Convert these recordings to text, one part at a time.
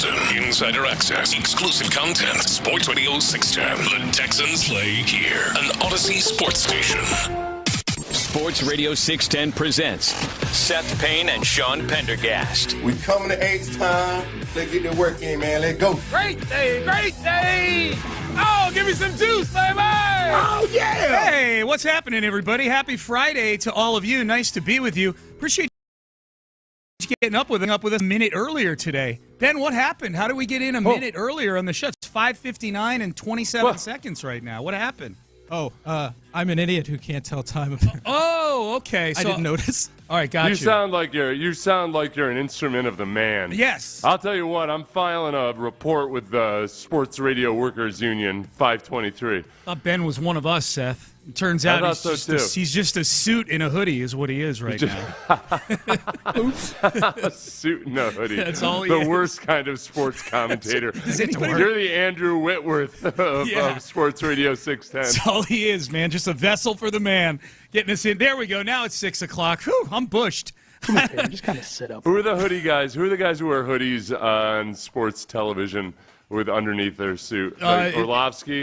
season. Insider access, exclusive content. Sports Radio 610. The Texans play here. An Odyssey sports station. Sports Radio 610 presents Seth Payne and Sean Pendergast. We coming to H-time. Let's get the work in, man. Let's go. Great day, great day. Oh, give me some juice, baby. Oh, yeah. Hey, what's happening, everybody? Happy Friday to all of you. Nice to be with you. Appreciate you getting up with us a minute earlier today. Ben, what happened? How did we get in a minute earlier on the show? It's 5:59 and 27 seconds right now. What happened? I'm an idiot who can't tell time. Apparently. Oh, okay. So, I didn't notice. All right, got you. You sound like you're an instrument of the man. Yes. I'll tell you what. I'm filing a report with the Sports Radio Workers Union 523. I thought Ben was one of us, Seth. It turns out he's just a suit in a hoodie is what he is right now. Oops. A suit and a hoodie. That's all he the is. worst kind of sports commentator. Anybody... You're the Andrew Whitworth of Sports Radio 610. That's all he is, man. Just a vessel for the man. Getting us in. There we go. Now it's 6 o'clock. Whew, I'm bushed. Just kind of sit up. Who are the hoodie guys? Who are the guys who wear hoodies on sports television with underneath their suit? Like Orlovsky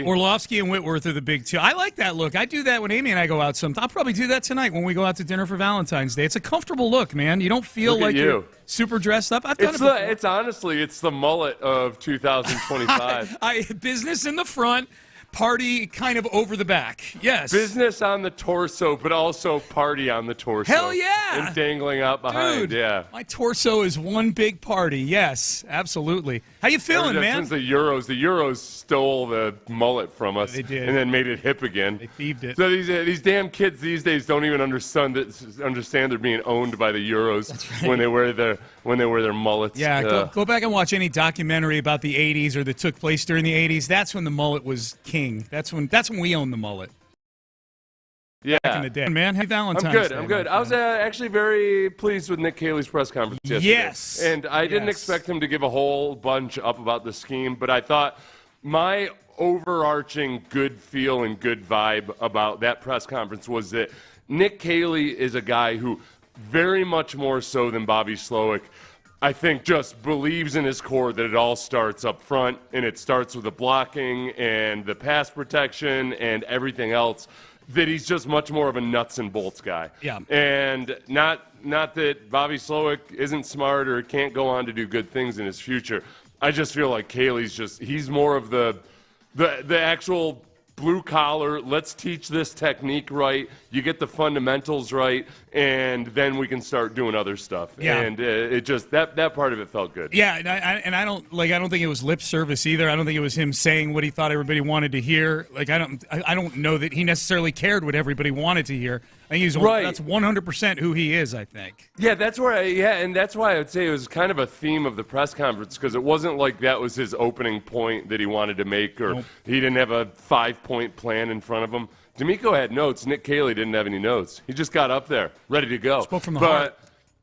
and Whitworth are the big two. I like that look. I do that when Amy and I go out sometime. I'll probably do that tonight when we go out to dinner for Valentine's Day. It's a comfortable look, man. You don't feel like you're super dressed up. I've done it before. It's honestly, it's the mullet of 2025. Business in the front. Party kind of over the back. Yes. Business on the torso, but also party on the torso. Hell yeah. And dangling out behind. Dude, yeah. My torso is one big party. Yes, absolutely. How you feeling, man? Since the Euros stole the mullet from us. They did. And then made it hip again. They thieved it. So these damn kids these days don't even understand they're being owned by the Euros. That's right. when they wear their mullets. Yeah, go back and watch any documentary about the 80s or that took place during the 80s. That's when the mullet was king. That's when we owned the mullet. Yeah. Back in the day. Man, happy Valentine's Day. I'm good. I was actually very pleased with Nick Kayley's press conference yesterday. Yes. And I didn't expect him to give a whole bunch up about the scheme, but I thought my overarching good feel and good vibe about that press conference was that Nick Kayley is a guy who, very much more so than Bobby Slowick, I think just believes in his core that it all starts up front, and it starts with the blocking and the pass protection and everything else, that he's just much more of a nuts and bolts guy. Yeah. And not that Bobby Slowick isn't smart or can't go on to do good things in his future. I just feel like he's more of the actual blue collar, let's teach this technique right, you get the fundamentals right, and then we can start doing other stuff. Yeah. And it just that part of it felt good. Yeah, and I don't think it was lip service either. I don't think it was him saying what he thought everybody wanted to hear. Like I don't know that he necessarily cared what everybody wanted to hear. I think he's right. That's 100% who he is, I think. Yeah, that's and that's why I would say it was kind of a theme of the press conference, because it wasn't like that was his opening point that he wanted to make, or he didn't have a 5-point plan in front of him. D'Amico had notes. Nick Kayley didn't have any notes. He just got up there, ready to go. Spoke from the heart.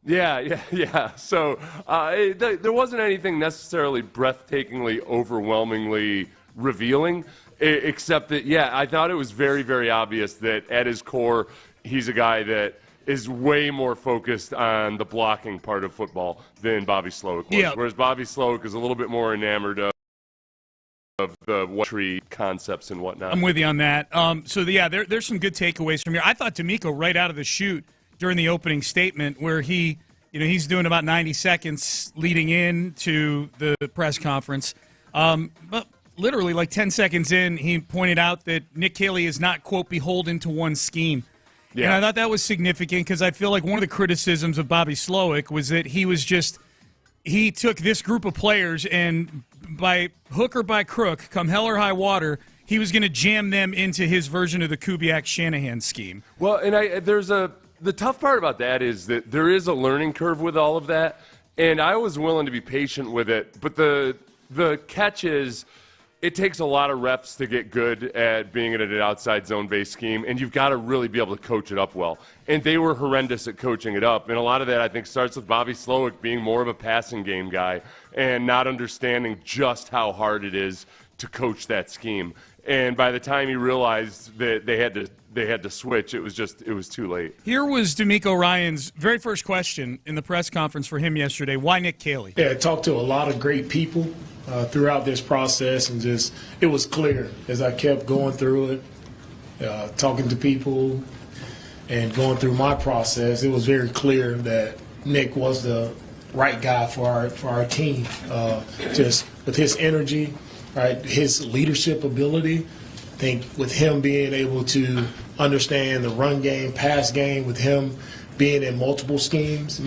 Yeah. So there wasn't anything necessarily breathtakingly, overwhelmingly revealing, except that, I thought it was very, very obvious that at his core, he's a guy that is way more focused on the blocking part of football than Bobby Slowick was. Yeah. Whereas Bobby Slowick is a little bit more enamored of the tree concepts and whatnot. I'm with you on that. There's some good takeaways from here. I thought D'Amico right out of the chute during the opening statement where he's doing about 90 seconds leading into the press conference. But literally like 10 seconds in, he pointed out that Nick Kayley is not, quote, beholden to one scheme. Yeah. And I thought that was significant because I feel like one of the criticisms of Bobby Slowick was that he took this group of players and by hook or by crook, come hell or high water, he was going to jam them into his version of the Kubiak-Shanahan scheme. Well, and the tough part about that is that there is a learning curve with all of that, and I was willing to be patient with it. But the catch is it takes a lot of reps to get good at being in an outside zone-based scheme, and you've got to really be able to coach it up well. And they were horrendous at coaching it up. And a lot of that, I think, starts with Bobby Slowick being more of a passing game guy and not understanding just how hard it is to coach that scheme. And by the time he realized that they had to switch, it was too late. Here was D'Amico Ryan's very first question in the press conference for him yesterday. Why Nick Kayley? Yeah, I talked to a lot of great people throughout this process, and it was clear as I kept going through it, talking to people and going through my process, it was very clear that Nick was the right guy for our team. Just with his energy, right, his leadership ability. I think with him being able to understand the run game, pass game, with him being in multiple schemes,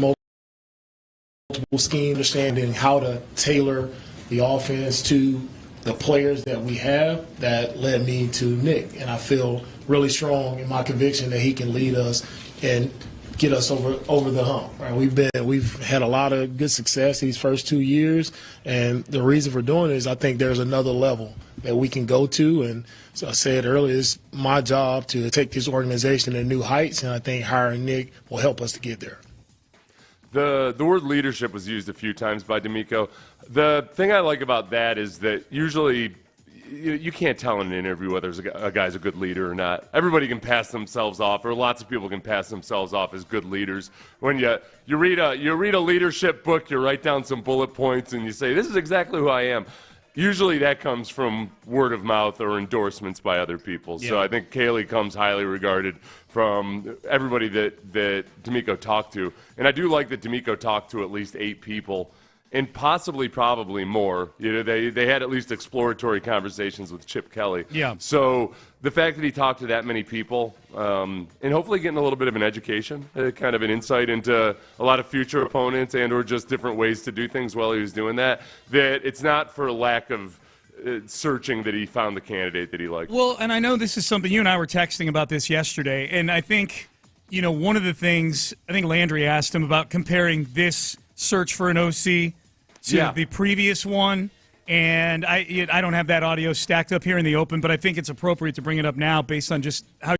understanding how to tailor the offense to the players that we have, that led me to Nick. And I feel really strong in my conviction that he can lead us and get us over the hump. Right? We've had a lot of good success these first 2 years, and the reason for doing it is I think there's another level that we can go to. And so I said earlier, it's my job to take this organization to new heights, and I think hiring Nick will help us to get there. The word leadership was used a few times by D'Amico. The thing I like about that is that usually you can't tell in an interview whether a guy's a good leader or not. Everybody can pass themselves off, or lots of people can pass themselves off as good leaders. When you read a leadership book, you write down some bullet points, and you say, this is exactly who I am. Usually that comes from word of mouth or endorsements by other people. Yeah. So I think Caley comes highly regarded from everybody that D'Amico talked to. And I do like that D'Amico talked to at least 8 people, and possibly probably more. They had at least exploratory conversations with Chip Kelly. Yeah. So the fact that he talked to that many people, and hopefully getting a little bit of an education, kind of an insight into a lot of future opponents and or just different ways to do things while he was doing that it's not for lack of searching that he found the candidate that he liked. Well, and I know this is something you and I were texting about this yesterday, and I think, one of the things, I think Landry asked him about comparing this search for an OC to the previous one, and I don't have that audio stacked up here in the open, but I think it's appropriate to bring it up now based on just how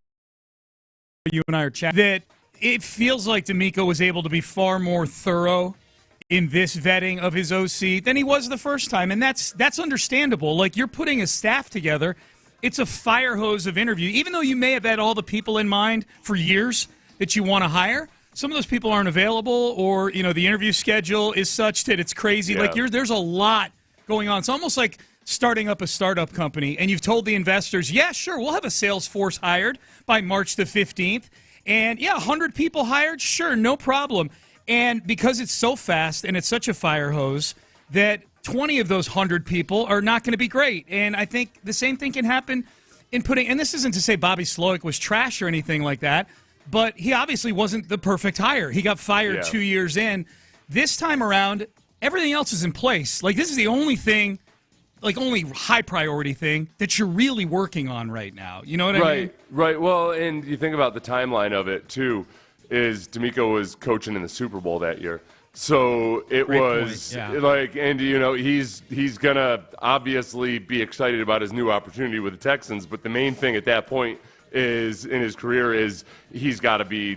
you and I are chatting, that it feels like D'Amico was able to be far more thorough in this vetting of his OC than he was the first time, and that's understandable. Like, you're putting a staff together. It's a fire hose of interview. Even though you may have had all the people in mind for years that you want to hire, some of those people aren't available, or the interview schedule is such that it's crazy. Yeah. Like, there's a lot going on. It's almost like starting up a startup company, and you've told the investors, yeah, sure, we'll have a sales force hired by March the 15th, and 100 people hired, sure, no problem. And because it's so fast and it's such a fire hose that 20 of those 100 people are not going to be great. And I think the same thing can happen in putting, and this isn't to say Bobby Slowick was trash or anything like that, but he obviously wasn't the perfect hire. He got fired 2 years in. This time around, everything else is in place. Like, this is the only thing, like, only high priority thing that you're really working on right now. You know what I mean? Right. Well, and you think about the timeline of it, too, is D'Amico was coaching in the Super Bowl that year. So it was like, and he's going to obviously be excited about his new opportunity with the Texans, but the main thing at that point is in his career is he's got to be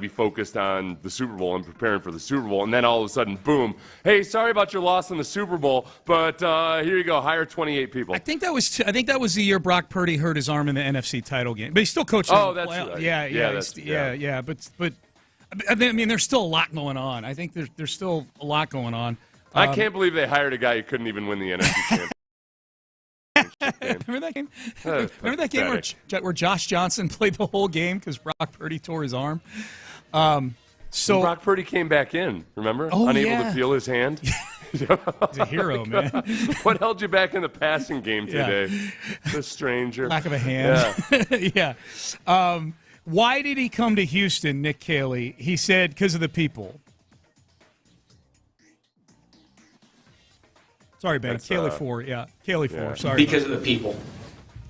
focused on the Super Bowl and preparing for the Super Bowl. And then all of a sudden, boom, hey, sorry about your loss in the Super Bowl, but here you go, hire 28 people. I think that was the year Brock Purdy hurt his arm in the NFC title game, but he's still coaching. Oh, that's right. Yeah. But I mean, there's still a lot going on. I think there's still a lot going on. I can't believe they hired a guy who couldn't even win the NFC championship. Remember that game? Remember that game where Josh Johnson played the whole game because Brock Purdy tore his arm? So Brock Purdy came back in, remember? Unable to feel his hand. He's a hero, man. What held you back in the passing game today? The stranger. Lack of a hand. Yeah. Why did he come to Houston, Nick Kayley? He said because of the people. Sorry, Ben. Caley 4. Yeah. Caley 4. Sorry. Because of the people.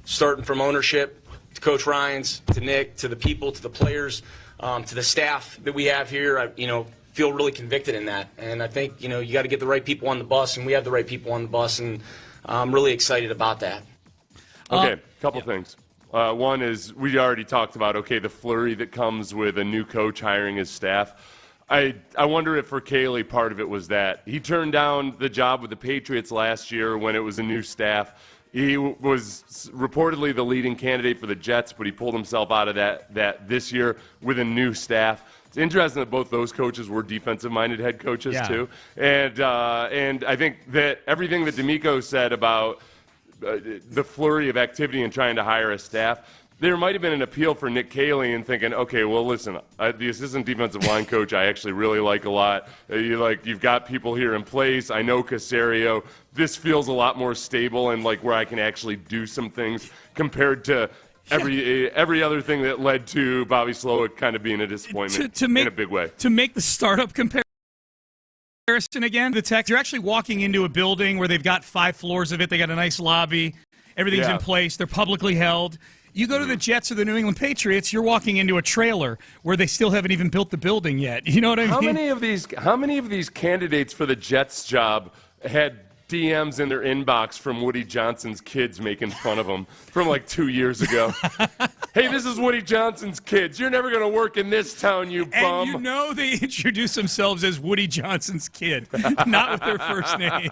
Starting from ownership to Coach Ryans to Nick to the people to the players to the staff that we have here. I feel really convicted in that. And I think, you got to get the right people on the bus, and we have the right people on the bus, and I'm really excited about that. Okay, couple things. One is we already talked about, the flurry that comes with a new coach hiring his staff. I wonder if for Caley part of it was that he turned down the job with the Patriots last year when it was a new staff He was reportedly the leading candidate for the Jets, but he pulled himself out of that this year with a new staff. It's interesting that both those coaches were defensive-minded head coaches too, and I think that everything that D'Amico said about the flurry of activity in trying to hire a staff, there might have been an appeal for Nick Kayley and thinking, okay, well, listen, the assistant defensive line coach I actually really like a lot. You've got people here in place. I know Caserio. This feels a lot more stable and like where I can actually do some things compared to every other thing that led to Bobby Slowick kind of being a disappointment in a big way. To make the startup comparison again, the Texans, you're actually walking into a building where they've got 5 floors of it. They got a nice lobby. Everything's in place. They're publicly held. You go to the Jets or the New England Patriots, you're walking into a trailer where they still haven't even built the building yet. You know what I mean? How many of these candidates for the Jets job had DMs in their inbox from Woody Johnson's kids making fun of them from like 2 years ago? Hey, this is Woody Johnson's kids. You're never going to work in this town, you bum. And you know they introduce themselves as Woody Johnson's kid, not with their first name.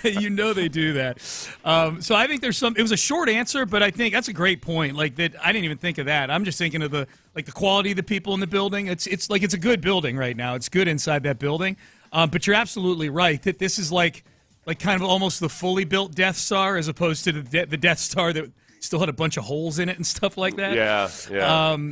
You know they do that. So I think there's it was a short answer, but I think that's a great point. Like that, I didn't even think of that. I'm just thinking of the quality of the people in the building. It's a good building right now. It's good inside that building. But you're absolutely right that this is like kind of almost the fully built Death Star as opposed to the Death Star that still had a bunch of holes in it and stuff like that. Yeah.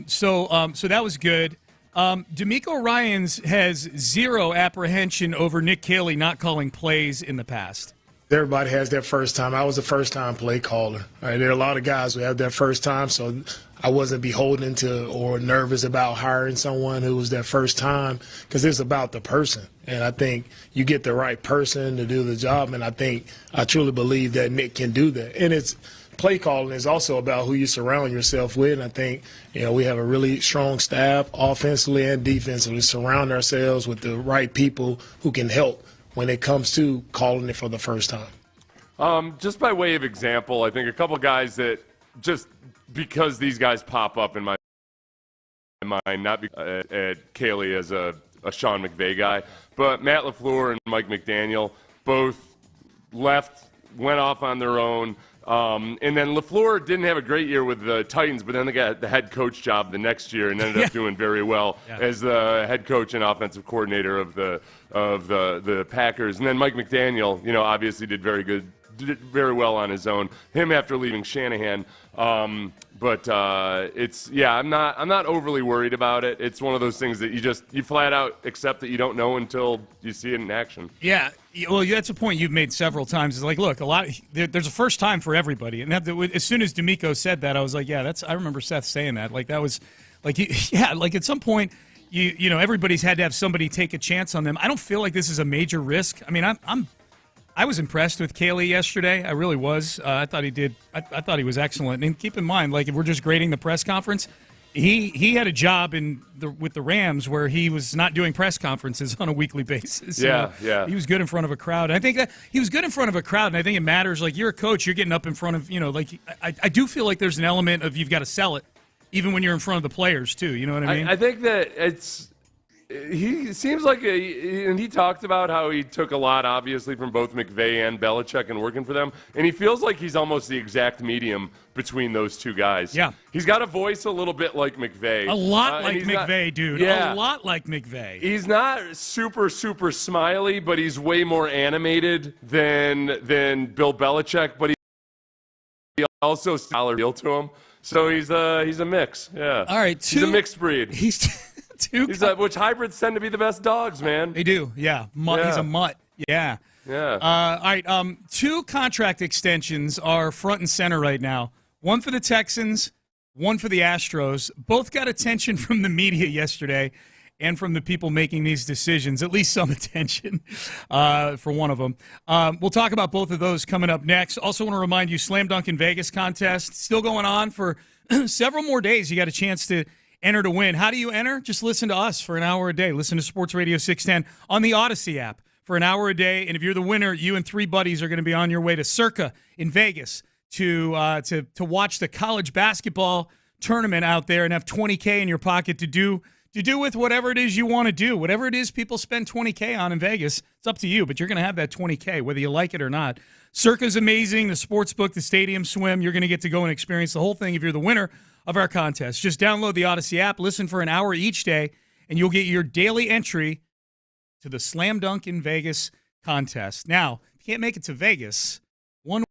So that was good. D'Amico Ryans has zero apprehension over Nick Kayley not calling plays in the past. Everybody has their first time. I was a first-time play caller. All right, there are a lot of guys who have their first time, so I wasn't beholden to or nervous about hiring someone who was their first time because it's about the person. And I think you get the right person to do the job, and I truly believe that Nick can do that. And it's play calling is also about who you surround yourself with. And I think, we have a really strong staff, offensively and defensively, surround ourselves with the right people who can help when it comes to calling it for the first time. Just by way of example, I think a couple guys that just because these guys pop up in my mind, not at Caley as a Sean McVay guy, but Matt LaFleur and Mike McDaniel both went off on their own. And then LaFleur didn't have a great year with the Titans, but then they got the head coach job the next year and ended up doing very well as the head coach and offensive coordinator of the Packers. And then Mike McDaniel, obviously did very well on his own. Him after leaving Shanahan. But I'm not overly worried about it. It's one of those things that you flat out accept that you don't know until you see it in action. Yeah. Well, that's a point you've made several times. It's like, look, there's a first time for everybody. And as soon as D'Amico said that, I was like, I remember Seth saying that. Like that was like, like at some point, everybody's had to have somebody take a chance on them. I don't feel like this is a major risk. I mean, I was impressed with Caley yesterday. I really was. I thought he did. I thought he was excellent. And keep in mind, like if we're just grading the press conference, he had a job with the Rams where he was not doing press conferences on a weekly basis. Yeah. He was good in front of a crowd. I think that he was good in front of a crowd, and I think it matters. Like you're a coach, you're getting up in front of I do feel like there's an element of you've got to sell it, even when you're in front of the players too. You know what I mean? I think that he seems like and he talked about how he took a lot, obviously, from both McVay and Belichick and working for them, and he feels like he's almost the exact medium between those two guys. Yeah. He's got a voice a little bit like McVay. A lot like McVay, dude. Yeah. A lot like McVay. He's not super, super smiley, but he's way more animated than Bill Belichick, but he also styles real to him. So he's a mix. Yeah. All right. He's a mixed breed. Which hybrids tend to be the best dogs, man. They do, yeah. He's a mutt, yeah. Yeah. All right, 2 contract extensions are front and center right now. One for the Texans, one for the Astros. Both got attention from the media yesterday and from the people making these decisions, at least some attention for one of them. We'll talk about both of those coming up next. Also want to remind you, Slam Dunk in Vegas contest still going on for several more days. You got a chance to enter to win. How do you enter? Just listen to us for an hour a day. Listen to Sports Radio 610 on the Odyssey app for an hour a day. And if you're the winner, you and 3 buddies are going to be on your way to Circa in Vegas to watch the college basketball tournament out there and have $20K in your pocket to do to do with whatever it is you want to do. Whatever it is people spend $20K on in Vegas, it's up to you, but you're going to have that $20K, whether you like it or not. Circa's amazing, the sports book, the stadium swim. You're going to get to go and experience the whole thing if you're the winner of our contest. Just download the Odyssey app, listen for an hour each day, and you'll get your daily entry to the Slam Dunk in Vegas contest. Now, if you can't make it to Vegas, one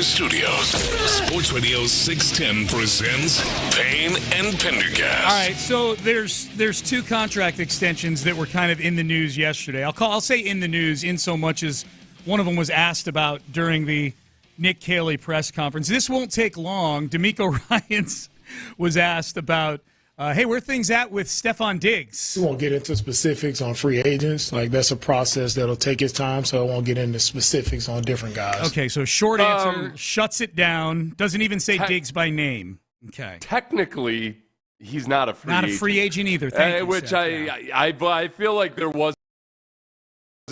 Studios. Sports Radio 610 presents Payne and Pendergast. All right, so there's two contract extensions that were kind of in the news yesterday. I'll say in the news in so much as one of them was asked about during the Nick Kayley press conference. This won't take long. D'Amico Ryans was asked about, hey, where are things at with Stefon Diggs? We won't get into specifics on free agents. Like, that's a process that'll take its time, so I won't get into specifics on different guys. Okay, so short answer, shuts it down, doesn't even say Diggs by name. Okay. Technically, he's not a free agent. Not a free agent either, thank you, which Seth, I feel like there was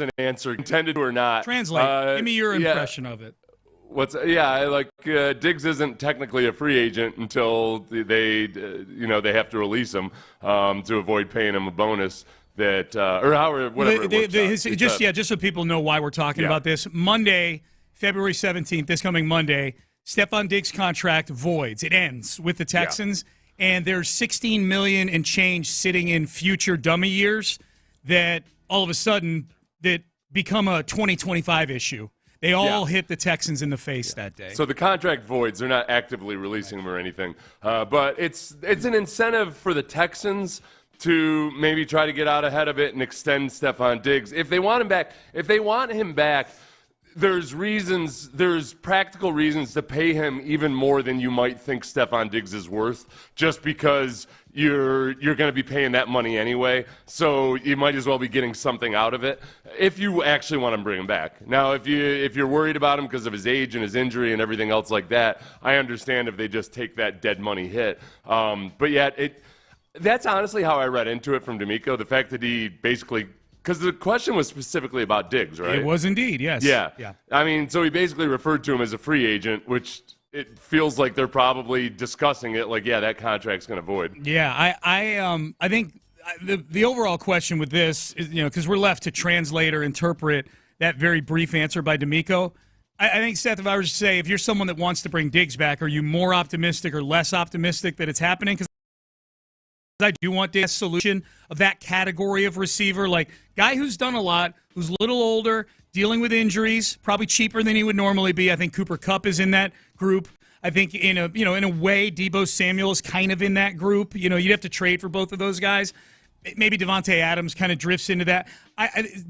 an answer, intended or not. Translate. Give me your impression of it. Diggs isn't technically a free agent until they have to release him to avoid paying him a bonus that or however whatever. Just so people know why we're talking about this. Monday, February 17th, this coming Monday, Stefon Diggs' contract voids. It ends with the Texans, and there's $16 million and change sitting in future dummy years that all of a sudden that become a 2025 issue. They all hit the Texans in the face that day. So the contract voids, they're not actively releasing them or anything. But it's an incentive for the Texans to maybe try to get out ahead of it and extend Stefon Diggs. If they want him back, there's practical reasons to pay him even more than you might think Stefon Diggs is worth, just because you're going to be paying that money anyway, so you might as well be getting something out of it if you actually want to bring him back. Now, if you're worried about him because of his age and his injury and everything else like that, I understand if they just take that dead money hit. That's honestly how I read into it from D'Amico, the fact that he basically – because the question was specifically about Diggs, right? It was indeed, yes. Yeah. I mean, so he basically referred to him as a free agent, which – it feels like they're probably discussing it like, that contract's going to void. Yeah, I think the overall question with this is, because we're left to translate or interpret that very brief answer by D'Amico. I think, Seth, if I were to say, if you're someone that wants to bring Diggs back, are you more optimistic or less optimistic that it's happening? Because I do want the solution of that category of receiver, like guy who's done a lot, who's a little older, dealing with injuries, probably cheaper than he would normally be. I think Cooper Kupp is in that group. I think in a way, Deebo Samuel is kind of in that group. You'd have to trade for both of those guys. Maybe Devontae Adams kind of drifts into that.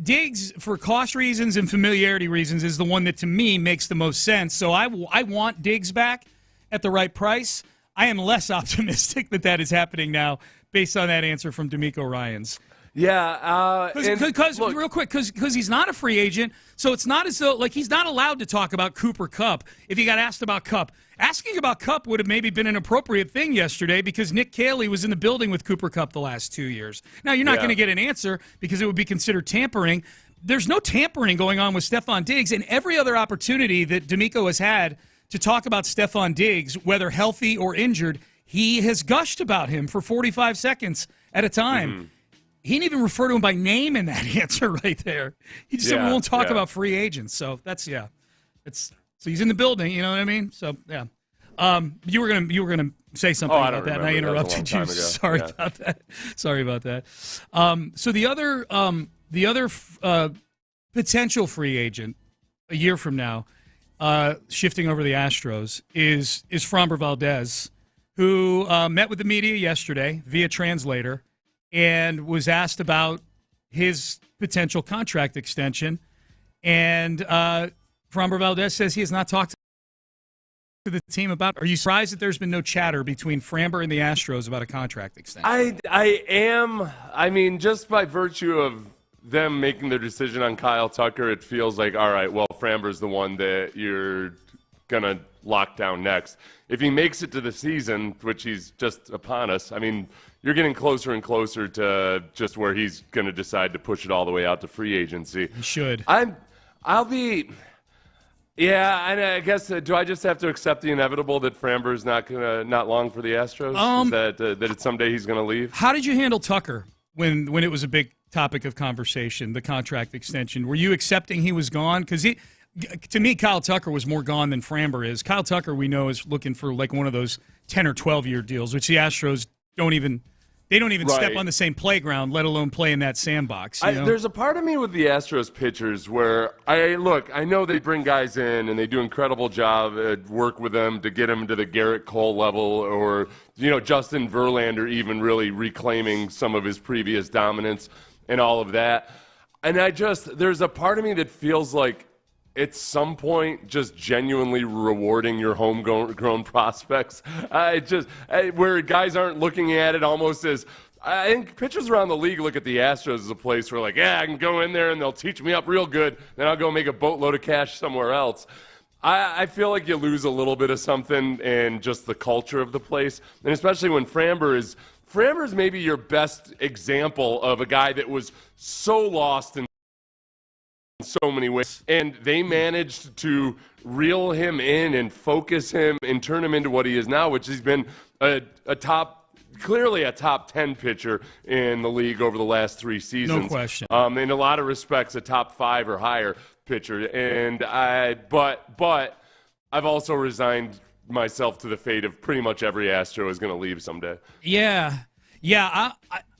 Diggs, for cost reasons and familiarity reasons, is the one that to me makes the most sense. So I want Diggs back at the right price. I am less optimistic that is happening now based on that answer from D'Amico Ryans. Yeah, because he's not a free agent, so it's not as though he's not allowed to talk about Cooper Kupp. If he got asked about Kupp, asking about Kupp would have maybe been an appropriate thing yesterday because Nick Kayley was in the building with Cooper Kupp the last 2 years. Now you're not going to get an answer because it would be considered tampering. There's no tampering going on with Stefon Diggs, and every other opportunity that D'Amico has had to talk about Stefon Diggs, whether healthy or injured, he has gushed about him for 45 seconds at a time. Mm-hmm. He didn't even refer to him by name in that answer right there. He just said we won't talk about free agents. So that's so he's in the building. You know what I mean? So you were gonna say something about that, and I interrupted you. Sorry about that. So the other potential free agent a year from now, shifting over the Astros, is Framber Valdez, who met with the media yesterday via translator and was asked about his potential contract extension. And Framber Valdez says he has not talked to the team about. Are you surprised that there's been no chatter between Framber and the Astros about a contract extension? I am. I mean, just by virtue of them making their decision on Kyle Tucker, it feels like, all right, well, Framber's the one that you're going to lock down next. If he makes it to the season, which he's just upon us, I mean, you're getting closer and closer to just where he's going to decide to push it all the way out to free agency. He should. I'll be... Yeah, and I guess, do I just have to accept the inevitable that Framber's not long for the Astros? Is that it's someday he's going to leave? How did you handle Tucker when it was a big topic of conversation, the contract extension? Were you accepting he was gone? Because to me, Kyle Tucker was more gone than Framber is. Kyle Tucker, we know, is looking for like one of those 10 or 12-year deals, which the Astros don't even step on the same playground, let alone play in that sandbox. There's a part of me with the Astros pitchers where I know they bring guys in and they do an incredible job at work with them to get them to the Garrett Cole level, or Justin Verlander even really reclaiming some of his previous dominance and all of that. And there's a part of me that feels like at some point just genuinely rewarding your homegrown prospects. Where guys aren't looking at it almost as, I think pitchers around the league look at the Astros as a place where, like, yeah, I can go in there and they'll teach me up real good, then I'll go make a boatload of cash somewhere else. I feel like you lose a little bit of something in just the culture of the place, and especially when Framber's maybe your best example of a guy that was so lost in so many ways, and they managed to reel him in and focus him and turn him into what he is now, which he's been clearly a top 10 pitcher in the league over the last 3 seasons. No question. In a lot of respects, a top 5 or higher pitcher. And but I've also resigned myself to the fate of pretty much every Astro is going to leave someday. Yeah,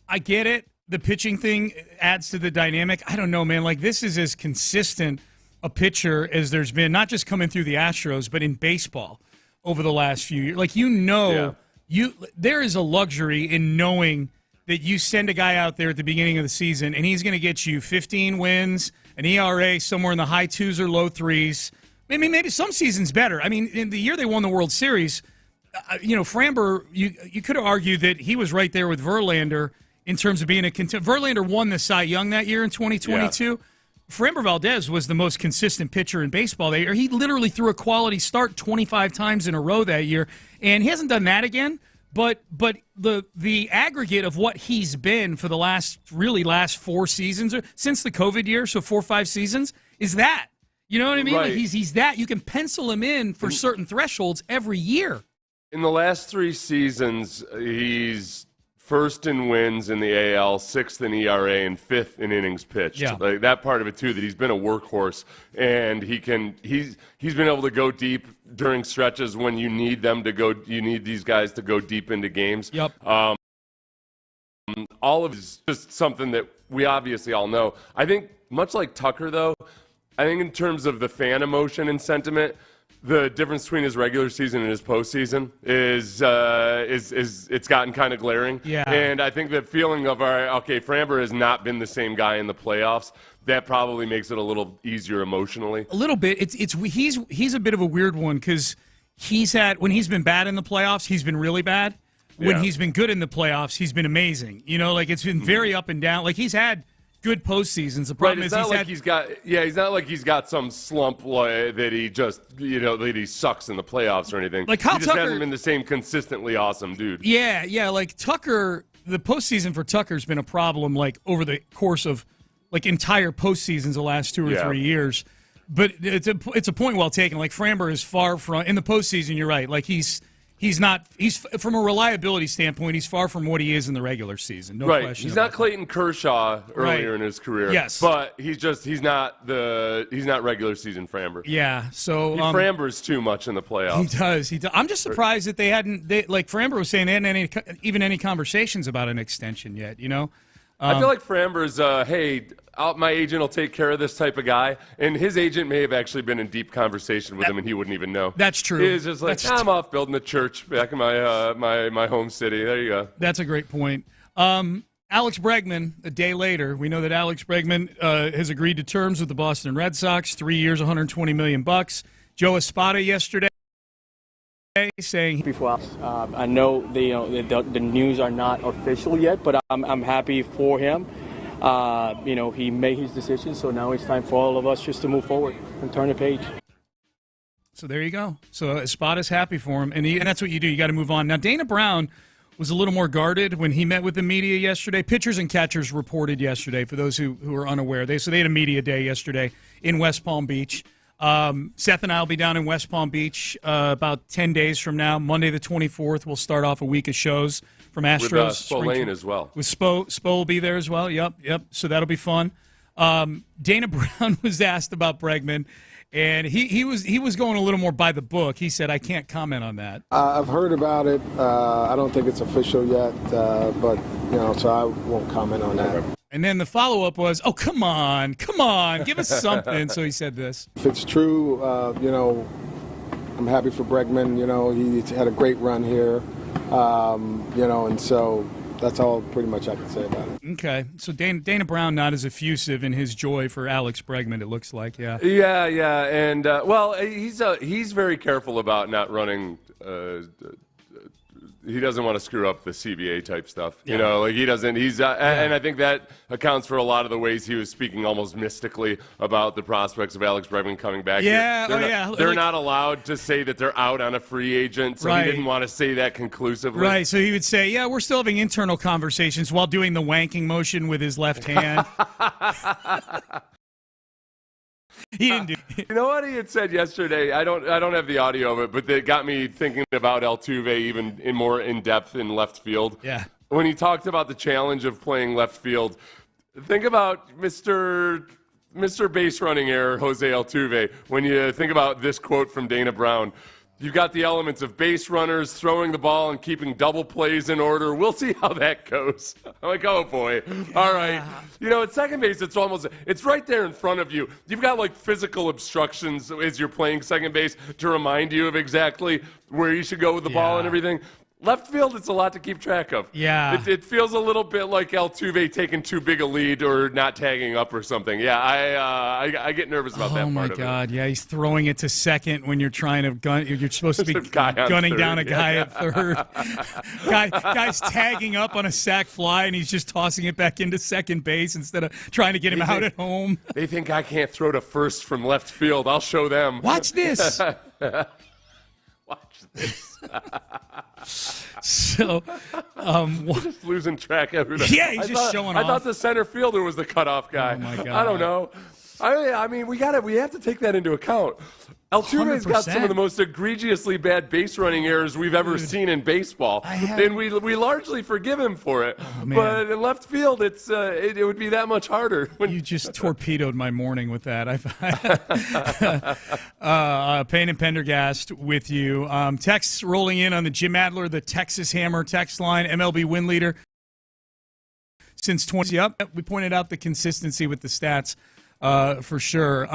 I get it. The pitching thing adds to the dynamic. I don't know, man. Like, this is as consistent a pitcher as there's been, not just coming through the Astros, but in baseball over the last few years. Like, there is a luxury in knowing that you send a guy out there at the beginning of the season and he's going to get you 15 wins, an ERA somewhere in the high 2s or low 3s. Maybe some seasons better. I mean, in the year they won the World Series, Framber, you could argue that he was right there with Verlander in terms of being a Verlander won the Cy Young that year in 2022. Yeah. Framber Valdez was the most consistent pitcher in baseball that year. He literally threw a quality start 25 times in a row that year, and he hasn't done that again. But the aggregate of what he's been for the last 4 seasons, or since the COVID year, so 4 or 5 seasons, is that. You know what I mean? Right. Like he's that. You can pencil him in for certain thresholds every year. In the last 3 seasons, he's first in wins in the AL, 6th in ERA, and 5th in innings pitched. Yeah. Like that part of it too, that he's been a workhorse, and he's been able to go deep during stretches when you need them to go. You need these guys to go deep into games. Yep. All of it is just something that we obviously all know. I think much like Tucker, though, I think in terms of the fan emotion and sentiment, the difference between his regular season and his postseason is it's gotten kind of glaring. Yeah. And I think that feeling of, all right, okay, Framber has not been the same guy in the playoffs. That probably makes it a little easier emotionally. A little bit. He's a bit of a weird one because when he's been bad in the playoffs, he's been really bad. When he's been good in the playoffs, he's been amazing. Like it's been very up and down. Like he's had good postseasons. The problem is he's not like he's got some slump that he just that he sucks in the playoffs or anything. Like Kyle he just Tucker hasn't been the same consistently awesome dude. Yeah. Like Tucker, the postseason for Tucker's been a problem. Like over the course of like entire postseasons the last 2 or 3 years. But it's a point well taken. Like Framber is far from in the postseason. You're right. Like he's from a reliability standpoint, he's far from what he is in the regular season. No question. He's not Clayton Kershaw earlier in his career. Yes. But he's not regular season Framber. Yeah. So Framber's too much in the playoffs. He does. I'm just surprised that like Framber was saying, they hadn't even any conversations about an extension yet, I feel like Framber's, my agent will take care of this type of guy. And his agent may have actually been in deep conversation with him, and he wouldn't even know. That's true. He's just like, I'm off building a church back in my home city. There you go. That's a great point. Alex Bregman, a day later, we know that Alex Bregman has agreed to terms with the Boston Red Sox, 3 years, $120 million. Joe Espada yesterday saying I know the news are not official yet, but I'm happy for him. he made his decision. So now it's time for all of us just to move forward and turn the page. So there you go. So Espada's happy for him, and that's what you do. You got to move on. Now, Dana Brown was a little more guarded when he met with the media yesterday. Pitchers and catchers reported yesterday, for those who are unaware. They had a media day yesterday in West Palm Beach. Seth and I will be down in West Palm Beach about 10 days from now. Monday the 24th, we'll start off a week of shows from Astros. With Spillane as well. With Spo will be there as well. Yep. So that'll be fun. Dana Brown was asked about Bregman. And he was going a little more by the book. He said, I can't comment on that. I've heard about it. I don't think it's official yet, but, so I won't comment on that. And then the follow-up was, oh, come on, give us something. So he said this. If it's true, I'm happy for Bregman. He's had a great run here, and so that's all pretty much I can say about it. Okay, so Dana Brown not as effusive in his joy for Alex Bregman, it looks like, yeah. Yeah, and he's very careful about not running. He doesn't want to screw up the CBA type stuff. Yeah. He doesn't. And I think that accounts for a lot of the ways he was speaking almost mystically about the prospects of Alex Bregman coming back. Yeah, They're not allowed to say that they're out on a free agent, so right. He didn't want to say that conclusively. Right, so he would say, yeah, we're still having internal conversations while doing the wanking motion with his left hand. He didn't do it. You know what he had said yesterday? I don't have the audio of it, but it got me thinking about Altuve even more in depth in left field. Yeah. When he talked about the challenge of playing left field, think about Mr. Base running error, Jose Altuve. When you think about this quote from Dana Brown, you've got the elements of base runners, throwing the ball, and keeping double plays in order. We'll see how that goes. I'm like, oh, boy. All right. At second base, it's right there in front of you. You've got, physical obstructions as you're playing second base to remind you of exactly where you should go with the ball and everything. Left field, it's a lot to keep track of. Yeah. It feels a little bit like Altuve taking too big a lead or not tagging up or something. Yeah, I get nervous about that part of it. Oh, my God. Yeah, he's throwing it to second when you're trying to gun. You're supposed to be gunning down a guy at third. Guy's tagging up on a sac fly, and he's just tossing it back into second base instead of trying to get him out at home. They think I can't throw to first from left field. I'll show them. Watch this. Watch this. So, just losing track of everything. Yeah, he's just showing off. I thought the center fielder was the cutoff guy. Oh my God. I don't know. I mean, we have to take that into account. Altuve's got some of the most egregiously bad base running errors we've ever seen in baseball, and we largely forgive him for it. But in left field, it would be that much harder. You just torpedoed my morning with that. Payne and Pendergast with you. Texts rolling in on the Jim Adler, the Texas Hammer text line, MLB win leader since 20. Yep, we pointed out the consistency with the stats for sure.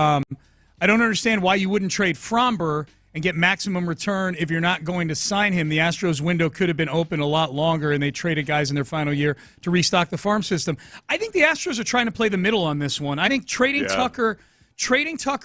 I don't understand why you wouldn't trade Framber and get maximum return if you're not going to sign him. The Astros window could have been open a lot longer, and they traded guys in their final year to restock the farm system. I think the Astros are trying to play the middle on this one. I think trading Tucker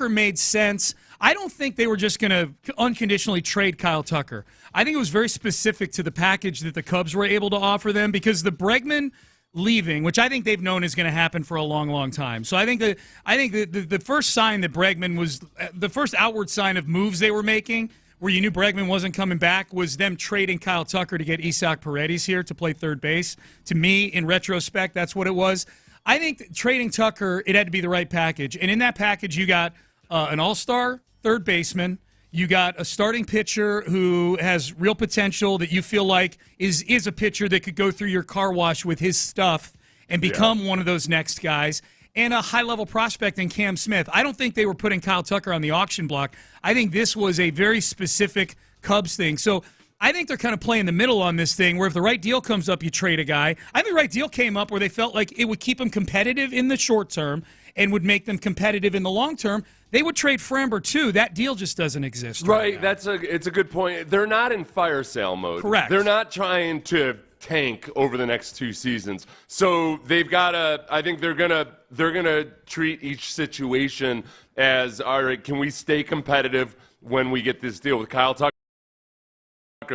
made sense. I don't think they were just going to unconditionally trade Kyle Tucker. I think it was very specific to the package that the Cubs were able to offer them, because the Bregman leaving, which I think they've known is going to happen for a long, long time. So I think the first sign that Bregman was the first outward sign of moves they were making, where you knew Bregman wasn't coming back, was them trading Kyle Tucker to get Isaac Paredes here to play third base. To me, in retrospect, that's what it was. I think trading Tucker, it had to be the right package. And in that package, you got an all-star third baseman. You got a starting pitcher who has real potential that you feel like is a pitcher that could go through your car wash with his stuff and become one of those next guys, and a high-level prospect in Cam Smith. I don't think they were putting Kyle Tucker on the auction block. I think this was a very specific Cubs thing. So I think they're kind of playing the middle on this thing, where if the right deal comes up, you trade a guy. I think the right deal came up where they felt like it would keep them competitive in the short term and would make them competitive in the long term. They would trade Framber, too. That deal just doesn't exist. Right. It's a good point. They're not in fire sale mode. Correct. They're not trying to tank over the next 2 seasons. So they've got to – I think they're gonna treat each situation as, all right, can we stay competitive when we get this deal with Kyle Tucker?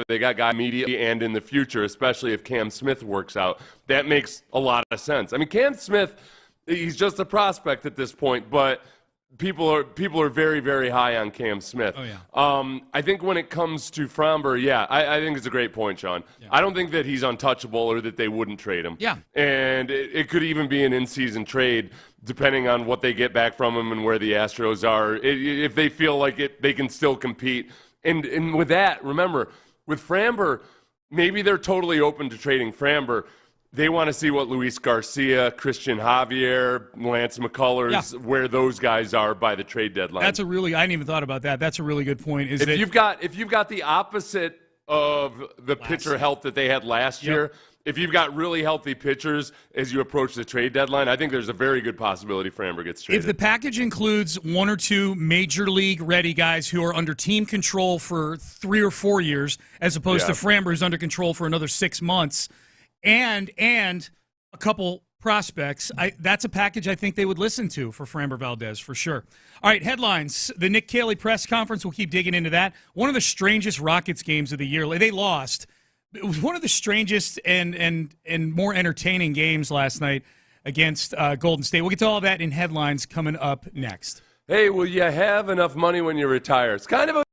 They got guys immediately and in the future, especially if Cam Smith works out. That makes a lot of sense. I mean, Cam Smith, he's just a prospect at this point, but people are very, very high on Cam Smith. Oh, yeah. I think when it comes to Framber, I think it's a great point, Sean. Yeah. I don't think that he's untouchable or that they wouldn't trade him. Yeah. And it could even be an in-season trade, depending on what they get back from him and where the Astros are. If they feel like they can still compete. And with that, remember, with Framber, maybe they're totally open to trading Framber. They want to see what Luis Garcia, Christian Javier, Lance McCullers, where those guys are by the trade deadline. I hadn't even thought about that. That's a really good point. If you've got the opposite of the pitcher health that they had last year, if you've got really healthy pitchers as you approach the trade deadline, I think there's a very good possibility Framber gets traded. If the package includes one or two major league ready guys who are under team control for 3 or 4 years, as opposed to Framber who's under control for another 6 months, and a couple prospects, that's a package I think they would listen to for Framber Valdez, for sure. All right, headlines. The Nick Kayley press conference, we'll keep digging into that. One of the strangest Rockets games of the year. They lost. It was one of the strangest and more entertaining games last night against Golden State. We'll get to all that in headlines coming up next. Hey, will you have enough money when you retire? It's kind of a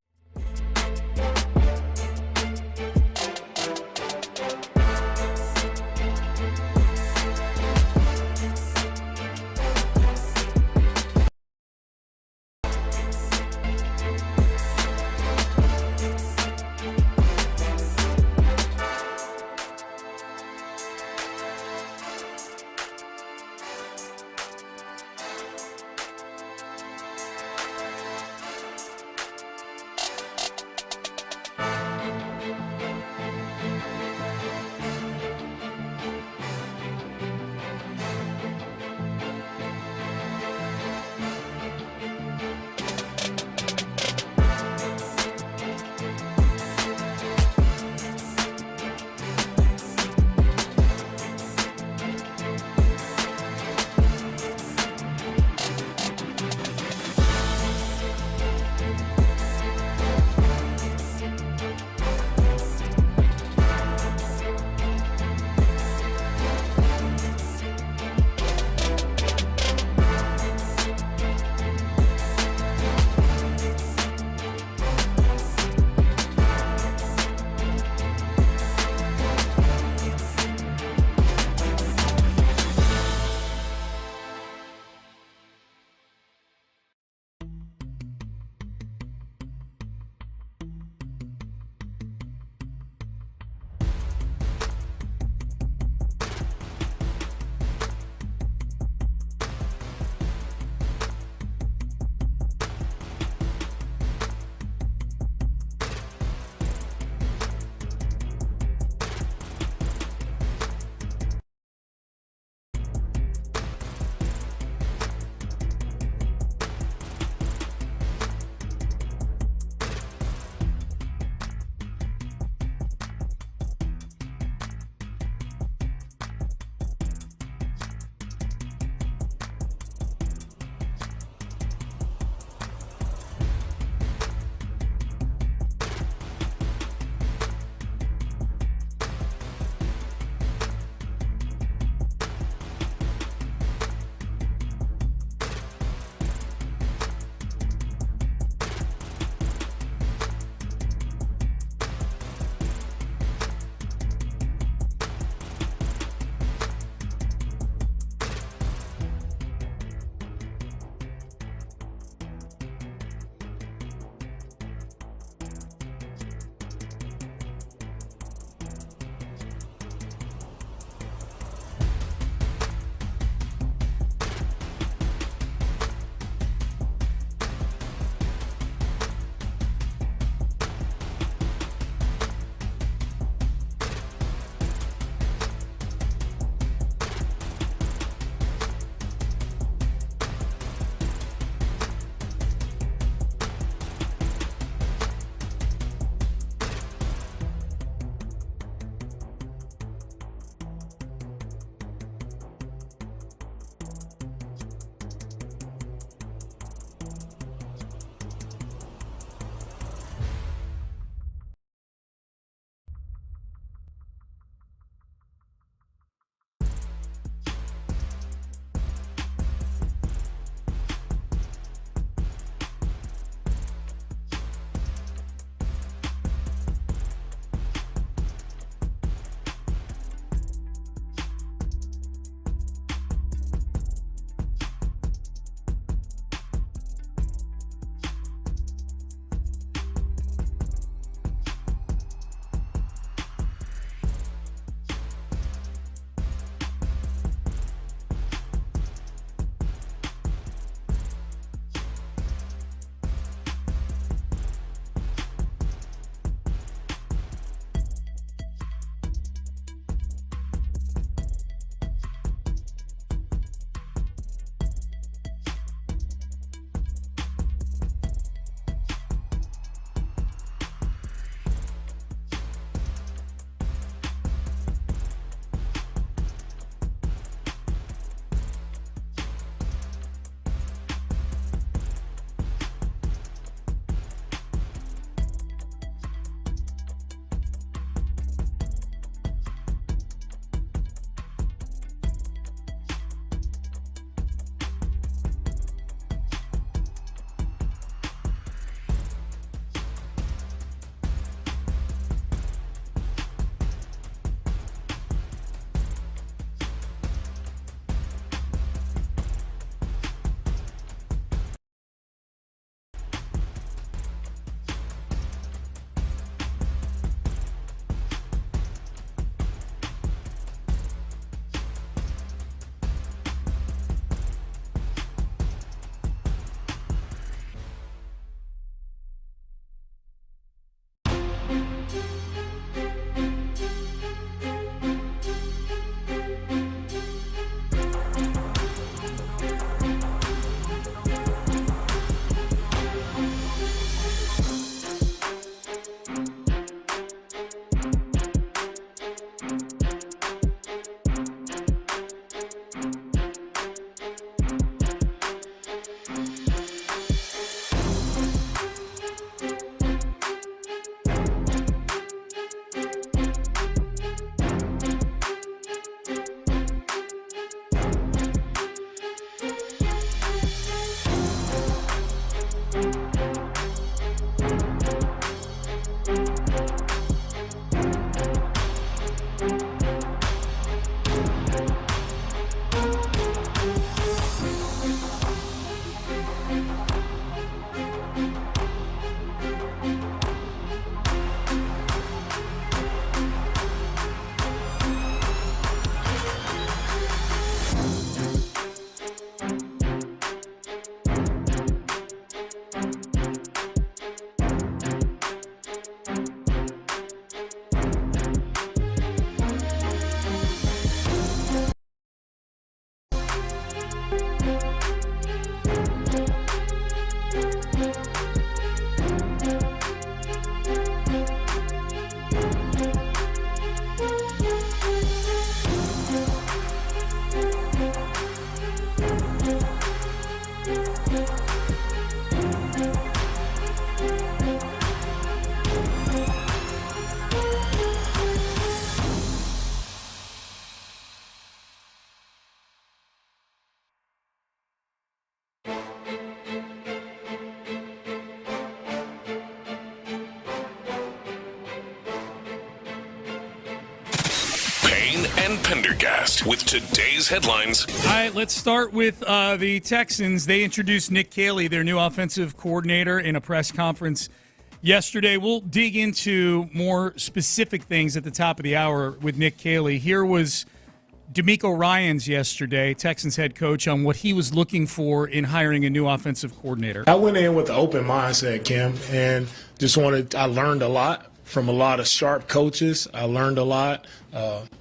and Pendergast with today's headlines. All right, let's start with the Texans. They introduced Nick Kayley, their new offensive coordinator, in a press conference yesterday. We'll dig into more specific things at the top of the hour with Nick Kayley. Here was DeMeco Ryans yesterday, Texans head coach, on what he was looking for in hiring a new offensive coordinator. I went in with an open mindset, Kim, and I learned a lot from a lot of sharp coaches. I learned a lot,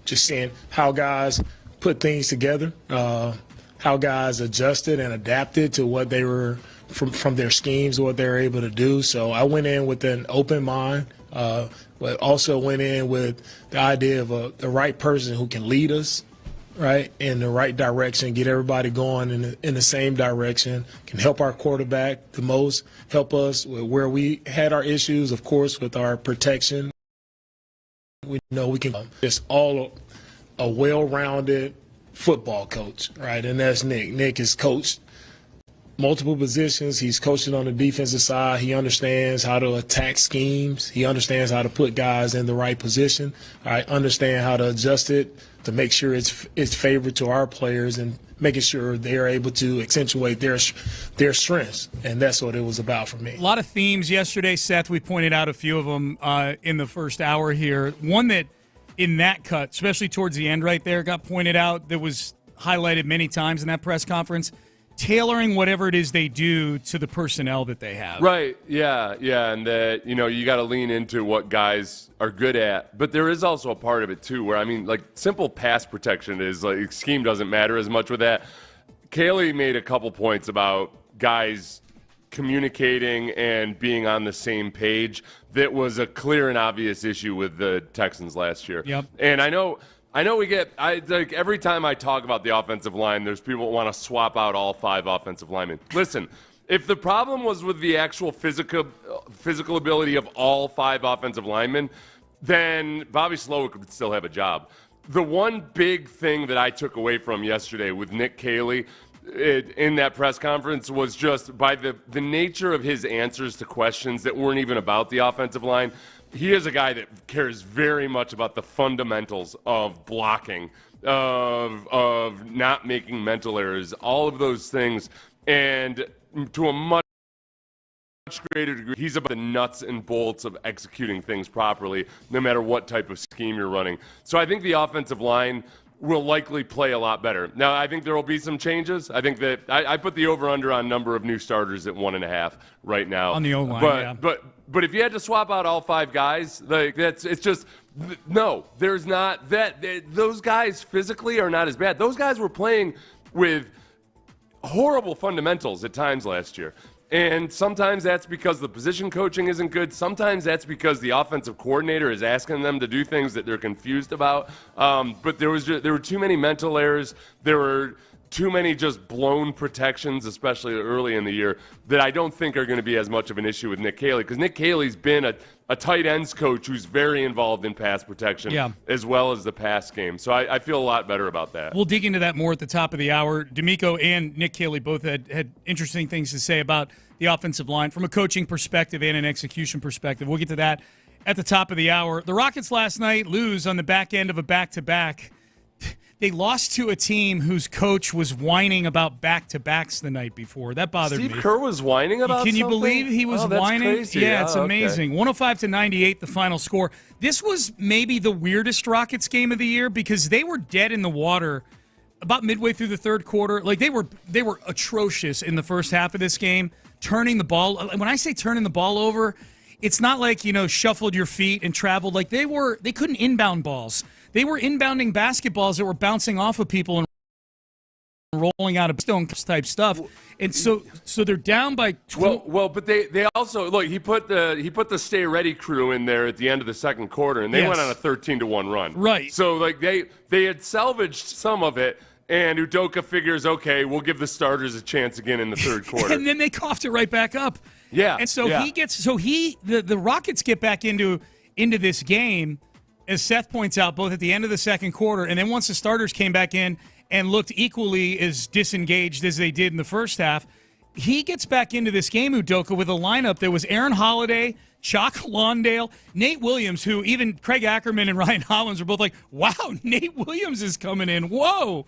just seeing how guys put things together, how guys adjusted and adapted to what they were from their schemes, what they were able to do. So I went in with an open mind, but also went in with the idea of the right person who can lead us, right, in the right direction, get everybody going in the same direction, can help our quarterback the most, help us with where we had our issues, of course, with our protection. We know we can just all a well-rounded football coach, right, and that's Nick. Nick has coached multiple positions. He's coaching on the defensive side. He understands how to attack schemes. He understands how to put guys in the right position. I understand how to adjust it to make sure it's favored to our players and making sure they're able to accentuate their strengths. And that's what it was about for me. A lot of themes yesterday, Seth. We pointed out a few of them in the first hour here. One that in that cut, especially towards the end right there, got pointed out that was highlighted many times in that press conference, tailoring whatever it is they do to the personnel that they have. Right, yeah, and that, you got to lean into what guys are good at. But there is also a part of it, too, where, simple pass protection is, scheme doesn't matter as much with that. Caley made a couple points about guys communicating and being on the same page that was a clear and obvious issue with the Texans last year. Yep. And I know we get every time I talk about the offensive line, there's people who want to swap out all 5 offensive linemen. Listen, if the problem was with the actual physical ability of all 5 offensive linemen, then Bobby Slowick would still have a job. The one big thing that I took away from yesterday with Nick Kayley in that press conference was just by the nature of his answers to questions that weren't even about the offensive line. He is a guy that cares very much about the fundamentals of blocking, of not making mental errors, all of those things. And to a much greater degree, he's about the nuts and bolts of executing things properly, no matter what type of scheme you're running. So I think the offensive line will likely play a lot better. Now, I think there will be some changes. I think that I put the over-under on number of new starters at 1.5 right now. On the O-line, But if you had to swap out all 5 guys, there's not that. Those guys physically are not as bad. Those guys were playing with horrible fundamentals at times last year. And sometimes that's because the position coaching isn't good. Sometimes that's because the offensive coordinator is asking them to do things that they're confused about. But there were too many mental errors. There were too many just blown protections, especially early in the year, that I don't think are going to be as much of an issue with Nick Kayley. Because Nick Kayley's been a tight ends coach who's very involved in pass protection as well as the pass game. So I feel a lot better about that. We'll dig into that more at the top of the hour. DeMeco and Nick Kayley both had interesting things to say about the offensive line from a coaching perspective and an execution perspective. We'll get to that at the top of the hour. The Rockets last night lose on the back end of a back-to-back. They lost to a team whose coach was whining about back-to-backs the night before. That bothered me. Steve Kerr was whining about something? Can you believe he was whining? Crazy. Yeah, it's amazing. 105-98, the final score. This was maybe the weirdest Rockets game of the year because they were dead in the water about midway through the third quarter. They were atrocious in the first half of this game, turning the ball. When I say turning the ball over, it's not like, shuffled your feet and traveled. They couldn't inbound balls. They were inbounding basketballs that were bouncing off of people and rolling out of stone type stuff. And so they're down by 12. Well, but they also look. He put the Stay Ready crew in there at the end of the second quarter, and they went on a 13-1 run. Right. So they had salvaged some of it. And Udoka figures, okay, we'll give the starters a chance again in the third quarter. And then they coughed it right back up. Yeah. And so the Rockets get back into this game, as Seth points out, both at the end of the second quarter, and then once the starters came back in and looked equally as disengaged as they did in the first half, he gets back into this game, Udoka, with a lineup that was Aaron Holiday, Chalk Lawndale, Nate Williams, who even Craig Ackerman and Ryan Hollins were both like, wow, Nate Williams is coming in. Whoa.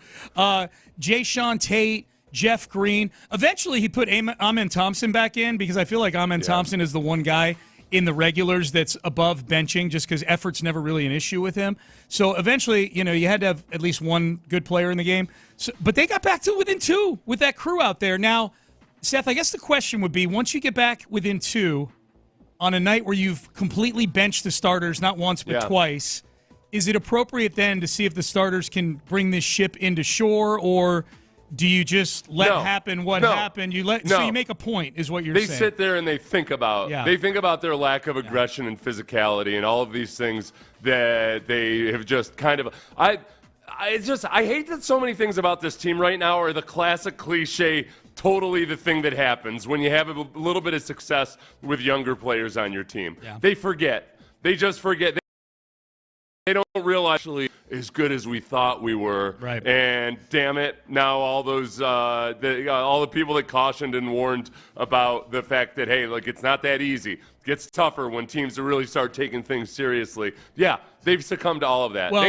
Jay Sean Tate, Jeff Green. Eventually he put Amen Thompson back in because I feel like Amen Thompson is the one guy in the regulars that's above benching just because effort's never really an issue with him. So eventually, you had to have at least one good player in the game. So, but they got back to within 2 with that crew out there. Now, Seth, I guess the question would be, once you get back within 2 on a night where you've completely benched the starters, not once but twice, is it appropriate then to see if the starters can bring this ship into shore, or do you just let happen what happened? So you make a point, is what you're saying. They sit there and they think about their lack of aggression and physicality and all of these things that they have just kind of. I hate that so many things about this team right now are the classic cliche. Totally the thing that happens when you have a little bit of success with younger players on your team. Yeah. They forget. They just forget. They don't realize actually as good as we thought we were. Right. And damn it, now all those all the people that cautioned and warned about the fact that, hey, look, it's not that easy. It gets tougher when teams really start taking things seriously. Yeah, they've succumbed to all of that. Well,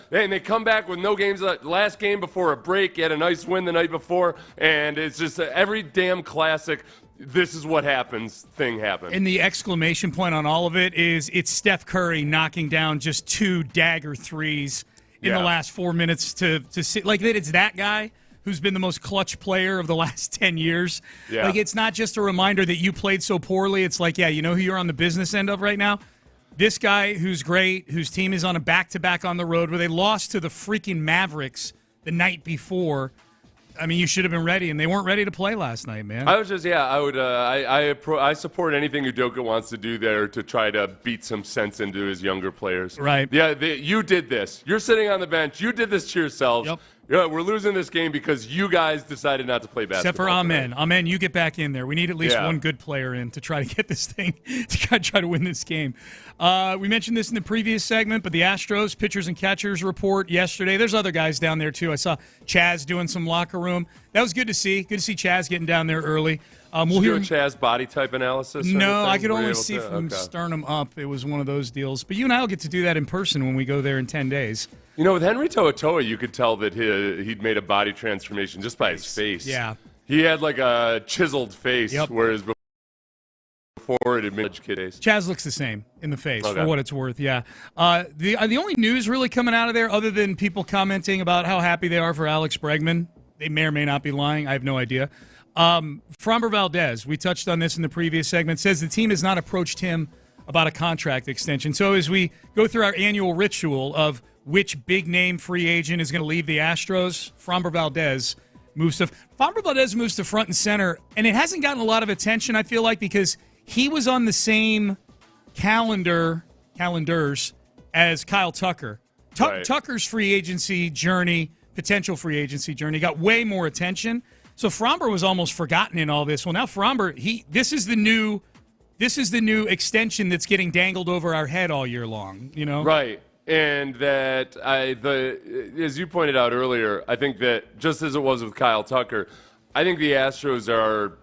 they come back with no games. Last game before a break, you had a nice win the night before, and it's just every damn classic. This is what happens. Thing happened. And the exclamation point on all of it is it's Steph Curry knocking down just 2 dagger threes in the last 4 minutes to see like that. It's that guy who's been the most clutch player of the last 10 years. Yeah. Like, it's not just a reminder that you played so poorly. It's like, you know who you're on the business end of right now? This guy who's great, whose team is on a back-to-back on the road where they lost to the freaking Mavericks the night before. I mean, you should have been ready, and they weren't ready to play last night, man. I was just, I would, I support anything Udoka wants to do there to try to beat some sense into his younger players. Right. Yeah, you did this. You're sitting on the bench. You did this to yourselves. Yep. Yeah, we're losing this game because you guys decided not to play basketball. Except for Amen. Amen, you get back in there. We need at least one good player in to try to get this thing, to try to win this game. We mentioned this in the previous segment, but the Astros pitchers and catchers report yesterday. There's other guys down there, too. I saw Chaz doing some locker room. That was good to see. Good to see Chaz getting down there early. We'll hear a Chaz body type analysis? No, I could only see from sternum up. It was one of those deals. But you and I will get to do that in person when we go there in 10 days. You know, with Henry To'oTo'o, you could tell that he'd made a body transformation just by his face. Yeah. He had like a chiseled face, whereas before it had been kid face. Chaz looks the same in the face, for what it's worth, yeah. The only news really coming out of there, other than people commenting about how happy they are for Alex Bregman, they may or may not be lying, I have no idea. Framber Valdez, we touched on this in the previous segment, says the team has not approached him about a contract extension. So as we go through our annual ritual of which big-name free agent is going to leave the Astros, Framber Valdez moves to front and center, and it hasn't gotten a lot of attention, I feel like, because he was on the same calendars as Kyle Tucker. Tucker's free agency journey, potential free agency journey, got way more attention. So Framber was almost forgotten in all this. Well, now Framber, this is the new extension that's getting dangled over our head all year long. You know, right? And that as you pointed out earlier, I think that just as it was with Kyle Tucker, I think the Astros are,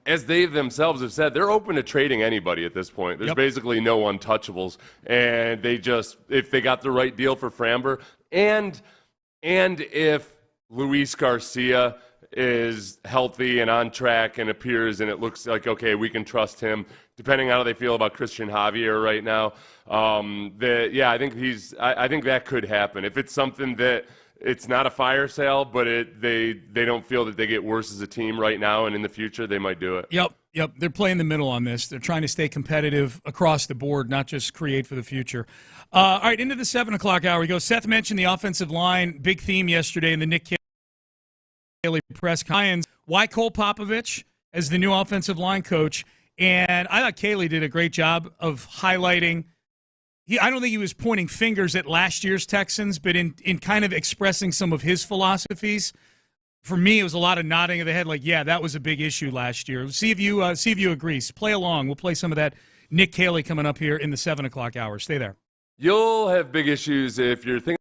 as they themselves have said, they're open to trading anybody at this point. There's basically no untouchables, and they just, if they got the right deal for Framber, and if Luis Garcia is healthy and on track and appears and it looks like, okay, we can trust him, depending on how they feel about Christian Javier right now. I think that could happen. If it's something that it's not a fire sale, but they don't feel that they get worse as a team right now and in the future, they might do it. Yep. They're playing the middle on this. They're trying to stay competitive across the board, not just create for the future. All right, into the 7 o'clock hour we go. Seth mentioned the offensive line, big theme yesterday in the Nick Kayley press conference. Why Cole Popovich as the new offensive line coach? And I thought Caley did a great job of highlighting. I don't think he was pointing fingers at last year's Texans, but in kind of expressing some of his philosophies. For me, it was a lot of nodding of the head, like, yeah, that was a big issue last year. See if you agree. Play along. We'll play some of that Nick Kayley coming up here in the 7 o'clock hour. Stay there. You'll have big issues if you're thinking.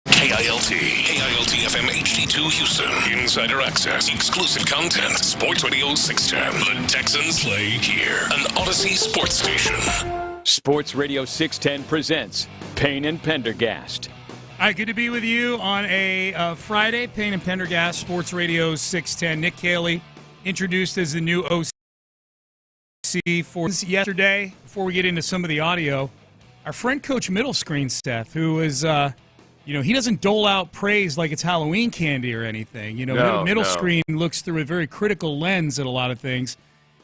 KILT FM HD2 Houston. Insider access, exclusive content. Sports Radio 610. The Texans play here. An Odyssey sports station. Sports Radio 610 presents Payne and Pendergast. All right, good to be with you on a Friday. Payne and Pendergast, Sports Radio 610. Nick Kayley introduced as the new OC for yesterday. Before we get into some of the audio, our friend Coach Middle Screen, Seth, who is, he doesn't dole out praise like it's Halloween candy or anything. Middle Screen looks through a very critical lens at a lot of things.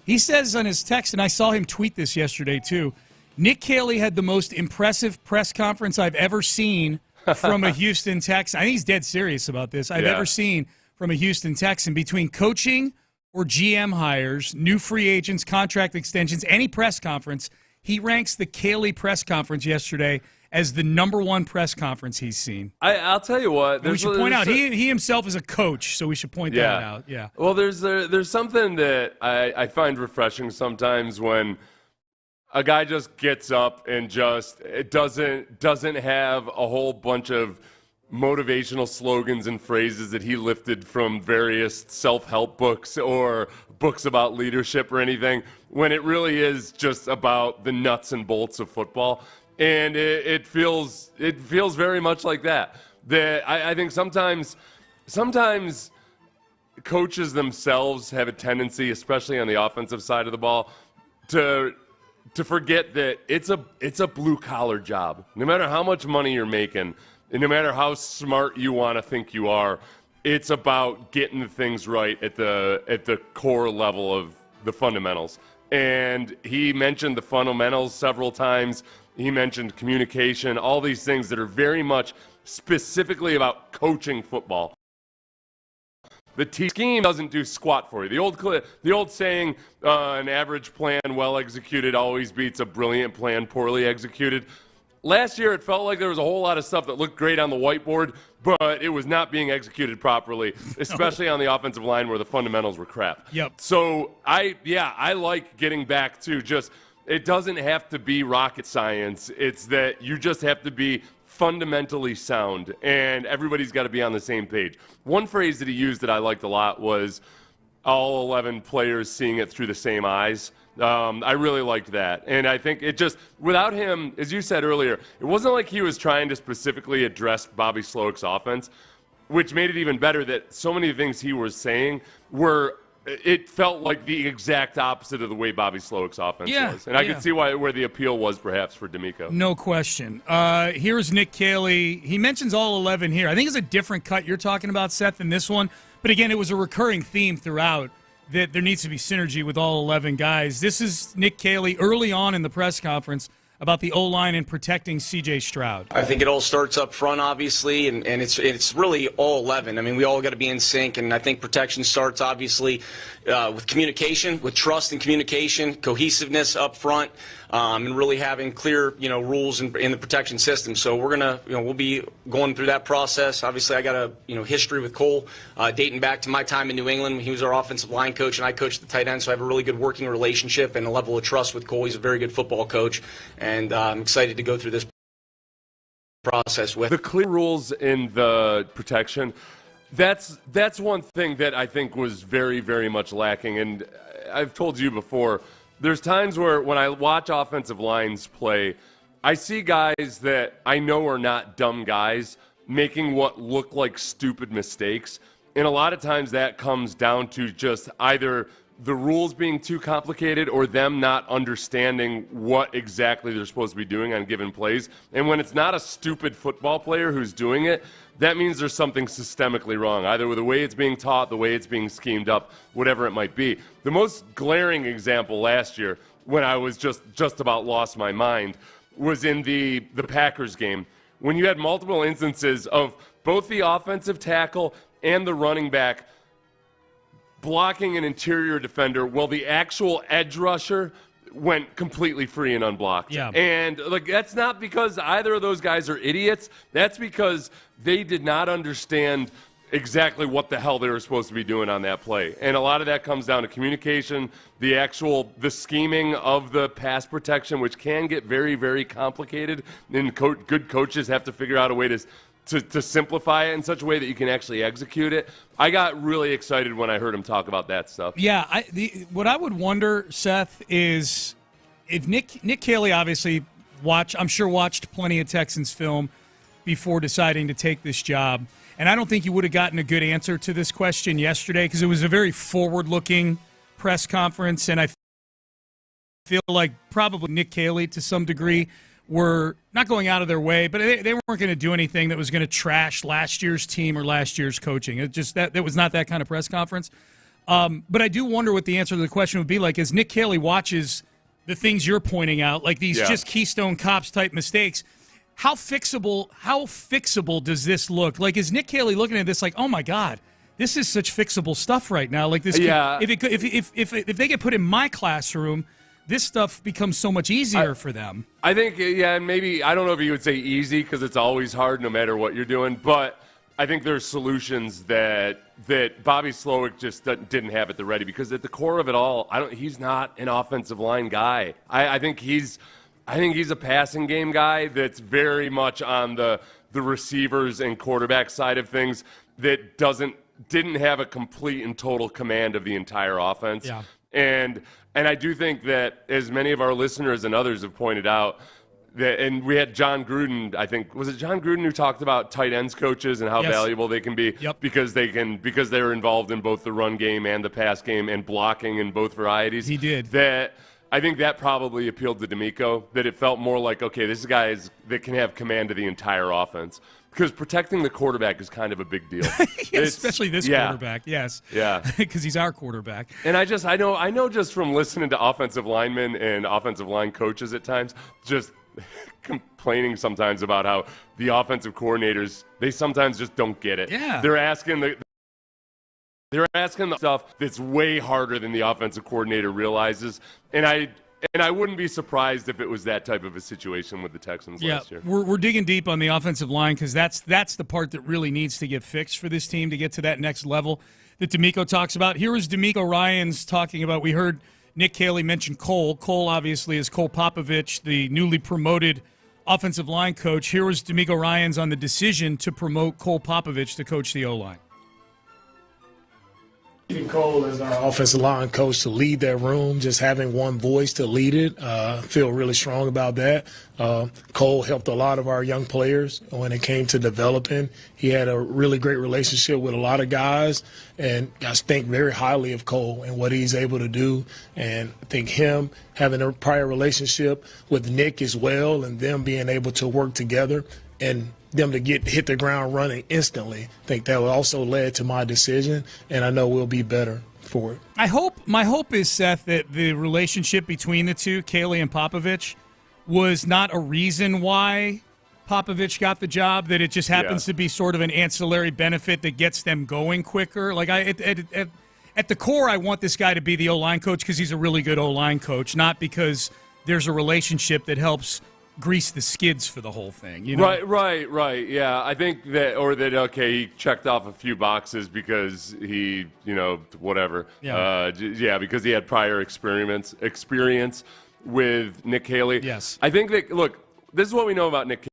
He says on his text, and I saw him tweet this yesterday too, Nick Kayley had the most impressive press conference I've ever seen from a Houston Texan. I think he's dead serious about this. I've ever seen from a Houston Texan between coaching or GM hires, new free agents, contract extensions, any press conference. He ranks the Caley press conference yesterday as the number one press conference he's seen. I'll tell you what. We should point out he himself is a coach, so we should point that out. Yeah. Well, there's something that I find refreshing sometimes when a guy just gets up and it doesn't have a whole bunch of motivational slogans and phrases that he lifted from various self-help books or books about leadership or anything, when it really is just about the nuts and bolts of football. And it feels very much like that. I think sometimes coaches themselves have a tendency, especially on the offensive side of the ball, to forget that it's a blue collar job. No matter how much money you're making, and no matter how smart you want to think you are, it's about getting the things right at the core level of the fundamentals. And he mentioned the fundamentals several times. He mentioned communication, all these things that are very much specifically about coaching football. The scheme doesn't do squat for you. The old saying, an average plan well executed always beats a brilliant plan poorly executed. Last year, it felt like there was a whole lot of stuff that looked great on the whiteboard, but it was not being executed properly, especially on the offensive line where the fundamentals were crap. Yep. So I like getting back to just, it doesn't have to be rocket science. It's that you just have to be fundamentally sound, and everybody's got to be on the same page. One phrase that he used that I liked a lot was all 11 players seeing it through the same eyes. I really liked that. And I think it just, without him, as you said earlier, it wasn't like he was trying to specifically address Bobby Slowick's offense, which made it even better that so many things he was saying were, it felt like the exact opposite of the way Bobby Slowick's offense was. And I could see where the appeal was perhaps for D'Amico. No question. Here's Nick Kayley. He mentions all 11 here. I think it's a different cut you're talking about, Seth, than this one. But again, it was a recurring theme throughout that there needs to be synergy with all 11 guys. This is Nick Kayley early on in the press conference about the O-line and protecting C.J. Stroud. I think it all starts up front, obviously, and it's really all 11. I mean, we all got to be in sync, and I think protection starts, obviously, with communication, with trust and communication, cohesiveness up front, and really having clear, rules in the protection system. So we're gonna, we'll be going through that process. Obviously, I got a, history with Cole, dating back to my time in New England when he was our offensive line coach, and I coached the tight end. So I have a really good working relationship and a level of trust with Cole. He's a very good football coach. And I'm excited to go through this process with the clear rules in the protection. That's one thing that I think was very, very much lacking. And I've told you before, there's times where when I watch offensive lines play, I see guys that I know are not dumb guys making what look like stupid mistakes. And a lot of times that comes down to just either the rules being too complicated or them not understanding what exactly they're supposed to be doing on given plays. And when it's not a stupid football player who's doing it, that means there's something systemically wrong, either with the way it's being taught, the way it's being schemed up, whatever it might be. The most glaring example last year, when I was just about lost my mind, was in the Packers game, when you had multiple instances of both the offensive tackle and the running back blocking an interior defender while the actual edge rusher went completely free and unblocked. Yeah. And that's not because either of those guys are idiots. That's because they did not understand exactly what the hell they were supposed to be doing on that play. And a lot of that comes down to communication, the scheming of the pass protection, which can get very, very complicated. And good coaches have to figure out a way to simplify it in such a way that you can actually execute it. I got really excited when I heard him talk about that stuff. Yeah, what I would wonder, Seth, is if Nick Kayley obviously watched plenty of Texans film before deciding to take this job. And I don't think you would have gotten a good answer to this question yesterday because it was a very forward-looking press conference, and I feel like probably Nick Kayley to some degree were not going out of their way, but they weren't going to do anything that was going to trash last year's team or last year's coaching. It just that was not that kind of press conference. But I do wonder what the answer to the question would be like as Nick Kayley watches the things you're pointing out, like these just Keystone Cops type mistakes. How fixable does this look? Like, is Nick Kayley looking at this like, oh my God, this is such fixable stuff right now? Like this, if they get put in my classroom, this stuff becomes so much easier for them. I think, and maybe, I don't know if you would say easy because it's always hard no matter what you're doing, but I think there's solutions that Bobby Slowick just didn't have at the ready because at the core of it all, he's not an offensive line guy. I think he's a passing game guy that's very much on the receivers and quarterback side of things that didn't have a complete and total command of the entire offense. Yeah. And I do think that, as many of our listeners and others have pointed out, and we had John Gruden, I think, was it John Gruden who talked about tight ends coaches and how valuable they can be because they're involved in both the run game and the pass game and blocking in both varieties. He did. I think that probably appealed to D'Amico, that it felt more like, okay, this is guys that can have command of the entire offense. because protecting the quarterback is kind of a big deal. Especially this quarterback, yes. Yeah. Because he's our quarterback. And I know just from listening to offensive linemen and offensive line coaches at times, just complaining sometimes about how the offensive coordinators, they sometimes just don't get it. Yeah. They're asking the stuff that's way harder than the offensive coordinator realizes. And I wouldn't be surprised if it was that type of a situation with the Texans last year. We're digging deep on the offensive line because that's the part that really needs to get fixed for this team to get to that next level that D'Amico talks about. Here was D'Amico Ryans talking about, we heard Nick Kayley mention Cole. Cole obviously is Cole Popovich, the newly promoted offensive line coach. Here was D'Amico Ryans on the decision to promote Cole Popovich to coach the O-line. Cole as our offensive line coach to lead that room, just having one voice to lead it. Feel really strong about that. Cole helped a lot of our young players when it came to developing. He had a really great relationship with a lot of guys, and I think very highly of Cole and what he's able to do. And I think him having a prior relationship with Nick as well, and them being able to work together and them to hit the ground running instantly. I think that also led to my decision, and I know we'll be better for it. My hope is, Seth, that the relationship between the two, Caley and Popovich, was not a reason why Popovich got the job, that it just happens to be sort of an ancillary benefit that gets them going quicker. Like at the core, I want this guy to be the O-line coach because he's a really good O-line coach, not because there's a relationship that helps grease the skids for the whole thing, you know? Right. Yeah, I think he checked off a few boxes because he, whatever. Yeah. Because he had prior experience with Nick Kayley. Yes. I think that, look, this is what we know about Nick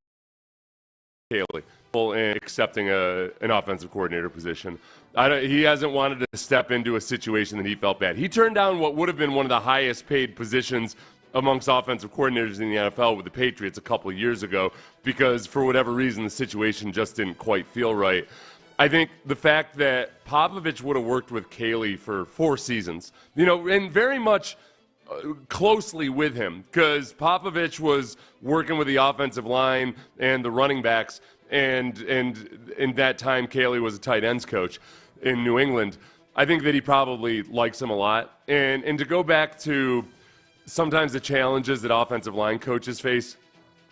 Kayley in accepting an offensive coordinator position. He hasn't wanted to step into a situation that he felt bad. He turned down what would have been one of the highest paid positions amongst offensive coordinators in the NFL with the Patriots a couple of years ago because for whatever reason the situation just didn't quite feel right. I think the fact that Popovich would have worked with Caley for 4 seasons, and very much closely with him because Popovich was working with the offensive line and the running backs, and in that time Caley was a tight ends coach in New England. I think that he probably likes him a lot. And to go back to sometimes the challenges that offensive line coaches face,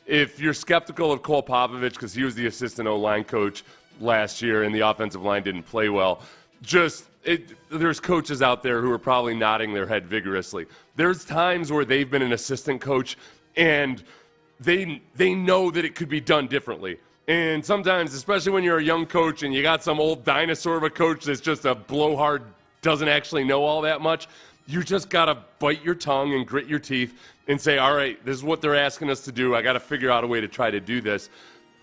if you're skeptical of Cole Popovich because he was the assistant O-line coach last year and the offensive line didn't play well, there's coaches out there who are probably nodding their head vigorously. There's times where they've been an assistant coach and they know that it could be done differently. And sometimes, especially when you're a young coach and you got some old dinosaur of a coach that's just a blowhard, doesn't actually know all that much, you just got to bite your tongue and grit your teeth and say, all right, this is what they're asking us to do. I got to figure out a way to try to do this.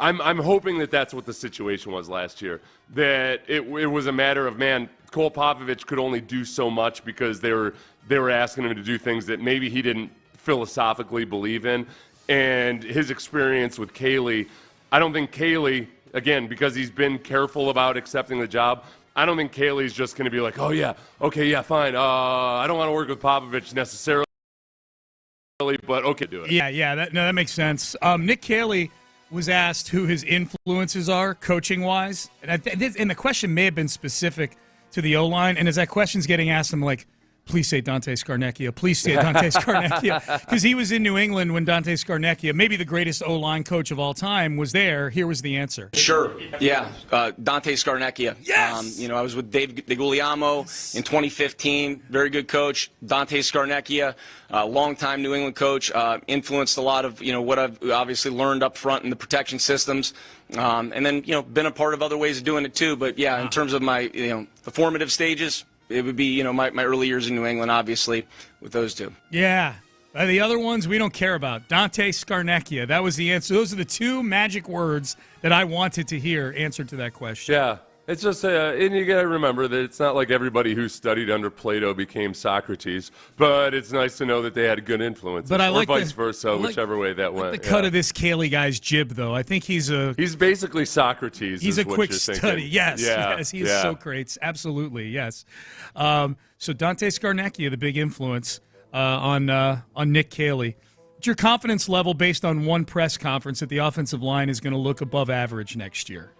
I'm hoping that that's what the situation was last year, that it was a matter of, man, Cole Popovich could only do so much because they were asking him to do things that maybe he didn't philosophically believe in. And his experience with Caley, I don't think Caley, again, because he's been careful about accepting the job, I don't think Caley's just going to be like, oh, yeah, okay, yeah, fine. I don't want to work with Popovich necessarily, but okay, do it. Yeah, that makes sense. Nick Kayley was asked who his influences are coaching-wise, and the question may have been specific to the O-line, and as that question's getting asked, I'm like, please say Dante Scarnecchia. Please say Dante Scarnecchia. Because he was in New England when Dante Scarnecchia, maybe the greatest O-line coach of all time, was there. Here was the answer. Sure. Yeah. Dante Scarnecchia. Yes! I was with Dave DeGuglielmo in 2015. Very good coach. Dante Scarnecchia, longtime New England coach, influenced a lot of, what I've obviously learned up front in the protection systems. And then, been a part of other ways of doing it too. But, yeah, in terms of my, the formative stages, it would be, my early years in New England, obviously, with those two. Yeah. The other ones we don't care about. Dante Scarnecchia. That was the answer. Those are the 2 magic words that I wanted to hear answered to that question. Yeah. It's just, and you got to remember that it's not like everybody who studied under Plato became Socrates, but it's nice to know that they had good influences, but I like vice versa, whichever way that went. The cut of this Caley guy's jib, though. I think he's basically Socrates. He's a quick study. Thinking. Yes, he is so great. Absolutely, yes. So Dante Scarnecchia, the big influence on Nick Kayley. your confidence level based on one press conference that the offensive line is going to look above average next year?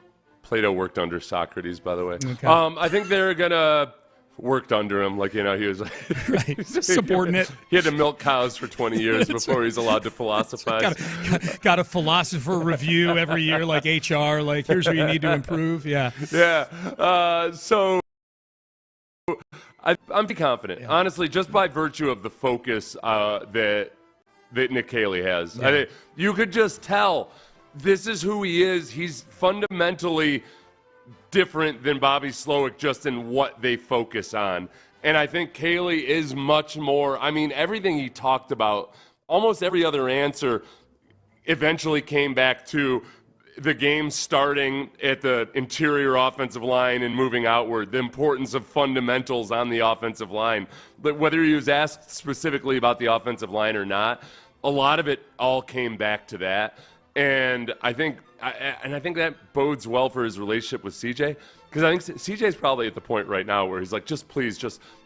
Plato worked under Socrates, by the way. Okay. I think they're going to worked under him. Like, he was right. Subordinate. He had to milk cows for 20 years before he's allowed to philosophize. Got a philosopher review every year, like HR, like, here's where you need to improve. Yeah. Yeah. So I'm confident, honestly, just by virtue of the focus that Nick Kayley has. Yeah. I think you could just tell this is who he is. He's fundamentally different than Bobby Slowick just in what they focus on. And I think Caley is much more, everything he talked about, almost every other answer eventually came back to the game starting at the interior offensive line and moving outward, the importance of fundamentals on the offensive line. But whether he was asked specifically about the offensive line or not, a lot of it all came back to that. And I think that bodes well for his relationship with CJ, because I think CJ's probably at the point right now where he's like, please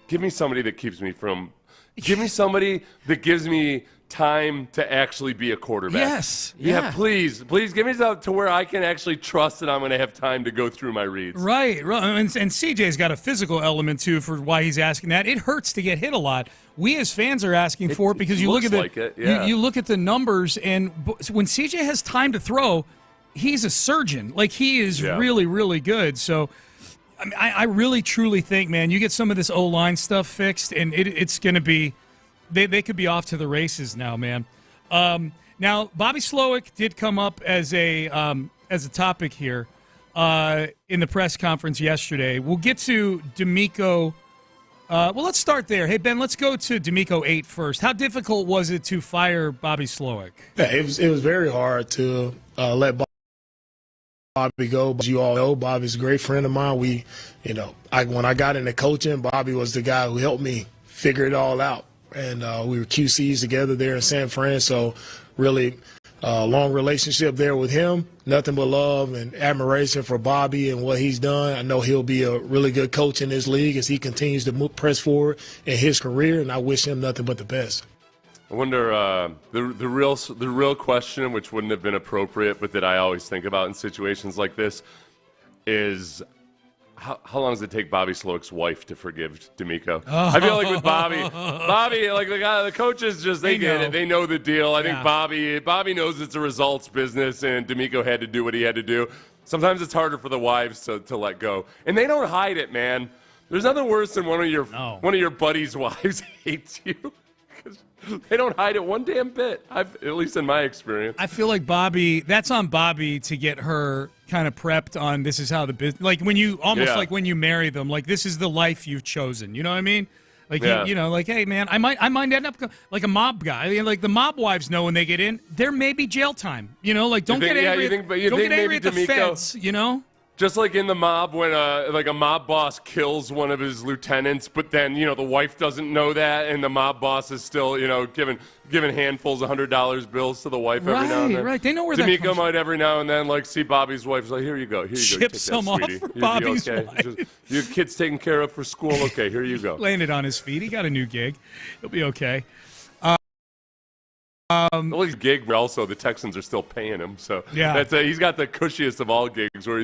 give me somebody that give me somebody that gives me time to actually be a quarterback. Yes. Yeah, please give me something to where I can actually trust that I'm going to have time to go through my reads. Right. And CJ's got a physical element, too, for why he's asking that. It hurts to get hit a lot. We as fans are asking for it because you look at you look at the numbers, and when CJ has time to throw, he's a surgeon. Like, he is really, really good. So I really, truly think, man, you get some of this O-line stuff fixed, and it's going to be they could be off to the races now, man. Now, Bobby Slowick did come up as a topic here in the press conference yesterday. We'll get to D'Amico. Well, let's start there. Hey, Ben, let's go to D'Amico 8 first. How difficult was it to fire Bobby Slowick? Yeah, it was very hard to let Bobby go. As you all know, Bobby's a great friend of mine. When I got into coaching, Bobby was the guy who helped me figure it all out. And we were QCs together there in San Fran, so really long relationship there with him. Nothing but love and admiration for Bobby and what he's done. I know he'll be a really good coach in this league as he continues to press forward in his career, and I wish him nothing but the best. I wonder the real question, which wouldn't have been appropriate, but that I always think about in situations like this, is how long does it take Bobby Slowick's wife to forgive D'Amico? I feel like with Bobby, like the coaches they get it, they know the deal. I think Bobby knows it's a results business, and D'Amico had to do what he had to do. Sometimes it's harder for the wives to let go, and they don't hide it, man. There's nothing worse than one of your buddies' wives hates you. They don't hide it one damn bit, at least in my experience. I feel like that's on Bobby to get her kind of prepped on this is how the business, like when you, like when you marry them, like this is the life you've chosen. You know what I mean? Like, like, hey, man, I might end up like a mob guy. Like the mob wives know when they get in, there may be jail time. Like don't get angry at the feds, Just like in the mob when like a mob boss kills one of his lieutenants, but then, the wife doesn't know that, and the mob boss is still, giving handfuls of $100 bills to the wife every now and then. Right, they know where D'Amico that comes might every now and then see Bobby's wife. Like, here you go. Ship some off for Bobby's wife. Your kid's taken care of for school. Okay, here you go. Landed on his feet. He got a new gig. He'll be okay. Well, his gig, also the Texans are still paying him, so he's got the cushiest of all gigs, where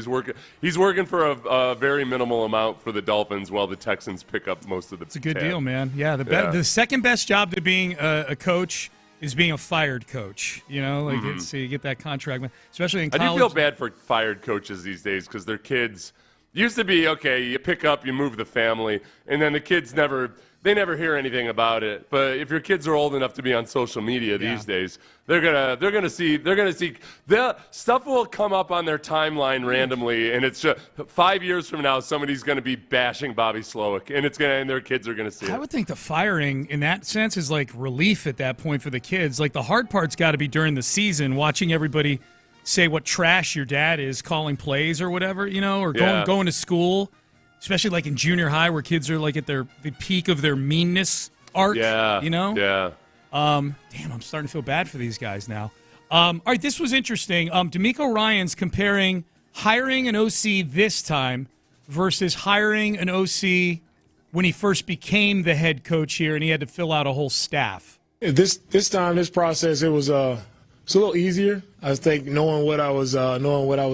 he's working for a very minimal amount for the Dolphins, while the Texans pick up most of the. It's a good deal, man. Yeah, the second best job to being a coach is being a fired coach. So you get that contract, especially in college. I do feel bad for fired coaches these days because their kids used to be okay. You pick up, you move the family, and then the kids never hear anything about it. But if your kids are old enough to be on social media these days, they're gonna see the stuff will come up on their timeline randomly, and it's just 5 years from now somebody's gonna be bashing Bobby Slowick, and their kids are gonna see it. I would think the firing in that sense is like relief at that point for the kids. Like the hard part's got to be during the season, watching everybody say what trash your dad is calling plays or whatever, or going to school. Especially like in junior high where kids are like at the peak of their meanness arc, Yeah. Damn, I'm starting to feel bad for these guys now. All right, this was interesting. D'Amico Ryans comparing hiring an OC this time versus hiring an OC when he first became the head coach here and he had to fill out a whole staff. This time, this process, it was it's a little easier. I think knowing what I was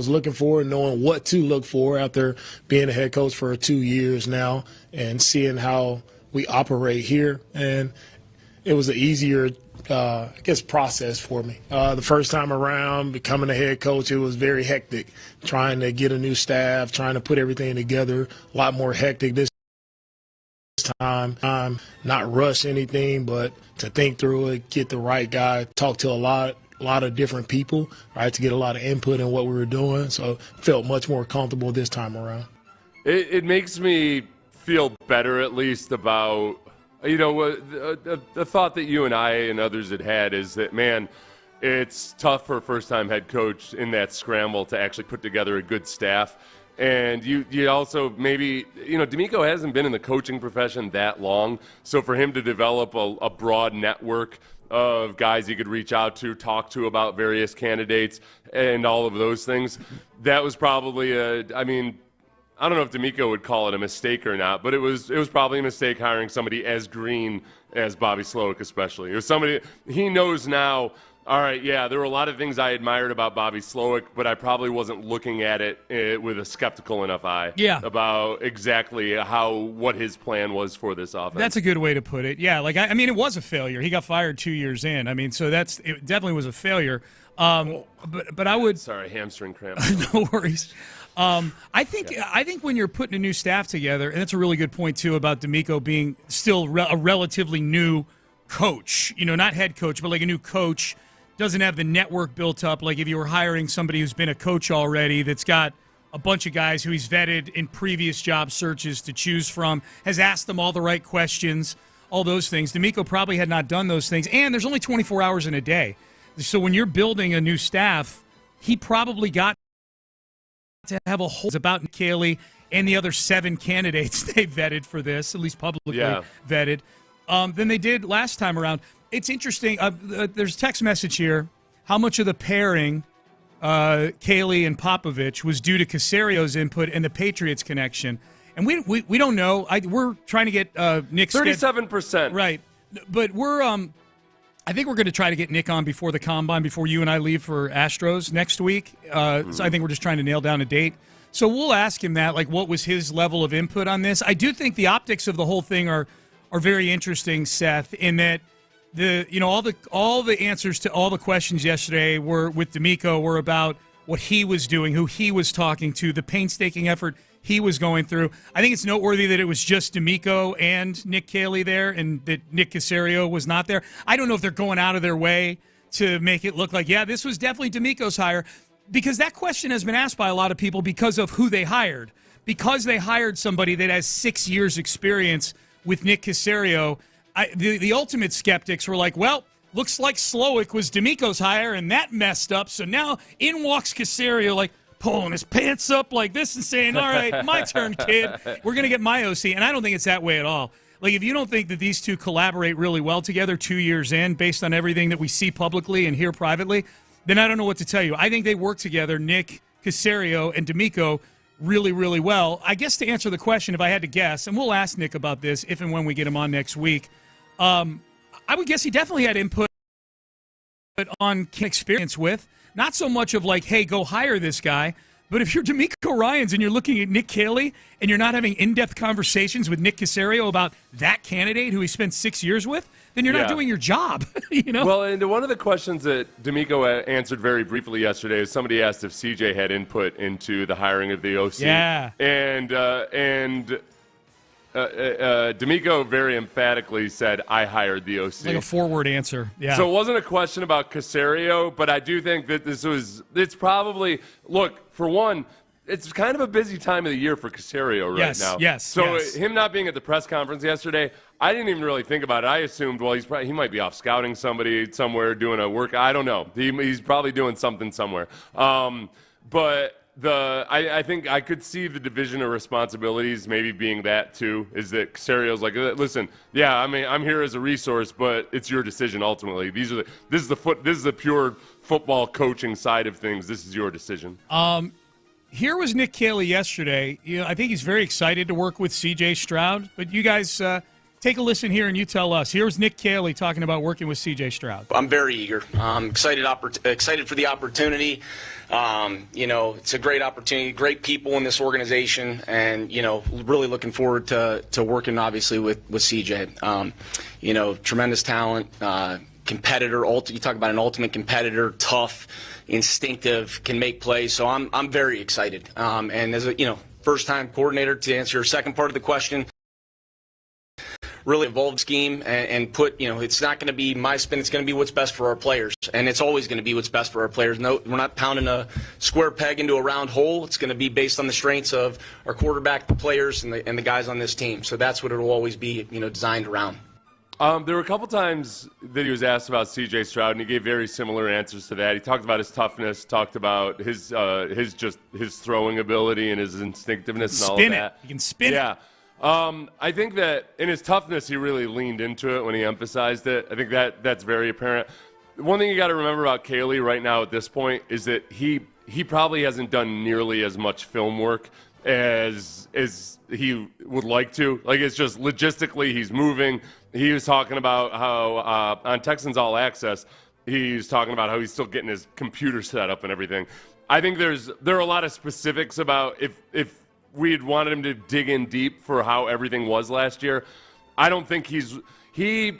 looking for, and knowing what to look for after being a head coach for 2 years now, and seeing how we operate here, and it was an easier, process for me. The first time around, becoming a head coach, it was very hectic. Trying to get a new staff, trying to put everything together, a lot more hectic this time. Not rush anything, but to think through it, get the right guy, talk to a lot of different people, right, to get a lot of input in what we were doing. So felt much more comfortable this time around. It makes me feel better, at least, about, the thought that you and I and others had is that, man, it's tough for a first-time head coach in that scramble to actually put together a good staff. And you also maybe, D'Amico hasn't been in the coaching profession that long, so for him to develop a broad network of guys he could reach out to, talk to about various candidates and all of those things, that was probably I don't know if D'Amico would call it a mistake or not, but it was probably a mistake hiring somebody as green as Bobby Slowick, especially. It was somebody he knows now. All right, yeah, there were a lot of things I admired about Bobby Slowick, but I probably wasn't looking at it with a skeptical enough eye about exactly what his plan was for this offense. That's a good way to put it. Yeah, it was a failure. He got fired 2 years in. So it definitely was a failure. But I would. Sorry, hamstring cramp. No worries. I think when you're putting a new staff together, and that's a really good point too about D'Amico being still a relatively new coach. Not head coach, but like a new coach. Doesn't have the network built up like if you were hiring somebody who's been a coach already that's got a bunch of guys who he's vetted in previous job searches to choose from, has asked them all the right questions, all those things. D'Amico probably had not done those things, and there's only 24 hours in a day. So when you're building a new staff, he probably got to have a whole about Nick Kayley and the other 7 candidates they vetted for this, at least publicly vetted, than they did last time around. It's interesting. There's a text message here. How much of the pairing, Caley and Popovich, was due to Casario's input and the Patriots connection? And we don't know. We're trying to get Nick's 37%. Right. But I think we're going to try to get Nick on before the Combine, before you and I leave for Astros next week. So I think we're just trying to nail down a date. So we'll ask him that, what was his level of input on this? I do think the optics of the whole thing are very interesting, Seth, in that all the answers to all the questions yesterday were with D'Amico were about what he was doing, who he was talking to, the painstaking effort he was going through. I think it's noteworthy that it was just D'Amico and Nick Kayley there, and that Nick Caserio was not there. I don't know if they're going out of their way to make it look like, this was definitely D'Amico's hire, because that question has been asked by a lot of people because of who they hired. Because they hired somebody that has 6 years experience with Nick Caserio, the ultimate skeptics were like, well, looks like Slowick was D'Amico's hire, and that messed up. So now in walks Caserio, pulling his pants up like this and saying, all right, my turn, kid. We're going to get my OC. And I don't think it's that way at all. If you don't think that these two collaborate really well together 2 years in, based on everything that we see publicly and hear privately, then I don't know what to tell you. I think they work together, Nick, Caserio, and D'Amico, really, really well. I guess to answer the question, if I had to guess, and we'll ask Nick about this if and when we get him on next week, I would guess he definitely had input on experience with, not so much of hey, go hire this guy, but if you're D'Amico Ryans and you're looking at Nick Kayley and you're not having in-depth conversations with Nick Caserio about that candidate who he spent 6 years with, then you're not doing your job. Well, and one of the questions that D'Amico answered very briefly yesterday is somebody asked if CJ had input into the hiring of the OC. Yeah. And D'Amico very emphatically said, I hired the OC. Like a forward answer. Yeah. So it wasn't a question about Caserio, but I do think that it's probably, look, for one, it's kind of a busy time of the year for Caserio right now. Yes. So him not being at the press conference yesterday, I didn't even really think about it. I assumed, well, he might be off scouting somebody somewhere, doing a work. I don't know. He's probably doing something somewhere. But I think I could see the division of responsibilities maybe being that too, is that Casario's listen, I'm here as a resource, but it's your decision ultimately. This is the pure football coaching side of things. This is your decision. Here was Nick Kayley yesterday. I think he's very excited to work with C.J. Stroud. But you guys, Take a listen here and you tell us. Here's Nick Kayley talking about working with C.J. Stroud. I'm very eager. I'm excited for the opportunity. It's a great opportunity, great people in this organization, and, really looking forward to working, obviously, with CJ. Tremendous talent, competitor. You talk about an ultimate competitor, tough, instinctive, can make plays. So I'm very excited. And as a, first-time coordinator, to answer your second part of the question, really evolved scheme and put, it's not going to be my spin. It's going to be what's best for our players. And it's always going to be what's best for our players. No, we're not pounding a square peg into a round hole. It's going to be based on the strengths of our quarterback, the players, and the guys on this team. So that's what it'll always be, designed around. There were a couple times that he was asked about C.J. Stroud, and he gave very similar answers to that. He talked about his toughness, talked about his throwing ability and his instinctiveness and all of that. He can spin it. Yeah. I think that in his toughness, he really leaned into it when he emphasized it. I think that's very apparent. One thing you got to remember about Caley right now at this point is that he probably hasn't done nearly as much film work as he would like to. Like, it's just logistically he's moving. He was talking about how on Texans All Access, he's talking about how he's still getting his computer set up and everything. I think there are a lot of specifics about if we had wanted him to dig in deep for how everything was last year. I don't think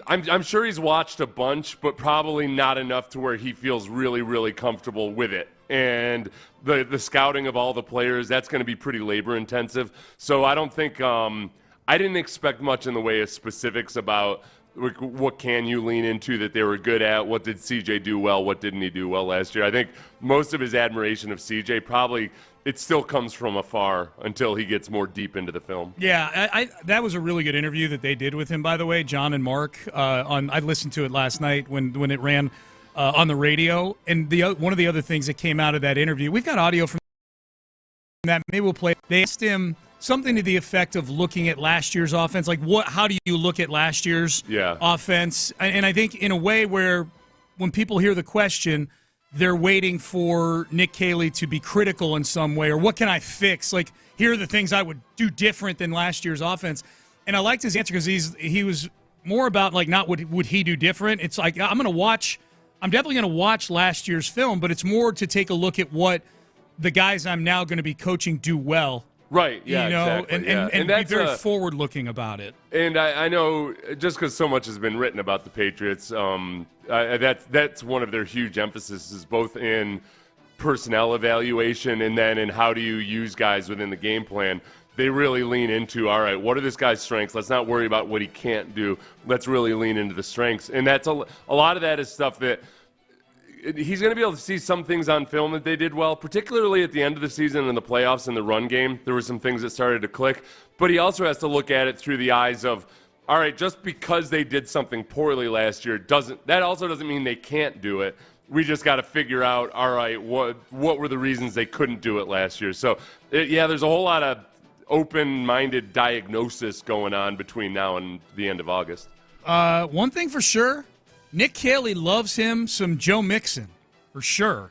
I'm sure he's watched a bunch, but probably not enough to where he feels really, really comfortable with it. And the scouting of all the players, that's going to be pretty labor intensive. So I don't think I didn't expect much in the way of specifics about what can you lean into that they were good at, what did CJ do well, what didn't he do well last year. I think most of his admiration of CJ probably it still comes from afar until he gets more deep into the film. Yeah, that was a really good interview that they did with him, by the way, John and Mark. I listened to it last night when it ran on the radio. And one of the other things that came out of that interview, we've got audio from that. Maybe we'll play. They asked him something to the effect of looking at last year's offense. Like, how do you look at last year's offense? And I think in a way where when people hear the question, they're waiting for Nick Kayley to be critical in some way, or what can I fix? Like, here are the things I would do different than last year's offense. And I liked his answer because he was more about, like, not what would he do different. It's like, I'm definitely going to watch last year's film, but it's more to take a look at what the guys I'm now going to be coaching do well. Right, yeah, exactly. And be very forward-looking about it. And I know, just because so much has been written about the Patriots, that's one of their huge emphases, both in personnel evaluation and then in how do you use guys within the game plan. They really lean into, all right, what are this guy's strengths? Let's not worry about what he can't do. Let's really lean into the strengths. And that's a lot of that is stuff that he's going to be able to see some things on film that they did well, particularly at the end of the season in the playoffs in the run game. There were some things that started to click. But he also has to look at it through the eyes of, all right, just because they did something poorly last year, that also doesn't mean they can't do it. We just got to figure out, all right, what were the reasons they couldn't do it last year? So, there's a whole lot of open-minded diagnosis going on between now and the end of August. One thing for sure, Nick Kayley loves him some Joe Mixon, for sure.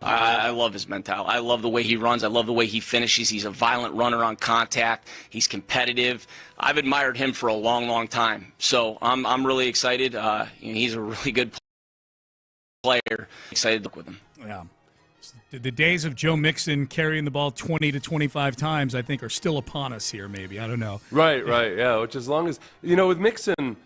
I love his mentality. I love the way he runs. I love the way he finishes. He's a violent runner on contact. He's competitive. I've admired him for a long, long time. So I'm really excited. He's a really good player. Excited to look with him. Yeah. The days of Joe Mixon carrying the ball 20 to 25 times, I think, are still upon us here, maybe. I don't know. Right, yeah. Which, as long as, with Mixon,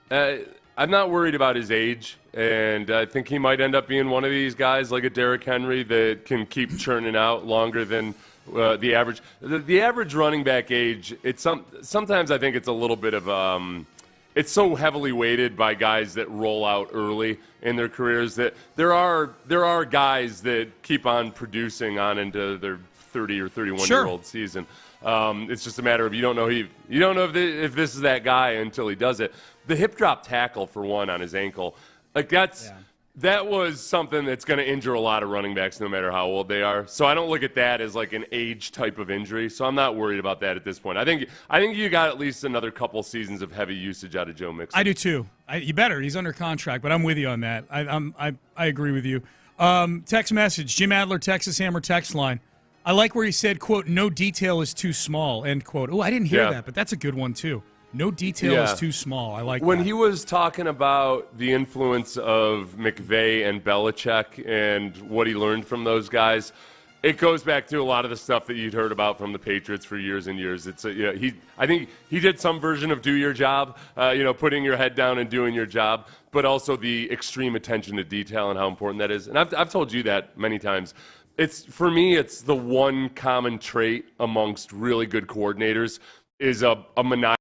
I'm not worried about his age, and I think he might end up being one of these guys like a Derrick Henry that can keep churning out longer than the average. The average running back age, sometimes I think it's a little bit of it's so heavily weighted by guys that roll out early in their careers that there are guys that keep on producing on into their 30 or 31-year-old season. It's just a matter of you don't know if this is that guy until he does it. The hip drop tackle, for one, on his ankle, that was something that's going to injure a lot of running backs no matter how old they are. So I don't look at that as like an age type of injury. So I'm not worried about that at this point. I think you got at least another couple seasons of heavy usage out of Joe Mixon. I do too. You better. He's under contract, but I'm with you on that. I agree with you. Text message, Jim Adler, Texas Hammer text line. I like where he said, quote, no detail is too small, end quote. Oh, I didn't hear that, but that's a good one too. No detail is too small. I like when that. he was talking about the influence of McVay and Belichick and what he learned from those guys. It goes back to a lot of the stuff that you'd heard about from the Patriots for years and years. It's I think he did some version of do your job, putting your head down and doing your job, but also the extreme attention to detail and how important that is. And I've told you that many times. For me, it's the one common trait amongst really good coordinators is a maniacal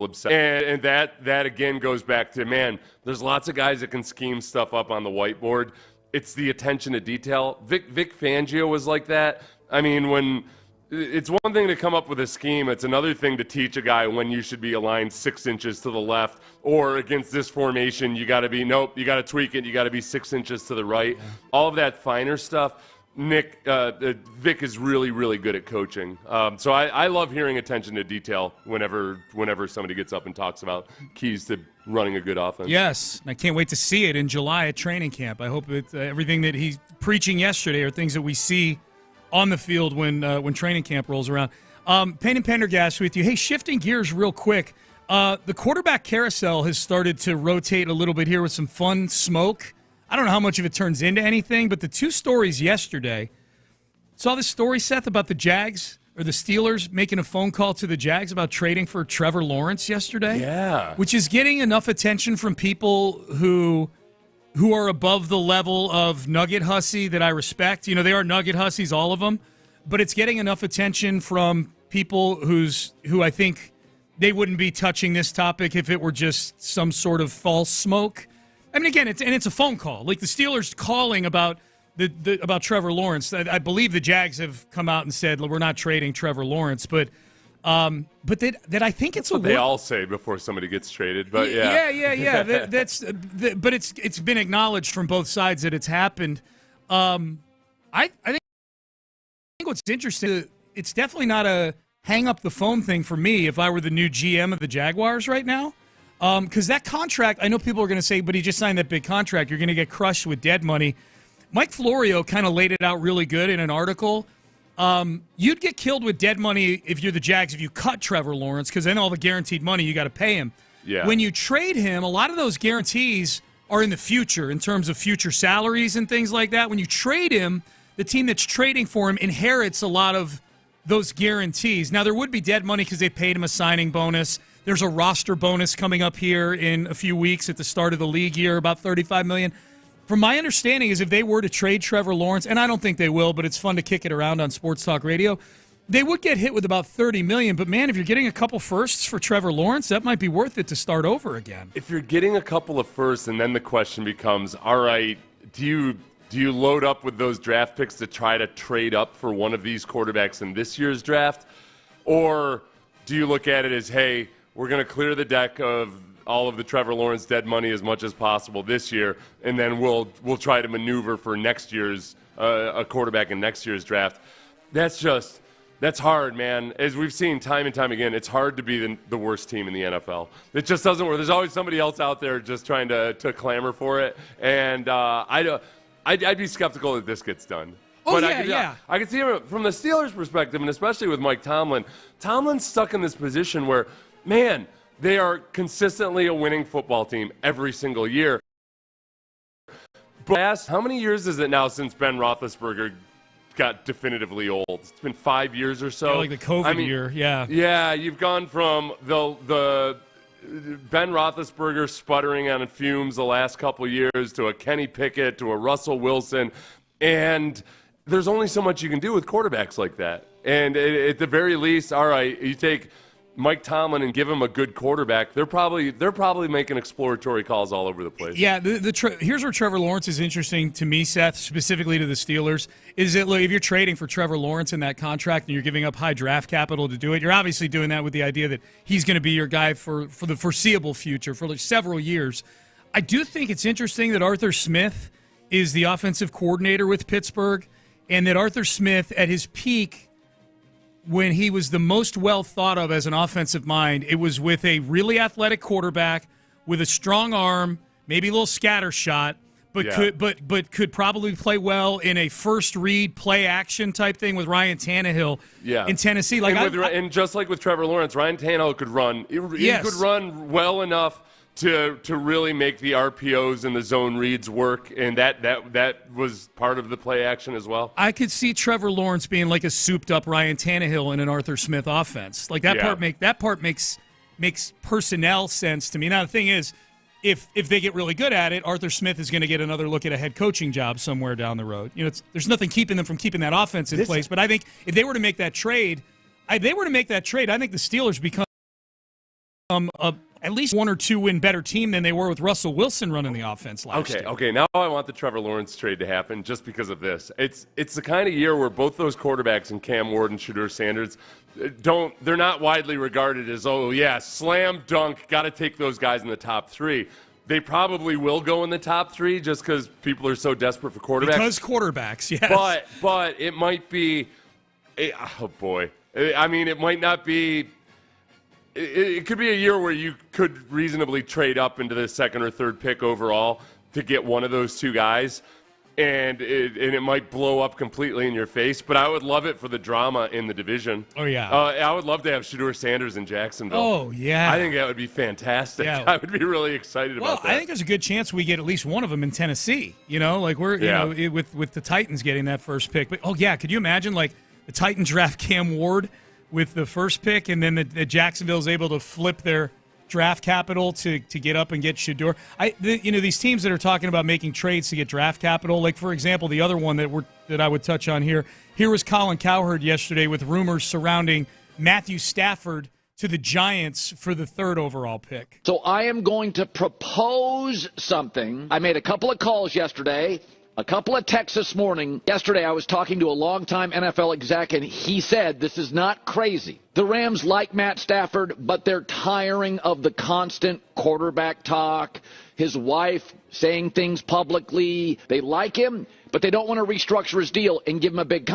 obsession. And that again goes back to, man, there's lots of guys that can scheme stuff up on the whiteboard. It's the attention to detail. Vic Fangio was like that. I mean, when it's one thing to come up with a scheme, it's another thing to teach a guy when you should be aligned 6 inches to the left, or against this formation, you got to tweak it. You got to be 6 inches to the right. Yeah. All of that finer stuff. Vic is really, really good at coaching. So I love hearing attention to detail whenever somebody gets up and talks about keys to running a good offense. Yes, and I can't wait to see it in July at training camp. I hope that everything that he's preaching yesterday are things that we see on the field when training camp rolls around. Payne and Pendergast with you. Hey, shifting gears real quick. The quarterback carousel has started to rotate a little bit here with some fun smoke. I don't know how much of it turns into anything, but the two stories yesterday. Saw this story, Seth, about the Jags or the Steelers making a phone call to the Jags about trading for Trevor Lawrence yesterday. Yeah. Which is getting enough attention from people who are above the level of nugget hussy that I respect. You know, they are nugget hussies, all of them. But it's getting enough attention from people who I think they wouldn't be touching this topic if it were just some sort of false smoke. I mean, again, it's a phone call. Like the Steelers calling about about Trevor Lawrence. I believe the Jags have come out and said we're not trading Trevor Lawrence, but that I think it's they all say before somebody gets traded. But yeah. But it's been acknowledged from both sides that it's happened. I think what's interesting, it's definitely not a hang up the phone thing for me if I were the new GM of the Jaguars right now. Because that contract, I know people are going to say, but he just signed that big contract. You're going to get crushed with dead money. Mike Florio kind of laid it out really good in an article. You'd get killed with dead money if you're the Jags if you cut Trevor Lawrence, because then all the guaranteed money, you got to pay him. Yeah. When you trade him, a lot of those guarantees are in the future in terms of future salaries and things like that. When you trade him, the team that's trading for him inherits a lot of those guarantees. Now, there would be dead money because they paid him a signing bonus. There's a roster bonus coming up here in a few weeks at the start of the league year, about $35 million. From my understanding is if they were to trade Trevor Lawrence, and I don't think they will, but it's fun to kick it around on Sports Talk Radio, they would get hit with about $30 million. But, man, if you're getting a couple firsts for Trevor Lawrence, that might be worth it to start over again. If you're getting a couple of firsts, and then the question becomes, all right, do you load up with those draft picks to try to trade up for one of these quarterbacks in this year's draft? Or do you look at it as, hey, we're going to clear the deck of all of the Trevor Lawrence dead money as much as possible this year, and then we'll try to maneuver for next year's a quarterback in next year's draft. That's hard, man. As we've seen time and time again, it's hard to be the worst team in the NFL. It just doesn't work. There's always somebody else out there just trying to clamor for it, and I'd be skeptical that this gets done. Oh, but yeah. I can see it from the Steelers' perspective, and especially with Mike Tomlin. Tomlin's stuck in this position where, man, they are consistently a winning football team every single year. But how many years is it now since Ben Roethlisberger got definitively old? It's been 5 years or so. Yeah, like the COVID year, yeah. Yeah, you've gone from the Ben Roethlisberger sputtering on fumes the last couple of years to a Kenny Pickett to a Russell Wilson, and there's only so much you can do with quarterbacks like that. And at the very least, all right, you take Mike Tomlin and give him a good quarterback, they're probably making exploratory calls all over the place. Yeah, here's where Trevor Lawrence is interesting to me, Seth, specifically to the Steelers, is that, look, if you're trading for Trevor Lawrence in that contract and you're giving up high draft capital to do it, you're obviously doing that with the idea that he's going to be your guy for the foreseeable future, for like several years. I do think it's interesting that Arthur Smith is the offensive coordinator with Pittsburgh, and that Arthur Smith, at his peak, when he was the most well thought of as an offensive mind, it was with a really athletic quarterback with a strong arm, maybe a little scatter shot, but could probably play well in a first read play action type thing with Ryan Tannehill in Tennessee. And just like with Trevor Lawrence, Ryan Tannehill could run. He could run well enough to really make the RPOs and the zone reads work, and that was part of the play action as well. I could see Trevor Lawrence being like a souped-up Ryan Tannehill in an Arthur Smith offense. Like that part makes personnel sense to me. Now the thing is, if they get really good at it, Arthur Smith is going to get another look at a head coaching job somewhere down the road. There's nothing keeping them from keeping that offense in place. But I think if they were to make that trade, I think the Steelers become at least 1 or 2 win better team than they were with Russell Wilson running the offense last year. Okay, now I want the Trevor Lawrence trade to happen just because of this. It's the kind of year where both those quarterbacks, and Cam Ward and Shedeur Sanders, they're not widely regarded as, slam dunk, got to take those guys in the top 3. They probably will go in the top 3 just because people are so desperate for quarterbacks. Because quarterbacks, yes. But it might be, oh boy. I mean, it might not be. It could be a year where you could reasonably trade up into the 2nd or 3rd pick overall to get one of those 2 guys, and it might blow up completely in your face. But I would love it for the drama in the division. Oh, yeah. I would love to have Shedeur Sanders in Jacksonville. Oh, yeah. I think that would be fantastic. Yeah. I would be really excited about that. I think there's a good chance we get at least one of them in Tennessee. With the Titans getting that first pick. But, could you imagine, like, the Titans draft Cam Ward with the first pick, and then the Jacksonville is able to flip their draft capital to get up and get Shedeur. These teams that are talking about making trades to get draft capital, like, for example, the other one that I would touch on here was Colin Cowherd yesterday with rumors surrounding Matthew Stafford to the Giants for the 3rd overall pick. So I am going to propose something. I made a couple of calls yesterday. A couple of texts this morning. Yesterday, I was talking to a longtime NFL exec, and he said this is not crazy. The Rams like Matt Stafford, but they're tiring of the constant quarterback talk. His wife saying things publicly. They like him, but they don't want to restructure his deal and give him a big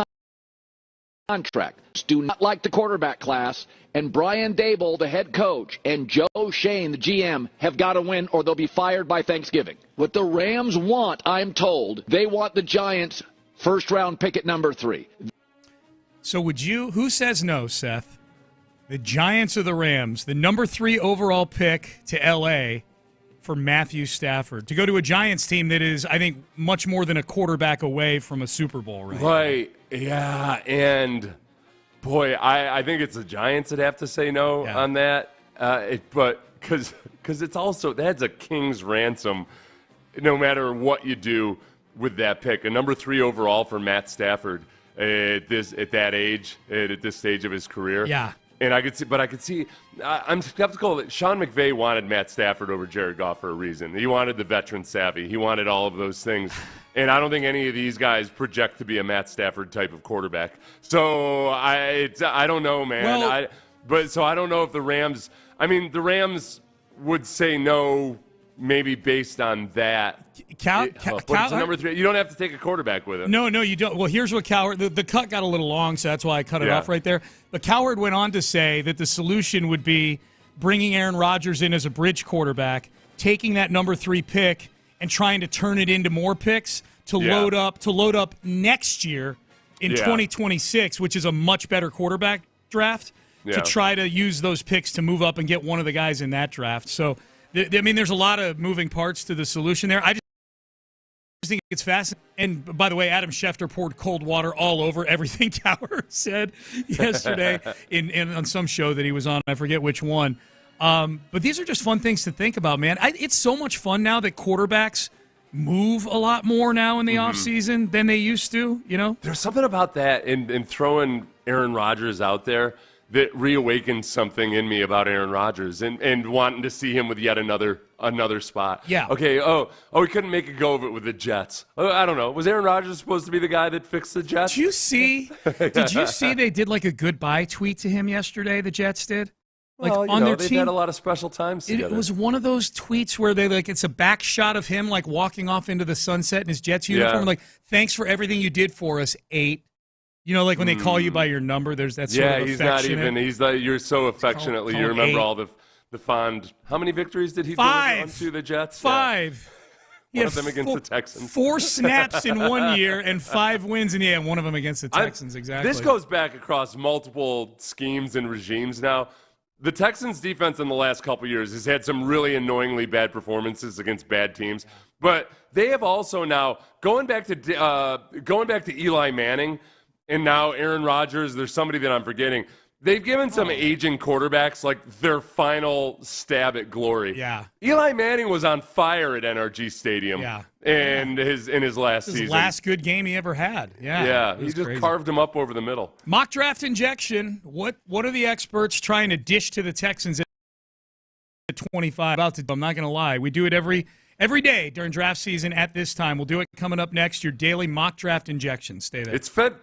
contract. Do not like the quarterback class, and Brian Daboll, the head coach, and Joe Shane, the GM, have got to win or they'll be fired by Thanksgiving. What the Rams want, I'm told, they want the Giants' first-round pick at number 3. So who says no, Seth? The Giants or the Rams, the number 3 overall pick to L.A. for Matthew Stafford, to go to a Giants team that is, I think, much more than a quarterback away from a Super Bowl right now. Right, yeah, and boy, I think it's the Giants that have to say no on that, but because it's also, that's a king's ransom no matter what you do with that pick. A number 3 overall for Matt Stafford at that age, at this stage of his career. Yeah. And I could see, I'm skeptical that Sean McVay wanted Matt Stafford over Jared Goff for a reason. He wanted the veteran savvy. He wanted all of those things. And I don't think any of these guys project to be a Matt Stafford type of quarterback. So I don't know, man. So I don't know if the Rams would say no, maybe based on that. Number 3. You don't have to take a quarterback with it. No, you don't. Well, here's what Cowherd. The cut got a little long, so that's why I cut it off right there. But Cowherd went on to say that the solution would be bringing Aaron Rodgers in as a bridge quarterback, taking that number 3 pick, and trying to turn it into more picks to load up next year in 2026, which is a much better quarterback draft, to try to use those picks to move up and get one of the guys in that draft. So, there's a lot of moving parts to the solution there. I just think it's fascinating. And by the way, Adam Schefter poured cold water all over everything Cowherd said yesterday on some show that he was on. I forget which one. But these are just fun things to think about, man. It's so much fun now that quarterbacks move a lot more now in the offseason than they used to, There's something about that and throwing Aaron Rodgers out there that reawakens something in me about Aaron Rodgers and wanting to see him with yet another spot. Yeah. Okay, we couldn't make a go of it with the Jets. I don't know. Was Aaron Rodgers supposed to be the guy that fixed the Jets? Did you see they did like a goodbye tweet to him yesterday, the Jets did? Like on their team, they've had a lot of special times together. It was one of those tweets where it's a back shot of him like walking off into the sunset in his Jets uniform, like, thanks for everything you did for us, 8. Like when they call you by your number, there's that sort of affectionate. He's not even, you're so affectionately, you remember 8. All the fond, how many victories did he 5. deliver onto the Jets? 5. One of them against the Texans. 4 snaps in 1 year and 5 wins, and one of them against the Texans. Exactly. This goes back across multiple schemes and regimes now. The Texans' defense in the last couple years has had some really annoyingly bad performances against bad teams, but they have also now going back to Eli Manning and now Aaron Rodgers. There's somebody that I'm forgetting. They've given some aging quarterbacks like their final stab at glory. Yeah. Eli Manning was on fire at NRG Stadium. Yeah. And in his last season. Last good game he ever had. Yeah. Yeah. He just carved him up over the middle. Mock draft injection. What are the experts trying to dish to the Texans at 25? I'm not going to lie. We do it every day during draft season at this time. We'll do it coming up next. Your daily mock draft injection. Stay there. It's fed.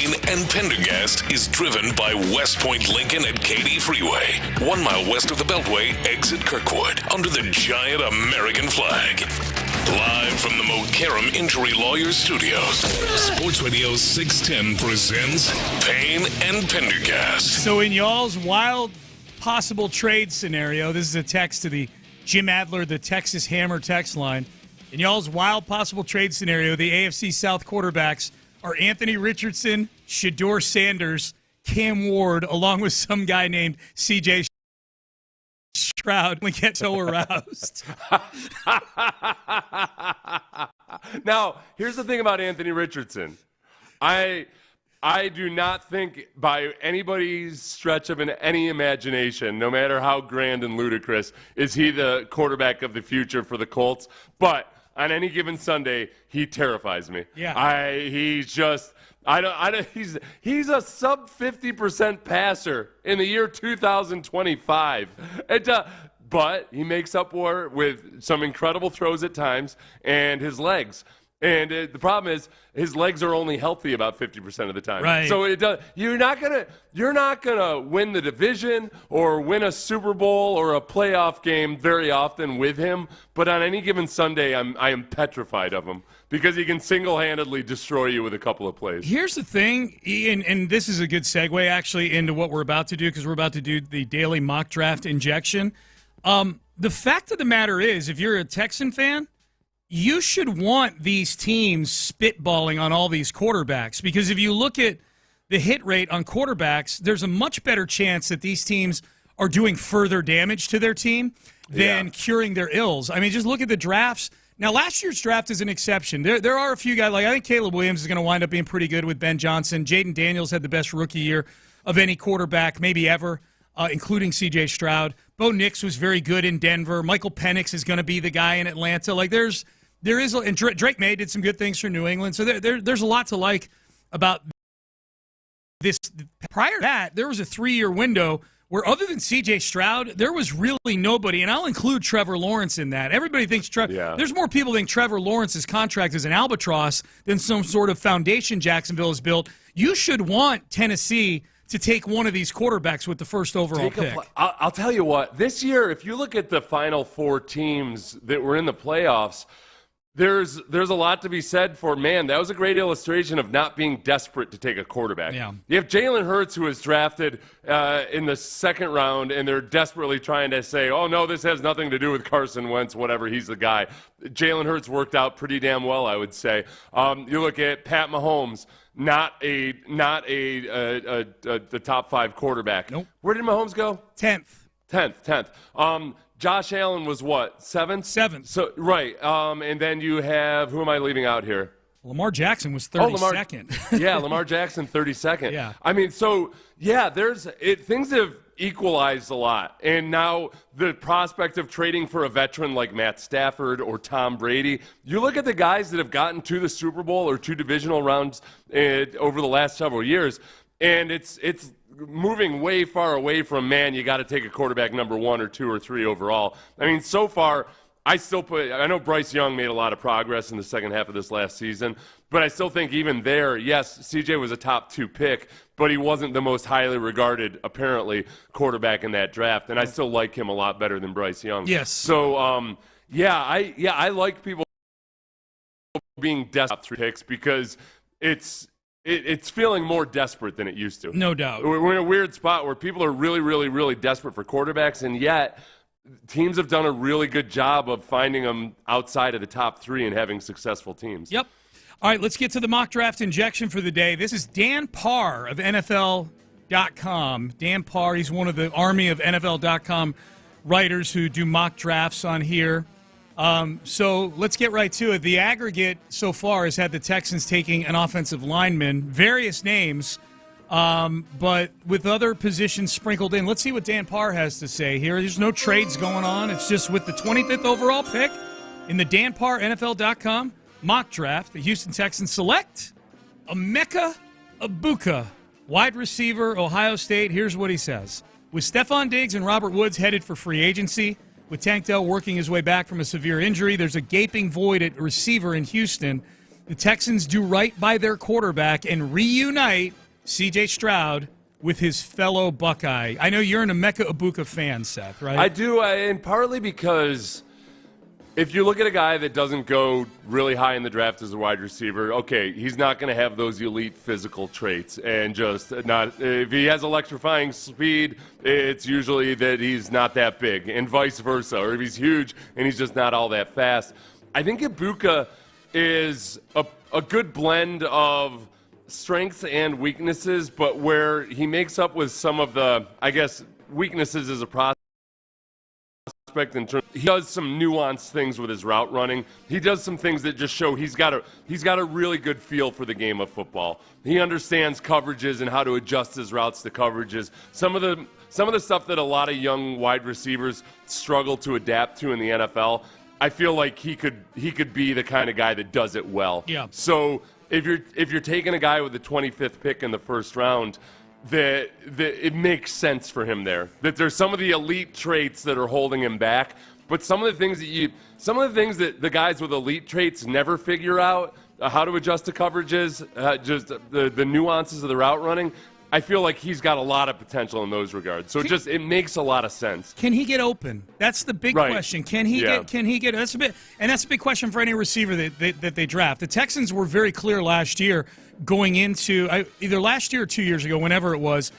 Payne and Pendergast is driven by West Point Lincoln and Katy Freeway. 1 mile west of the Beltway, exit Kirkwood, under the giant American flag. Live from the Mokaram Injury Lawyers Studios, Sports Radio 610 presents Payne and Pendergast. So in y'all's wild possible trade scenario, this is a text to the Jim Adler, the Texas Hammer text line. In y'all's wild possible trade scenario, the AFC South quarterbacks are Anthony Richardson, Shedeur Sanders, Cam Ward, along with some guy named C.J. Stroud. We get so aroused. Now, here's the thing about Anthony Richardson. I do not think by anybody's stretch of any imagination, no matter how grand and ludicrous, is he the quarterback of the future for the Colts. But on any given Sunday, he terrifies me. Yeah. He's a sub 50% passer in the year 2025. But he makes up for it with some incredible throws at times and his legs. And the problem is his legs are only healthy about 50% of the time. Right. So you're not gonna win the division or win a Super Bowl or a playoff game very often with him. But on any given Sunday, I am petrified of him because he can single-handedly destroy you with a couple of plays. Here's the thing, and this is a good segue actually into what we're about to do because we're about to do the daily mock draft injection. The fact of the matter is, if you're a Texan fan, you should want these teams spitballing on all these quarterbacks because if you look at the hit rate on quarterbacks, there's a much better chance that these teams are doing further damage to their team than curing their ills. I mean, just look at the drafts. Now, last year's draft is an exception. There are a few guys, like I think Caleb Williams is going to wind up being pretty good with Ben Johnson. Jaden Daniels had the best rookie year of any quarterback, maybe ever, including C.J. Stroud. Bo Nix was very good in Denver. Michael Penix is going to be the guy in Atlanta. Like there is, and Drake May did some good things for New England. So there's a lot to like about this. Prior to that, there was a 3-year window where other than C.J. Stroud, there was really nobody, and I'll include Trevor Lawrence in that. Everybody thinks there's more people think Trevor Lawrence's contract is an albatross than some sort of foundation Jacksonville has built. You should want Tennessee to take one of these quarterbacks with the first overall pick. I'll tell you what, this year, if you look at the final 4 teams that were in the playoffs, there's a lot to be said for, man, that was a great illustration of not being desperate to take a quarterback. Yeah. You have Jalen Hurts, who was drafted in the second round, and they're desperately trying to say, oh, no, this has nothing to do with Carson Wentz, whatever, he's the guy. Jalen Hurts worked out pretty damn well, I would say. You look at Pat Mahomes, not a top 5 quarterback. Nope. Where did Mahomes go? 10th. Josh Allen was what, 7th? 7th. So right, and then you have, who am I leaving out here? Lamar Jackson was 32nd. Yeah, Lamar Jackson 32nd. Yeah. I mean, so yeah, things have equalized a lot, and now the prospect of trading for a veteran like Matt Stafford or Tom Brady. You look at the guys that have gotten to the Super Bowl or 2 divisional rounds over the last several years, and it's moving way far away from, man, you got to take a quarterback number 1 or 2 or 3 overall. I mean, so far, I know Bryce Young made a lot of progress in the second half of this last season, but I still think even there, yes, CJ was a top 2 pick, but he wasn't the most highly regarded, apparently, quarterback in that draft, and I still like him a lot better than Bryce Young. Yes. So, I like people being desperate 3 picks because it's feeling more desperate than it used to. No doubt. We're in a weird spot where people are really, really, really desperate for quarterbacks, and yet teams have done a really good job of finding them outside of the top 3 and having successful teams. Yep. All right, let's get to the mock draft injection for the day. This is Dan Parr of NFL.com. Dan Parr, he's one of the army of NFL.com writers who do mock drafts on here. So let's get right to it. The aggregate so far has had the Texans taking an offensive lineman, various names, but with other positions sprinkled in. Let's see what Dan Parr has to say here. There's no trades going on. It's just with the 25th overall pick in the Dan Parr NFL.com mock draft, the Houston Texans select Emeka Egbuka, wide receiver, Ohio State. Here's what he says. With Stephon Diggs and Robert Woods headed for free agency, with Tank Dell working his way back from a severe injury, there's a gaping void at receiver in Houston. the Texans do right by their quarterback and reunite C.J. Stroud with his fellow Buckeye. I know you're an Emeka Egbuka fan, Seth, right? I do, and partly because if you look at a guy that doesn't go really high in the draft as a wide receiver, okay, he's not going to have those elite physical traits, and just not. If he has electrifying speed, it's usually that he's not that big, and vice versa. Or if he's huge and he's just not all that fast. I think Egbuka is a good blend of strengths and weaknesses, but where he makes up with some of the, I guess, weaknesses as a prospect. He does some nuanced things with his route running. He does some things that just show he's got a really good feel for the game of football. He understands coverages and how to adjust his routes to coverages. Some of the stuff that a lot of young wide receivers struggle to adapt to in the NFL, I feel like he could be the kind of guy that does it well. Yeah. So if you're taking a guy with the 25th pick in the first round, that it makes sense for him there. That there's some of the elite traits that are holding him back, but some of the things that the guys with elite traits never figure out, how to adjust to coverages, just the nuances of the route running. I feel like he's got a lot of potential in those regards. So it makes a lot of sense. Can he get open? That's the big question. Can he get? That's a big question for any receiver that they draft. The Texans were very clear last year going into either last year or 2 years ago, whenever it was.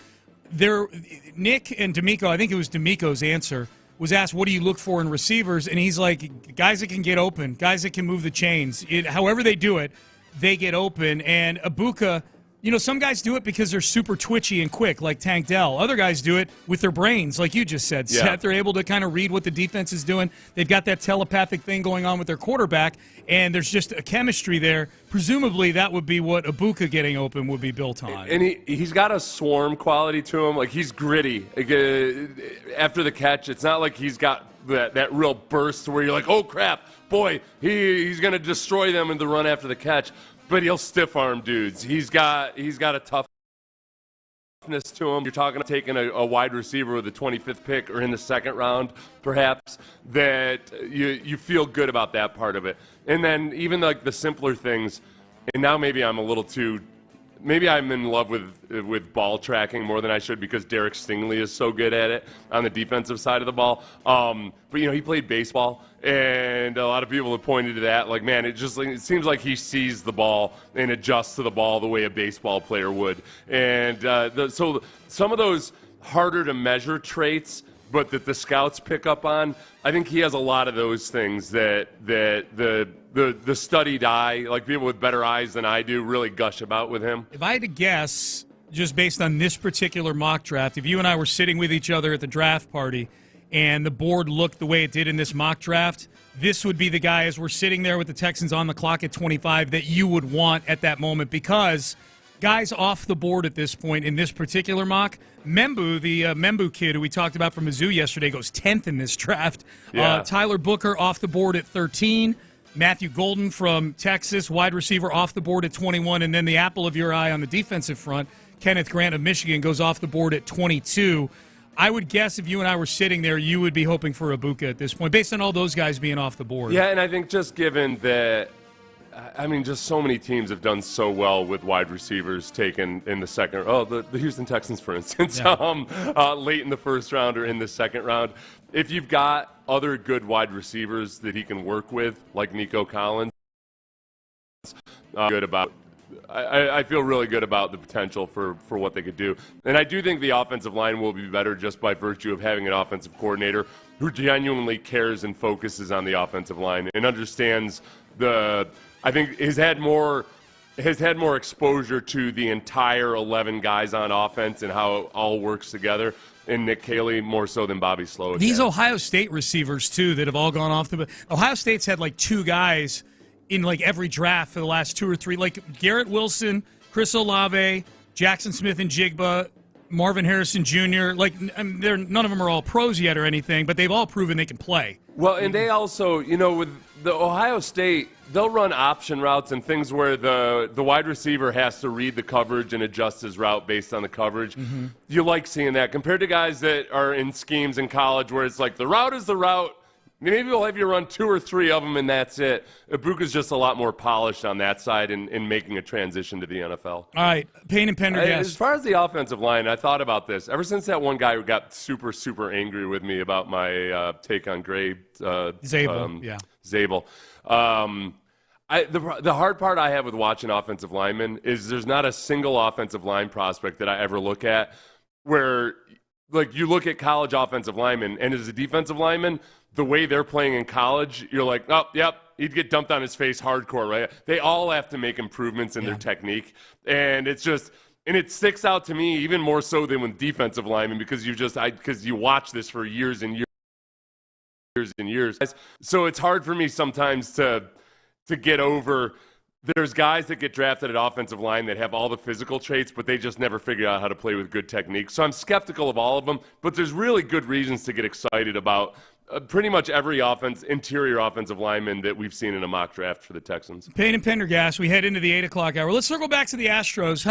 Nick and D'Amico, I think it was D'Amico's answer, was asked, "What do you look for in receivers?" And he's like, "Guys that can get open, guys that can move the chains. However they do it, they get open." And Egbuka. You know, some guys do it because they're super twitchy and quick, like Tank Dell. Other guys do it with their brains, like you just said, Seth. Yeah. They're able to kind of read what the defense is doing. They've got that telepathic thing going on with their quarterback, and there's just a chemistry there. Presumably, that would be what Egbuka getting open would be built on. And he's got a swarm quality to him. Like, he's gritty. After the catch, it's not like he's got that real burst where you're like, oh, crap, boy, he's going to destroy them in the run after the catch. But he'll stiff-arm dudes. He's got a toughness to him. You're talking about taking a wide receiver with the 25th pick or in the second round, perhaps, that you feel good about that part of it. And then even like the simpler things, and now maybe I'm in love with ball tracking more than I should because Derek Stingley is so good at it on the defensive side of the ball. But, he played baseball, and a lot of people have pointed to that. Like, man, it seems like he sees the ball and adjusts to the ball the way a baseball player would. And so some of those harder-to-measure traits, but that the scouts pick up on, I think he has a lot of those things that the studied eye, like people with better eyes than I do, really gush about with him. If I had to guess, just based on this particular mock draft, if you and I were sitting with each other at the draft party and the board looked the way it did in this mock draft, this would be the guy, as we're sitting there with the Texans on the clock at 25, that you would want at that moment, because guys off the board at this point in this particular mock, Membu, the Membu kid who we talked about from Mizzou yesterday, goes 10th in this draft. Yeah. Tyler Booker off the board at 13. Matthew Golden from Texas, wide receiver, off the board at 21. And then the apple of your eye on the defensive front, Kenneth Grant of Michigan, goes off the board at 22. I would guess if you and I were sitting there, you would be hoping for Egbuka at this point, based on all those guys being off the board. Yeah, and I think just given that, just so many teams have done so well with wide receivers taken in the second. Oh, the Houston Texans, for instance, late in the first round or in the second round. If you've got other good wide receivers that he can work with, like Nico Collins, I feel really good about the potential for what they could do. And I do think the offensive line will be better just by virtue of having an offensive coordinator who genuinely cares and focuses on the offensive line and understands I think has had more exposure to the entire 11 guys on offense and how it all works together. And Nick Kayley more so than Bobby Slowick. These Ohio State receivers, too, that have all gone off the – Ohio State's had like two guys in like every draft for the last 2 or 3. Like Garrett Wilson, Chris Olave, Jackson Smith and Jigba, Marvin Harrison Jr. Like, none of them are all pros yet or anything, but they've all proven they can play. Well, and they also, with the Ohio State, they'll run option routes and things where the wide receiver has to read the coverage and adjust his route based on the coverage. Mm-hmm. You like seeing that compared to guys that are in schemes in college where it's like the route is the route. Maybe we'll have you run 2 or 3 of them, and that's it. Ibuka's just a lot more polished on that side in making a transition to the NFL. All right, Payne and Pendergast. As far as the offensive line, I thought about this. Ever since that one guy who got super, super angry with me about my take on Gray Zabel. Zabel. The hard part I have with watching offensive linemen is there's not a single offensive line prospect that I ever look at where, like, you look at college offensive linemen, and as a defensive lineman, the way they're playing in college, you're like, oh, yep, he'd get dumped on his face hardcore, right? They all have to make improvements in their technique, and it's just – and it sticks out to me even more so than with defensive linemen because you watch this for years and years and years. So it's hard for me sometimes to get over – there's guys that get drafted at offensive line that have all the physical traits, but they just never figure out how to play with good technique. So I'm skeptical of all of them, but there's really good reasons to get excited about pretty much every interior offensive lineman that we've seen in a mock draft for the Texans. Payne and Pendergast, we head into the 8 o'clock hour. Let's circle back to the Astros.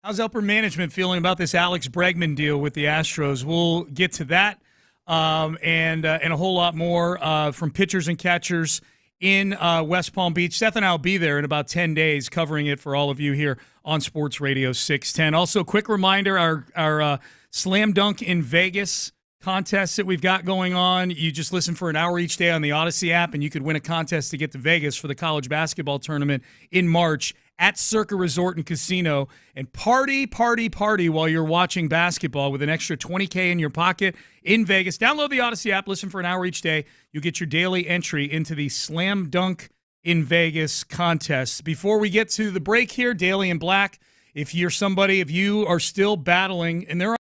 How's upper management feeling about this Alex Bregman deal with the Astros? We'll get to that and a whole lot more from pitchers and catchers in West Palm Beach. Seth and I will be there in about 10 days covering it for all of you here on Sports Radio 610. Also, quick reminder, our Slam Dunk in Vegas contest that we've got going on. You just listen for an hour each day on the Odyssey app, and you could win a contest to get to Vegas for the college basketball tournament in March at Circa Resort and Casino, and party while you're watching basketball with an extra $20K in your pocket in Vegas. Download the Odyssey app, listen for an hour each day. You get your daily entry into the Slam Dunk in Vegas contest. Before we get to the break here, Daily and Black, if you are still battling, and there are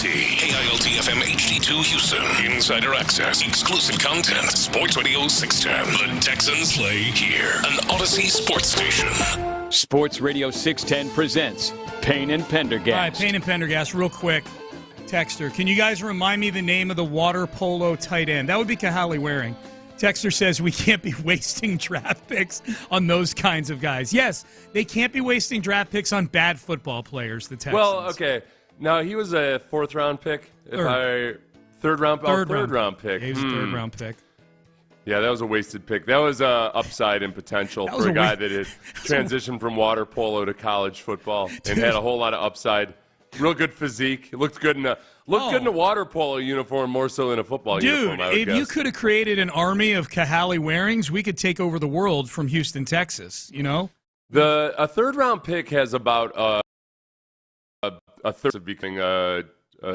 KILT FM HD2 Houston. Insider access. Exclusive content. Sports Radio 610. The Texans play here. An Odyssey sports station. Sports Radio 610 presents Payne and Pendergast. All right, Payne and Pendergast, real quick. Texter, can you guys remind me the name of the water polo tight end? That would be Caley Waring. Texter says we can't be wasting draft picks on those kinds of guys. Yes, they can't be wasting draft picks on bad football players, the Texans. Well, okay. No, he was a fourth-round pick. Third round pick. Yeah, he was a third-round pick. Yeah, that was a wasted pick. That was upside and potential for a guy that had transitioned from water polo to college football and had a whole lot of upside. Real good physique. He looked good in a water polo uniform more so than a football uniform, I would if guess. you could have created an army of Caley Warings, we could take over the world from Houston, Texas, you know? A third-round pick has about a third of becoming a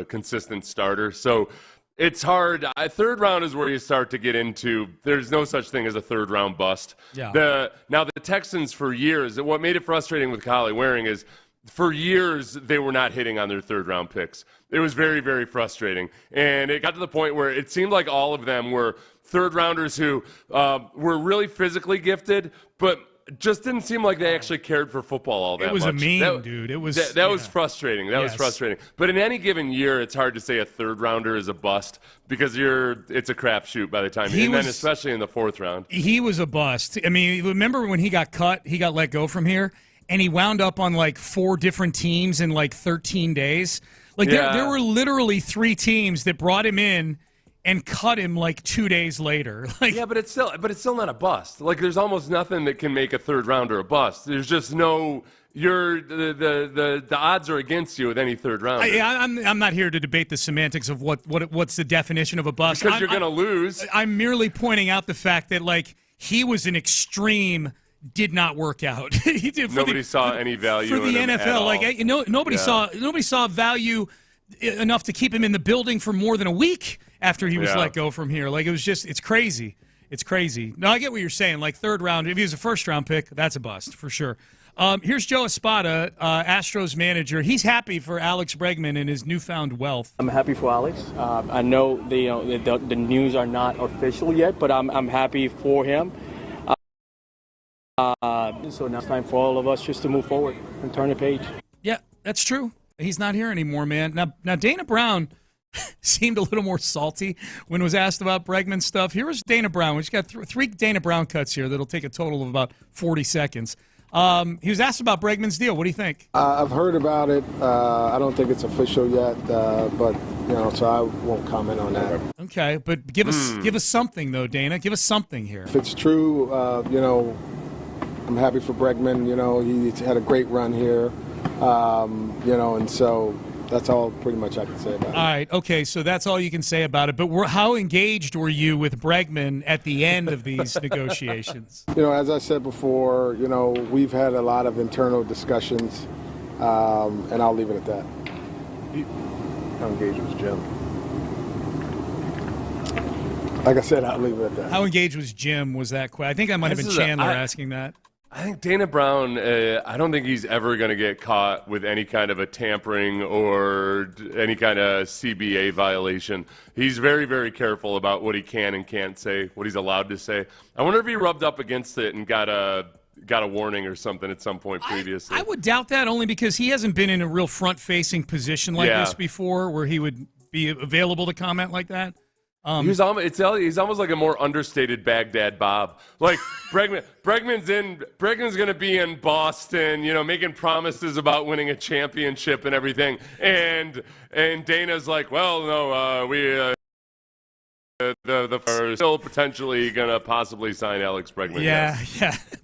consistent starter. So it's hard. Third round is where you start to get into, there's no such thing as a third-round bust. Yeah. Now, the Texans for years, what made it frustrating with Caley Waring is for years they were not hitting on their third-round picks. It was very, very frustrating. And it got to the point where it seemed like all of them were third-rounders who were really physically gifted, but just didn't seem like they actually cared for football all that much. It was a meme, dude. It was that was frustrating. That was frustrating. But in any given year, it's hard to say a third rounder is a bust because it's a crapshoot by the time. Then especially in the fourth round, he was a bust. I mean, remember when he got cut? He got let go from here, and he wound up on like 4 different teams in like 13 days. Like there were literally 3 teams that brought him in and cut him like 2 days later. But it's still not a bust. Like there's almost nothing that can make a third rounder a bust. There's just no. The odds are against you with any third rounder. I'm not here to debate the semantics of what's the definition of a bust. Because you're going to lose. I'm merely pointing out the fact that like he was an extreme. Did not work out. Nobody saw any value for the in him NFL. At all. Like nobody saw value enough to keep him in the building for more than a week after he was let go from here. Like it's crazy. It's crazy. No, I get what you're saying. Like third round, if he was a first round pick, that's a bust for sure. Here's Joe Espada, Astros manager. He's happy for Alex Bregman and his newfound wealth. I'm happy for Alex. I know the news are not official yet, but I'm happy for him. So now it's time for all of us just to move forward and turn the page. Yeah, that's true. He's not here anymore, man. Now Dana Brown seemed a little more salty when was asked about Bregman stuff. Here was Dana Brown. We just got three Dana Brown cuts here that'll take a total of about 40 seconds. He was asked about Bregman's deal. What do you think? I've heard about it. I don't think it's official yet, but so I won't comment on that. Okay, but give us something though, Dana. Give us something here. If it's true, I'm happy for Bregman. He's had a great run here, and so that's all pretty much I can say about it. All right, okay, so that's all you can say about it. But how engaged were you with Bregman at the end of these negotiations? As I said before, we've had a lot of internal discussions, and I'll leave it at that. How engaged was Jim? Like I said, I'll leave it at that. How engaged was Jim? Was that quick? I think I might have been Chandler asking that. I think Dana Brown, I don't think he's ever going to get caught with any kind of a tampering or any kind of CBA violation. He's very, very careful about what he can and can't say, what he's allowed to say. I wonder if he rubbed up against it and got a warning or something at some point previously. I would doubt that, only because he hasn't been in a real front-facing position like this before where he would be available to comment like that. He's almost like a more understated Baghdad Bob. Like Bregman's going to be in Boston, making promises about winning a championship and everything, and Dana's like, well, no, we. The first still potentially going to possibly sign Alex Bregman. Yeah,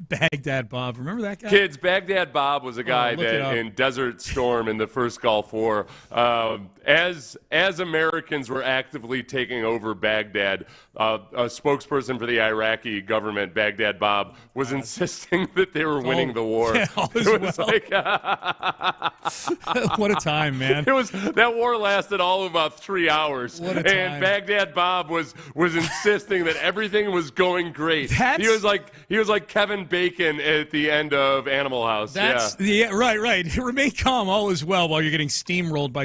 Baghdad Bob. Remember that guy? Kids, Baghdad Bob was a guy that in Desert Storm in the first Gulf War, as Americans were actively taking over Baghdad, a spokesperson for the Iraqi government, Baghdad Bob, was insisting that they were winning the war. Yeah, it was like, what a time, man. That war lasted all of about 3 hours. What a time. And Baghdad Bob was insisting that everything was going great. He was like Kevin Bacon at the end of Animal House. Right. Remain calm, all is well, while you're getting steamrolled by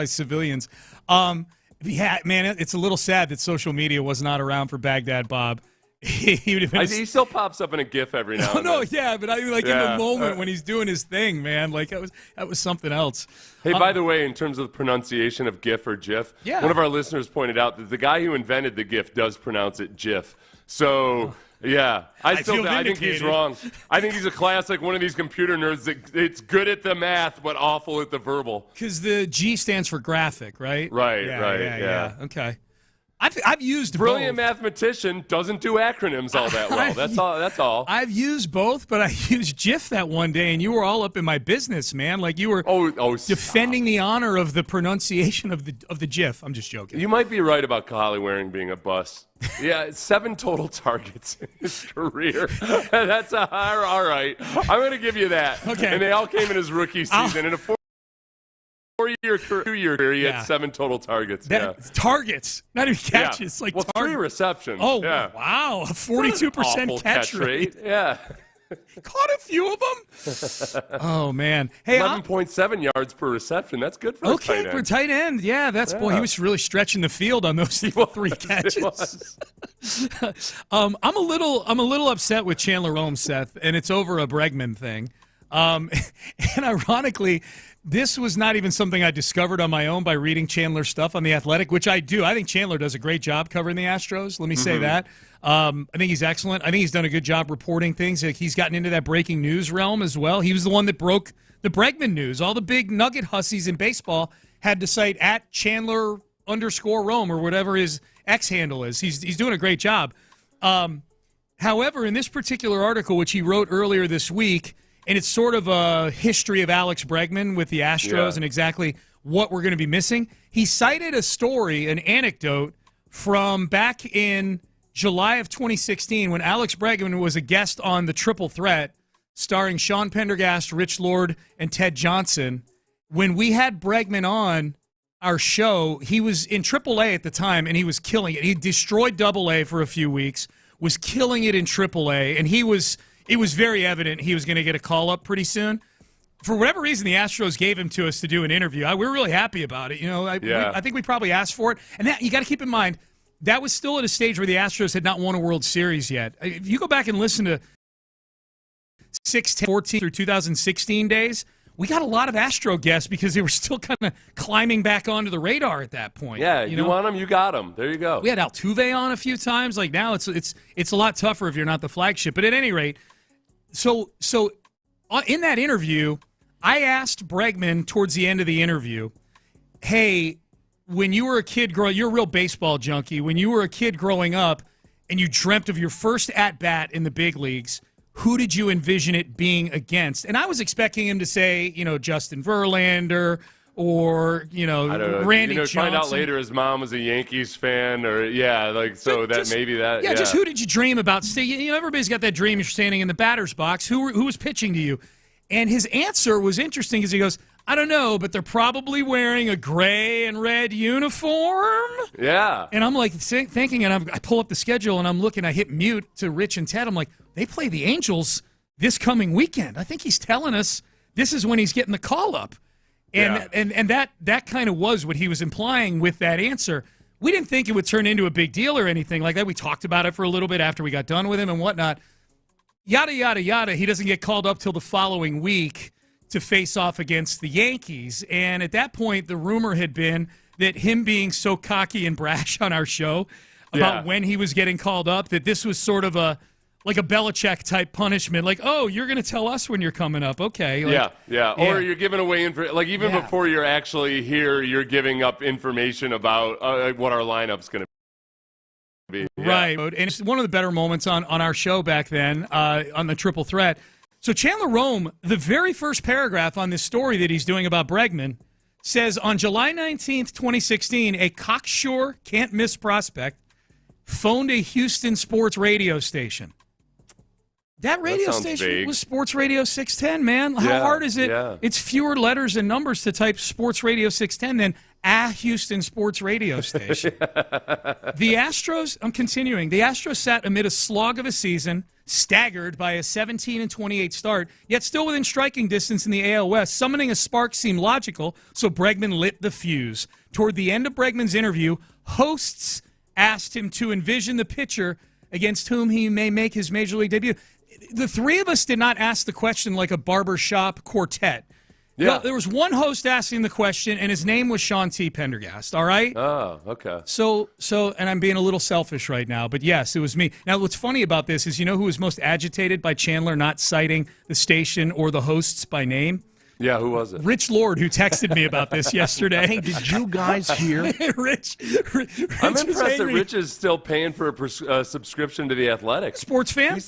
civilians. Man, it's a little sad that social media was not around for Baghdad Bob. He still pops up in a GIF every now and then. Yeah, but in the moment when he's doing his thing, man, that was something else. Hey, by the way, in terms of the pronunciation of GIF or GIF, one of our listeners pointed out that the guy who invented the GIF does pronounce it GIF. So, yeah, I think he's wrong. I think he's a classic one of these computer nerds that it's good at the math but awful at the verbal. Because the G stands for graphic, right? Right. Okay. I've used brilliant both. Mathematician doesn't do acronyms all that well. That's all. I've used both, but I used GIF that one day, and you were all up in my business, man. Like you were defending the honor of the pronunciation of the GIF. I'm just joking. You might be right about Caley Waring being a bust. Yeah, 7 total targets in his career. That's all right. I'm going to give you that. Okay. And they all came in his rookie season in a 2-year career, he had 7 total targets. Targets, not even catches. Yeah. 3 receptions. Oh, wow. A 42% catch rate. Yeah. Caught a few of them. Oh, man. Hey, 11.7 yards per reception. That's good for a tight end. Okay, for tight end. Yeah, boy, he was really stretching the field on those 3 catches. I'm a little upset with Chandler Ohms, Seth, and it's over a Bregman thing. And ironically, this was not even something I discovered on my own by reading Chandler's stuff on The Athletic, which I do. I think Chandler does a great job covering the Astros. Let me say that. I think he's excellent. I think he's done a good job reporting things. He's gotten into that breaking news realm as well. He was the one that broke the Bregman news. All the big Nugget hussies in baseball had to cite at Chandler_Rome or whatever his X handle is. He's doing a great job. However, in this particular article, which he wrote earlier this week, and it's sort of a history of Alex Bregman with the Astros and exactly what we're going to be missing. He cited a story, an anecdote from back in July of 2016 when Alex Bregman was a guest on The Triple Threat starring Sean Pendergast, Rich Lord, and Ted Johnson. When we had Bregman on our show, he was in AAA at the time, and he was killing it. He destroyed AA for a few weeks, was killing it in AAA, and he was it was very evident he was going to get a call-up pretty soon. For whatever reason, the Astros gave him to us to do an interview. We're really happy about it. I think we probably asked for it. And that, you got to keep in mind, that was still at a stage where the Astros had not won a World Series yet. If you go back and listen to 14 through 2016 days, we got a lot of Astro guests because they were still kind of climbing back onto the radar at that point. Yeah, you want them, you got them. There you go. We had Altuve on a few times. Like now, it's a lot tougher if you're not the flagship. But at any rate, so in that interview, I asked Bregman towards the end of the interview, hey, when you were a kid you're a real baseball junkie. When you were a kid growing up and you dreamt of your first at-bat in the big leagues, who did you envision it being against? And I was expecting him to say, Justin Verlander or, Randy Johnson. Find out later his mom was a Yankees fan or, maybe that. Yeah, just who did you dream about? Everybody's got that dream. You're standing in the batter's box. Who was pitching to you? And his answer was interesting because he goes, I don't know, but they're probably wearing a gray and red uniform. Yeah. And I'm like thinking, and I pull up the schedule and I'm looking, I hit mute to Rich and Ted. I'm like, they play the Angels this coming weekend. I think he's telling us this is when he's getting the call up. And that kind of was what he was implying with that answer. We didn't think it would turn into a big deal or anything like that. We talked about it for a little bit after we got done with him and whatnot. Yada, yada, yada. He doesn't get called up till the following week to face off against the Yankees. And at that point, the rumor had been that him being so cocky and brash on our show about when he was getting called up, that this was sort of like a Belichick-type punishment. Like, oh, you're going to tell us when you're coming up. Okay. Or you're giving away before you're actually here, you're giving up information about what our lineup's going to be. Right. And it's one of the better moments on our show back then on the Triple Threat. So Chandler Rome, the very first paragraph on this story that he's doing about Bregman, says, on July 19th, 2016, a cocksure, can't-miss prospect phoned a Houston sports radio station. That radio station vague. was Sports Radio 610, man. How hard is it? Yeah. It's fewer letters and numbers to type Sports Radio 610 than a Houston sports radio station. The Astros, I'm continuing. The Astros sat amid a slog of a season, staggered by a 17-28 start, yet still within striking distance in the AL West. Summoning a spark seemed logical, so Bregman lit the fuse. Toward the end of Bregman's interview, hosts asked him to envision the pitcher against whom he may make his major league debut. The three of us did not ask the question like a barbershop quartet. Yeah. Well, there was one host asking the question, and his name was Sean T. Pendergast, all right? Oh, okay. So, and I'm being a little selfish right now, but yes, it was me. Now, what's funny about this is, who was most agitated by Chandler not citing the station or the hosts by name? Yeah, who was it? Rich Lord, who texted me about this yesterday. Did you guys hear? Rich I'm impressed that Rich is still paying for a subscription to The Athletic. Sports fan?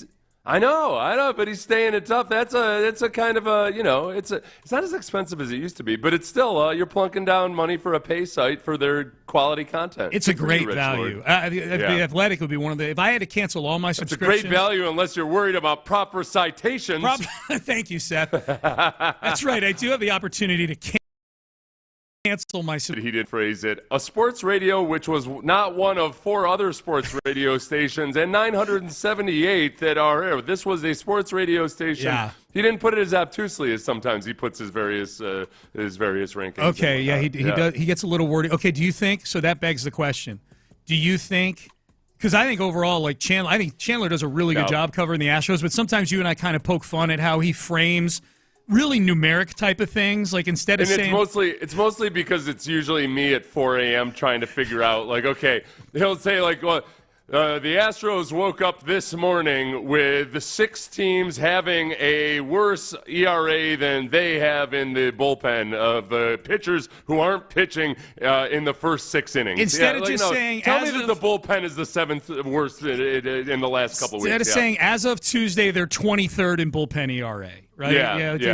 I know, but he's staying it tough. It's a kind of a, it's not as expensive as it used to be, but it's still, you're plunking down money for a pay site for their quality content. It's a great value. The Athletic would be one of the, if I had to cancel all my subscriptions. It's a great value unless you're worried about proper citations. Thank you, Seth. That's right. I do have the opportunity to cancel my He did phrase it. A sports radio, which was not one of 4 other sports radio stations and 978 that are. This was a sports radio station. Yeah. He didn't put it as obtusely as sometimes he puts his various rankings. Okay, he does. He gets a little wordy. Okay, do you think? So that begs the question. Do you think? Because I think overall, like Chandler, I think Chandler does a really good job covering the Astros. But sometimes you and I kind of poke fun at how he frames really numeric type of things, like instead of saying it's mostly because it's usually me at 4 a.m. trying to figure out, like, okay, he'll say like, well, the Astros woke up this morning with the 6 teams having a worse ERA than they have in the bullpen of pitchers who aren't pitching in the first 6 innings. Instead of just saying, tell me that the bullpen is the 7th worst in the last couple weeks. Instead of saying, as of Tuesday, they're 23rd in bullpen ERA. Right?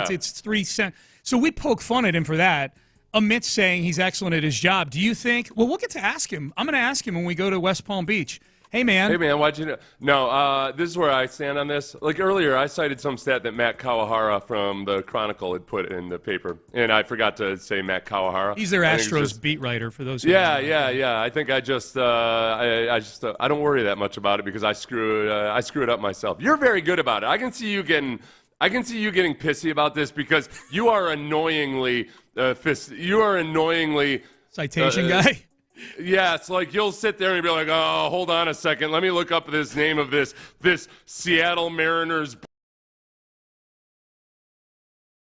It's 3 cents. So we poke fun at him for that, amidst saying he's excellent at his job. Do you think? Well, we'll get to ask him. I'm going to ask him when we go to West Palm Beach. Hey, man. Hey, man, why'd you know? No, this is where I stand on this. Like earlier, I cited some stat that Matt Kawahara from the Chronicle had put in the paper, and I forgot to say Matt Kawahara. He's their Astros beat writer, for those who Yeah. I think I don't worry that much about it because I screw it up myself. You're very good about it. I can see you getting pissy about this because you are annoyingly citation guy. Yeah, it's like you'll sit there and be like, oh, hold on a second. Let me look up this name of this Seattle Mariners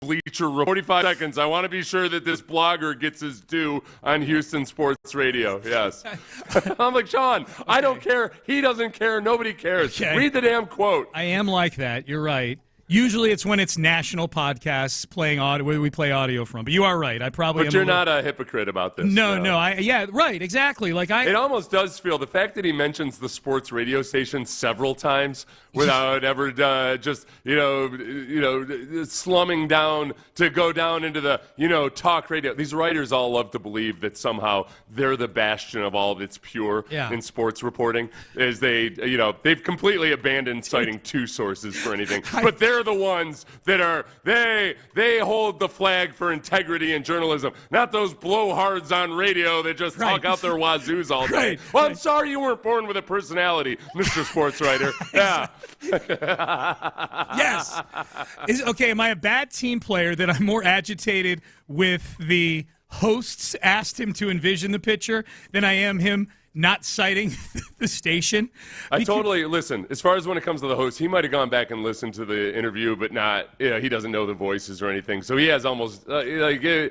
bleacher. 45 seconds. I want to be sure that this blogger gets his due on Houston Sports Radio. Yes. I'm like, Sean, okay. I don't care. He doesn't care. Nobody cares. Okay. Read the damn quote. I am like that. You're right. Usually it's when it's national podcasts playing audio, where we play audio from. But you are right. I probably. But you're not a hypocrite about this. No. Yeah, right. Exactly. It almost does feel the fact that he mentions the sports radio station several times without ever just slumming down to go down into the talk radio. These writers all love to believe that somehow they're the bastion of all that's pure in sports reporting. Is they've completely abandoned citing two sources for anything, but they're the ones that are they hold the flag for integrity and journalism, not those blowhards on radio that just talk out their wazoos all day. Right. Well, I'm sorry you weren't born with a personality, Mr. Sports Writer. Yeah. Yes. Am I a bad team player that I'm more agitated with the hosts asked him to envision the pitcher than I am him not citing the station? Listen, as far as when it comes to the host, he might have gone back and listened to the interview, but not, he doesn't know the voices or anything. So he has almost, he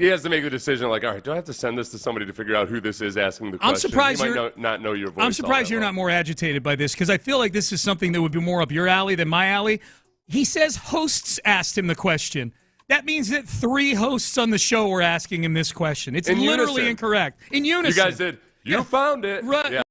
has to make the decision like, all right, do I have to send this to somebody to figure out who this is asking the question? I'm surprised he might not know your voice. I'm surprised you're not more agitated by this because I feel like this is something that would be more up your alley than my alley. He says hosts asked him the question. That means that 3 hosts on the show were asking him this question. It's literally incorrect. In unison. You guys did. You found it. Right. Yeah.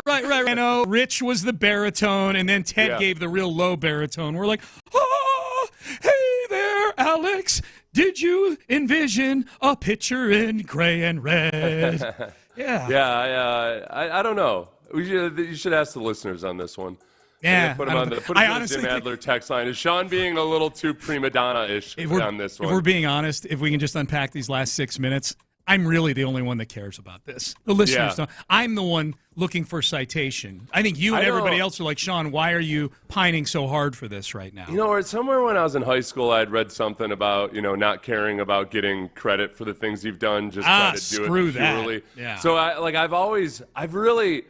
Right. I know. Rich was the baritone, and then Ted gave the real low baritone. We're like, oh, hey there, Alex. Did you envision a pitcher in gray and red? Yeah. I don't know. You should ask the listeners on this one. Yeah. Put him on the Jim Adler text line. Is Sean being a little too prima donna-ish on this one? If we're being honest, if we can just unpack these last 6 minutes, I'm really the only one that cares about this. The listeners don't. I'm the one looking for citation. I think you and everybody else are like, Sean, why are you pining so hard for this right now? Somewhere when I was in high school, I'd read something about, not caring about getting credit for the things you've done. Just try to do it purely. Yeah. So I've really,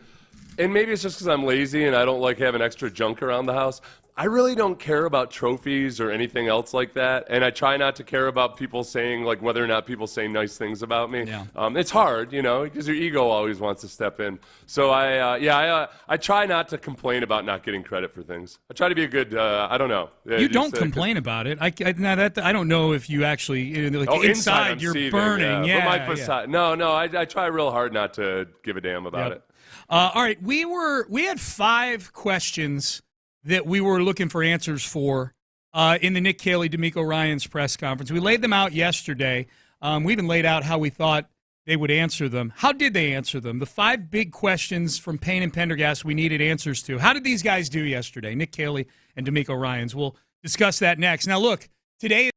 and maybe it's just because I'm lazy and I don't like having extra junk around the house. I really don't care about trophies or anything else like that, and I try not to care about people saying, like, whether or not people say nice things about me. Yeah. It's hard, because your ego always wants to step in. So I try not to complain about not getting credit for things. I try to be a good, I don't know. You don't complain about it. I don't know if you actually, inside you're seething, burning. Yeah. But my facade, no, I try real hard not to give a damn about it. All right, we had 5 questions that we were looking for answers for in the Nick Kayley, D'Amico Ryans press conference. We laid them out yesterday. We even laid out how we thought they would answer them. How did they answer them? The 5 big questions from Payne and Pendergast we needed answers to. How did these guys do yesterday, Nick Kayley and D'Amico Ryans? We'll discuss that next. Now, look, today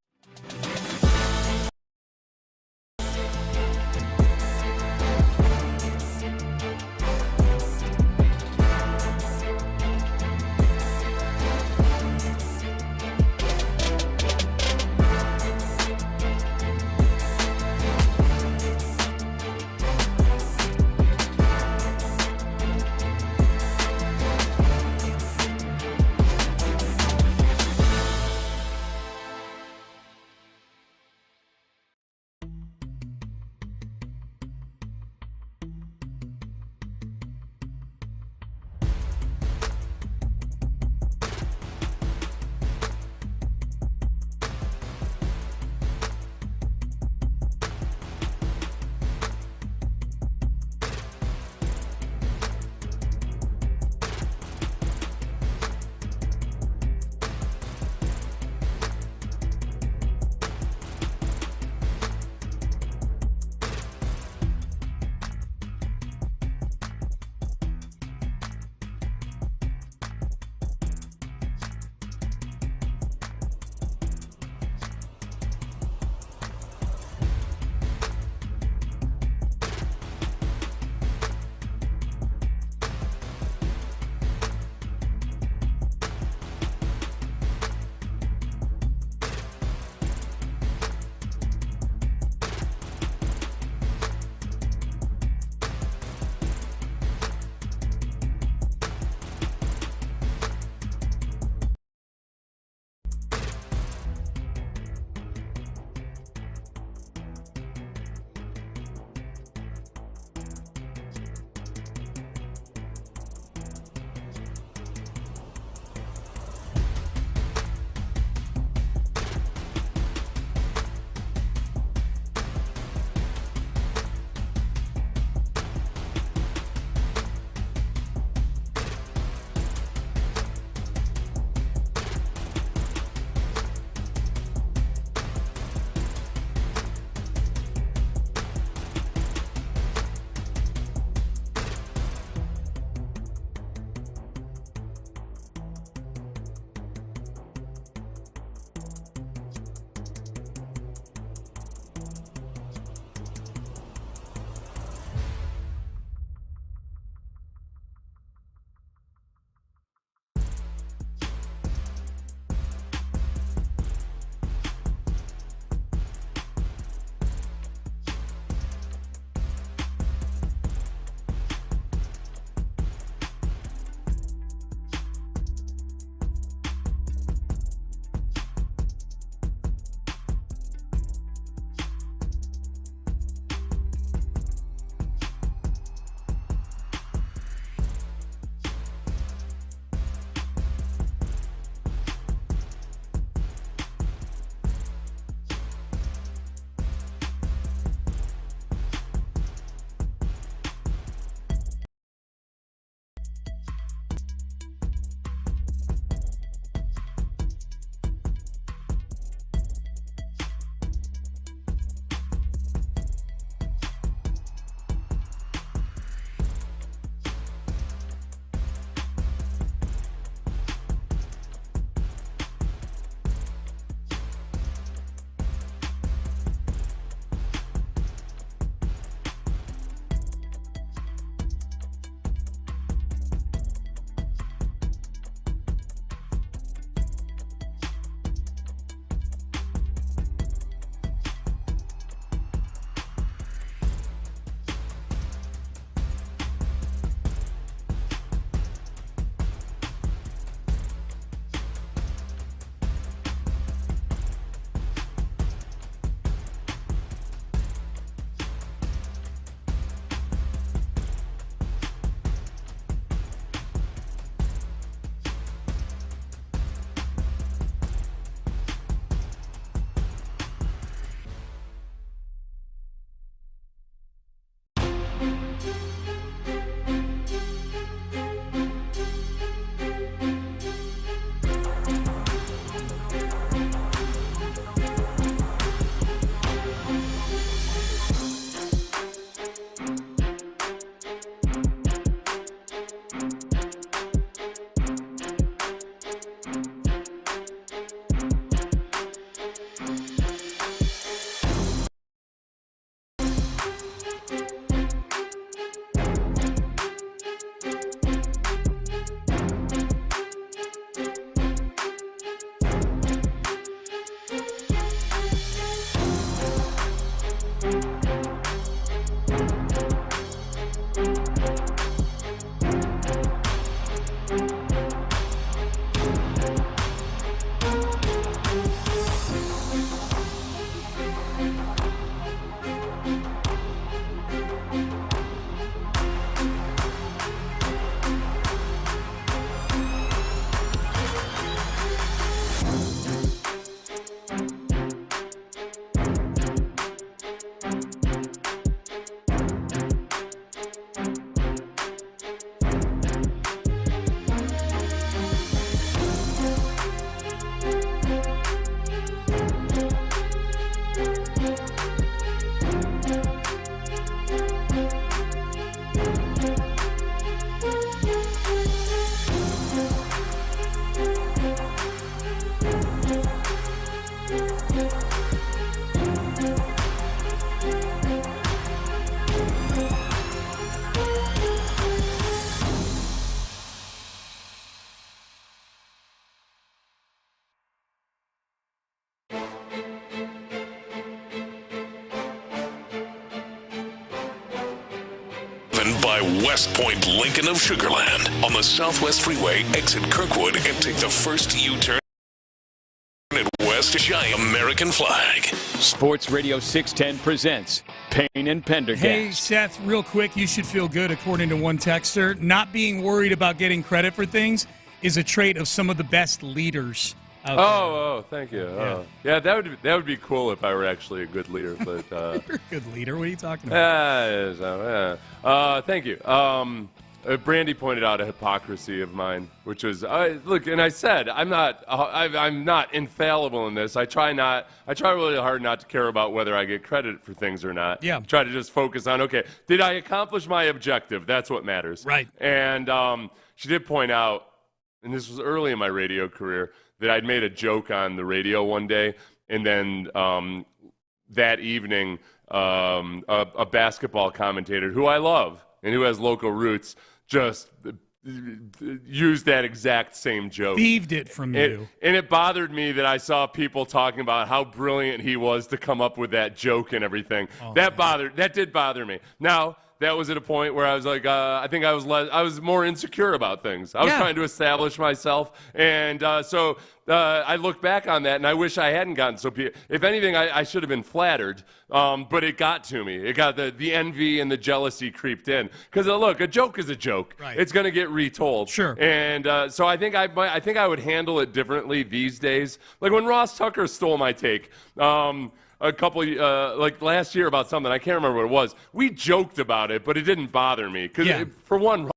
driven by West Point Lincoln of Sugar Land on the Southwest Freeway, exit Kirkwood, and take the first U-turn at West Giant American Flag. Sports Radio 610 presents Payne and Pendergast. Hey, Seth, real quick, you should feel good, according to one texter. Not being worried about getting credit for things is a trait of some of the best leaders out there. Oh, thank you. Yeah, that would be cool if I were actually a good leader. But you're a good leader. What are you talking about? Thank you. Brandy pointed out a hypocrisy of mine, which was look, and I said I'm not infallible in this. I try really hard not to care about whether I get credit for things or not. Yeah. Try to just focus on, okay, did I accomplish my objective? That's what matters. Right. And she did point out, and this was early in my radio career, that I'd made a joke on the radio one day, and then that evening, a basketball commentator who I love and who has local roots just used that exact same joke. Thieved it from you. And it bothered me that I saw people talking about how brilliant he was to come up with that joke and everything. That did bother me. Now, that was at a point where I was like, I think I was more insecure about things. I was trying to establish myself, and so I look back on that, and I wish I hadn't gotten so. If anything, I should have been flattered, but it got to me. It got the envy and the jealousy creeped in. Because look, a joke is a joke. Right. It's going to get retold. Sure. And so I think I would handle it differently these days. Like when Ross Tucker stole my take. A couple, like last year about something, I can't remember what it was. We joked about it, but it didn't bother me. Because for one,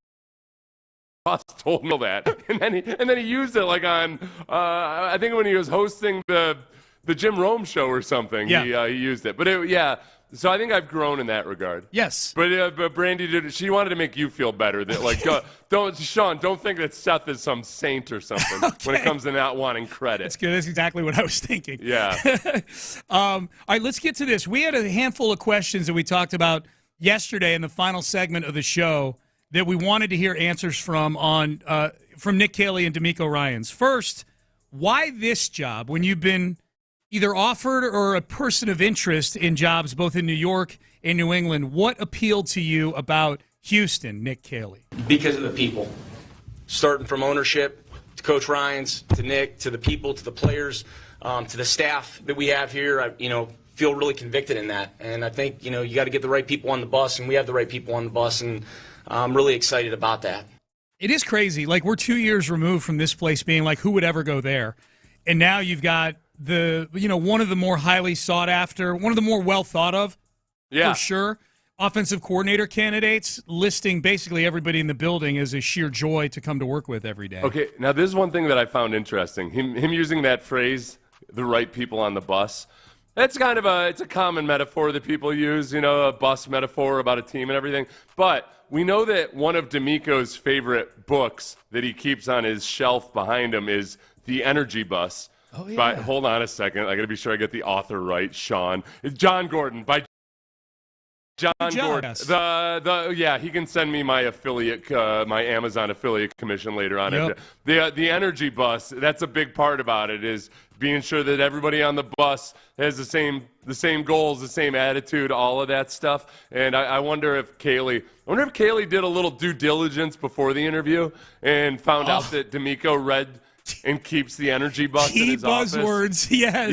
Ross told me that. And then he used it like on, I think when he was hosting the Jim Rome show or something, he used it. But so I think I've grown in that regard. Yes. But Brandy she wanted to make you feel better. That like, Sean, don't think that Seth is some saint or something when it comes to not wanting credit. That's good. That's exactly what I was thinking. Yeah. All right, let's get to this. We had a handful of questions that we talked about yesterday in the final segment of the show that we wanted to hear answers from Nick Kayley and D'Amico Ryans. First, why this job when you've been either offered or a person of interest in jobs both in New York and New England? What appealed to you about Houston, Nick Kayley? Because of the people. Starting from ownership, to Coach Ryans, to Nick, to the people, to the players, to the staff that we have here, I feel really convicted in that. And I think, you got to get the right people on the bus, and we have the right people on the bus, and I'm really excited about that. It is crazy. Like, we're 2 years removed from this place being like, who would ever go there? And now you've got one of the more highly sought after, one of the more well thought of, for sure, offensive coordinator candidates, listing basically everybody in the building as a sheer joy to come to work with every day. Okay, now this is one thing that I found interesting. Him using that phrase, the right people on the bus. That's kind of it's a common metaphor that people use, a bus metaphor about a team and everything. But we know that one of D'Amico's favorite books that he keeps on his shelf behind him is The Energy Bus. Oh, yeah. Hold on a second. I got to be sure I get the author right, Sean. It's John Gordon by John Gordon. Yes. He can send me my affiliate, my Amazon affiliate commission later on. Yep. The Energy Bus. That's a big part about it, is being sure that everybody on the bus has the same goals, the same attitude, all of that stuff. And I wonder if Caley did a little due diligence before the interview and found out that D'Amico read and keeps the Energy Bus in his office. Key buzzwords, yes.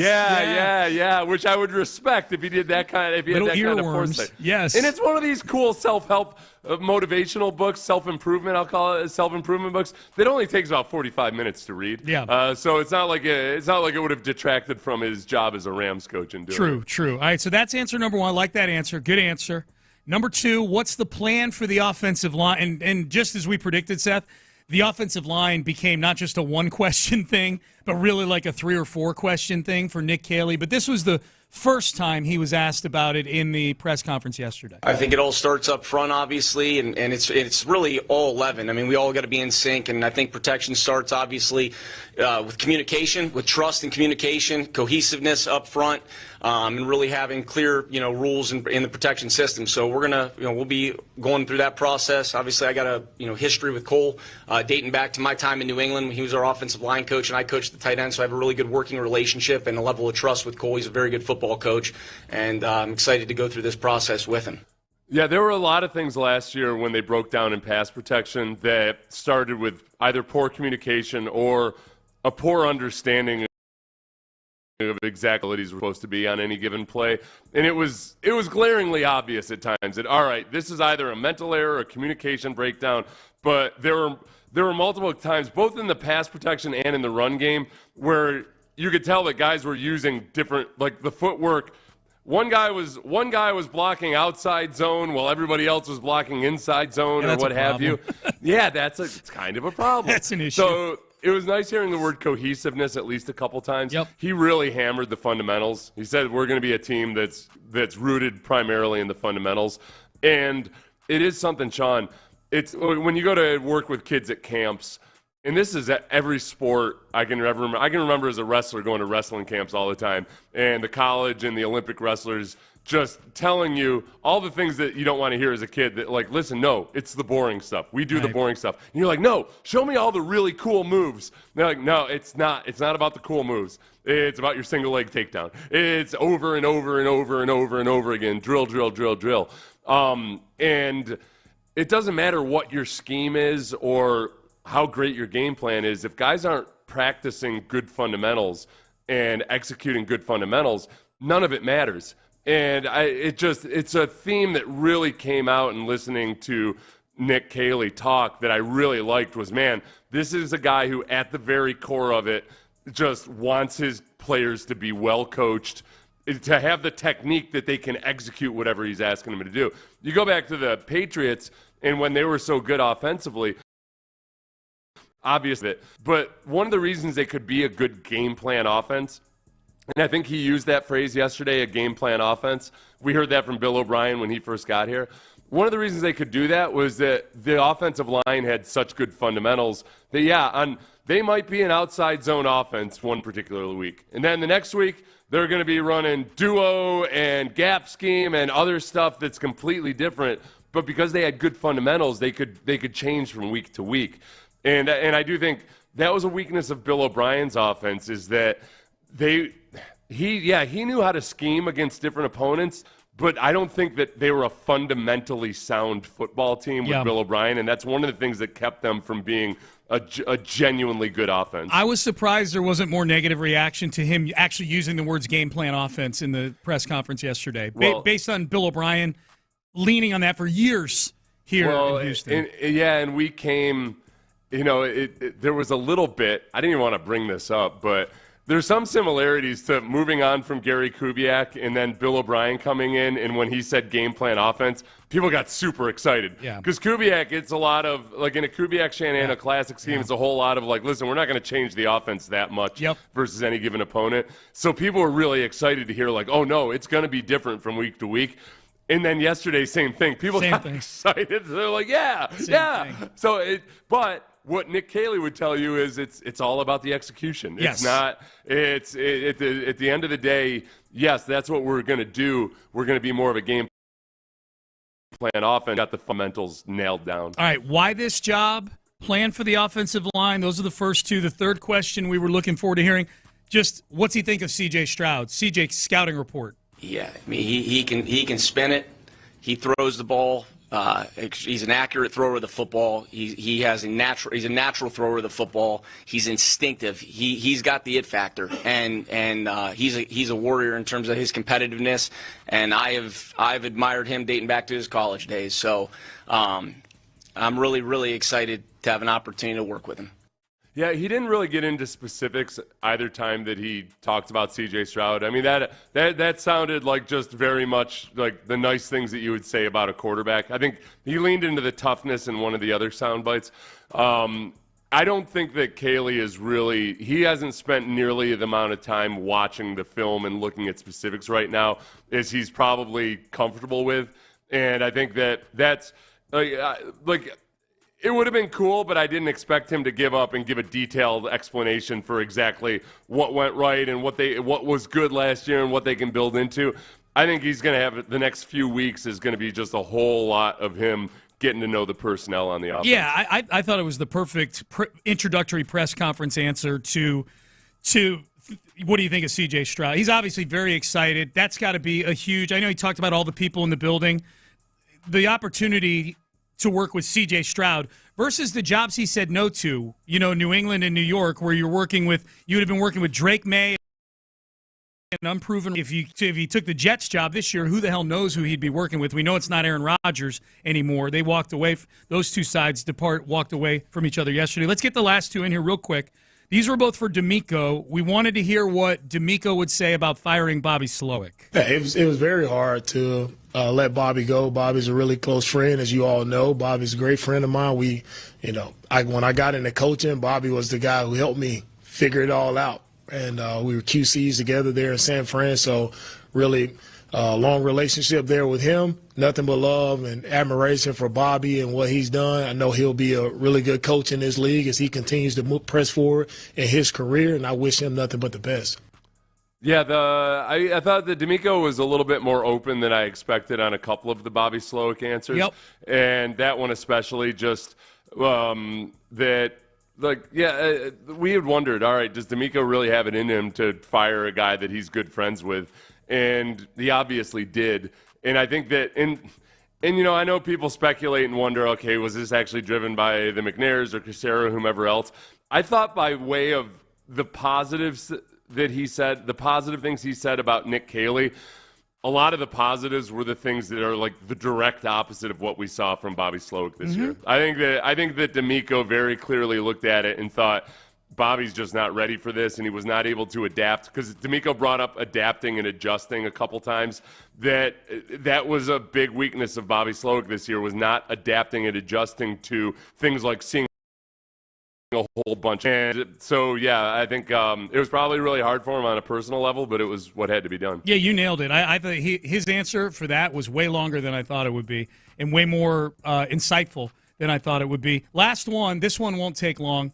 Yeah, which I would respect if he did that kind of, Little kind of foresight. Yes. And it's one of these cool self-help, motivational books, self-improvement, I'll call it, self-improvement books, that only takes about 45 minutes to read. Yeah. So it's not like it would have detracted from his job as a Rams coach in doing it. True. All right, so that's answer number one. I like that answer. Good answer. Number two, what's the plan for the offensive line? And just as we predicted, Seth, the offensive line became not just a one-question thing, but really like a 3 or 4 question thing for Nick Kayley. But this was the first time he was asked about it in the press conference yesterday. I think it all starts up front, obviously, and it's really all 11. I mean, we all got to be in sync, and I think protection starts, obviously, with communication, with trust and communication, cohesiveness up front, and really having clear, rules in the protection system. So we're gonna, we'll be going through that process. Obviously, I got a, history with Cole, dating back to my time in New England. He was our offensive line coach, and I coached the tight end, so I have a really good working relationship and a level of trust with Cole. He's a very good football coach, and I'm excited to go through this process with him. Yeah, there were a lot of things last year when they broke down in pass protection that started with either poor communication or a poor understanding of exactly what he's supposed to be on any given play. And it was glaringly obvious at times that, all right, this is either a mental error or a communication breakdown, but there were multiple times, both in the pass protection and in the run game, where you could tell that guys were using different, like the footwork. One guy was blocking outside zone while everybody else was blocking inside zone or what have you. Yeah, it's kind of a problem. That's an issue. So it was nice hearing the word cohesiveness at least a couple times. Yep. He really hammered the fundamentals. He said we're going to be a team that's rooted primarily in the fundamentals. And it is something, Sean, it's when you go to work with kids at camps, and this is at every sport I can ever remember. I can remember as a wrestler going to wrestling camps all the time, and the college and the Olympic wrestlers just telling you all the things that you don't want to hear as a kid. That, like, listen, no, it's the boring stuff. We do the boring stuff. And you're like, no, show me all the really cool moves. And they're like, no, it's not. It's not about the cool moves. It's about your single leg takedown. It's over and over and over and over and over again. Drill, drill, drill, drill. And it doesn't matter what your scheme is or how great your game plan is. If guys aren't practicing good fundamentals and executing good fundamentals, none of it matters. And it's a theme that really came out in listening to Nick Kayley talk that I really liked was, man, this is a guy who at the very core of it just wants his players to be well coached, to have the technique that they can execute whatever he's asking them to do. You go back to the Patriots and when they were so good offensively, obviously, but one of the reasons they could be a good game plan offense, and I think he used that phrase yesterday, a game plan offense. We heard that from Bill O'Brien when he first got here. One of the reasons they could do that was that the offensive line had such good fundamentals that, they might be an outside zone offense one particular week. And then the next week, they're going to be running duo and gap scheme and other stuff that's completely different. But because they had good fundamentals, they could change from week to week. And I do think that was a weakness of Bill O'Brien's offense is that he knew how to scheme against different opponents, but I don't think that they were a fundamentally sound football team with Bill O'Brien, and that's one of the things that kept them from being a genuinely good offense. I was surprised there wasn't more negative reaction to him actually using the words game plan offense in the press conference yesterday, based on Bill O'Brien leaning on that for years here in Houston. And we came – there was a little bit, I didn't even want to bring this up, but there's some similarities to moving on from Gary Kubiak and then Bill O'Brien coming in, and when he said game plan offense, people got super excited. Yeah. Because Kubiak, it's a lot of, like in a Kubiak-Shanahan classic scheme, it's a whole lot of like, listen, we're not going to change the offense that much versus any given opponent. So people were really excited to hear like, oh no, it's going to be different from week to week. And then yesterday, same thing. People got excited. They're like, yeah. So, but what Nick Kayley would tell you is it's all about the execution. Yes. It's not. It's at the end of the day. Yes, that's what we're going to do. We're going to be more of a game plan offense. Got the fundamentals nailed down. All right, why this job? Plan for the offensive line. Those are the first two. The third question we were looking forward to hearing. Just what's he think of C.J. Stroud? C.J.'s scouting report. Yeah, I mean he can spin it. He throws the ball. He's an accurate thrower of the football. He's a natural thrower of the football. He's instinctive. He's got the it factor, and he's a warrior in terms of his competitiveness. And I've admired him dating back to his college days. So I'm really excited to have an opportunity to work with him. Yeah, he didn't really get into specifics either time that he talked about C.J. Stroud. I mean, that sounded like just very much like the nice things that you would say about a quarterback. I think he leaned into the toughness in one of the other sound bites. I don't think that Caley he hasn't spent nearly the amount of time watching the film and looking at specifics right now as he's probably comfortable with. And I think that's like it would have been cool, but I didn't expect him to give up and give a detailed explanation for exactly what went right and what was good last year and what they can build into. I think he's going to have the next few weeks is going to be just a whole lot of him getting to know the personnel on the offense. Yeah, I thought it was the perfect introductory press conference answer to what do you think of C.J. Stroud? He's obviously very excited. That's got to be a huge – I know he talked about all the people in the building. the opportunity to work with C.J. Stroud versus the jobs he said no to, New England and New York, where you would have been working with Drake May, an unproven. If he took the Jets job this year, who the hell knows who he'd be working with? We know it's not Aaron Rodgers anymore. They walked away. Those two sides walked away from each other yesterday. Let's get the last two in here real quick. These were both for D'Amico. We wanted to hear what D'Amico would say about firing Bobby Slowick. Yeah, it was very hard to let Bobby go. Bobby's a really close friend, as you all know. Bobby's a great friend of mine. When I got into coaching, Bobby was the guy who helped me figure it all out. And we were QCs together there in San Fran, so really long relationship there with him. Nothing but love and admiration for Bobby and what he's done. I know he'll be a really good coach in this league as he continues to press forward in his career, and I wish him nothing but the best. Yeah, I thought that D'Amico was a little bit more open than I expected on a couple of the Bobby Slowick answers. Yep. And that one especially, just that – we had wondered, all right, does D'Amico really have it in him to fire a guy that he's good friends with? And he obviously did. And I think that, I know people speculate and wonder, okay, was this actually driven by the McNairs or Casero or whomever else? I thought by way of the positives that he said, the positive things he said about Nick Kayley, a lot of the positives were the things that are like the direct opposite of what we saw from Bobby Slowick this year. I think that D'Amico very clearly looked at it and thought Bobby's just not ready for this, and he was not able to adapt, because D'Amico brought up adapting and adjusting a couple times. That was a big weakness of Bobby Slowick this year, was not adapting and adjusting to things like seeing a whole bunch. And so, yeah, I think it was probably really hard for him on a personal level, but it was what had to be done. Yeah, you nailed it. I thought his answer for that was way longer than I thought it would be, and way more insightful than I thought it would be. Last one. This one won't take long.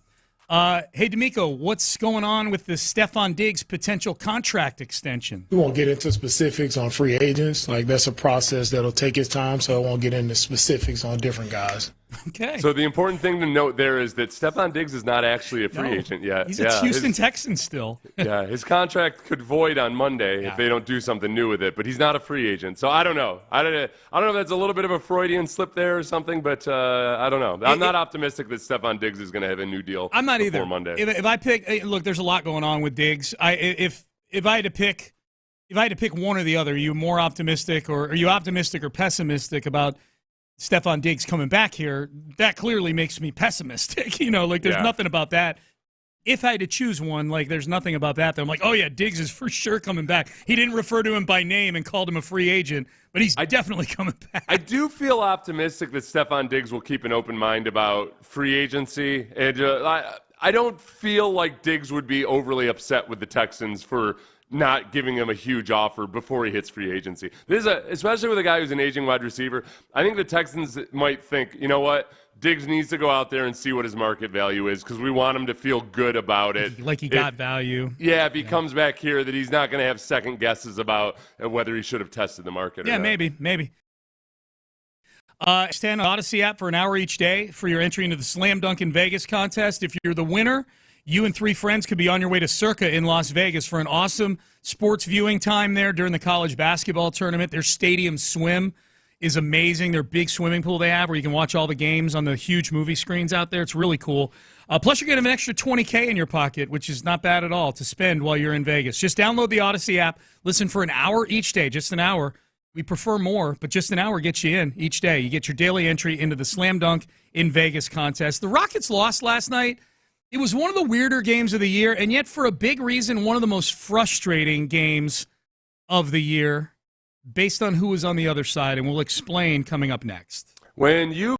Hey, D'Amico, what's going on with the Stefon Diggs potential contract extension? We won't get into specifics on free agents. That's a process that'll take its time, so I won't get into specifics on different guys. Okay. So the important thing to note there is that Stefon Diggs is not actually a free agent yet. He's a Houston Texans still. Yeah, his contract could void on Monday if they don't do something new with it, but he's not a free agent. So I don't know. I don't know if that's a little bit of a Freudian slip there or something, but I don't know. I'm not optimistic that Stefon Diggs is going to have a new deal. I'm not before either. Monday. If I pick, look, there's a lot going on with Diggs. If I had to pick one or the other, are you more optimistic, or are you optimistic or pessimistic about Stefon Diggs coming back here? That clearly makes me pessimistic. There's nothing about that. If I had to choose one, there's nothing about that I'm like, oh yeah, Diggs is for sure coming back. He didn't refer to him by name and called him a free agent, but he's definitely coming back. I do feel optimistic that Stefon Diggs will keep an open mind about free agency. And I don't feel like Diggs would be overly upset with the Texans for not giving him a huge offer before he hits free agency. Especially with a guy who's an aging wide receiver, I think the Texans might think, you know what, Diggs needs to go out there and see what his market value is, because we want him to feel good about it. Like he got value. Yeah, if he comes back here, that he's not going to have second guesses about whether he should have tested the market or not. Maybe. Stand on Odyssey app for an hour each day for your entry into the Slam Dunk in Vegas contest. If you're the winner, you and 3 friends could be on your way to Circa in Las Vegas for an awesome sports viewing time there during the college basketball tournament. Their stadium swim is amazing. Their big swimming pool they have where you can watch all the games on the huge movie screens out there. It's really cool. Plus, you're getting an extra $20K in your pocket, which is not bad at all to spend while you're in Vegas. Just download the Odyssey app. Listen for an hour each day, just an hour. We prefer more, but just an hour gets you in each day. You get your daily entry into the Slam Dunk in Vegas contest. The Rockets lost last night. It was one of the weirder games of the year, and yet for a big reason, one of the most frustrating games of the year based on who was on the other side, and we'll explain coming up next. When you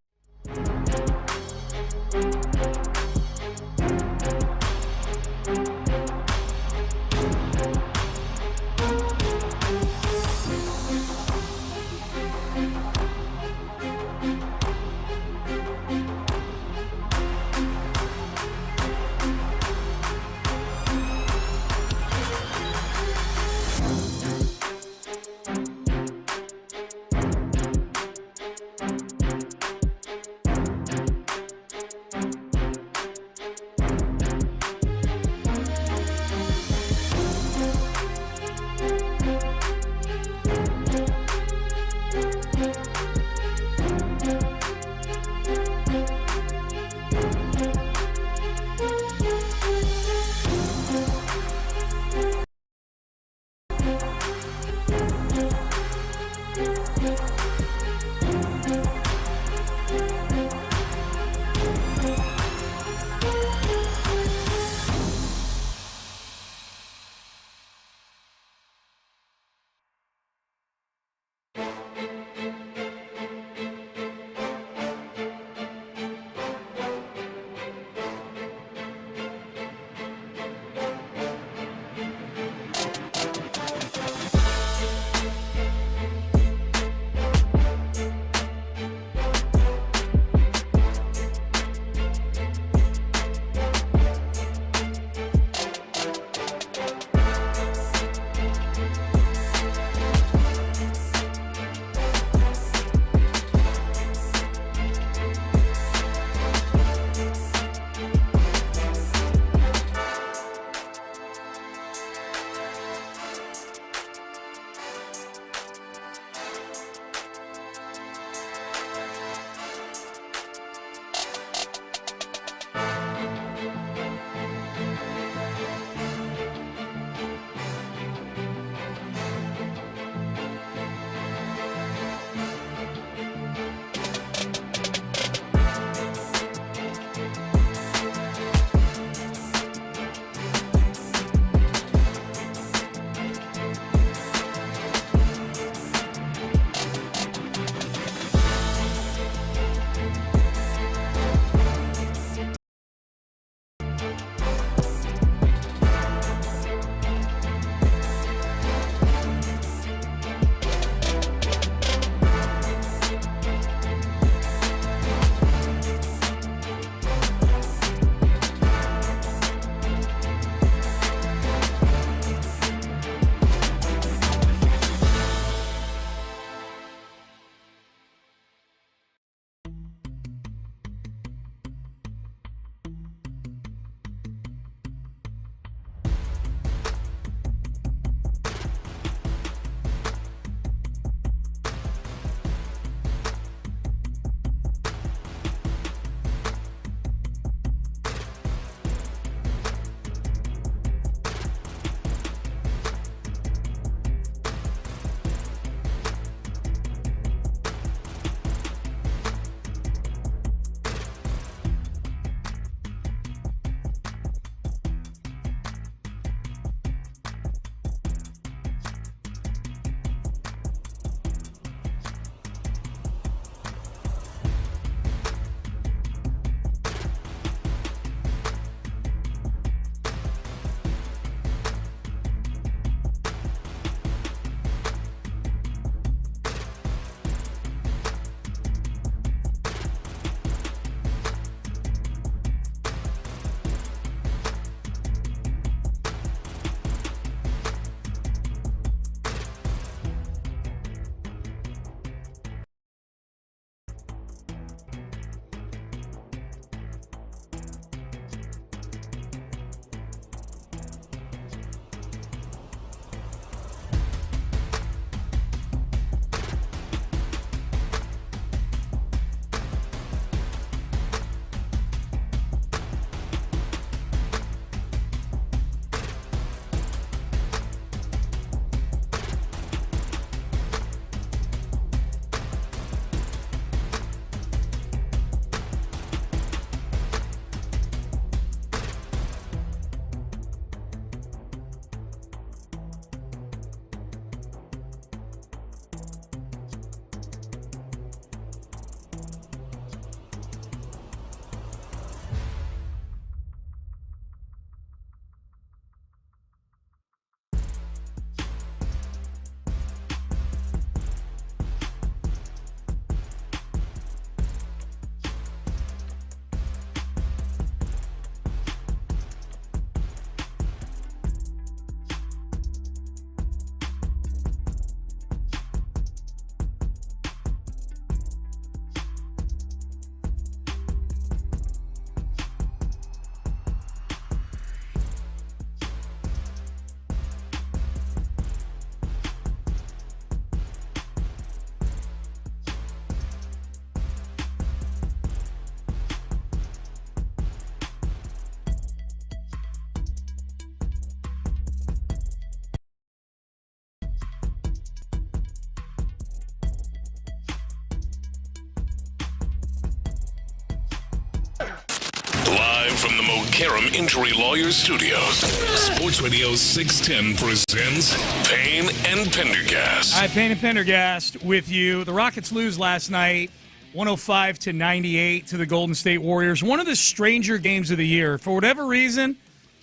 from the Mokaram Injury Lawyers Studios, Sports Radio 610 presents Payne and Pendergast. All right, Payne and Pendergast with you. The Rockets lose last night, 105-98 to the Golden State Warriors. One of the stranger games of the year. For whatever reason,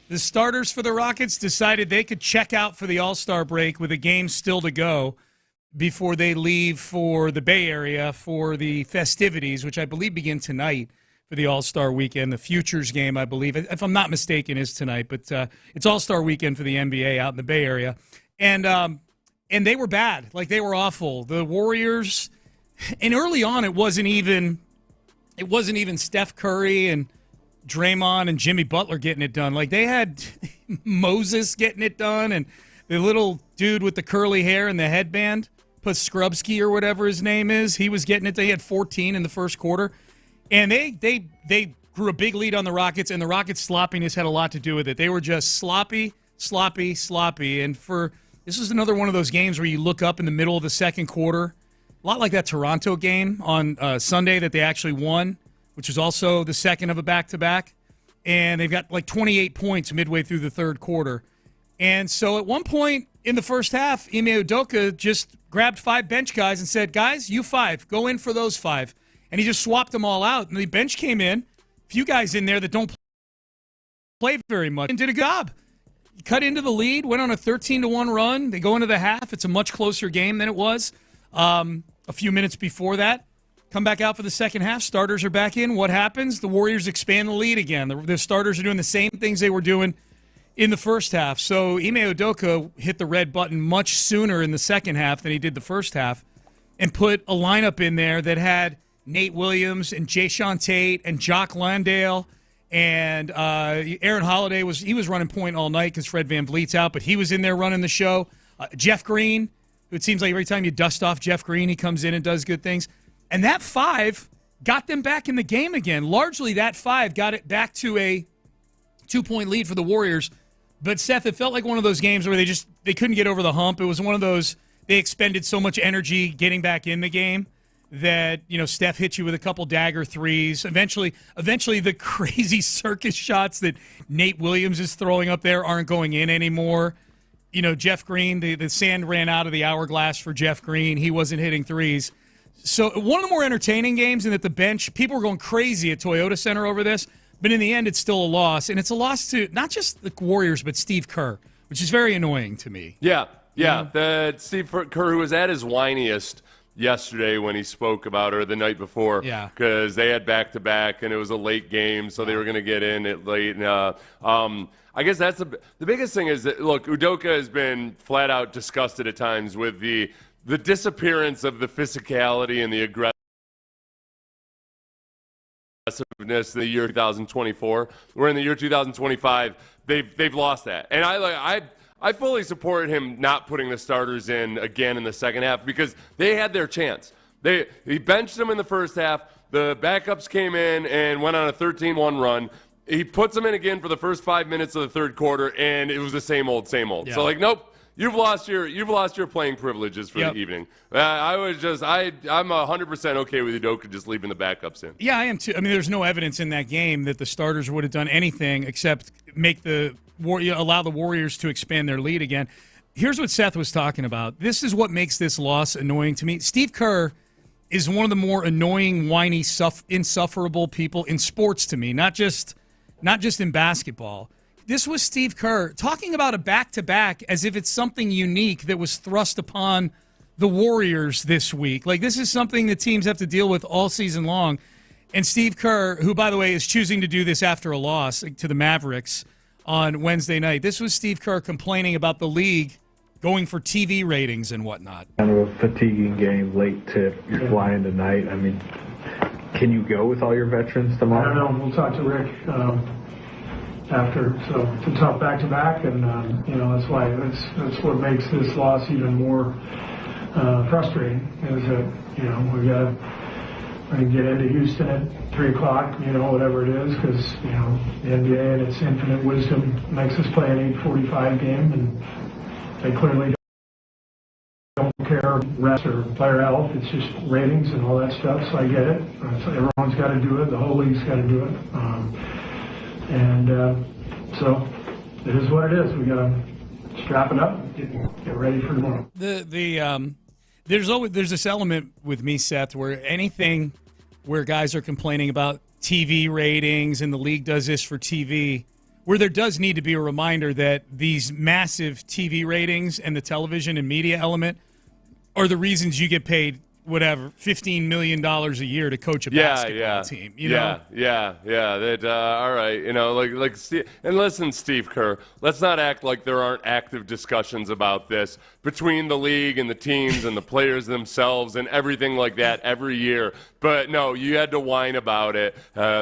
the starters for the Rockets decided they could check out for the All-Star break with a game still to go before they leave for the Bay Area for the festivities, which I believe begin tonight for the All-Star weekend. The Futures game, I believe, if I'm not mistaken, is tonight. But it's All-Star weekend for the NBA out in the Bay Area. And they were bad. Like, they were awful. The Warriors, and early on it wasn't even Steph Curry and Draymond and Jimmy Butler getting it done. Like, they had Moses getting it done, and the little dude with the curly hair and the headband, Paskrubsky or whatever his name is, he was getting it. They had 14 in the first quarter. And they grew a big lead on the Rockets, and the Rockets' sloppiness had a lot to do with it. They were just sloppy. And this was another one of those games where you look up in the middle of the second quarter, a lot like that Toronto game on Sunday that they actually won, which was also the second of a back-to-back. And they've got like 28 points midway through the third quarter. And so at one point in the first half, Ime Udoka just grabbed 5 bench guys and said, guys, you 5, go in for those 5. And he just swapped them all out. And the bench came in, a few guys in there that don't play very much, and did a job. Cut into the lead, went on a 13-1 run. They go into the half. It's a much closer game than it was a few minutes before that. Come back out for the second half. Starters are back in. What happens? The Warriors expand the lead again. The starters are doing the same things they were doing in the first half. So Ime Udoka hit the red button much sooner in the second half than he did the first half and put a lineup in there that had Nate Williams and Jayshawn Tate and Jock Landale and Aaron Holiday was running point all night because Fred VanVleet's out, but he was in there running the show. Jeff Green, who it seems like every time you dust off Jeff Green, he comes in and does good things. And that 5 got them back in the game again. Largely that 5 got it back to a 2-point lead for the Warriors. But, Seth, it felt like one of those games where they couldn't get over the hump. It was one of those, they expended so much energy getting back in the game that, Steph hit you with a couple dagger threes. Eventually the crazy circus shots that Nate Williams is throwing up there aren't going in anymore. Jeff Green, the sand ran out of the hourglass for Jeff Green. He wasn't hitting threes. So one of the more entertaining games, and at the bench, people were going crazy at Toyota Center over this, but in the end it's still a loss. And it's a loss to not just the Warriors, but Steve Kerr, which is very annoying to me. Yeah. The Steve Kerr, who was at his whiniest yesterday when he spoke about her the night before, because they had back-to-back and it was a late game, so they were going to get in it late. And, I guess that's the biggest thing is that, look, Udoka has been flat-out disgusted at times with the disappearance of the physicality and the aggressiveness in the year 2024. We're in the year 2025. They've lost that. And I fully support him not putting the starters in again in the second half because they had their chance. He benched them in the first half. The backups came in and went on a 13-1 run. He puts them in again for the first 5 minutes of the third quarter, and it was the same old. Yeah. So, nope, you've lost your playing privileges for the evening. I'm 100% okay with Udoka just leaving the backups in. Yeah, I am too. I mean, there's no evidence in that game that the starters would have done anything except allow the Warriors to expand their lead again. Here's what Seth was talking about. This is what makes this loss annoying to me. Steve Kerr is one of the more annoying, whiny, insufferable people in sports to me, not just in basketball. This was Steve Kerr talking about a back-to-back as if it's something unique that was thrust upon the Warriors this week. Like, this is something that teams have to deal with all season long. And Steve Kerr, who, by the way, is choosing to do this after a loss to the Mavericks on Wednesday night. This was Steve Kerr complaining about the league going for TV ratings and whatnot. Kind of a fatiguing game, late tip. You're flying tonight. I mean, can you go with all your veterans tomorrow? I don't know. We'll talk to Rick after. So it's a tough back-to-back, and that's why that's what makes this loss even more frustrating. Is that we got to get into Houston at 3 o'clock, whatever it is, because the NBA and its infinite wisdom makes us play an 8:45 game, and they clearly don't care rest or player health. It's just ratings and all that stuff. So I get it. So everyone's got to do it. The whole league's got to do it. And so it is what it is. We got to strap it up and get ready for tomorrow. There's this element with me, Seth, where anything where guys are complaining about TV ratings and the league does this for TV, where there does need to be a reminder that these massive TV ratings and the television and media element are the reasons you get paid whatever, $15 million a year to coach a basketball team. You know? Yeah. All right. You know, like Steve, and listen, Steve Kerr, let's not act like there aren't active discussions about this between the league and the teams and the players themselves and everything like that every year. But no, you had to whine about it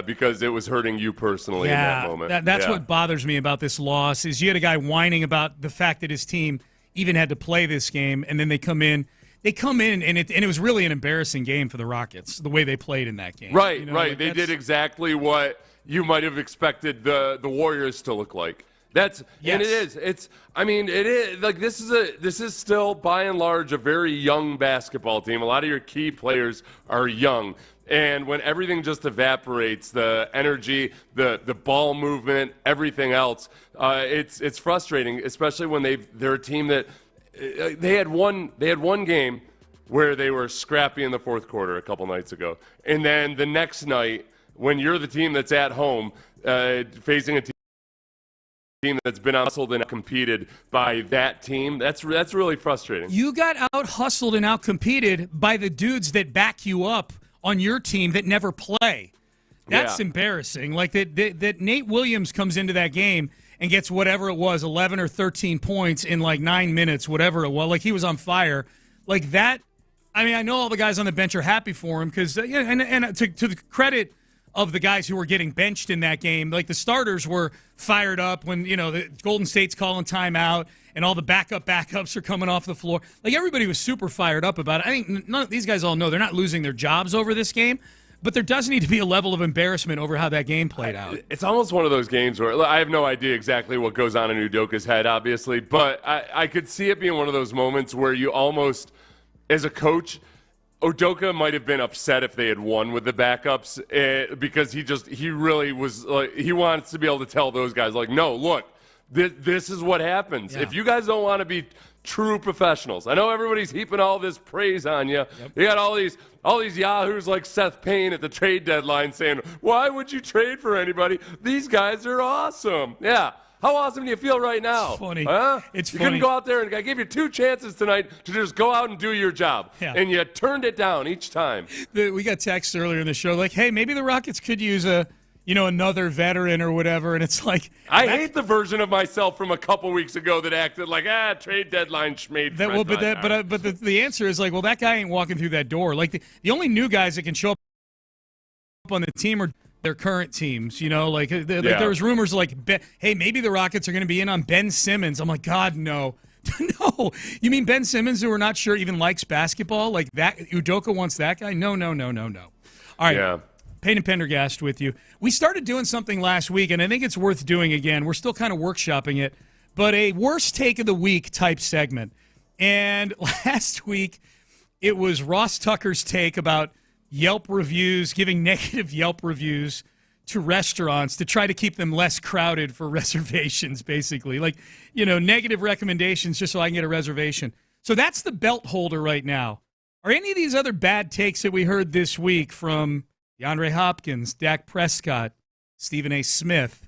because it was hurting you personally in that moment. That's what bothers me about this loss is you had a guy whining about the fact that his team even had to play this game, and then they come in, and it was really an embarrassing game for the Rockets, the way they played in that game. Right, you know, right. They did exactly what you might have expected the Warriors to look like. And it is. It is like this is still by and large a very young basketball team. A lot of your key players are young. And when everything just evaporates, the energy, the ball movement, everything else, it's frustrating, especially when they're a team that they had one game where they were scrappy in the fourth quarter a couple nights ago. And then the next night, when you're the team that's at home facing a team that's been hustled and competed by that team, that's really frustrating. You got out-hustled and out-competed by the dudes that back you up on your team that never play. That's embarrassing. Like that Nate Williams comes into that game and gets whatever it was, 11 or 13 points in like 9 minutes, whatever it was. Like he was on fire. Like that, I mean, I know all the guys on the bench are happy for him because, and to the credit of the guys who were getting benched in that game, like the starters were fired up when, the Golden State's calling timeout and all the backups are coming off the floor. Like everybody was super fired up about it. I think none of these guys all know they're not losing their jobs over this game. But there does need to be a level of embarrassment over how that game played out. It's almost one of those games where I have no idea exactly what goes on in Udoka's head, obviously, but I could see it being one of those moments where you almost, as a coach, Udoka might have been upset if they had won with the backups because he really was like, he wants to be able to tell those guys, like, no, look, this is what happens. Yeah. If you guys don't want to be true professionals. I know everybody's heaping all this praise on you. Yep. You got all these yahoos like Seth Payne at the trade deadline saying, why would you trade for anybody? These guys are awesome. Yeah. How awesome do you feel right now? It's funny. Huh? It's you funny. couldn't go out there, and I gave you 2 chances tonight to just go out and do your job. Yeah. And you turned it down each time. We got texts earlier in the show like, hey, maybe the Rockets could use another veteran or whatever, and it's like I hate the version of myself from a couple weeks ago that acted like trade deadline schmade. But the answer is like, well, that guy ain't walking through that door. Like the only new guys that can show up on the team are their current teams. Like there was rumors like, hey, maybe the Rockets are going to be in on Ben Simmons. I'm like, God, no. No, you mean Ben Simmons, who we're not sure even likes basketball? Like that, Udoka wants that guy? No. All right. Yeah. Payne and Pendergast with you. We started doing something last week, and I think it's worth doing again. We're still kind of workshopping it, but a worst take of the week type segment. And last week, it was Ross Tucker's take about Yelp reviews, giving negative Yelp reviews to restaurants to try to keep them less crowded for reservations, basically. Like, negative recommendations just so I can get a reservation. So that's the belt holder right now. Are any of these other bad takes that we heard this week from DeAndre Hopkins, Dak Prescott, Stephen A. Smith,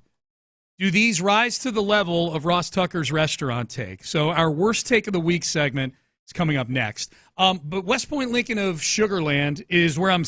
do these rise to the level of Ross Tucker's restaurant take? So our worst take of the week segment is coming up next. But West Point Lincoln of Sugarland is where I'm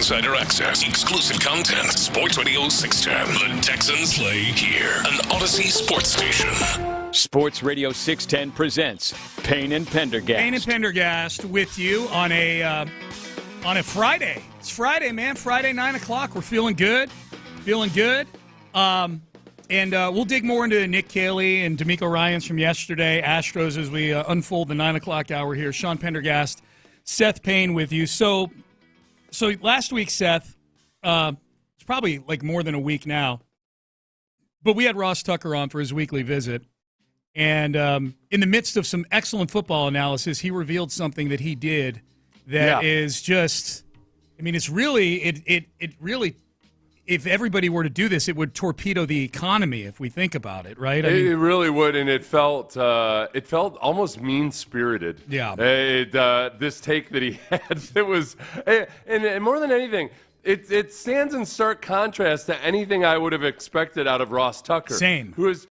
insider access, exclusive content. Sports Radio 610. The Texans play here. An Odyssey sports station. Sports Radio 610 presents Payne and Pendergast. Payne and Pendergast with you on a Friday. It's Friday, man. Friday, 9 o'clock. We're feeling good. And we'll dig more into Nick Kayley and D'Amico Ryans from yesterday, Astros, as we unfold the 9 o'clock hour here. Sean Pendergast, Seth Payne with you. So last week, Seth, it's probably like more than a week now, but we had Ross Tucker on for his weekly visit. And in the midst of some excellent football analysis, he revealed something that he did that is just, I mean, it's really, it really, if everybody were to do this, it would torpedo the economy if we think about it, right? It really would, and it felt almost mean-spirited. Yeah. This take that he had, it was, and more than anything, it stands in stark contrast to anything I would have expected out of Ross Tucker. Same. Who is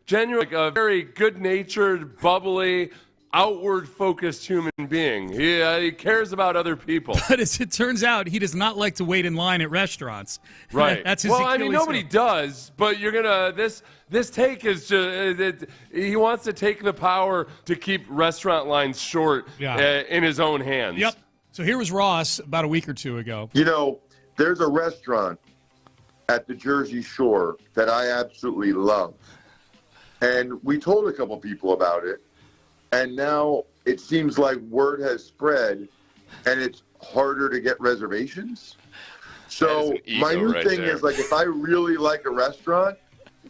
genuinely a very good-natured, bubbly, outward-focused human being. He cares about other people. But as it turns out, he does not like to wait in line at restaurants. Right. That's his well, Achilles I mean, nobody heel. does, but you're going to – this take is just he wants to take the power to keep restaurant lines short in his own hands. Yep. So here was Ross about a week or two ago. You know, there's a restaurant at the Jersey Shore that I absolutely love. And we told a couple people about it. And now it seems like word has spread, and it's harder to get reservations. So my new thing is, like, if I really like a restaurant,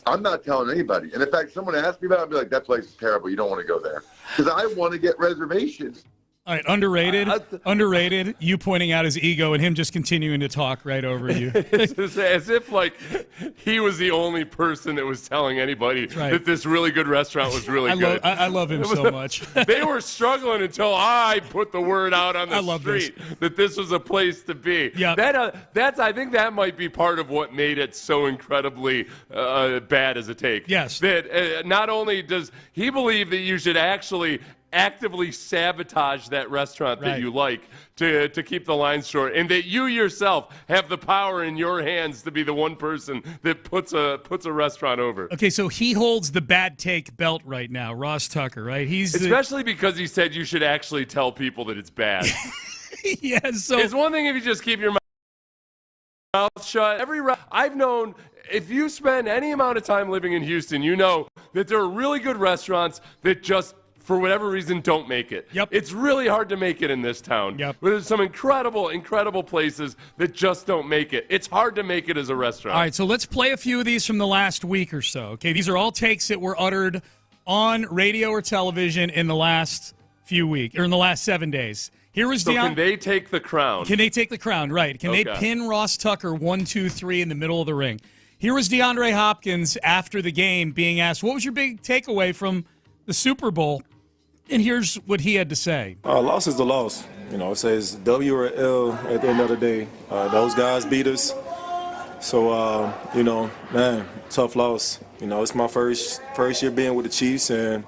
I'm not telling anybody. And in fact, someone asked me about it, I'd be like, that place is terrible. You don't want to go there. Because I want to get reservations. All right, underrated, you pointing out his ego and him just continuing to talk right over you. It's as if, like, he was the only person that was telling anybody that this really good restaurant was really good. I love him so much. They were struggling until I put the word out on the street that this was a place to be. Yeah. I think that might be part of what made it so incredibly bad as a take. Yes. That not only does he believe that you should actually actively sabotage that restaurant that you like to keep the lines short, and that you yourself have the power in your hands to be the one person that puts a restaurant over. Okay, so he holds the bad take belt right now, Ross Tucker, right? Especially because he said you should actually tell people that it's bad. Yes. So it's one thing if you just keep your mouth shut. I've known, if you spend any amount of time living in Houston, you know that there are really good restaurants that just, for whatever reason, don't make it. Yep. It's really hard to make it in this town. Yep. There's some incredible places that just don't make it. It's hard to make it as a restaurant. All right, so let's play a few of these from the last week or so. Okay, these are all takes that were uttered on radio or television in the last few weeks, or in the last 7 days. Here was can they take the crown? Can they take the crown, right. Can they pin Ross Tucker 1, 2, 3 in the middle of the ring? Here was DeAndre Hopkins after the game being asked, what was your big takeaway from the Super Bowl? And here's what he had to say. Loss is the loss. You know, it says W or L at the end of the day. Those guys beat us. So, you know, man, tough loss. You know, it's my first year being with the Chiefs, and,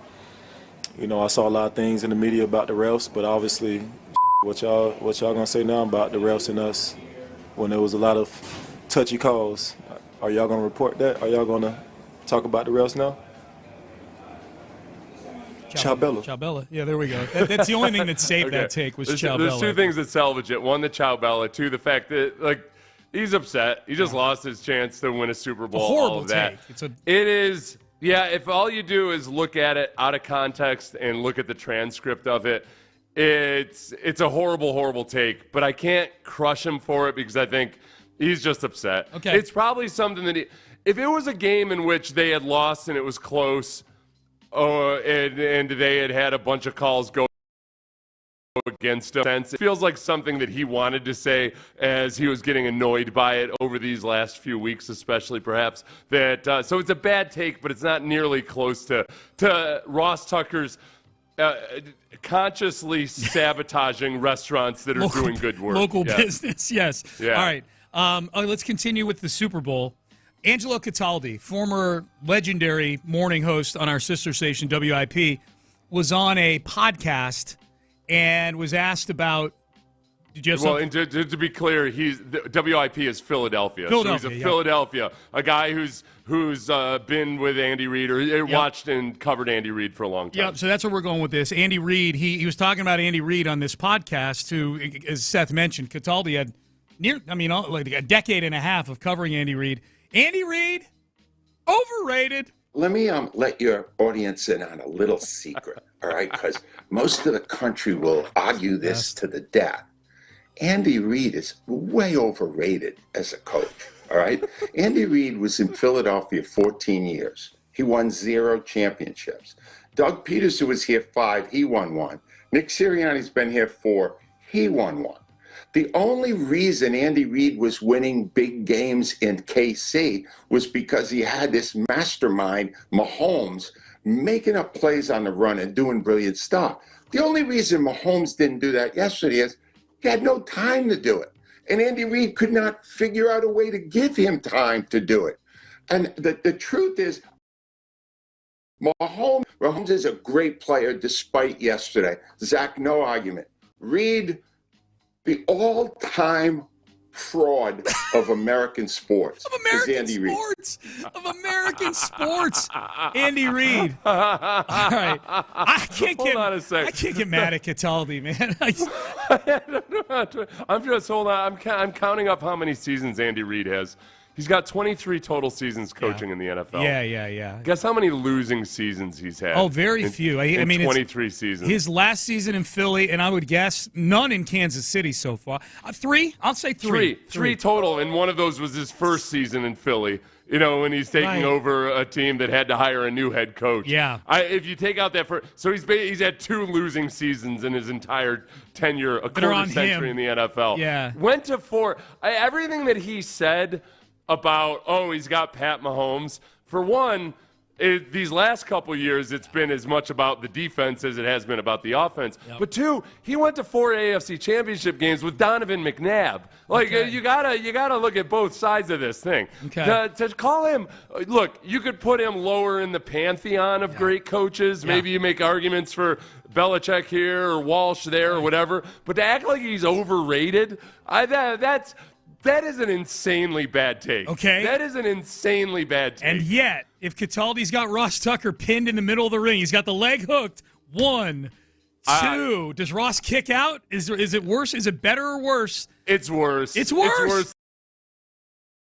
you know, I saw a lot of things in the media about the refs, but obviously what y'all gonna say now about the refs and us when there was a lot of touchy calls? Are y'all gonna report that? Are y'all gonna talk about the refs now? Ciao Bella. Yeah, there we go. That's the only thing that saved that take was Ciao Bella. There's two things that salvage it. One, the Ciao Bella. Two, the fact that, like, he's upset. He just lost his chance to win a Super Bowl. A horrible all of that. take. It is, if all you do is look at it out of context and look at the transcript of it, it's a horrible take. But I can't crush him for it because I think he's just upset. Okay. It's probably something that if it was a game in which they had lost and it was close, and they had a bunch of calls go against him, it feels like something that he wanted to say as he was getting annoyed by it over these last few weeks, especially perhaps. So it's a bad take, but it's not nearly close to Ross Tucker's consciously sabotaging restaurants that are doing good work. Local business, yes. Yeah. All right, let's continue with the Super Bowl. Angelo Cataldi, former legendary morning host on our sister station, WIP, was on a podcast and was asked about, And to be clear, WIP is Philadelphia. So he's a Philadelphia, a guy who's been with Andy Reid or watched and covered Andy Reid for a long time. Yep, so that's where we're going with this. Andy Reid, he was talking about Andy Reid on this podcast, who, as Seth mentioned, Cataldi had like a decade and a half of covering Andy Reid. Andy Reid, overrated. Let me let your audience in on a little secret, all right? Because most of the country will argue this to the death. Andy Reid is way overrated as a coach, all right? Andy Reid was in Philadelphia 14 years. He won 0 championships. Doug Peters, who was here 5, he won 1. Nick Sirianni's been here 4, he won 1. The only reason Andy Reid was winning big games in KC was because he had this mastermind, Mahomes, making up plays on the run and doing brilliant stuff. The only reason Mahomes didn't do that yesterday is he had no time to do it. And Andy Reid could not figure out a way to give him time to do it. And the truth is, Mahomes is a great player despite yesterday. Zach, no argument. Reid, the all-time fraud of American sports is Andy Reid. Of American sports, Andy Reid. All right, I can't get mad at Cataldi, man. I'm just hold on. I'm counting up how many seasons Andy Reid has. He's got 23 total seasons coaching in the NFL. Yeah. Guess how many losing seasons he's had? Oh, very few. I mean, 23 seasons. His last season in Philly, and I would guess none in Kansas City so far. 3? I'll say 3. Three total, and one of those was his first season in Philly. You know, when he's taking over a team that had to hire a new head coach. Yeah. If you take out that so he's had 2 losing seasons in his entire tenure, a quarter century in the NFL. Yeah. Went to 4. Everything that he said about, he's got Pat Mahomes. For one, these last couple years, it's been as much about the defense as it has been about the offense. Yep. But 2, he went to 4 AFC championship games with Donovan McNabb. You gotta look at both sides of this thing. Okay. To call him, look, you could put him lower in the pantheon of great coaches. Maybe you make arguments for Belichick here or Walsh there or whatever. But to act like he's overrated, that is an insanely bad take. Okay. That is an insanely bad take. And yet, if Cataldi's got Ross Tucker pinned in the middle of the ring, he's got the leg hooked. 1, 2. Does Ross kick out? Is it worse? Is it better or worse? It's worse. It's worse. It's worse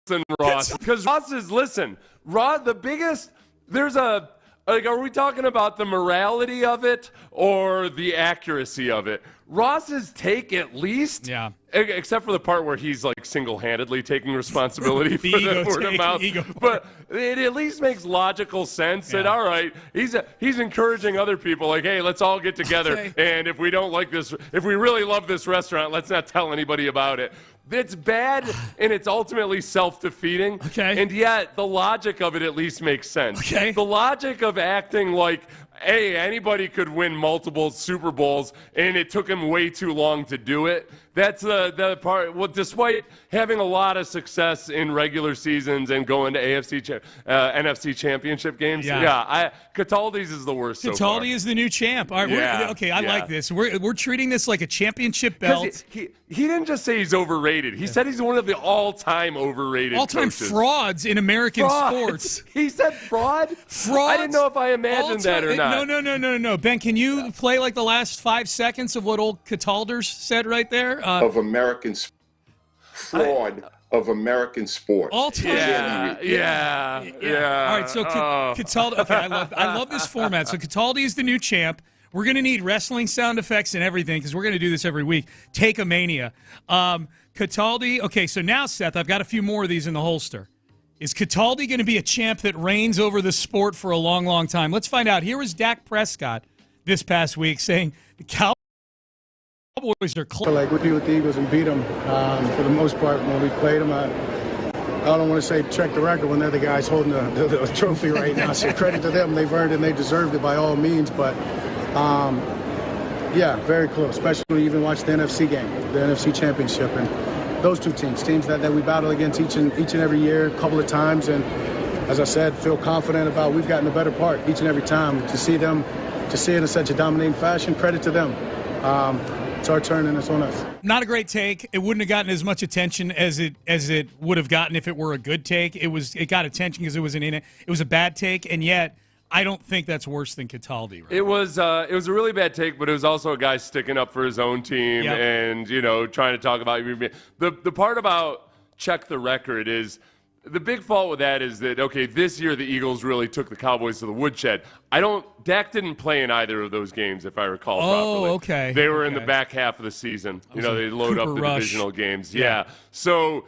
than Ross. Because Ross is, the biggest, are we talking about the morality of it or the accuracy of it? Ross's take, at least, except for the part where he's single-handedly taking responsibility for the word of mouth, but it at least makes logical sense that all right, he's encouraging other people hey, let's all get together, and if we don't like this, if we really love this restaurant, let's not tell anybody about it. It's bad, and it's ultimately self-defeating. Okay. And yet, the logic of it at least makes sense. Okay. The logic of acting like, hey, anybody could win multiple Super Bowls, and it took him way too long to do it. That's the part. Well, despite having a lot of success in regular seasons and going to NFC championship games, Cataldi's is the worst so far. Cataldi is the new champ. All right, I like this. We're treating this like a championship belt. He didn't just say he's overrated. He said he's one of the all-time overrated coaches. Frauds in American sports. He said fraud? Frauds? I didn't know if I imagined that or not. No. Ben, can you play the last 5 seconds of what old Catalders said right there? Of American fraud of American sports. All time. Yeah. All right, so Cataldi. Okay, I love this format. So Cataldi is the new champ. We're going to need wrestling sound effects and everything because we're going to do this every week. Take a mania. Cataldi. Okay, so now Seth, I've got a few more of these in the holster. Is Cataldi going to be a champ that reigns over the sport for a long, long time? Let's find out. Here was Dak Prescott this past week saying the Cowboys are close. We beat with the Eagles and beat them for the most part when we played them. I don't want to say check the record when they're the guys holding the trophy right now. So credit to them. They've earned it and they deserved it by all means. But, very close, especially even watch the NFC game, the NFC Championship. And those two teams that we battle against each and every year, a couple of times. And as I said, feel confident about we've gotten a better part each and every time. To see it in such a dominating fashion, credit to them. it's our turn and it's on us. Not a great take. It wouldn't have gotten as much attention as it would have gotten if it were a good take. It got attention because it was a bad take, and yet I don't think that's worse than Cataldi. Right? It was a really bad take, but it was also a guy sticking up for his own team and trying to talk about the part about check the record is. The big fault with that is that, okay, this year the Eagles really took the Cowboys to the woodshed. Dak didn't play in either of those games, if I recall properly. Oh, okay. They were in the back half of the season. They load up the divisional games. Yeah. So,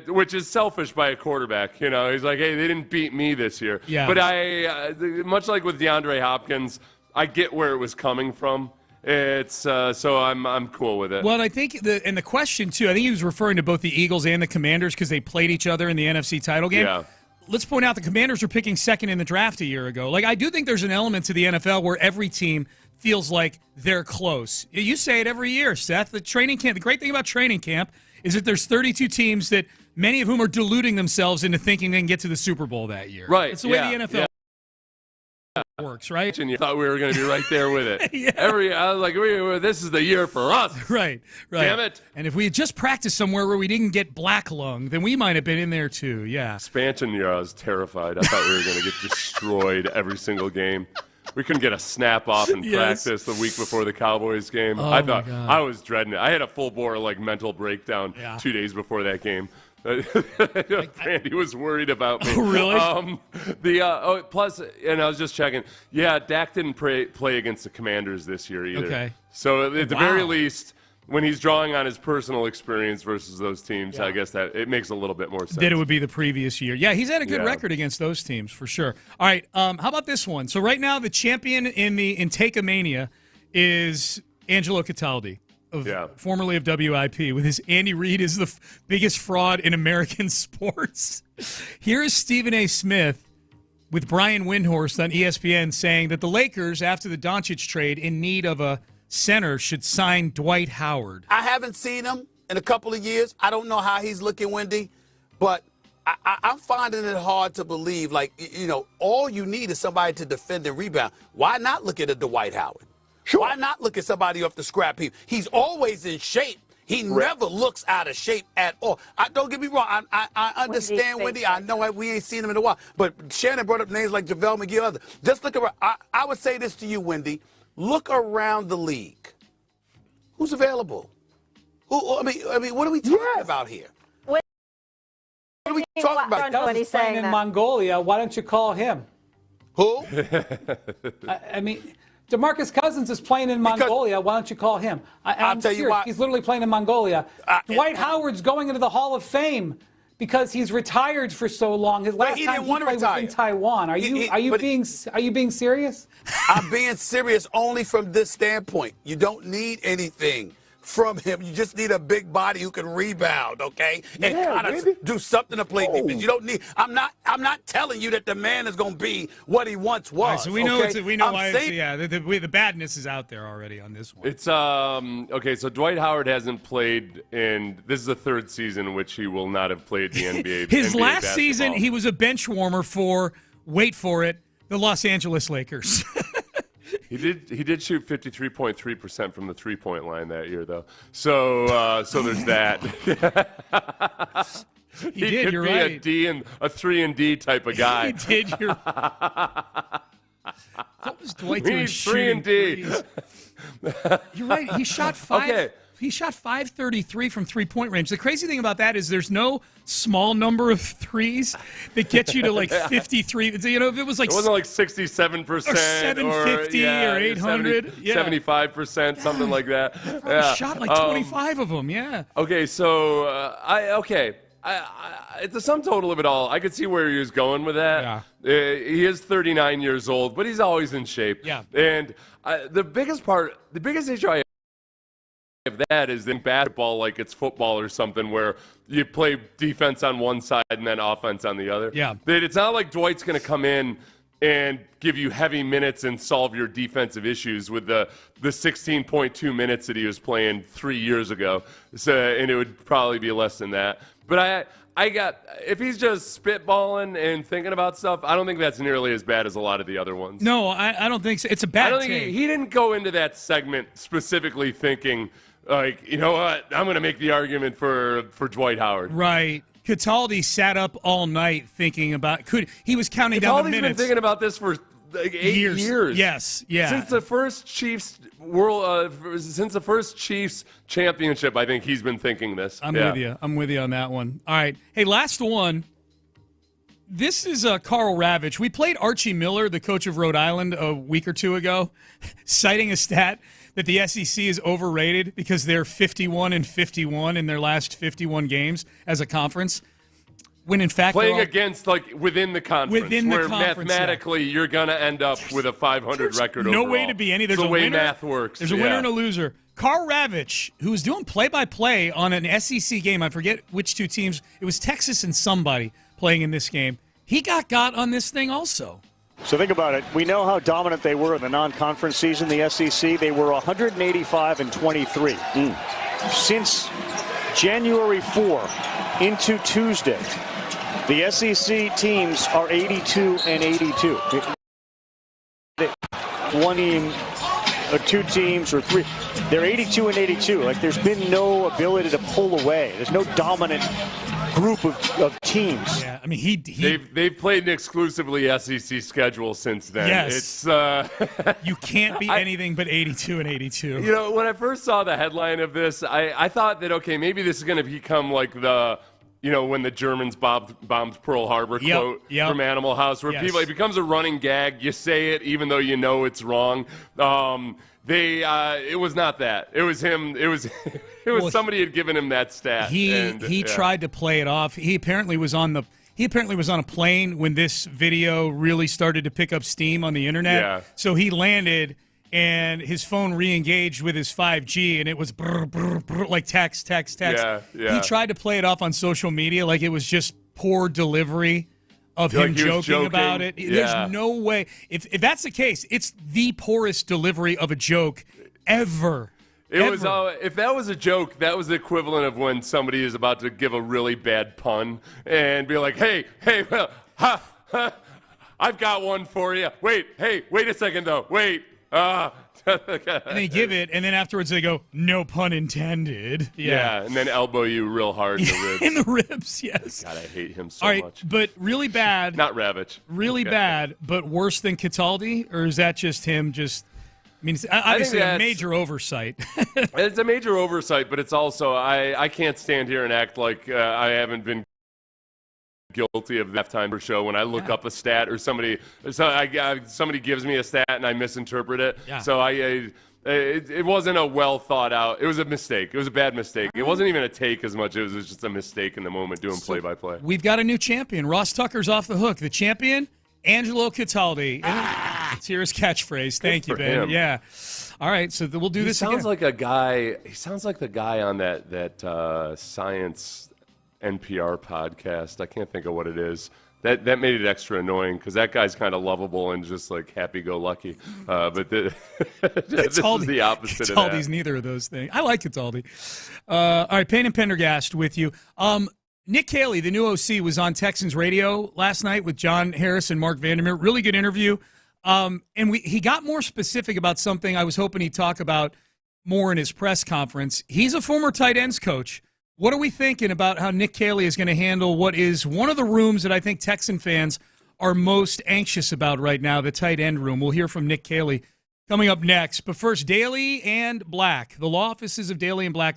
which is selfish by a quarterback. He's like, hey, they didn't beat me this year. Yeah. But I, much like with DeAndre Hopkins, I get where it was coming from. It's so I'm cool with it. Well, I think the question too. I think he was referring to both the Eagles and the Commanders because they played each other in the NFC title game. Yeah. Let's point out the Commanders were picking second in the draft a year ago. Like I do think there's an element to the NFL where every team feels like they're close. You say it every year, Seth. The training camp. The great thing about training camp is that there's 32 teams that many of whom are deluding themselves into thinking they can get to the Super Bowl that year. Right. It's the way the NFL works, right? And you thought we were going to be right there with it. Yeah. I was like, this is the year for us. Right. Damn it. And if we had just practiced somewhere where we didn't get black lung, then we might have been in there too. Yeah. Expansion year, I was terrified. I thought we were going to get destroyed every single game. We couldn't get a snap off in practice the week before the Cowboys game. Oh, I thought I was dreading it. I had a full-bore mental breakdown 2 days before that game. Randy was worried about me. Oh, really? Plus, and I was just checking. Yeah, Dak didn't play against the Commanders this year either. Okay. So at the very least, when he's drawing on his personal experience versus those teams, I guess that it makes a little bit more sense. That it would be the previous year. Yeah, he's had a good record against those teams for sure. All right, how about this one? So right now, the champion in Take-A-Mania is Angelo Cataldi. Formerly of WIP, with his Andy Reid is the biggest fraud in American sports. Here is Stephen A. Smith with Brian Windhorst on ESPN saying that the Lakers, after the Doncic trade, in need of a center, should sign Dwight Howard. I haven't seen him in a couple of years. I don't know how he's looking, Wendy, but I'm finding it hard to believe. All you need is somebody to defend and rebound. Why not look at a Dwight Howard? Sure. Why not look at somebody off the scrap heap? He's always in shape. He never looks out of shape at all. Don't get me wrong. I understand, Wendy. I know we ain't seen him in a while. But Shannon brought up names like JaVale McGee. Others. Just look around. I would say this to you, Wendy. Look around the league. Who's available? I mean, what are we talking about here? What are we talking about? He's playing in Mongolia. Why don't you call him? Who? I mean, DeMarcus Cousins is playing in Mongolia. Why don't you call him? I'm tell you why. He's literally playing in Mongolia. Dwight Howard's going into the Hall of Fame because he's retired for so long. His last time he played was in Taiwan. Are you being serious? I'm being serious only from this standpoint. You don't need anything from him. You just need a big body who can rebound, okay? And kind of do something to play defense. You don't need. I'm not telling you that the man is going to be what he once was. Right, so we know okay? we know why the badness is out there already on this one. It's okay. So Dwight Howard hasn't played in. This is the third season in which he will not have played the NBA. His NBA last basketball. season, he was a bench warmer for, wait for it, the Los Angeles Lakers. He did shoot 53.3% from the 3-point line that year, though. So there's that. He did. Could You're be right. a 3-and-D type of guy. He did. What was Dwight doing? 3-and-D. You're right. He shot five. Okay. He shot 533 from 3-point range. The crazy thing about that is there's no small number of threes that gets you to like 53. You know, if it was like it wasn't like 67% or 750 or 800, 75%, something like that. Yeah. Shot like 25 of them. Yeah. Okay, so it's the sum total of it all. I could see where he was going with that. Yeah. He is 39 years old, but he's always in shape. Yeah. And the biggest issue I have of that is in basketball, like it's football or something, where you play defense on one side and then offense on the other. Yeah. It's not like Dwight's going to come in and give you heavy minutes and solve your defensive issues with the 16.2 minutes that he was playing 3 years ago. So, and it would probably be less than that. But if he's just spitballing and thinking about stuff, I don't think that's nearly as bad as a lot of the other ones. No, I don't think so. It's a bad I don't think he didn't go into that segment specifically thinking, like, you know what, I'm going to make the argument for Dwight Howard. Right. Cataldi sat up all night thining about he was counting down the minutes. Cataldi's been thinking about this for like 8 years. Yes, yeah. Since the first Chiefs championship, I think he's been thinking this. I'm with you on that one. All right. Hey, last one. This is Carl Ravitch. We played Archie Miller, the coach of Rhode Island, a week or two ago, citing a stat that the SEC is overrated because they're 51-51 in their last 51 games as a conference. When in fact playing against within the conference, where mathematically you're going to end up with a 500 record overall. No way to be any. There's the a way winner, math works. There's a winner and a loser. Carl Ravitch, who was doing play-by-play on an SEC game, I forget which two teams. It was Texas and somebody playing in this game. He got on this thing also. So think about it. We know how dominant they were in the non-conference season, the SEC. They were 185-23. Since January 4 into Tuesday, the SEC teams are 82-82. One team, or two teams, or three. They're 82-82. Like, there's been no ability to pull away. There's no dominant group of teams. Yeah, I mean, they've played an exclusively SEC schedule since then. Yes. You can't be anything but 82-82. You know, when I first saw the headline of this, I thought that, okay, maybe this is going to become like the, you know, when the Germans bombed Pearl Harbor quote from Animal House, where people, it becomes a running gag. You say it even though you know it's wrong. It was not that. It was him. It was somebody had given him that stat. He tried to play it off. He apparently was on a plane when this video really started to pick up steam on the internet. Yeah. So he landed and his phone re-engaged with his 5G, and it was brr, brr, brr, like text. Yeah. He tried to play it off on social media like it was just poor delivery of him joking about it. Yeah. There's no way. If that's the case, it's the poorest delivery of a joke ever. If that was a joke, that was the equivalent of when somebody is about to give a really bad pun and be like, hey, well, I've got one for you. Wait a second, though. Wait. And they give it, and then afterwards they go, no pun intended. Yeah, and then elbow you real hard in the ribs. In the ribs, yes. God, I hate him so much. But really bad. Not Ravitch. Really bad, but worse than Cataldi? Or is that just him just... I mean, it's obviously a major oversight. It's a major oversight, but it's also, I can't stand here and act like I haven't been guilty of the halftime show when I look up a stat or somebody gives me a stat and I misinterpret it. Yeah. So it wasn't a well thought out. It was a mistake. It was a bad mistake. It wasn't even a take as much. It was just a mistake in the moment doing play by play. We've got a new champion. Ross Tucker's off the hook. The champion, Angelo Cataldi. Let's hear his catchphrase. Thank you, Ben. Him. Yeah. All right, so we'll do this again. He sounds like the guy on that science NPR podcast. I can't think of what it is. That made it extra annoying because that guy's kind of lovable and just like happy-go-lucky. But this is the opposite of that. Cataldi's neither of those things. I like Cataldi. All right, Payne and Pendergast with you. Nick Kayley, the new OC, was on Texans radio last night with John Harris and Mark Vandermeer. Really good interview. And he got more specific about something I was hoping he'd talk about more in his press conference. He's a former tight ends coach. What are we thinking about how Nick Kayley is going to handle what is one of the rooms that I think Texan fans are most anxious about right now, the tight end room? We'll hear from Nick Kayley coming up next. But first, Daly and Black, the law offices of Daly and Black.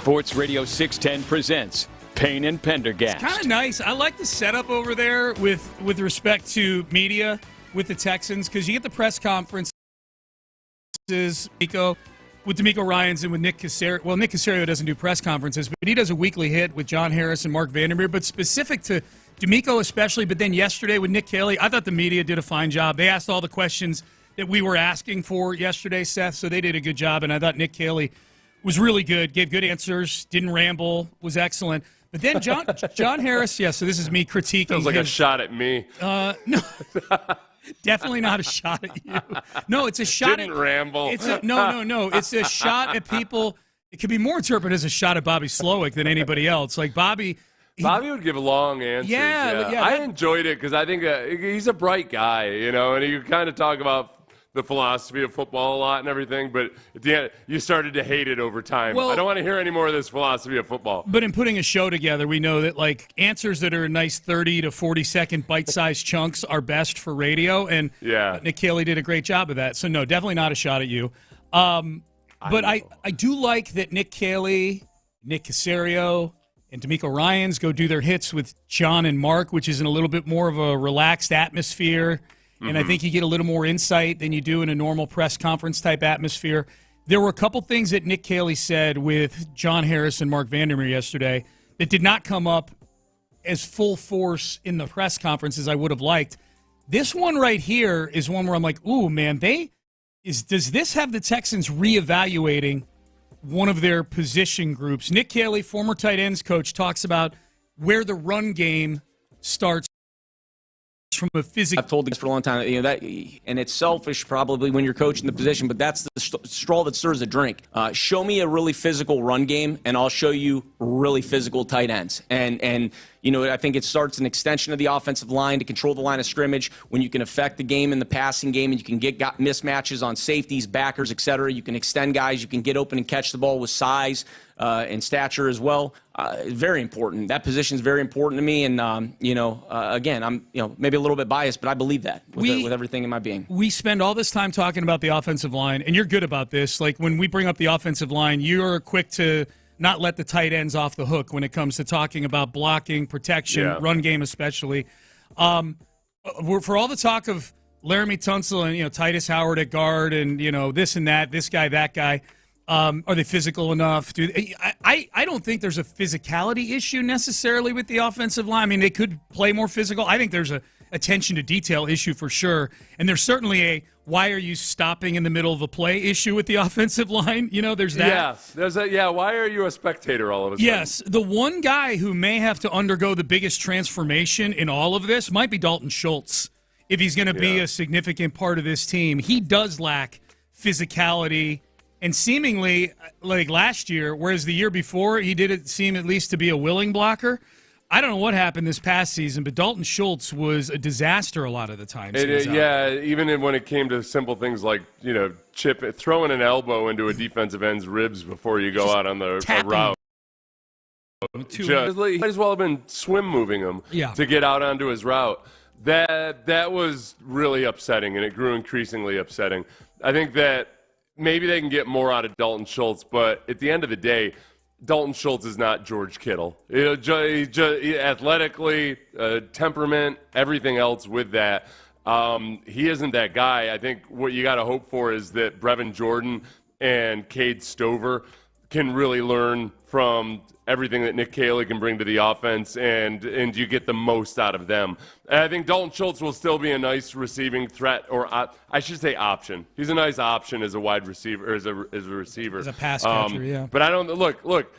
Sports Radio 610 presents Payne and Pendergast. It's kind of nice. I like the setup over there with respect to media with the Texans, because you get the press conferences, with D'Amico Ryans and with Nick Caserio. Well, Nick Caserio doesn't do press conferences, but he does a weekly hit with John Harris and Mark Vandermeer. But specific to D'Amico especially, but then yesterday with Nick Kayley, I thought the media did a fine job. They asked all the questions that we were asking for yesterday, Seth, so they did a good job. And I thought Nick Kayley was really good, gave good answers, didn't ramble, was excellent. But then John Harris, so this is me critiquing. Feels like a shot at me. No. Definitely not a shot at you. No, it's a shot Didn't ramble. No. It's a shot at people. It could be more interpreted as a shot at Bobby Slowick than anybody else. Like Bobby would give long answers. Yeah. I enjoyed it because I think he's a bright guy, and you kind of talk about the philosophy of football a lot and everything, but at the end, you started to hate it over time. Well, I don't want to hear any more of this philosophy of football. But in putting a show together, we know that answers that are nice 30 to 40-second bite-sized chunks are best for radio, and Nick Kayley did a great job of that. So, no, definitely not a shot at you. But I do like that Nick Kayley, Nick Caserio, and D'Amico Ryans go do their hits with John and Mark, which is in a little bit more of a relaxed atmosphere. And I think you get a little more insight than you do in a normal press conference type atmosphere. There were a couple things that Nick Kayley said with John Harris and Mark Vandermeer yesterday that did not come up as full force in the press conference as I would have liked. This one right here is one where I'm like, ooh, man, does this have the Texans reevaluating one of their position groups? Nick Kayley, former tight ends coach, talks about where the run game starts from a physical. I've told this for a long time, that, and it's selfish probably when you're coaching the position, but that's the straw that stirs the drink. Show me a really physical run game, and I'll show you really physical tight ends. And I think it starts an extension of the offensive line to control the line of scrimmage. When you can affect the game in the passing game, and you can get mismatches on safeties, backers, etc. You can extend guys. You can get open and catch the ball with size and stature as well. Very important. That position is very important to me. And again, I'm maybe a little bit biased, but I believe that with everything in my being. We spend all this time talking about the offensive line, and you're good about this. Like when we bring up the offensive line, you're quick to not let the tight ends off the hook when it comes to talking about blocking, protection, run game especially. For all the talk of Laramie Tunsil and Titus Howard at guard and this and that, this guy, that guy, are they physical enough? I don't think there's a physicality issue necessarily with the offensive line. I mean, they could play more physical. I think there's a attention to detail issue for sure, and there's certainly a why are you stopping in the middle of a play issue with the offensive line. There's that. Yes, there's a why are you a spectator all of a sudden? Yes, the one guy who may have to undergo the biggest transformation in all of this might be Dalton Schultz if he's going to be a significant part of this team. He does lack physicality. And seemingly, like last year, whereas the year before he did seem at least to be a willing blocker, I don't know what happened this past season, but Dalton Schultz was a disaster a lot of the time. Even when it came to simple things like throwing an elbow into a defensive end's ribs before you go out on the route. Might as well have been swim moving him to get out onto his route. That was really upsetting, and it grew increasingly upsetting. I think that maybe they can get more out of Dalton Schultz, but at the end of the day, Dalton Schultz is not George Kittle. Athletically, temperament, everything else with that, he isn't that guy. I think what you got to hope for is that Brevin Jordan and Cade Stover can really learn from everything that Nick Kayley can bring to the offense, and you get the most out of them. And I think Dalton Schultz will still be a nice receiving threat, or I should say option. He's a nice option as a wide receiver, or as a receiver. As a pass catcher, But I don't look.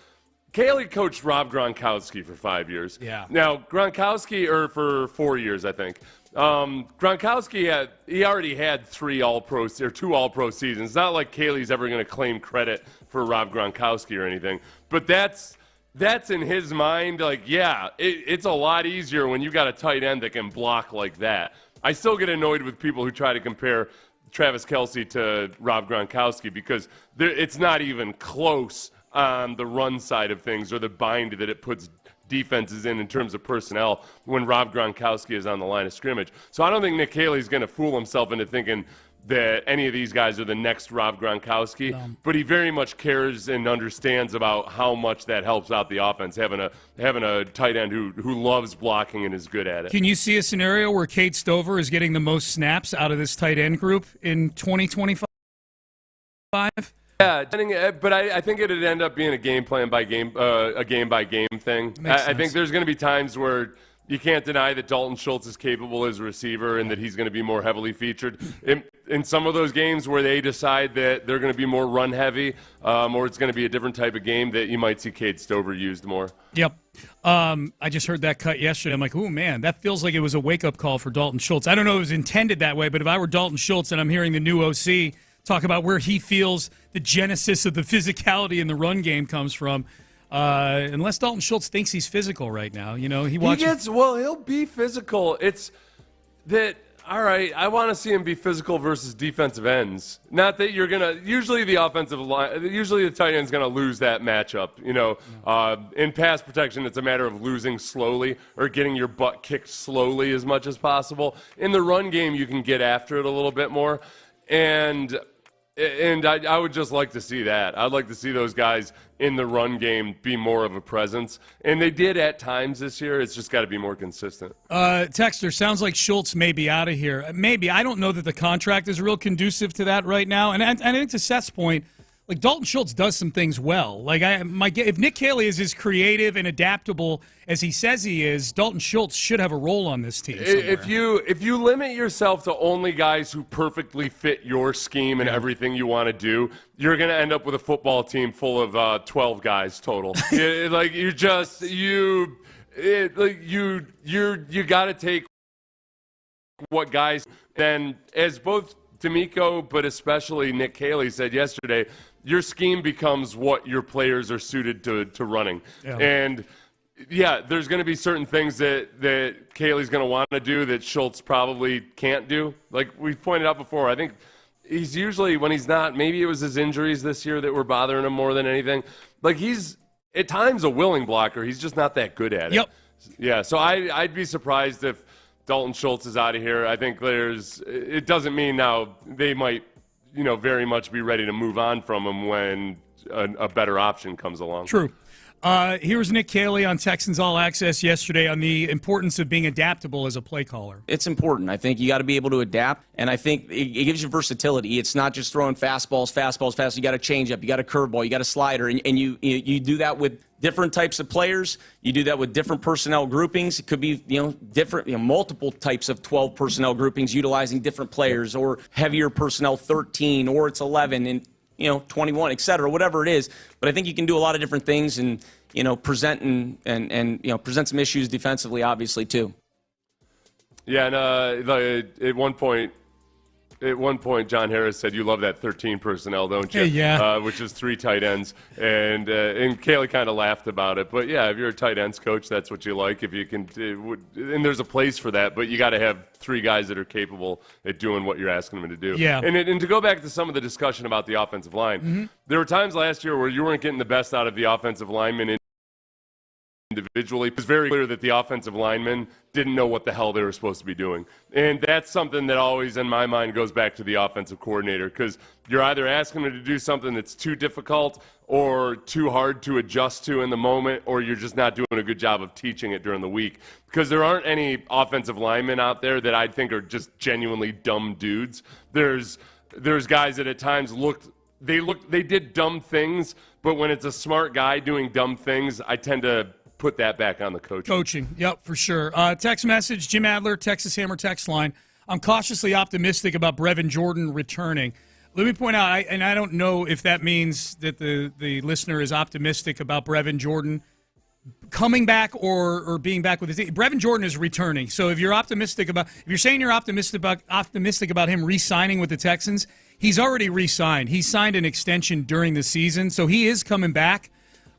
Kayley coached Rob Gronkowski for 5 years. Yeah. Now Gronkowski, or for 4 years, I think. Gronkowski he already had 2 All-Pro seasons. It's not like Kayley's ever going to claim credit for Rob Gronkowski or anything. But that's in his mind. It's a lot easier when you got a tight end that can block like that. I still get annoyed with people who try to compare Travis Kelce to Rob Gronkowski because it's not even close on the run side of things or the bind that it puts defenses in terms of personnel when Rob Gronkowski is on the line of scrimmage. So I don't think Nick Kayley's going to fool himself into thinking that any of these guys are the next Rob Gronkowski, but he very much cares and understands about how much that helps out the offense, having a tight end who loves blocking and is good at it. Can you see a scenario where Kate Stover is getting the most snaps out of this tight end group in 2025? Yeah, but I think it'd end up being a game by game thing. I think there's going to be times where you can't deny that Dalton Schultz is capable as a receiver and that he's going to be more heavily featured. In some of those games where they decide that they're going to be more run-heavy or it's going to be a different type of game, that you might see Cade Stover used more. Yep. I just heard that cut yesterday. I'm like, oh, man, that feels like it was a wake-up call for Dalton Schultz. I don't know if it was intended that way, but if I were Dalton Schultz and I'm hearing the new OC talk about where he feels the genesis of the physicality in the run game comes from, unless Dalton Schultz thinks he's physical right now, he'll be physical. It's that, all right, I want to see him be physical versus defensive ends. Not that you're going to, usually the tight end's going to lose that matchup. In pass protection, it's a matter of losing slowly or getting your butt kicked slowly as much as possible. In the run game, you can get after it a little bit more. And I would just like to see that. I'd like to see those guys in the run game be more of a presence. And they did at times this year. It's just got to be more consistent. Texter, sounds like Schultz may be out of here. Maybe. I don't know that the contract is real conducive to that right now. And I think to Seth's point, like Dalton Schultz does some things well. Like if Nick Kayley is as creative and adaptable as he says he is, Dalton Schultz should have a role on this team somewhere. If you limit yourself to only guys who perfectly fit your scheme and everything you want to do, you're going to end up with a football team full of 12 guys total. You got to take what guys. Then, as both D'Amico, but especially Nick Kayley said yesterday, your scheme becomes what your players are suited to running. Yeah. And, there's going to be certain things that Kayley's going to want to do that Schultz probably can't do. Like we've pointed out before, I think he's usually, when he's not, maybe it was his injuries this year that were bothering him more than anything. Like he's, at times, a willing blocker. He's just not that good at it. Yep. Yeah, so I'd be surprised if Dalton Schultz is out of here. I think it doesn't mean now they might, very much be ready to move on from him when a better option comes along. True. Here was Nick Kayley on Texans All Access yesterday on the importance of being adaptable as a play caller. It's important. I think you got to be able to adapt, and I think it gives you versatility. It's not just throwing fastballs. You got a changeup, you got a curveball, you got a slider, and you do that with different types of players. You do that with different personnel groupings. It could be different, multiple types of 12 personnel groupings utilizing different players, or heavier personnel 13, or it's 11 and 21, et cetera, whatever it is. But I think you can do a lot of different things and, present and present some issues defensively, obviously, too. Yeah, and at one point, John Harris said, "You love that 13 personnel, don't you?" Yeah. Which is 3 tight ends, and Caley kind of laughed about it. But yeah, if you're a tight ends coach, that's what you like. If you can, and there's a place for that, but you got to have 3 guys that are capable at doing what you're asking them to do. Yeah. And to go back to some of the discussion about the offensive line, there were times last year where you weren't getting the best out of the offensive linemen individually. It was very clear that the offensive linemen didn't know what the hell they were supposed to be doing. And that's something that always, in my mind, goes back to the offensive coordinator, because you're either asking them to do something that's too difficult or too hard to adjust to in the moment, or you're just not doing a good job of teaching it during the week. Because there aren't any offensive linemen out there that I think are just genuinely dumb dudes. There's guys that at times they did dumb things, but when it's a smart guy doing dumb things, I tend to put that back on the coaching. Yep, for sure. Text message, Jim Adler, Texas Hammer text line. I'm cautiously optimistic about Brevin Jordan returning. Let me point out, I don't know if that means that the listener is optimistic about Brevin Jordan coming back or being back with his team. Brevin Jordan is returning. So if you're saying you're optimistic about him re-signing with the Texans, he's already re-signed. He signed an extension during the season, so he is coming back.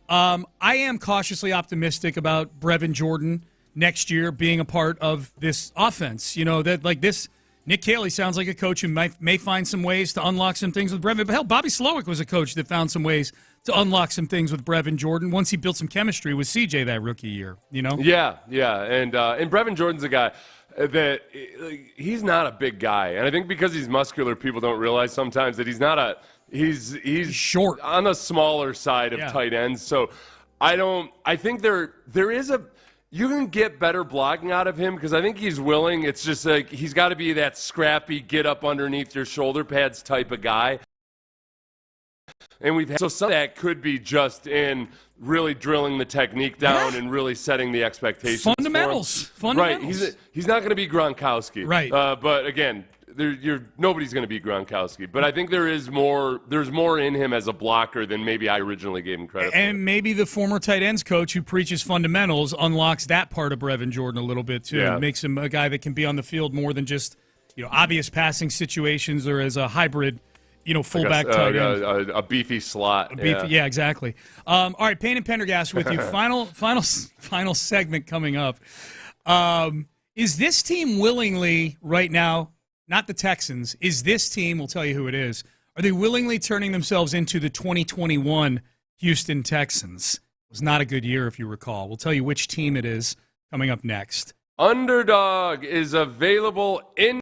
I am cautiously optimistic about Brevin Jordan next year being a part of this offense. That like this Nick Kayley sounds like a coach who may find some ways to unlock some things with Bregman. But hell, Bobby Slowick was a coach that found some ways to unlock some things with Brevin Jordan once he built some chemistry with CJ that rookie year, you know? Yeah. And Brevin Jordan's a guy that he's not a big guy. And I think because he's muscular, people don't realize sometimes that he's short on the smaller side of tight ends. So I think there is you can get better blocking out of him because I think he's willing. It's just like he's got to be that scrappy, get up underneath your shoulder pads type of guy. And so some of that could be just in really drilling the technique down and really setting the expectations. Fundamentals. Right. He's not going to be Gronkowski. Right. But again, nobody's going to be Gronkowski. But I think there's more in him as a blocker than maybe I originally gave him credit for. And maybe the former tight ends coach who preaches fundamentals unlocks that part of Brevin Jordan a little bit too. Yeah. Makes him a guy that can be on the field more than just obvious passing situations or as a hybrid fullback tight end. A beefy slot. Yeah, exactly. All right, Payne and Pendergast with you. Final segment coming up. Is this team willingly right now, not the Texans, is this team, we'll tell you who it is, are they willingly turning themselves into the 2021 Houston Texans? It was not a good year, if you recall. We'll tell you which team it is coming up next. Underdog is available in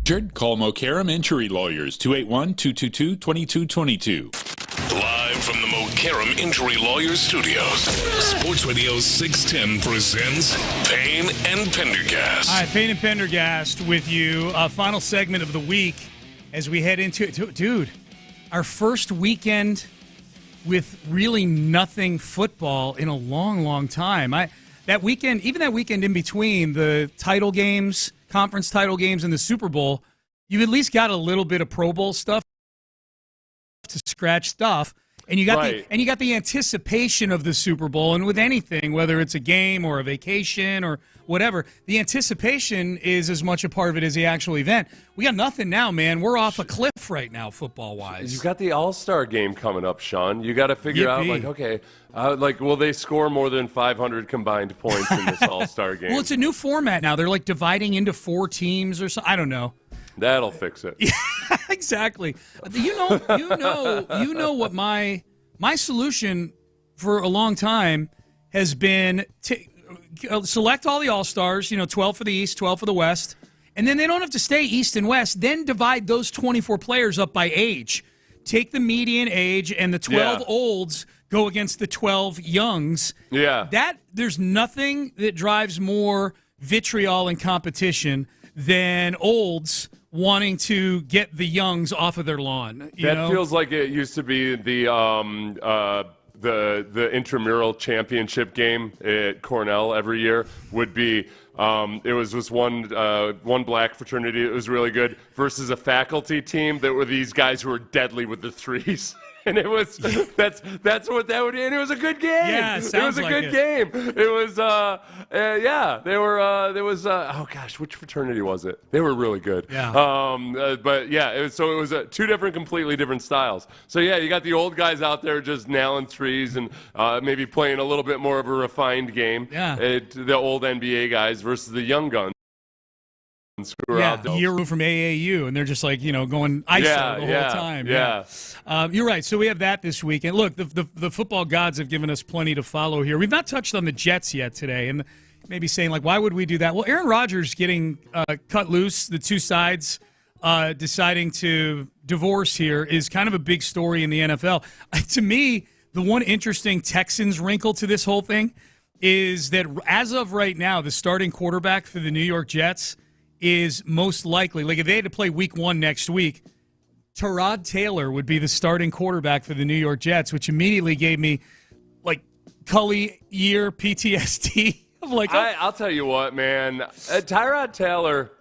Call Mokaram Injury Lawyers, 281-222-2222. Live from the Mokaram Injury Lawyers Studios, Sports Radio 610 presents Payne and Pendergast. All right, Payne and Pendergast with you. Final segment of the week as we head into it. Dude, our first weekend with really nothing football in a long, long time. That weekend in between the title games, conference title games, and the Super Bowl, you've at least got a little bit of Pro Bowl stuff to scratch stuff, and you got the anticipation of the Super Bowl. And with anything, whether it's a game or a vacation or whatever, the anticipation is as much a part of it as the actual event. We got nothing now, man. We're off a cliff right now, football wise. You've got the All-Star game coming up, Sean. You got to figure out, will they score more than 500 combined points in this All-Star game? Well, it's a new format now. They're dividing into 4 teams or something. I don't know. That'll fix it. Yeah, exactly. You know what my solution for a long time has been to select all the All-Stars, 12 for the East, 12 for the West, and then they don't have to stay East and West. Then divide those 24 players up by age. Take the median age, and the 12 olds go against the 12 youngs. Yeah. There's nothing that drives more vitriol and competition than olds wanting to get the youngs off of their lawn. That feels like it used to be the intramural championship game at Cornell every year would be. It was this one black fraternity that was really good versus a faculty team that were these guys who were deadly with the threes. And it was that's what that would be. And it was a good game. Yeah, it was a good game. It was they were there was which fraternity was it? They were really good. Yeah. It was 2 completely different styles. So yeah, you got the old guys out there just nailing threes and maybe playing a little bit more of a refined game. Yeah. The old NBA guys versus the young guns. Year from AAU, and they're just going ISO the whole time. Yeah. You're right. So we have that this week. And look, the football gods have given us plenty to follow here. We've not touched on the Jets yet today, and maybe saying, why would we do that? Well, Aaron Rodgers getting cut loose, the two sides deciding to divorce here is kind of a big story in the NFL. To me, the one interesting Texans wrinkle to this whole thing is that as of right now, the starting quarterback for the New York Jets is most likely, if they had to play week 1 next week, Tyrod Taylor would be the starting quarterback for the New York Jets, which immediately gave me Cully year PTSD. I'll tell you what, man, Tyrod Taylor,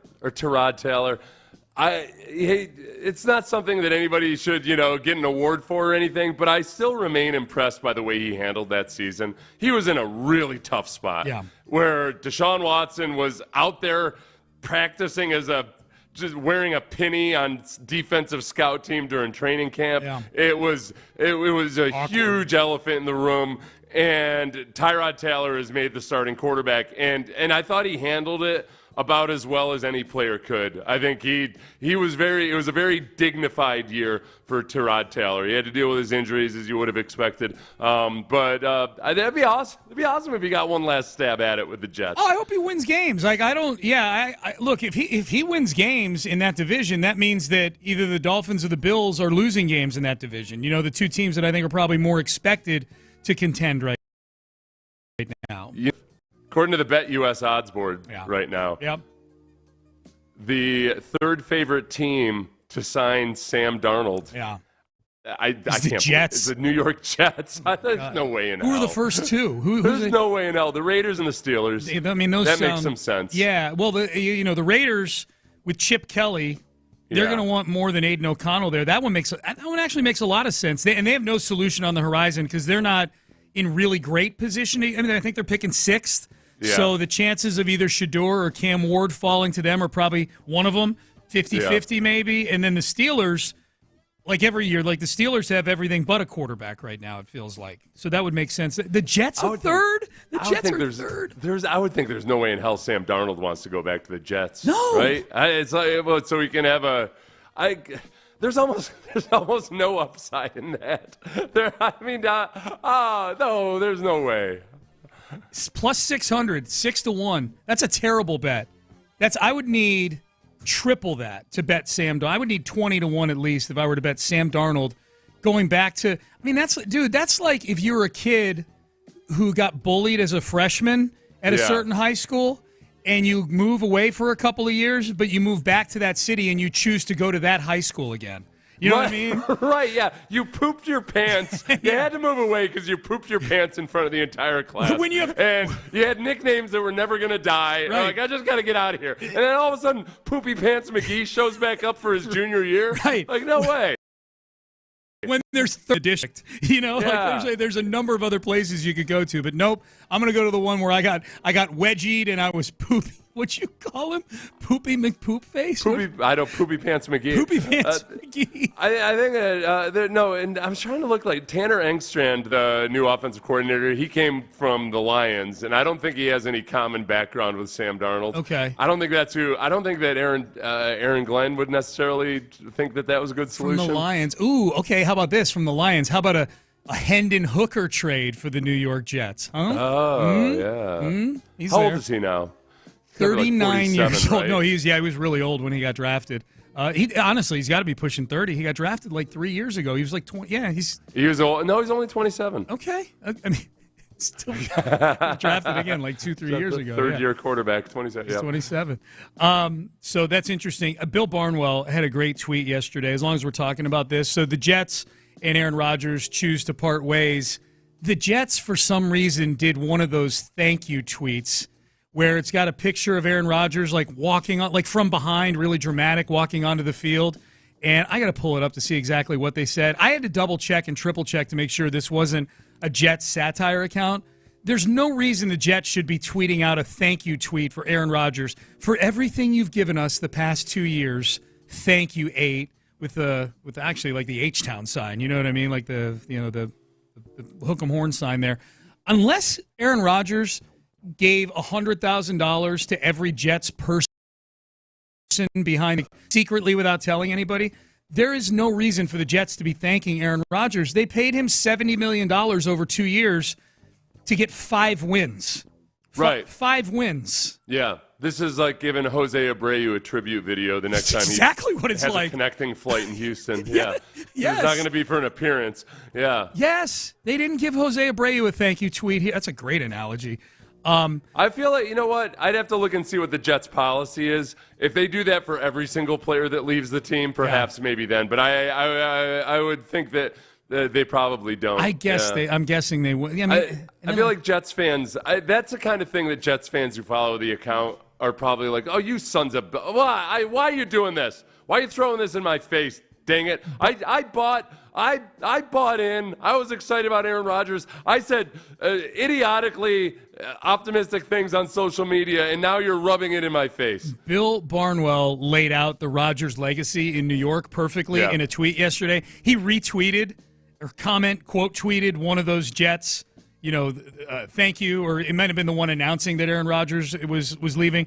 it's not something that anybody should, get an award for or anything, but I still remain impressed by the way he handled that season. He was in a really tough spot where Deshaun Watson was out there practicing just wearing a penny on defensive scout team during training camp. Yeah. It was a huge elephant in the room, and Tyrod Taylor has made the starting quarterback, and I thought he handled it about as well as any player could. I think it was a very dignified year for Tyrod Taylor. He had to deal with his injuries as you would have expected. But that'd be awesome. It'd be awesome if he got one last stab at it with the Jets. Oh, I hope he wins games. Look, if he wins games in that division, that means that either the Dolphins or the Bills are losing games in that division. The two teams that I think are probably more expected to contend right now. Yeah. According to the BetUS odds board right now, the third favorite team to sign Sam Darnold. Yeah. I can't Jets. It's the New York Jets. There's no way in hell. Who are the first two? There's no way in hell. The Raiders and the Steelers. I mean, that makes some sense. Yeah. Well, the Raiders with Chip Kelly, they're going to want more than Aiden O'Connell there. That one actually makes a lot of sense. They have no solution on the horizon because they're not in really great position. I mean, I think they're picking 6th. Yeah. So the chances of either Shador or Cam Ward falling to them are probably one of them, 50-50 maybe. And then the Steelers, every year, the Steelers have everything but a quarterback right now, it feels like. So that would make sense. The Jets are third? The Jets are third? I would think there's no way in hell Sam Darnold wants to go back to the Jets. No. Right? So we can have there's almost no upside in that. No, there's no way. Plus 600, 6-1. That's a terrible bet. I would need triple that to bet Sam Darnold. I would need 20-1 at least if I were to bet Sam Darnold going back to, I mean, that's like if you were a kid who got bullied as a freshman at a certain high school and you move away for a couple of years, but you move back to that city and you choose to go to that high school again. You know what I mean? Right, yeah. You pooped your pants. You had to move away because you pooped your pants in front of the entire class. And you had nicknames that were never going to die. Right. Like, I just got to get out of here. And then all of a sudden, Poopy Pants McGee shows back up for his junior year. Right. Like, no way. When there's third district, like there's a number of other places you could go to, but nope. I'm gonna go to the one where I got wedgied and I was poopy. What you call him? Poopy McPoopface? Poopy Pants McGee. Poopy Pants McGee. I think and I was trying to look like Tanner Engstrand, the new offensive coordinator. He came from the Lions, and I don't think he has any common background with Sam Darnold. Okay. I don't think that Aaron Glenn would necessarily think that was a good solution. From the Lions. Ooh, okay. How about this from the Lions? How about a Hendon Hooker trade for the New York Jets? Huh? Oh, yeah. He's How there. old is he now? 39 years old. Right? No, he was really old when he got drafted. He's got to be pushing 30. He got drafted like 3 years ago. He was like 20. Yeah, he was old. No, he's only 27. Okay, I mean, still drafted again like 2-3 years ago. Third-year quarterback, 27. He's 27. So that's interesting. Bill Barnwell had a great tweet yesterday. As long as we're talking about this, so the Jets and Aaron Rodgers choose to part ways. The Jets, for some reason, did one of those thank you tweets where it's got a picture of Aaron Rodgers like walking on, like from behind, really dramatic, walking onto the field. And I got to pull it up to see exactly what they said. I had to double check and triple check to make sure this wasn't a Jets satire account. There's no reason the Jets should be tweeting out a thank you tweet for Aaron Rodgers for everything you've given us the past 2 years. Thank you, 8, with actually like the H-Town sign. You know what I mean? Like the hook 'em horn sign there. Unless Aaron Rodgers gave $100,000 to every Jets person behind secretly without telling anybody, there is no reason for the Jets to be thanking Aaron Rodgers. They paid him $70 million over 2 years to get 5 wins. Right. 5 wins. Yeah. This is like giving Jose Abreu a tribute video the next time exactly what it's has like. A connecting flight in Houston. Yeah. Yes. It's not going to be for an appearance. Yeah. Yes. They didn't give Jose Abreu a thank you tweet here. That's a great analogy. I feel like, you know what? I'd have to look and see what the Jets' policy is. If they do that for every single player that leaves the team, perhaps maybe then. But I would think that they probably don't. I'm guessing they would. I feel like Jets fans, that's the kind of thing that Jets fans who follow the account are probably like, oh, you sons of... Why are you doing this? Why are you throwing this in my face? Dang it. I bought in. I was excited about Aaron Rodgers. I said idiotically optimistic things on social media, and now you're rubbing it in my face. Bill Barnwell laid out the Rodgers legacy in New York perfectly in a tweet yesterday. He retweeted or quote tweeted one of those Jets, thank you, or it might have been the one announcing that Aaron Rodgers was leaving.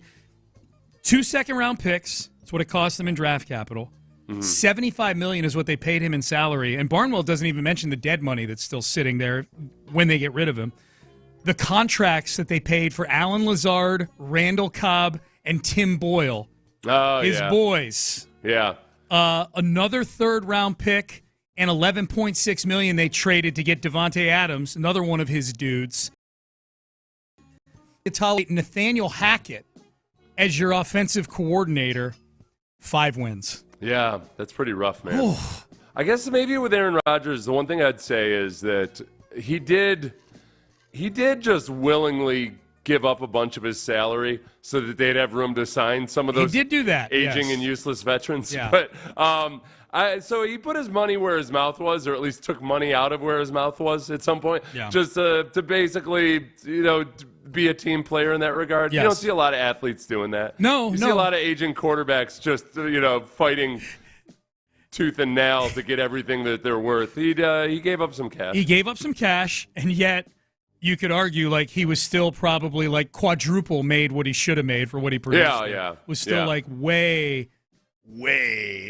2 second-round picks. That's what it cost them in draft capital. $75 million is what they paid him in salary, and Barnwell doesn't even mention the dead money that's still sitting there when they get rid of him. The contracts that they paid for Alan Lazard, Randall Cobb, and Tim Boyle, his boys. Yeah. Another third-round pick and $11.6 million they traded to get Devontae Adams, another one of his dudes. Nathaniel Hackett as your offensive coordinator. 5 wins. Yeah, that's pretty rough, man. I guess maybe with Aaron Rodgers, the one thing I'd say is that he did just willingly give up a bunch of his salary so that they'd have room to sign some of those he did do that, aging and useless veterans. Yeah. But so he put his money where his mouth was, or at least took money out of where his mouth was at some point, just to basically, be a team player in that regard. Yes. You don't see a lot of athletes doing that. No, you see a lot of aging quarterbacks just, fighting tooth and nail to get everything that they're worth. He gave up some cash. He gave up some cash, and yet you could argue like he was still probably like quadruple made what he should have made for what he produced. Yeah. Was still like way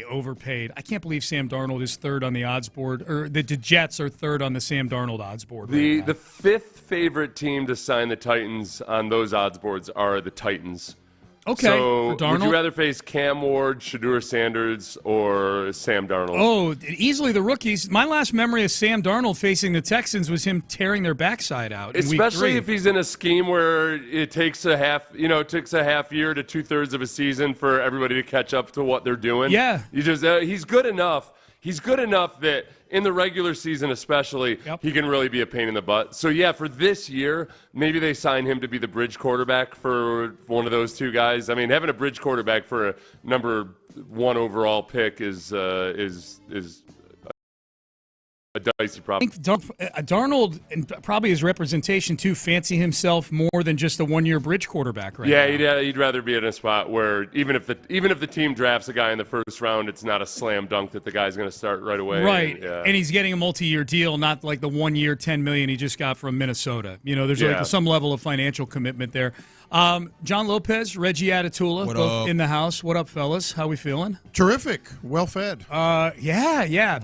overpaid. I can't believe Sam Darnold is third on the odds board, or the Jets are third on the Sam Darnold odds board. The fifth favorite team to sign the Titans on those odds boards are the Titans. Okay. So, for would you Darnold? rather face Cam Ward, Shadur Sanders, or Sam Darnold? Oh, easily the rookies. My last memory of Sam Darnold facing the Texans was him tearing their backside out. In Especially week 3. if he's in a scheme where it takes a half year to 2/3 of a season for everybody to catch up to what they're doing. Yeah. He's good enough. He's good enough that in the regular season especially, he can really be a pain in the butt. So, yeah, for this year, maybe they sign him to be the bridge quarterback for one of those two guys. I mean, having a bridge quarterback for a number 1 overall pick is a dicey problem. I think Darnold, and probably his representation too, fancy himself more than just a 1-year bridge quarterback right now. He'd rather be in a spot where even if the team drafts a guy in the first round, it's not a slam dunk that the guy's going to start right away. Right, and he's getting a multi-year deal, not like the 1 year, $10 million he just got from Minnesota. There's like some level of financial commitment there. John Lopez, Reggie Atatula, both in the house. What up, fellas? How we feeling? Terrific. Well fed.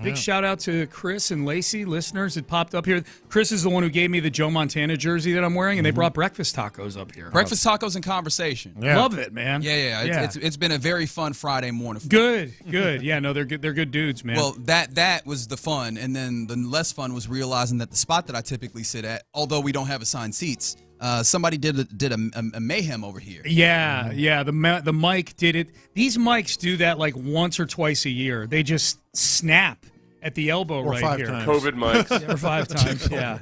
Big shout out to Chris and Lacey, listeners that popped up here. Chris is the one who gave me the Joe Montana jersey that I'm wearing, and they brought breakfast tacos up here. Breakfast tacos and conversation. Yeah. Love it, man. It's been a very fun Friday morning. Good. Yeah, no, they're good dudes, man. Well, that was the fun, and then the less fun was realizing that the spot that I typically sit at, although we don't have assigned seats, somebody did a mayhem over here. Yeah. The mic did it. These mics do that like once or twice a year. They just snap at the elbow or right 5 here. times. COVID mics. Or 5 times, yeah.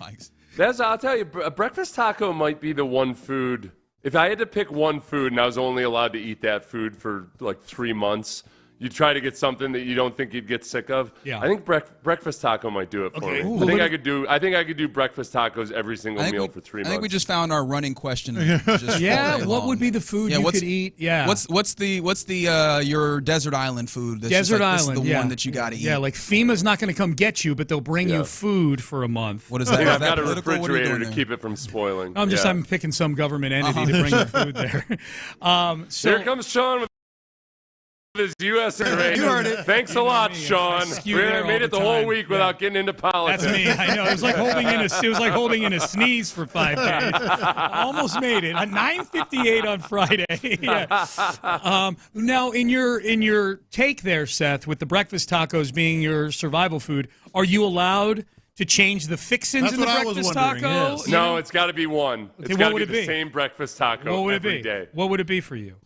I'll tell you, a breakfast taco might be the one food. If I had to pick one food and I was only allowed to eat that food for like 3 months, you try to get something that you don't think you'd get sick of. Yeah. I think breakfast taco might do it for me. Ooh. I think I could do breakfast tacos every single meal for 3 months. I think we just found our running question. What would be the food you could eat? Yeah. What's the your desert island food? That's Desert like, Island, this is the one that you got to eat. Yeah, like FEMA's not going to come get you, but they'll bring you food for a month. What is that? I've got a refrigerator to keep it from spoiling. I'm picking some government entity to bring the food there. Here comes Sean with his U.S. rating. You heard it. Thanks a lot, Sean. We made it the whole week without getting into politics. That's me. I know. It was like holding in a sneeze for 5 days. Almost made it. At 9:58 on Friday. Yeah. Now, in your take there, Seth, with the breakfast tacos being your survival food, are you allowed to change the fixins in the breakfast taco? Yes. No, it's got to be one. It's got to be the same breakfast taco every day. What would it be for you?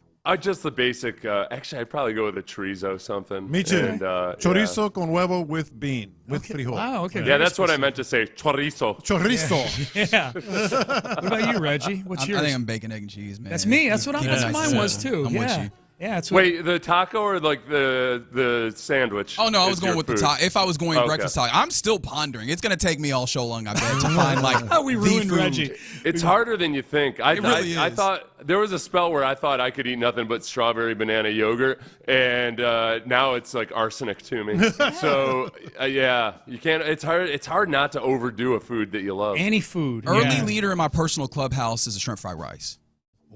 Just the basic. Actually, I'd probably go with a chorizo something. Me too. And, chorizo con huevo with bean, with frijol. Wow, okay. Yeah, that's what I meant to say. Chorizo. Chorizo. Yeah. What about you, Reggie? What's yours? I think I'm bacon, egg, and cheese, man. That's me. That's what mine was too. I'm with you. Yeah, that's Wait, the taco or like the sandwich? Oh no, I was going with the taco. If I was going breakfast taco, I'm still pondering. It's going to take me all show long, I bet, to find like how we ruined food. Reggie. It's harder than you think. I is. thought there was a spell where I thought I could eat nothing but strawberry banana yogurt, and now it's like arsenic to me. So you can't. It's hard not to overdo a food that you love. Any food. Early leader in my personal clubhouse is a shrimp fried rice.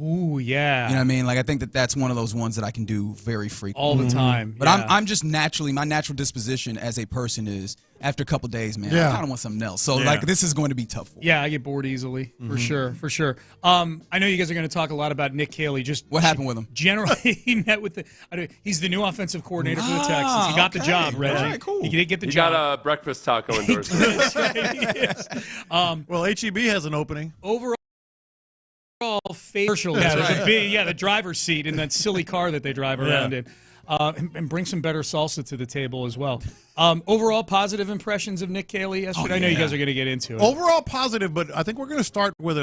Ooh, yeah. You know what I mean? Like, I think that's one of those ones that I can do very frequently. All the time. But I'm just naturally, my natural disposition as a person is, after a couple of days, man, I kind of want something else. So, like, this is going to be tough for me. Yeah, I get bored easily, for sure. I know you guys are going to talk a lot about Nick Kayley. Just what happened with him? Generally, he met with he's the new offensive coordinator for the Texans. He got the job, Reggie. All right, cool. He did get the He job. got a breakfast taco endorsement. Yes. Well, HEB has an opening. Overall facial. Yeah, there's a big, the driver's seat in that silly car that they drive around in. And bring some better salsa to the table as well. Overall positive impressions of Nick Kayley yesterday? I know you guys are going to get into it. Overall positive, but I think we're going to start with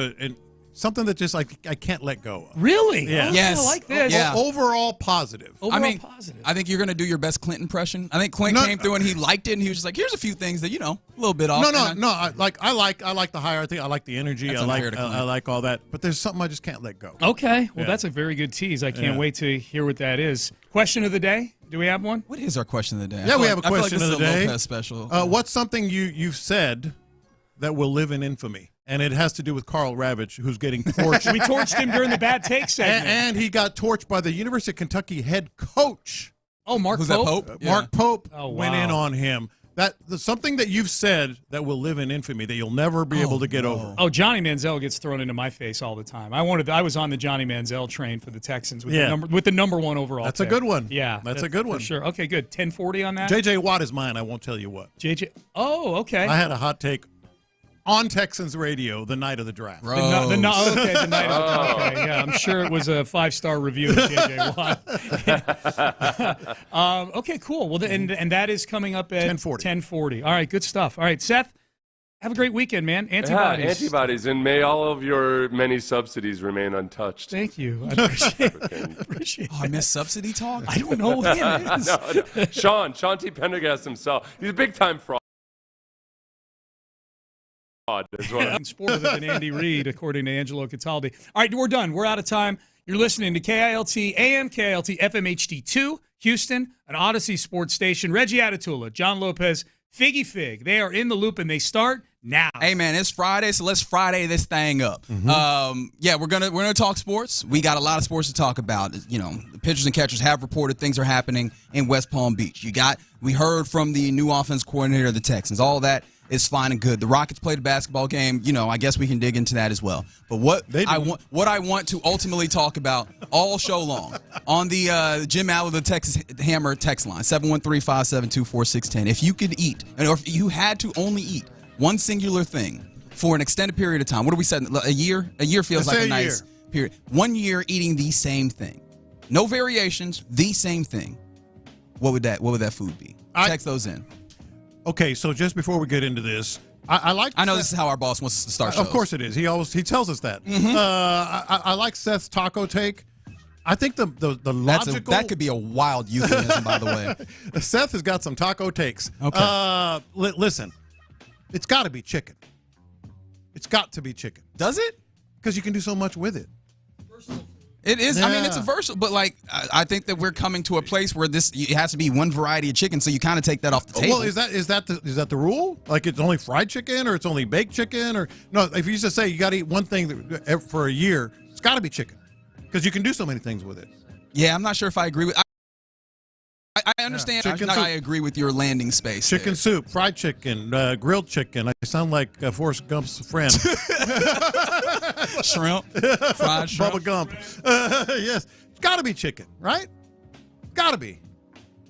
something that just I can't let go of. Really? Yeah. Yes. I like this. Yeah. Overall positive. Positive. I think you're going to do your best Clint impression. I think Clint came through and he liked it, and he was just like, "Here's a few things that a little bit off." No. I like the hire. I think I like the energy. That's I like all that. But there's something I just can't let go. Okay. Well, that's a very good tease. I can't wait to hear what that is. Question of the day. Do we have one? What is our question of the day? Yeah, we have a question of the day. Lopez special. What's something you've said that will live in infamy? And it has to do with Carl Ravitch, who's getting torched. We torched him during the bad take segment. And he got torched by the University of Kentucky head coach. Oh, Mark Who's Pope? that, Pope? Mark Pope Oh, wow. went in on him. something that you've said that will live in infamy that you'll never be able to get over. Oh, Johnny Manziel gets thrown into my face all the time. I was on the Johnny Manziel train for the Texans with the number one overall. That's pick. a good one. Yeah, that's a good one. For sure. Okay, good. 1040 on that. J.J. Watt is mine. I won't tell you what. JJ. Oh, okay. I had a hot take on Texans radio the night of the draft. The night of the draft. Okay, yeah, I'm sure it was a 5-star review of J.J. Watt. Okay, cool. Well, and that is coming up at 10:40. All right, good stuff. All right, Seth, have a great weekend, man. Antibodies. Yeah, antibodies, and may all of your many subsidies remain untouched. Thank you. I appreciate it. Oh, I miss subsidy talk? I don't know what it is. No. Sean T. Pendergast himself. He's a big-time fraud. As well. Sporter than Andy Reid, according to Angelo Cataldi. All right, we're done. We're out of time. You're listening to KILT, AM KILT, FM HD2, Houston, an Odyssey sports station. Reggie Atatula, John Lopez, Figgy Fig. They are in the loop, and they start now. Hey, man, it's Friday, so let's Friday this thing up. We're gonna talk sports. We got a lot of sports to talk about. You know, the pitchers and catchers have reported things are happening in West Palm Beach. We heard from the new offense coordinator of the Texans. All that is fine and good. The Rockets played a basketball game. You know, I guess we can dig into that as well. But what I want to ultimately talk about all show long on the Jim Allen, the Texas Hammer text line, 713-572-4610. If you could eat, or if you had to only eat one singular thing for an extended period of time, what are we saying? A year? A year feels like a nice period. 1 year eating the same thing. No variations, the same thing. What would that food be? Text those in. Okay, so just before we get into this, I know this is how our boss wants us to start shows. Of course it is. He tells us that. I like Seth's taco take. I think the logical... That could be a wild euphemism, by the way. Seth has got some taco takes. Okay. Listen, it's got to be chicken. It's got to be chicken. Does it? Because you can do so much with it. It is. Yeah. I mean, it's a versatile, but I think that we're coming to a place where it has to be one variety of chicken, so you kind of take that off the table. Well, is that the rule? Like it's only fried chicken, or it's only baked chicken, or no? If you just say you got to eat one thing for a year, it's got to be chicken, because you can do so many things with it. Yeah, I'm not sure if I agree with. I understand. I agree with your landing space. Chicken soup, fried chicken, grilled chicken. I sound like Forrest Gump's friend. Shrimp, fried shrimp. Bubba Gump. Yes, it's got to be chicken, right? Got to be.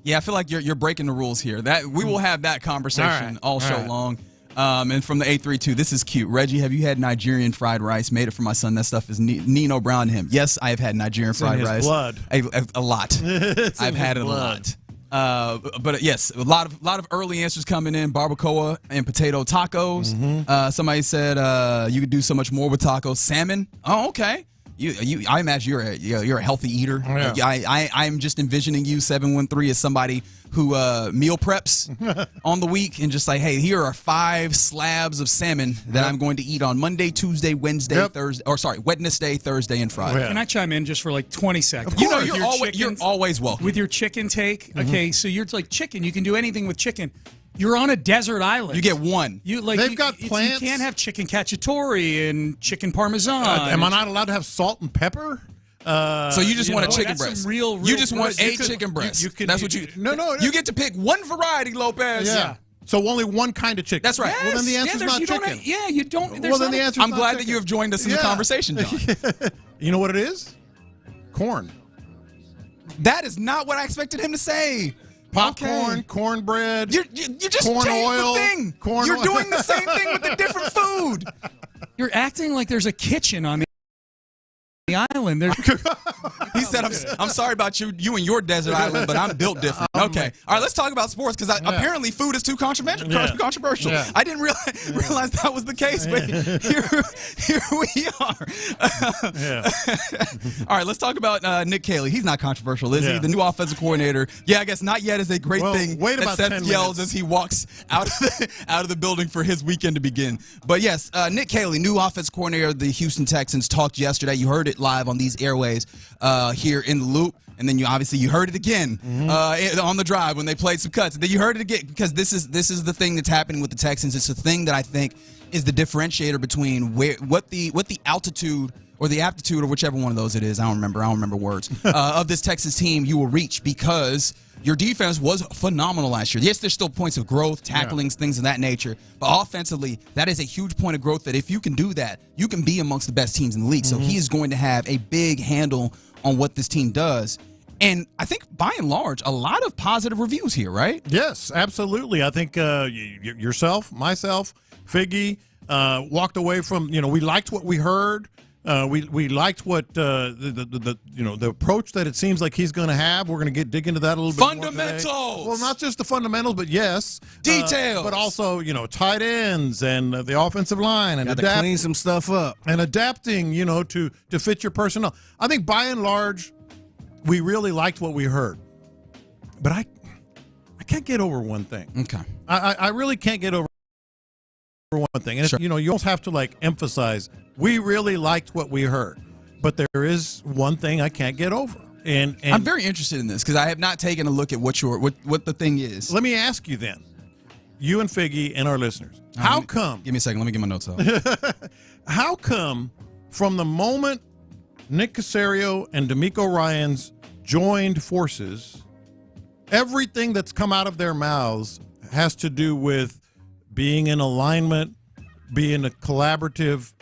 Yeah, I feel like you're breaking the rules here. That we will have that conversation all show long. And from the 832, this is cute. Reggie, have you had Nigerian fried rice? Made it for my son. That stuff is Nino Brown to him. Yes, I have had Nigerian fried rice. Blood. A lot. I've had it a lot. But yes, a lot of early answers coming in. Barbacoa and potato tacos. Somebody said you could do so much more with tacos. Salmon. Oh, okay. I imagine you're a healthy eater. Yeah. I'm just envisioning you 713 as somebody who meal preps on the week and just like, hey, here are 5 slabs of salmon that I'm going to eat on Monday, Tuesday, Wednesday, Thursday, Wednesday, Thursday, and Friday. Can I chime in just for like 20 seconds? You know, you're always welcome with your chicken take. Okay, so you're like chicken. You can do anything with chicken. You're on a desert island. You get one. They've got plants. You can't have chicken cacciatore and chicken parmesan. Am I not allowed to have salt and pepper? So you just want a chicken breast. Real you just want a chicken breast. That's what you. No. You get to pick one variety, Lopez. Yeah. So only one kind of chicken. That's right. Yes. Well, then the answer's not chicken. You don't. Well, then the answer's I'm not glad chicken. that you have joined us in the conversation, John. You know what it is? Corn. That is not what I expected him to say. Popcorn, cornbread. You just corn changed oil, the thing. Corn You're oil. doing the same thing with a different food. You're acting like there's a kitchen on the island. He said, I'm sorry about you and your desert island, but I'm built different. Okay. All right, let's talk about sports because apparently food is too controversial. Yeah. I didn't realize that was the case, but here we are. All right, let's talk about Nick Kayley. He's not controversial, is he? The new offensive coordinator. Yeah, I guess not yet is a great thing that Seth yells as he walks out of the building for his weekend to begin. But yes, Nick Kayley, new offensive coordinator of the Houston Texans, talked yesterday. You heard it live on these airways here in the loop, and then you heard it again on the drive when they played some cuts, and then you heard it again because this is the thing that's happening with the Texans. It's the thing that I think is the differentiator between what the altitude or the aptitude or whichever one of those it is, I don't remember words of this Texas team you will reach, because your defense was phenomenal last year. Yes, there's still points of growth, tacklings, things of that nature. But offensively, that is a huge point of growth that if you can do that, you can be amongst the best teams in the league. So he is going to have a big handle on what this team does. And I think, by and large, a lot of positive reviews here, right? Yes, absolutely. I think yourself, myself, Figgy, walked away from, we liked what we heard. We liked what the approach that it seems like he's going to have. We're going to dig into that a little bit more today. Fundamentals. Well, not just the fundamentals, but yes, details. But also tight ends and the offensive line and got to clean some stuff up and adapting to fit your personnel. I think by and large, we really liked what we heard, but I can't get over one thing. Okay, I really can't get over one thing, and you almost have to emphasize. We really liked what we heard, but there is one thing I can't get over, and I'm very interested in this because I have not taken a look at what the thing is. Let me ask you then, you and Figgy and our listeners, how come? Give me a second. Let me get my notes out. How come from the moment Nick Caserio and D'Amico Ryans joined forces, everything that's come out of their mouths has to do with being in alignment, being a collaborative,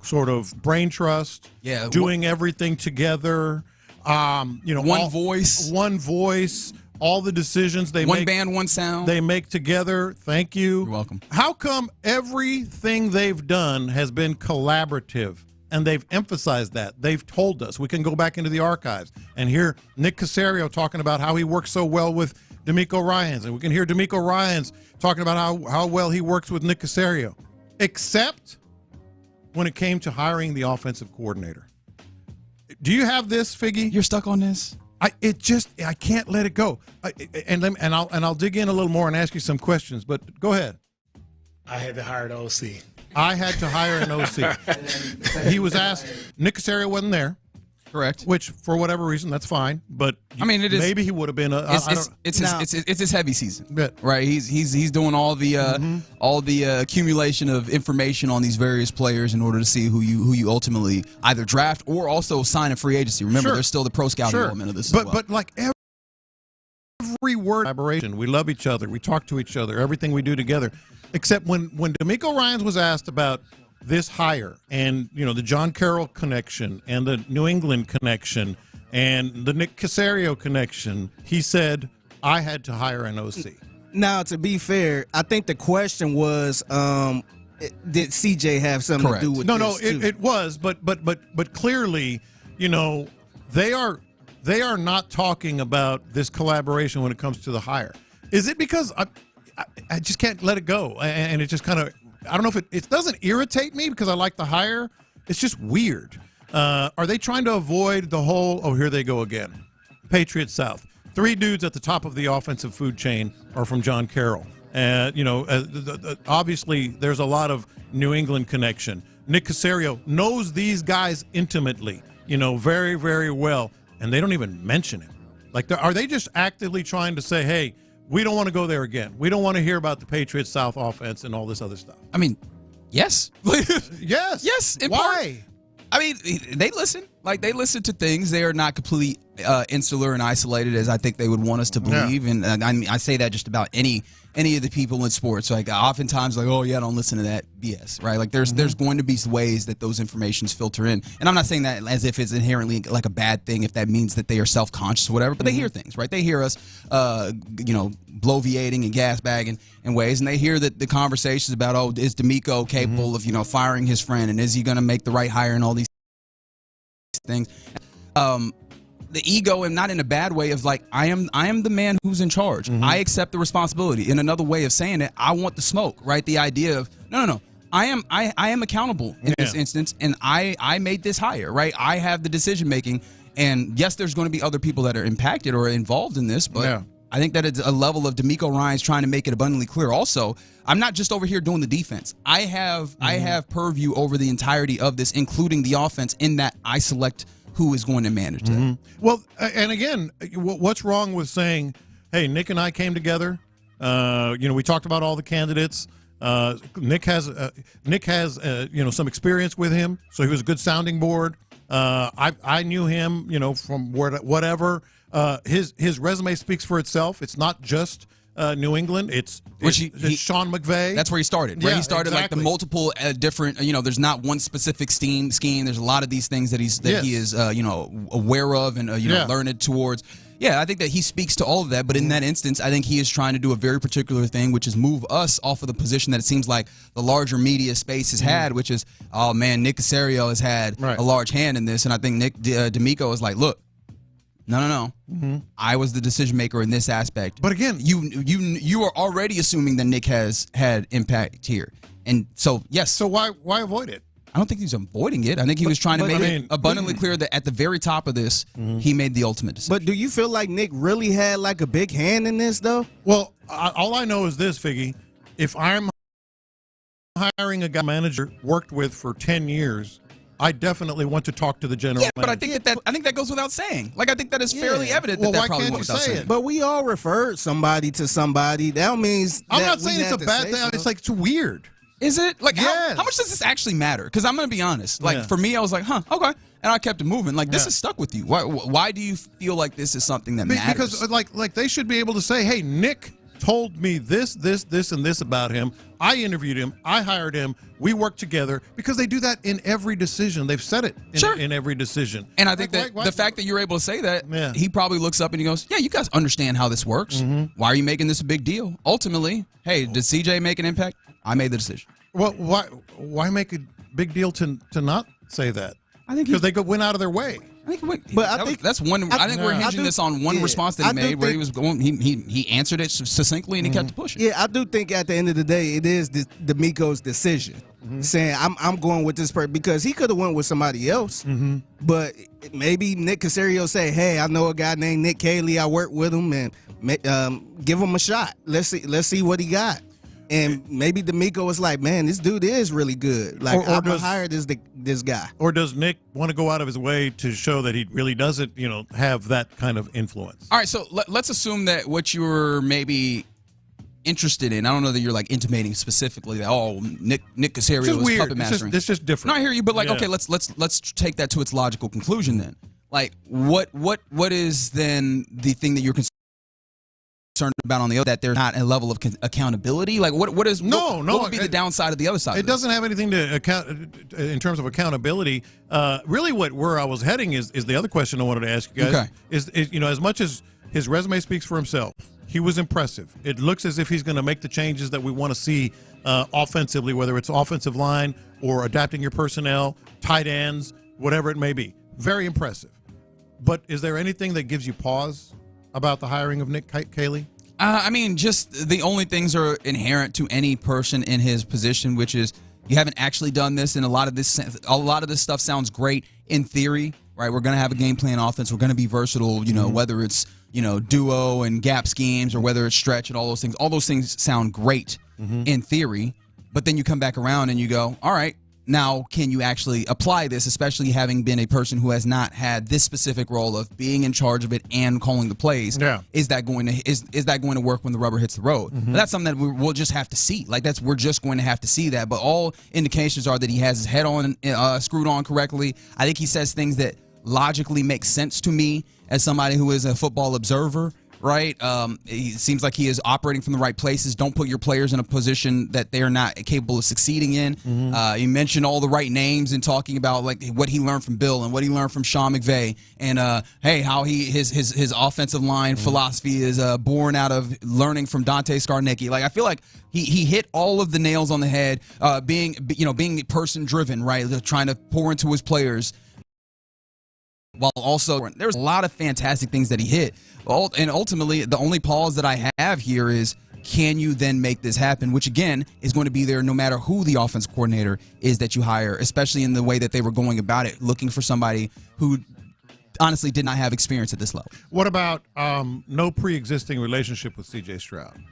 sort of brain trust, doing everything together, one voice, all the decisions they make. One band, one sound. They make together. Thank you. You're welcome. How come everything they've done has been collaborative? And they've emphasized that. They've told us. We can go back into the archives and hear Nick Caserio talking about how he works so well with D'Amico Ryans. And we can hear D'Amico Ryans talking about how well he works with Nick Caserio. Except when it came to hiring the offensive coordinator. Do you have this, Figgy? You're stuck on this? I can't let it go. I'll dig in a little more and ask you some questions, but go ahead. I had to hire the OC. I had to hire an OC. He was asked. Nick Caserio wasn't there. Correct. Which, for whatever reason, that's fine. But it is. Maybe he would have been. It's his heavy season, right? He's doing all the accumulation of information on these various players in order to see who you ultimately either draft or also sign a free agency. Remember, there's still the pro scouting element of this. But like every word collaboration, we love each other. We talk to each other. Everything we do together. Except when D'Amico Ryans was asked about this hire and, the John Carroll connection and the New England connection and the Nick Caserio connection, he said, I had to hire an OC. Now, to be fair, I think the question was, did CJ have something to do with this? No, it was, but clearly, they are not talking about this collaboration when it comes to the hire. Is it because I just can't let it go, and it just kind of, I don't know if it doesn't irritate me because I like the hire. It's just weird. Are they trying to avoid the whole, here they go again, Patriots South? 3 dudes at the top of the offensive food chain are from John Carroll. Obviously, there's a lot of New England connection. Nick Caserio knows these guys intimately, very, very well, and they don't even mention him. Are they just actively trying to say, hey, we don't want to go there again. We don't want to hear about the Patriots South offense and all this other stuff. I mean, yes. Yes. Yes. Why? I mean, they listen. They listen to things. They are not completely insular and isolated as I think they would want us to believe. Yeah. And I mean, I say that just about any of the people in sports. Oftentimes, don't listen to that BS, right? There's going to be ways that those informations filter in. And I'm not saying that as if it's inherently like a bad thing, if that means that they are self-conscious or whatever, but they hear things, right? They hear us, bloviating and gas bagging in ways, and they hear that the conversations about, is D'Amico capable of, firing his friend, and is he going to make the right hire and all these things. The ego, and not in a bad way, of I am the man who's in charge. I accept the responsibility. In another way of saying it, I want the smoke, right? The idea of no. I am accountable in this instance, and I made this hire, right? I have the decision making, and yes, there's going to be other people that are impacted or involved in this, but I think that it's a level of D'Amico Ryans trying to make it abundantly clear. Also, I'm not just over here doing the defense. I have purview over the entirety of this, including the offense, in that I select who is going to manage that. Well, and again, what's wrong with saying, hey, Nick and I came together. We talked about all the candidates. Nick has some experience with him, so he was a good sounding board. I knew him, from whatever. His resume speaks for itself. It's not just New England. It's Sean McVay. That's where he started. Right? Yeah, he started like the multiple different. There's not one specific scheme. There's a lot of these things that he is aware of and learned towards. Yeah, I think that he speaks to all of that, but in that instance, I think he is trying to do a very particular thing, which is move us off of the position that it seems like the larger media space has had, which is, oh man, Nick Caserio has had a large hand in this, and I think Nick D'Amico is like, look, no. I was the decision maker in this aspect. But again, you are already assuming that Nick has had impact here, and so yes. So why avoid it? I don't think he's avoiding it. I think he was trying to make it abundantly clear that at the very top of this, he made the ultimate decision. But do you feel like Nick really had like a big hand in this, though? Well, all I know is this, Figgy. If I'm hiring a guy manager worked with for 10 years, I definitely want to talk to the general manager. But I think that goes without saying. Like, I think that is fairly evident that why probably can't goes you without say saying. it? But we all referred somebody to somebody. That means I'm not saying it's a bad thing. It's like it's weird. Is it? Like, how much does this actually matter? Because I'm going to be honest. Like, for me, I was like, okay. And I kept it moving. Like, this is stuck with you. Why do you feel like this is something that matters? Because, like they should be able to say, hey, Nick told me this, and this about him. I interviewed him. I hired him. We worked together. Because they do that in every decision. They've said it in every decision. And I think that the fact that you're able to say that, he probably looks up and he goes, yeah, you guys understand how this works. Why are you making this a big deal? Ultimately, hey, did CJ make an impact? I made the decision. Well, why make a big deal to not say that? I think because they went out of their way. I think that's one. I think we're hinging this on one response that he made, where he was going. He answered it succinctly and he kept pushing. Yeah, I do think at the end of the day, it is D'Amico's decision, saying I'm going with this person, because he could have went with somebody else, but maybe Nick Caserio say, hey, I know a guy named Nick Kayley. I work with him, and give him a shot. Let's see what he got. And maybe D'Amico was like, man, this dude is really good. Like, I'm going to hire this guy. Or does Nick want to go out of his way to show that he really doesn't, have that kind of influence? All right, so let's assume that what you were maybe interested in, I don't know that you're like intimating specifically that, Nick Caserio was puppet mastering. It's just different. No, I hear you, but okay, let's take that to its logical conclusion then. Like, what is then the thing that you're concerned about on the other, that there's not a level of accountability? Like, what would be the downside of the other side? It doesn't have anything to account in terms of accountability. Really, where I was heading is the other question I wanted to ask you guys. Okay. Is as much as his resume speaks for himself, he was impressive. It looks as if he's going to make the changes that we want to see offensively, whether it's offensive line or adapting your personnel, tight ends, whatever it may be. Very impressive. But is there anything that gives you pause about the hiring of Nick Kayley? I mean, just the only things are inherent to any person in his position, which is you haven't actually done this, and a lot of this stuff sounds great in theory, right? We're going to have a game plan offense. We're going to be versatile, whether it's duo and gap schemes or whether it's stretch and all those things. All those things sound great in theory, but then you come back around and you go, all right, now can you actually apply this, especially having been a person who has not had this specific role of being in charge of it and calling the plays? Yeah. Is that going to work when the rubber hits the road? But that's something that we'll just have to see. We're just going to have to see that. But all indications are that he has his head on screwed on correctly. I think he says things that logically make sense to me as somebody who is a football observer. Right? It seems like he is operating from the right places. Don't put your players in a position that they're not capable of succeeding in. You mentioned all the right names and talking about like what he learned from Bill and what he learned from Sean McVay, and how his offensive line philosophy is born out of learning from Dante Scarnecchia. Like, I feel like he hit all of the nails on the head. Being person driven, right? Trying to pour into his players. While also, there's a lot of fantastic things that he hit. And ultimately, the only pause that I have here is, can you then make this happen? Which, again, is going to be there no matter who the offense coordinator is that you hire, especially in the way that they were going about it, looking for somebody who honestly did not have experience at this level. What about no pre-existing relationship with C.J. Stroud?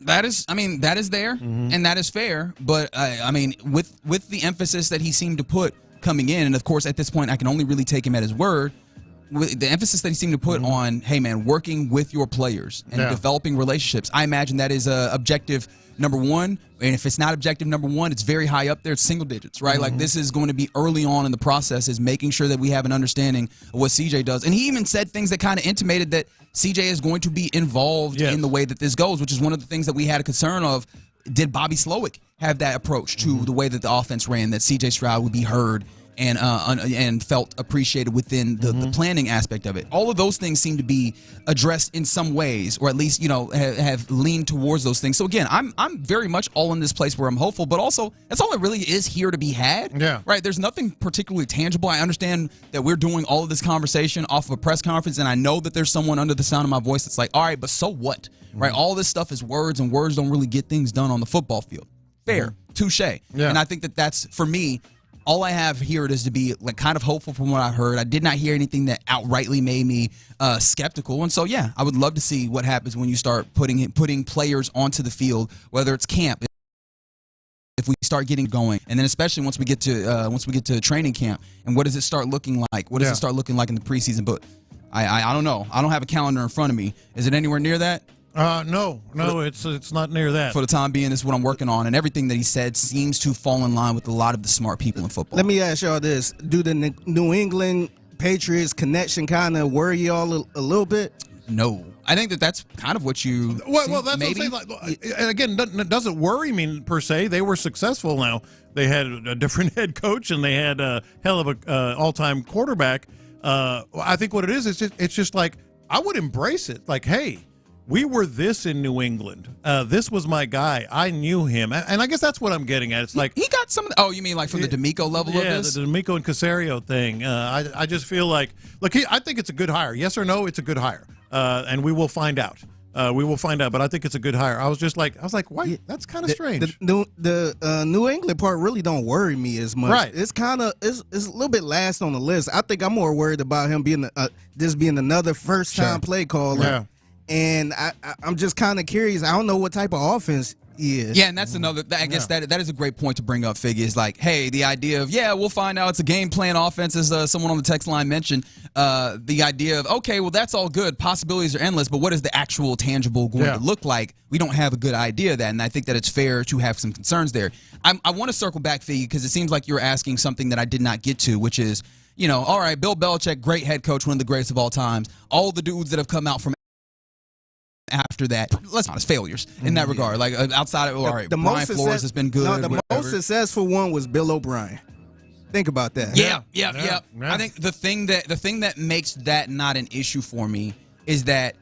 That is there, and that is fair. But, with the emphasis that he seemed to put coming in, and of course at this point I can only really take him at his word, with the emphasis that he seemed to put on, hey man, working with your players and developing relationships, I imagine that is objective number one, And if it's not objective number one, it's very high up there. It's single digits, right? Like this is going to be early on in the process, is making sure that we have an understanding of what CJ does. And he even said things that kind of intimated that CJ is going to be involved in the way that this goes, which is one of the things that we had a concern of. Did Bobby Slowick have that approach to the way that the offense ran, that CJ Stroud would be heard and felt appreciated within the planning aspect of it? All of those things seem to be addressed in some ways, or at least, have leaned towards those things. So again, I'm very much all in this place where I'm hopeful, but also that's all that really is here to be had. Yeah. Right. There's nothing particularly tangible. I understand that we're doing all of this conversation off of a press conference, and I know that there's someone under the sound of my voice that's like, all right, but so what? Right. All this stuff is words, and words don't really get things done on the football field. Fair. Touche. Yeah. And I think that that's, for me, all I have here is to be like kind of hopeful from what I heard. I did not hear anything that outrightly made me skeptical. And so, yeah, I would love to see what happens when you start putting players onto the field, whether it's camp, if we start getting going, and then especially once we get to training camp, and what does it start looking like? What does it start looking like in the preseason? But I don't know. I don't have a calendar in front of me. Is it anywhere near that? No, it's not near that. For the time being, this is what I'm working on, and everything that he said seems to fall in line with a lot of the smart people in football. Let me ask y'all this: do the New England Patriots connection kind of worry y'all a little bit? No, I think that's kind of what you. Well, that's maybe. What I'm saying. Like, again, it doesn't worry me per se. They were successful. Now they had a different head coach, and they had a hell of a all-time quarterback. I think what it is, it's just like I would embrace it. Like, hey, we were this in New England. This was my guy. I knew him. And I guess that's what I'm getting at. It's like he got some of the, oh, you mean like from the D'Amico level of this? Yeah, the D'Amico and Caserio thing. I just feel like, look, I think it's a good hire. Yes or no, it's a good hire. And we will find out. But I think it's a good hire. I was like, why? That's kind of strange. The New England part really don't worry me as much. Right. It's a little bit last on the list. I think I'm more worried about him being this being another first-time play caller. Yeah. And I'm just kind of curious. I don't know what type of offense he is. Yeah, and that's another. I guess that is a great point to bring up, Figgy. Is like, hey, the idea of we'll find out it's a game plan offense, as someone on the text line mentioned. The idea of okay, well that's all good. Possibilities are endless, but what is the actual tangible going to look like? We don't have a good idea of that, and I think that it's fair to have some concerns there. I want to circle back, Figgy, because it seems like you're asking something that I did not get to, which is, all right, Bill Belichick, great head coach, one of the greatest of all times. All the dudes that have come out from after that, let's be honest, failures in that regard. Like outside of Brian Flores has been good. No, the most successful one was Bill O'Brien. Think about that. Yeah. I think the thing that makes that not an issue for me is that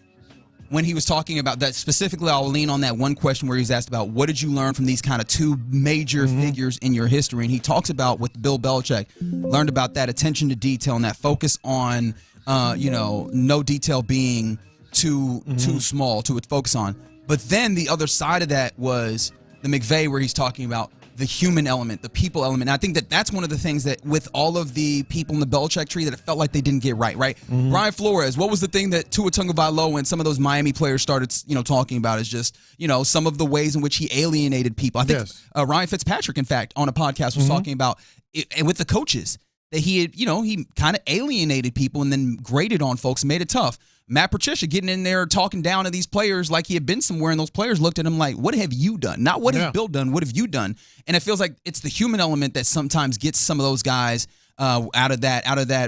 when he was talking about that specifically, I'll lean on that one question where he's asked about what did you learn from these kind of two major figures in your history, and he talks about with Bill Belichick, learned about that attention to detail and that focus on no detail being too small to focus on. But then the other side of that was the McVay, where he's talking about the human element, the people element. And I think that that's one of the things that with all of the people in the Belichick tree that it felt like they didn't get right. Brian Flores, what was the thing that Tua Tagovailoa and some of those Miami players started talking about is just some of the ways in which he alienated people. I think Ryan Fitzpatrick, in fact, on a podcast was talking about it, and with the coaches, that he had, he kind of alienated people and then graded on folks and made it tough. Matt Patricia getting in there talking down to these players like he had been somewhere, and those players looked at him like, what have you done? Not what has Bill done, what have you done? And it feels like it's the human element that sometimes gets some of those guys out of that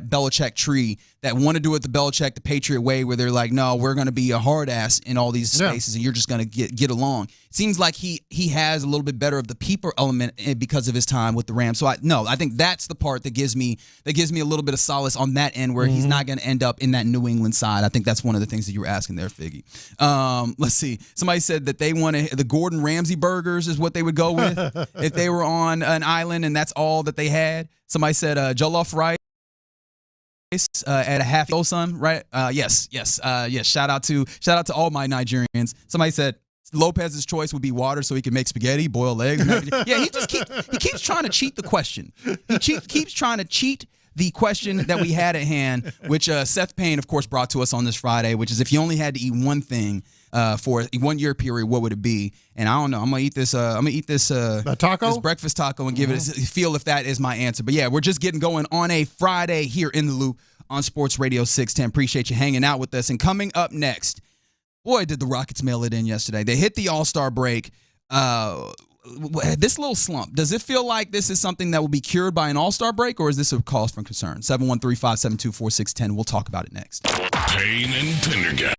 Belichick tree that want to do it the Belichick, the Patriot way, where they're like, no, we're going to be a hard ass in all these spaces, and you're just going to get along. It seems like he has a little bit better of the people element because of his time with the Rams. So I think that's the part that gives me a little bit of solace on that end, where he's not going to end up in that New England side. I think that's one of the things that you were asking there, Figgy. Let's see. Somebody said that they want the Gordon Ramsay burgers is what they would go with if they were on an island and that's all that they had. Somebody said jollof rice at a half son, right? Yes. Shout out to all my Nigerians. Somebody said Lopez's choice would be water so he can make spaghetti, boil eggs. Yeah, he keeps trying to cheat the question. He keeps trying to cheat the question that we had at hand, which Seth Payne, of course, brought to us on this Friday, which is if you only had to eat one thing for a 1 year period, what would it be? And I don't know. I'm gonna eat this taco, this breakfast taco, and give it a feel if that is my answer. But yeah, we're just getting going on a Friday here in the Loop on Sports Radio 610. Appreciate you hanging out with us. And coming up next, boy, did the Rockets mail it in yesterday. They hit the All-Star break. this little slump, does it feel like this is something that will be cured by an all-star break, or is this a cause for concern? 713-572-4610. We'll talk about it next. Payne and Pendergast.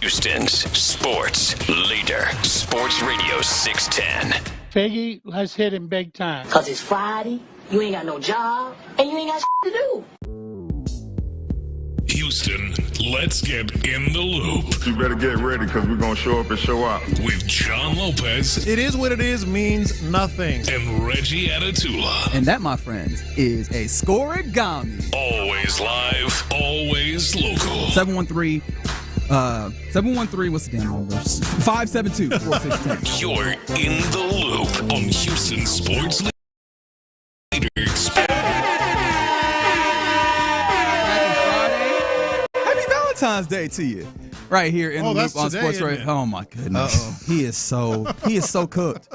Houston's sports leader, Sports Radio 610. Figgy, let's hit him big time. Because it's Friday, you ain't got no job, and you ain't got to do. Houston, let's get in the loop. You better get ready because we're going to show up and show out. With John Lopez. It is what it is means nothing. And Reggie Atatula. And that, my friends, is a scoregami. Always live, always local. 713, what's the damn number? 572-4610. You're in the loop on Houston Sports Leader. Valentine's Day to you, right here in the loop on Sports Radio. Oh my goodness, he is so cooked.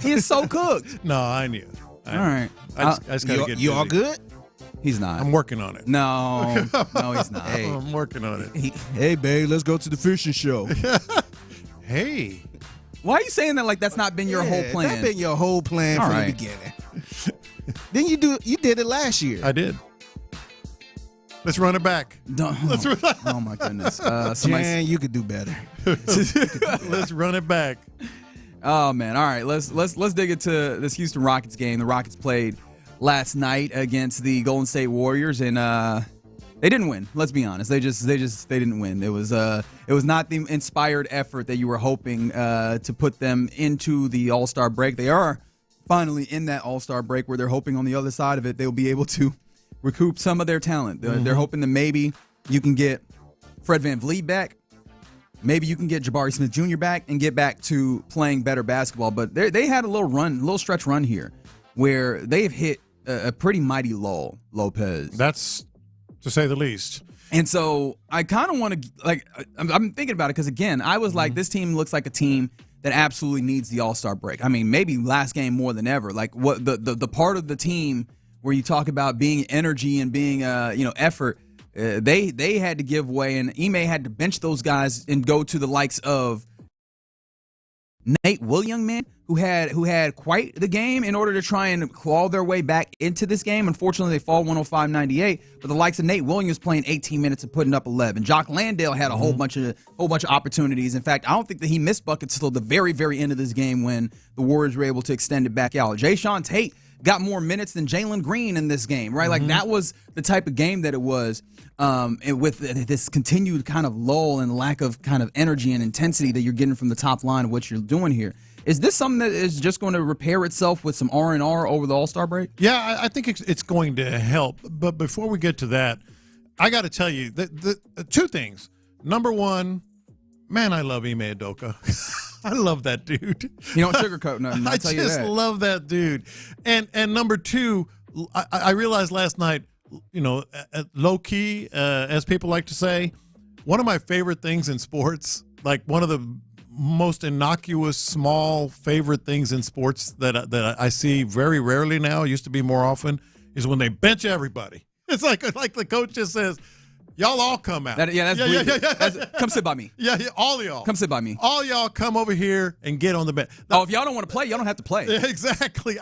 He is so cooked. No, I knew. All right, I just gotta get you all good? He's not. I'm working on it. No, he's not. Hey, I'm working on it. Hey, babe, let's go to the fishing show. Hey, why are you saying that like that's not been your whole plan? That's been your whole plan from the beginning. Then you did it last year. I did. Let's run it back. Oh my goodness. Man, you could do better. Let's run it back. Oh man. All right. Let's dig into this Houston Rockets game. The Rockets played last night against the Golden State Warriors, and they didn't win. Let's be honest. They didn't win. It was not the inspired effort that you were hoping to put them into the All-Star break. They are finally in that All-Star break where they're hoping on the other side of it they'll be able to recoup some of their talent. They're hoping that maybe you can get Fred VanVleet back. Maybe you can get Jabari Smith Jr. back and get back to playing better basketball. But they had a little stretch run here where they've hit a pretty mighty lull, Lopez. That's to say the least. And so I kind of want to, I'm thinking about it because, again, I was like, this team looks like a team that absolutely needs the All-Star break. I mean, maybe last game more than ever. Like what the part of the team where you talk about being energy and being effort, they had to give way, and Ime had to bench those guys and go to the likes of Nate Williams, who had quite the game in order to try and claw their way back into this game. Unfortunately, they fall 105-98. But the likes of Nate Williams playing 18 minutes and putting up 11. Jock Landale had a whole bunch of opportunities. In fact, I don't think that he missed buckets until the very, very end of this game when the Warriors were able to extend it back out. Jayshawn Tate got more minutes than Jalen Green in this game, right? Like that was the type of game that it was. And with this continued kind of lull and lack of kind of energy and intensity that you're getting from the top line of what you're doing here. Is this something that is just going to repair itself with some R&R over the All-Star break? Yeah, I think it's going to help. But before we get to that, I got to tell you the two things. Number one, man, I love Ime Udoka. I love that dude. You don't sugarcoat nothing. I just love that dude. And number two, I realized last night, low key, as people like to say, one of my favorite things in sports, like one of the most innocuous, small favorite things in sports that I see very rarely now, used to be more often, is when they bench everybody. It's like the coach just says, y'all all come out. Come sit by me. Yeah, all of y'all. Come sit by me. All y'all come over here and get on the bench. If y'all don't want to play, y'all don't have to play. Exactly.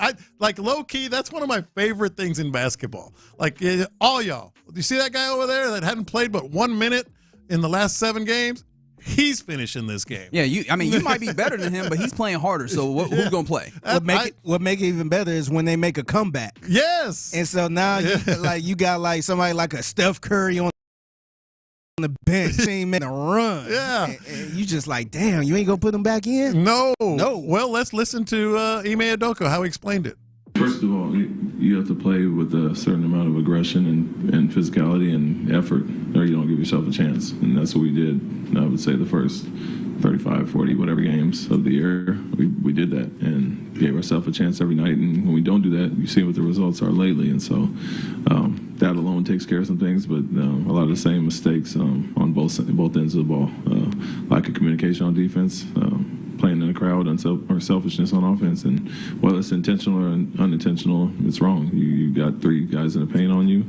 Low key, that's one of my favorite things in basketball. Like all y'all. You see that guy over there that hadn't played but 1 minute in the last 7 games? He's finishing this game. Yeah, you might be better than him, but he's playing harder. So who's gonna play? What make it even better is when they make a comeback. Yes. And so now you got somebody like a Steph Curry on the bench, he ain't making a run. Yeah. And you just like, damn, you ain't gonna put him back in? No. Well, let's listen to Ime Udoka, how he explained it. First of all, you have to play with a certain amount of aggression and physicality and effort, or you don't give yourself a chance. And that's what we did. I would say the first 35, 40, whatever games of the year, we did that and gave ourselves a chance every night. And when we don't do that, you see what the results are lately. And so that alone takes care of some things, but a lot of the same mistakes on both ends of the ball. Lack of communication on defense, playing in the crowd, or selfishness on offense. And whether it's intentional or unintentional, it's wrong. You got 3 guys in the paint on you.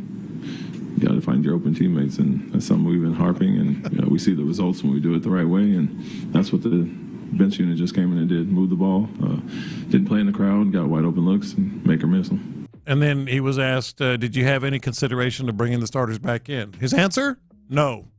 You got to find your open teammates, and that's something we've been harping, and we see the results when we do it the right way, and that's what the bench unit just came in and did. Moved the ball, didn't play in the crowd, got wide open looks, and make or miss them. And then he was asked, did you have any consideration to bringing the starters back in? His answer? No.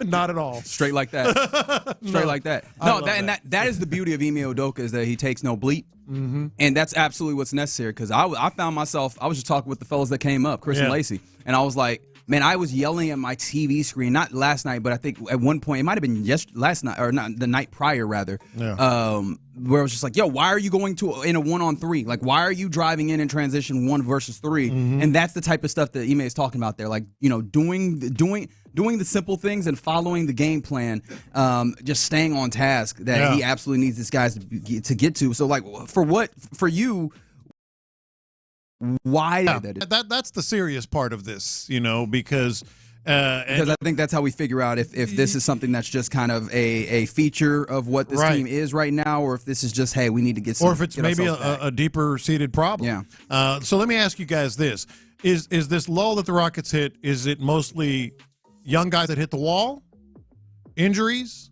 Not at all. Straight like that. Straight like that. No, that is the beauty of Ime Udoka, is that he takes no bleep. Mm-hmm. And that's absolutely what's necessary, because I found myself, I was just talking with the fellas that came up, Chris and Lacey, and I was like, man, I was yelling at my TV screen, not last night, but I think at one point, it might have been last night, or not, the night prior, rather, where I was just like, yo, why are you going in a 1-on-3? Like, why are you driving in transition 1 versus 3? Mm-hmm. And that's the type of stuff that Ime is talking about there. Like, doing the simple things and following the game plan, just staying on task that he absolutely needs these guys to get to. So, like, for you, why that's the serious part of this, because I think that's how we figure out if this is something that's just kind of a feature of what this team is right now, or if this is just, hey, we need to get some, or if it's maybe a deeper seated problem. So let me ask you guys this: is this lull that the Rockets hit, is it mostly young guys that hit the wall, injuries?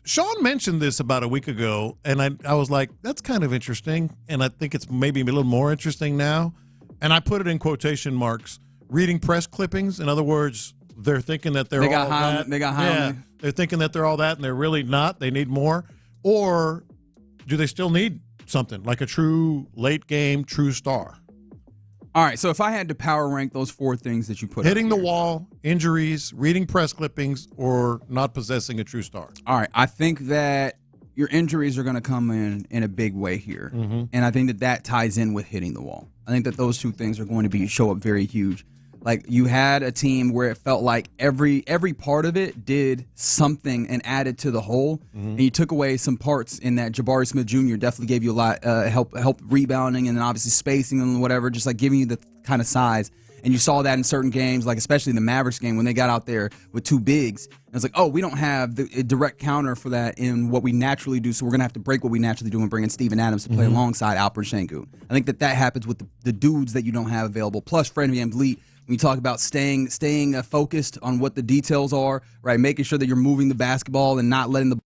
Sean mentioned this about a week ago, and I was like, that's kind of interesting, and I think it's maybe a little more interesting now. And I put it in quotation marks, reading press clippings. In other words, they're thinking that they're all that. They got high. They're thinking that they're all that, and they're really not. They need more. Or do they still need something, like a true late-game, true star? All right, so if I had to power rank those 4 things that you put hitting the wall, injuries, reading press clippings, or not possessing a true star. All right, I think that your injuries are going to come in a big way here. Mm-hmm. And I think that ties in with hitting the wall. I think that those 2 things are going to show up very huge. Like, you had a team where it felt like every part of it did something and added to the whole, and you took away some parts in that. Jabari Smith Jr. definitely gave you a lot help rebounding, and then obviously spacing and whatever, just like giving you the kind of size. And you saw that in certain games, like especially the Mavericks game when they got out there with 2 bigs. And it's like, oh, we don't have the direct counter for that in what we naturally do, so we're going to have to break what we naturally do and bring in Steven Adams to play alongside Alperen Sengun. I think that happens with the dudes that you don't have available. Plus, Fred VanVleet, when you talk about staying focused on what the details are, right, making sure that you're moving the basketball and not letting the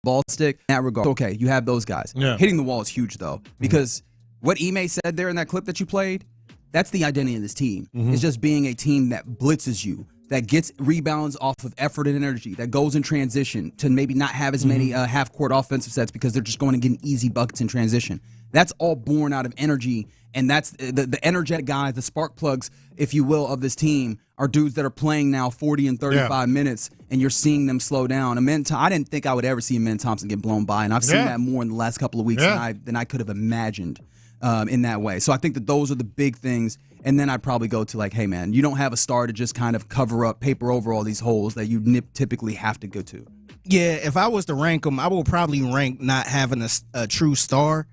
ball stick, in that regard. Okay, you have those guys. Yeah. Hitting the wall is huge, though, because what Ime said there in that clip that you played, that's the identity of this team. It's just being a team that blitzes you, that gets rebounds off of effort and energy, that goes in transition to maybe not have as many half-court offensive sets because they're just going to get easy buckets in transition. That's all born out of energy, and that's the energetic guys, the spark plugs, if you will, of this team are dudes that are playing now 40 and 35 minutes, and you're seeing them slow down. I didn't think I would ever see Amen Thompson get blown by, and I've seen that more in the last couple of weeks than I could have imagined in that way. So I think that those are the big things, and then I'd probably go to, like, hey, man, you don't have a star to just kind of paper over all these holes that you typically have to go to. Yeah, if I was to rank them, I would probably rank not having a true star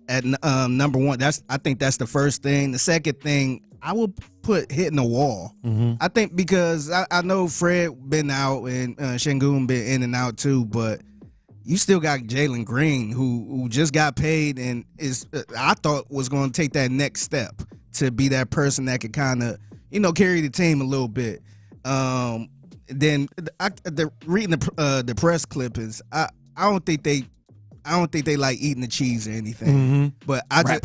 at number 1. I think that's the first thing. The second thing, I would put hitting the wall. I think because I know Fred been out and Sengun been in and out too, but you still got Jalen Green who just got paid and I thought was going to take that next step to be that person that could kind of carry the team a little bit. Then reading the press clippings, I don't think they like eating the cheese or anything. But rat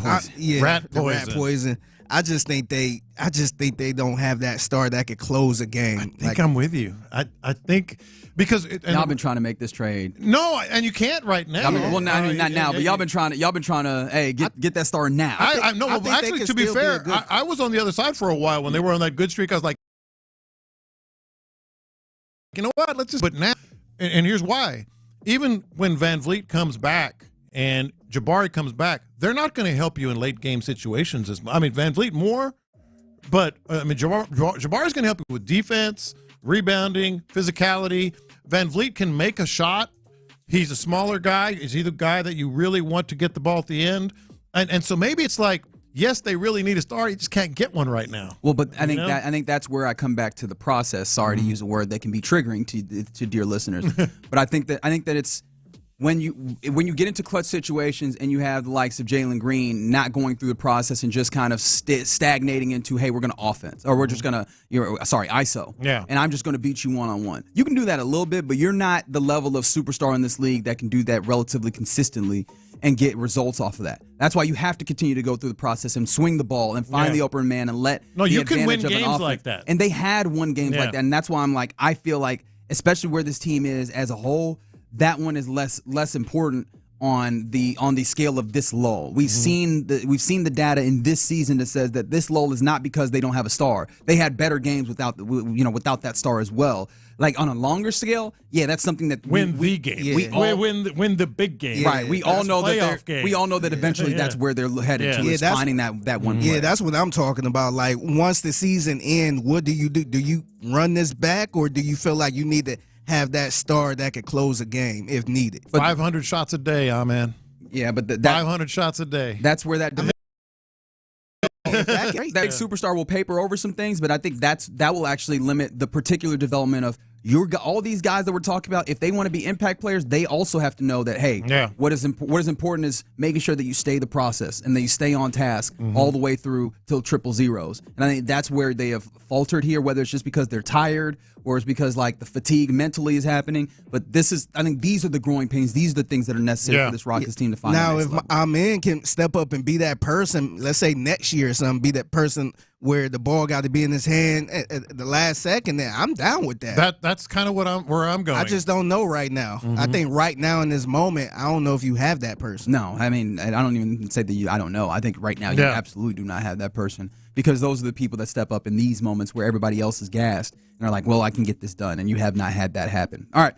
poison. I just think they don't have that star that could close a game. I think I'm with you. I think because y'all been trying to make this trade. No, and you can't right now. Not now, but y'all been trying to hey, get that star now. I know. Actually, to be fair, I was on the other side for a while when they were on that good streak. I was like, you know what? Let's just put now. And here's why. Even when VanVleet comes back and Jabari comes back, they're not going to help you in late game situations. VanVleet more, but Jabari's going to help you with defense, rebounding, physicality. VanVleet can make a shot. He's a smaller guy. Is he the guy that you really want to get the ball at the end? And so maybe it's like, yes, they really need a star. You just can't get one right now. Well, but I think that's where I come back to the process. Sorry to use a word that can be triggering to dear listeners, but I think that it's when you get into clutch situations and you have the likes of Jalen Green not going through the process and just kind of stagnating into, hey, we're going to offense, or we're just going to ISO, and I'm just going to beat you one-on-one. You can do that a little bit, but you're not the level of superstar in this league that can do that relatively consistently. and get results off of that. That's why you have to continue to go through the process and swing the ball and find the open man and let No, the you can win advantage of an games offense. like that. And they had won games like that, and that's why I'm like, I feel like, especially where this team is as a whole, that one is less important on the scale of this lull. We've seen the data in this season that says that this lull is not because they don't have a star. They had better games without that star as well. Like on a longer scale, that's something that win the game. Win the big game. Right. We all know that eventually that's where they're headed to. Is finding that one player. Yeah, that's what I'm talking about. Like once the season ends, what do you do? Do you run this back, or do you feel like you need to have that star that could close a game if needed? 500 shots a day, man. Yeah, but 500 shots a day. That's where that superstar will paper over some things, but I think that will actually limit the particular development of all these guys that we're talking about. If they want to be impact players, they also have to know that, hey, what is important is making sure that you stay the process and that you stay on task all the way through till triple zeros. And I think that's where they have faltered here, whether it's just because they're tired or it's because like the fatigue mentally is happening. But I think these are the growing pains. These are the things that are necessary for this Rockets team to find. Now, if our man can step up and be that person, let's say next year or something, be that person where the ball got to be in his hand at the last second, then I'm down with that. That's kind of where I'm going. I just don't know right now. I think right now in this moment, I don't know if you have that person. No, I mean, I don't even say that I don't know. I think right now you absolutely do not have that person, because those are the people that step up in these moments where everybody else is gassed and are like, well, I can get this done, and you have not had that happen. All right.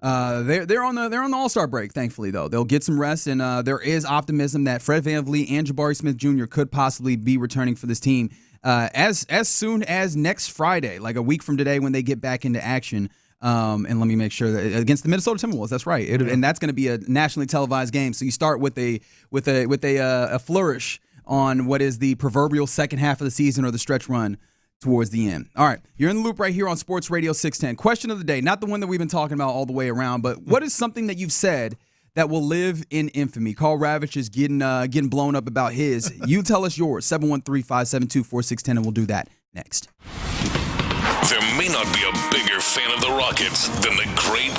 They're on the All-Star break, thankfully, though. They'll get some rest, and there is optimism that Fred VanVleet and Jabari Smith Jr. could possibly be returning for this team as soon as next Friday, like a week from today when they get back into action. And let me make sure that against the Minnesota Timberwolves, that's right, and that's going to be a nationally televised game. So you start with a flourish on what is the proverbial second half of the season or the stretch run towards the end. All right, you're in the loop right here on Sports Radio 610. Question of the day, not the one that we've been talking about all the way around, but what is something that you've said that will live in infamy? Carl Ravitch is getting blown up about his. You tell us yours, 713-572-4610, and we'll do that next. There may not be a bigger fan of the Rockets than the great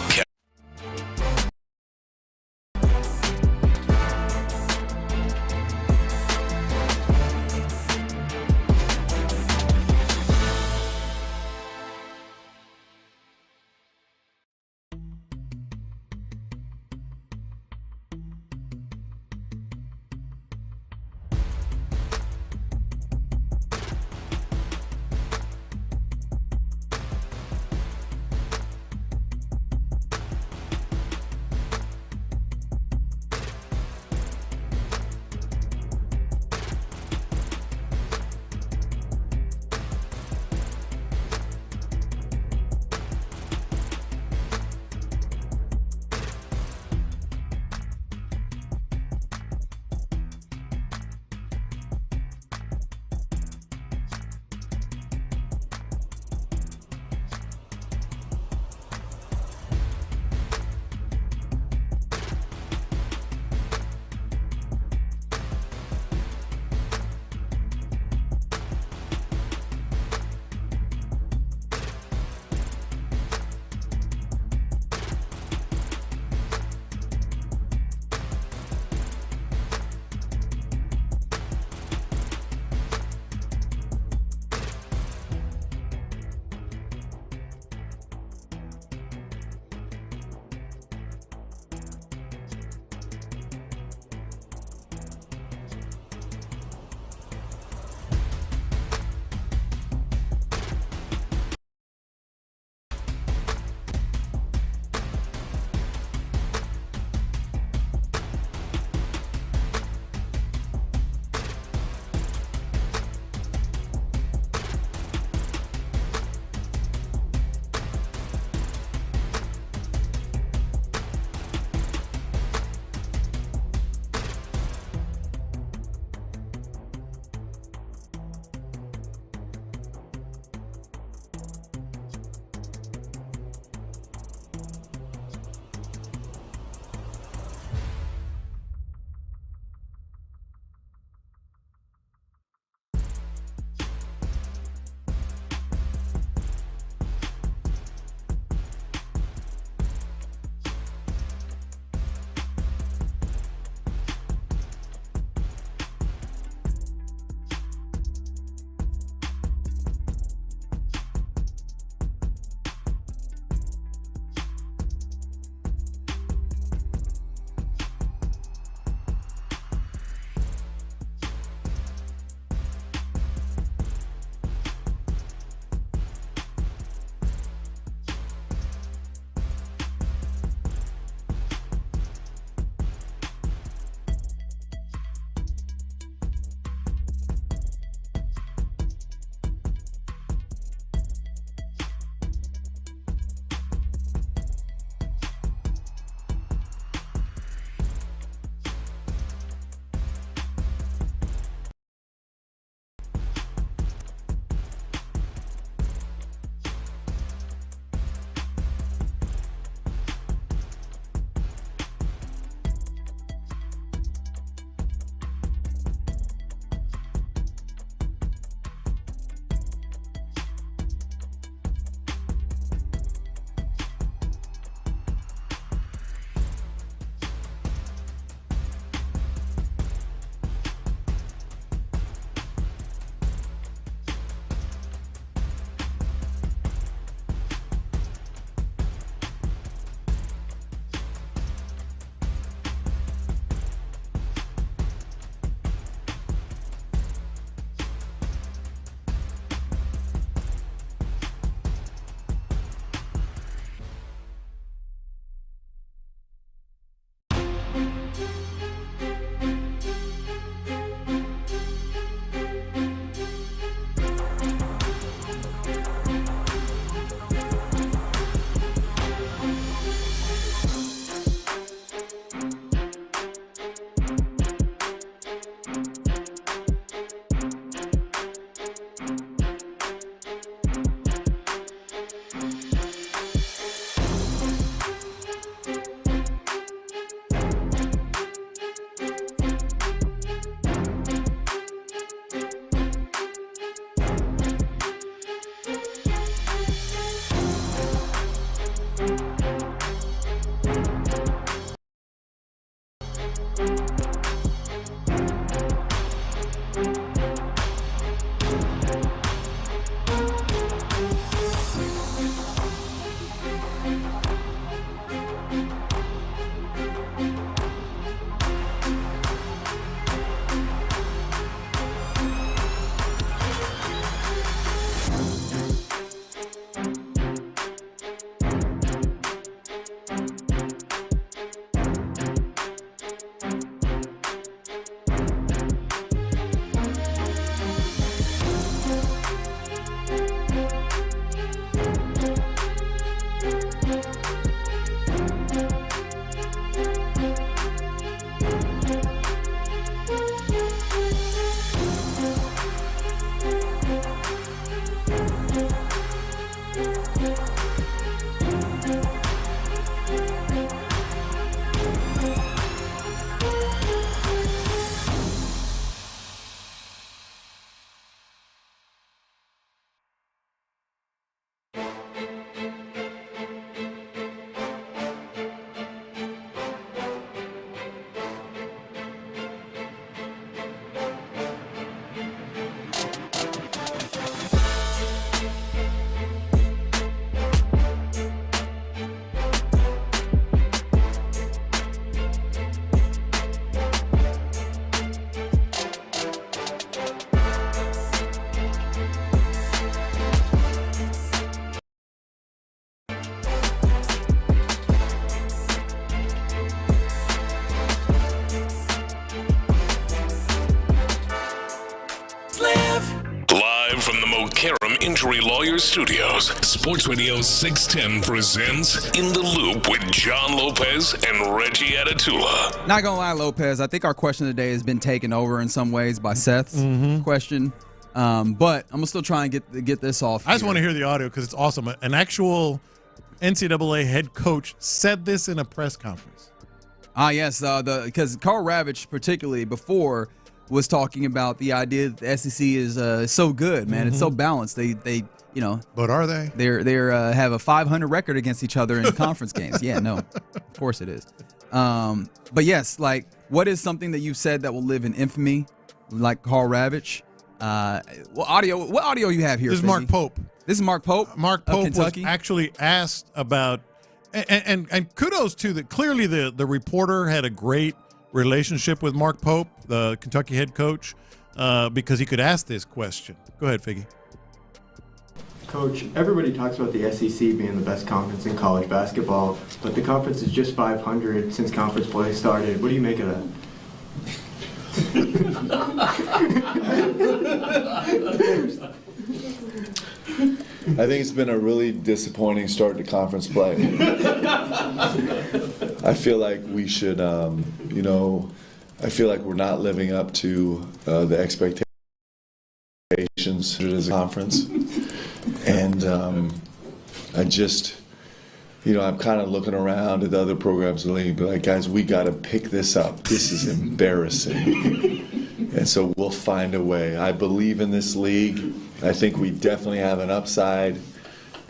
Injury Lawyers Studios, Sports Radio 610 presents In the Loop with John Lopez and Reggie Atatula. Not gonna lie, Lopez, I think our question today has been taken over in some ways by Seth's question. But I'm gonna still try and get this off. I just want to hear the audio because it's awesome. An actual NCAA head coach said this in a press conference. Yes, because Carl Ravitch, particularly before, was talking about the idea that the SEC is so good, man. It's so balanced. They But are they? They're have a 500 record against each other in conference games. Yeah, no, of course it is. But yes, like, what is something that you've said that will live in infamy, like Carl Ravitch? What audio you have here? This is Mark Pope. This is Mark Pope. Mark Pope was Kentucky. actually asked about, and kudos to the. Clearly, the reporter had a great relationship with Mark Pope, the Kentucky head coach, because he could ask this question. Go ahead, Figgy. Coach, everybody talks about the SEC being the best conference in college basketball, but the conference is just 500 since conference play started. What do you make of that? I think it's been a really disappointing start to conference play. I feel like we should, I feel like we're not living up to the expectations as a conference. And I just, I'm kind of looking around at the other programs in the league, but like, guys, we got to pick this up. This is embarrassing. And so we'll find a way. I believe in this league. I think we definitely have an upside,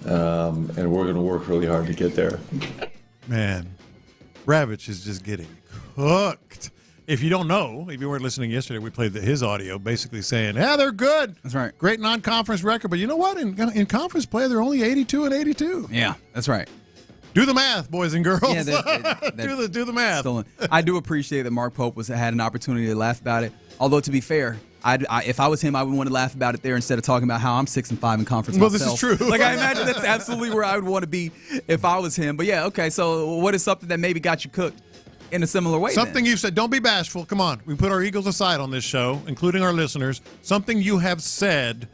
and we're going to work really hard to get there. Man, Ravitch is just getting cooked. If you don't know, if you weren't listening yesterday, we played his audio basically saying, they're good. That's right. Great non-conference record. But you know what? In conference play, they're only 82-82. Yeah, that's right. Do the math, boys and girls. Yeah, do the math. I do appreciate that Mark Pope had an opportunity to laugh about it. Although, to be fair, if I was him, I would want to laugh about it there instead of talking about how I'm 6-5 in conference myself. This is true. Like, I imagine that's absolutely where I would want to be if I was him. But yeah, okay. So, what is something that maybe got you cooked in a similar way? Something you've said. Don't be bashful. Come on. We put our egos aside on this show, including our listeners. Something you have said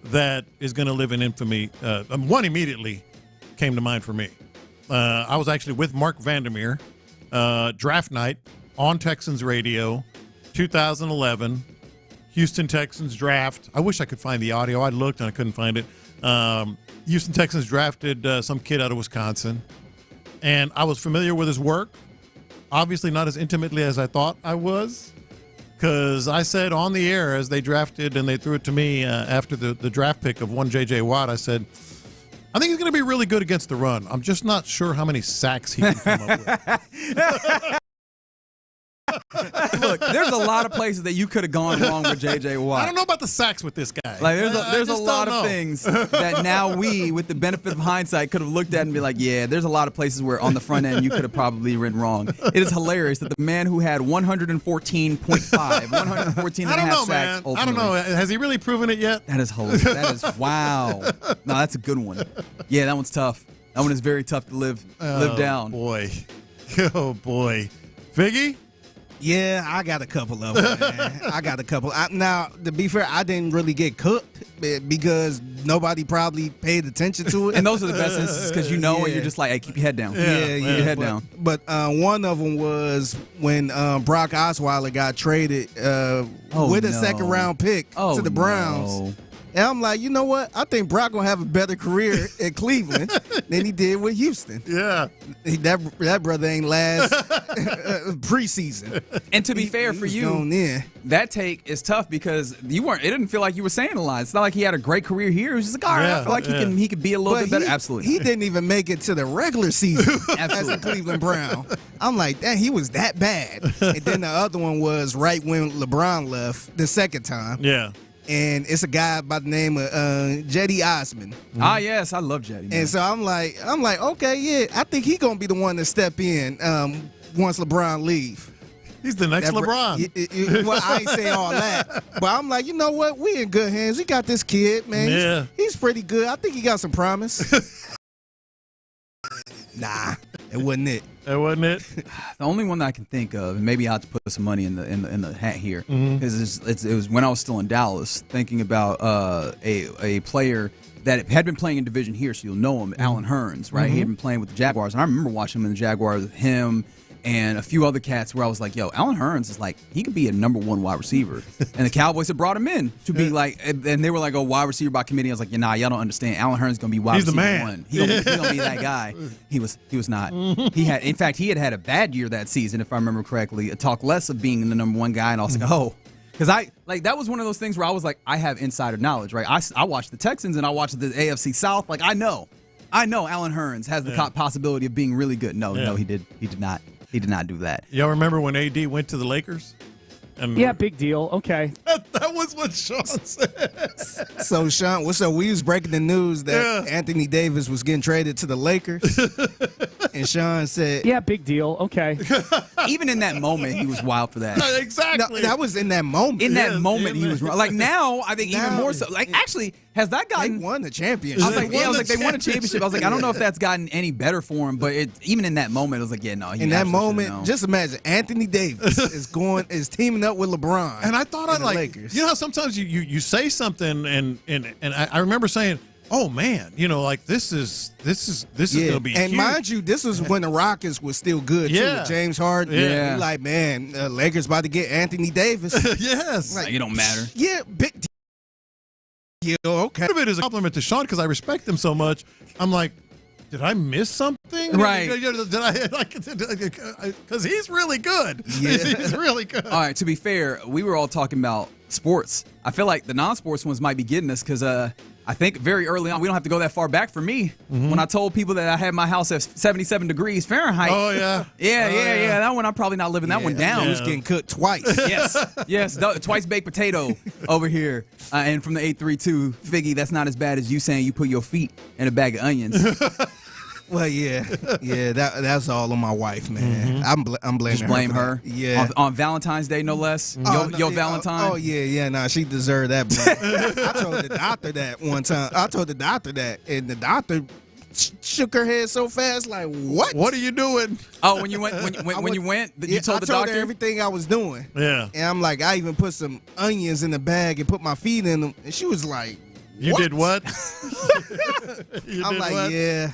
that is going to live in infamy. One immediately came to mind for me. I was actually with Mark Vandermeer, draft night on Texans radio, 2011, Houston Texans draft. I wish I could find the audio. I looked and I couldn't find it. Houston Texans drafted some kid out of Wisconsin, and I was familiar with his work. Obviously not as intimately as I thought I was, because I said on the air as they drafted and they threw it to me after the draft pick of one J.J. Watt, I said, I think he's going to be really good against the run. I'm just not sure how many sacks he can come up with. Look, there's a lot of places that you could have gone wrong with J.J. Watt. I don't know about the sacks with this guy. Like, there's a lot of things that now we, with the benefit of hindsight, could have looked at and be like, yeah, there's a lot of places where on the front end you could have probably written wrong. It is hilarious that the man who had 114.5, 114 and a half sacks. I don't know. Has he really proven it yet? That is hilarious. That is, wow. No, that's a good one. Yeah, that one's tough. That one is very tough to live down. Boy. Oh, boy. Figgy? Yeah, I got a couple of them, man. I got a couple. Now, to be fair, I didn't really get cooked because nobody probably paid attention to it. And those are the best instances because and you're just like, hey, keep your head down. Yeah, keep your head down. But one of them was when Brock Osweiler got traded with a second-round pick to the Browns. No. And I'm like, you know what? I think Brock gonna have a better career at Cleveland than he did with Houston. Yeah, that brother ain't last preseason. And to be fair for you, that take is tough because you weren't. It didn't feel like you were saying a lot. It's not like he had a great career here. It was just like, all right, I feel like he could be a little bit better. Absolutely, he didn't even make it to the regular season as a Cleveland Brown. I'm like, dang, he was that bad. And then the other one was right when LeBron left the second time. Yeah. And it's a guy by the name of Jetty Osman. Ah, yes, I love Jetty. Man. And so I'm like, okay, yeah, I think he's gonna be the one to step in once LeBron leave. He's the next LeBron. Well, I ain't say all that, but I'm like, you know what? We in good hands. We got this kid, man. Yeah. He's pretty good. I think he got some promise. Nah, it wasn't it. That wasn't it. The only one that I can think of, and maybe I have to put some money in the hat here, because it was when I was still in Dallas, thinking about a player that had been playing in division here, so you'll know him, Alan Hearns, right? He had been playing with the Jaguars, and I remember watching him in the Jaguars with him and a few other cats where I was like, yo, Alan Hearns is like, he could be a number one wide receiver. And the Cowboys had brought him in to be like, and they were like, oh, wide receiver by committee. I was like, yeah, nah, y'all don't understand. Alan Hearns is going to be wide receiver one. He's gonna be that guy. He was not. He had a bad year that season, if I remember correctly. Talk less of being the number one guy, and I was like, oh. Because that was one of those things where I was like, I have insider knowledge, right? I watched the Texans and I watched the AFC South. Like, I know Alan Hearns has the possibility of being really good. No, he did not. He did not do that. Y'all remember when AD went to the Lakers? And yeah, big deal. Okay. That was what Sean said. So, Sean, we was breaking the news that Anthony Davis was getting traded to the Lakers. And Sean said, yeah, big deal. Okay. Even in that moment, he was wild for that. Exactly. No, that was in that moment. In that moment, he was wrong. Like, now, I think even more so. Like, actually, has that gotten... They won the championship. I was like, they won a championship. I was like, I don't know if that's gotten any better for him, but even in that moment, I was like, yeah, no. In that moment, just imagine, Anthony Davis is teaming up with LeBron. And I thought Lakers. You know how sometimes you say something and I remember saying, oh man, like this is gonna be and huge. Mind you, this was when the Rockets was still good too, with James Harden. Yeah. Like, man, Lakers about to get Anthony Davis. Yes. Like, it don't matter. Yeah, big deal. Okay. Part of it is a compliment to Sean because I respect him so much. I'm like, did I miss something? Right. Did I? Because he's really good. Yeah. He's really good. All right, to be fair, we were all talking about sports. I feel like the non-sports ones might be getting us because I think very early on, we don't have to go that far back for me, when I told people that I had my house at 77 degrees Fahrenheit. Oh, yeah. Yeah. That one, I'm probably not living that one down. He was getting cooked twice. Yes, twice baked potato over here. And from the 832, Figgy, that's not as bad as you saying you put your feet in a bag of onions. Well, yeah, that's all on my wife, man. I'm blaming Just blame her. Yeah, on Valentine's Day, no less. Yo, Valentine. Oh yeah. Nah, she deserved that. Blame. I told the doctor that one time. And the doctor shook her head so fast, like, what? What are you doing? Oh, when you went, you told the doctor? I told her everything I was doing. Yeah. And I'm like, I even put some onions in the bag and put my feet in them, and she was like, You did what? I'm like, yeah,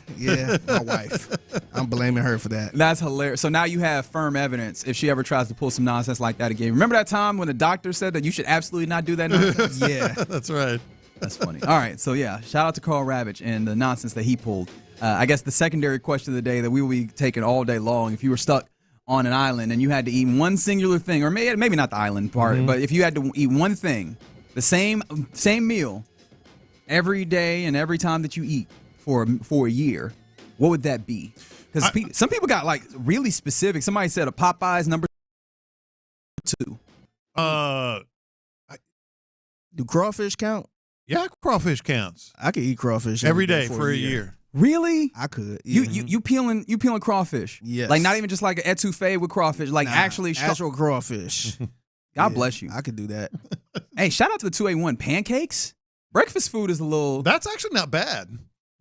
my wife. I'm blaming her for that. That's hilarious. So now you have firm evidence if she ever tries to pull some nonsense like that again. Remember that time when the doctor said that you should absolutely not do that nonsense? Yeah. That's right. That's funny. All right, so yeah, shout out to Carl Ravitch and the nonsense that he pulled. I guess the secondary question of the day that we will be taking all day long, if you were stuck on an island and you had to eat one singular thing, or maybe not the island part, but if you had to eat one thing, the same meal, every day and every time that you eat for a year, what would that be? Because some people got like really specific. Somebody said a Popeyes number 2. Do crawfish count? Yeah, crawfish counts. I could eat crawfish every day for a year. Really? I could. You peeling crawfish? Yes. Like not even just like an etouffee with crawfish, like actually actual crawfish. God bless you. I could do that. Hey, shout out to the 281 pancakes. Breakfast food is a little. That's actually not bad.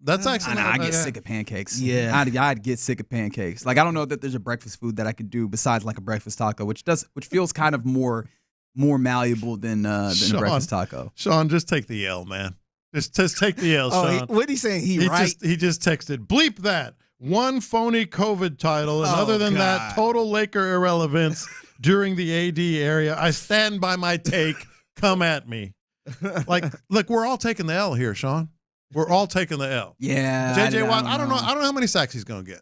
That's actually. Not I bad. get sick of pancakes. Yeah, I'd get sick of pancakes. Like I don't know that there's a breakfast food that I could do besides like a breakfast taco, which feels kind of more malleable than a breakfast taco. Sean, just take the L, man. Just take the L, Sean. What he saying? He just texted, bleep that. One phony COVID title, and other than that, total Laker irrelevance during the AD area. I stand by my take. Come at me. Like, look, we're all taking the L here, Sean. We're all taking the L. Yeah. JJ Watt, I don't know how many sacks he's gonna get.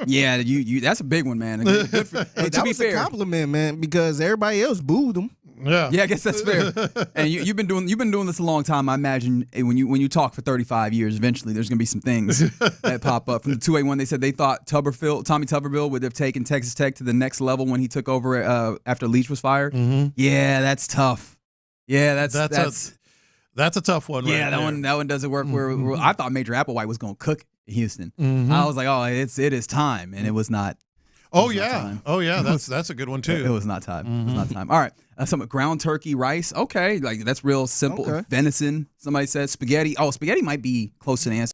Yeah, you that's a big one, man. Hey, that was a compliment, man, because everybody else booed him. Yeah, I guess that's fair. And you've been doing this a long time. I imagine when you talk for 35 years, eventually there's gonna be some things that pop up. From the 281, they said they thought Tommy Tuberville would have taken Texas Tech to the next level when he took over after Leach was fired. Mm-hmm. Yeah, that's tough. Yeah, that's a tough one. Yeah, right that one doesn't work. Where I thought Major Applewhite was gonna cook Houston. Mm-hmm. I was like, oh, it is time, and it was not. That's a good one too. It was not time. Mm-hmm. It was not time. All right, some ground turkey, rice. Okay, like that's real simple. Okay. Venison. Somebody said spaghetti. Oh, spaghetti might be close to the answer.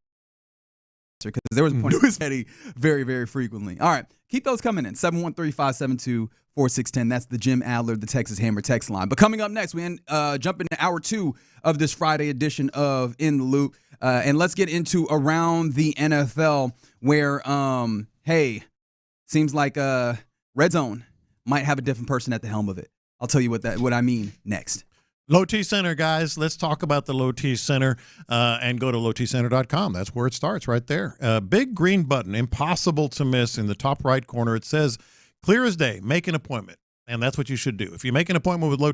because there was a point it was Eddie very, very frequently. All right, keep those coming in. 713-572-4610. That's the Jim Adler, the Texas Hammer text line. But coming up next, we jump into hour 2 of this Friday edition of In the Loop. And let's get into Around the NFL where, seems like Red Zone might have a different person at the helm of it. I'll tell you what I mean next. Low T Center, guys. Let's talk about the Low T Center and go to lowtcenter.com. That's where it starts, right there. Big green button, impossible to miss in the top right corner. It says, clear as day, make an appointment. And that's what you should do. If you make an appointment with Low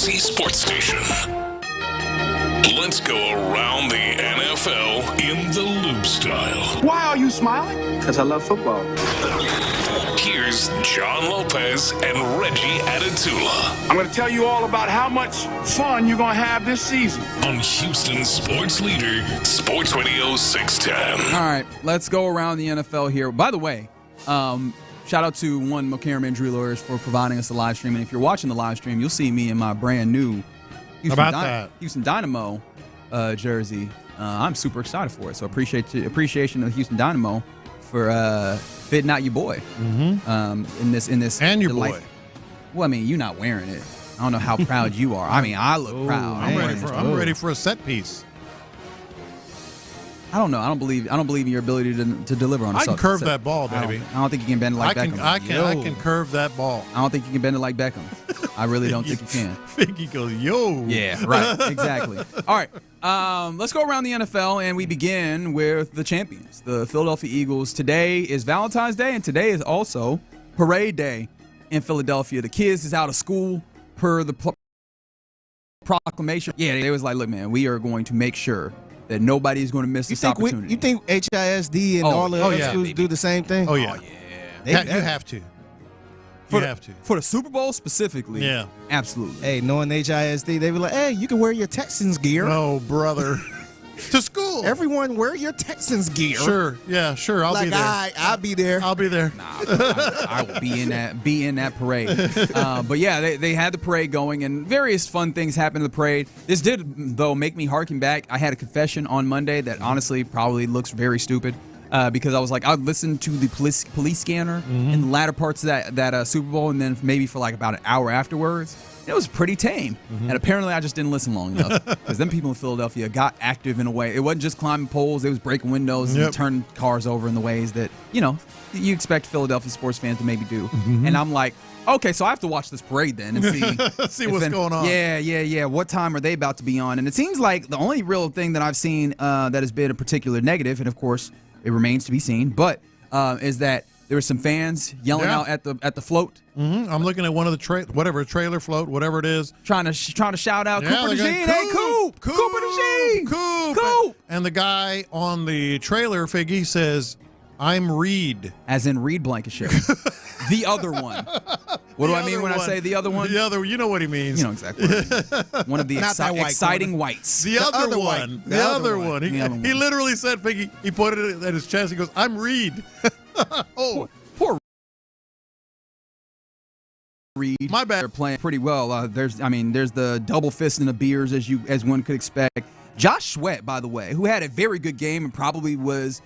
Jersey sports station. Let's go around the NFL in the Loop style. Why are you smiling? Because I love football. Here's John Lopez and Reggie Atatula. I'm going to tell you all about how much fun you're going to have this season. On Houston sports leader, Sports Radio 610. All right, let's go around the NFL here. By the way, shout out to One McCarran Injury Lawyers for providing us the live stream. And if you're watching the live stream, you'll see me in my brand new Houston Dynamo jersey. I'm super excited for it. So appreciation of the Houston Dynamo for fitting out your boy in this and your boy. Well, I mean, you're not wearing it. I don't know how proud you are. I mean, I look proud. I'm ready for a set piece. I don't know. I don't believe in your ability to deliver on a set. I can curve that ball, baby. I don't think you can bend it like Beckham. I can curve that ball. I don't think you can bend it like Beckham. I really don't think you can. Figgy goes, yo. Yeah, right. Exactly. All right. Let's go around the NFL, and we begin with the champions, the Philadelphia Eagles. Today is Valentine's Day, and today is also Parade Day in Philadelphia. The kids is out of school per the proclamation. Yeah, they was like, look, man, we are going to make sure that nobody's going to miss this opportunity. You think HISD and all the other schools do the same thing? Oh, yeah. You have to. For the Super Bowl specifically. Yeah. Absolutely. Hey, knowing HISD, they were like, hey, you can wear your Texans gear. Oh, brother. To school. Everyone wear your Texans gear. Sure. Yeah, sure. I'll be there. I'll be there. I'll be there. Nah, I will be in that parade. But yeah, they had the parade going, and various fun things happened in the parade. This did, though, make me harken back. I had a confession on Monday that honestly probably looks very stupid. Because I was like, I'd listen to the police scanner in the latter parts of that Super Bowl, and then maybe for like about an hour afterwards. It was pretty tame. And apparently I just didn't listen long enough because them people in Philadelphia got active in a way. It wasn't just climbing poles. It was breaking windows and turning cars over in the ways that, you expect Philadelphia sports fans to maybe do. And I'm like, okay, so I have to watch this parade then and see what's going on. Yeah. What time are they about to be on? And it seems like the only real thing that I've seen that has been a particular negative, and of course it remains to be seen, but is that there were some fans yelling out at the float. I'm looking at one of the trailer float, whatever it is, trying to shout out Cooper DeJean. Hey, Coop, Cooper DeJean, Coop. And the guy on the trailer, Figgy, says, "I'm Reed," as in Reed Blankenship, the other one. What do I mean when I say the other one? The other, you know what he means. You know exactly what I mean. One of the exciting whites. The other one. The other one. He literally said, Figgy, he put it at his chest. He goes, "I'm Reed." Oh, poor Reed. My bad. They're playing pretty well. There's the double fist and the beers as one could expect. Josh Sweat, by the way, who had a very good game and probably was.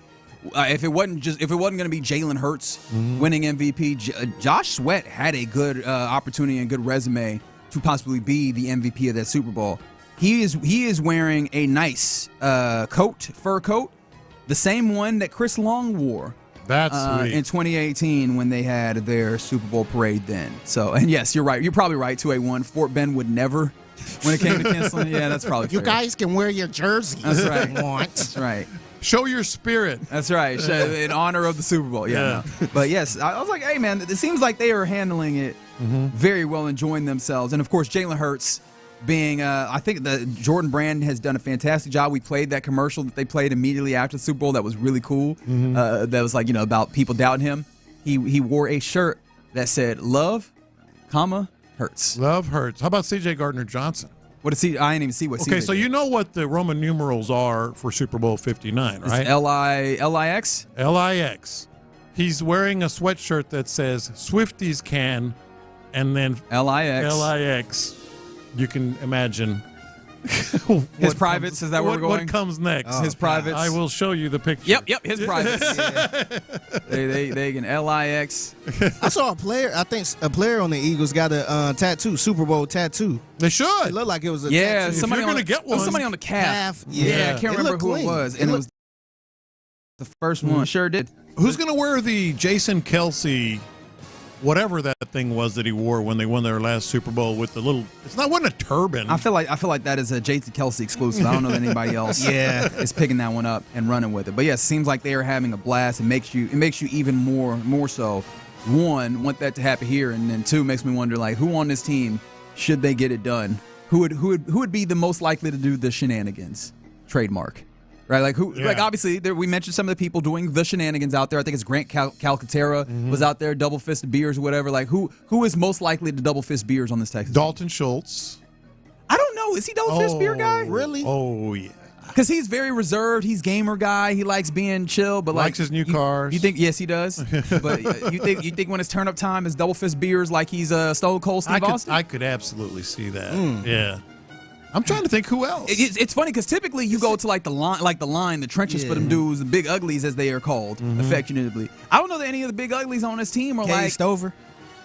If it wasn't going to be Jalen Hurts winning MVP, Josh Sweat had a good opportunity and good resume to possibly be the MVP of that Super Bowl. He is wearing a nice fur coat, the same one that Chris Long wore. That's sweet. In 2018 when they had their Super Bowl parade then. So, and yes, you're right. You're probably right. 281. Fort Bend would never. When it came to canceling, yeah, that's probably fair. You guys can wear your jerseys. That's right. That's right. Show your spirit. That's right. In honor of the Super Bowl. Yeah. No. But yes, I was like, hey, man, it seems like they are handling it very well, enjoying themselves. And, of course, Jalen Hurts being, I think the Jordan Brand has done a fantastic job. We played that commercial that they played immediately after the Super Bowl that was really cool. That was like, about people doubting him. He wore a shirt that said, love, hurts. Love hurts. How about C.J. Gardner-Johnson? What is he? I didn't even see what. Okay, so you know what the Roman numerals are for Super Bowl 59, right? It's LIX. LIX. He's wearing a sweatshirt that says Swifties can, and then LIX. You can imagine. His privates, is that where we're going? What comes next? His privates. I will show you the picture. Yep, his privates. They can LIX. I saw a player, I think a player on the Eagles got a tattoo, Super Bowl tattoo. They should. It looked like it was a tattoo. Somebody if you're going to get one. Somebody on the calf. Yeah, I can't remember who it was. And it was the first one. Sure did. Who's going to wear the Jason Kelsey, whatever that thing was that he wore when they won their last Super Bowl with the little, wasn't a turban. I feel like that is a Jason Kelsey exclusive. I don't know that anybody else is picking that one up and running with it. But yeah, it seems like they are having a blast. It makes you even more so, one, want that to happen here, and then two, makes me wonder, like, who on this team, should they get it done, Who would be the most likely to do the shenanigans trademark? Right, like who? Yeah. Like obviously, we mentioned some of the people doing the shenanigans out there. I think it's Grant Calcaterra was out there, double fisted beers or whatever. Like who is most likely to double fist beers on this Texas? Dalton Schultz. I don't know. Is he double fist beer guy? Really? Oh yeah. Because he's very reserved. He's gamer guy. He likes being chill, but Likes his new cars. You think? Yes, he does. But you think when it's turn up time, is double fist beers like he's Stone Cold Steve Austin? I could absolutely see that. Yeah. I'm trying to think who else. It's funny because typically you go to like the line, the trenches for them dudes, the big uglies as they are called affectionately. I don't know that any of the big uglies on this team are Cade like Stover.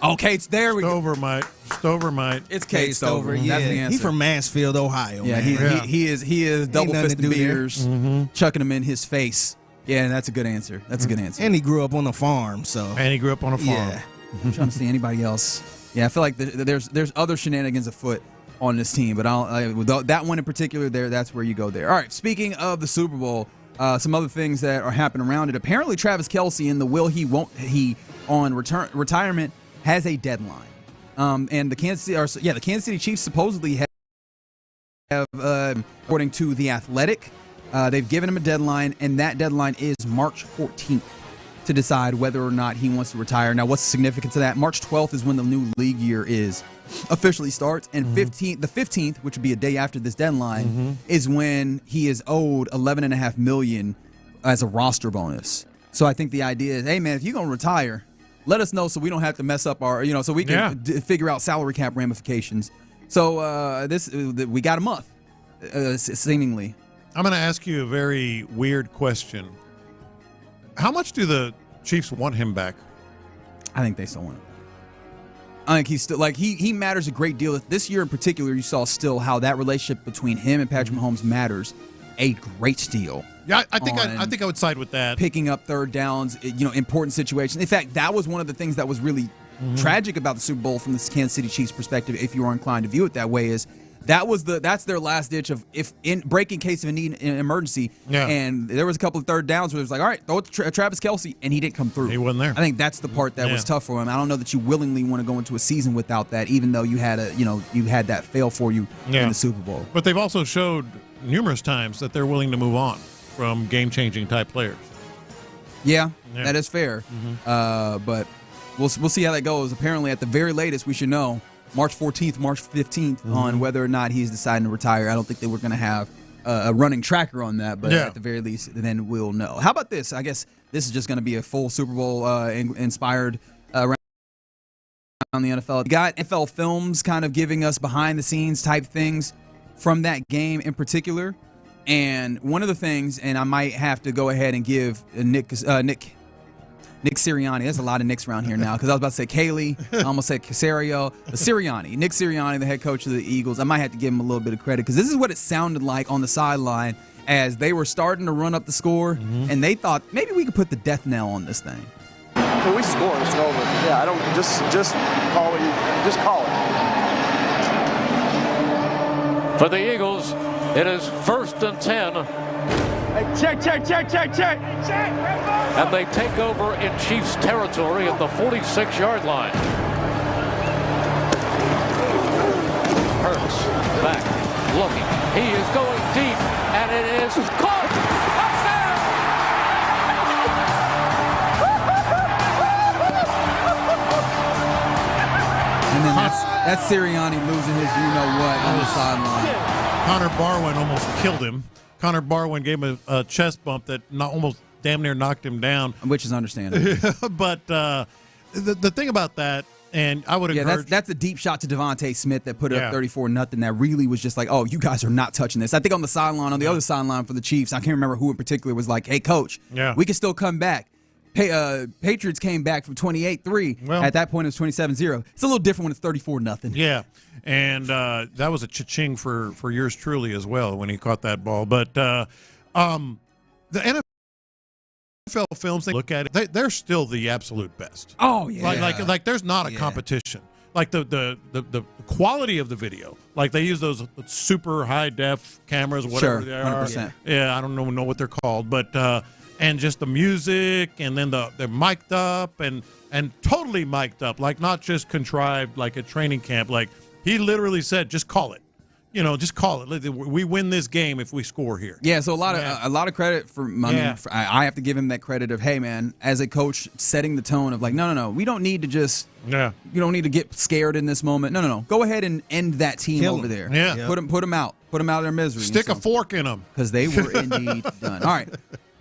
Oh, Kate, there we go. Stover might. It's Kate Stover. Yeah, That's the answer. he's from Mansfield, Ohio. Yeah, man. he is double nothing to fisted do there. beers, chucking them in his face. Yeah, that's a good answer. That's a good answer. And he grew up on a farm, so. And he grew up on a farm. Yeah. I'm trying to see anybody else. Yeah, I feel like there's other shenanigans afoot on this team, but that one in particular, that's where you go there. All right, speaking of the Super Bowl, some other things that are happening around it. Apparently, Travis Kelce in the will he won't he on retirement has a deadline, and the Kansas City Chiefs supposedly have according to The Athletic, they've given him a deadline, and that deadline is March 14th. To decide whether or not he wants to retire. Now, what's the significance of that? March 12th is when the new league year officially starts, and the 15th, which would be a day after this deadline, is when he is owed $11.5 million as a roster bonus. So I think the idea is, hey man, if you're gonna retire, let us know so we don't have to mess up our, so we can figure out salary cap ramifications. So we got a month, seemingly. I'm going to ask you a very weird question. How much do the Chiefs want him back? I think they still want him back. I think he's still he matters a great deal. This year in particular, you saw still how that relationship between him and Patrick Mahomes matters a great deal. Yeah, I think I would side with that. Picking up third downs, important situations. In fact, that was one of the things that was really tragic about the Super Bowl from the Kansas City Chiefs perspective, if you are inclined to view it that way, is that's their last ditch of if in breaking case of a need in emergency. Yeah. And there was a couple of third downs where it was like, all right, throw it to Travis Kelce, and he didn't come through. He wasn't there. I think that's the part that was tough for him. I don't know that you willingly want to go into a season without that, even though you had that fail for you in the Super Bowl. But they've also showed numerous times that they're willing to move on from game-changing type players. Yeah, that is fair. But we'll see how that goes. Apparently, at the very latest, we should know March 14th, March 15th on whether or not he's deciding to retire. I don't think they were going to have a running tracker on that, but at the very least, then we'll know. How about this? I guess this is just going to be a full Super Bowl inspired around the NFL. We got NFL films kind of giving us behind-the-scenes type things from that game in particular. And one of the things, and I might have to go ahead and give Nick Sirianni. There's a lot of Nicks around here now because I was about to say Caley. I almost said Caserio. Sirianni. Nick Sirianni, the head coach of the Eagles. I might have to give him a little bit of credit because this is what it sounded like on the sideline as they were starting to run up the score, and they thought maybe we could put the death knell on this thing. When we score, it's over. Yeah, I don't just call it. Just call it. For the Eagles, it is 1st and 10. Hey, check. And they take over in Chiefs territory at the 46-yard line. Hurts back, looking. He is going deep, and it is caught. And then that's Sirianni losing his you-know-what on the sideline. Connor Barwin almost killed him. Connor Barwin gave him a chest bump that almost damn near knocked him down. Which is understandable. But the thing about that, and I would encourage... that's a deep shot to Devontae Smith that put up 34-0 that really was just like, oh, you guys are not touching this. I think on the other sideline for the Chiefs, I can't remember who in particular was like, hey, coach, we can still come back. Patriots came back from 28-3. Well, at that point, it was 27-0. It's a little different when it's 34-0. Yeah, and that was a cha-ching for yours truly as well when he caught that ball. But the NFL films, they look at it, they're still the absolute best. Oh, yeah. Like there's not a competition. Like the quality of the video. Like they use those super high-def cameras, whatever they are. 100%. Yeah, I don't know what they're called, but... and just the music, and then they're mic'd up and totally mic'd up, like not just contrived like a training camp. Like he literally said, just call it. just call it. We win this game if we score here. Yeah, so a lot of credit for money. Yeah. I have to give him that credit of, hey man, as a coach, setting the tone of like, no, we don't need to just. Yeah. You don't need to get scared in this moment. No. Go ahead and end that team over there. Yeah. Put them out. Put them out of their misery. Stick a fork in them. Because they were indeed done. All right.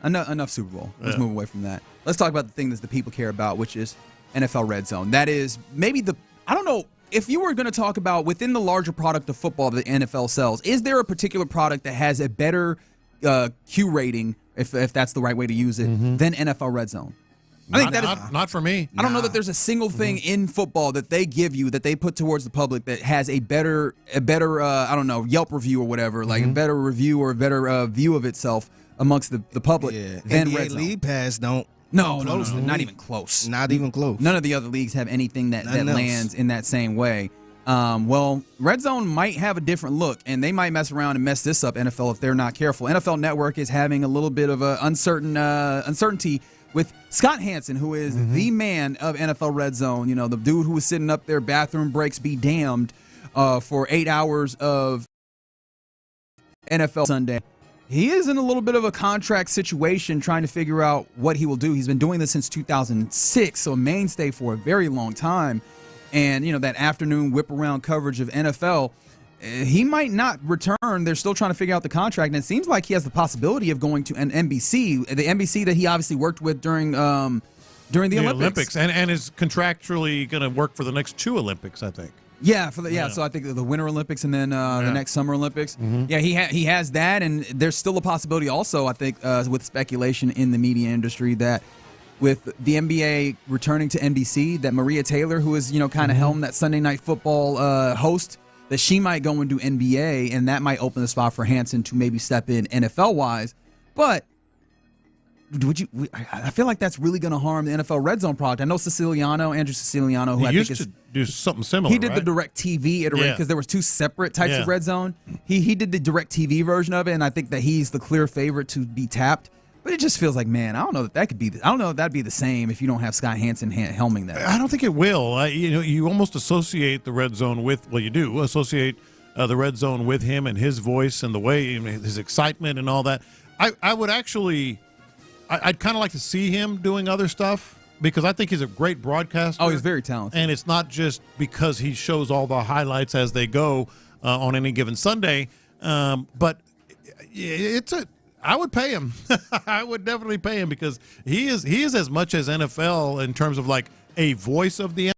Enough Super Bowl. Let's move away from that. Let's talk about the thing that the people care about, which is NFL Red Zone. That is maybe I don't know, if you were going to talk about within the larger product of football that the NFL sells, is there a particular product that has a better Q rating, if that's the right way to use it, than NFL Red Zone? I think that is not for me. I don't know that there's a single thing in football that they give you that they put towards the public that has a better I don't know, Yelp review or whatever, like a better review or a better view of itself amongst the public than NBA Red Zone. League Pass don't. No, not even close. Not even close. None of the other leagues have anything that lands in that same way. Well, Red Zone might have a different look, and they might mess around and mess this up, NFL, if they're not careful. NFL Network is having a little bit of a uncertainty with Scott Hansen, who is the man of NFL Red Zone. The dude who was sitting up there, bathroom breaks be damned, for 8 hours of NFL Sunday. He is in a little bit of a contract situation trying to figure out what he will do. He's been doing this since 2006, so a mainstay for a very long time. And, that afternoon whip-around coverage of NFL, he might not return. They're still trying to figure out the contract, and it seems like he has the possibility of going to an NBC, the NBC that he obviously worked with during the Olympics. And is contractually going to work for the next 2 Olympics, I think. Yeah, so I think the Winter Olympics and then the next Summer Olympics. Yeah, he has that, and there's still a possibility also, I think, with speculation in the media industry that with the NBA returning to NBC, that Maria Taylor, who is kind of helmed that Sunday Night Football host, that she might go and do NBA, and that might open the spot for Hansen to maybe step in NFL-wise. But I feel like that's really going to harm the NFL Red Zone product. I know Andrew Siciliano, who I think used to do something similar. He did the Direct TV iteration because there was 2 separate types of Red Zone. He did the Direct TV version of it, and I think that he's the clear favorite to be tapped. But it just feels like, man, I don't know that could be. I don't know if that'd be the same if you don't have Scott Hansen helming that. I don't think it will. You almost associate the Red Zone with. Well, you do associate the Red Zone with him and his voice and the way his excitement and all that. I would actually. I'd kind of like to see him doing other stuff because I think he's a great broadcaster. Oh, he's very talented. And it's not just because he shows all the highlights as they go on any given Sunday, but I would pay him. I would definitely pay him because he is as much as NFL in terms of like a voice of the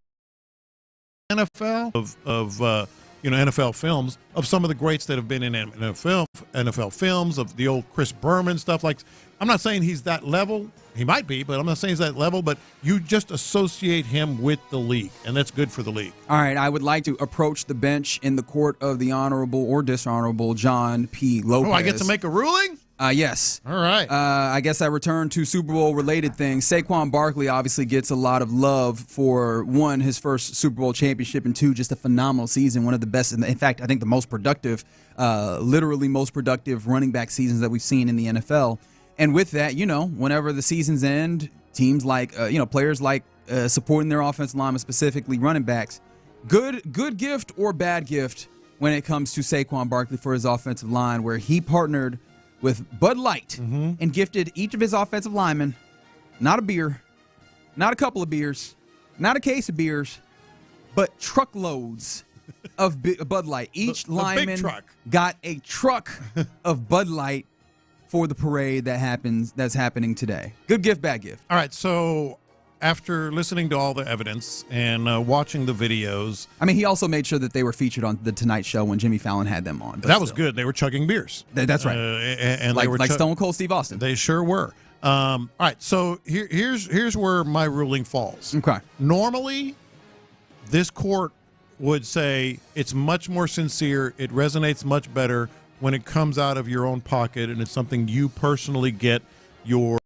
NFL of NFL films of some of the greats that have been in NFL films of the old Chris Berman stuff. Like, I'm not saying he's that level. He might be, but I'm not saying he's that level. But you just associate him with the league, and that's good for the league. All right, I would like to approach the bench in the court of the honorable or dishonorable John P. Lopez. Oh, I get to make a ruling? Yes. All right. I guess I return to Super Bowl-related things. Saquon Barkley obviously gets a lot of love for, 1, his first Super Bowl championship, and 2, just a phenomenal season, one of the best, in fact, I think the most productive, literally most productive running back seasons that we've seen in the NFL. And with that, whenever the seasons end, teams like, players like supporting their offensive linemen, specifically running backs, good gift or bad gift when it comes to Saquon Barkley for his offensive line, where he partnered with Bud Light and gifted each of his offensive linemen not a beer, not a couple of beers, not a case of beers, but truckloads of Bud Light. Each lineman got a truck of Bud Light for the parade that's happening today. Good gift, bad gift. All right, so after listening to all the evidence and watching the videos. I mean, he also made sure that they were featured on The Tonight Show when Jimmy Fallon had them on. That was good. They were chugging beers. That's right. And like they were Stone Cold Steve Austin. They sure were. All right, so here's where my ruling falls. Okay. Normally, this court would say it's much more sincere. It resonates much better when it comes out of your own pocket and it's something you personally get your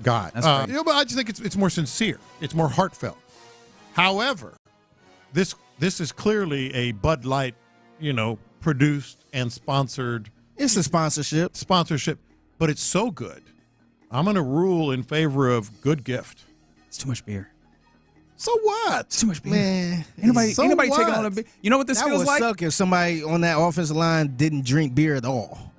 God. That's right. But I just think it's more sincere. It's more heartfelt. However, this is clearly a Bud Light, produced and sponsored. It's a sponsorship, but it's so good. I'm going to rule in favor of good gift. It's too much beer. So what? Too much beer. Man, Ain't nobody what? taking on a beer. You know what this that feels would like? suck if somebody on that offensive line didn't drink beer at all.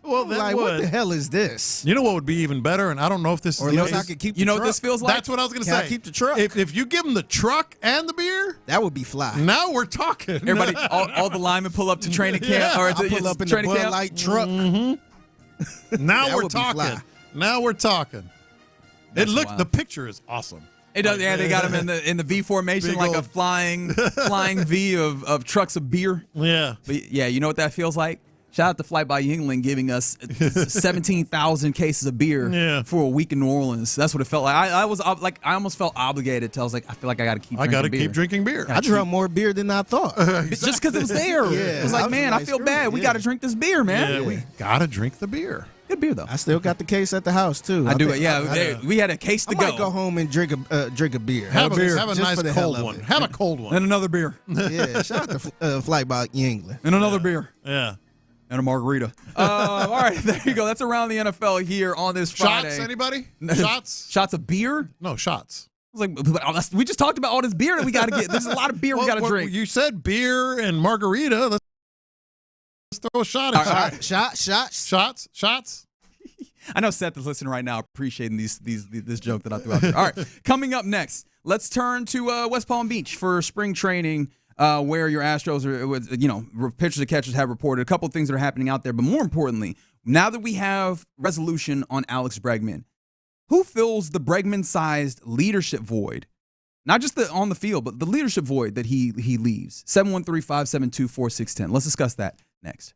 Well, that Like, would. what the hell is this? You know what would be even better, and I don't know if this is Or the unless I case. could keep the You know truck. what this feels like? That's what I was going to Can say. I keep the truck? If you give them the truck and the beer, That would be fly. now we're talking. Everybody, all the linemen pull up to training camp. Yeah. Or I pull up in the training Bud camp. Light truck. Now That we're would be talking. fly. Now we're talking. That's It looks. wild. The picture is awesome. It does. Yeah, they got him in the V formation, Big like a old- flying V of trucks of beer. Yeah. But yeah, you know what that feels like? Shout out to Flight by Yingling giving us 17,000 cases of beer for a week in New Orleans. That's what it felt like. I almost felt obligated to. I was like, I feel like I got to keep. I got to keep drinking beer. I drank more beer than I thought. just because it was there. Yeah, It was like, man, I feel screw bad. it, We yeah. got to drink this beer, man. Yeah, we gotta drink the beer. Good beer though. I still got the case at the house too. I do think- it. Yeah, we had a case to I might go home and drink a beer. Have a just nice for the hell cold of one. it. Have a cold one. and another beer Yeah, shout out to Flight by England. and another beer Yeah. and a margarita. All right, there you go. That's around the NFL here on this Friday. Shots, anybody? Shots? Shots of beer? No, shots. I was like, we just talked about all this beer that we got to get. There's a lot of beer we got to drink. You said beer and margarita. Let's throw a shot at it. Shots. I know Seth is listening right now, appreciating this joke that I threw out there. All right, coming up next, let's turn to West Palm Beach for spring training, where your Astros are, pitchers and catchers have reported a couple of things that are happening out there. But more importantly, now that we have resolution on Alex Bregman, who fills the Bregman-sized leadership void? Not just on the field, but the leadership void that he leaves. 713-572-4610. Let's discuss that next.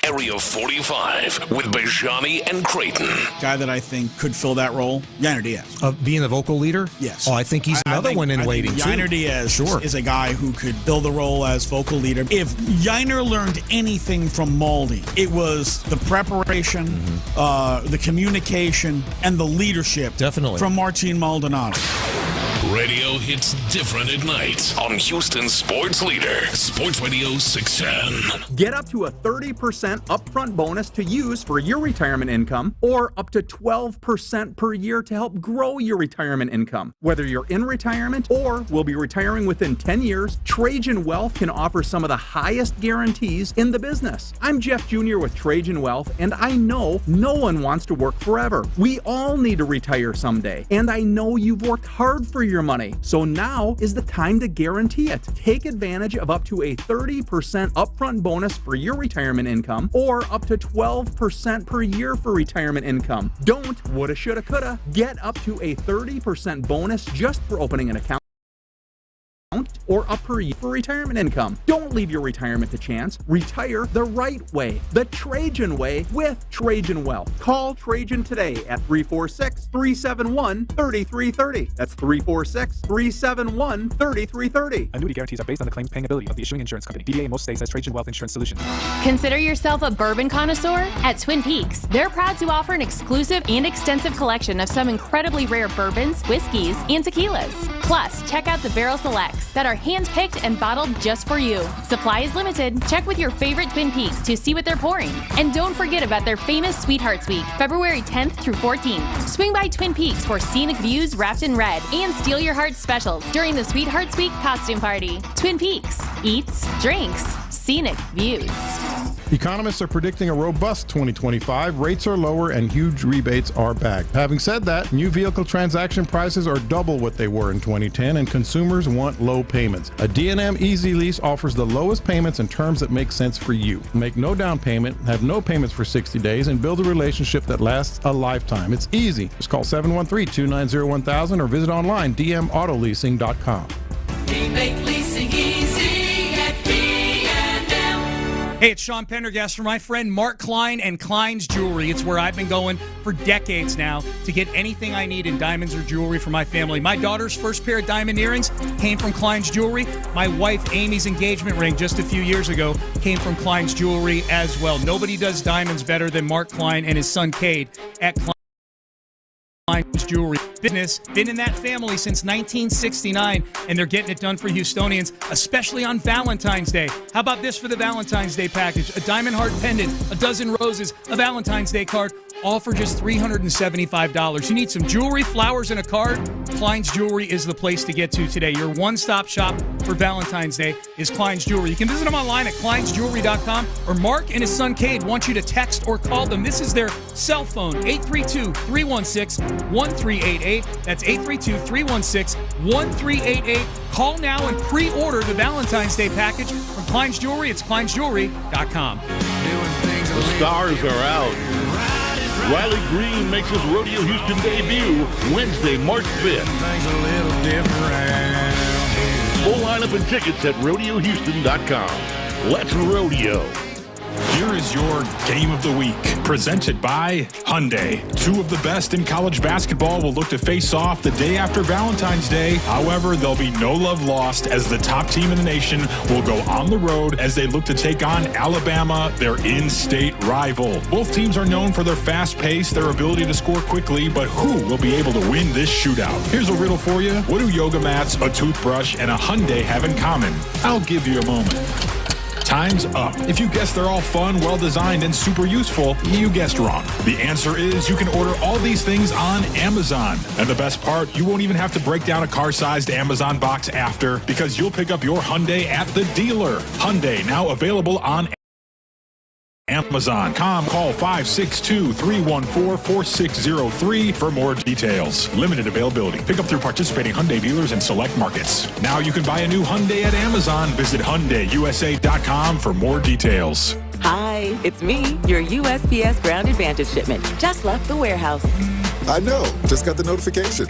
Area 45 with Bijani and Creighton. Guy that I think could fill that role, Yainer Diaz. Of being the vocal leader? Yes. Oh, I think he's another one in waiting, too. Yainer Diaz is a guy who could fill the role as vocal leader. If Yainer learned anything from Maldi, it was the preparation, the communication, and the leadership from Martin Maldonado. Radio hits different at night on Houston's sports leader, Sports Radio 610. Get up to a 30% upfront bonus to use for your retirement income, or up to 12% per year to help grow your retirement income. Whether you're in retirement or will be retiring within 10 years, Trajan Wealth can offer some of the highest guarantees in the business. I'm Jeff Jr. with Trajan Wealth, and I know no one wants to work forever. We all need to retire someday, and I know you've worked hard for your money, so now is the time to guarantee it. Take advantage of up to a 30% upfront bonus for your retirement income, or up to 12% per year for retirement income. Don't woulda, shoulda, coulda. Get up to a 30% bonus just for opening an account, or up per year for retirement income. Don't leave your retirement to chance. Retire the right way, the Trajan way, with Trajan Wealth. Call Trajan today at 346-371-3330. That's 346-371-3330. Annuity guarantees are based on the claims paying ability of the issuing insurance company. DBA in most states has Trajan Wealth Insurance Solutions. Consider yourself a bourbon connoisseur? At Twin Peaks, they're proud to offer an exclusive and extensive collection of some incredibly rare bourbons, whiskeys, and tequilas. Plus, check out the Barrel Selects that are hand-picked and bottled just for you. Supply is limited. Check with your favorite Twin Peaks to see what they're pouring. And don't forget about their famous Sweethearts Week, February 10th through 14th. Swing by Twin Peaks for scenic views wrapped in red and Steal Your Heart specials during the Sweethearts Week costume party. Twin Peaks. Eats, drinks, scenic views. Economists are predicting a robust 2025. Rates are lower and huge rebates are back. Having said that, new vehicle transaction prices are double what they were in 2010, and consumers want low payments. A D&M Easy Lease offers the lowest payments and terms that make sense for you. Make no down payment, have no payments for 60 days, and build a relationship that lasts a lifetime. It's easy. Just call 713-290-1000 or visit online dmautoleasing.com. We make leasing easy at Hey, it's Sean Pendergast for my friend Mark Klein and Klein's Jewelry. It's where I've been going for decades now to get anything I need in diamonds or jewelry for my family. My daughter's first pair of diamond earrings came from Klein's Jewelry. My wife Amy's engagement ring just a few years ago came from Klein's Jewelry as well. Nobody does diamonds better than Mark Klein and his son Cade at Klein's Jewelry. Business, been in that family since 1969, and they're getting it done for Houstonians, especially on Valentine's Day. How about this for the Valentine's Day package? A diamond heart pendant, a dozen roses, a Valentine's Day card, all for just $375. You need some jewelry, flowers, and a card? Klein's Jewelry is the place to get to today. Your one-stop shop for Valentine's Day is Klein's Jewelry. You can visit them online at kleinsjewelry.com, or Mark and his son Cade want you to text or call them. This is their cell phone, 832-316-1388. That's 832-316-1388. Call now and pre-order the Valentine's Day package from Klein's Jewelry. It's kleinsjewelry.com. The stars are out. Riley Green makes his Rodeo Houston debut Wednesday, March 5th. Full lineup and tickets at rodeohouston.com. Let's rodeo. Here is your Game of the Week, presented by Hyundai. Two of the best in college basketball will look to face off the day after Valentine's Day. However, there'll be no love lost as the top team in the nation will go on the road as they look to take on Alabama, their in-state rival. Both teams are known for their fast pace, their ability to score quickly, but who will be able to win this shootout? Here's a riddle for you. What do yoga mats, a toothbrush, and a Hyundai have in common? I'll give you a moment. Time's up. If you guessed they're all fun, well-designed, and super useful, you guessed wrong. The answer is you can order all these things on Amazon. And the best part, you won't even have to break down a car-sized Amazon box after, because you'll pick up your Hyundai at the dealer. Hyundai, now available on Amazon.com. Call 562-314-4603 for more details. Limited availability. Pick up through participating Hyundai dealers in select markets. Now you can buy a new Hyundai at Amazon. Visit HyundaiUSA.com for more details. Hi, it's me, your USPS Ground Advantage shipment. Just left the warehouse. I know. Just got the notification.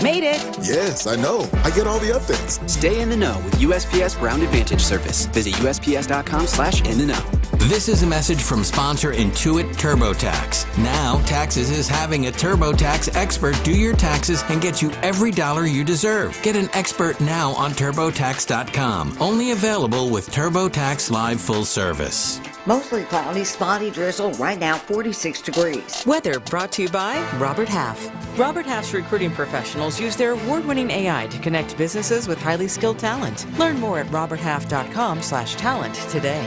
Made it. Yes, I know. I get all the updates. Stay in the know with USPS Ground Advantage service. Visit USPS.com/in-the-know. This is a message from sponsor Intuit TurboTax. Now, Taxes is having a TurboTax expert do your taxes and get you every dollar you deserve. Get an expert now on TurboTax.com. Only available with TurboTax Live Full Service. Mostly cloudy, spotty drizzle, right now 46 degrees. Weather brought to you by Robert Half. Robert Half's recruiting professionals use their award-winning AI to connect businesses with highly skilled talent. Learn more at roberthalf.com/talent today.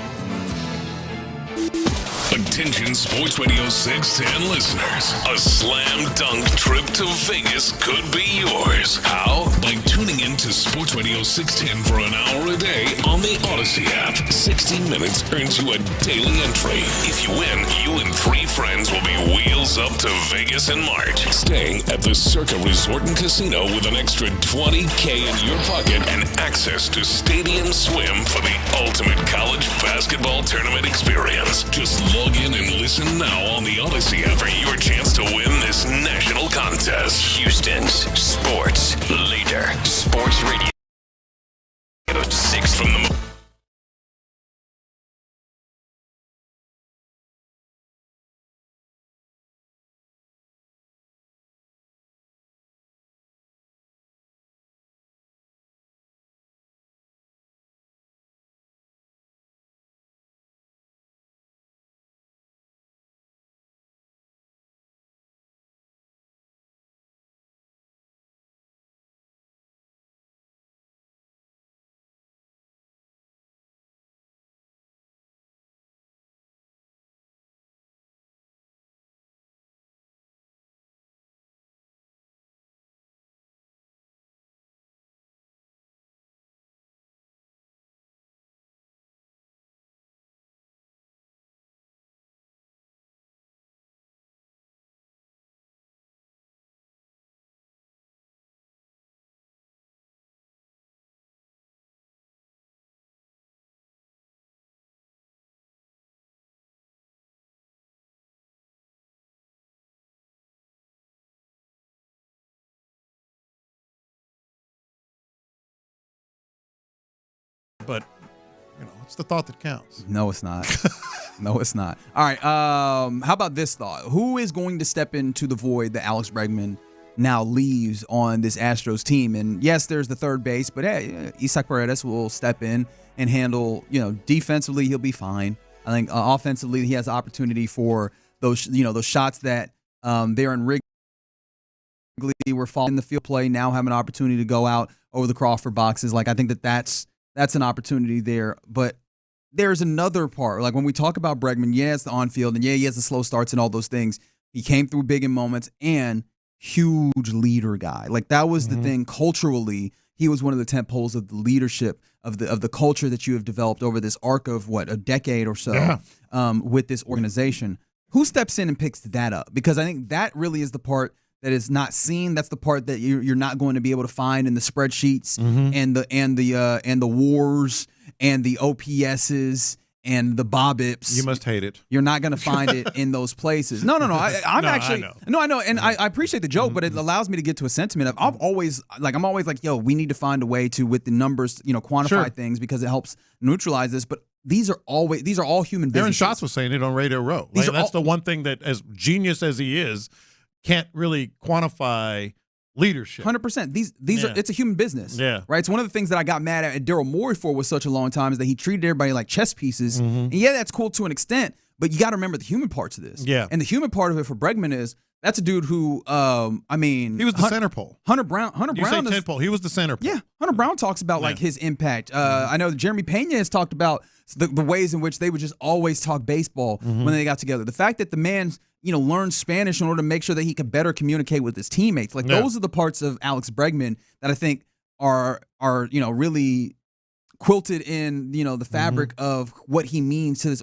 Attention Sports Radio 610 listeners. A slam dunk trip to Vegas could be yours. How? By tuning in to Sports Radio 610 for an hour a day on the Odyssey app. 60 minutes earns you a daily entry. If you win, you and 3 friends will be wheels up to Vegas in March. Staying at the Circa Resort and Casino with an extra $20K in your pocket and access to Stadium Swim for the ultimate college basketball tournament experience. Just log in and listen now on the Odyssey app for your chance to win this national contest. Houston's sports leader, Sports Radio 6 from the But, you know, it's the thought that counts. No, it's not. No, it's not. All right. How about this thought? Who is going to step into the void that Alex Bregman now leaves on this Astros team? And yes, there's the third base, but hey, Isaac Paredes will step in and handle, defensively, he'll be fine. I think offensively, he has the opportunity for those shots that Darren Wrigley were falling in the field play, now have an opportunity to go out over the Crawford boxes. Like, I think that's an opportunity there. But there's another part. Like, when we talk about Bregman, it's the on-field, and he has the slow starts and all those things. He came through big in moments and huge leader guy. Like that was the thing culturally. He was one of the tent poles of the leadership of the culture that you have developed over this arc of a decade or so with this organization. Who steps in and picks that up? Because I think that really is the part that is not seen. That's the part that you're not going to be able to find in the spreadsheets and the wars and the OPSs and the BOBIPs. You must hate it. You're not going to find it in those places. No. I know, and I appreciate the joke, but it allows me to get to a sentiment of I'm always like, yo, we need to find a way to with the numbers, quantify things because it helps neutralize this. But these are all human businesses. Aaron Schatz was saying it on Radio Row. Like, that's the one thing that, as genius as he is, can't really quantify leadership. 100%. These are, it's a human business. Yeah. Right. So one of the things that I got mad at Daryl Morey for was such a long time is that he treated everybody like chess pieces. And yeah, that's cool to an extent, but you got to remember the human parts of this. Yeah. And the human part of it for Bregman is that's a dude who, he was the center pole. Hunter Brown. You say tent pole. He was the center pole. Yeah. Hunter Brown talks about like his impact. I know Jeremy Pena has talked about the ways in which they would just always talk baseball when they got together. The fact that the man learned Spanish in order to make sure that he could better communicate with his teammates. Like those are the parts of Alex Bregman that I think are really quilted in, the fabric of what he means to this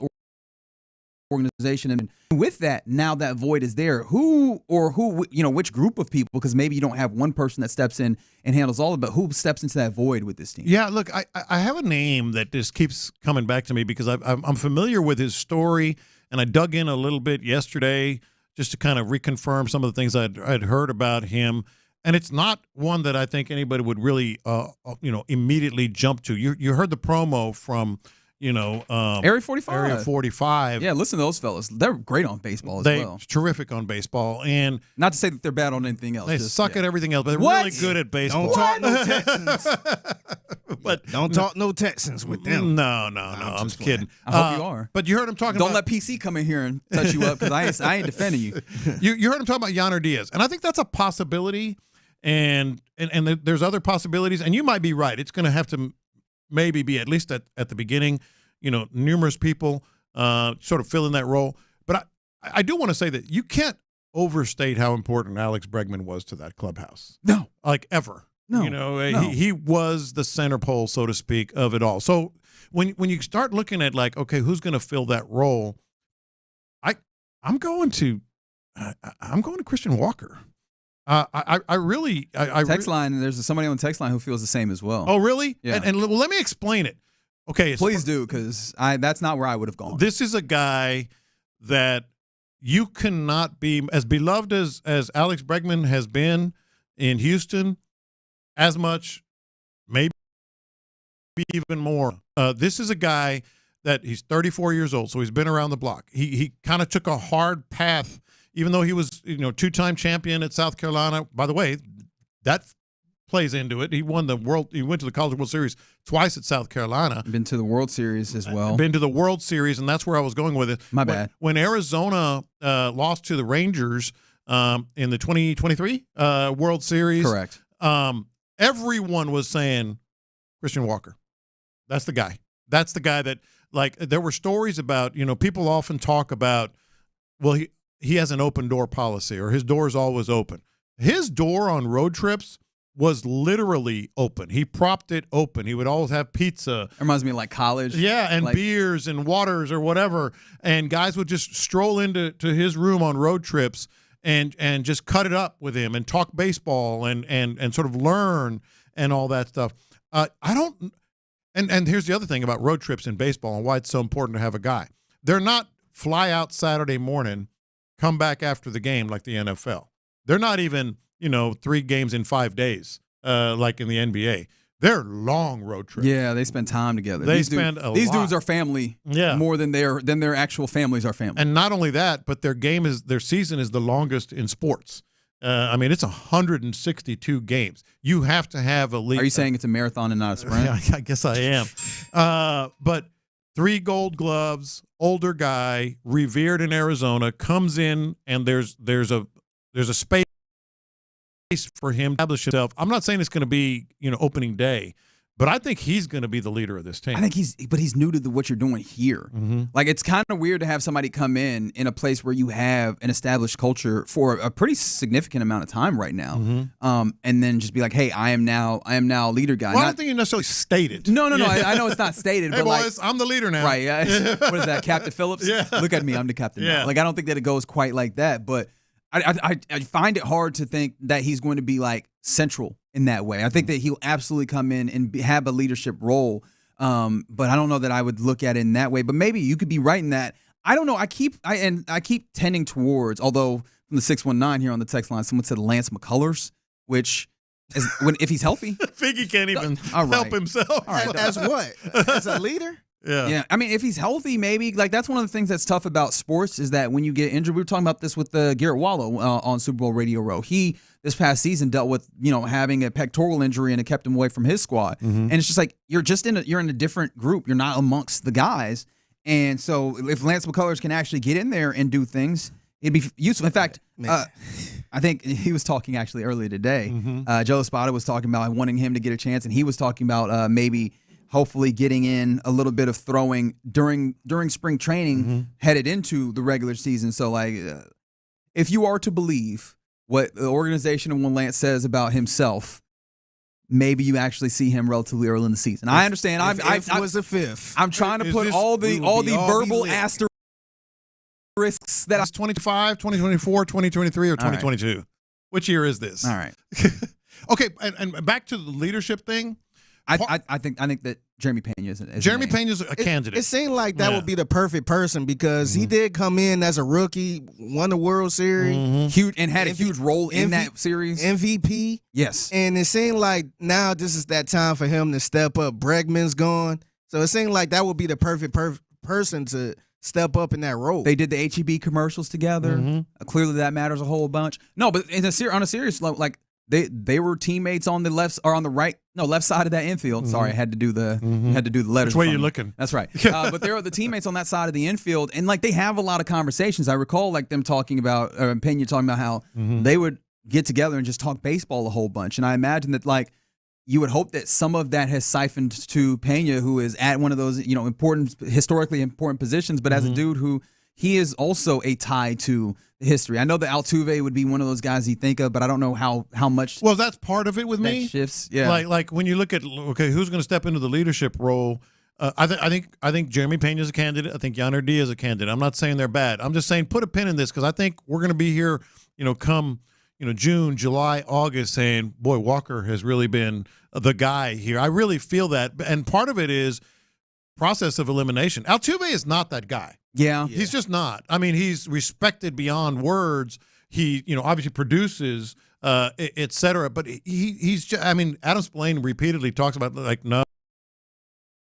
organization. And with that, now that void is there. Which group of people, because maybe you don't have one person that steps in and handles all of it, but who steps into that void with this team? Yeah, look, I have a name that just keeps coming back to me because I'm familiar with his story. And I dug in a little bit yesterday just to kind of reconfirm some of the things I'd heard about him. And it's not one that I think anybody would really, immediately jump to. You heard the promo from, Area 45. Area 45. Yeah, listen to those fellas. They're great on baseball as well. Terrific on baseball. And not to say that they're bad on anything else. They suck at everything else, but they're really good at baseball. Don't talk no Texans. But don't talk no Texans with them. No. I'm just kidding. I hope you are. But you heard him talking Don't about. let PC come in here and touch you up because I ain't defending you. You heard him talking about Yainer Diaz. And I think that's a possibility. And there's other possibilities. And you might be right. It's going to have to maybe be, at least at the beginning, numerous people sort of fill in that role. But I do want to say that you can't overstate how important Alex Bregman was to that clubhouse. No. Like ever. No. He was the center pole, so to speak, of it all. So when you start looking at like, okay, who's going to fill that role? I'm going to Christian Walker. Text line. There's somebody on the text line who feels the same as well. Oh, really? Yeah. And let me explain it. Okay, please do, because that's not where I would have gone. This is a guy that you cannot be as beloved as Alex Bregman has been in Houston, as much, maybe even more. This is a guy that he's 34 years old, so he's been around the block. He kind of took a hard path, even though he was two-time champion at South Carolina. By the way, that plays into it. He won he went to the College World Series twice at South Carolina. Been to the World Series as well. Been to the World Series, and that's where I was going with it. My bad. When Arizona lost to the Rangers in the 2023 World Series. Correct. Everyone was saying Christian Walker. That's the guy. That's the guy that, like, there were stories about, people often talk about, well, he has an open door policy or his door is always open. His door on road trips was literally open. He propped it open. He would always have pizza. It reminds me of like college. Yeah, and beers and waters or whatever. And guys would just stroll into his room on road trips and just cut it up with him and talk baseball and sort of learn and all that stuff. And here's the other thing about road trips in baseball and why it's so important to have a guy. They're not fly out Saturday morning, come back after the game like the NFL. They're not even, 3 games in 5 days like in the NBA. They're long road trips. Yeah, they spend time together. These dudes are family more than their actual families are family. And not only that, but their season is the longest in sports. It's 162 games. You have to have a league. Are you saying it's a marathon and not a sprint? Yeah, I guess I am. But 3 Gold Gloves, older guy, revered in Arizona, comes in and there's a space for him to establish himself. I'm not saying it's going to be, opening day, But I think he's going to be the leader of this team. I think he's new to what you're doing here. Mm-hmm. Like, it's kind of weird to have somebody come in a place where you have an established culture for a pretty significant amount of time right now, and then just be like, "Hey, I am now a leader guy." Well, I don't think you necessarily stated. No. I know it's not stated. Hey, but boys, I'm the leader now. Right? What is that, Captain Phillips? Yeah. Look at me, I'm the captain. Yeah. Now. Like, I don't think that it goes quite like that, but I find it hard to think that he's going to be like central in that way. I think that he'll absolutely come in and have a leadership role, but I don't know that I would look at it in that way. But maybe you could be right in that. I don't know. I keep tending towards, although from the 619 here on the text line, someone said Lance McCullers, which is if he's healthy. Figgy can't even All right. help himself. All right. As what? As a leader? Yeah. I mean, if he's healthy, maybe. Like, that's one of the things that's tough about sports is that when you get injured, we were talking about this with Garrett Wallow on Super Bowl Radio Row. He, this past season, dealt with, having a pectoral injury and it kept him away from his squad. And it's just like, you're in a different group. You're not amongst the guys. And so if Lance McCullers can actually get in there and do things, it'd be useful. In fact, I think he was talking actually earlier today. Joe Espada was talking about wanting him to get a chance, and he was talking about maybe hopefully getting in a little bit of throwing during spring training headed into the regular season. So, like, if you are to believe what the organization and what Lance says about himself, maybe you actually see him relatively early in the season. I understand. If was a fifth. I'm trying to put all the verbal asterisks that It's 2025, 2024, 2023, or 2022. Right. Which year is this? All right. Okay, and back to the leadership thing. I think that Jeremy Pena is Jeremy Pena is a candidate. It seemed like that would be the perfect person because he did come in as a rookie, won the World Series, huge, and had a huge role in that series. MVP. Yes. And it seemed like now this is that time for him to step up. Bregman's gone. So it seemed like that would be the perfect person to step up in that role. They did the HEB commercials together. Clearly that matters a whole bunch. No, but on a serious level, like, They were teammates on the left side of that infield. Sorry, I had to do the letters. Which way you looking? That's right. But they were the teammates on that side of the infield, and like they have a lot of conversations. I recall like them talking about Pena talking about how they would get together and just talk baseball a whole bunch. And I imagine that like you would hope that some of that has siphoned to Pena, who is at one of those historically important positions, but as a dude who he is also a tie to history. I know that Altuve would be one of those guys you think of, but I don't know how much. Well, that's part of it with me. Shifts, yeah. Like when you look at who's going to step into the leadership role. I think Jeremy Pena is a candidate. I think Yonder Diaz is a candidate. I'm not saying they're bad. I'm just saying put a pin in this because I think we're going to be here, come June, July, August, saying, boy, Walker has really been the guy here. I really feel that, and part of it is process of elimination. Altuve is not that guy. Yeah. He's just not. I mean, he's respected beyond words. He, obviously produces, et cetera. But he's just, I mean, Adam Spillane repeatedly talks about, like, no,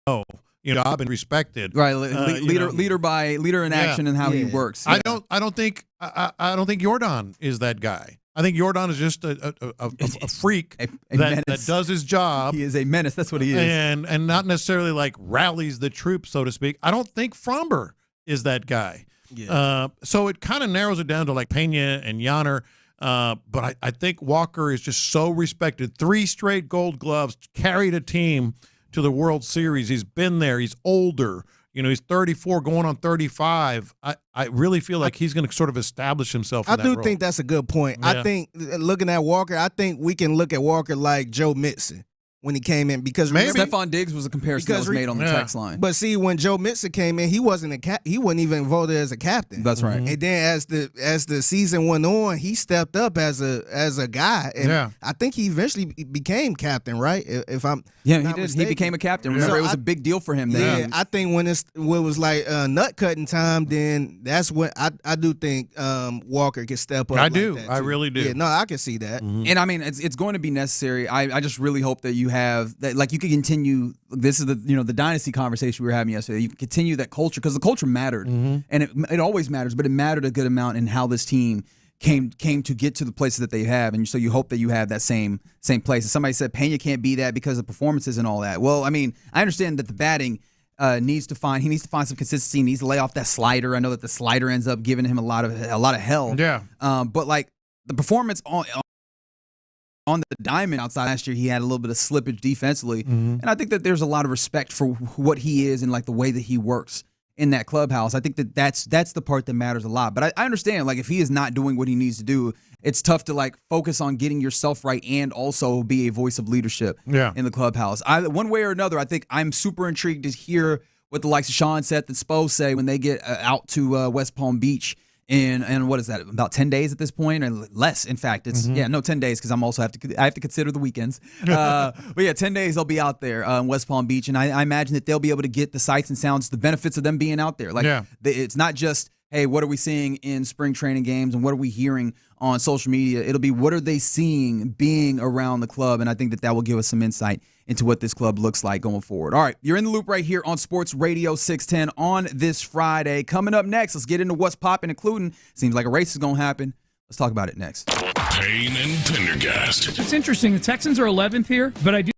job and respected. Right. Leader in action and how he works. Yeah. I don't think Yordan is that guy. I think Yordan is just a freak that does his job. He is a menace. That's what he is. And not necessarily like rallies the troops, so to speak. I don't think Framber is that guy. Yeah. So it kind of narrows it down to like Pena and Yonner. But I think Walker is just so respected. 3 straight Gold Gloves, carried a team to the World Series. He's been there. He's older. He's 34 going on 35. I really feel like he's going to sort of establish himself in that role. Think that's a good point. Yeah. I think looking at Walker, I think we can look at Walker like Joe Mixon when he came in because Stephon Diggs was a comparison that was made on the text line. But see, when Joe Mixon came in, he wasn't he wasn't even voted as a captain. That's right. And then as the season went on, he stepped up as a guy. And I think he eventually became captain, right? If I'm he did. He became a captain. Remember, it was a big deal for him then. Yeah, I think when it was like nut cutting time, then that's when I do think Walker can step up. I do. I really do. Yeah, no, I can see that. And I mean, it's going to be necessary. I just really hope that you have that, like you could continue. This is the dynasty conversation we were having yesterday. You can continue that culture because the culture mattered, and it always matters, but it mattered a good amount in how this team came to get to the places that they have, and so you hope that you have that same place. And somebody said Pena can't be that because of performances and all that. Well, I mean, I understand that the batting needs to find some consistency. He needs to lay off that slider. I know that the slider ends up giving him a lot of hell. Yeah. But like the performance on the diamond outside last year, he had a little bit of slippage defensively. And I think that there's a lot of respect for what he is and like the way that he works in that clubhouse. I think that that's the part that matters a lot. But I understand, like, if he is not doing what he needs to do, it's tough to like focus on getting yourself right and also be a voice of leadership in the clubhouse. One way or another, I think I'm super intrigued to hear what the likes of Sean, Seth, and Spo say when they get out to West Palm Beach in what is that, about 10 days at this point, or less? In fact, it's 10 days, because I have to consider the weekends. But yeah, 10 days they'll be out there in West Palm Beach, and I imagine that they'll be able to get the sights and sounds, the benefits of them being out there. Like it's not just, hey, what are we seeing in spring training games and what are we hearing on social media? It'll be, what are they seeing being around the club? And I think that will give us some insight into what this club looks like going forward. All right, you're in the loop right here on Sports Radio 610 on this Friday. Coming up next, let's get into what's popping, including, seems like a race is going to happen. Let's talk about it next. Payne and Pendergast. It's interesting. The Texans are 11th here, but I do.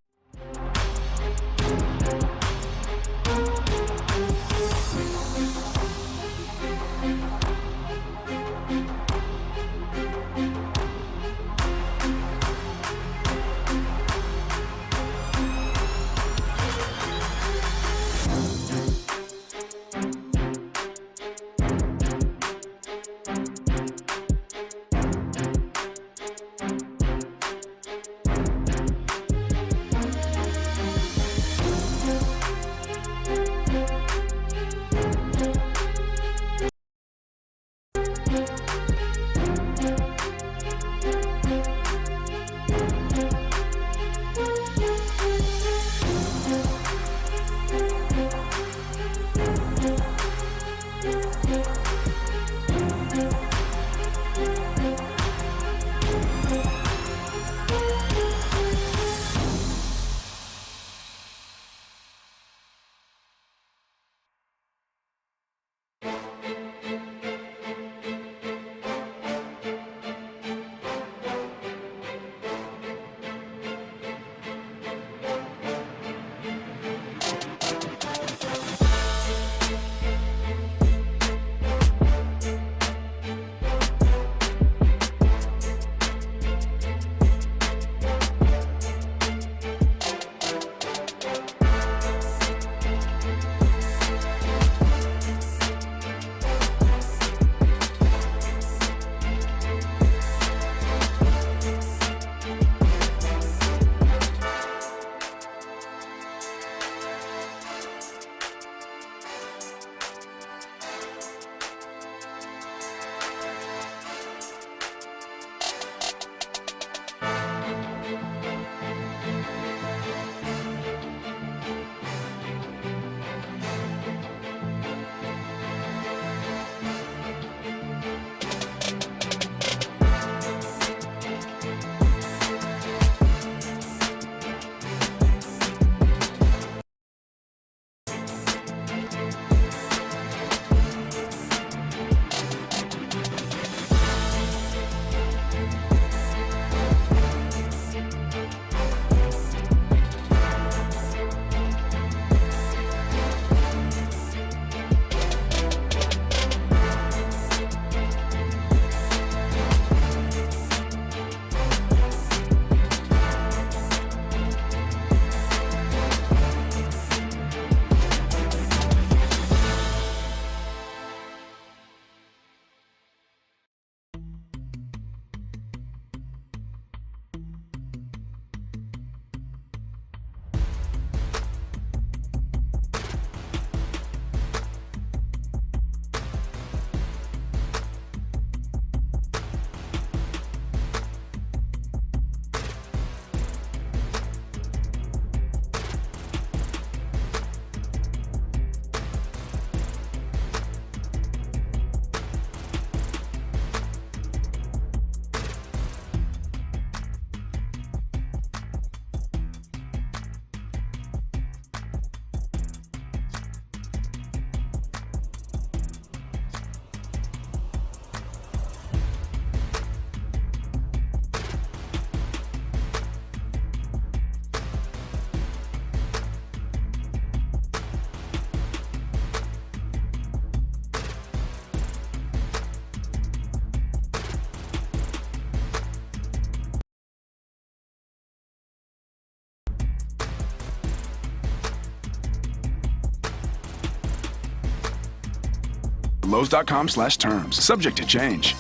Lowe's.com/terms. Subject to change.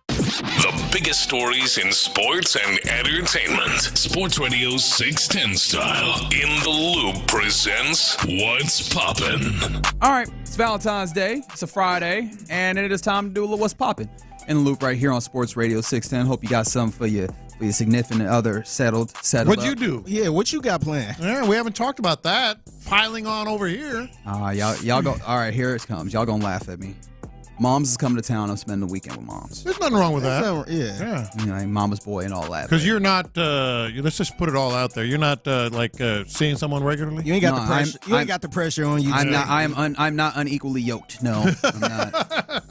The biggest stories in sports and entertainment. Sports Radio 610 style. In the Loop presents What's Poppin'. All right, it's Valentine's Day. It's a Friday, and it is time to do a little What's Poppin' in the Loop right here on Sports Radio 610. Hope you got something for your significant other settled What'd up. you do? Yeah, what you got planned? Yeah, we haven't talked about that. Piling on over here. Y'all go. All right, here it comes. Y'all gonna laugh at me. Mom's is coming to town. I'm spending the weekend with Moms. There's nothing wrong with that. Yeah. You know, like Mama's boy and all that. Because you're not, let's just put it all out there. You're not seeing someone regularly? You ain't got the pressure. You ain't got the pressure on you. I'm not unequally yoked. No, I'm not.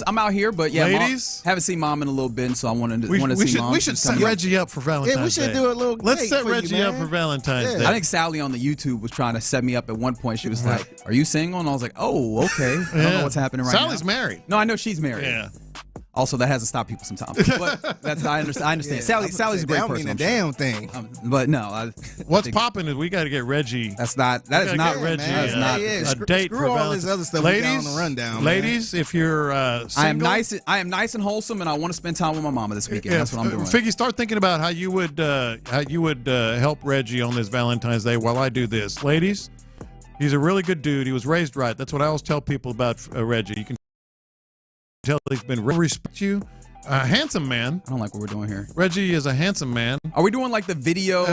I'm out here, but yeah, ladies, haven't seen Mom in a little bit, so I wanted to see Mom. We should set Reggie up for Valentine's Day. Yeah, we should do a little. Let's set Reggie up for Valentine's Day. I think Sally on the YouTube was trying to set me up at one point. She was like, "Are you single?" And I was like, "Oh, okay. I don't know what's happening right now." Sally's married. No, I know she's married. Yeah. Also, that hasn't stopped people sometimes. But I understand. Yeah, Sally's a great person. Mean a damn thing. But no. What's popping is we got to get Reggie. That is not Reggie. That is not a date screw for all Valentine's. this other stuff Ladies, we got on the rundown. Ladies, if you're single, I am nice and wholesome, and I want to spend time with my mama this weekend. That's what I'm doing. Figgy, start thinking about how you would help Reggie on this Valentine's Day while I do this. Ladies, he's a really good dude. He was raised right. That's what I always tell people about Reggie. You can tell he's been respect you. A handsome man. I don't like what we're doing here. Reggie is a handsome man. Are we doing like the video?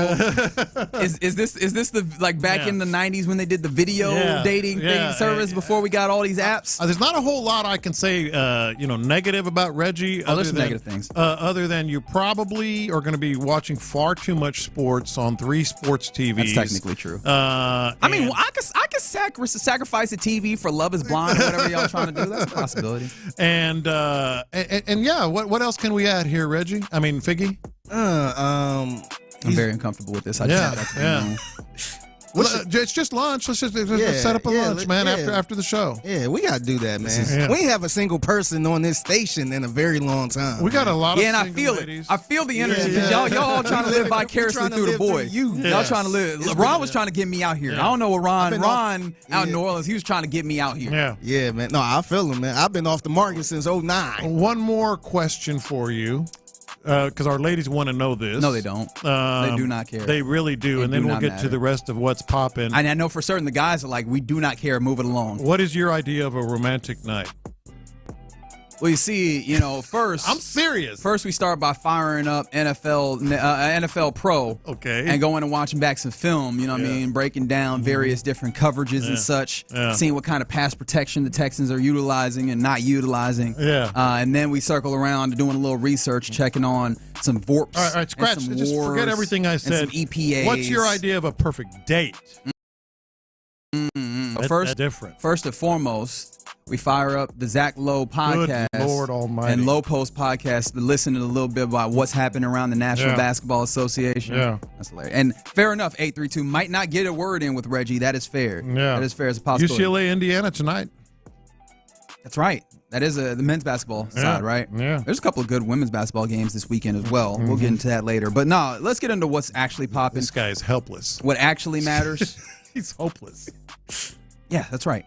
is this the like back in the 90s when they did the video dating thing service before we got all these apps? There's not a whole lot I can say negative about Reggie. There's some negative things. Other than you probably are going to be watching far too much sports on 3 sports TVs. That's technically true. I mean, I could sacrifice a TV for Love Is Blind or whatever y'all trying to do. That's a possibility. And yeah, what else can we add here, Reggie? I mean, Figgy? I'm very uncomfortable with this. It's just lunch. Let's just set up a lunch, man, after the show. Yeah, we got to do that, man. We have a single person on this station in a very long time. We got a lot of and I feel ladies. it. I feel the energy. Y'all all trying to live vicariously through the boy. Y'all trying to live. Ron was trying to get me out here. I don't know what Ron out in New Orleans, he was trying to get me out here. Yeah, man. No, I feel him, man. I've been off the market since 2009. One more question for you. Because our ladies want to know this. No, they don't. They do not care. They really do. And then we'll get to the rest of what's popping. And I know for certain the guys are like, we do not care. Move it along. What is your idea of a romantic night? Well, you see, first I'm serious. First, we start by firing up NFL Pro, and going and watching back some film. You know what I mean, breaking down various different coverages and such, seeing what kind of pass protection the Texans are utilizing and not utilizing. And then we circle around to doing a little research, checking on some VORPs. All right, scratch. Just forget everything I said. And some EPAs. What's your idea of a perfect date? That's different. First and foremost, we fire up the Zach Lowe podcast. Good Lord Almighty. And Lowe Post podcast to listen to a little bit about what's happening around the National Basketball Association. Yeah. That's hilarious. And fair enough, 832 might not get a word in with Reggie. That is fair. Yeah. That is fair as a possibility. UCLA, Indiana tonight. That's right. That is the men's basketball side, right? Yeah. There's a couple of good women's basketball games this weekend as well. We'll get into that later. But no, let's get into what's actually popping. This guy is helpless. What actually matters. He's hopeless. Yeah, that's right.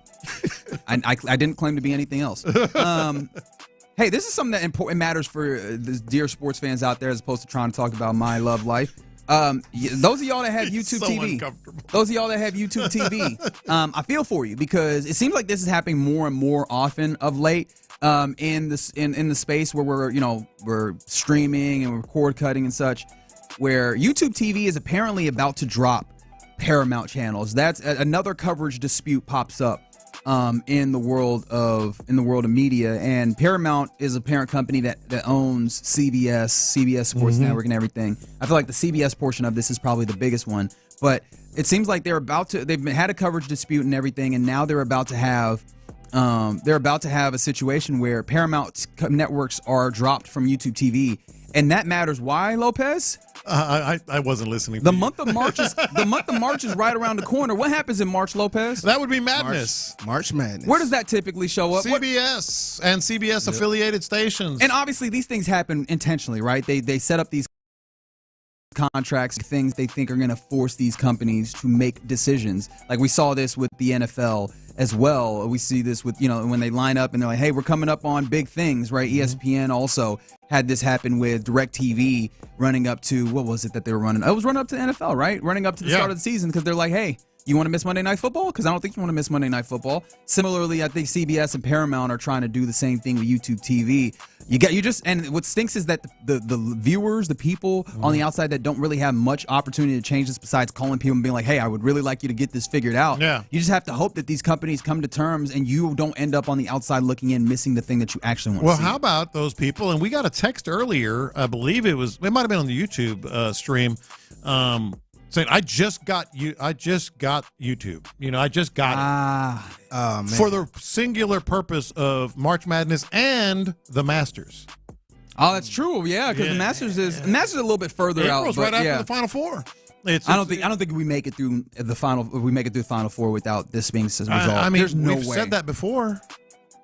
I didn't claim to be anything else. Hey, this is something that matters for the dear sports fans out there as opposed to trying to talk about my love life. Those of y'all that have YouTube TV, I feel for you because it seems like this is happening more and more often of late in the space where we're streaming and we're cord cutting and such, where YouTube TV is apparently about to drop Paramount channels. That's another coverage dispute pops up in the world of media, and Paramount is a parent company that owns CBS Sports Network and everything. I feel like the CBS portion of this is probably the biggest one, but it seems like they've had a coverage dispute and everything, and now they're about to have a situation where Paramount networks are dropped from YouTube TV, and that matters. Why, Lopez? I wasn't listening. The month of March is right around the corner. What happens in March, Lopez? That would be madness. March Madness. Where does that typically show up? CBS and CBS affiliated stations. And obviously these things happen intentionally, right? They set up these contracts, things they think are going to force these companies to make decisions. Like we saw this with the NFL as well. We see this with, when they line up and they're like, hey, we're coming up on big things, right? ESPN also had this happen with DirecTV running up to, what was it that they were running? It was running up to the NFL, right? Running up to the start of the season because they're like, hey, you want to miss Monday Night Football? Because I don't think you want to miss Monday Night Football. Similarly, I think CBS and Paramount are trying to do the same thing with YouTube TV. And what stinks is that the viewers, the people on the outside that don't really have much opportunity to change this besides calling people and being like, hey, I would really like you to get this figured out. Yeah. You just have to hope that these companies come to terms and you don't end up on the outside looking in, missing the thing that you actually want to see. Well, how about those people? And we got a text earlier, I believe it might have been on the YouTube stream, saying, I just got YouTube. I just got it. Man. For the singular purpose of March Madness and the Masters. Oh, that's true. Yeah, because the Masters is a little bit further out. April's right after the Final Four. I don't think we make it through the Final. We make it through the Final Four without this being resolved. I mean, there's no we've way. said that before.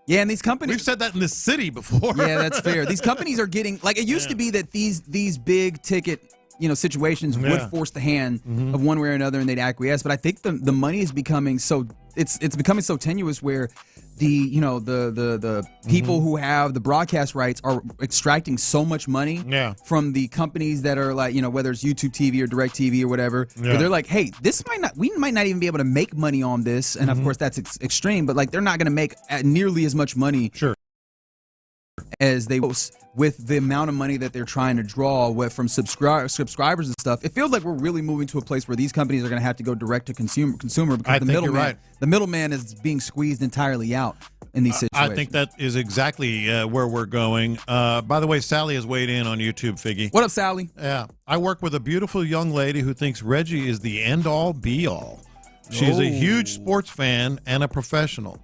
Yeah, and these companies. We've said that in this city before. Yeah, that's fair. These companies are getting it used to be that these big ticket situations would force the hand of one way or another and they'd acquiesce. But I think the money is becoming so it's becoming so tenuous where the people who have the broadcast rights are extracting so much money from the companies that are like, whether it's YouTube TV or DirecTV or whatever, where they're like, hey, we might not even be able to make money on this. And of course that's extreme, but like they're not going to make nearly as much money as they with the amount of money that they're trying to draw from subscribers and stuff. It feels like we're really moving to a place where these companies are going to have to go direct to consumer because the middleman is being squeezed entirely out in these situations. I think that is exactly where we're going. By the way, Sally has weighed in on YouTube, Figgy. What up, Sally? Yeah. I work with a beautiful young lady who thinks Reggie is the end-all, be-all. She's a huge sports fan and a professional.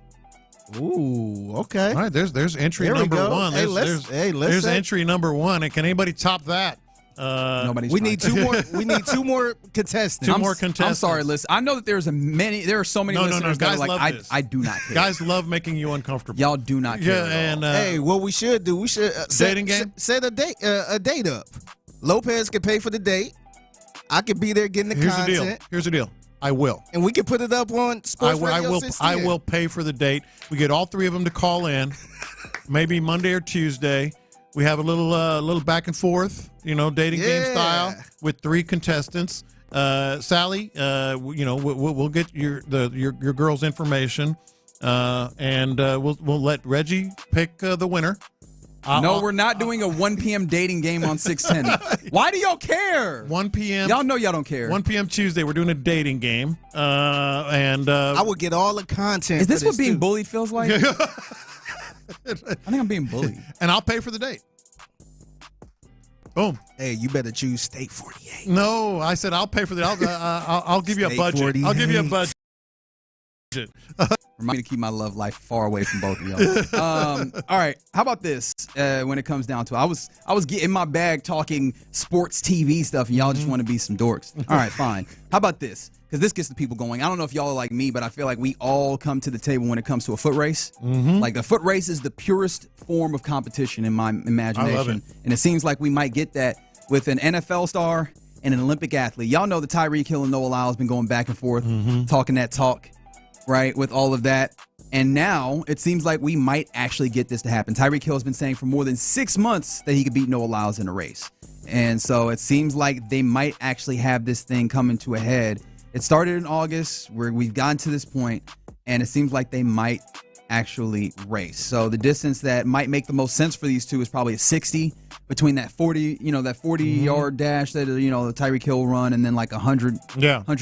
Ooh, okay. All right, there's entry number one. There's entry number one. And can anybody top that? Nobody's. We need two more. We need two more contestants. I'm sorry, listen. I know that there are so many listeners that are like, I do not care. Guys love making you uncomfortable. Y'all do not care. Yeah, and hey, what we should do? We should dating game. Set a date up. Lopez can pay for the date. I could be there getting the content. Here's the deal. I will. And we can put it up on SportsRadio. I will pay for the date. We get all three of them to call in, maybe Monday or Tuesday. We have a little back and forth, dating game style with three contestants. Sally, we'll get your girl's information, and we'll let Reggie pick the winner. No, we're not doing a 1 p.m. dating game on 610. Why do y'all care? 1 p.m. Y'all know y'all don't care. 1 p.m. Tuesday, we're doing a dating game. I will get all the content. Is this what being bullied feels like? I think I'm being bullied. And I'll pay for the date. Boom. Hey, you better choose State 48. No, I said I'll pay for the. I'll give you a budget. 48. I'll give you a budget. Remind me to keep my love life far away from both of y'all. All right, how about this? When it comes down to it, I was getting my bag talking sports TV stuff, and y'all just want to be some dorks. All right, fine. How about this? Because this gets the people going. I don't know if y'all are like me, but I feel like we all come to the table when it comes to a foot race. Like a foot race is the purest form of competition in my imagination. I love it. And it seems like we might get that with an NFL star and an Olympic athlete. Y'all know that Tyreek Hill and Noah Lyles been going back and forth, talking that talk. Right, with all of that. And now it seems like we might actually get this to happen. Tyreek Hill has been saying for more than 6 months that he could beat Noah Lyles in a race. And so it seems like they might actually have this thing coming to a head. It started in August where we've gotten to this point, and it seems like they might actually race. So the distance that might make the most sense for these two is probably a 60 between that 40, that 40-yard dash that the Tyreek Hill run, and then like 100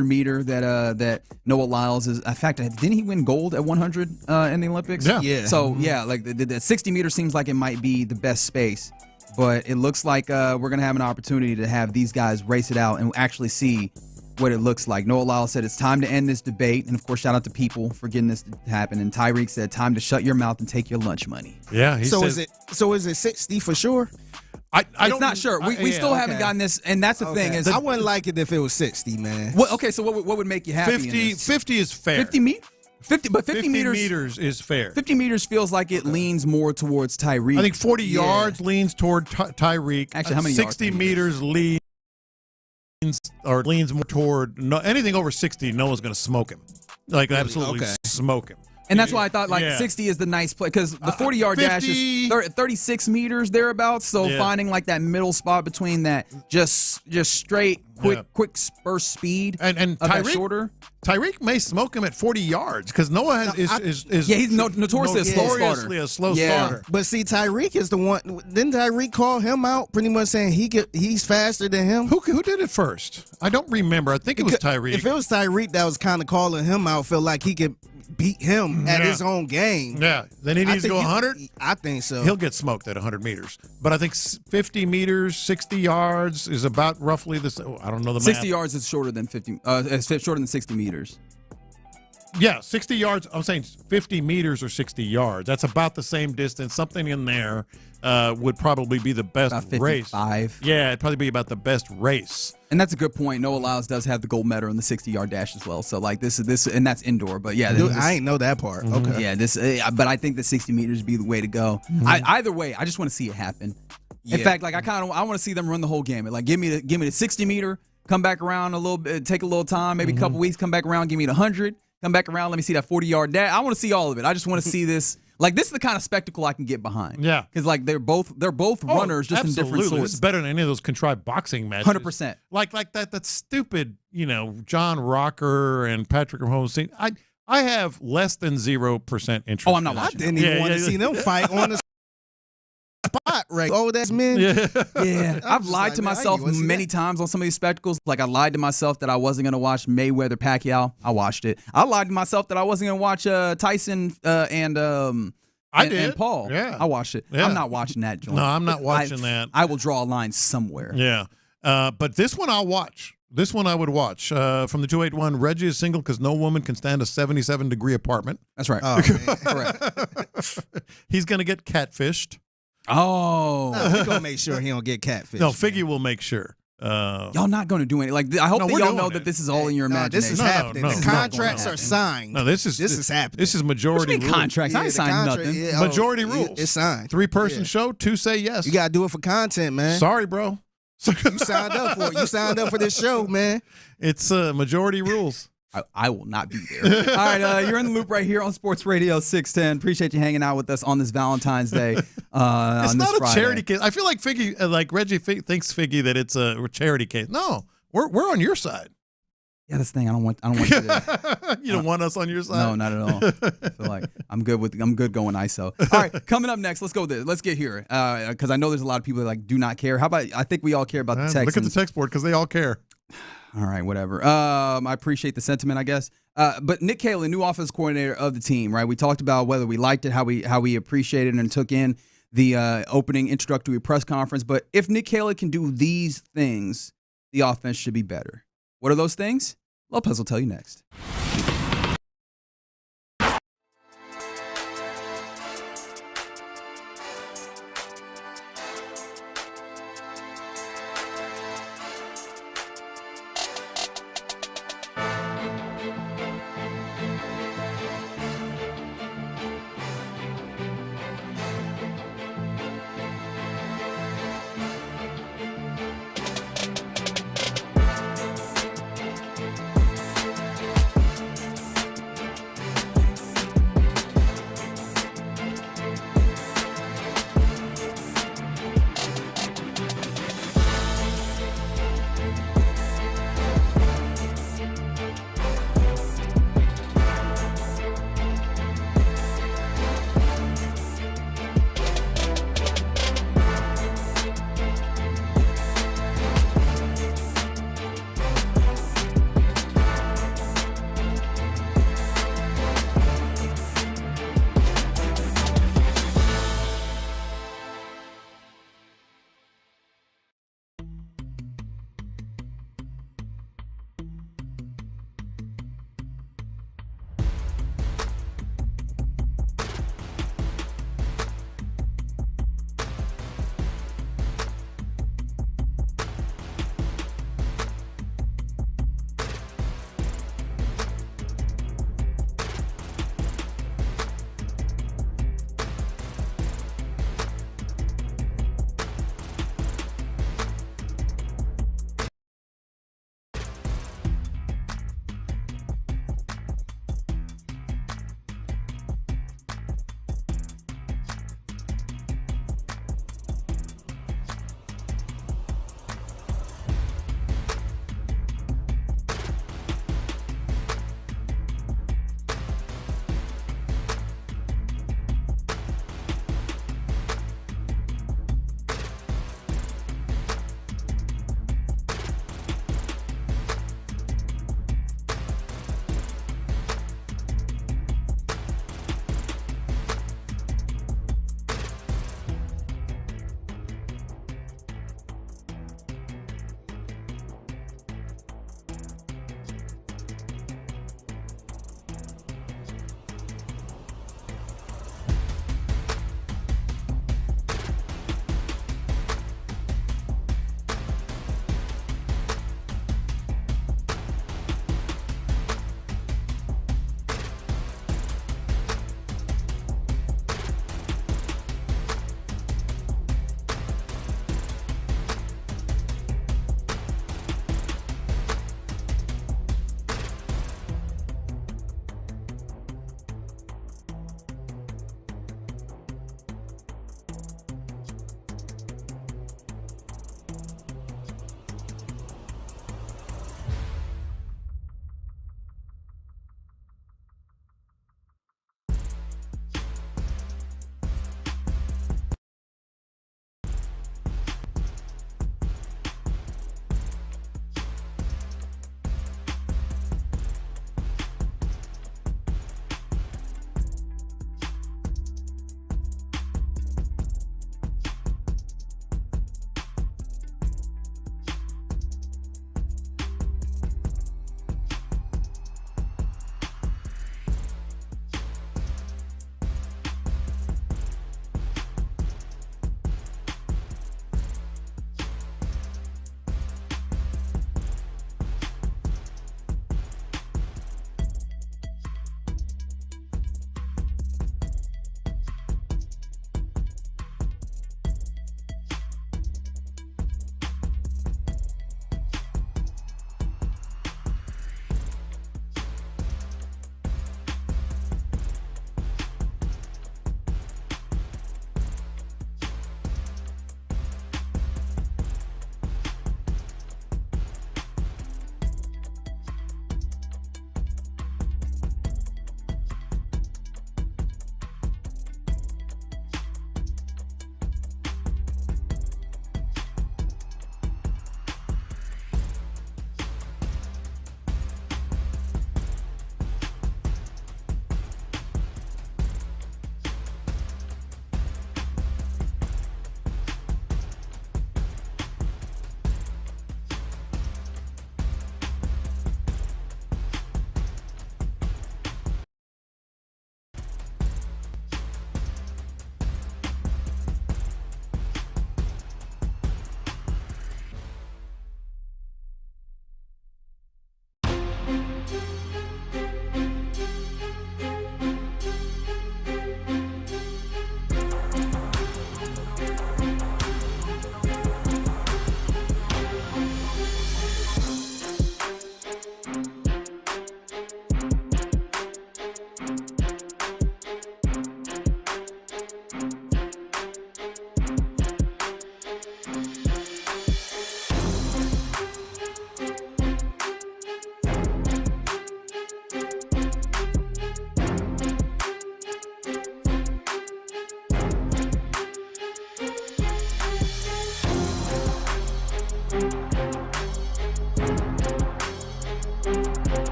meter that Noah Lyles is. In fact, didn't he win gold at 100 in the Olympics? Yeah. So like the 60 meter seems like it might be the best space, but it looks like we're gonna have an opportunity to have these guys race it out and actually see what it looks like. Noah Lyles said it's time to end this debate, and of course, shout out to people for getting this to happen. And Tyreek said, "Time to shut your mouth and take your lunch money." Yeah. Is it 60 for sure? I'm not sure. We still haven't gotten this, and that's the thing. Is I wouldn't like it if it was 60, man. So what would make you happy? 50 is fair. 50 meters is fair. 50 meters feels like it leans more towards Tyreek. I think 40 yards leans toward Tyreek. Actually, how many 60 yards? meters leans more toward anything over 60. No one's going to smoke him. Like absolutely smoke him. And that's why I thought 60 is the nice play because the 40-yard dash is 36 meters thereabouts. So finding like that middle spot between that just straight quick spurst speed and Tyreek, shorter. Tyreek may smoke him at 40 yards because Noah is he's notoriously a slow starter. But see, Tyreek is the one. Didn't Tyreek call him out pretty much saying he's faster than him? Who did it first? I don't remember. I think it was Tyreek. If it was Tyreek that was kind of calling him out, felt like he could beat him at his own game. Yeah, then he needs to go 100. I think so. He'll get smoked at 100 meters. But I think 50 meters, 60 yards is about roughly the same. I don't know the 60 math. yards is shorter than 50. It's shorter than 60 meters. Yeah, 60 yards. I'm saying 50 meters or 60 yards. That's about the same distance. Something in there would probably be the best about 55. race. Yeah, it'd probably be about the best race. And that's a good point. Noah Lyles does have the gold medal in the 60-yard dash as well. So like this, and that's indoor. But yeah, I ain't know that part. Mm-hmm. Okay. Yeah, but I think the 60 meters would be the way to go. Mm-hmm. Either way, I just want to see it happen. In fact, like I want to see them run the whole game. Like give me the 60 meter, come back around a little bit, take a little time, maybe a couple weeks, come back around, give me the 100, come back around, let me see that 40-yard dash. I want to see all of it. I just want to see this. Like this is the kind of spectacle I can get behind. Yeah, because like they're both runners, just in different sorts. This is better than any of those contrived boxing matches. 100%. Like that stupid, John Rocker and Patrick Mahomes scene. I have less than 0% interest. Oh, I'm not watching. I didn't even want to see them fight on the spot, right? Oh, that's men. Yeah. I've lied to myself many times on some of these spectacles. Like I lied to myself that I wasn't going to watch Mayweather Pacquiao. I watched it. I lied to myself that I wasn't going to watch Tyson and Paul. Yeah. I watched it. Yeah. I'm not watching that joint. No, I'm not watching that. I will draw a line somewhere. Yeah. But this one I'll watch. This one I would watch. From the 281, Reggie is single because no woman can stand a 77-degree apartment. That's right. Oh, Correct. He's going to get catfished. Oh. We're going to make sure he don't get catfished. No, Figgy will make sure. Y'all not going to do anything. Like I hope that y'all know that this is all in your imagination. This is happening. The contracts are signed. No, this is happening. This is majority rules. Contracts. I ain't signed nothing. Yeah, majority rules. It's signed. 3-person show, 2 say yes. You got to do it for content, man. Sorry, bro. You signed up for it. You signed up for this show, man. It's majority rules. I will not be there. All right, you're in the loop right here on Sports Radio 610. Appreciate you hanging out with us on this Valentine's Day. It's on not this a Friday. charity case. I feel like Figgy, like Reggie thinks Figgy that it's a charity case. No, we're on your side. Yeah, that's the thing. I don't want you to. You don't want us on your side? No, not at all. I feel like I'm good going ISO. All right, coming up next, let's go there. Let's get here because I know there's a lot of people that like do not care. How about I think we all care about the Texans. Look at the text board because they all care. All right, whatever. I appreciate the sentiment, I guess. But Nick Kayley, new offensive coordinator of the team, right? We talked about whether we liked it, how we appreciated it and took in the opening introductory press conference. But if Nick Kayley can do these things, the offense should be better. What are those things? Lopez will tell you next.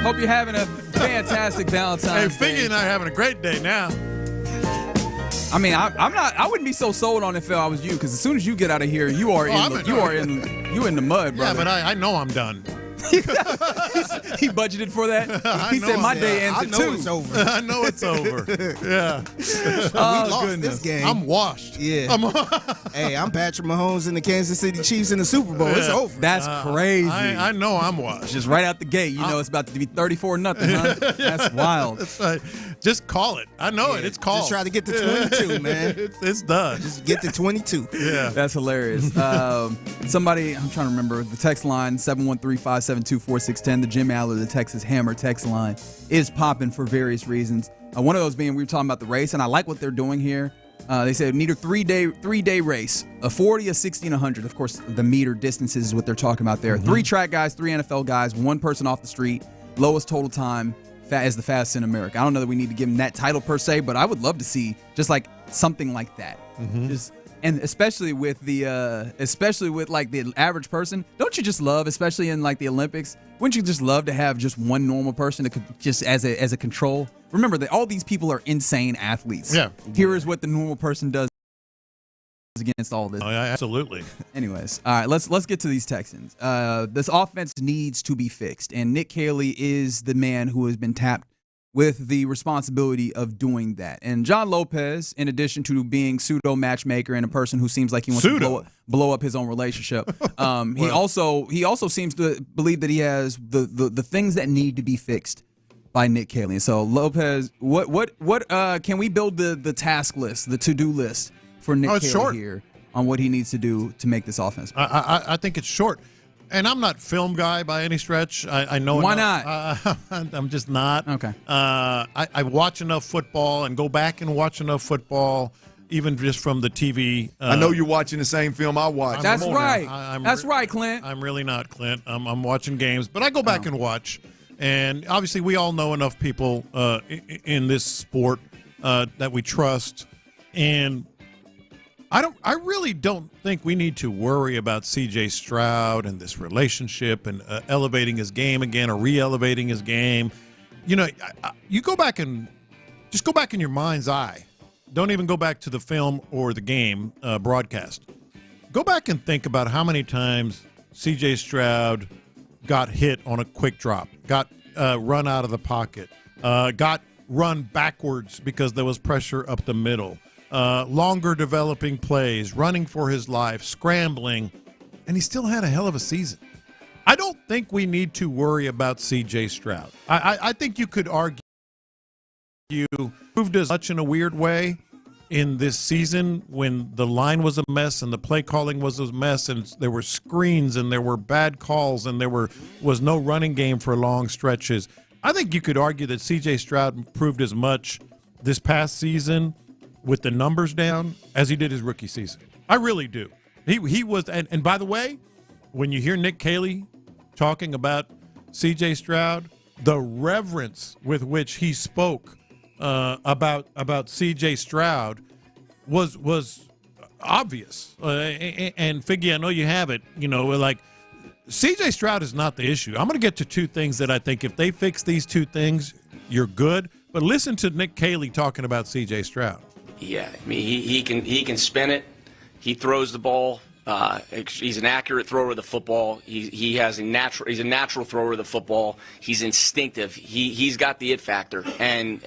Hope you're having a fantastic Valentine's Day. Figgy and I are having a great day now. I mean, I wouldn't be so sold on it if I was you, because as soon as you get out of here, you are in the mud, brother. Yeah, but I know I'm done. He budgeted for that. He said my day ends at 2. It's over. I know it's over. Yeah. We lost this game. I'm washed. Yeah. Hey, I'm Patrick Mahomes and the Kansas City Chiefs in the Super Bowl. It's over. That's crazy. I know I'm washed. Just right out the gate, you know it's about to be 34-0, huh? That's wild. That's right. Just call it. I know it. It's called. Just try to get to 22, man. It's done. Just get to 22. Yeah. That's hilarious. Somebody, I'm trying to remember, the text line, 713-572-4610, the Jim Aller, the Texas Hammer text line, is popping for various reasons. One of those being we were talking about the race, and I like what they're doing here. They said need a three-day race, a 40, a 60, and 100. Of course, the meter distances is what they're talking about there. 3 track guys, 3 NFL guys, 1 person off the street, lowest total time as the fastest in America. I don't know that we need to give him that title per se, but I would love to see just like something like that. And especially with the average person, don't you just love, especially in like the Olympics, wouldn't you just love to have just one normal person that could just as a control? Remember that all these people are insane athletes. Yeah. Here is what the normal person does against all this. Oh, yeah, absolutely. Anyways, all right, let's get to these Texans. This offense needs to be fixed, and Nick Kayley is the man who has been tapped with the responsibility of doing that. And John Lopez, in addition to being pseudo matchmaker and a person who seems like he wants to blow up his own relationship, he also seems to believe that he has the things that need to be fixed by Nick Kayley. And so Lopez, what can we build the task list, the to-do list for Nick Kayley here on what he needs to do to make this offense? I think it's short. And I'm not film guy by any stretch. I know. Why not? I'm just not. Okay. I watch enough football and go back and watch enough football, even just from the TV. I know you're watching the same film I watch. That's right. That's right, Clint. I'm really not, Clint. I'm watching games, but I go back and watch. And obviously, we all know enough people in this sport that we trust. And I really don't think we need to worry about C.J. Stroud and this relationship and elevating his game again or re-elevating his game. You know, you go back and just go back in your mind's eye. Don't even go back to the film or the game broadcast. Go back and think about how many times C.J. Stroud got hit on a quick drop, got run out of the pocket, got run backwards because there was pressure up the middle. Longer developing plays, running for his life, scrambling, and he still had a hell of a season. I don't think we need to worry about C.J. Stroud. I think you could argue proved as much in a weird way in this season when the line was a mess and the play calling was a mess and there were screens and there were bad calls and there was no running game for long stretches. I think you could argue that C.J. Stroud proved as much this past season with the numbers down as he did his rookie season. I really do. He was, and by the way, when you hear Nick Kayley talking about C.J. Stroud, the reverence with which he spoke about C.J. Stroud was obvious. And Figgy, I know you have it. You know, like C.J. Stroud is not the issue. I'm going to get to 2 things that I think if they fix these 2 things, you're good. But listen to Nick Kayley talking about C.J. Stroud. Yeah, I mean he can spin it. He throws the ball. He's an accurate thrower of the football. He's a natural thrower of the football. He's instinctive. He's got the it factor, and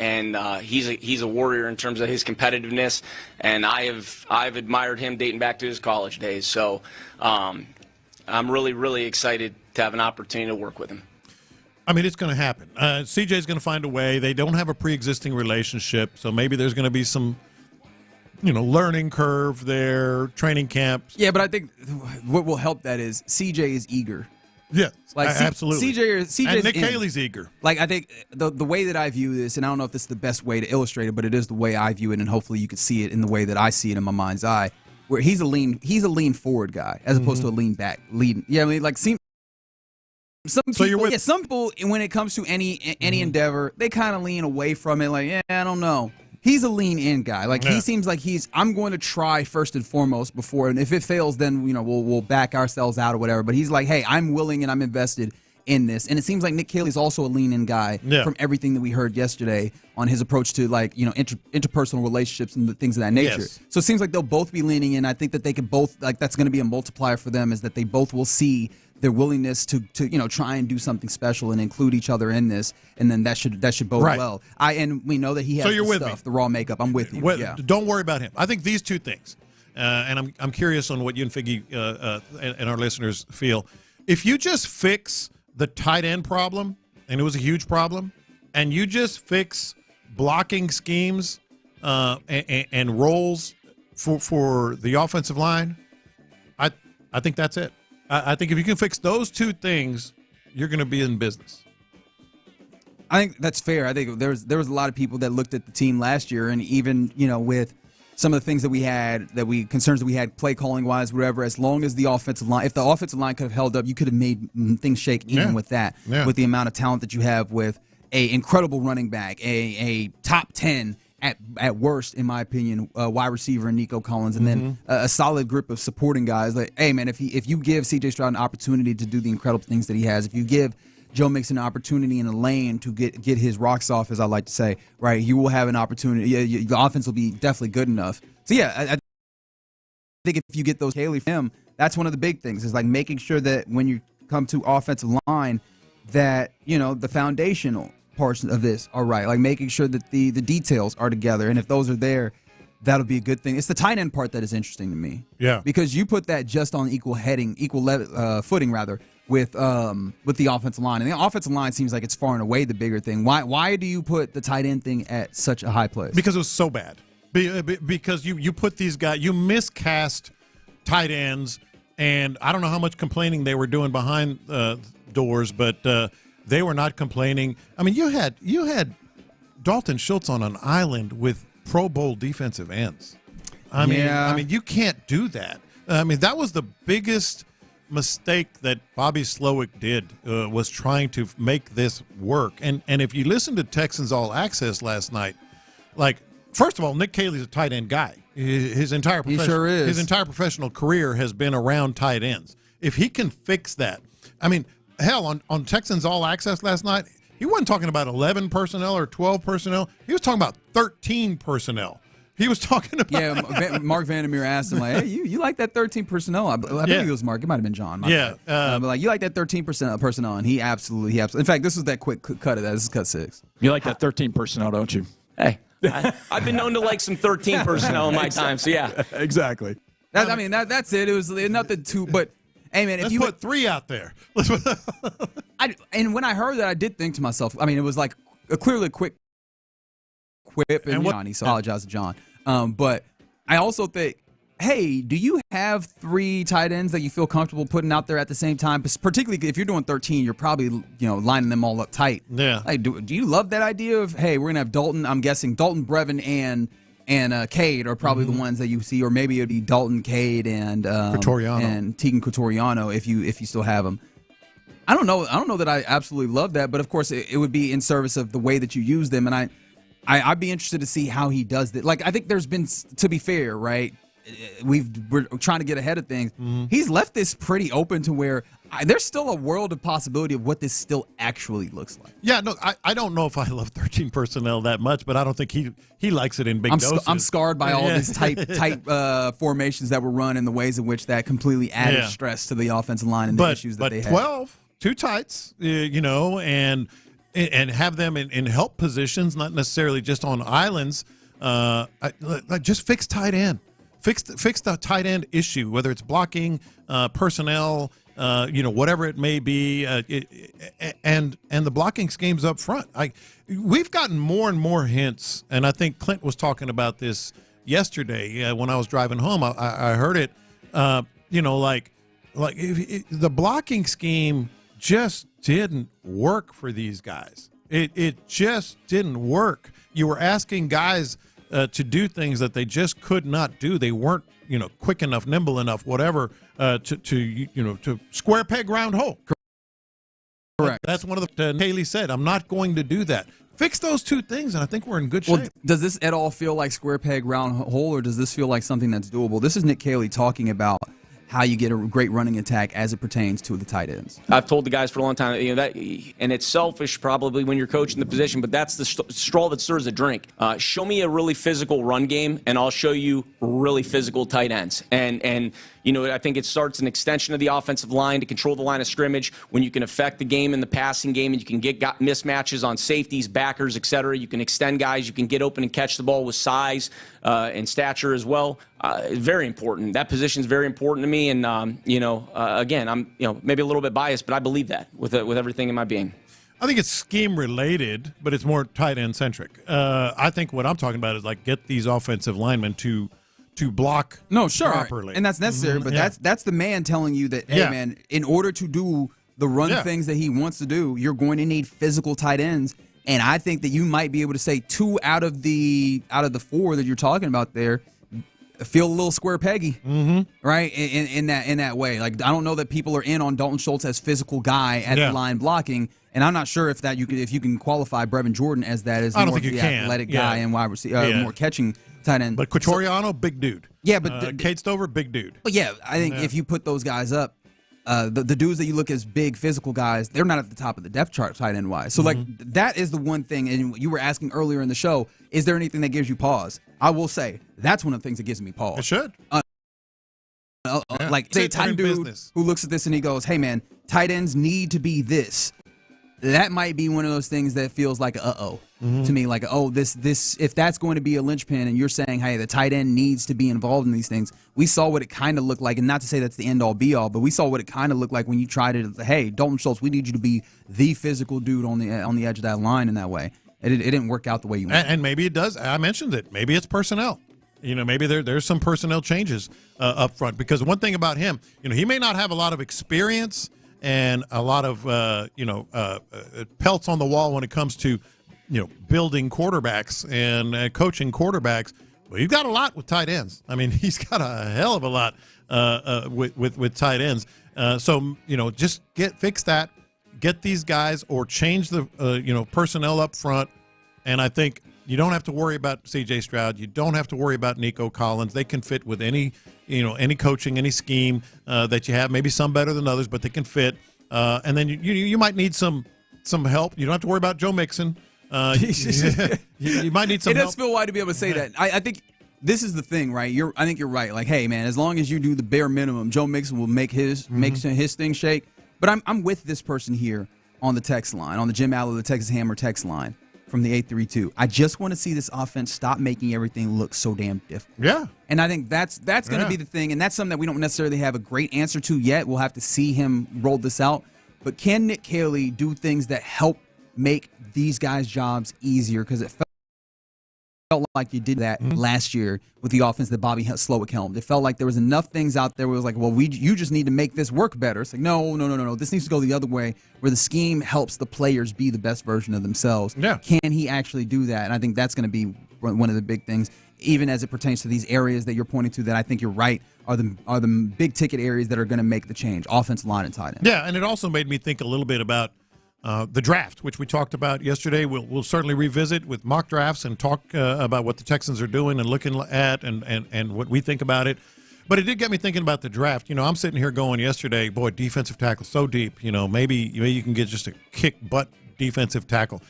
he's a warrior in terms of his competitiveness. And I've admired him dating back to his college days. So I'm really excited to have an opportunity to work with him. I mean, it's going to happen. CJ's going to find a way. They don't have a pre-existing relationship, so maybe there's going to be some, learning curve there, training camps. Yeah, but I think what will help that is CJ is eager. Yeah, absolutely. CJ and Nick Kayley's eager. Like, I think the way that I view this, and I don't know if this is the best way to illustrate it, but it is the way I view it, and hopefully you can see it in the way that I see it in my mind's eye, where he's a lean forward guy as opposed to a lean back. Yeah, I mean, like some people, when it comes to any endeavor, they kind of lean away from it. Like, I don't know. He's a lean in guy. Like, he seems like I'm going to try first and foremost before, and if it fails, then we'll back ourselves out or whatever. But he's like, hey, I'm willing and I'm invested in this. And it seems like Nick Kayley is also a lean-in guy from everything that we heard yesterday on his approach to, like, interpersonal relationships and the things of that nature. Yes. So it seems like they'll both be leaning in. I think that they could both, like, that's going to be a multiplier for them, is that they both will see their willingness to try and do something special and include each other in this, and then that should bode well. And we know that he has the stuff, the raw makeup. I'm with you. Don't worry about him. I think these two things, and I'm curious on what you and Figgy and our listeners feel. If you just fix the tight end problem, and it was a huge problem, and you just fix blocking schemes and roles for the offensive line, I think that's it. I think if you can fix those two things, you're going to be in business. I think that's fair. I think there was a lot of people that looked at the team last year, and even with some of the things that we had, concerns that we had, play calling wise, whatever. As long as the offensive line, if the offensive line could have held up, you could have made things shake even with that, with the amount of talent that you have with a incredible running back, a top 10 at worst, in my opinion, wide receiver in Nico Collins, and then a solid group of supporting guys. Like, hey man, if you give C.J. Stroud an opportunity to do the incredible things that he has, if you give Joe Mixon an opportunity in a lane to get his rocks off, as I like to say, right, you will have an opportunity. Yeah, the offense will be definitely good enough. So yeah, I think if you get those Caley from him, that's one of the big things, is like making sure that when you come to offensive line, that the foundational parts of this are right, like making sure that the details are together, and if those are there, that'll be a good thing. It's the tight end part that is interesting to me, because you put that just on equal footing with the offensive line, and the offensive line seems like it's far and away the bigger thing. Why do you put the tight end thing at such a high place? Because it was so bad. Because you put these guys, you miscast tight ends, and I don't know how much complaining they were doing behind doors, but they were not complaining. I mean, you had Dalton Schultz on an island with Pro Bowl defensive ends. I mean, you can't do that. I mean, that was the biggest mistake that Bobby Slowick did, was trying to make this work. And if you listen to Texans All Access last night, like, first of all, Nick Kayley's a tight end guy. His entire professional career has been around tight ends. If he can fix that, I mean, hell, on Texans All Access last night, he wasn't talking about 11 personnel or 12 personnel. He was talking about 13 personnel. He was talking about... Yeah, Mark Vandermeer asked him, like, hey, you like that 13 personnel? I believe it was Mark. It might have been John. But like, you like that 13 personnel? And he absolutely... In fact, this was that quick cut of that. This is cut 6. You like that 13 personnel, don't you? Hey, I've been known to like some 13 personnel in my time, so yeah. Exactly. That's it. It was nothing too... But... Hey man, if you put 3 out there. And when I heard that, I did think to myself. I mean, it was like a clearly quick quip, and Johnny. So I apologize to John. But I also think, hey, do you have 3 tight ends that you feel comfortable putting out there at the same time? Particularly if you're doing 13, you're probably lining them all up tight. Yeah. Like, do you love that idea of, hey, we're gonna have Dalton? I'm guessing Dalton, Brevin, and Cade are probably the ones that you see, or maybe it'd be Dalton, Cade, and Tegan Cotoriano if you still have them. I don't know that I absolutely love that, but of course it would be in service of the way that you use them, and I'd be interested to see how he does that. Like, I think there's been, to be fair, right? We're trying to get ahead of things. He's left this pretty open to where there's still a world of possibility of what this still actually looks like. Yeah, no, I don't know if I love 13 personnel that much, but I don't think he likes it in big doses. I'm scarred by all these tight formations that were run and the ways in which that completely added stress to the offensive line and the issues that they had. But 12, 2 tights, and have them in help positions, not necessarily just on islands. Just fix tight end. Fix the tight end issue, whether it's blocking, personnel, whatever it may be, and the blocking schemes up front. We've gotten more and more hints, and I think Clint was talking about this yesterday when I was driving home. I heard it. The blocking scheme just didn't work for these guys. It just didn't work. You were asking guys to do things that they just could not do. They weren't, quick enough, nimble enough, whatever, to square peg round hole. Correct. That's one of the Caley said. I'm not going to do that. Fix those 2 things, and I think we're in good shape. Well, does this at all feel like square peg round hole, or does this feel like something that's doable? This is Nick Kayley talking about how you get a great running attack as it pertains to the tight ends. I've told the guys for a long time, that, and it's selfish probably when you're coaching the position, but that's the straw that stirs the drink. Show me a really physical run game, and I'll show you really physical tight ends. And I think it starts an extension of the offensive line to control the line of scrimmage when you can affect the game in the passing game, and you can get mismatches on safeties, backers, etc. You can extend guys. You can get open and catch the ball with size and stature as well. Very important. That position is very important to me. And, again, I'm maybe a little bit biased, but I believe that with everything in my being. I think it's scheme related, but it's more tight end centric. I think what I'm talking about is like get these offensive linemen to block properly. And that's necessary, but that's the man telling you that, hey, man, in order to do the run things that he wants to do, you're going to need physical tight ends. And I think that you might be able to say 2 out of the 4 that you're talking about there feel a little square peggy, right? In that way. Like, I don't know that people are in on Dalton Schultz as physical guy at the line blocking, and I'm not sure if you can qualify Brevin Jordan as that as more of the athletic guy and wide receiver, more catching tight end. But Quatoriano, big dude. Yeah, but Kate Stover, big dude. But yeah, I think if you put those guys up, the dudes that you look as big physical guys, they're not at the top of the depth chart tight end wise. So that is the one thing. And you were asking earlier in the show, is there anything that gives you pause? I will say that's one of the things that gives me pause. It should. Like say a tight dude who looks at this and he goes, "Hey man, tight ends need to be this." That might be one of those things that feels like to me, like this. If that's going to be a linchpin, and you're saying, hey, the tight end needs to be involved in these things. We saw what it kind of looked like, and not to say that's the end all be all, but we saw what it kind of looked like when you tried it. Hey, Dalton Schultz, we need you to be the physical dude on the edge of that line in that way. It didn't work out the way you wanted. And maybe it does. I mentioned it. Maybe it's personnel. Maybe there's some personnel changes up front, because one thing about him, he may not have a lot of experience and a lot of pelts on the wall when it comes to building quarterbacks and coaching quarterbacks. Well, you've got a lot with tight ends. I mean, he's got a hell of a lot with tight ends. So just fix that, get these guys, or change the personnel up front. And I think you don't have to worry about C.J. Stroud. You don't have to worry about Nico Collins. They can fit with any coaching, any scheme that you have. Maybe some better than others, but they can fit. And then you might need some help. You don't have to worry about Joe Mixon. You might need some help. It does feel wide to be able to say that. I think this is the thing, right? I think you're right. Like, hey, man, as long as you do the bare minimum, Joe Mixon will make his thing shake. But I'm with this person here on the text line, on the Jim Aller, the Texas Hammer text line from the 832. I just want to see this offense stop making everything look so damn difficult. Yeah. And I think that's going to be the thing, and that's something that we don't necessarily have a great answer to yet. We'll have to see him roll this out. But can Nick Kayley do things that help make these guys' jobs easier? Because it felt like you did that last year with the offense that Bobby Slowick helmed. It felt like there was enough things out there where it was like, well, you just need to make this work better. It's like, no. This needs to go the other way, where the scheme helps the players be the best version of themselves. Yeah. Can he actually do that? And I think that's going to be one of the big things, even as it pertains to these areas that you're pointing to that I think you're right are the big ticket areas that are going to make the change, offensive line and tight end. Yeah, and it also made me think a little bit about the draft, which we talked about yesterday. We'll certainly revisit with mock drafts and talk about what the Texans are doing and looking at and what we think about it. But it did get me thinking about the draft. I'm sitting here going yesterday, boy, defensive tackle so deep. Maybe you can get just a kick butt defensive tackle.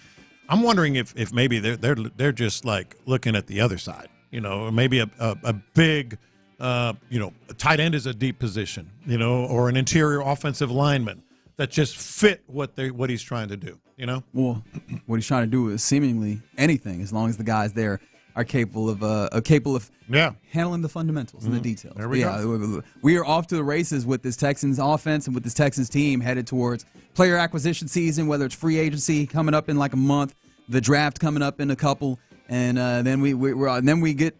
I'm wondering if maybe they're just like looking at the other side. Maybe a big a tight end is a deep position. Or an interior offensive lineman that just fit what he's trying to do, Well, what he's trying to do is seemingly anything, as long as the guys there are capable of handling the fundamentals and the details. There we go. We are off to the races with this Texans offense and with this Texans team headed towards player acquisition season, whether it's free agency coming up in like a month, the draft coming up in a couple, and then we get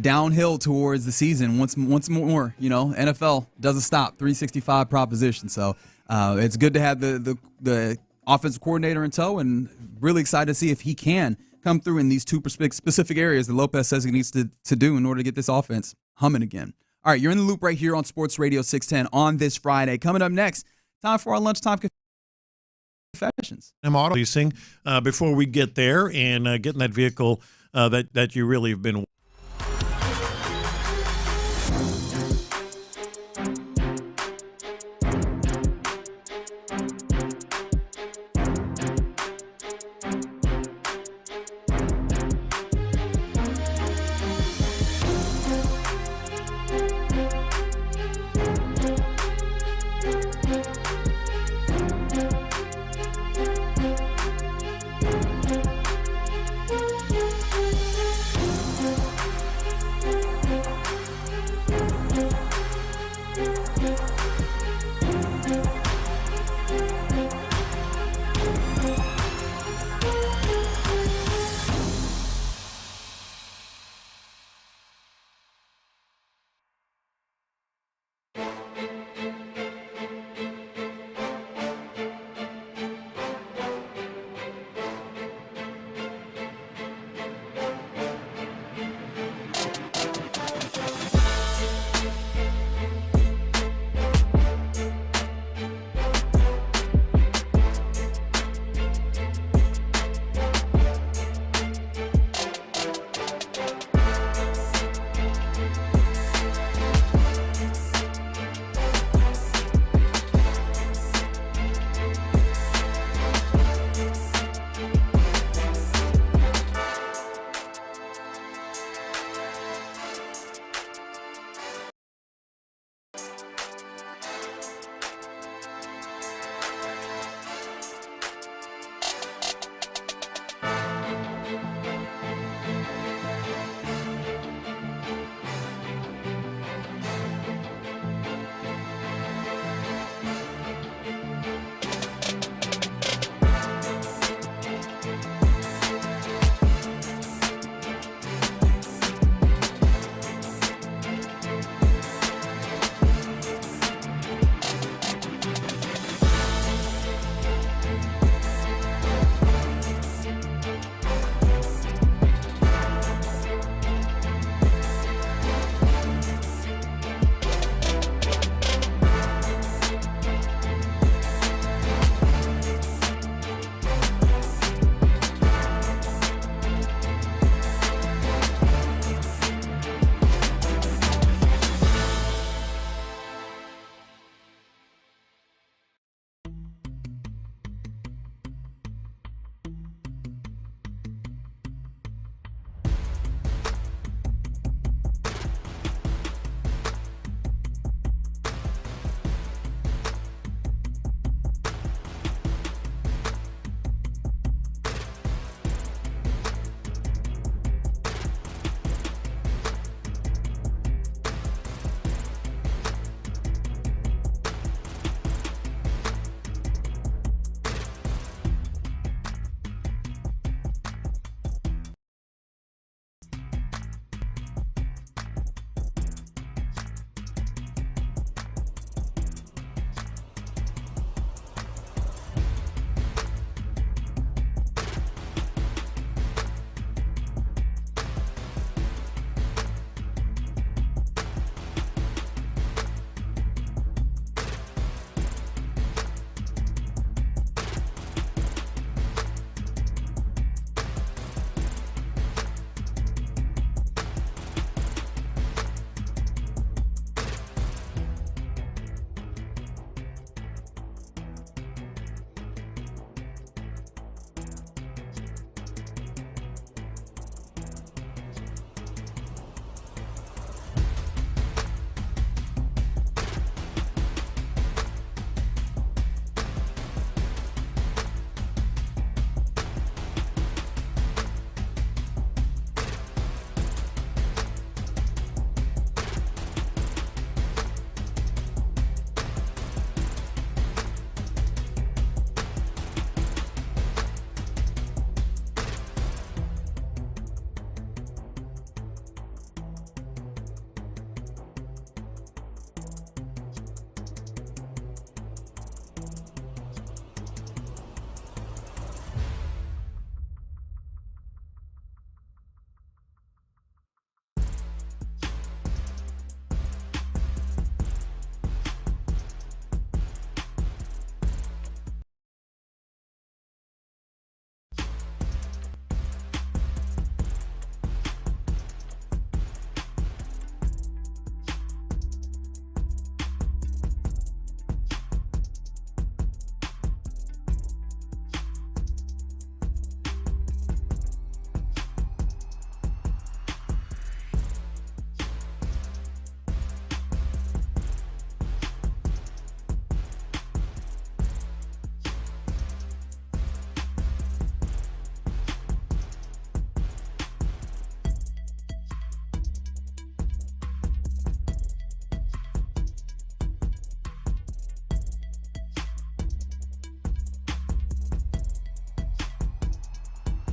downhill towards the season once more. NFL doesn't stop. 365 proposition. So it's good to have the offensive coordinator in tow, and really excited to see if he can come through in these two specific areas that Lopez says he needs to do in order to get this offense humming again. All right, you're in the loop right here on Sports Radio 610 on this Friday. Coming up next, time for our lunchtime confessions. I'm auto leasing before we get there and getting that vehicle that you really have been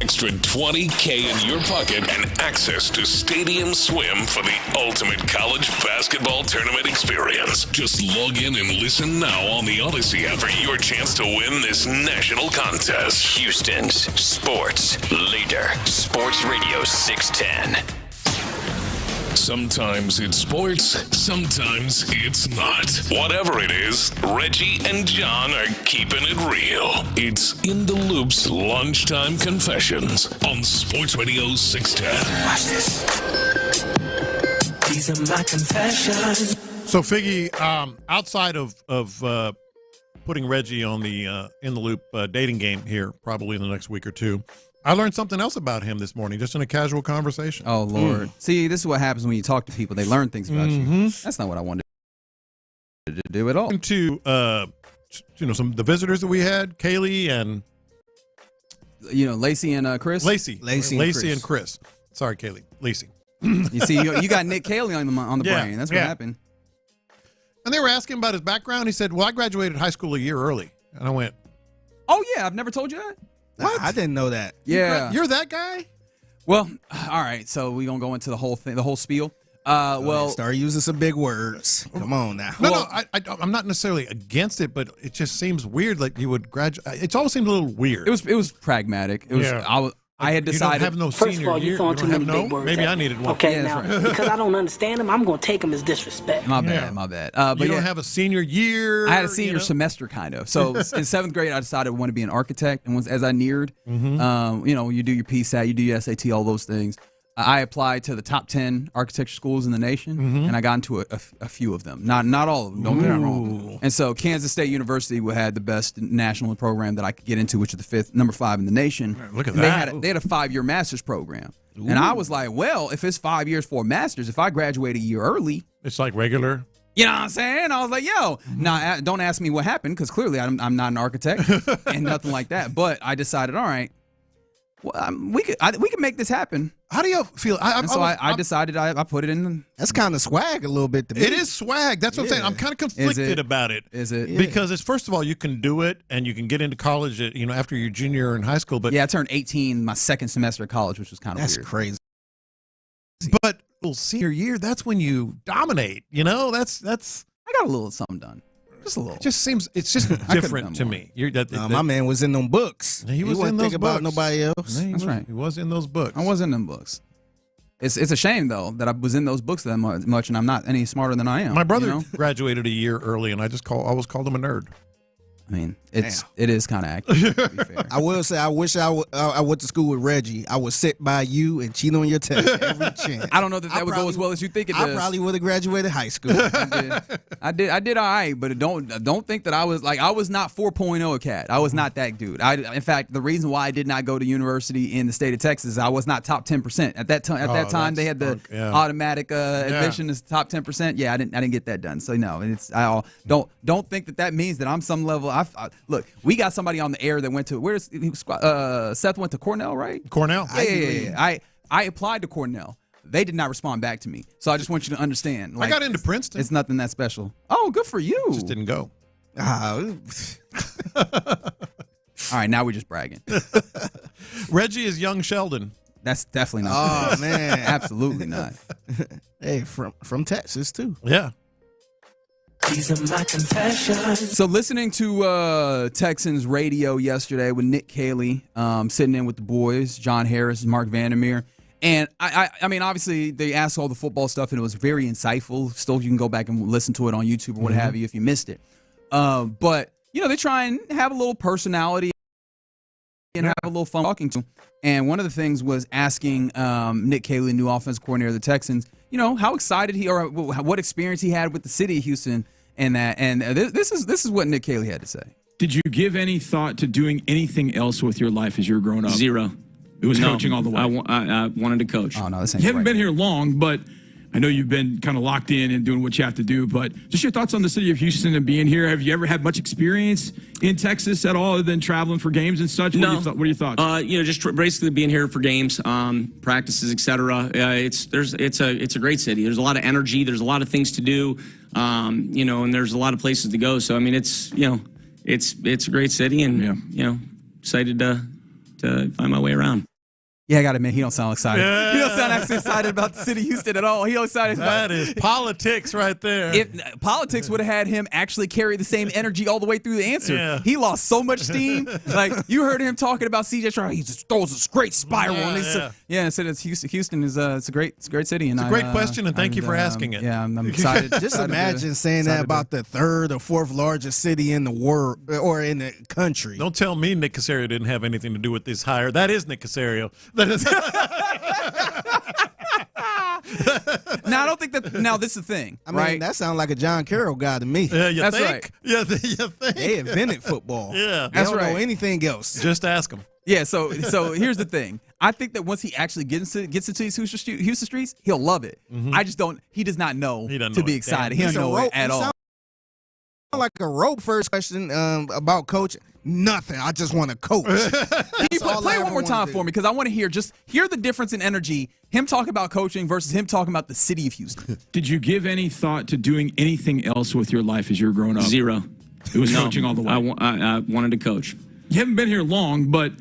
extra $20K in your pocket and access to Stadium Swim for the ultimate college basketball tournament experience. Just log in and listen now on the Odyssey app for your chance to win this national contest. Houston's sports leader, Sports Radio 610. Sometimes it's sports, sometimes it's not. Whatever it is, Reggie and John are keeping it real. It's In the Loop's Lunchtime Confessions on Sports Radio 610. Watch this. These are my confessions. So, Figgy, outside of putting Reggie on the In the Loop dating game here, probably in the next week or two, I learned something else about him this morning, just in a casual conversation. Oh, Lord. See, this is what happens when you talk to people. They learn things about you. That's not what I wanted to do at all. To some of the visitors that we had, Caley and Lacey and Chris. Lacey and Chris. Sorry, Caley. Lacey. You see, you got Nick Kayley on the brain. That's what happened. And they were asking about his background. He said, "Well, I graduated high school a year early," and I went, "Oh yeah, I've never told you that." What? I didn't know that. Yeah, you're that guy. Well, all right. So we gonna go into the whole thing, the whole spiel. Start using some big words. Come on now. No, I'm not necessarily against it, but it just seems weird. Like you would graduate. It always seemed a little weird. It was pragmatic. It was. I had decided. You don't have no First senior of all, year. you're throwing too many no? big words. Maybe I needed one. Okay, Yeah, now that's right. because I don't understand them, I'm going to take them as disrespect. My bad. But you don't have a senior year. I had a senior semester kind of. So in seventh grade, I decided I wanted to be an architect, and as I neared, you do your PSAT, you do your SAT, all those things. I applied to the top 10 architecture schools in the nation, and I got into a few of them. Not all of them. Don't get me wrong. And so Kansas State University had the best national program that I could get into, which is number 5 in the nation. Look at and that. They had a 5-year master's program. And I was like, well, if it's 5 years for a master's, if I graduate a year early, it's like regular. You know what I'm saying? I was like, yo, now don't ask me what happened, because clearly I'm not an architect and nothing like that. But I decided, all right, well, we could make this happen. How do you feel? I decided I put it in. That's kind of swag a little bit to me. It is swag. That's what I'm saying. I'm kind of conflicted about it. Is it? Yeah. Because it's, first of all, you can do it and you can get into college after your junior year in high school. But yeah, I turned 18 my second semester of college, which was kind of weird. That's crazy. But senior year, that's when you dominate. That's. I got a little something done. Just a little. It just seems it's just different to me. My man was in them books. He was wasn't in those thinking books. about nobody else. That's right. He was in those books. I was in them books. It's a shame though that I was in those books that much, and I'm not any smarter than I am. My brother graduated a year early, and I always called him a nerd. I mean, it is kind of accurate, to be fair. I will say, I wish I went to school with Reggie. I would sit by you and cheat on your test every chance. I don't know that would go as well as you think it does. I probably would have graduated high school. I did all right, but don't think that I was not 4.0 cat. I was not that dude. In fact, the reason why I did not go to university in the state of Texas, I was not top 10%. At that time, they had the automatic admission as top 10%. Yeah, I didn't get that done. So no, don't think that means that I'm some level. Look, we got somebody on the air that went to Seth went to Cornell, right? Cornell. Yeah. I applied to Cornell. They did not respond back to me. So I just want you to understand. I got into Princeton. It's nothing that special. Oh, good for you. Just didn't go. All right, now we're just bragging. Reggie is young Sheldon. That's definitely not. Oh man, absolutely not. Hey, from Texas too. Yeah. These are my confessions. So listening to Texans radio yesterday with Nick Kayley, sitting in with the boys, John Harris, Mark Vandermeer. And I mean, obviously they asked all the football stuff and it was very insightful. Still, you can go back and listen to it on YouTube or what have you if you missed it. But, they try and have a little personality and have a little fun talking to him. And one of the things was asking Nick Kayley, new offensive coordinator of the Texans, how excited or what experience he had with the city of Houston and that. And this is what Nick Kayley had to say. Did you give any thought to doing anything else with your life as you were growing up? Zero. It was coaching all the way. I wanted to coach. Oh, no, this ain't You haven't been here long, but I know you've been kind of locked in and doing what you have to do. But just your thoughts on the city of Houston and being here. Have you ever had much experience in Texas at all, other than traveling for games and such? No. What are your thoughts? Just basically being here for games, practices, etc. It's a great city. There's a lot of energy. There's a lot of things to do. And there's a lot of places to go. So I mean, it's a great city, and excited to find my way around. Yeah, I got to admit, he don't sound excited. Yeah. He don't sound actually excited about the city of Houston at all. He don't excited about That is politics right there. If politics would have had him actually carry the same energy all the way through the answer. Yeah. He lost so much steam. Like, you heard him talking about CJ Stroud. He just throws this great spiral. And said it's Houston is it's a great city. And it's a great question, and thank you for asking it. Yeah, I'm excited. Just imagine saying that about the third or fourth largest city in the world or in the country. Don't tell me Nick Caserio didn't have anything to do with this hire. That is Nick Caserio. That is. Now, I don't think that. Now, this is the thing. I mean, that sounds like a John Carroll guy to me. Yeah, you That's think? right. Yeah, you think? They invented football. Yeah, they don't know anything else. Just ask them. Yeah, so here's the thing. I think that once he actually gets into these Houston streets, he'll love it. I just don't. He does not know to be excited. He doesn't know it at all. Sound like a rope first question about coaching. Nothing. I just want to coach. Can you play it one more time for me? Because I want to hear the difference in energy, him talking about coaching versus him talking about the city of Houston. Did you give any thought to doing anything else with your life as you were growing up? Zero. It was coaching all the way. I wanted to coach. You haven't been here long, but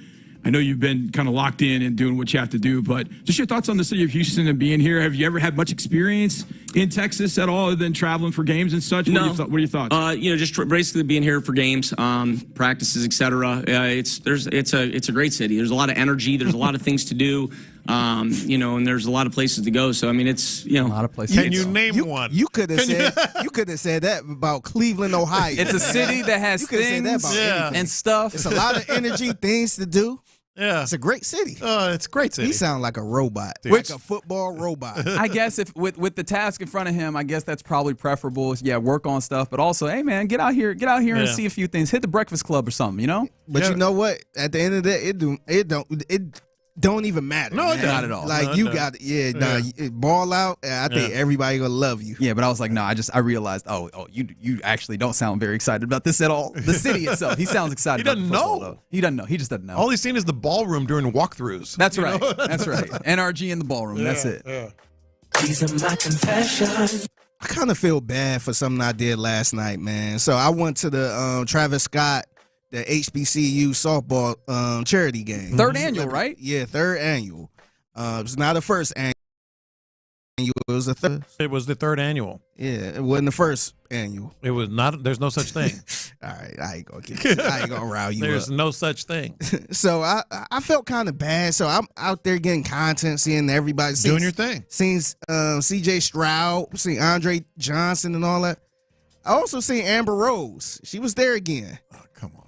I know you've been kind of locked in and doing what you have to do, but just your thoughts on the city of Houston and being here. Have you ever had much experience in Texas at all other than traveling for games and such? No. What are your thoughts? Just basically being here for games, practices, etc. It's a great city. There's a lot of energy. There's a lot of things to do. And there's a lot of places to go. So I mean, it's a lot of places. Can you name one? You could have said that about Cleveland, Ohio. It's a city that has things and stuff. It's a lot of energy, things to do. Yeah, it's a great city. It's a great city. He sounds like a robot, like a football robot. I guess if with the task in front of him, I guess that's probably preferable. Yeah, work on stuff, but also, hey man, get out here and see a few things. Hit the Breakfast Club or something, you know. But you know what? At the end of the day, it don't even matter. No, not at all. Like got it. Ball out. I think everybody gonna love you. Yeah, but I was like, no, I realized, you actually don't sound very excited about this at all. The city itself, he sounds excited. He doesn't about know. though. He doesn't know. He just doesn't know. All he's seen is the ballroom during walkthroughs. That's right. That's right. NRG in the ballroom. That's it. Yeah. These are my confessions. I kind of feel bad for something I did last night, man. So I went to the Travis Scott, the HBCU softball charity game. Third annual, right? Yeah, third annual. It's not the first annual. It was the third. It was the third annual. Yeah, it wasn't the first annual. It was not. There's no such thing. All right, I ain't gonna rile you There's up. no such thing. So I felt kind of bad. So I'm out there getting content, seeing everybody Doing your thing. Seeing CJ Stroud, seeing Andre Johnson and all that. I also seen Amber Rose. She was there again. Oh, come on.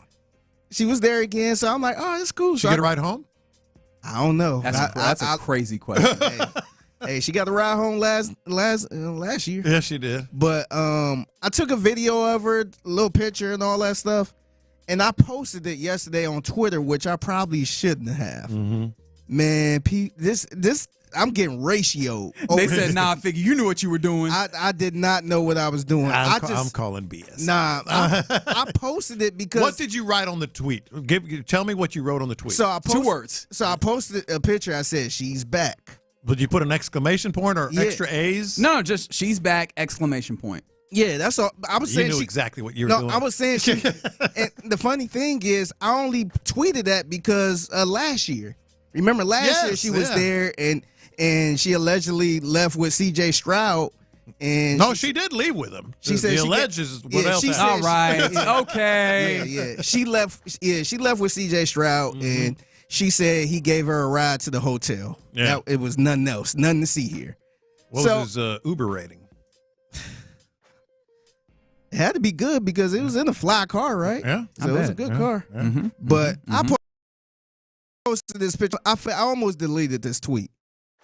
She was there again. So I'm like, oh, that's cool. She So get a ride home? I don't know. That's a crazy question. Hey, she got a ride home last year. Yeah, she did. But I took a video of her, a little picture and all that stuff, and I posted it yesterday on Twitter, which I probably shouldn't have. Mm-hmm. Man, this I'm getting ratioed. They said, nah, I figure you knew what you were doing. I did not know what I was doing. I'm calling BS. Nah, I posted it because. What did you write on the tweet? Tell me what you wrote on the tweet. So Two words. So I posted a picture. I said, she's back. Did you put an exclamation point or extra A's? No, just she's back, exclamation point. Yeah, that's all. I was saying you knew exactly what you were doing. I was saying she. And the funny thing is, I only tweeted that because last year. Remember last year she was there and she allegedly left with CJ Stroud. And she did leave with him. She said the alleges. What else? She said all right, okay. Yeah. She left. Yeah, she left with CJ Stroud, and she said he gave her a ride to the hotel. Yeah, it was nothing else, nothing to see here. What was his Uber rating? It had to be good because it was in a fly car, right? Yeah, so it was a good car. Yeah. Mm-hmm. But I posted this picture. I almost deleted this tweet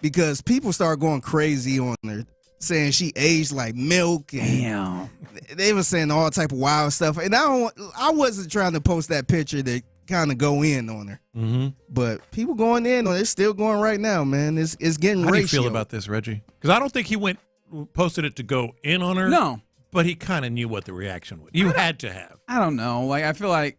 because people started going crazy on her, saying she aged like milk. And damn. They were saying all type of wild stuff, and I wasn't trying to post that picture to kind of go in on her. Mm-hmm. But people going in on it, it's still going right now, man. It's getting. How do you feel about this, Reggie? Because I don't think he posted it to go in on her. No, but he kind of knew what the reaction was. You had to have. I don't know. Like I feel like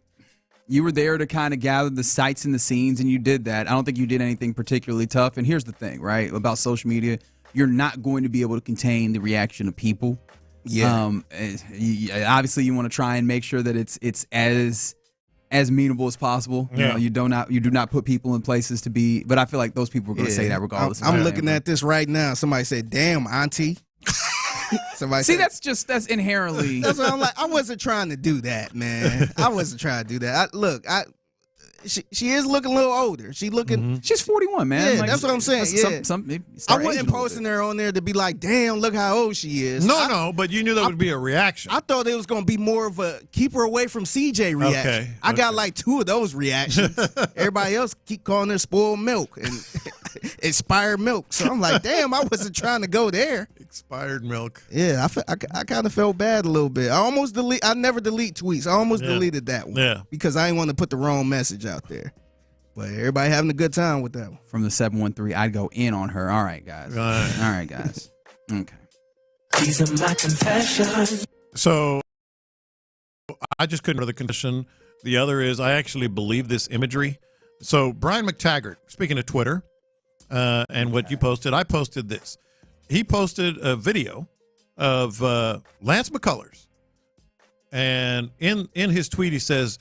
you were there to kind of gather the sights and the scenes, and you did that. I don't think you did anything particularly tough. And here's the thing, right, about social media. You're not going to be able to contain the reaction of people. Yeah. Obviously, you want to try and make sure that it's as as amenable as possible. You know, you do not put people in places to be. But I feel like those people are going to say that regardless. I'm looking at this right now. Somebody said, "Damn, Auntie." Somebody See, said, that's inherently. That's what I'm like. I wasn't trying to do that, man. I wasn't trying to do that. She is looking a little older. She's 41, man. Yeah, like, that's what I'm saying. I wasn't posting her on there to be like, damn, look how old she is. No, but you knew that would be a reaction. I thought it was going to be more of a keep her away from CJ reaction. Okay. I got like 2 of those reactions. Everybody else keep calling her spoiled milk and expired milk. So I'm like, damn, I wasn't trying to go there. Expired milk. Yeah, I kind of felt bad a little bit. I never delete tweets. I almost deleted that one. Yeah. Because I didn't want to put the wrong message out there. But everybody having a good time with that one. From the 713, I'd go in on her. All right, guys. All right, guys. Okay. These are my confessions. So I just couldn't remember the confession. The other is I actually believe this imagery. So Brian McTaggart, speaking of Twitter, and what you posted, I posted this. He posted a video of Lance McCullers. And in his tweet, he says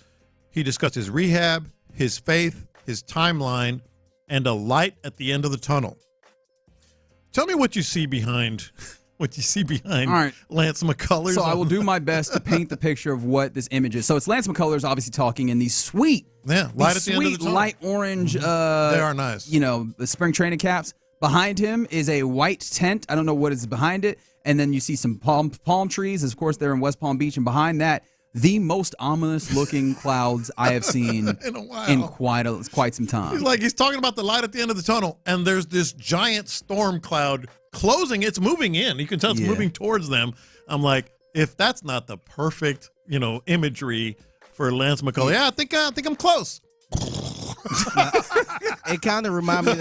he discussed his rehab, his faith, his timeline, and a light at the end of the tunnel. Tell me what you see behind Lance McCullers. So I will do my best to paint the picture of what this image is. So it's Lance McCullers obviously talking in these sweet, light at the end of the tunnel. Light orange. They are nice. The spring training caps. Behind him is a white tent. I don't know what is behind it. And then you see some palm trees. Of course, they're in West Palm Beach. And behind that, the most ominous-looking clouds I have seen in a while. In quite some time. He's talking about the light at the end of the tunnel, and there's this giant storm cloud closing. It's moving in. You can tell it's moving towards them. I'm like, if that's not the perfect, imagery for Lance McCullers, I think I'm close. It kind of remind me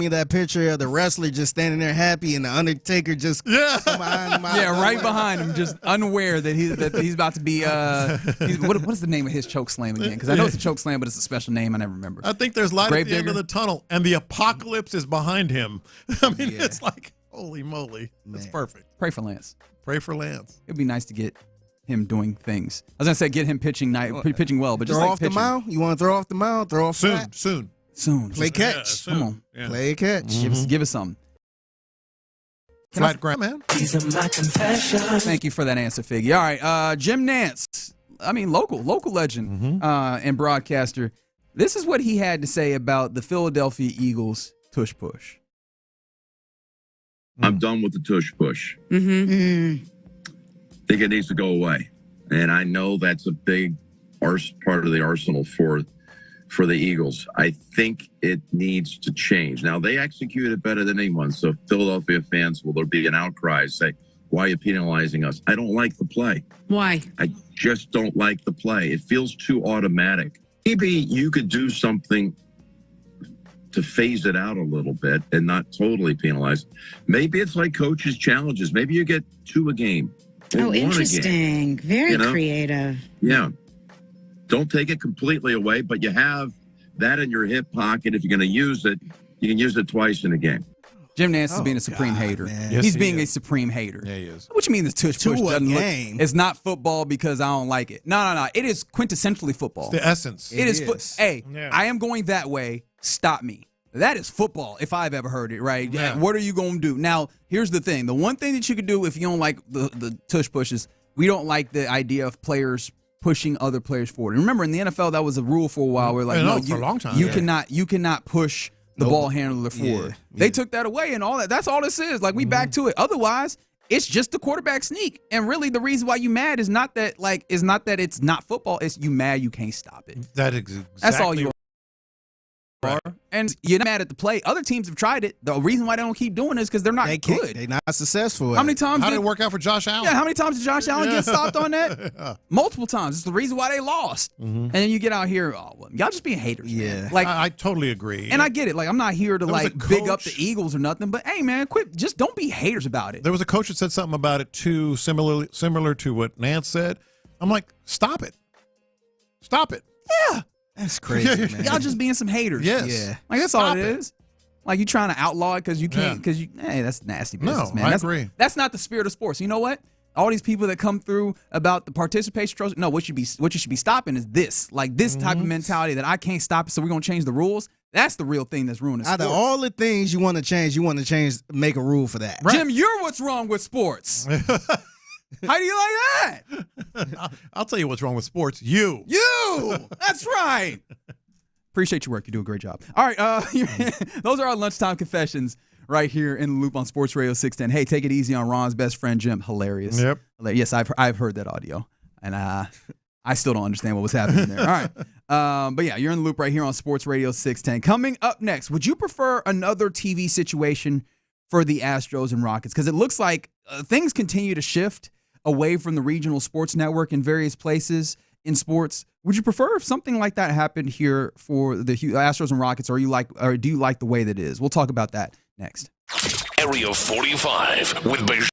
of that picture of the wrestler just standing there happy and the Undertaker just behind him. Right behind him, just unaware that he's about to be. What is the name of his choke slam again? Because I know it's a choke slam, but it's a special name. I never remember. I think there's light at the end of the tunnel, and the apocalypse is behind him. I mean, it's like, holy moly, that's perfect. Pray for Lance. Pray for Lance. It'd be nice to get him doing things. I was gonna say get him pitching well, but just throw like off pitching. the mound. You want to throw off the mound? Throw off soon. Play catch. Come on, play catch. Give us something. Flat ground, man. These are my confessions. Thank you for that answer, Figgy. All right, Jim Nantz. I mean, local legend and broadcaster. This is what he had to say about the Philadelphia Eagles tush push. I'm done with the tush push. I think it needs to go away. And I know that's a big part of the arsenal for the Eagles. I think it needs to change. Now, they executed better than anyone. So Philadelphia fans, will there be an outcry? Say, why are you penalizing us? I don't like the play. Why? I just don't like the play. It feels too automatic. Maybe you could do something to phase it out a little bit and not totally penalize. Maybe it's like coaches' challenges. Maybe you get 2 a game. Oh, interesting. Very creative. Yeah. Don't take it completely away, but you have that in your hip pocket. If you're going to use it, you can use it twice in a game. Jim Nantz is being a supreme hater. Yes, He's being a supreme hater. Yeah, he is. What you mean the tush push doesn't look? Game. It's not football because I don't like it. No. It is quintessentially football. It's the essence. It is. Hey, I am going that way. Stop me. That is football, if I've ever heard it, right? Yeah. What are you going to do? Now, here's the thing. The one thing that you could do if you don't like the tush pushes, we don't like the idea of players pushing other players forward. And remember, in the NFL, that was a rule for a while. Where for a long time. You cannot push the ball handler forward. They took that away and all that. That's all this is. Like, we back to it. Otherwise, it's just the quarterback sneak. And really, the reason why you mad is not that it's not football. It's you mad you can't stop it. That's all you are. And you're not mad at the play. Other teams have tried it. The reason why they don't keep doing it is because they're not good. They're not successful. How many times did it work out for Josh Allen? Yeah, how many times did Josh Allen get stopped on that? Multiple times. It's the reason why they lost. And then you get out here, y'all just being haters. Yeah, man. Like I totally agree. And I get it. Like, I'm not here to big up the Eagles or nothing. But hey, man, quit. Just don't be haters about it. There was a coach that said something about it too, similar to what Nance said. I'm like, stop it. Yeah. That's crazy, man. Y'all just being some haters. Yes. Yeah. Like, that's all it is. Like, you trying to outlaw it because you can't, hey, that's nasty business, man. I agree. That's not the spirit of sports. You know what? All these people that come through about the participation trophy. No, what you should be stopping is this. Like this type of mentality that I can't stop it, so we're going to change the rules. That's the real thing that's ruining sports. Out of all the things you want to change, make a rule for that. Right. Jim, you're what's wrong with sports. How do you like that? I'll tell you what's wrong with sports. You. That's right. Appreciate your work. You do a great job. All right. Those are our lunchtime confessions right here in the loop on Sports Radio 610. Hey, take it easy on Ron's best friend, Jim. Hilarious. Yep. Yes, I've heard that audio. And I still don't understand what was happening there. All right. But yeah, you're in the loop right here on Sports Radio 610. Coming up next, would you prefer another TV situation for the Astros and Rockets? Because it looks like things continue to shift away from the regional sports network in various places in sports. Would you prefer if something like that happened here for the Astros and Rockets, or do you like the way that it is? We'll talk about that next. Area 45 with Bijani.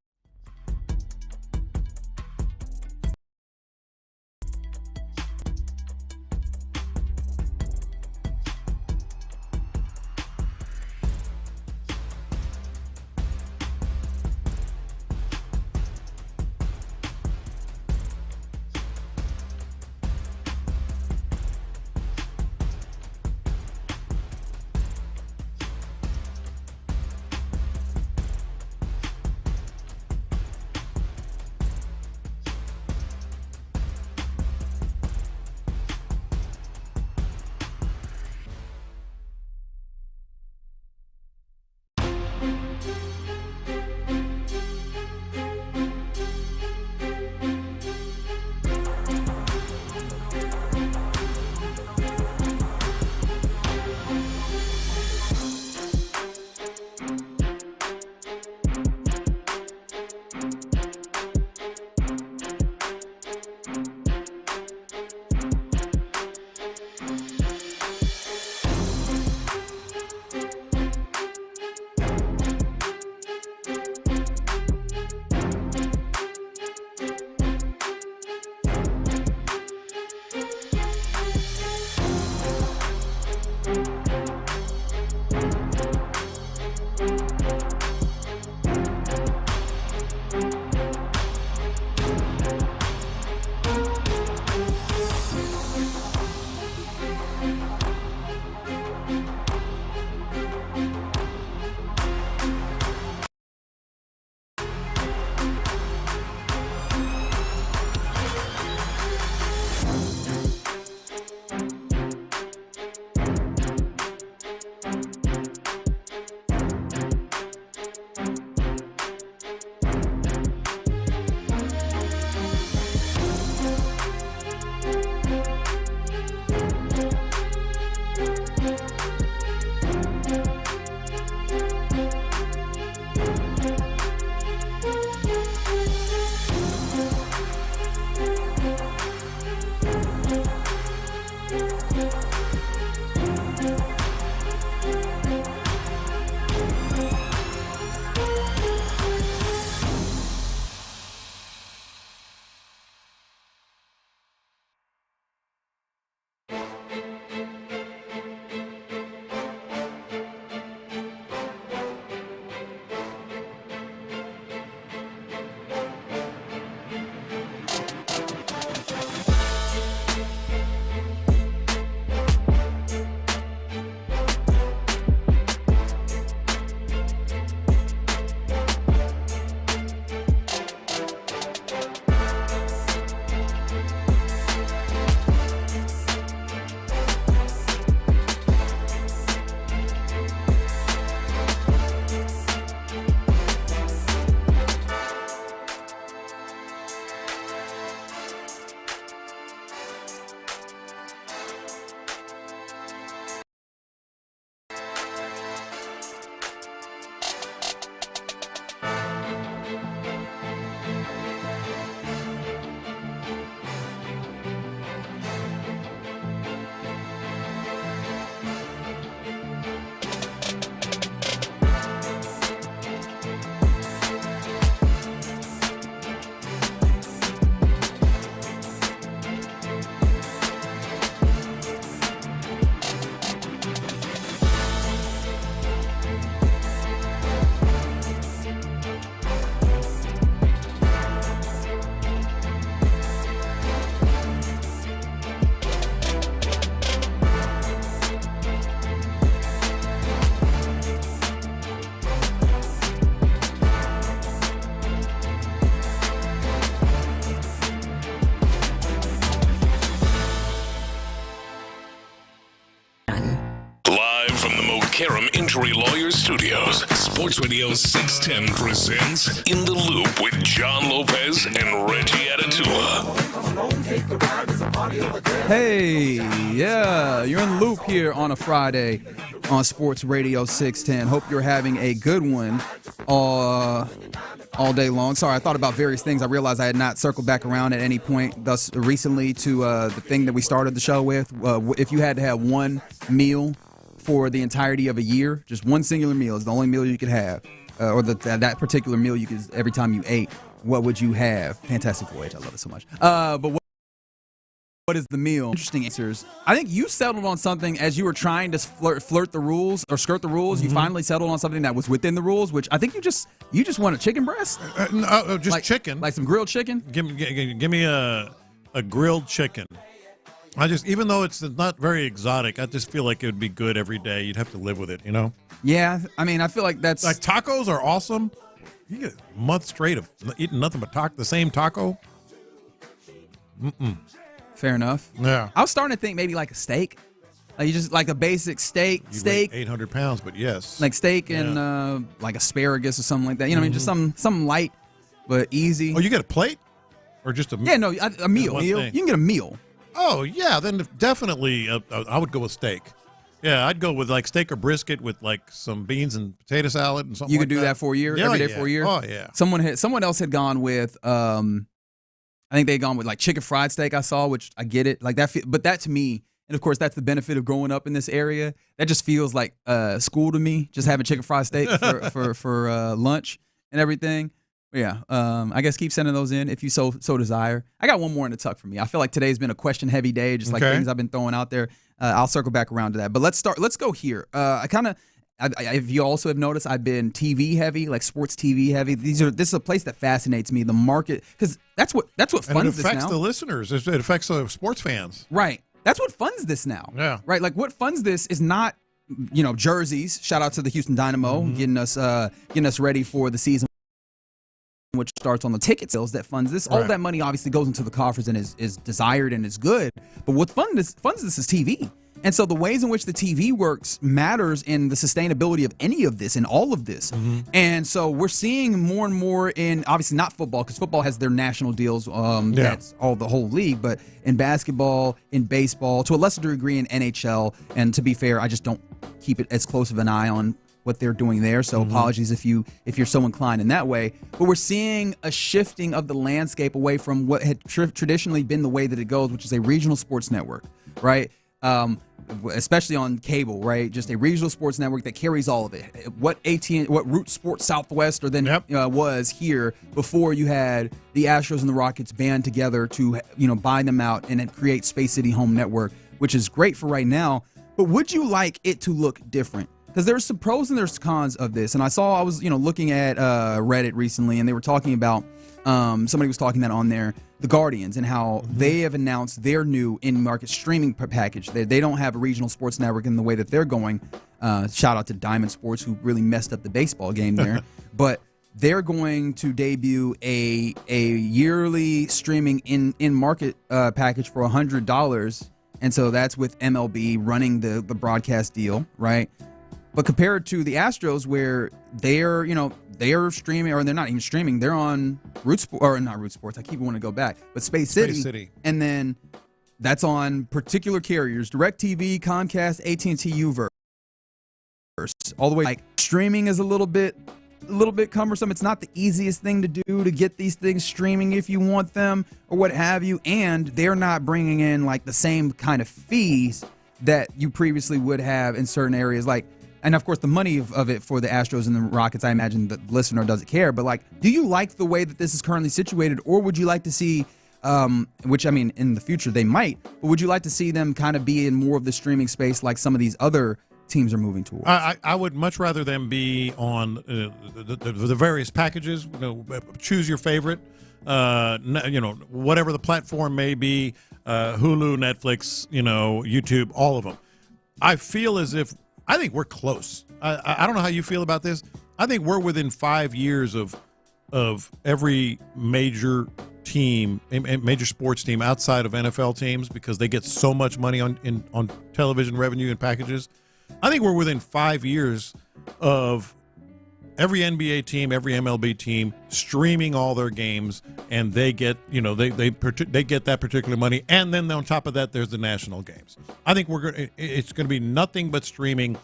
from the Mokaram Injury Lawyers Studios, Sports Radio 610 presents In the Loop with John Lopez and Reggie Atatula. Hey, yeah, you're in the loop here on a Friday on Sports Radio 610. Hope you're having a good one all day long. Sorry, I thought about various things. I realized I had not circled back around at any point thus recently to the thing that we started the show with. If you had to have one meal for the entirety of a year, just one singular meal is the only meal you could have, or that particular meal you could every time you ate, what would you have? Fantastic Voyage, I love it so much. But what is the meal? Interesting answers. I think you settled on something as you were trying to flirt the rules or skirt the rules. Mm-hmm. You finally settled on something that was within the rules, which I think you just want a chicken breast. No, just chicken, like some grilled chicken. Give me a grilled chicken. Even though it's not very exotic, I just feel like it would be good every day. You'd have to live with it, you know? Yeah, I mean, I feel like that's like tacos are awesome. You get a month straight of eating nothing but the same taco. Fair enough. Yeah. I was starting to think maybe like a steak. Like you just like a basic steak. You weigh 800 pounds, but yes. Like steak and like asparagus or something like that. You know what I mean? Just something light but easy. Oh, you get a plate? Or just a Yeah, no, a meal. You can get a meal. Oh, yeah, then definitely I would go with steak. Yeah, I'd go with like steak or brisket with like some beans and potato salad and something. You could like do that for a year, every day for a year. Oh yeah. Someone else had gone with I think they had gone with like chicken fried steak. I saw, which I get it, like that. But that to me, and of course that's the benefit of growing up in this area. That just feels like school to me. Just having chicken fried steak for lunch and everything. But yeah, I guess keep sending those in if you so desire. I got one more in the tuck for me. I feel like today's been a question heavy day, just like things I've been throwing out there. I'll circle back around to that. But let's go here. If you also have noticed, I've been TV heavy, like sports TV heavy. This is a place that fascinates me. The market, because that's what funds this now. And it affects the listeners. It affects the sports fans. Right. That's what funds this now. Yeah. Right. Like what funds this is not, jerseys. Shout out to the Houston Dynamo getting us ready for the season, which starts on the ticket sales that funds this. All that money obviously goes into the coffers and is desired and is good. But what funds this is TV. And so the ways in which the TV works matters in the sustainability of any of this and all of this. Mm-hmm. And so we're seeing more and more in, obviously not football, because football has their national deals. That's the whole league. But in basketball, in baseball, to a lesser degree in NHL. And to be fair, I just don't keep it as close of an eye on what they're doing there. So apologies if you're so inclined in that way. But we're seeing a shifting of the landscape away from what had traditionally been the way that it goes, which is a regional sports network, right? Especially on cable, right? Just a regional sports network that carries all of it. What Root Sports Southwest or then was here before you had the Astros and the Rockets band together to buy them out and then create Space City Home Network, which is great for right now. But would you like it to look different? Because there's some pros and there's cons of this. And I was looking at Reddit recently, and they were talking about somebody was talking that on there, the Guardians, and how they have announced their new in-market streaming package. They don't have a regional sports network in the way that they're going. Shout out to Diamond Sports, who really messed up the baseball game there. But they're going to debut a yearly streaming in-market package for $100. And so that's with MLB running the broadcast deal, right? But compared to the Astros, where they're streaming, or they're not even streaming, they're on not Root Sports. I keep wanting to go back, but Space City. And then that's on particular carriers: DirecTV, Comcast, AT&T, Uverse. All the way, like streaming is a little bit cumbersome. It's not the easiest thing to do to get these things streaming if you want them or what have you. And they're not bringing in like the same kind of fees that you previously would have in certain areas, like. And, of course, the money of it for the Astros and the Rockets, I imagine the listener doesn't care. But, do you like the way that this is currently situated? Or would you like to see, which, I mean, in the future they might, but would you like to see them kind of be in more of the streaming space like some of these other teams are moving towards? I would much rather them be on the various packages. Choose your favorite. Whatever the platform may be, Hulu, Netflix, YouTube, all of them. I feel as if I think we're close. I don't know how you feel about this. I think we're within 5 years of every major team, major sports team outside of NFL teams, because they get so much money on television revenue and packages. I think we're within 5 years of every NBA team, every MLB team streaming all their games, and they get, they get that particular money, and then on top of that, there's the national games. I think it's going to be nothing but streaming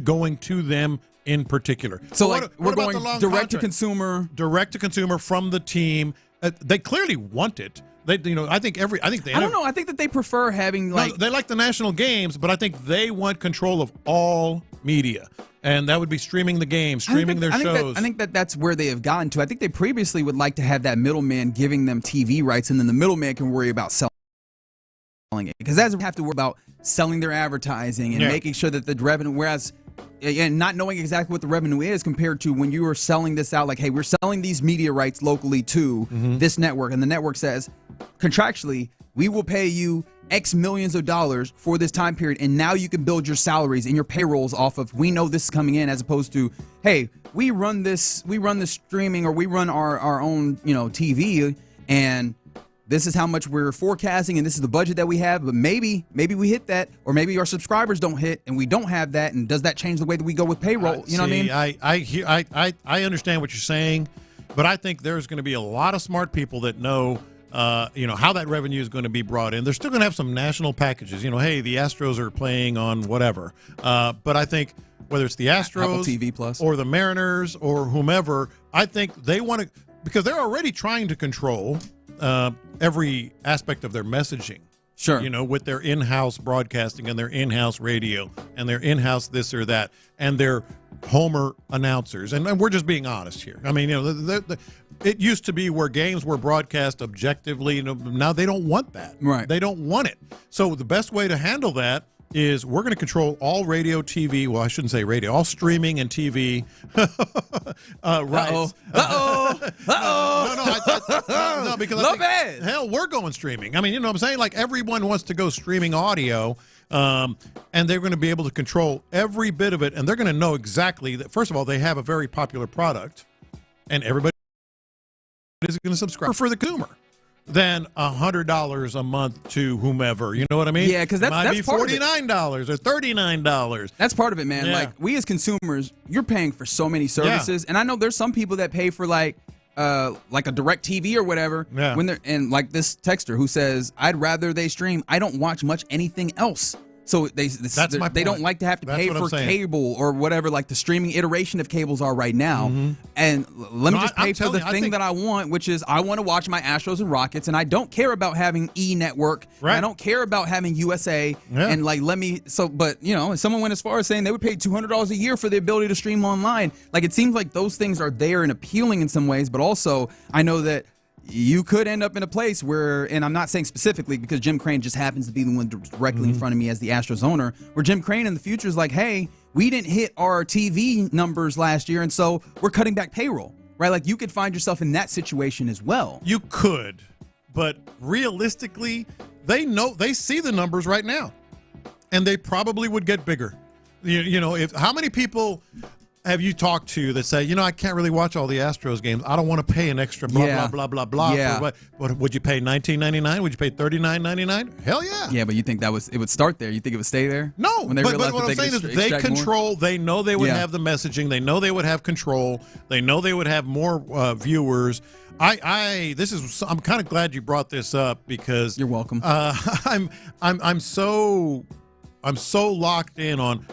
going to them in particular. So we're going direct to consumer from the team. They clearly want it. I think I don't know. I think that they prefer having they like the national games, but I think they want control of all media, and that would be streaming the games, streaming their shows. I think that's where they have gotten to. I think they previously would like to have that middleman giving them TV rights, and then the middleman can worry about selling it, because that's have to worry about selling their advertising and making sure that the revenue. Whereas, and not knowing exactly what the revenue is compared to when you are selling this out, like, hey, we're selling these media rights locally to this network, and the network says contractually we will pay you X millions of dollars for this time period, and now you can build your salaries and your payrolls off of, we know this is coming in, as opposed to, hey, we run the streaming, or we run our own TV, and this is how much we're forecasting, and this is the budget that we have, but maybe we hit that, or maybe our subscribers don't hit, and we don't have that, and does that change the way that we go with payroll? You know what I mean? I understand what you're saying, but I think there's going to be a lot of smart people that know how that revenue is going to be brought in. They're still going to have some national packages. Hey, the Astros are playing on whatever. But I think whether it's the Astros, Apple TV Plus, or the Mariners, or whomever, I think they want to, because they're already trying to control every aspect of their messaging. Sure. With their in-house broadcasting and their in-house radio and their in-house this or that and their Homer announcers. And we're just being honest here. I mean, it used to be where games were broadcast objectively. Now they don't want that. Right. They don't want it. So the best way to handle that is we're going to control all radio, TV. Well, I shouldn't say radio, all streaming and TV rights. No, because hell, we're going streaming. I mean, you know what I'm saying? Like, everyone wants to go streaming audio, and they're going to be able to control every bit of it, and they're going to know exactly that. First of all, they have a very popular product, and everybody is going to subscribe for the consumer than $100 a month to whomever. You know what I mean? Yeah, because that's part of it. $49 or $39. That's part of it, man. Yeah. Like, we as consumers, you're paying for so many services, and I know there's some people that pay for like a direct TV or whatever. Yeah. When they're, and like this texter who says, I'd rather they stream. I don't watch much anything else. So they don't like to have to pay for cable or whatever, like the streaming iteration of cables are right now. And let me just pay for the thing that I want, which is I want to watch my Astros and Rockets, and I don't care about having E Network. Right. I don't care about having USA. Yeah. And but someone went as far as saying they would pay $200 a year for the ability to stream online. Like, it seems like those things are there and appealing in some ways, but also I know that you could end up in a place where, and I'm not saying specifically because Jim Crane just happens to be the one directly in front of me as the Astros owner, where Jim Crane in the future is like, hey, we didn't hit our TV numbers last year, and so we're cutting back payroll, right? Like, you could find yourself in that situation as well. You could, but realistically, they see the numbers right now, and they probably would get bigger. How many people have you talked to that say, I can't really watch all the Astros games. I don't want to pay an extra blah, blah, blah, blah, blah. Yeah. What would you pay, $19.99? Would you pay $39.99? Hell yeah. Yeah, but you think it would start there? You think it would stay there? No, but what I'm saying is they control. They know they would have the messaging. They know they would have control. They know they would have more viewers. I'm kind of glad you brought this up because you're welcome. I'm so locked in on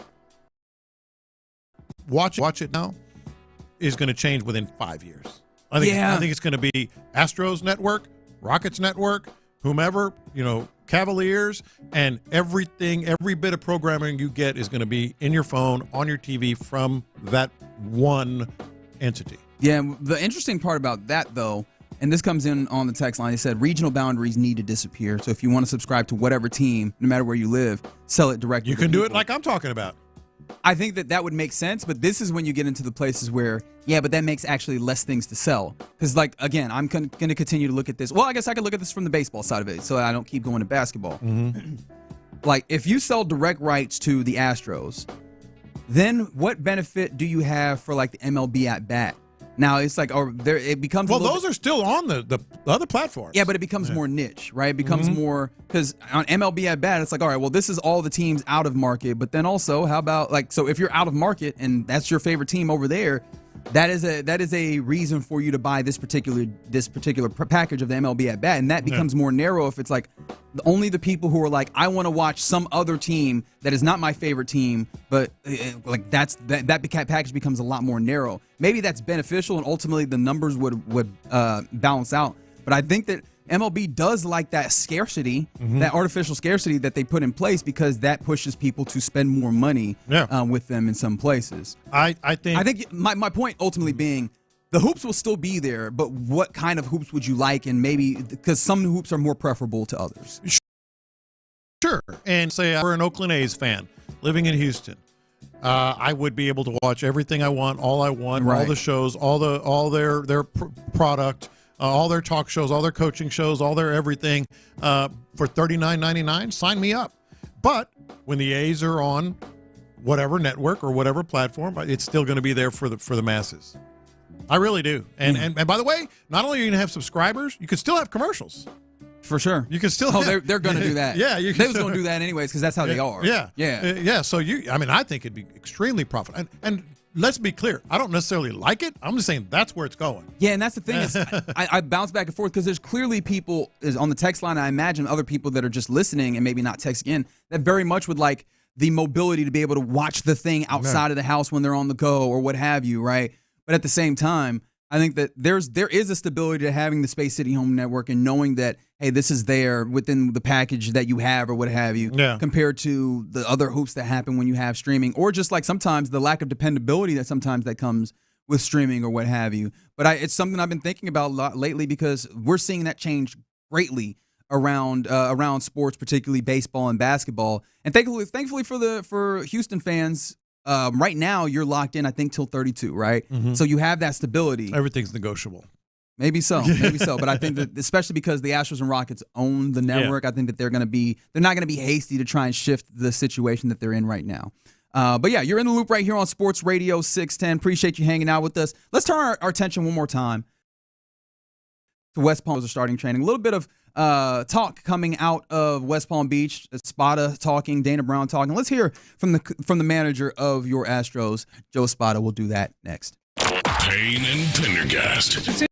watch it now is going to change within 5 years. I think it's going to be Astros Network, Rockets Network, whomever, Cavaliers, and every bit of programming you get is going to be in your phone, on your TV from that one entity. Yeah, the interesting part about that, though, and this comes in on the text line, they said regional boundaries need to disappear. So if you want to subscribe to whatever team, no matter where you live, sell it directly. You can do it like I'm talking about. I think that would make sense, but this is when you get into the places where, but that makes actually less things to sell. Because, like, again, I'm going to continue to look at this. Well, I guess I could look at this from the baseball side of it, so I don't keep going to basketball. Like, if you sell direct rights to the Astros, then what benefit do you have for, like, the MLB at bat? Now it's like, it becomes those are still on the other platforms. Yeah, but it becomes more niche, right? It becomes more, because on MLB at bat, it's like, all right, well, this is all the teams out of market, but then also, how about so if you're out of market and that's your favorite team over there, that is a reason for you to buy this particular package of the MLB at bat, and that becomes more narrow if it's like only the people who are like, I want to watch some other team that is not my favorite team, but that package becomes a lot more narrow. Maybe that's beneficial, and ultimately the numbers would balance out. But I think that MLB does like that scarcity, that artificial scarcity that they put in place, because that pushes people to spend more money with them in some places. I think my point ultimately being, the hoops will still be there, but what kind of hoops would you like? And maybe because some hoops are more preferable to others. Sure. And say I'm an Oakland A's fan living in Houston. I would be able to watch everything I want, all the shows, all their product. All their talk shows, all their coaching shows, all their everything for $39.99. Sign me up. But when the A's are on whatever network or whatever platform, it's still going to be there for the masses. I really do. And by the way, not only are you going to have subscribers, you can still have commercials. For sure. You can still they're going to do that. Yeah. They was going to do that anyways, because that's how they are. Yeah. So I think it'd be extremely profitable. And let's be clear. I don't necessarily like it. I'm just saying that's where it's going. Yeah, and that's the thing is I bounce back and forth because there's clearly people on the text line. I imagine other people that are just listening and maybe not texting in that very much would like the mobility to be able to watch the thing outside of the house when they're on the go or what have you, right? But at the same time, I think that there is a stability to having the Space City Home Network and knowing that, hey, this is there within the package that you have or what have you, compared to the other hoops that happen when you have streaming, or just like sometimes the lack of dependability that sometimes that comes with streaming or what have you. But it's something I've been thinking about a lot lately, because we're seeing that change greatly around sports, particularly baseball and basketball. And thankfully for Houston fans, right now you're locked in, I think, till 32, right? So you have that stability. Everything's negotiable. Maybe so. But I think that especially because the Astros and Rockets own the network, I think that they're not going to be hasty to try and shift the situation that they're in right now. But yeah, you're in the loop right here on Sports Radio 610. Appreciate you hanging out with us. Let's turn our attention one more time to West Palm. Are starting training. A little bit of talk coming out of West Palm Beach. Spada talking, Dana Brown talking. Let's hear from the manager of your Astros, Joe Spada. We'll do that next. Payne and Pendergast.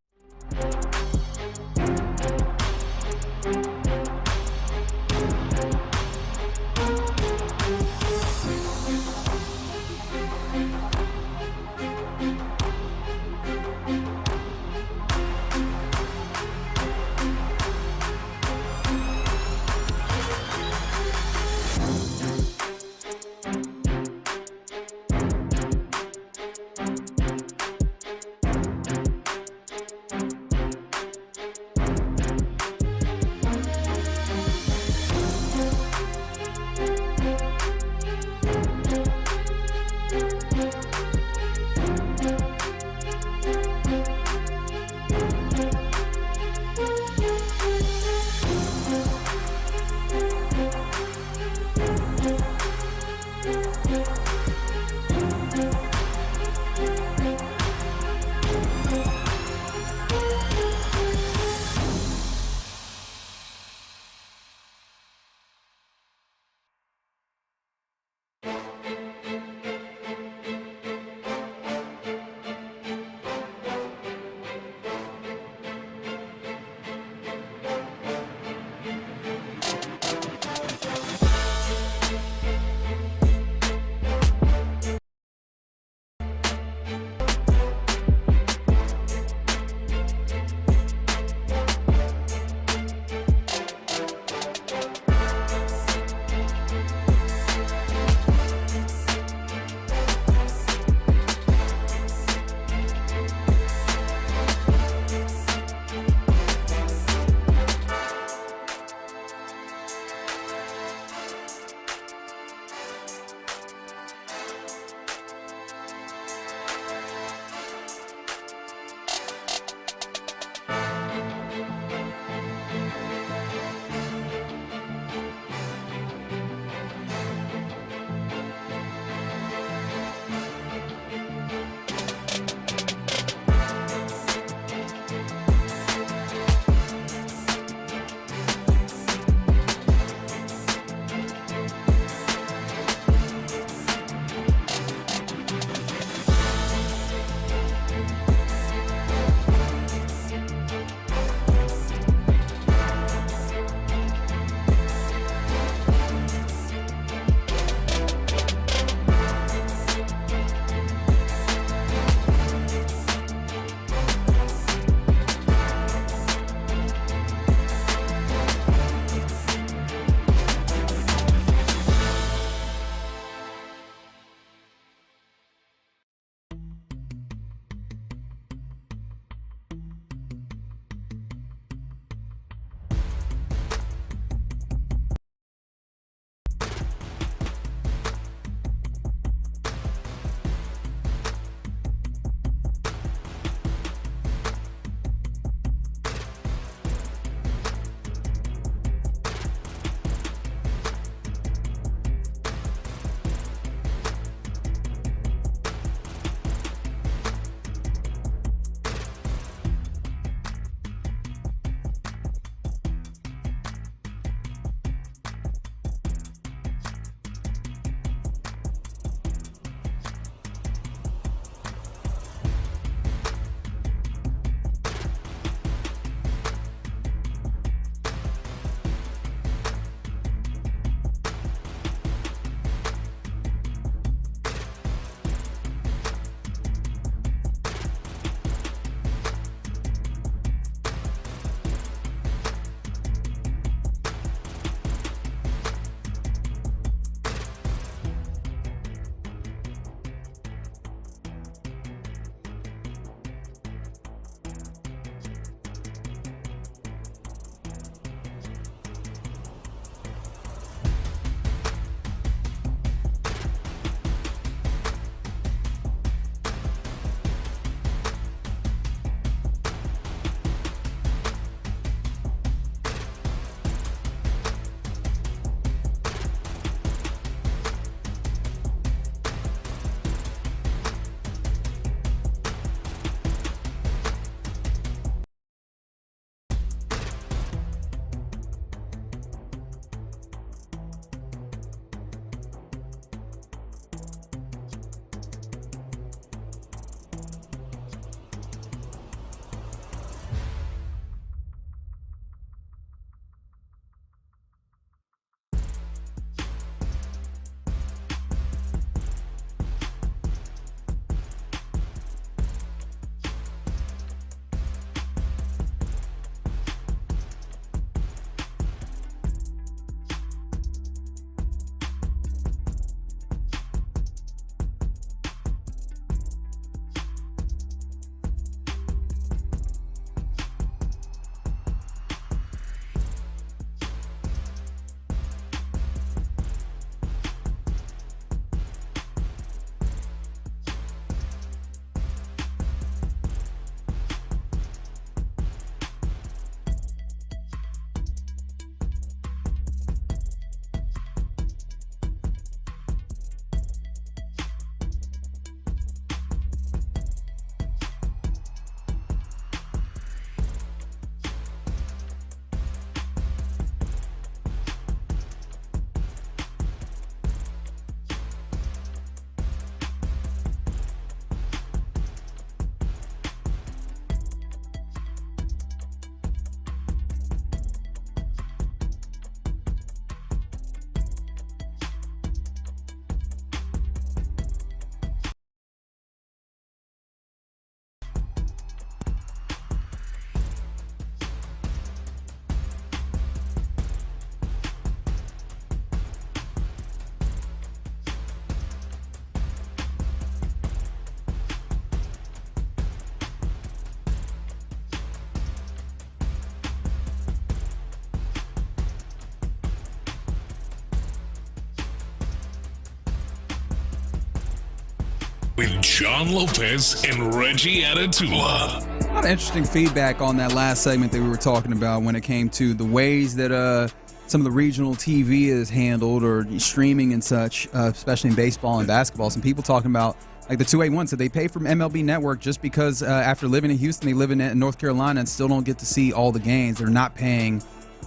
with John Lopez and Reggie Atatula. A lot of interesting feedback on that last segment that we were talking about when it came to the ways that some of the regional TV is handled or streaming and such, especially in baseball and basketball. Some people talking about, like the 281 said, they pay for MLB Network just because after living in Houston, they live in North Carolina and still don't get to see all the games. They're not paying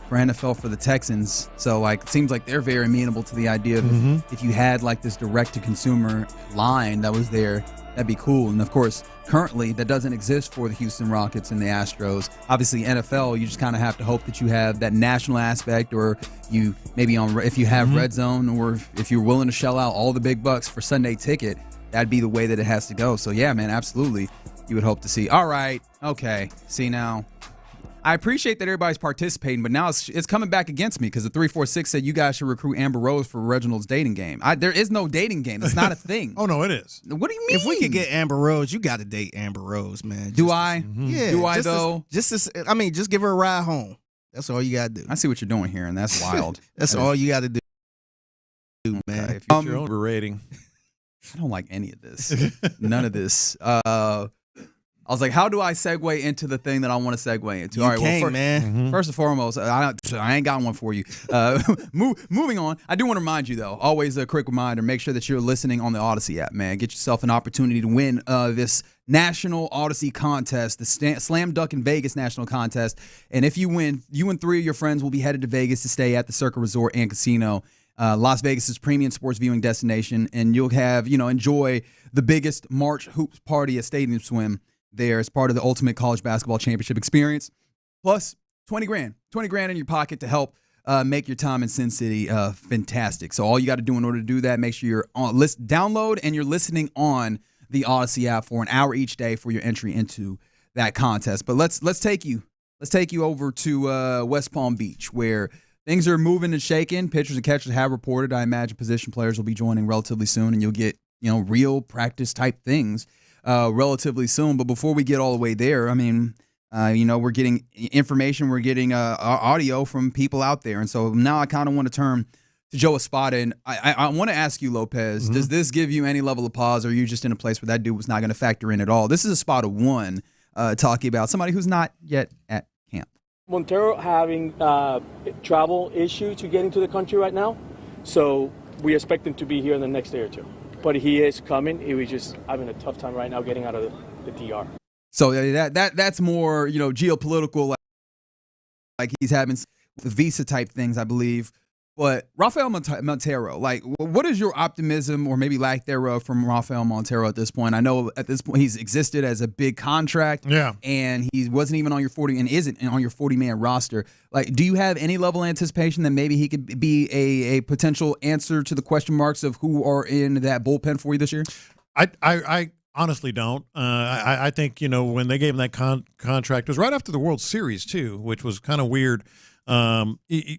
for NFL for the Texans. So, like, it seems like they're very amenable to the idea of if you had, like, this direct-to-consumer line that was there, that'd be cool. And, of course, currently that doesn't exist for the Houston Rockets and the Astros. Obviously, NFL, you just kind of have to hope that you have that national aspect, or you maybe if you have Red Zone, or if you're willing to shell out all the big bucks for Sunday Ticket, that'd be the way that it has to go. So, yeah, man, absolutely, you would hope to see. All right, okay, see now. I appreciate that everybody's participating, but now it's coming back against me because the 346 said you guys should recruit Amber Rose for Reginald's dating game. There is no dating game. It's not a thing. Oh, no, it is. What do you mean? If we could get Amber Rose, you got to date Amber Rose, man. Do I? Yeah. Do I, though? Just give her a ride home. That's all you got to do. I see what you're doing here, and that's wild. That's all you got to do, man. Okay, if you get your own rating. I don't like any of this. None of this. I was like, how do I segue into the thing that I want to segue into? All right, man. First and foremost, I ain't got one for you. Moving on, I do want to remind you, though, always a quick reminder, make sure that you're listening on the Odyssey app, man. Get yourself an opportunity to win this National Odyssey Contest, the Slam Dunk in Vegas National Contest. And if you win, you and 3 of your friends will be headed to Vegas to stay at the Circa Resort and Casino, Las Vegas's premium sports viewing destination, and you'll have, enjoy the biggest March hoops party at Stadium Swim there as part of the Ultimate College Basketball Championship experience, plus $20 in your pocket to help make your time in Sin City fantastic. So all you got to do in order to do that, make sure you're on download and you're listening on the Odyssey app for an hour each day for your entry into that contest. But let's take you over to West Palm Beach, where things are moving and shaking. Pitchers and catchers have reported. I imagine position players will be joining relatively soon, and you'll get real practice type things relatively soon. But before we get all the way there, I mean, we're getting information, we're getting audio from people out there. And so now I kind of want to turn to Joe Espada. And I want to ask you, Lopez, does this give you any level of pause, or are you just in a place where that dude was not going to factor in at all? This is Espada 1 talking about somebody who's not yet at camp. Montero having travel issue to get into the country right now. So we expect him to be here in the next day or two. But he is coming. He was just having a tough time right now getting out of the DR. So that's more, geopolitical, like he's having visa type things, I believe. But Rafael Montero, like, what is your optimism or maybe lack thereof from Rafael Montero at this point? I know at this point he's existed as a big contract, and he wasn't even on your 40 and isn't on your 40-man roster. Like, do you have any level of anticipation that maybe he could be a potential answer to the question marks of who are in that bullpen for you this year? I honestly don't. I think, when they gave him that contract, it was right after the World Series too, which was kind of weird. He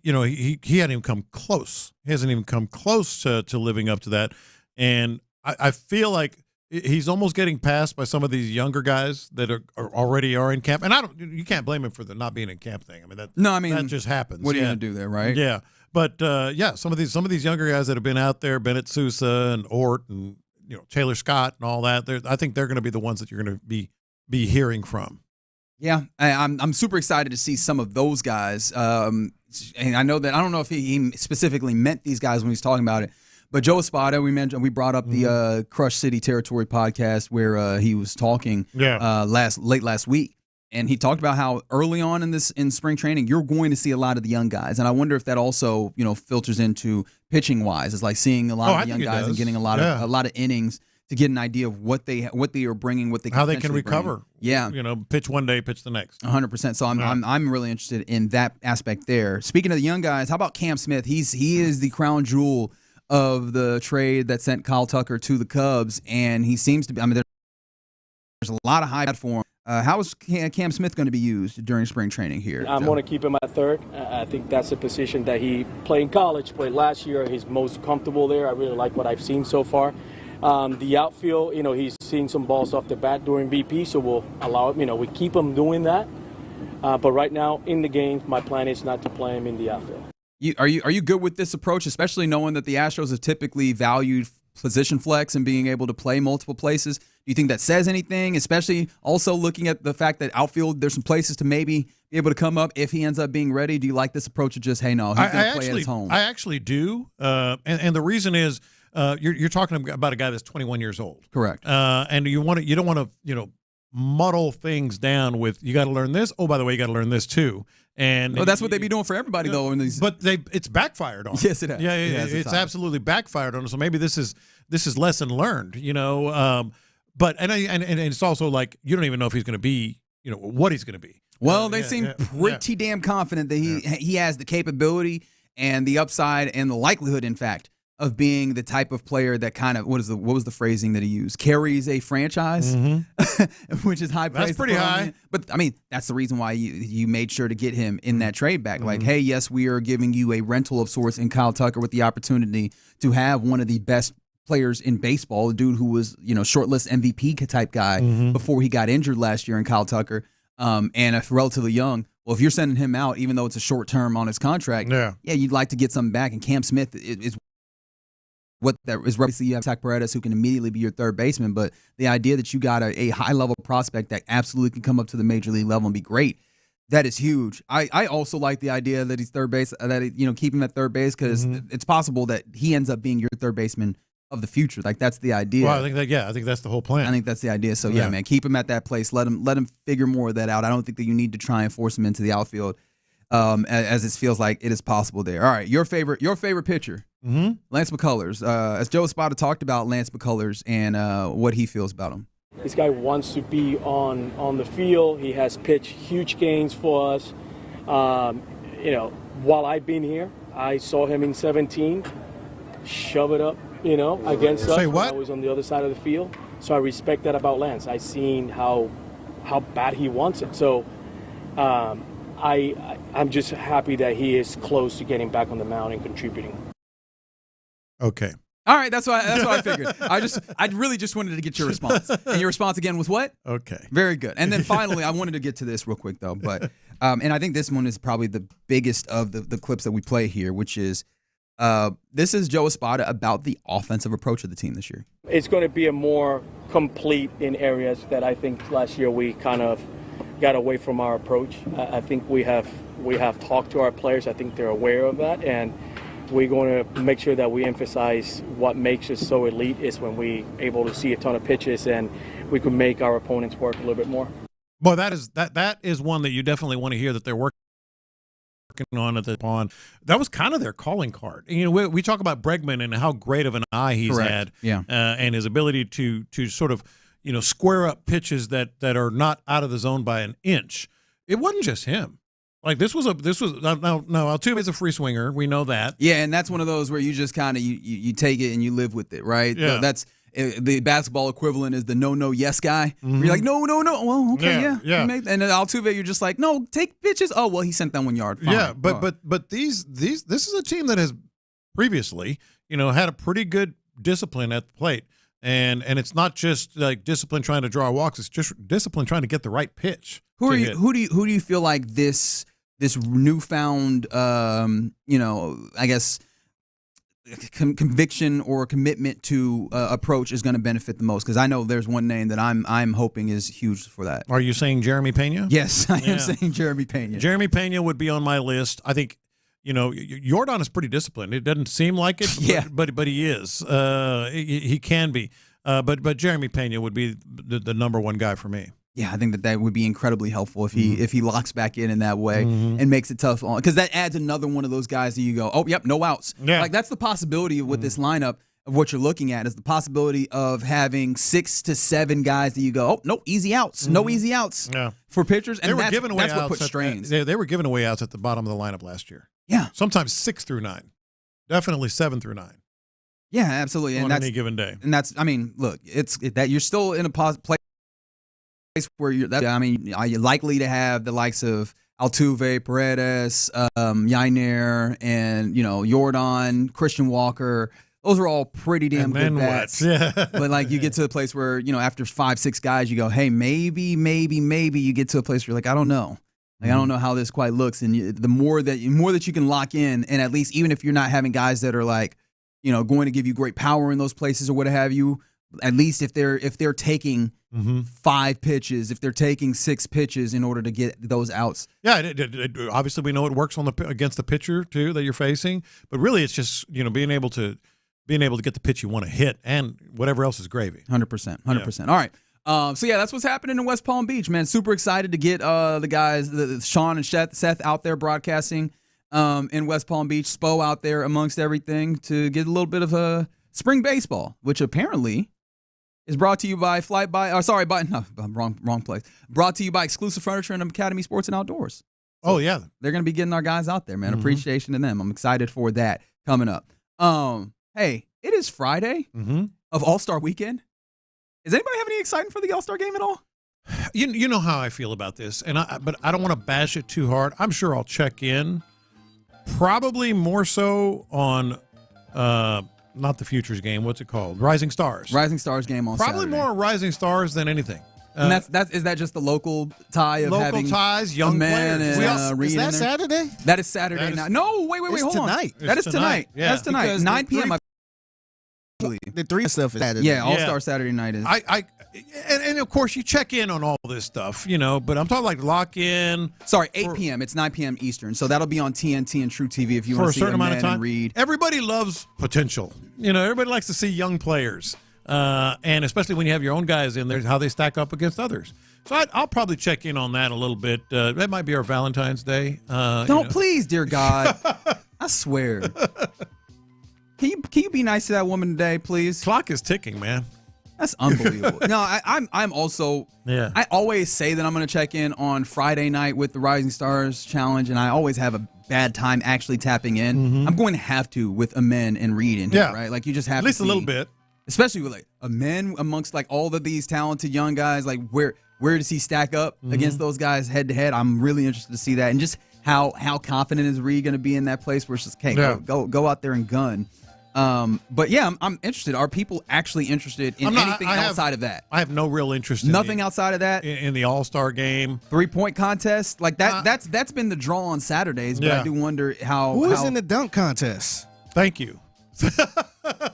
hadn't even come close. He hasn't even come close to living up to that. And I feel like he's almost getting passed by some of these younger guys that are already in camp. And you can't blame him for the not being in camp thing. I mean, that just happens. What are you going to do there, right? Yeah. But some of these younger guys that have been out there, Bennett Sousa and Ort and Taylor Scott and all that, I think they're going to be the ones that you're going to be hearing from. Yeah, I'm super excited to see some of those guys. And I know that I don't know if he specifically meant these guys when he was talking about it, but Joe Espada, we brought up the Crush City Territory podcast where he was talking late last week, and he talked about how early on in spring training you're going to see a lot of the young guys, and I wonder if that also filters into pitching wise. It's like seeing a lot of the young guys and getting a lot of innings to get an idea of what they are bringing, how they can recover. Yeah, pitch one day, pitch the next. 100%. So I'm really interested in that aspect there. Speaking of the young guys, how about Cam Smith? He is the crown jewel of the trade that sent Kyle Tucker to the Cubs, and he seems to be. I mean, there's a lot of hype for him. How is Cam Smith going to be used during spring training here? I'm going to keep him at third. I think that's a position that he played in college, played last year. He's most comfortable there. I really like what I've seen so far. The outfield, he's seen some balls off the bat during BP, so we'll allow him, we keep him doing that. But right now in the game, my plan is not to play him in the outfield. Are you good with this approach, especially knowing that the Astros have typically valued position flex and being able to play multiple places. Do you think that says anything, especially also looking at the fact that outfield, there's some places to maybe be able to come up if he ends up being ready? Do you like this approach of just, hey, no, he's going to play at his home? I actually do. And the reason is you're talking about a guy that's 21 years old. Correct. And you don't want to, muddle things down with, you got to learn this. Oh, by the way, you got to learn this too. And that's what they be doing for everybody, though. In these, but it's backfired on them. Yes, it has. Yeah, it's absolutely backfired on them. So maybe this is lesson learned. But and it's also like you don't even know if he's going to be, what he's going to be. Well, they seem pretty damn confident that he has the capability and the upside and the likelihood, in fact, of being the type of player that kind of what was the phrasing that he used? Carries a franchise, which is high praise. That's pretty high. But I mean, that's the reason why you made sure to get him in that trade back. Like, hey, yes, we are giving you a rental of sorts in Kyle Tucker with the opportunity to have one of the best players in baseball, a dude who was shortlist MVP type guy before he got injured last year in Kyle Tucker, and relatively young. Well, if you're sending him out, even though it's a short term on his contract, you'd like to get something back. And Cam Smith is what that is. Obviously, you have Zach Paredes, who can immediately be your third baseman, but the idea that you got a high level prospect that absolutely can come up to the major league level and be great, that is huge. I also like the idea that he's third base, that keep him at third base, because it's possible that he ends up being your third baseman of the future. Like, that's the idea. Well, I think that's the whole plan. I think that's the idea. So yeah, man, keep him at that place. Let him figure more of that out. I don't think that you need to try and force him into the outfield, as it feels like it is possible there. All right, your favorite pitcher, Lance McCullers. As Joe Espada talked about Lance McCullers and what he feels about him. This guy wants to be on the field. He has pitched huge games for us. While I've been here, I saw him in 17 shove it up, against us. Say what? When I was on the other side of the field. So I respect that about Lance. I seen how bad he wants it. So I'm just happy that he is close to getting back on the mound and contributing. Okay. All right, that's what I figured. I really just wanted to get your response. And your response again was what? Okay. Very good. And then finally, I wanted to get to this real quick though, but and I think this one is probably the biggest of the clips that we play here, which is this is Joe Espada about the offensive approach of the team this year. It's going to be a more complete in areas that I think last year we kind of got away from our approach. I think we have talked to our players. I think they're aware of that, and we're going to make sure that we emphasize what makes us so elite is when we able to see a ton of pitches and we can make our opponents work a little bit more. Boy, that is one that you definitely want to hear that they're working on at the pond. That was kind of their calling card. We talk about Bregman and how great of an eye he's had, and his ability to sort of square up pitches that are not out of the zone by an inch. It wasn't just him. Like this was now Altuve is a free swinger. We know that. Yeah, and that's one of those where you just kind of you take it and you live with it, right? Yeah. That's the basketball equivalent is the no yes guy. Where you're like no. Well, okay, yeah. And then Altuve, you're just like no, take pitches. Oh well, he sent that 1 yard. Fine. Yeah, but this is a team that has previously had a pretty good discipline at the plate. And it's not just like discipline trying to draw walks; it's just discipline trying to get the right pitch. Who do you feel like this newfound I guess conviction or commitment to approach is going to benefit the most? Because I know there's one name that I'm hoping is huge for that. Are you saying Jeremy Pena? Yes, I am saying Jeremy Pena. Jeremy Pena would be on my list. I think. Jordan is pretty disciplined. It doesn't seem like it, but he is. He can be. But Jeremy Pena would be the number one guy for me. Yeah, I think that would be incredibly helpful if he locks back in that way and makes it tough on, because that adds another one of those guys that you go, oh, yep, no outs. Yeah. Like that's the possibility with this lineup of what you're looking at is the possibility of having 6 to 7 guys that you go, oh, no easy outs, no easy outs for pitchers. And that's what puts strains. They were giving away outs at the bottom of the lineup last year. Yeah. Sometimes 6 through 9. Definitely 7 through 9. Yeah, absolutely. On any given day. And that's, I mean, look, it's that you're still in a place where are you likely to have the likes of Altuve, Paredes, Yainer, and Jordan, Christian Walker. Those are all pretty damn good bats. Yeah. But like you get to a place where, after 5-6 guys, you go, hey, maybe you get to a place where you're like, I don't know. Like, I don't know how this quite looks, and the more that you can lock in, and at least even if you're not having guys that are like, going to give you great power in those places or what have you. At least if they're taking 5 pitches, if they're taking 6 pitches in order to get those outs. Yeah, obviously we know it works against the pitcher too that you're facing, but really it's just being able to get the pitch you want to hit and whatever else is gravy. 100%. All right. So that's what's happening in West Palm Beach, man. Super excited to get the guys, Sean and Seth out there broadcasting in West Palm Beach. Spo out there amongst everything to get a little bit of spring baseball, which apparently is brought to you by wrong place. Brought to you by Exclusive Furniture and Academy Sports and Outdoors. So yeah. They're going to be getting our guys out there, man. Appreciation to them. I'm excited for that coming up. Hey, it is Friday of All-Star Weekend. Does anybody have any excitement for the All-Star game at all? You know how I feel about this, but I don't want to bash it too hard. I'm sure I'll check in, probably more so on not the Futures game. What's it called? Rising Stars. Rising Stars game on probably Saturday. More Rising Stars than anything. And is that just the local tie of having ties, young man players? And is that Saturday? That is Saturday night. No, wait, hold tonight. on. That is tonight. Yeah. That's tonight. Because 9 p.m. The 3 stuff is Saturday. Yeah, All-Star Saturday night is. And of course you check in on all this stuff, but I'm talking like lock in. Sorry, 8 p.m. It's 9 p.m. Eastern, so that'll be on TNT and True TV if you want to see a certain amount of time. Read. Everybody loves potential. Everybody likes to see young players, and especially when you have your own guys in there, how they stack up against others. So I'll probably check in on that a little bit. That might be our Valentine's Day. Don't please, dear God. I swear. Can you be nice to that woman today, please? Clock is ticking, man. That's unbelievable. No, I'm also. Yeah. I always say that I'm going to check in on Friday night with the Rising Stars Challenge, and I always have a bad time actually tapping in. I'm going to have to with Amen and Reed in here, right? Like you just have at least a little bit, especially with like Amen amongst like all of these talented young guys. Like where does he stack up against those guys head to head? I'm really interested to see that, and just how confident is Reed going to be in that place where it's just go out there and gun. But yeah, I'm interested. Are people actually interested in anything outside of that? I have no real interest in outside of that. In the All-Star game. 3-point contest? Like that's been the draw on Saturdays, but I do wonder who's in the dunk contest? Thank you.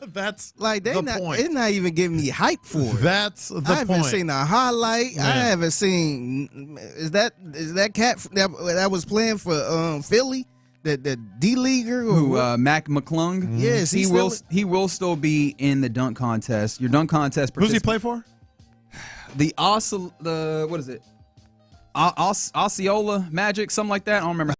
That's like the point. They're not even giving me hype for it. That's the point. I haven't seen a highlight. I haven't seen is that cat that was playing for Philly? The D-leaguer who Mac McClung. Yes, he will still be in the dunk contest. Your dunk contest. Who's he play for? What is it? Osceola Magic, something like that. I don't remember.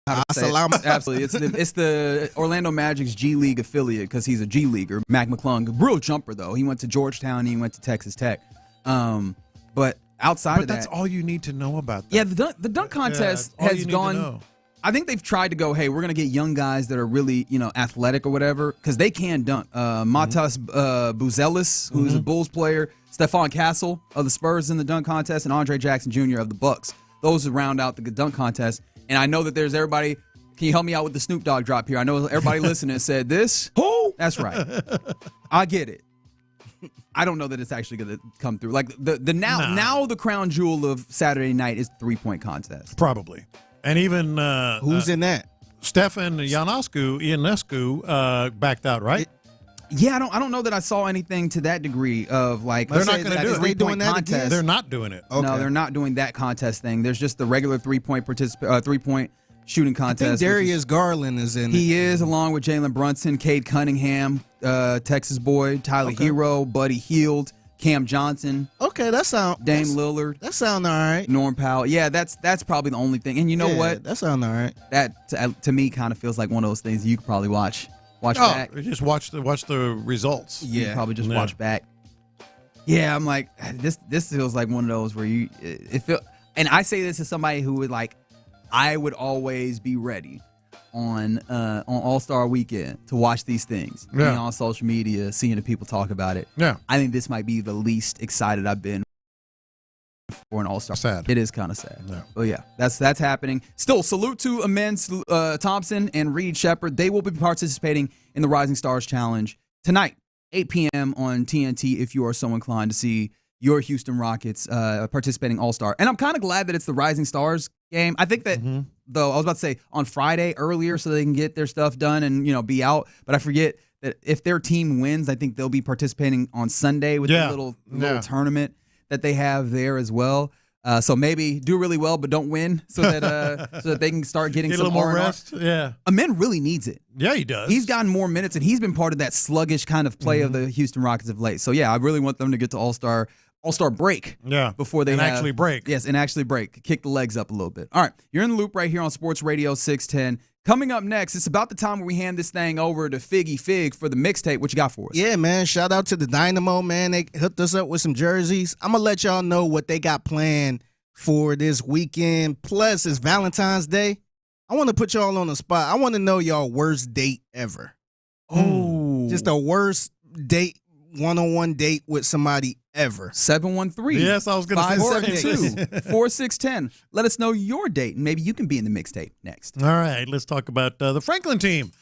Absolutely, it's the Orlando Magic's G League affiliate because he's a G leaguer. Mac McClung, real jumper though. He went to Georgetown. And he went to Texas Tech. But outside of that, that's all you need to know about that. Yeah, the dunk contest has gone. I think they've tried to go, hey, we're going to get young guys that are really, athletic or whatever, because they can dunk. Matas Buzelis, who's a Bulls player, Stephon Castle of the Spurs in the dunk contest, and Andre Jackson Jr. of the Bucks. Those round out the dunk contest. And I know that there's everybody. Can you help me out with the Snoop Dogg drop here? I know everybody listening said this. Who? That's right. I get it. I don't know that it's actually going to come through. Like now the crown jewel of Saturday night is the 3-point contest. Probably. And even who's in that? Stefan Ionescu backed out, right? Yeah, I don't know that I saw anything to that degree of like. They're not going to do it. They doing that again? They're not doing it. Okay. No, they're not doing that contest thing. There's just the regular 3-point shooting contest. I think Darius Garland is in. He is, along with Jalen Brunson, Cade Cunningham, Texas boy, Tyler Hero, Buddy Hield, Cam Johnson. Okay, that sound. Dame Lillard. That sound all right. Norm Powell. Yeah, that's probably the only thing. And you know what? That sound all right. That to me kind of feels like one of those things you could probably watch back. Just watch the results. Yeah, you could probably just watch back. Yeah, I'm like this feels like one of those where and I say this as somebody who would like I would always be ready on All-Star Weekend to watch these things. Being on social media, seeing the people talk about it. Yeah. I think this might be the least excited I've been for an All-Star. Sad. It is kind of sad. Yeah. But yeah, that's happening. Still, salute to Amen Thompson and Reed Shepard. They will be participating in the Rising Stars Challenge tonight, 8 p.m. on TNT if you are so inclined to see your Houston Rockets participating All-Star. And I'm kind of glad that it's the Rising Stars game. I think that, though, I was about to say on Friday earlier so they can get their stuff done and, be out. But I forget that if their team wins, I think they'll be participating on Sunday with the little tournament that they have there as well. So maybe do really well, but don't win, so that they can start getting some a little more rest. Yeah, Amin really needs it. Yeah, he does. He's gotten more minutes, and he's been part of that sluggish kind of play of the Houston Rockets of late. So yeah, I really want them to get to All-Star break. Yeah, before they actually break. Yes, and actually break. Kick the legs up a little bit. All right, you're in the loop right here on Sports Radio 610. Coming up next, it's about the time where we hand this thing over to Figgy Fig for the mixtape. What you got for us? Yeah, man. Shout out to the Dynamo, man. They hooked us up with some jerseys. I'm going to let y'all know what they got planned for this weekend. Plus, it's Valentine's Day. I want to put y'all on the spot. I want to know y'all worst date ever. Oh. Just the worst date, one-on-one date with somebody ever. 713. Yes, I was going to say 572-4610. Let us know your date, and maybe you can be in the mixtape next. All right, let's talk about the Franklin team.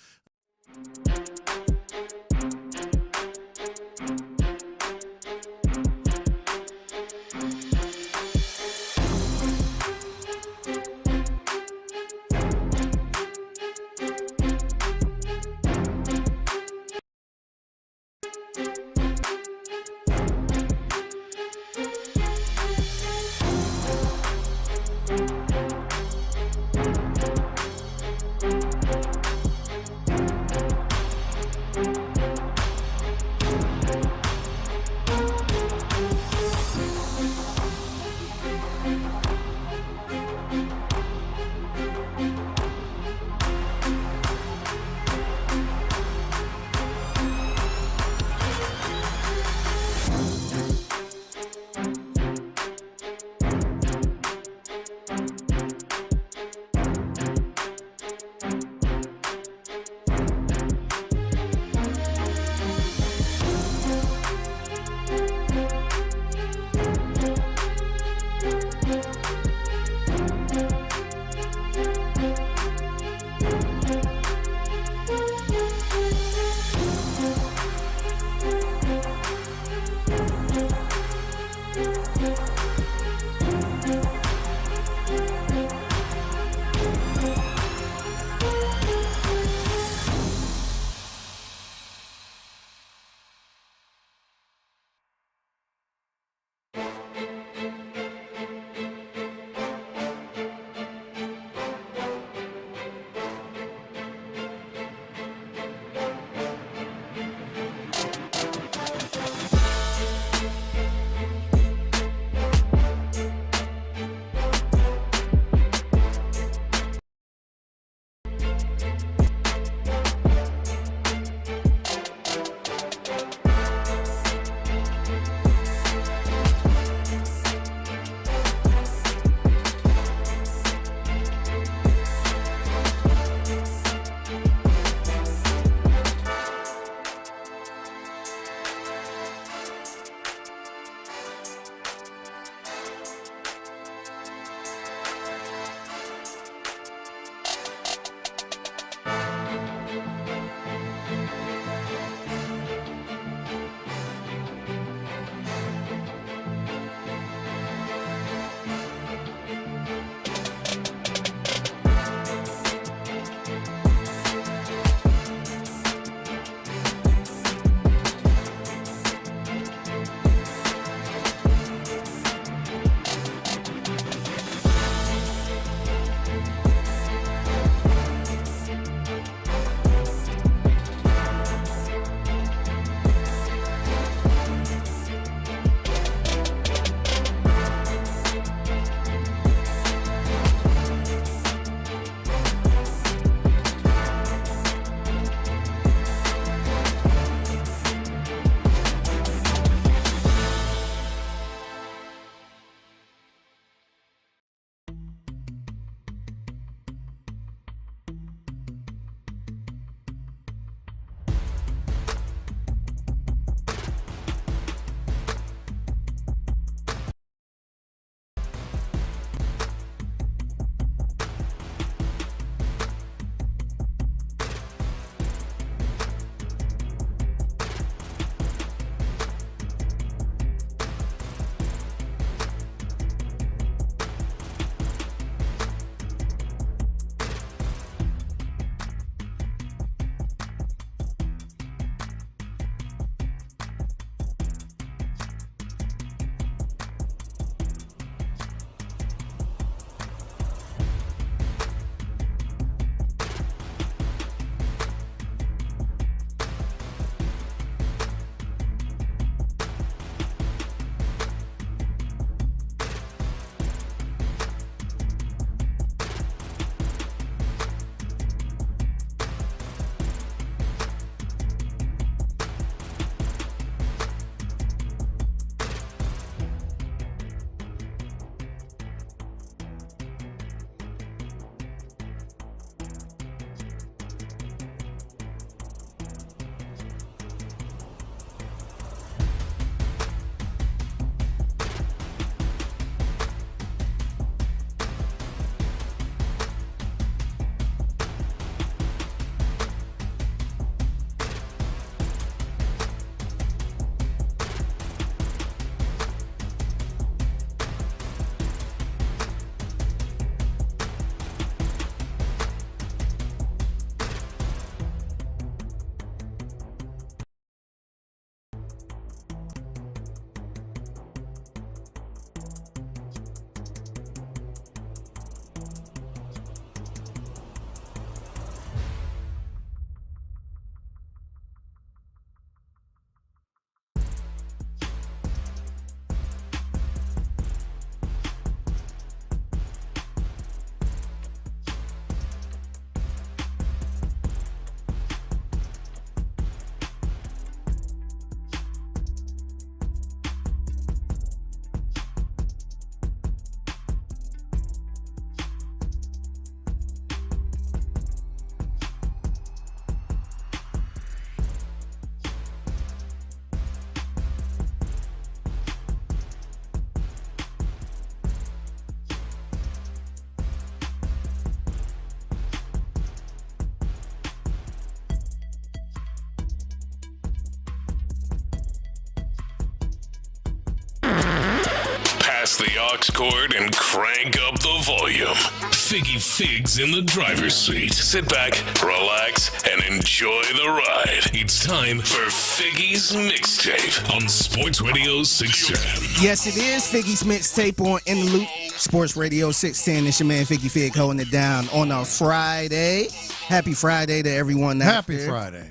aux cord and crank up the volume. Figgy Figs in the driver's seat. Sit back, relax, and enjoy the ride. It's time for Figgy's Mixtape on Sports Radio 610. Yes, it is Figgy's Mixtape on In the Loop. Sports Radio 610. It's your man Figgy Fig holding it down on a Friday. Happy Friday to everyone out there. Happy Friday.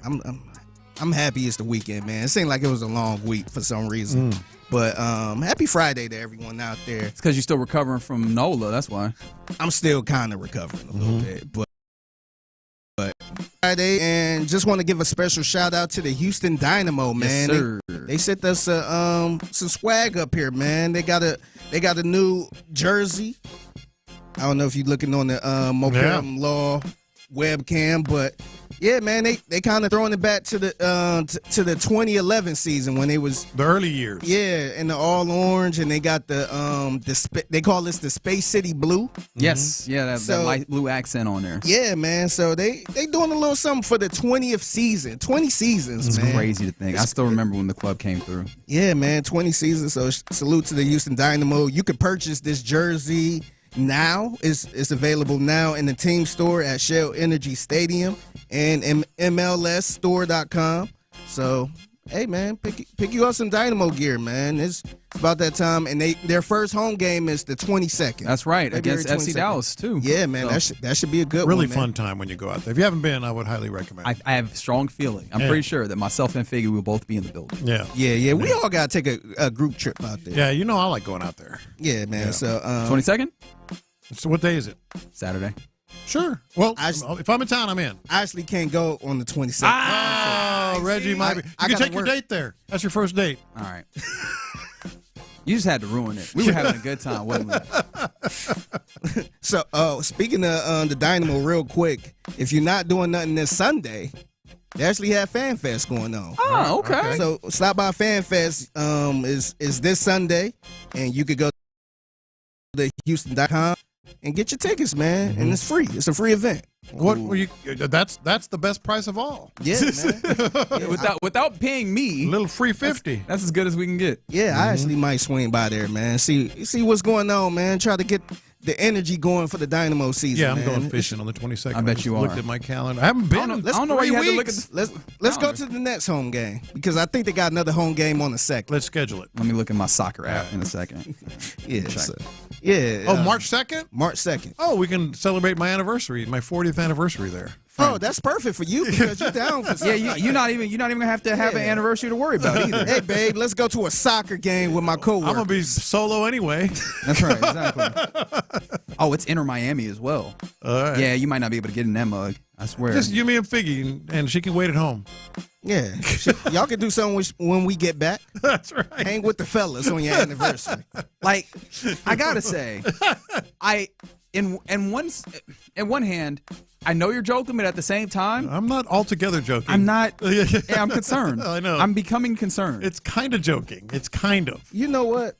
I'm happy it's the weekend, man. It seemed like it was a long week for some reason. But happy Friday to everyone out there. It's because you're still recovering from NOLA, that's why. I'm still kind of recovering a little bit, but Friday, and just want to give a special shout out to the Houston Dynamo, man. Yes, sir. They sent us some swag up here, man. They got a new jersey. I don't know if you're looking on the Mocam Law webcam, but yeah, man, they kind of throwing it back to the 2011 season when they was the early years. Yeah, and the all orange, and they got they call this the Space City blue. Yes, yeah, that light blue accent on there. Yeah, man. So they doing a little something for the 20th season, 20 seasons, It's man. crazy to think. I still remember when the club came through. Yeah, man, 20 seasons. So salute to the Houston Dynamo. You can purchase this jersey now. It's available now in the team store at Shell Energy Stadium and MLSstore.com. So, hey, man, pick you up some Dynamo gear, man. It's about that time. And their first home game is the 22nd. That's right, February against FC 22nd. Dallas, too. Yeah, man, So, that should be a good really one, man. fun time when you go out there. If you haven't been, I would highly recommend it. I have a strong feeling. I'm pretty sure that myself and Figgy will both be in the building. Yeah. We all got to take a group trip out there. Yeah, you know I like going out there. Yeah, man. Yeah. So 22nd? So what day is it? Saturday. Sure. Well, if I'm in town, I'm in. I actually can't go on the 22nd. Oh, Reggie might be. You can take your date there. That's your first date. All right. You just had to ruin it. We were having a good time, wasn't we? So, speaking of the Dynamo, real quick, if you're not doing nothing this Sunday, they actually have Fan Fest going on. Oh, okay. So stop by Fan Fest. Is this Sunday, and you could go to Houston.com and get your tickets, man. And it's free. It's a free event. What were you? That's the best price of all. Yeah, man. Without paying me, a little free 50. That's as good as we can get. Yeah, I actually might swing by there, man. See what's going on, man. Try to get the energy going for the Dynamo season. Yeah, I'm man. going fishing on the 22nd. I bet you are. Looked at my calendar. I haven't been. I don't know why you had to look at this. Let's go to the next home game because I think they got another home game on the 2nd. Let's schedule it. Let me look at my soccer app in a second. Yeah. Oh, March 2nd? March 2nd. Oh, we can celebrate my anniversary, my 40th anniversary there. Oh, that's perfect for you because you're down for Yeah, you're not even gonna have to have an anniversary to worry about either. Hey, babe, let's go to a soccer game with my coworker. I'm gonna be solo anyway. That's right, exactly. Oh, it's Inter Miami as well. All right. Yeah, you might not be able to get in that mug. I swear. Just you, me, and Figgy, and she can wait at home. Yeah, y'all can do something when we get back. That's right. Hang with the fellas on your anniversary. Like, I gotta say, in one hand, I know you're joking, but at the same time, I'm not altogether joking. I'm not. Yeah, I'm concerned. I know. I'm becoming concerned. It's kind of joking. It's kind of. You know what?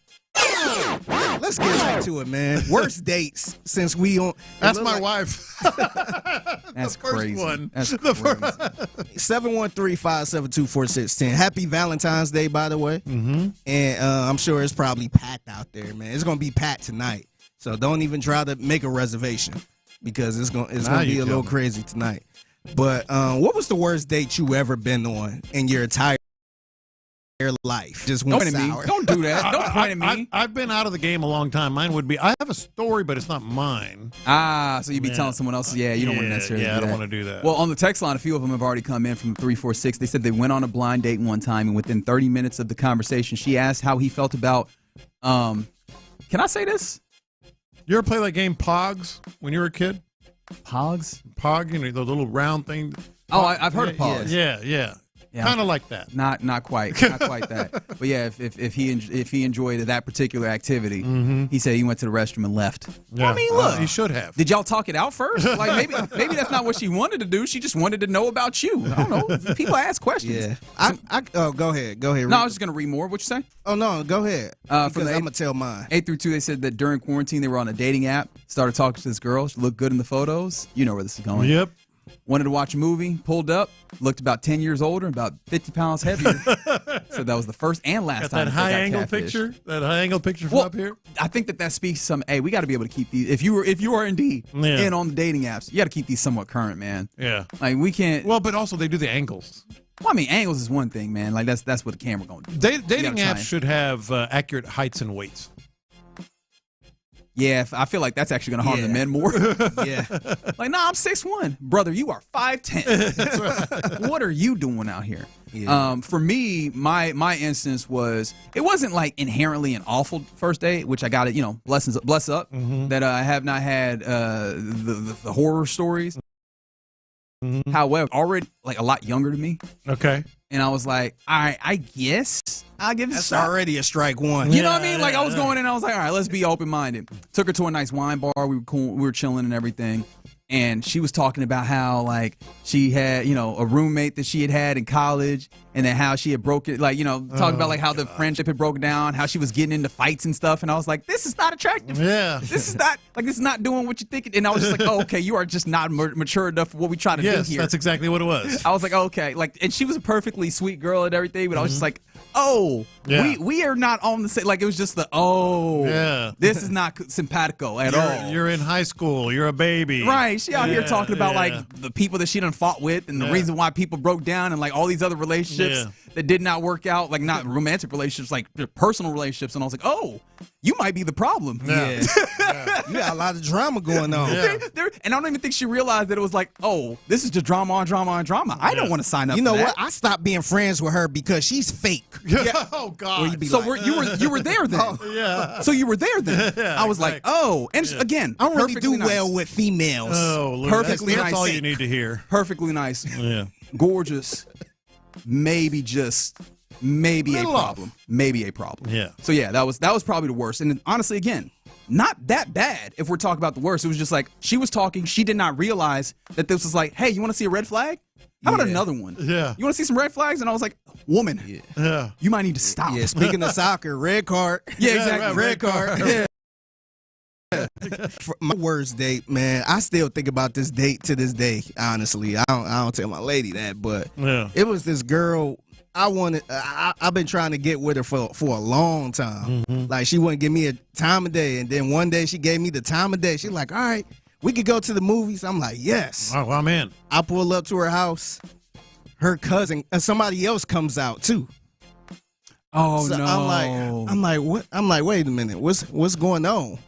Let's get right to it, man. Worst dates since we on. That's my wife. That's the first crazy. one. That's the crazy. 713-572-4610. Happy Valentine's Day, by the way. Mm-hmm. And I'm sure it's probably packed out there, man. It's gonna be packed tonight, so don't even try to make a reservation because it's gonna be a little crazy tonight. But what was the worst date you ever been on in your entire life? Just one sour. Don't do that. Don't point at me. I've been out of the game a long time. Mine would be. I have a story, but it's not mine. So you'd be telling someone else. Yeah, you don't want to necessarily. Yeah, I don't that. want to do that. Well, on the text line, a few of them have already come in from 346. They said they went on a blind date one time, and within 30 minutes of the conversation, she asked how he felt about. Can I say this? You ever play that game Pogs when you were a kid? Pogs? Pog, you know, the little round thing. Oh, I've heard of Pogs. Yeah. Kind of like that. Not quite that. But yeah, if he enjoyed that particular activity, he said he went to the restroom and left. Yeah. I mean, look, he should have. Did y'all talk it out first? Like maybe that's not what she wanted to do. She just wanted to know about you. I don't know. People ask questions. Yeah. Go ahead. No, I was just gonna read more. What you say? Oh no, go ahead. Because I'm gonna tell mine. 8 through 2, they said that during quarantine they were on a dating app, started talking to this girl. She looked good in the photos. You know where this is going. Yep. wanted to watch a movie, pulled up, looked about 10 years older, about 50 pounds heavier. So that was the first and last time. That high angle picture? That high angle picture from up here? I think that speaks some, hey, we got to be able to keep these. If you are indeed in on the dating apps, you got to keep these somewhat current, man. Yeah. Like, we can't. Well, but also they do the angles. Well, I mean, angles is one thing, man. Like, that's what the camera going to do. Dating apps should have accurate heights and weights. Yeah, I feel like that's actually going to harm the men more. Yeah. Like, I'm 6'1". Brother, you are 5'10". That's right. What are you doing out here? Yeah. For me, my instance was, it wasn't like inherently an awful first date, which I got it, bless up, that I have not had the horror stories. Mm-hmm. However, already like a lot younger than me. Okay. And I was like, all right, I guess I'll give it a shot. That's already a strike one. You know what I mean? Like, I was going in, I was like, all right, let's be open-minded. Took her to a nice wine bar. We were cool. We were chilling and everything. And she was talking about how, like, she had, a roommate that she had in college, and then how she had broken, like, talking about, like, how the friendship had broken down, how she was getting into fights and stuff. And I was like, this is not attractive. Yeah. This is not doing what you're thinking. And I was just like, oh, okay, you are just not mature enough for what we try to do here. Yes, that's exactly what it was. I was like, okay. Like, and she was a perfectly sweet girl and everything, but I was just like, oh, we are not on the same. Like, it was just this is not simpatico at all. You're in high school. You're a baby. Right. She out here talking about like the people that she done fought with and the reason why people broke down and like all these other relationships that did not work out, like not romantic relationships, like personal relationships. And I was like, oh, you might be the problem. Yeah. You got a lot of drama going on. And I don't even think she realized that it was like, oh, this is just drama on drama on drama. I don't want to sign up for that. You know what? I stopped being friends with her because she's fake. Oh, God. So you were there then. So you were there then. I was like, oh. And again, I don't really do well with females. Oh, perfectly that's nice. all you need to hear. Perfectly nice. Yeah. Gorgeous. Maybe a problem. Maybe a problem. Yeah. So yeah, that was probably the worst. And honestly, again, not that bad if we're talking about the worst. It was just like she was talking. She did not realize that this was like, hey, you want to see a red flag? How about another one? Yeah. You want to see some red flags? And I was like, woman, you might need to stop. Yeah. Speaking of soccer, red card. Yeah, exactly. Red card. Yeah. For my worst date, man, I still think about this date to this day. Honestly, I don't tell my lady that, but it was this girl. I've been trying to get with her for a long time. Mm-hmm. Like, she wouldn't give me a time of day, and then one day she gave me the time of day. She's like, all right, we could go to the movies. I'm like, yes. Oh, I'm in. I pull up to her house. Her cousin, somebody else comes out too. Oh, so no. I'm like, what? I'm like, wait a minute, what's going on?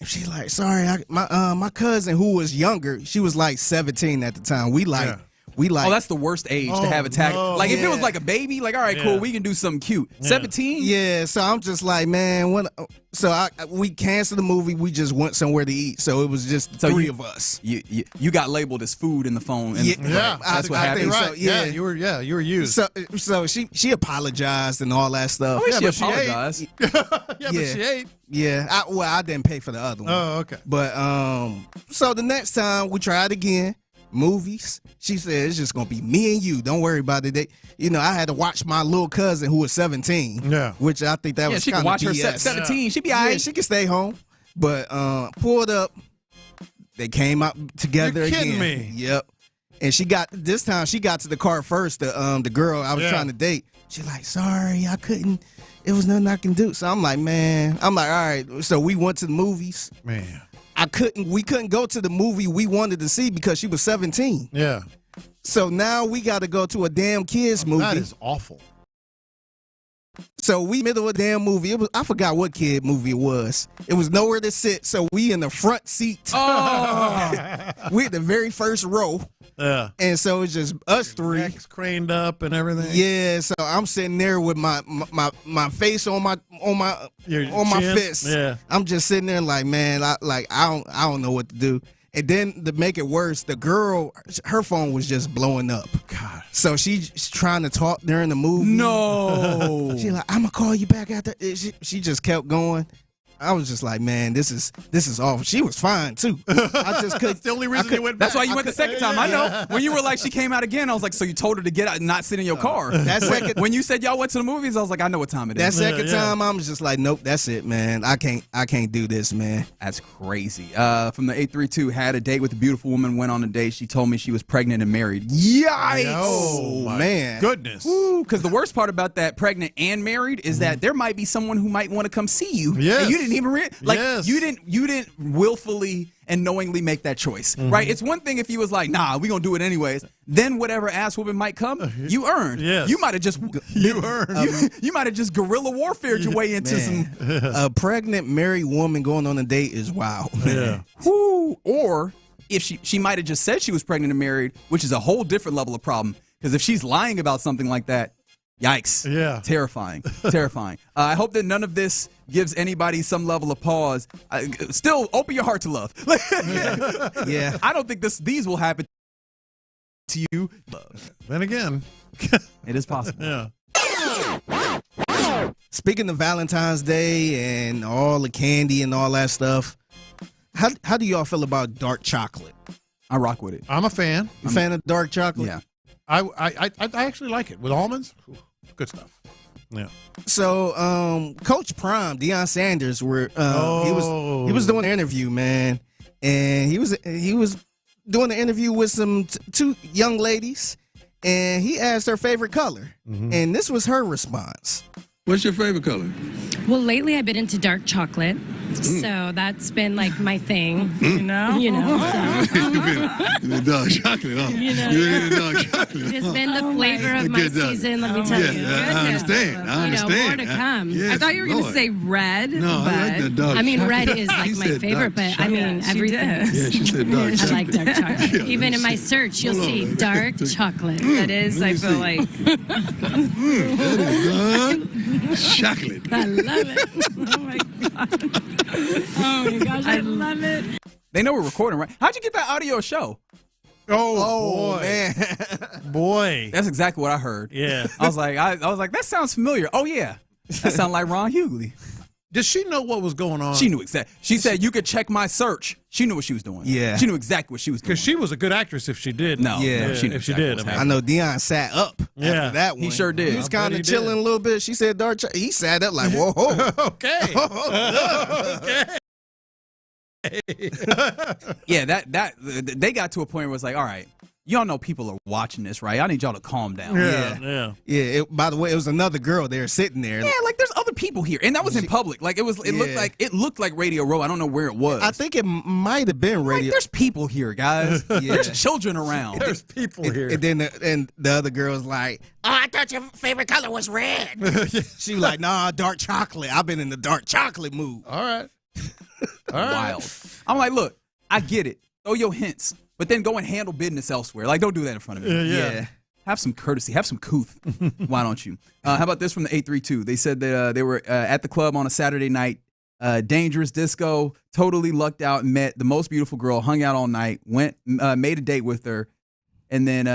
And she's like, sorry, my cousin who was younger, she was like 17 at the time. We like. Oh, that's the worst age to have a tag. No. Like, if it was like a baby, like, all right, cool, we can do something cute. 17? Yeah, so I'm just like, man, we canceled the movie. We just went somewhere to eat. So it was just three of us. You got labeled as food in the phone. And that's what happened. Right. So, you were used. So she apologized and all that stuff. Oh, she apologized. But she ate. Yeah, I didn't pay for the other one. Oh, okay. But so the next time we tried again. Movies. She said it's just gonna be me and you. Don't worry about it. I had to watch my little cousin who was 17. Yeah, which I think that was she kind can watch BS. her 17. She'd be all right. She can stay home. But pulled up. They came out together You're again. kidding me. Yep. And this time she got to the car first. The girl I was trying to date. She's like, sorry, I couldn't. It was nothing I can do. So I'm like, all right. So we went to the movies. Man. We couldn't go to the movie we wanted to see because she was 17. Yeah. So now we got to go to a damn kids movie. That is awful. So we middle of a damn movie. I forgot what kid movie it was. It was nowhere to sit. So we in the front seat. Oh. We at the very first row. Yeah. And so it's just us three. Necks craned up and everything. Yeah. So I'm sitting there with my face on my fist. Yeah. I'm just sitting there like, man, I don't know what to do. And then to make it worse, the girl, her phone was just blowing up. God. So she's trying to talk during the movie. No. She's like, I'm going to call you back after. She just kept going. I was just like, man, this is awful. She was fine too. I just couldn't. That's the only reason you went back. That's why you went the second time. I know. When you were like, she came out again, I was like, so you told her to get out and not sit in your car. When you said y'all went to the movies, I was like, I know what time it is. That second time, I was just like, nope, that's it, man. I can't do this, man. That's crazy. From the 832, had a date with a beautiful woman, went on a date. She told me she was pregnant and married. Yikes! Oh, man. Goodness. Because the worst part about that, pregnant and married, is that there might be someone who might want to come see you. Yes. And you didn't even you didn't willfully and knowingly make that choice, right? It's one thing if you was like, nah, we gonna do it anyways. Then whatever ass woman might come, you earned. Yes. You might have just you might have just guerrilla warfared your way into some. A pregnant married woman going on a date is wild, man. Yeah. Whoo. Or if she might have just said she was pregnant and married, which is a whole different level of problem. Because if she's lying about something like that, yikes. Yeah. Terrifying. Terrifying. I hope that none of this gives anybody some level of pause. Still, open your heart to love. Yeah. I don't think these will happen to you. Then again. It is possible. Yeah. Speaking of Valentine's Day and all the candy and all that stuff, how do y'all feel about dark chocolate? I rock with it. I'm a fan. You a fan of dark chocolate? Yeah. I actually like it. With almonds, good stuff. Yeah. So, Coach Prime, Deion Sanders, he was doing an interview, man, and he was doing an interview with some two young ladies, and he asked her favorite color, and this was her response. What's your favorite color? Well, lately I've been into dark chocolate, so that's been like my thing. You know. So. You've been dark chocolate, huh? You know. You've been dark chocolate. It's been the flavor of my season. Let me tell you. I understand. More to come. Yes, I thought you were going to say red. No, I like that dark. I mean, chocolate. red is like my favorite, but I mean everything. Yeah, she said dark chocolate. I like dark chocolate. Yeah, Even in my search, you'll see dark chocolate. That is, I feel like. That is dark chocolate. I love it. Oh my god. Oh my gosh, I love it. They know we're recording, right? How'd you get that audio show? Oh boy. Man. Boy. That's exactly what I heard. Yeah. I was like, that sounds familiar. Oh yeah. That sounds like Ron Hughley. Did she know what was going on? She knew exactly. She said you could check my search. She knew what she was doing. Yeah. She knew exactly what she was doing. Because she was a good actress if she did. No. Yeah. She knew if she exactly did. what was I know Deion sat up Yeah. after that one. He sure did. He was I bet kind he of chilling did. a little bit. She said dark chocolate. He sat up like, whoa. Okay. Yeah, that they got to a point where it was like, all right, y'all know people are watching this, right? I need y'all to calm down. Yeah. By the way, it was another girl there sitting there. Yeah, like there's other people here, and that was in public. Like it looked like Radio Row. I don't know where it was. I think it might have been radio. Like, there's people here, guys. There's children around. There's people here. And then the other girl was like, "Oh, I thought your favorite color was red." She was like, "Nah, dark chocolate. I've been in the dark chocolate mood." All right. Wild. I'm like, look, I get it. Throw your hints, but then go and handle business elsewhere. Like, don't do that in front of me. Yeah. Have some courtesy. Have some couth. Why don't you? How about this from the 832? They said that they were at the club on a Saturday night. Dangerous disco. Totally lucked out and met the most beautiful girl. Hung out all night. Went, made a date with her, and then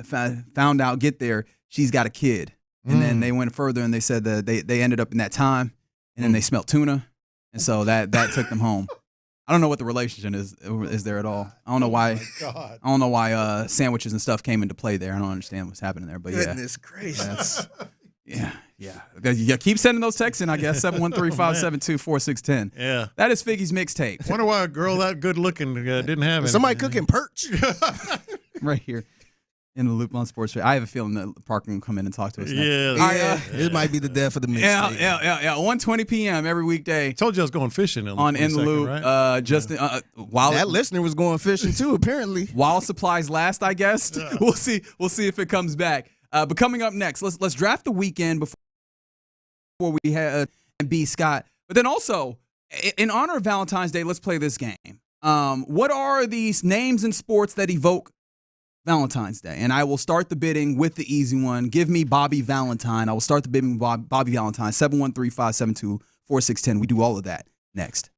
found out. Get there, she's got a kid. And then they went further and they said that they ended up in that time, and then they smelled tuna, and so that took them home. I don't know what the relationship is there at all. I don't know why. I don't know why sandwiches and stuff came into play there. I don't understand what's happening there. But Goodness gracious. Yeah. You keep sending those texts in, I guess. 713-572-4610. Yeah. That is Figgy's mixtape. Wonder why a girl that good looking didn't have it. Somebody cooking perch. Right here. In the loop on Sports Radio. I have a feeling that Parker will come in and talk to us next. Yeah. It might be the death of the mixtape. Yeah. 1:20 p.m. every weekday. Told you I was going fishing on In the Loop. Right? While that listener was going fishing too, apparently. While supplies last, I guess. Yeah. We'll see if it comes back. But coming up next, let's draft the weekend before we have B. Scott. But then also, in honor of Valentine's Day, let's play this game. What are these names in sports that evoke Valentine's Day? And I will start the bidding with the easy one. Give me Bobby Valentine. I will start the bidding with Bobby Valentine. 713-572-4610. We do all of that next.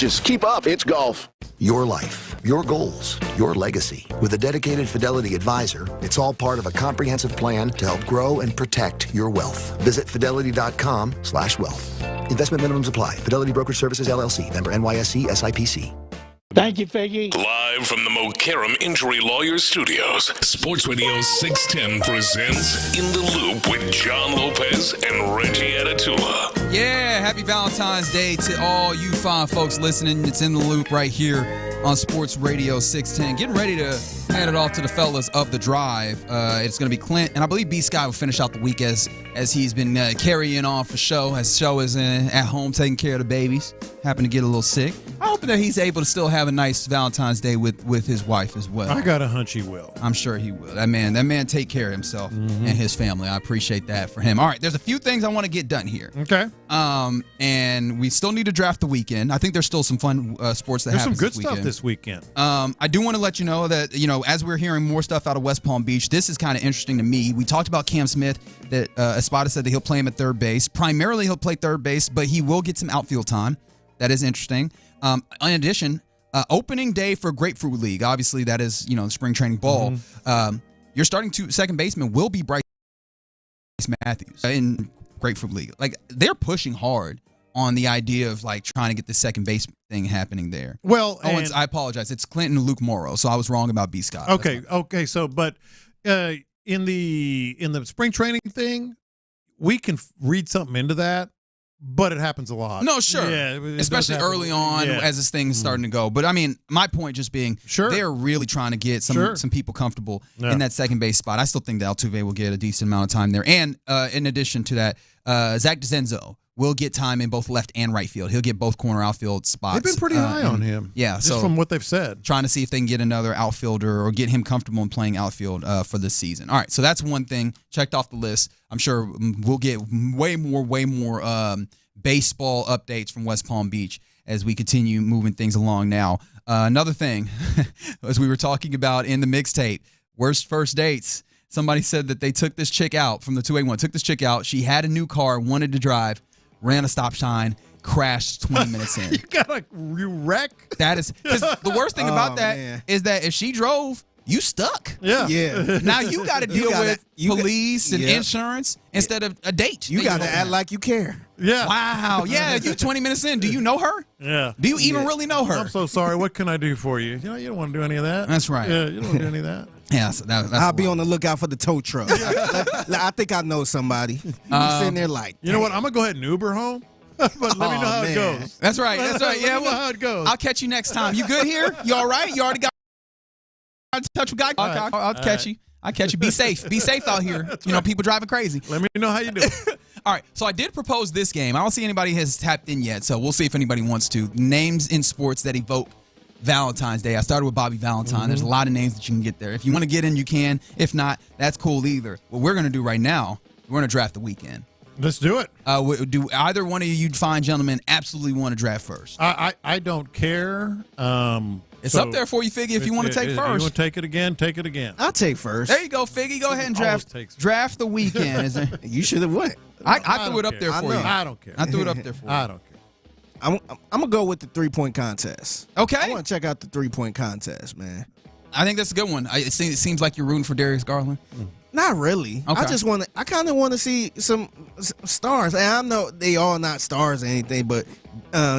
Just keep up. It's golf. Your life, your goals, your legacy. With a dedicated Fidelity advisor, it's all part of a comprehensive plan to help grow and protect your wealth. Visit fidelity.com/wealth. Investment minimums apply. Fidelity Brokerage Services, LLC. Member NYSE SIPC. Thank you, Figgy. Live from the Mokaram Injury Lawyers Studios, Sports Radio 610 presents In the Loop with John Lopez and Reggie Atatula. Yeah, happy Valentine's Day to all you fine folks listening. It's In the Loop right here on Sports Radio 610. Getting ready to hand it off to the fellas of the drive. It's going to be Clint, and I believe B-Sky will finish out the week as he's been carrying on for show. As show is at home taking care of the babies. Happened to get a little sick. I hope that he's able to still have a nice Valentine's Day with his wife as well. I got a hunch he will. I'm sure he will. That man take care of himself and his family. I appreciate that for him. All right, there's a few things I want to get done here. Okay. And we still need to draft the weekend. I think there's still some fun sports that There's happens some good this weekend. stuff this weekend. I do want to let you know that, as we're hearing more stuff out of West Palm Beach, this is kind of interesting to me. We talked about Cam Smith, that Espada said that he'll play him at third base. Primarily, he'll play third base, but he will get some outfield time. That is interesting. In addition, opening day for Grapefruit League. Obviously, that is, spring training ball. Your starting second baseman will be Bryce Matthews in Grapefruit League. Like, they're pushing hard on the idea of like trying to get the second base thing happening there. Well, I apologize. It's Clinton and Luke Morrow, so I was wrong about B. Scott. Okay. So, but in the spring training thing, we can read something into that, but it happens a lot. No, sure. Yeah, especially early on as this thing is starting to go. But I mean, my point just being, they're really trying to get some people comfortable in that second base spot. I still think that Altuve will get a decent amount of time there. And in addition to that, Zach DeCenzo will get time in both left and right field. He'll get both corner outfield spots. They've been pretty high on him. Yeah, just from what they've said. Trying to see if they can get another outfielder or get him comfortable in playing outfield for this season. All right, so that's one thing checked off the list. I'm sure we'll get way more baseball updates from West Palm Beach as we continue moving things along now. Another thing, as we were talking about in the mixtape, worst first dates. Somebody said that they took this chick out from the 281, took this chick out. She had a new car, wanted to drive, ran a stop sign, crashed 20 minutes in. You wreck? That is, because the worst thing about that is that if she drove, you stuck. Yeah. Now you got to deal with police and insurance instead of a date. You got to act like you care. Yeah. Wow. Yeah. You 20 minutes in. Do you know her? Yeah. Do you even really know her? I'm so sorry. What can I do for you? You don't want to do any of that. That's right. Yeah, you don't want to do any of that. Yeah. So that's I'll be on the lookout for the tow truck. I think I know somebody. Sitting there like, you know what? I'm going to go ahead and Uber home. But let me know how it goes. That's right. That's right. Yeah. Let me know how it goes. I'll catch you next time. You good here? You all right? You already got in touch with guy? I'll catch you. I'll catch you. Be safe. Be safe out here. You know, people driving crazy. Let me know how you do. All right, so I did propose this game. I don't see anybody has tapped in yet, so we'll see if anybody wants to. Names in sports that evoke Valentine's Day. I started with Bobby Valentine. There's a lot of names that you can get there. If you want to get in, you can. If not, that's cool either. What we're going to do right now, we're going to draft the weekend. Let's do it. Do either one of you fine gentlemen absolutely want to draft first? I don't care. It's up there for you, Figgy, if you want to take first. You want to take it again? Take it again. I'll take first. There you go, Figgy. Go ahead and draft the weekend. You should have won. I threw it up there for you. I don't care. I threw it up there for you. I don't care. I'm going to go with the 3-point contest. Okay. I want to check out the 3-point contest, man. I think that's a good one. It seems like you're rooting for Darius Garland. Not really. Okay. I kind of want to see some stars. And I know they all not stars or anything, but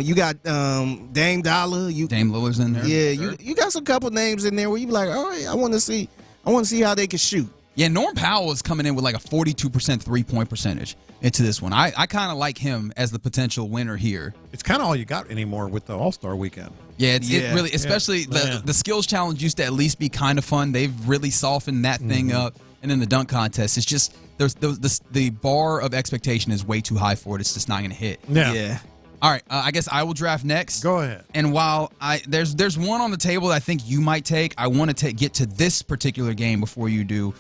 you got Dame Dollar. Dame Lillard's in there. Yeah, sure. you got some couple names in there where you be like, all right, I want to see how they can shoot. Yeah, Norm Powell is coming in with like a 42% 3-point percentage into this one. I kind of like him as the potential winner here. It's kind of all you got anymore with the All-Star weekend. Yeah, it really, especially the skills challenge used to at least be kind of fun. They've really softened that thing up. And then the dunk contest, it's just the bar of expectation is way too high for it. It's just not going to hit. Yeah. All right, I guess I will draft next. Go ahead. And while there's one on the table that I think you might take, I want to get to this particular game before you do.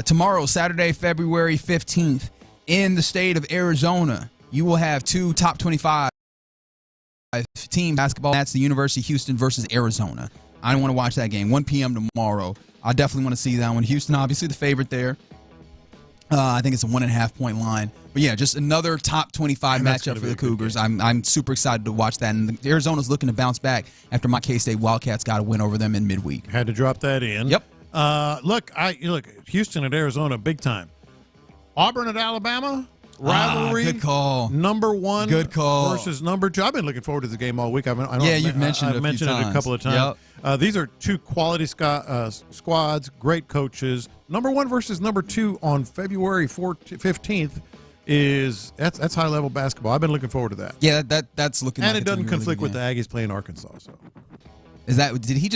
Tomorrow, Saturday, February 15th, in the state of Arizona, you will have two top 25 team basketball. That's the University of Houston versus Arizona. I don't want to watch that game. 1 p.m. tomorrow. I definitely want to see that one. Houston, obviously the favorite there. I think it's a 1.5 point line. But yeah, just another top 25 matchup for the Cougars. I'm super excited to watch that. And Arizona's looking to bounce back after my K-State Wildcats got a win over them in midweek. Had to drop that in. Yep. Look, Houston at Arizona, big time. Auburn at Alabama, rivalry. Good call. Number one. Good call. Versus number two. I've been looking forward to the game all week. You've mentioned it a couple of times. Yep. These are two quality squads, great coaches. Number one versus number two on February 15th that's high level basketball. I've been looking forward to that. Yeah, that's looking. And like it doesn't conflict with the game. Aggies playing Arkansas. So is that did he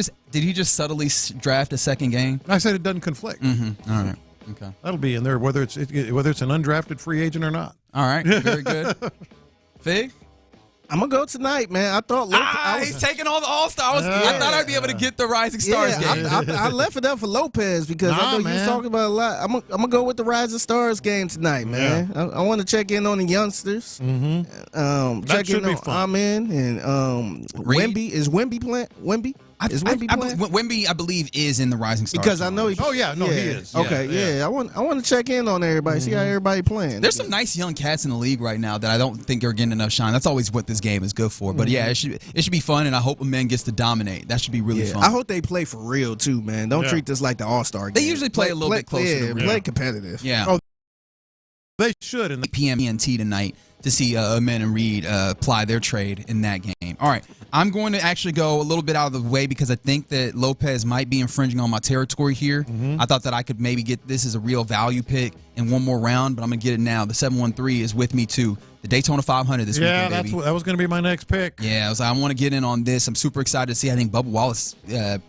just subtly draft a second game? I said it doesn't conflict. Mm-hmm. All right. Okay. That'll be in there whether it's an undrafted free agent or not. All right. Very good. Fig? I'm going to go tonight, man. I thought he's taking all the All-Stars. I thought I'd be able to get the Rising Stars game. I left it up for Lopez because I know you was talking about a lot. I'm going to go with the Rising Stars game tonight, man. Yeah. I want to check in on the youngsters. Mm-hmm. Check in on Amen and Wemby. Is Wemby playing? Wemby? Is Wemby playing? Wemby, I believe, is in the Rising Stars. Because I know he. Oh yeah, no, he is. Okay, yeah. I want to check in on everybody, see how everybody playing. There's some nice young cats in the league right now that I don't think are getting enough shine. That's always what this game is good for. But yeah, it should be fun, and I hope Amen gets to dominate. That should be really fun. I hope they play for real too, man. Don't treat this like the All-Star game. They usually play a little bit closer. Yeah, play competitive. Yeah. Oh, they should. In the PM ENT tonight. to see Amen and Reed ply their trade in that game. All right, I'm going to actually go a little bit out of the way because I think that Lopez might be infringing on my territory here. I thought that I could maybe get this as a real value pick in one more round, but I'm going to get it now. The 713 is with me, too. The Daytona 500 this weekend, baby. Yeah, that was going to be my next pick. Yeah, I want to get in on this. I'm super excited to see. I think Bubba Wallace I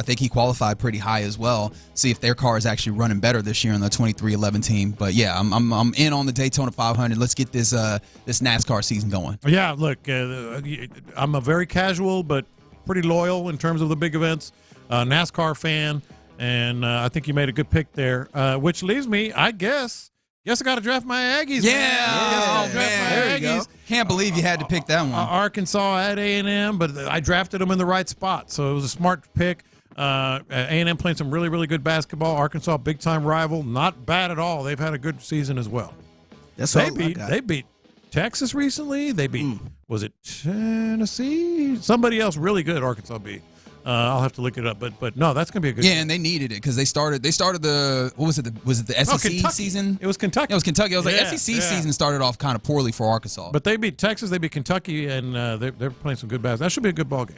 think he qualified pretty high as well. See if their car is actually running better this year on the 2311 team. But yeah, I'm in on the Daytona 500. Let's get this NASCAR season going. Yeah, look, I'm a very casual but pretty loyal in terms of the big events NASCAR fan, and I think you made a good pick there, which leaves me, I guess I got to draft my Aggies. Yeah, there you go. Can't believe you had to pick that one. Arkansas at A&M, but I drafted them in the right spot, so it was a smart pick. A&M playing some really, really good basketball. Arkansas, big-time rival, not bad at all. They've had a good season as well. They beat Texas recently. They beat, was it Tennessee? Somebody else really good Arkansas beat. I'll have to look it up, but no, that's gonna be a good. Yeah, and they needed it because they started the what was it? Was it the SEC season? It was Kentucky. It was Kentucky. I was like, SEC season started off kind of poorly for Arkansas, but they beat Texas, they beat Kentucky, and they're playing some good basketball. That should be a good ball game.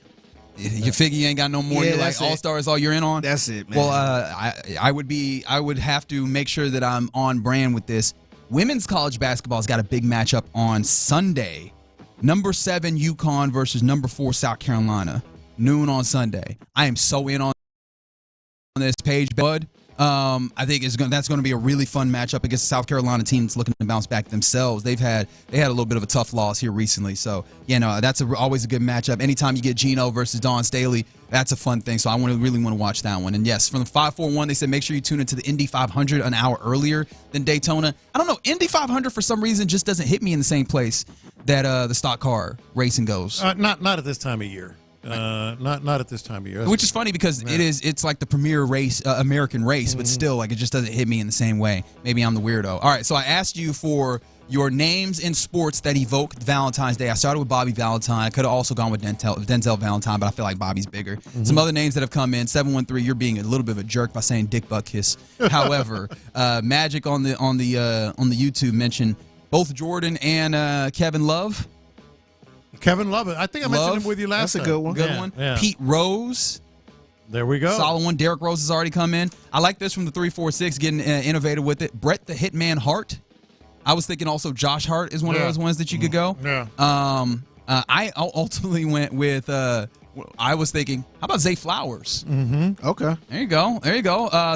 You figure you ain't got no more. You're like all stars, all you're in on. That's it, man. Well, I would have to make sure that I'm on brand with this. Women's college basketball's got a big matchup on Sunday. Number 7 UConn versus number 4 South Carolina. Noon on Sunday. I am so in on this page, bud. I think that's going to be a really fun matchup against the South Carolina team that's looking to bounce back themselves. They had a little bit of a tough loss here recently, so that's always a good matchup. Anytime you get Gino versus Dawn Staley, that's a fun thing. So I really want to watch that one. And yes, from the 541, they said make sure you tune into the Indy 500 an hour earlier than Daytona. I don't know, Indy 500 for some reason just doesn't hit me in the same place that the stock car racing goes. Not at this time of year. Not at this time of year. Which is funny because it's like the premier race, American race, but still, like, it just doesn't hit me in the same way. Maybe I'm the weirdo. All right, so I asked you for your names in sports that evoke Valentine's Day. I started with Bobby Valentine. I could have also gone with Denzel Valentine, but I feel like Bobby's bigger. Some other names that have come in. 713, you're being a little bit of a jerk by saying Dick Buttkiss. However, Magic on the YouTube mentioned both Jordan and Kevin Love. Kevin Love. I think I mentioned him with you last time. That's a good one. Good one. Yeah. Pete Rose. There we go. Solid one. Derrick Rose has already come in. I like this from the 346, getting innovative with it. Brett the Hitman Hart. I was thinking also Josh Hart is one of those ones that you could go. Yeah. I ultimately went with, I was thinking, how about Zay Flowers? Okay. There you go.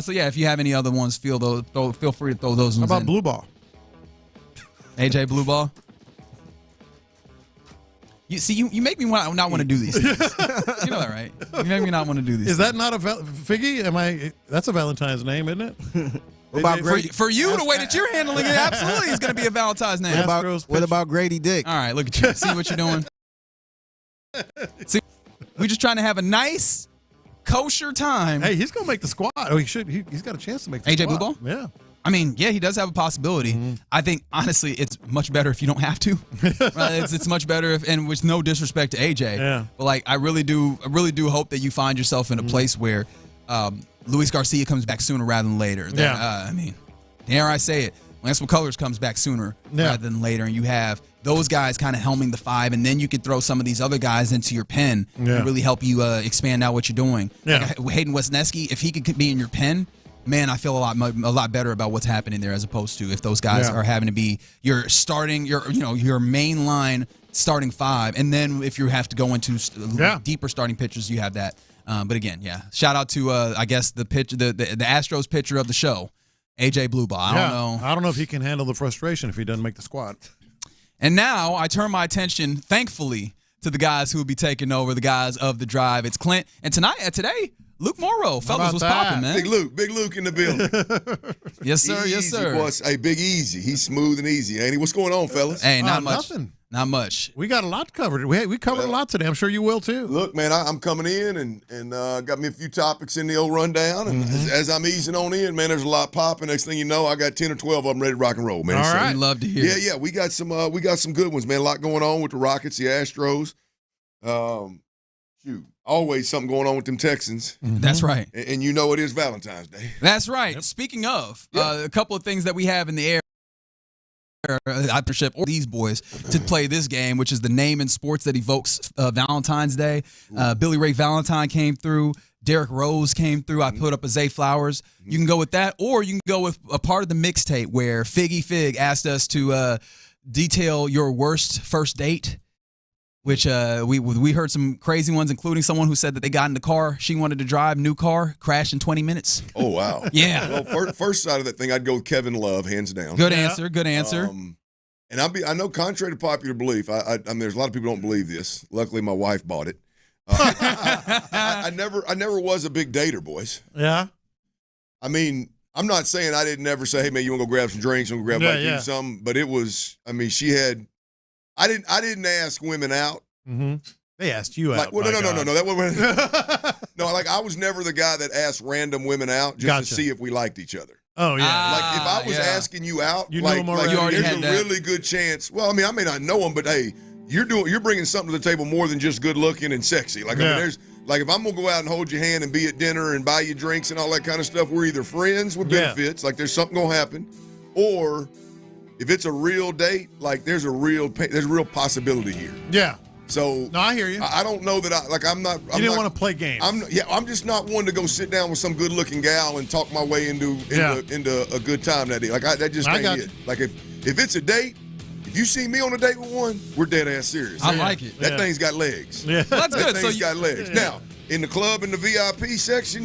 So, yeah, if you have any other ones, feel free to throw those ones in. How about Blue Ball? AJ Blue Ball? You make me not want to do these things. You know that, right? You make me not want to do these Is things. that not a Figgy? That's a Valentine's name, isn't it? What about Grady? For you, the way that you're handling it, absolutely is going to be a Valentine's name. What about Grady Dick? All right, look at you. See what you're doing? See, we're just trying to have a nice, kosher time. Hey, he's going to make the squad. Oh, he should. He's got a chance to make the AJ squad. Blue Ball? Yeah. I mean, yeah, he does have a possibility. I think, honestly, it's much better if you don't have to. Right? It's much better and with no disrespect to AJ. Yeah. But like, I really do hope that you find yourself in a place where Luis Garcia comes back sooner rather than later. I mean, dare I say it, Lance McCullers comes back sooner rather than later, and you have those guys kind of helming the 5, and then you can throw some of these other guys into your pen and really help you expand out what you're doing. Yeah. Like Hayden Wesneski, if he could be in your pen, man, I feel a lot better about what's happening there as opposed to if those guys are having to be your main line starting 5, and then if you have to go into deeper starting pitchers, you have that. But again, shout out to I guess the Astros pitcher of the show, AJ Blue Ball. I don't know if he can handle the frustration if he doesn't make the squad. And now I turn my attention, thankfully, to the guys who will be taking over, the guys of the drive. It's Clint, and today. Luke Morrow, fellas, was popping, man. Big Luke in the building. Yes, sir. Easy, yes, sir. Boss. Hey, Big Easy. He's smooth and easy, ain't he? What's going on, fellas? Hey, not much. Nothing. Not much. We got a lot covered. We covered a lot today. I'm sure you will too. Look, man, I'm coming in and got me a few topics in the old rundown. And as I'm easing on in, man, there's a lot popping. Next thing you know, I got 10 or 12 of them ready to rock and roll, man. All right. We love to hear it. Yeah, we got some good ones, man. A lot going on with the Rockets, the Astros. Always something going on with them Texans. That's right. And you know it is Valentine's Day. That's right. Yep. Speaking of, a couple of things that we have in the air. or these boys to play this game, which is the name in sports that evokes Valentine's Day. Billy Ray Valentine came through. Derrick Rose came through. I put up a Zay Flowers. You can go with that, or you can go with a part of the mixtape where Figgy Fig asked us to detail your worst first date, which we heard some crazy ones, including someone who said that they got in the car she wanted to drive, new car, crashed in 20 minutes. Oh, wow. Yeah. Well, first side of that thing, I'd go with Kevin Love, hands down. Good answer. Good answer. And I know, contrary to popular belief, I mean, there's a lot of people who don't believe this. Luckily, my wife bought it. I never was a big dater, boys. Yeah. I mean, I'm not saying I didn't ever say, hey man, you want to go grab some drinks, you want to grab something, but it was. I mean, she had. I didn't ask women out. Mm-hmm. They asked you out. Well, no. That was no. Like I was never the guy that asked random women out just to see if we liked each other. Oh yeah. Like if I was asking you out, you like already there's a really good chance. Well, I mean, I may not know them, but hey. You're bringing something to the table more than just good looking and sexy. Like I mean, there's like if I'm gonna go out and hold your hand and be at dinner and buy you drinks and all that kind of stuff, we're either friends with benefits, like there's something gonna happen, or if it's a real date, like there's a real possibility here. Yeah. So no, I hear you. I don't know that I'm not. You didn't want to play games. I'm just not one to go sit down with some good looking gal and talk my way into a good time that day. Like that just ain't it. Like if it's a date. If you see me on a date with one, we're dead ass serious. I like it. That thing's got legs. Yeah. Well, that's good. That thing's got legs. Yeah. Now, in the club in the VIP section,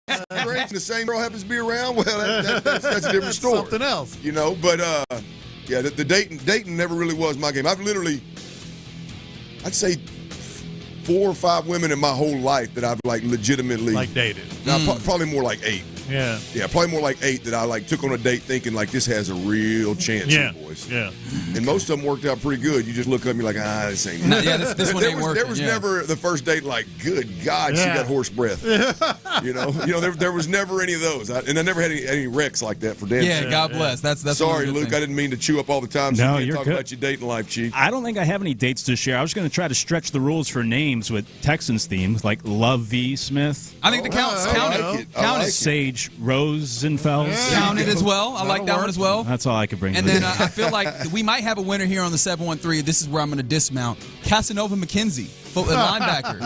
the same girl happens to be around. Well, that's a different story. Something else, you know. But the dating never really was my game. I'd say 4 or 5 women in my whole life that I've like legitimately dated. Probably more like 8. Yeah, probably more like 8 that I like took on a date thinking like this has a real chance, here, boys. Yeah, and most of them worked out pretty good. You just look up and you're like, this ain't. This one ain't working. There was never the first date like, good God, she got horse breath. you know, there was never any of those, and I never had any wrecks like that for damn. Yeah, God bless. That's sorry, Luke. I didn't mean to chew up all the time. No, you're talk good. About your dating life, Chief. I don't think I have any dates to share. I was going to try to stretch the rules for names with Texans themes like Love V. Smith. I think the counts. Count it. Sage Rosenfels. Count it as well. I like that one as well. That's all I could bring. And then I feel like we might have a winner here on the 713. This is where I'm going to dismount. Casanova McKenzie, linebacker.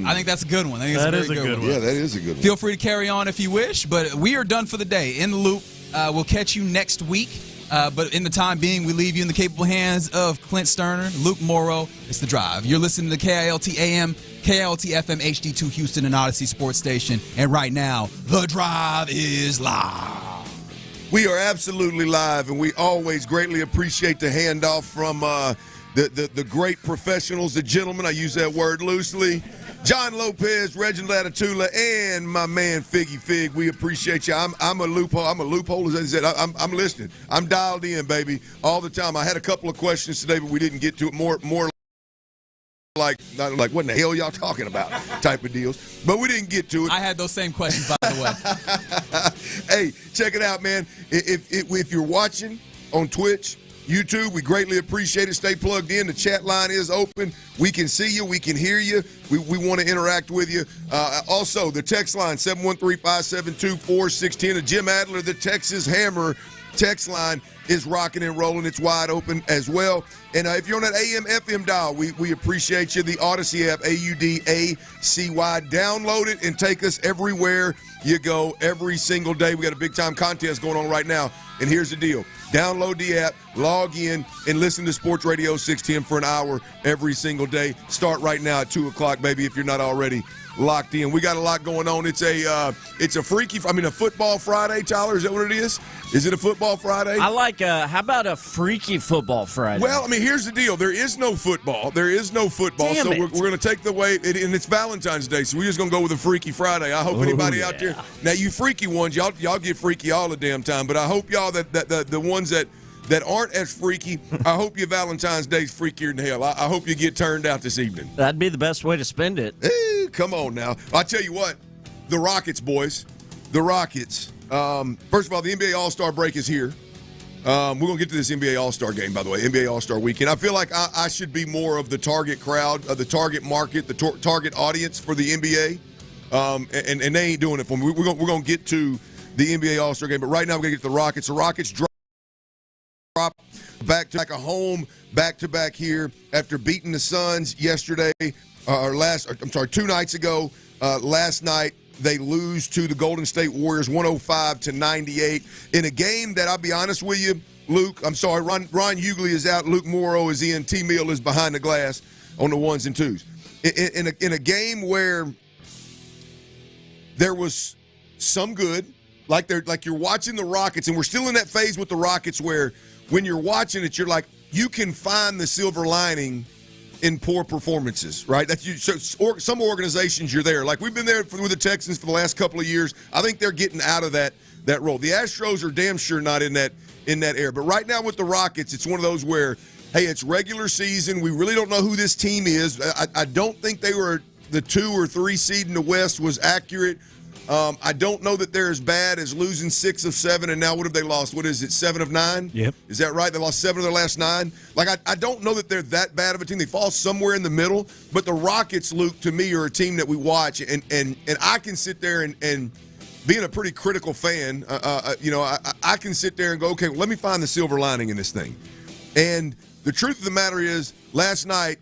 I think that's a good one. I think it's a very good one. Yeah, that is a good one. Feel free to carry on if you wish, but we are done for the day. In the Loop. We'll catch you next week. But in the time being, we leave you in the capable hands of Clint Stoerner, Luke Morrow. It's The Drive. You're listening to KILT AM, KILT FM, HD2 Houston and Odyssey Sports Station. And right now, The Drive is live. We are absolutely live, and we always greatly appreciate the handoff from the great professionals, the gentlemen. I use that word loosely. John Lopez, Reginald Atatula, and my man Figgy Fig. We appreciate you. I'm a loophole. I'm a loophole. As I said, I'm listening. I'm dialed in, baby, all the time. I had a couple of questions today, but we didn't get to it. More like not like what in the hell y'all talking about type of deals. But we didn't get to it. I had those same questions, by the way. Hey, check it out, man. If you're watching on Twitch, YouTube, we greatly appreciate it. Stay plugged in. The chat line is open. We can see you. We can hear you. We want to interact with you. Also, the text line, 713-572-4610. The Jim Adler, the Texas Hammer text line is rocking and rolling. It's wide open as well. And if you're on that AM, FM dial, we appreciate you. The Odyssey app, AUDACY. Download it and take us everywhere you go every single day. We got a big-time contest going on right now. And here's the deal. Download the app, log in, and listen to Sports Radio 610 for an hour every single day. Start right now at 2 o'clock, baby, if you're not already locked in. We got a lot going on. It's a football Friday, Tyler. Is that what it is? Is it a football Friday? I like, how about a freaky football Friday? Well, I mean, here's the deal. There is no football. Damn so it. we're going to take the way, and it's Valentine's Day, so we're just going to go with a freaky Friday. I hope anybody out there, now you freaky ones, y'all get freaky all the damn time, but I hope y'all that the ones that aren't as freaky, I hope your Valentine's Day's freakier than hell. I hope you get turned out this evening. That'd be the best way to spend it. Hey, come on now. I tell you what, the Rockets, boys. The Rockets. First of all, the NBA All-Star break is here. We're going to get to this NBA All-Star game, by the way, NBA All-Star weekend. I feel like I should be more of the target crowd, the target market, the target audience for the NBA. And they ain't doing it for me. We're going to get to the NBA All-Star game, but right now we're going to get to the Rockets. The Rockets Back a home, back-to-back here after beating the Suns yesterday, 2 nights ago. Last night, they lose to the Golden State Warriors 105-98 in a game that, I'll be honest with you, Luke, I'm sorry, Ron Hughley is out, Luke Morrow is in, T-Mill is behind the glass on the ones and twos. In a game where there was some good, like you're watching the Rockets, and we're still in that phase with the Rockets where when you're watching it, you're like, you can find the silver lining in poor performances, right? Some organizations, you're there. Like we've been there with the Texans for the last couple of years. I think they're getting out of that role. The Astros are damn sure not in that era. But right now with the Rockets, it's one of those where, hey, it's regular season. We really don't know who this team is. I don't think they were the 2 or 3 seed in the West was accurate. I don't know that they're as bad as losing 6 of 7, and now what have they lost? What is it, 7 of 9? Yep. Is that right? They lost 7 of their last 9? Like, I don't know that they're that bad of a team. They fall somewhere in the middle. But the Rockets, Luke, to me, are a team that we watch, and I can sit there and being a pretty critical fan, I can sit there and go, okay, well, let me find the silver lining in this thing. And the truth of the matter is, last night,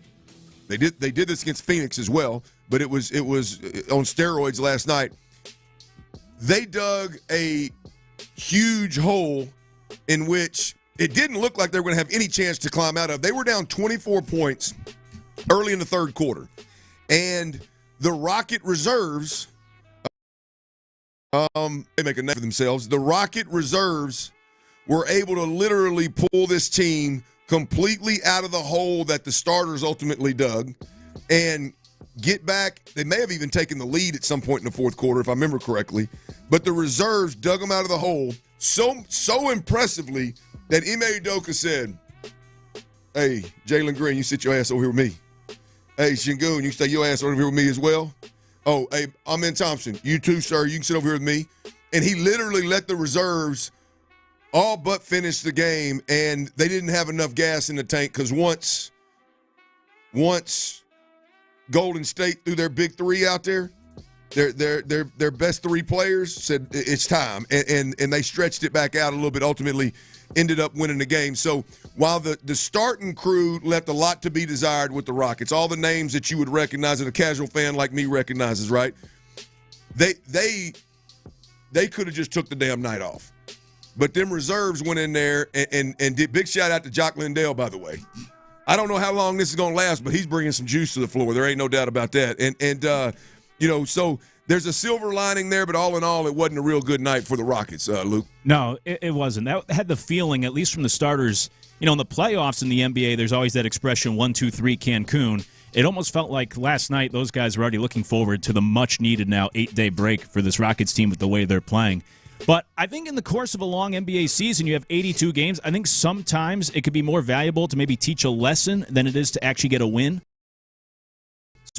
they did this against Phoenix as well, but it was on steroids last night. They dug a huge hole in which it didn't look like they were going to have any chance to climb out of. They were down 24 points early in the third quarter. And the Rocket reserves, they make a name for themselves. The Rocket reserves were able to literally pull this team completely out of the hole that the starters ultimately dug and get back. They may have even taken the lead at some point in the fourth quarter, if I remember correctly. But the reserves dug them out of the hole so impressively that Ime Udoka said, hey, Jalen Green, you sit your ass over here with me. Hey, Şengün, you stay your ass over here with me as well. Oh, hey, Amen Thompson, you too, sir. You can sit over here with me. And he literally let the reserves all but finish the game, and they didn't have enough gas in the tank because once Golden State threw their big 3 out there, their best 3 players said it's time, and they stretched it back out a little bit, ultimately ended up winning the game. So while the starting crew left a lot to be desired with the Rockets, all the names that you would recognize that a casual fan like me recognizes, right? They could have just took the damn night off. But them reserves went in there and did. Big shout out to Jock Lindell, by the way. I don't know how long this is going to last, but he's bringing some juice to the floor. There ain't no doubt about that. And so there's a silver lining there, but all in all, it wasn't a real good night for the Rockets, Luke. No, it wasn't. That had the feeling, at least from the starters, in the playoffs in the NBA, there's always that expression, 1, 2, 3, Cancun. It almost felt like last night those guys were already looking forward to the much-needed now 8-day break for this Rockets team with the way they're playing. But I think in the course of a long NBA season, you have 82 games. I think sometimes it could be more valuable to maybe teach a lesson than it is to actually get a win,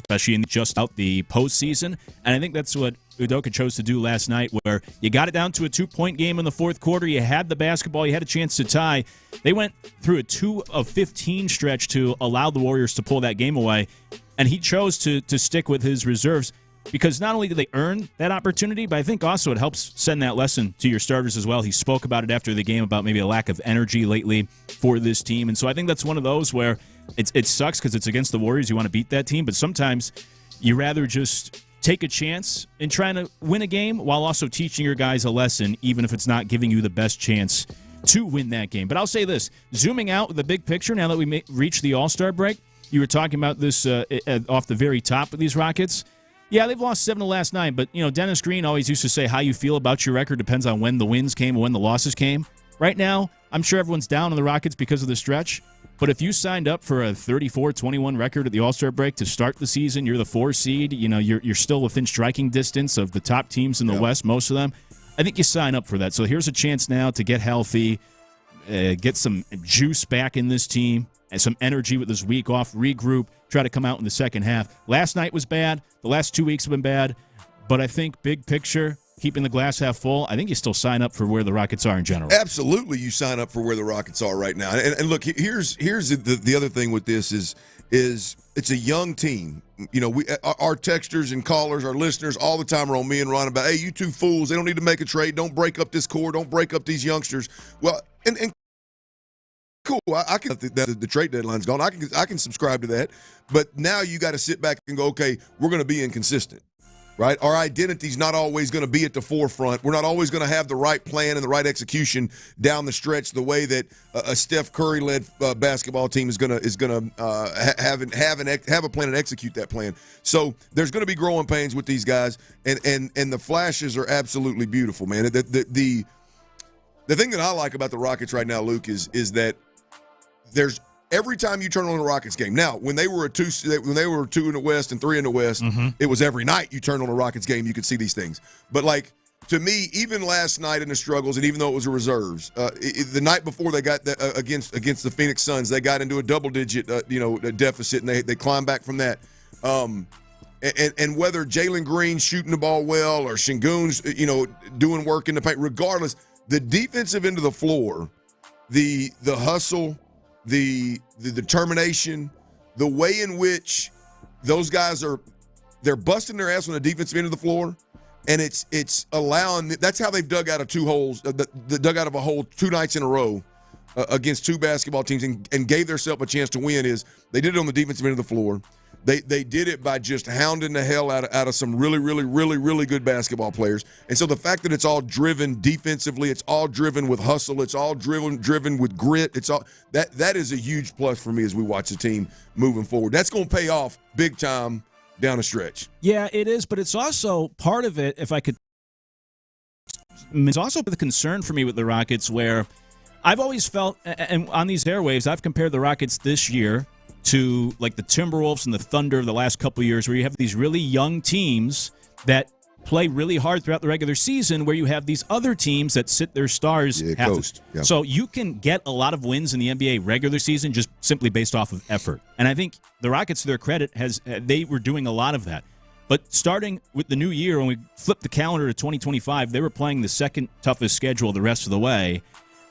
especially in just out the postseason. And I think that's what Udoka chose to do last night, where you got it down to a 2-point game in the fourth quarter. You had the basketball. You had a chance to tie. They went through a 2 of 15 stretch to allow the Warriors to pull that game away. And he chose to stick with his reserves, because not only did they earn that opportunity, but I think also it helps send that lesson to your starters as well. He spoke about it after the game about maybe a lack of energy lately for this team. And so I think that's one of those where it sucks because it's against the Warriors. You want to beat that team, but sometimes you rather just take a chance in trying to win a game while also teaching your guys a lesson, even if it's not giving you the best chance to win that game. But I'll say this, zooming out with the big picture, now that we reached the All-Star break, you were talking about this off the very top of these Rockets. Yeah, they've lost 7 of the last 9, but Dennis Green always used to say how you feel about your record depends on when the wins came and when the losses came. Right now, I'm sure everyone's down on the Rockets because of the stretch, but if you signed up for a 34-21 record at the All-Star break to start the season, you're the 4 seed, you're still within striking distance of the top teams in the West, most of them. I think you sign up for that. So here's a chance now to get healthy, get some juice back in this team, and some energy with this week off, regroup, try to come out in the second half. Last night was bad. The last 2 weeks have been bad. But I think big picture, keeping the glass half full, I think you still sign up for where the Rockets are in general. Absolutely, you sign up for where the Rockets are right now. And look, here's the other thing with this is it's a young team. Our texters and callers, our listeners, all the time are on me and Ron about, hey, you two fools, they don't need to make a trade. Don't break up this core. Don't break up these youngsters. Well, and cool. I can the trade deadline's gone. I can subscribe to that. But now you got to sit back and go, okay, we're going to be inconsistent, right? Our identity's not always going to be at the forefront. We're not always going to have the right plan and the right execution down the stretch the way that a Steph Curry-led basketball team is going to have a plan and execute that plan. So there's going to be growing pains with these guys, and the flashes are absolutely beautiful, man. The thing that I like about the Rockets right now, Luke, is that there's every time you turn on a Rockets game. Now, when they were two in the West and 3 in the West, it was every night you turn on a Rockets game, you could see these things. But like to me, even last night in the struggles, and even though it was a reserves, the night before they got against the Phoenix Suns, they got into a double-digit deficit, and they climbed back from that. And whether Jalen Green shooting the ball well or Şengün's doing work in the paint, regardless, the defensive end of the floor, the hustle, the determination, the way in which those guys they're busting their ass on the defensive end of the floor, and it's allowing. That's how they've dug out of two holes, dug out of a hole 2 nights in a row against 2 basketball teams, and gave themselves a chance to win. Is they did it on the defensive end of the floor. They did it by just hounding the hell out of some really, really, really, really good basketball players. And so the fact that it's all driven defensively, it's all driven with hustle, it's all driven with grit, it's all that is a huge plus for me as we watch the team moving forward. That's going to pay off big time down the stretch. Yeah, it is, but it's also part of it, if I could, it's also the concern for me with the Rockets where I've always felt, and on these airwaves, I've compared the Rockets this year to like the Timberwolves and the Thunder of the last couple of years, where you have these really young teams that play really hard throughout the regular season, where you have these other teams that sit their stars. So you can get a lot of wins in the NBA regular season just simply based off of effort. And I think the Rockets, to their credit, they were doing a lot of that. But starting with the new year, when we flipped the calendar to 2025, they were playing the second toughest schedule the rest of the way.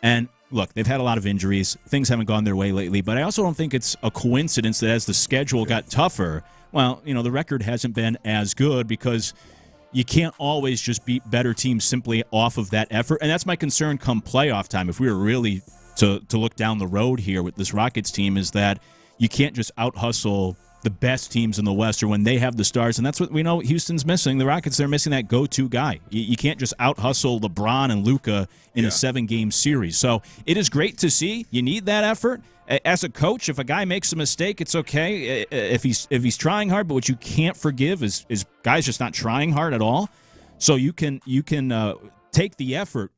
And look, they've had a lot of injuries. Things haven't gone their way lately, but I also don't think it's a coincidence that as the schedule got tougher, well, the record hasn't been as good because you can't always just beat better teams simply off of that effort. And that's my concern come playoff time. If we were really to look down the road here with this Rockets team, is that you can't just out-hustle the best teams in the West or when they have the stars. And that's what we know Houston's missing. The Rockets, they're missing that go-to guy. You can't just out-hustle LeBron and Luka in a 7-game series. So it is great to see. You need that effort. As a coach, if a guy makes a mistake, it's okay if he's trying hard. But what you can't forgive is guys just not trying hard at all. So you can take the effort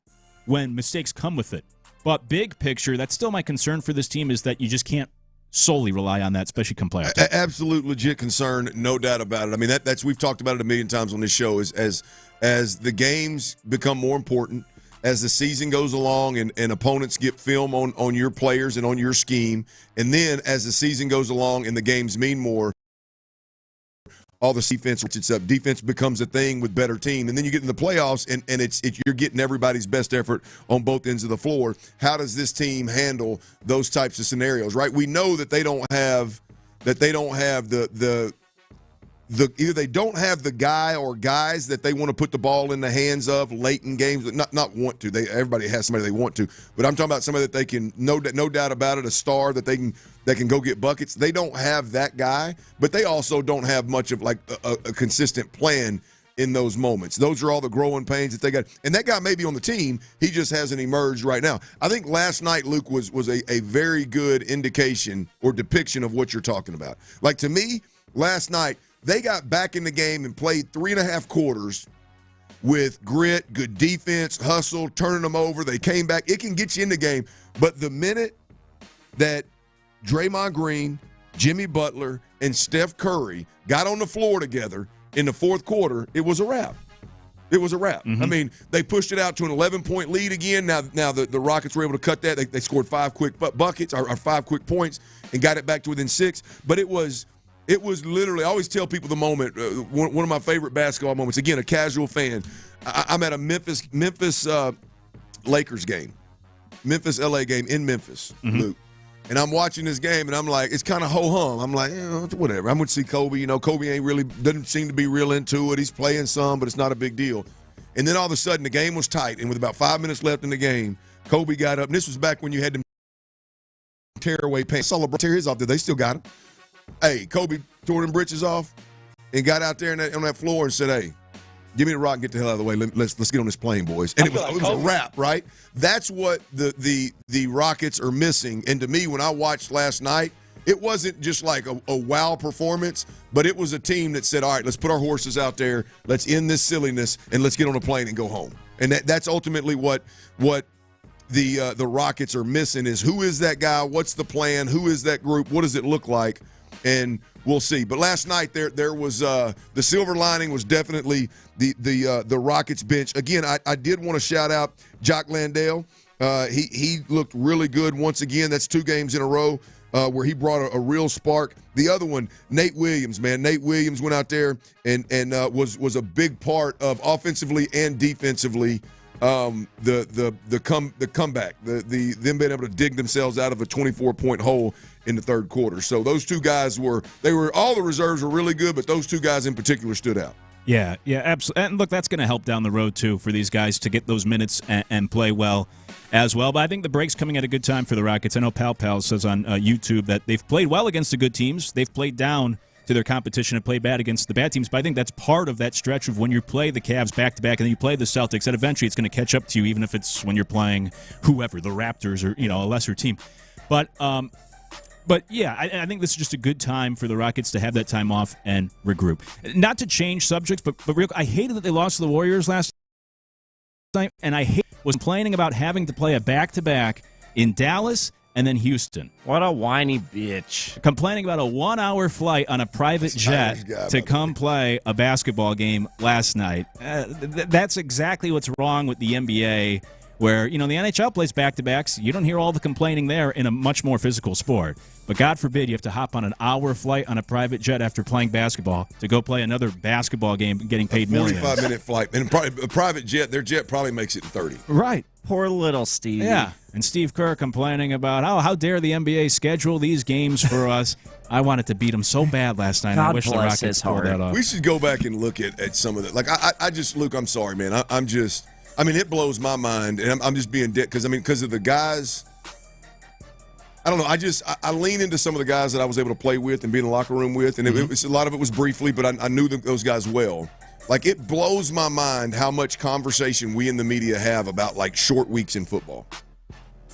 when mistakes come with it. But big picture, that's still my concern for this team, is that you just can't solely rely on that, especially come playoff time. Absolute legit concern, no doubt about it. I mean, that's we've talked about it a million times on this show. As the games become more important, as the season goes along and opponents get film on your players and on your scheme, and then as the season goes along and the games mean more, all the defense, defense becomes a thing with better team. And then you get in the playoffs, and you're getting everybody's best effort on both ends of the floor. How does this team handle those types of scenarios, right? We know that they don't have the either they don't have the guy or guys that they want to put the ball in the hands of late in games. Not want to. Everybody has somebody they want to, but I'm talking about somebody that they can no doubt about it, a star that can go get buckets. They don't have that guy, but they also don't have much of like a consistent plan in those moments. Those are all the growing pains that they got, and that guy may be on the team. He just hasn't emerged right now. I think last night, Luke, was a very good indication or depiction of what you're talking about. Like, to me, last night, they got back in the game and played 3.5 quarters with grit, good defense, hustle, turning them over. They came back. It can get you in the game. But the minute that Draymond Green, Jimmy Butler, and Steph Curry got on the floor together in the fourth quarter, it was a wrap. It was a wrap. I mean, they pushed it out to an 11-point lead again. Now the Rockets were able to cut that. They scored 5 quick buckets or 5 quick points and got it back to within 6. But it was literally, I always tell people the moment, one of my favorite basketball moments, again, a casual fan. I'm at a Memphis Lakers game, Memphis-LA game in Memphis, Luke. And I'm watching this game, and I'm like, it's kind of ho-hum. I'm like, whatever. I'm going to see Kobe. Kobe doesn't seem to be real into it. He's playing some, but it's not a big deal. And then all of a sudden, the game was tight, and with about 5 minutes left in the game, Kobe got up. And this was back when you had them tearaway pants. Saw LeBron tear his off. They still got him. Hey, Kobe tore them britches off and got out there on that floor and said, "Hey, give me the rock and get the hell out of the way. Let's get on this plane, boys." And it was a wrap, right? That's what the Rockets are missing. And to me, when I watched last night, it wasn't just like a wow performance, but it was a team that said, "All right, let's put our horses out there. Let's end this silliness and let's get on a plane and go home." And that's ultimately what the Rockets are missing is who is that guy? What's the plan? Who is that group? What does it look like? And we'll see. But last night there was the silver lining was definitely the Rockets bench. Again, I did want to shout out Jock Landale. He looked really good once again. That's 2 games in a row where he brought a real spark. The other one, Nate Williams, man. Nate Williams went out there and was a big part of offensively and defensively the comeback, them being able to dig themselves out of a 24-point hole in the third quarter. So those 2 guys all the reserves were really good, but those 2 guys in particular stood out. Yeah, absolutely. And look, that's going to help down the road, too, for these guys to get those minutes and play well as well. But I think the break's coming at a good time for the Rockets. I know Pal says on YouTube that they've played well against the good teams. They've played down to their competition and played bad against the bad teams. But I think that's part of that stretch of when you play the Cavs back-to-back and then you play the Celtics, that eventually it's going to catch up to you, even if it's when you're playing whoever, the Raptors or a lesser team. But yeah, I think this is just a good time for the Rockets to have that time off and regroup. Not to change subjects, but I hated that they lost to the Warriors last night, and I was complaining about having to play a back-to-back in Dallas and then Houston. What a whiny bitch. Complaining about a 1-hour flight on a private jet to come play a basketball game last night. That's exactly what's wrong with the NBA, where, the NHL plays back-to-backs. You don't hear all the complaining there in a much more physical sport. But God forbid you have to hop on an hour flight on a private jet after playing basketball to go play another basketball game getting paid millions. 45-minute flight. And probably a private jet, their jet probably makes it in 30. Right. Poor little Steve. Yeah. And Steve Kerr complaining about, how dare the NBA schedule these games for us. I wanted to beat him so bad last night. I wish the Rockets pulled that off. We should go back and look at some of that. Like, I just, Luke, I'm sorry, man. It blows my mind, and I'm just being dead because of the guys. I don't know. I lean into some of the guys that I was able to play with and be in the locker room with, and a lot of it was briefly, but I knew those guys well. Like, it blows my mind how much conversation we in the media have about, like, short weeks in football.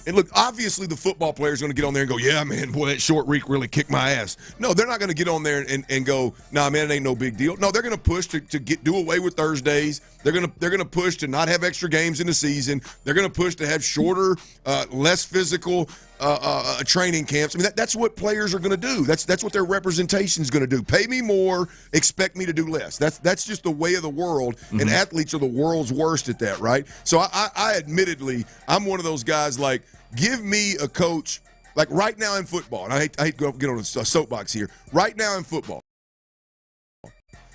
And look, obviously the football player's going to get on there and go, "Yeah, man, boy, that short week really kicked my ass." No, they're not going to get on there and go, "Nah, man, it ain't no big deal." No, they're going to push to do away with Thursdays. They're going to push to not have extra games in the season. They're going to push to have shorter, less physical training camps. That's what players are going to do. That's what their representation is going to do. Pay me more, expect me to do less. That's just the way of the world, and athletes are the world's worst at that, right? So I admittedly, I'm one of those guys, like, give me a coach, like right now in football, and I hate to get on a soapbox here. Right now in football,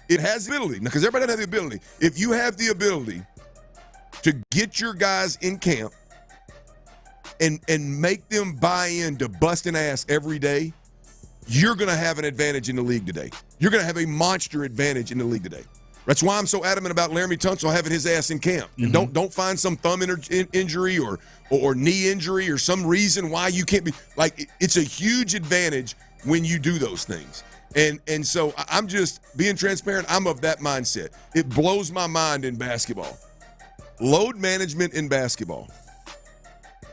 it has the ability, because everybody doesn't have the ability. If you have the ability to get your guys in camp and make them buy into busting ass every day, you're going to have an advantage in the league today. You're going to have a monster advantage in the league today. That's why I'm so adamant about Laramie Tunsil having his ass in camp. And don't find some thumb injury or knee injury or some reason why you can't be. Like, it's a huge advantage when you do those things. And so I'm just being transparent. I'm of that mindset. It blows my mind in basketball. Load management in basketball.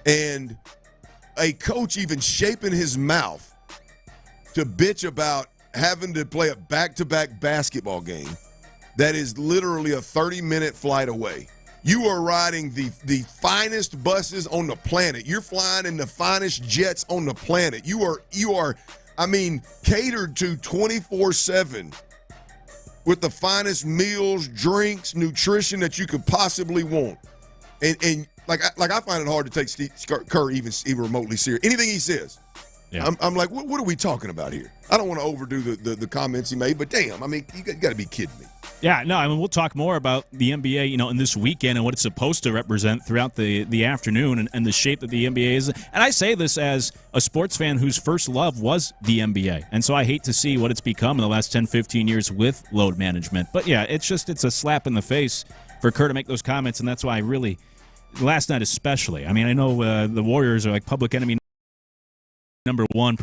And a coach even shaping his mouth to bitch about having to play a back-to-back basketball game that is literally a 30-minute flight away. You are riding the finest buses on the planet. You're flying in the finest jets on the planet. You are catered to 24/7 with the finest meals, drinks, nutrition that you could possibly want. And I find it hard to take Steve Kerr even remotely serious. Anything he says. Yeah. I'm like, what are we talking about here? I don't want to overdo the comments he made, but damn, you got to be kidding me. Yeah, no, we'll talk more about the NBA, in this weekend and what it's supposed to represent throughout the afternoon and the shape that the NBA is. And I say this as a sports fan whose first love was the NBA. And so I hate to see what it's become in the last 10, 15 years with load management. But yeah, it's a slap in the face for Kerr to make those comments, and that's why last night especially. I know the Warriors are like public enemy number one,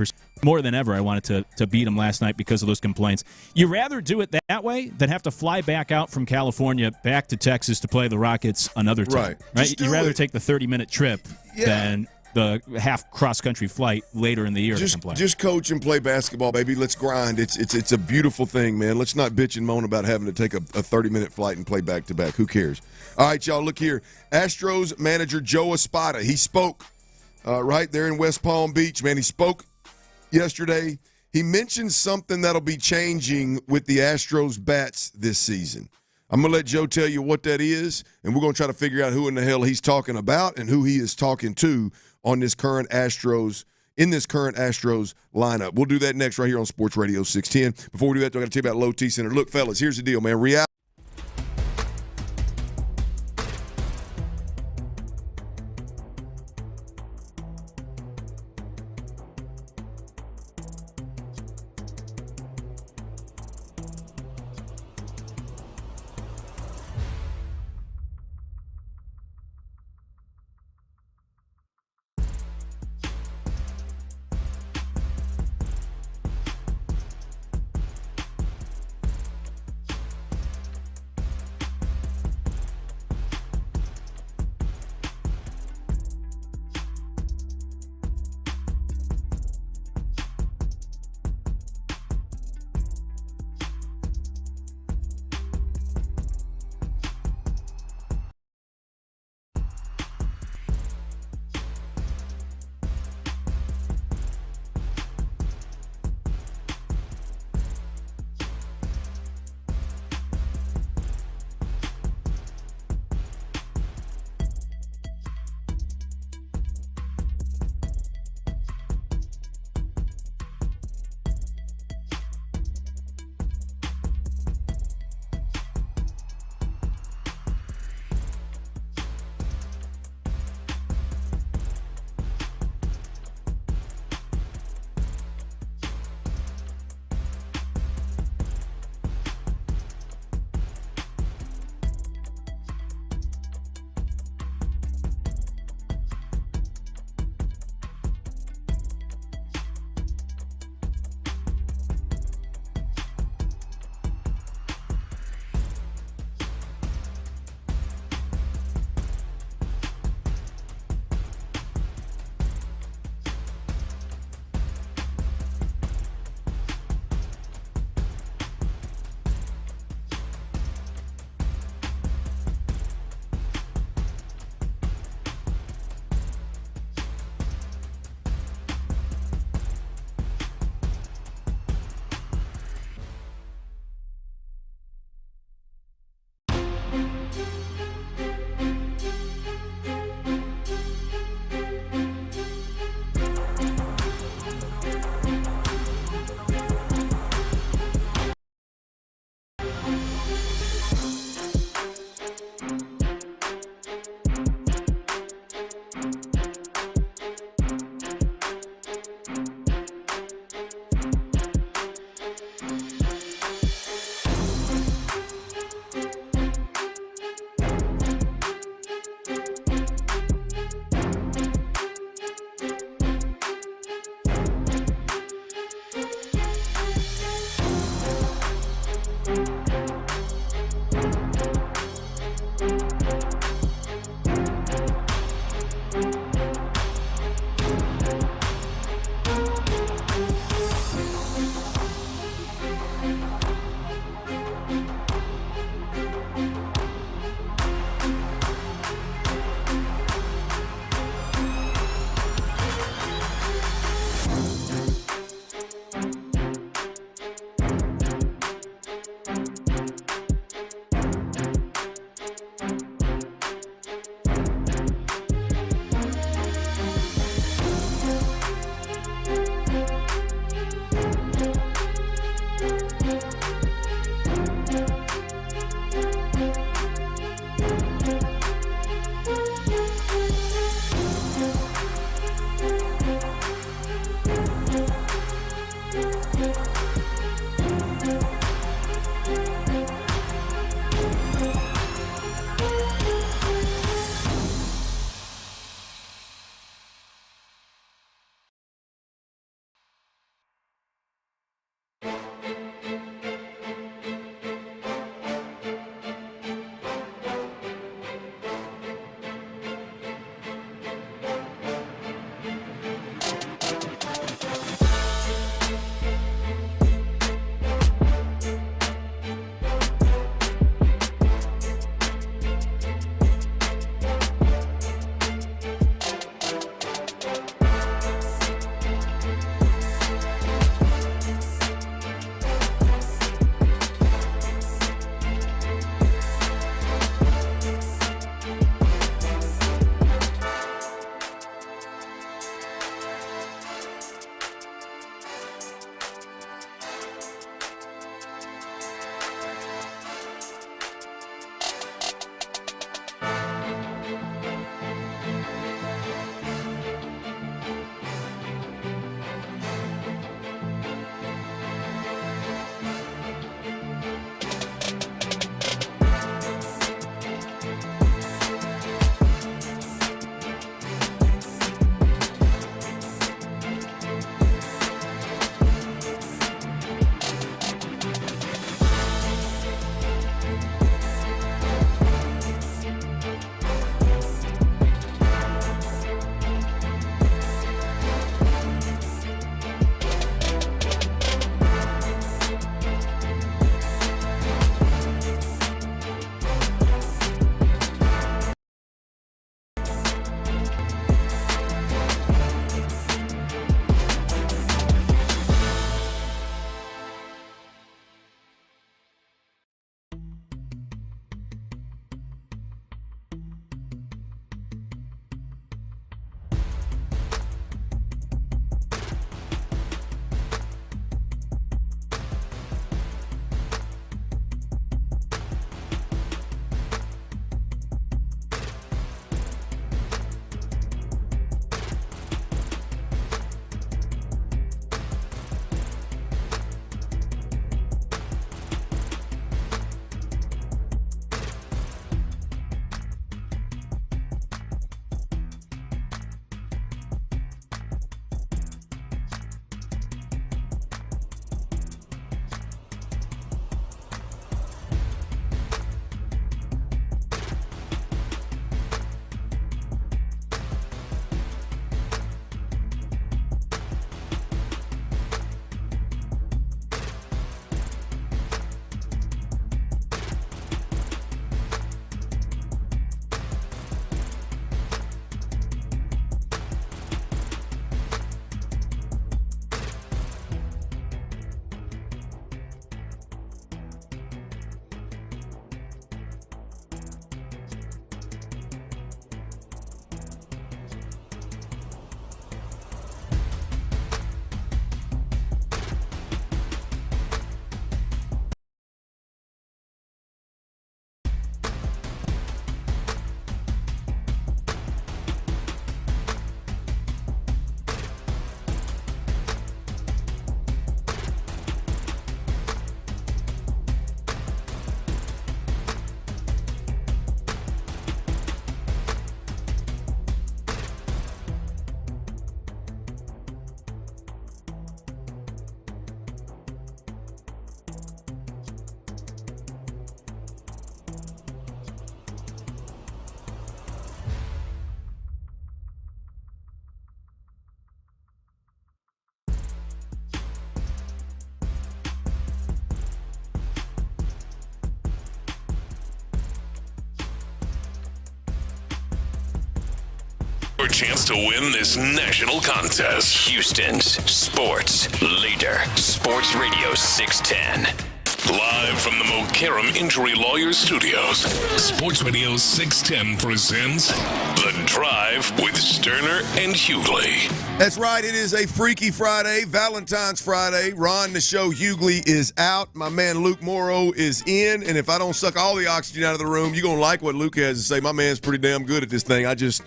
more than ever. I wanted to beat them last night because of those complaints. You rather do it that way than have to fly back out from California back to Texas to play the Rockets another time. Right? You'd rather take the 30-minute trip than the half cross-country flight later in the year to play. Just coach and play basketball, baby. Let's grind. It's a beautiful thing, man. Let's not bitch and moan about having to take a 30-minute flight and play back-to-back. Who cares? All right, y'all, look here. Astros manager Joe Espada, he spoke right there in West Palm Beach, man. He spoke yesterday. He mentioned something that'll be changing with the Astros bats this season. I'm going to let Joe tell you what that is, and we're going to try to figure out who in the hell he's talking about and who he is talking to on this current Astros, in this current Astros lineup. We'll do that next right here on Sports Radio 610. Before we do that, I got to tell you about Low T Center. Look, fellas, here's the deal, man. your chance to win this national contest. Houston's sports leader. Sports Radio 610. Live from the Mokaram Injury Lawyers Studios, Sports Radio 610 presents The Drive with Stoerner and Hughley. That's right. It is a Freaky Friday, Valentine's Friday. Ron the Show Hughley is out. My man Luke Morrow is in. And if I don't suck all the oxygen out of the room, you're going to like what Luke has to say. My man's pretty damn good at this thing. I just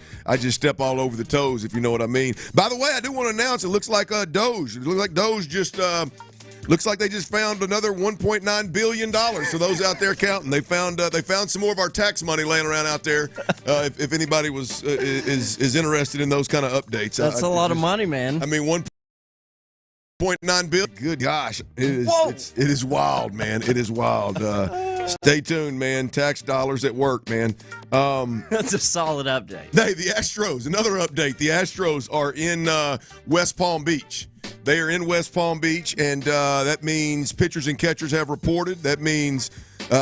step all over the toes, if you know what I mean. By the way, I do want to announce it looks like Doge. It looks like Doge just... looks like they just found another $1.9 billion. So those out there counting, they found some more of our tax money laying around out there. If anybody is interested in those kind of updates, that's a lot of money, man. I mean, $1.9 billion. Good gosh, it is wild, man. It is wild. Stay tuned, man. Tax dollars at work, man. That's a solid update. Hey, the Astros. Another update. The Astros are in West Palm Beach. They are in West Palm Beach, and that means pitchers and catchers have reported. That means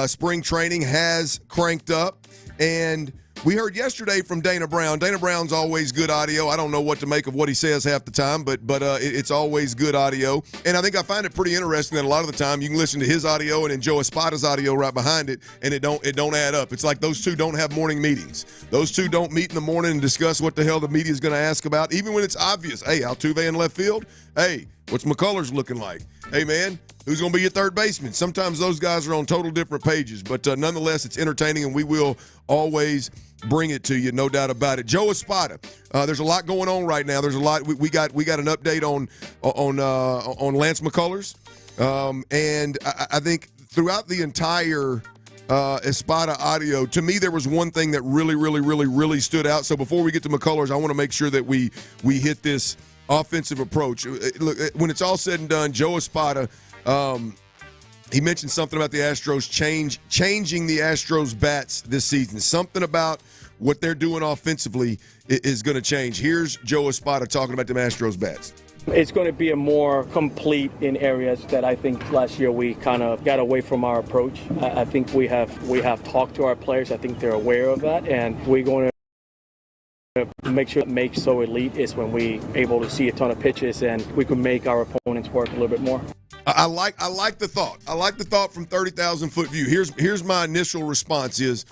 spring training has cranked up. And we heard yesterday from Dana Brown. Dana Brown's always good audio. I don't know what to make of what he says half the time, but it's always good audio. And I think I find it pretty interesting that a lot of the time you can listen to his audio and then Joe Espada's audio right behind it, and it don't add up. It's like those two don't have morning meetings. Those two don't meet in the morning and discuss what the hell the media is going to ask about, even when it's obvious. Hey, Altuve in left field. Hey, what's McCullers looking like? Hey, man, who's going to be your third baseman? Sometimes those guys are on total different pages, but nonetheless, it's entertaining, and we will always bring it to you, no doubt about it. Joe Espada, there's a lot going on right now. There's a lot. We got an update on Lance McCullers, and I think throughout the entire Espada audio, to me, there was one thing that really stood out. So before we get to McCullers, I want to make sure that we hit this offensive approach. Look, when it's all said and done, Joe Espada, he mentioned something about the Astros changing the Astros bats this season. Something about what they're doing offensively is going to change. Here's Joe Espada talking about the Astros bats. It's going to be a more complete in areas that I think last year we kind of got away from our approach. I think we have talked to our players. I think they're aware of that, and we're going to make sure it makes so elite is when we able to see a ton of pitches and we can make our opponents work a little bit more. I like the thought. I like the thought from 30,000 foot view. Here's my initial response is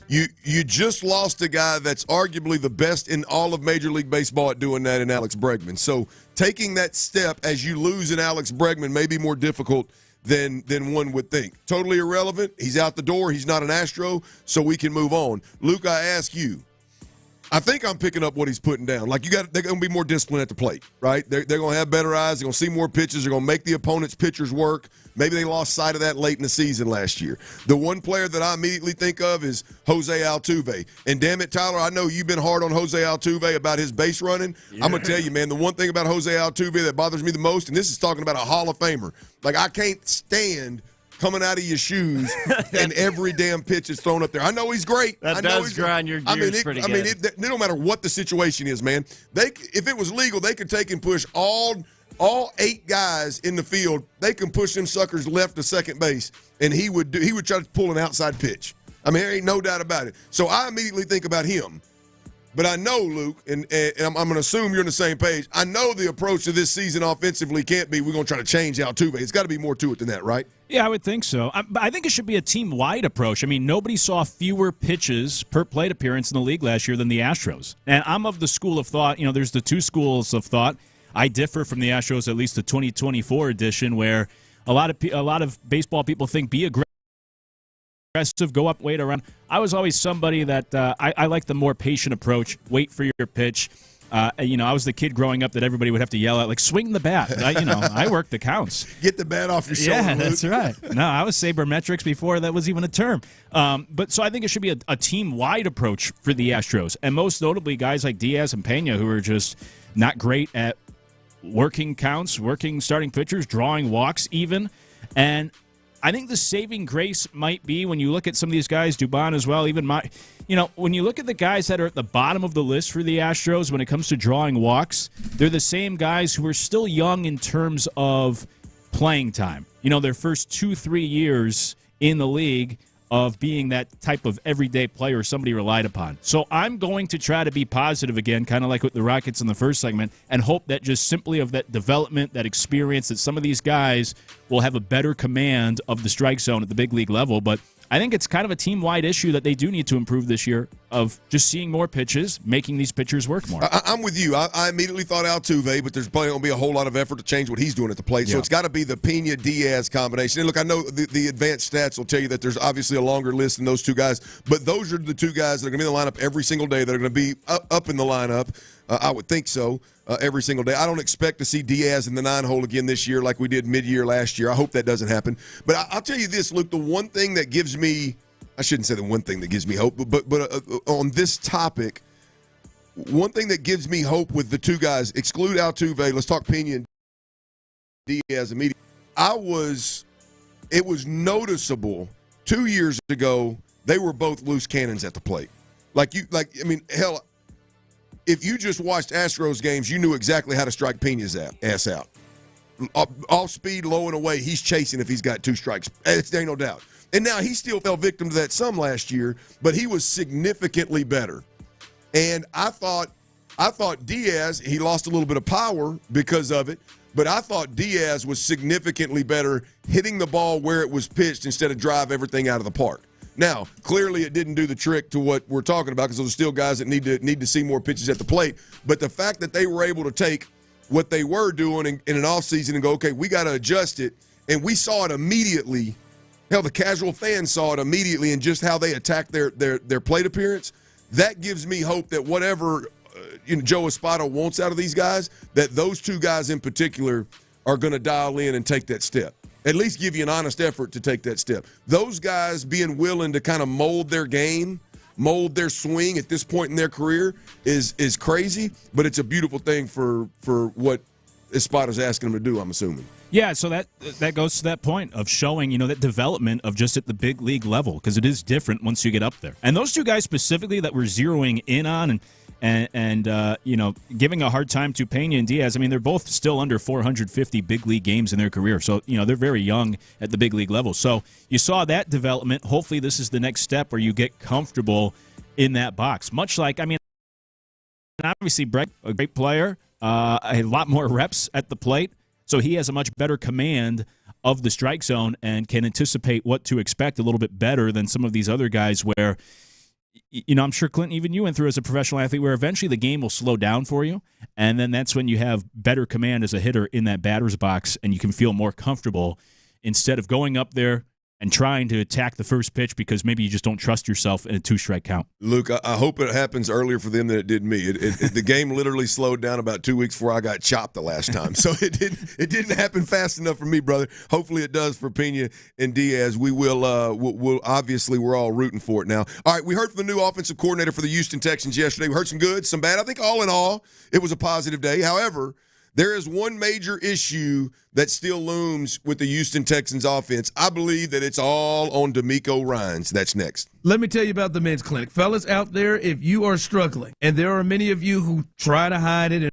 you just lost a guy that's arguably the best in all of Major League Baseball at doing that in Alex Bregman. So taking that step as you lose in Alex Bregman may be more difficult than one would think. Totally irrelevant. He's out the door. He's not an Astro, so we can move on. Luke, I ask you, I think I'm picking up what he's putting down. Like they're going to be more disciplined at the plate, right? They're going to have better eyes. They're going to see more pitches. They're going to make the opponent's pitchers work. Maybe they lost sight of that late in the season last year. The one player that I immediately think of is Jose Altuve. And damn it, Tyler, I know you've been hard on Jose Altuve about his base running. Yeah. I'm going to tell you, man, the one thing about Jose Altuve that bothers me the most, and this is talking about a Hall of Famer, like I can't stand coming out of your shoes and every damn pitch is thrown up there. I know he's great. That does grind your gears pretty good. It no matter what the situation is, man. If it was legal, they could take and push all 8 guys in the field. They can push them suckers left to second base, and he would try to pull an outside pitch. I mean, there ain't no doubt about it. So I immediately think about him. But I know, Luke, and I'm going to assume you're on the same page. I know the approach to this season offensively can't be we're going to try to change Altuve. It's got to be more to it than that, right? Yeah, I would think so. I think it should be a team-wide approach. I mean, nobody saw fewer pitches per plate appearance in the league last year than the Astros. And I'm of the school of thought, there's the two schools of thought. I differ from the Astros, at least the 2024 edition, where a lot of baseball people think be aggressive, go up, wait around. I was always somebody that I like the more patient approach, wait for your pitch. I was the kid growing up that everybody would have to yell at, like, swing the bat. I worked the counts. Get the bat off your shoulder, Yeah, that's right. No, I was sabermetrics before that was even a term. But so I think it should be a team-wide approach for the Astros. And most notably, guys like Diaz and Pena, who are just not great at working counts, working starting pitchers, drawing walks even. And I think the saving grace might be when you look at some of these guys, Dubon as well, even when you look at the guys that are at the bottom of the list for the Astros when it comes to drawing walks, they're the same guys who are still young in terms of playing time. Their first 2-3 years in the league, of being that type of everyday player somebody relied upon. So I'm going to try to be positive again, kind of like with the Rockets in the first segment, and hope that just simply of that development, that experience, that some of these guys will have a better command of the strike zone at the big league level. But I think it's kind of a team-wide issue that they do need to improve this year of just seeing more pitches, making these pitchers work more. I'm with you. I immediately thought Altuve, but there's probably going to be a whole lot of effort to change what he's doing at the plate. So it's got to be the Pena-Diaz combination. And look, I know the advanced stats will tell you that there's obviously a longer list than those two guys, but those are the two guys that are going to be in the lineup every single day that are going to be up in the lineup. I would think so. Every single day. I don't expect to see Diaz in the 9-hole again this year like we did mid-year last year. I hope that doesn't happen. But I'll tell you this, Luke, the one thing that gives me – I shouldn't say the one thing that gives me hope, but on this topic, one thing that gives me hope with the two guys, exclude Altuve, let's talk Pena and Diaz immediately. It was noticeable 2 years ago they were both loose cannons at the plate. Hell, if you just watched Astros games, you knew exactly how to strike Pena's ass out. Off speed, low and away, he's chasing if he's got two strikes. There ain't no doubt. And now he still fell victim to that some last year, but he was significantly better. And I thought Diaz, he lost a little bit of power because of it, but I thought Diaz was significantly better hitting the ball where it was pitched instead of drive everything out of the park. Now, clearly it didn't do the trick to what we're talking about because those are still guys that need to see more pitches at the plate. But the fact that they were able to take what they were doing in an offseason and go, okay, we got to adjust it, and we saw it immediately. Hell, the casual fans saw it immediately and just how they attacked their plate appearance. That gives me hope that whatever Joe Espada wants out of these guys, that those two guys in particular are going to dial in and take that step. At least give you an honest effort to take that step. Those guys being willing to kind of mold their game, mold their swing at this point in their career is crazy, but it's a beautiful thing for what Espada's asking them to do, I'm assuming. Yeah, so that goes to that point of showing, that development of just at the big league level, because it is different once you get up there. And those two guys specifically that we're zeroing in on and giving a hard time to Pena and Diaz, I mean, they're both still under 450 big league games in their career. So, they're very young at the big league level. So you saw that development. Hopefully this is the next step where you get comfortable in that box. Much like, obviously Bregman, a great player, a lot more reps at the plate. So he has a much better command of the strike zone and can anticipate what to expect a little bit better than some of these other guys where, I'm sure, Clinton, even you went through as a professional athlete where eventually the game will slow down for you. And then that's when you have better command as a hitter in that batter's box and you can feel more comfortable instead of going up there and trying to attack the first pitch because maybe you just don't trust yourself in a 2-strike count. Luke, I hope it happens earlier for them than it did me. The game literally slowed down about 2 weeks before I got chopped the last time. So it didn't happen fast enough for me, brother. Hopefully it does for Pena and Diaz. We will obviously we're all rooting for it now. All right, we heard from the new offensive coordinator for the Houston Texans yesterday. We heard some good, some bad. I think all in all, it was a positive day. However, there is one major issue that still looms with the Houston Texans offense. I believe that it's all on D'Amico Ryans. That's next. Let me tell you about the men's clinic. Fellas out there, if you are struggling, and there are many of you who try to hide it,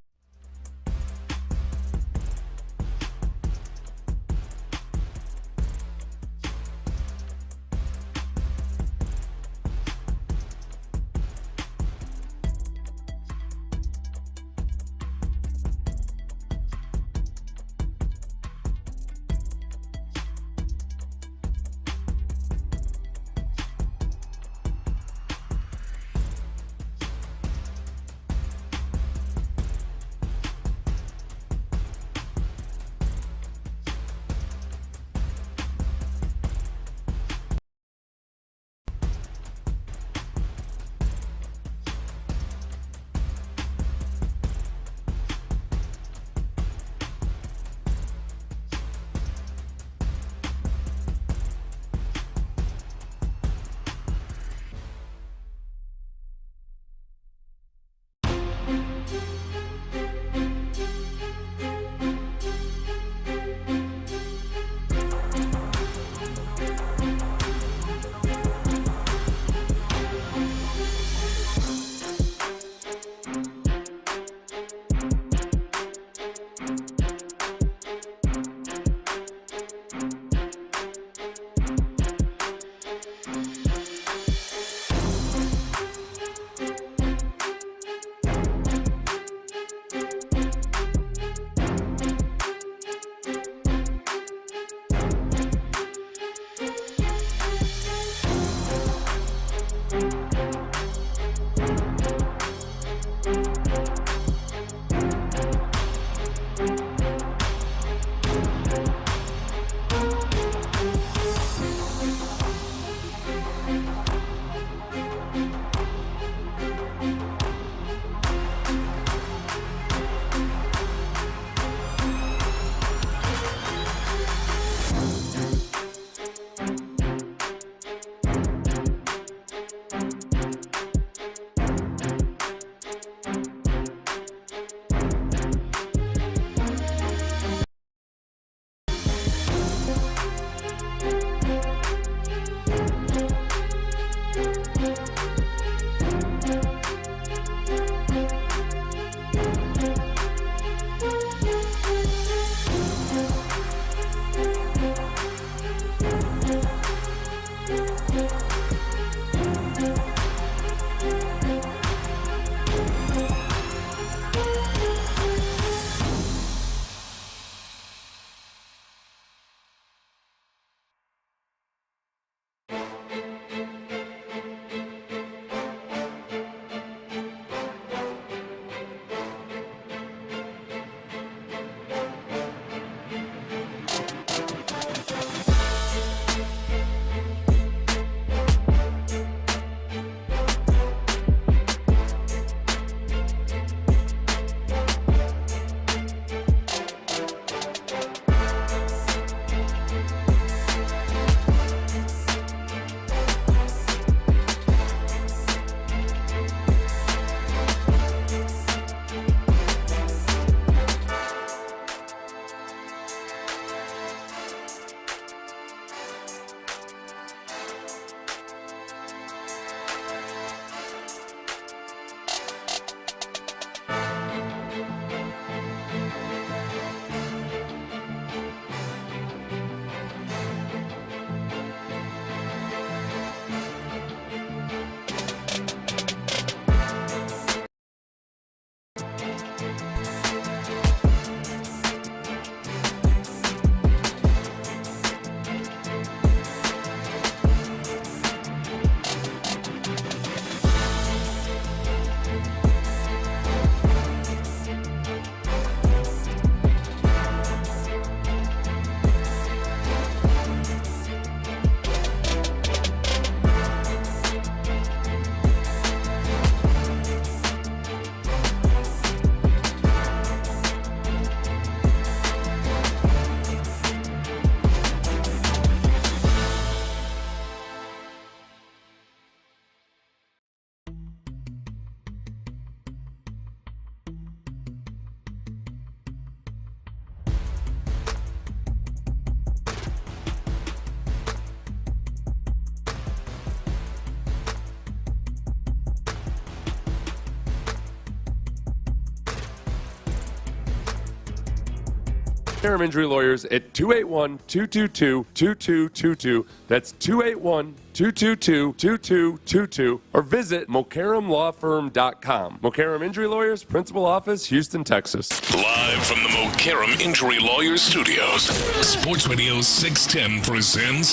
Karam Injury Lawyers at 281-222-2222. That's 281-222-2222. Or visit MoKaramLawFirm.com. Mokaram Injury Lawyers, Principal Office, Houston, Texas. Live from the Mokaram Injury Lawyers Studios, Sports Radio 610 presents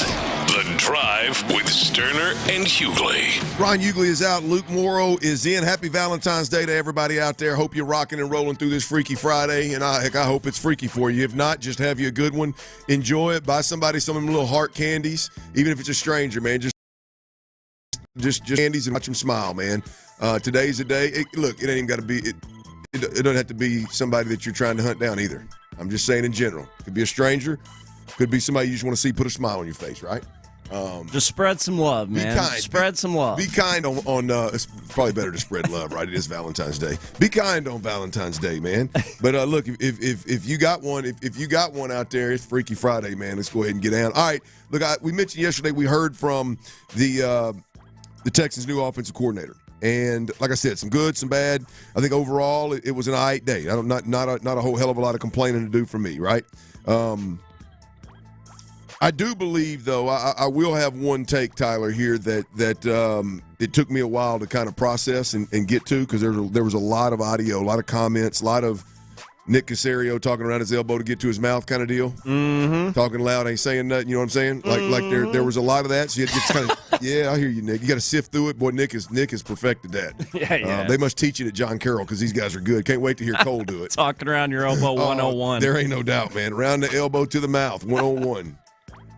The Drive with Stoerner and Hughley. Ron Hughley is out. Luke Morrow is in. Happy Valentine's Day to everybody out there. Hope you're rocking and rolling through this Freaky Friday, and I hope it's freaky for you. If not, just have you a good one. Enjoy it. Buy somebody some of them little heart candies, even if it's a stranger, man. Just candies and watch them smile, man. Today's the day. Look, it ain't even got to be. It doesn't have to be somebody that you're trying to hunt down either. I'm just saying in general. Could be a stranger. Could be somebody you just want to see put a smile on your face, right? Just spread some love, man. Spread some love. Be kind on it's probably better to spread love, right? It is Valentine's Day. Be kind on Valentine's Day, man. But look, if you got one, if you got one out there, it's Freaky Friday, man. Let's go ahead and get down. All right, look, we mentioned yesterday we heard from the Texans' new offensive coordinator. And like I said, some good, some bad. I think overall it was an all right day. Not a whole hell of a lot of complaining to do for me, right? I do believe, though, I will have one take, Tyler, here that it took me a while to kind of process and get to, because there was a lot of audio, a lot of comments, a lot of Nick Caserio talking around his elbow to get to his mouth kind of deal. Mm-hmm. Talking loud, ain't saying nothing, you know what I'm saying? Like there was a lot of that, so you had to get kind of, yeah, I hear you, Nick. You got to sift through it. Boy, Nick has perfected that. Yeah. They must teach it at John Carroll, because these guys are good. Can't wait to hear Cole do it. Talking around your elbow 101. There ain't no doubt, man. Around the elbow to the mouth, 101.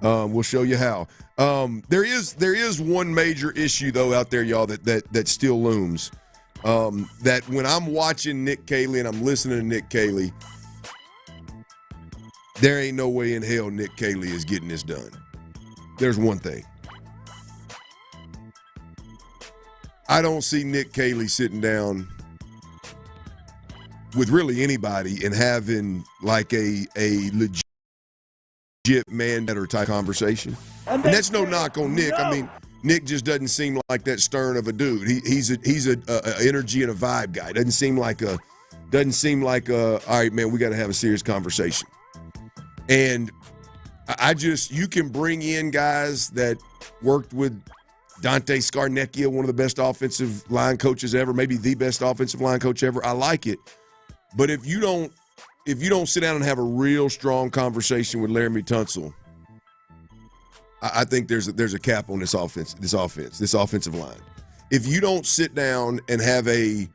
We'll show you how. There is one major issue, though, out there, y'all, that still looms. That when I'm watching Nick Kayley and I'm listening to Nick Kayley, there ain't no way in hell Nick Kayley is getting this done. There's one thing. I don't see Nick Kayley sitting down with really anybody and having like a legit man-better type conversation. And that's no knock on Nick. I mean, Nick just doesn't seem like that stern of a dude. He's a energy and a vibe guy. Doesn't seem like a all right, man, we got to have a serious conversation. And you can bring in guys that worked with Dante Scarnecchia, one of the best offensive line coaches ever, maybe the best offensive line coach ever. I like it. But if you don't sit down and have a real strong conversation with Laramie Tunsil, I think there's a cap on this offensive line. If you don't sit down and have a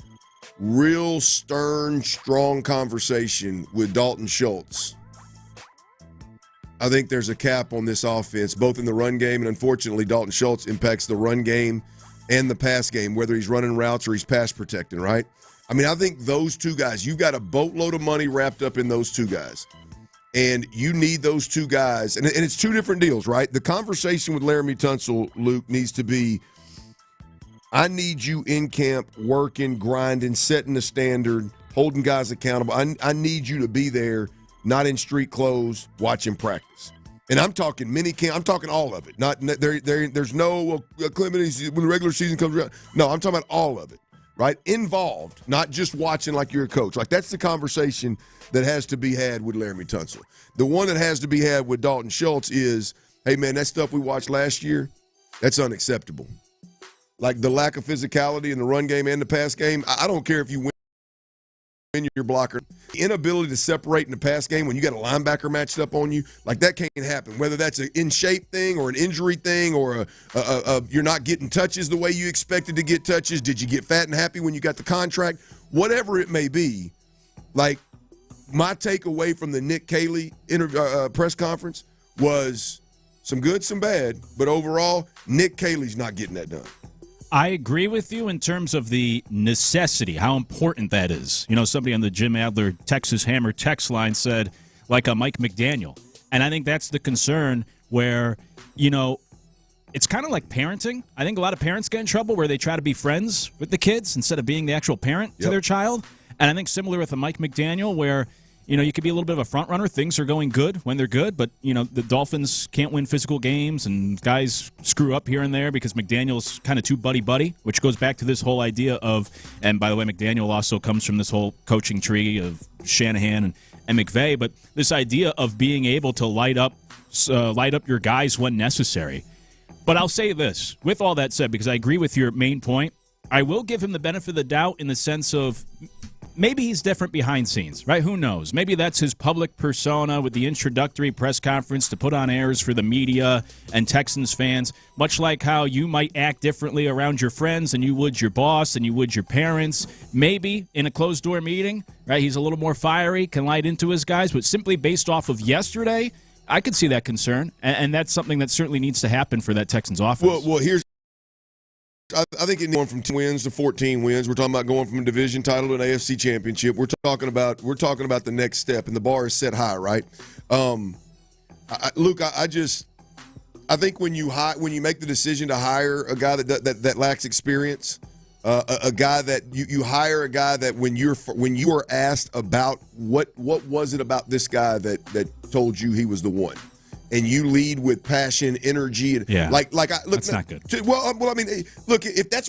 real stern, strong conversation with Dalton Schultz, I think there's a cap on this offense, both in the run game, and unfortunately Dalton Schultz impacts the run game and the pass game, whether he's running routes or he's pass protecting, right? I mean, I think those two guys, you've got a boatload of money wrapped up in those two guys. And you need those two guys. And it's two different deals, right? The conversation with Laramie Tunsil, Luke, needs to be, I need you in camp, working, grinding, setting the standard, holding guys accountable. I need you to be there, not in street clothes, watching practice. And I'm talking mini camp. I'm talking all of it. There's no Clement, when the regular season comes around. No, I'm talking about all of it. Right? Involved, not just watching like you're a coach. Like, that's the conversation that has to be had with Laramie Tunsil. The one that has to be had with Dalton Schultz is, hey, man, that stuff we watched last year, that's unacceptable. Like the lack of physicality in the run game and the pass game, I don't care if you win your blocker. The inability to separate in the pass game when you got a linebacker matched up on you, like that can't happen. Whether that's an in-shape thing or an injury thing or you're not getting touches the way you expected to get touches. Did you get fat and happy when you got the contract? Whatever it may be, like my takeaway from the Nick Kayley press conference was some good, some bad, but overall, Nick Kayley's not getting that done. I agree with you in terms of the necessity, how important that is. You know, somebody on the Jim Adler Texas Hammer text line said, like a Mike McDaniel. And I think that's the concern where, you know, it's kind of like parenting. I think a lot of parents get in trouble where they try to be friends with the kids instead of being the actual parent to their child. And I think similar with a Mike McDaniel where, you could be a little bit of a front runner. Things are going good when they're good, but, the Dolphins can't win physical games, and guys screw up here and there because McDaniel's kind of too buddy-buddy, which goes back to this whole idea of, and by the way, McDaniel also comes from this whole coaching tree of Shanahan and McVay, but this idea of being able to light up your guys when necessary. But I'll say this, with all that said, because I agree with your main point, I will give him the benefit of the doubt in the sense of maybe he's different behind scenes, right? Who knows? Maybe that's his public persona with the introductory press conference to put on airs for the media and Texans fans, much like how you might act differently around your friends than you would your boss and you would your parents. Maybe in a closed-door meeting, right, he's a little more fiery, can light into his guys, but simply based off of yesterday, I could see that concern, and that's something that certainly needs to happen for that Texans offense. Well, here's I think it's going from 10 wins to 14 wins. We're talking about going from a division title to an AFC championship. We're talking about the next step, and the bar is set high, right? Luke, I think when you make the decision to hire a guy that lacks experience, a guy that you hire a guy that when you are asked about what was it about this guy that told you he was the one, and you lead with passion, energy, and look, that's not good. I mean, look, if that's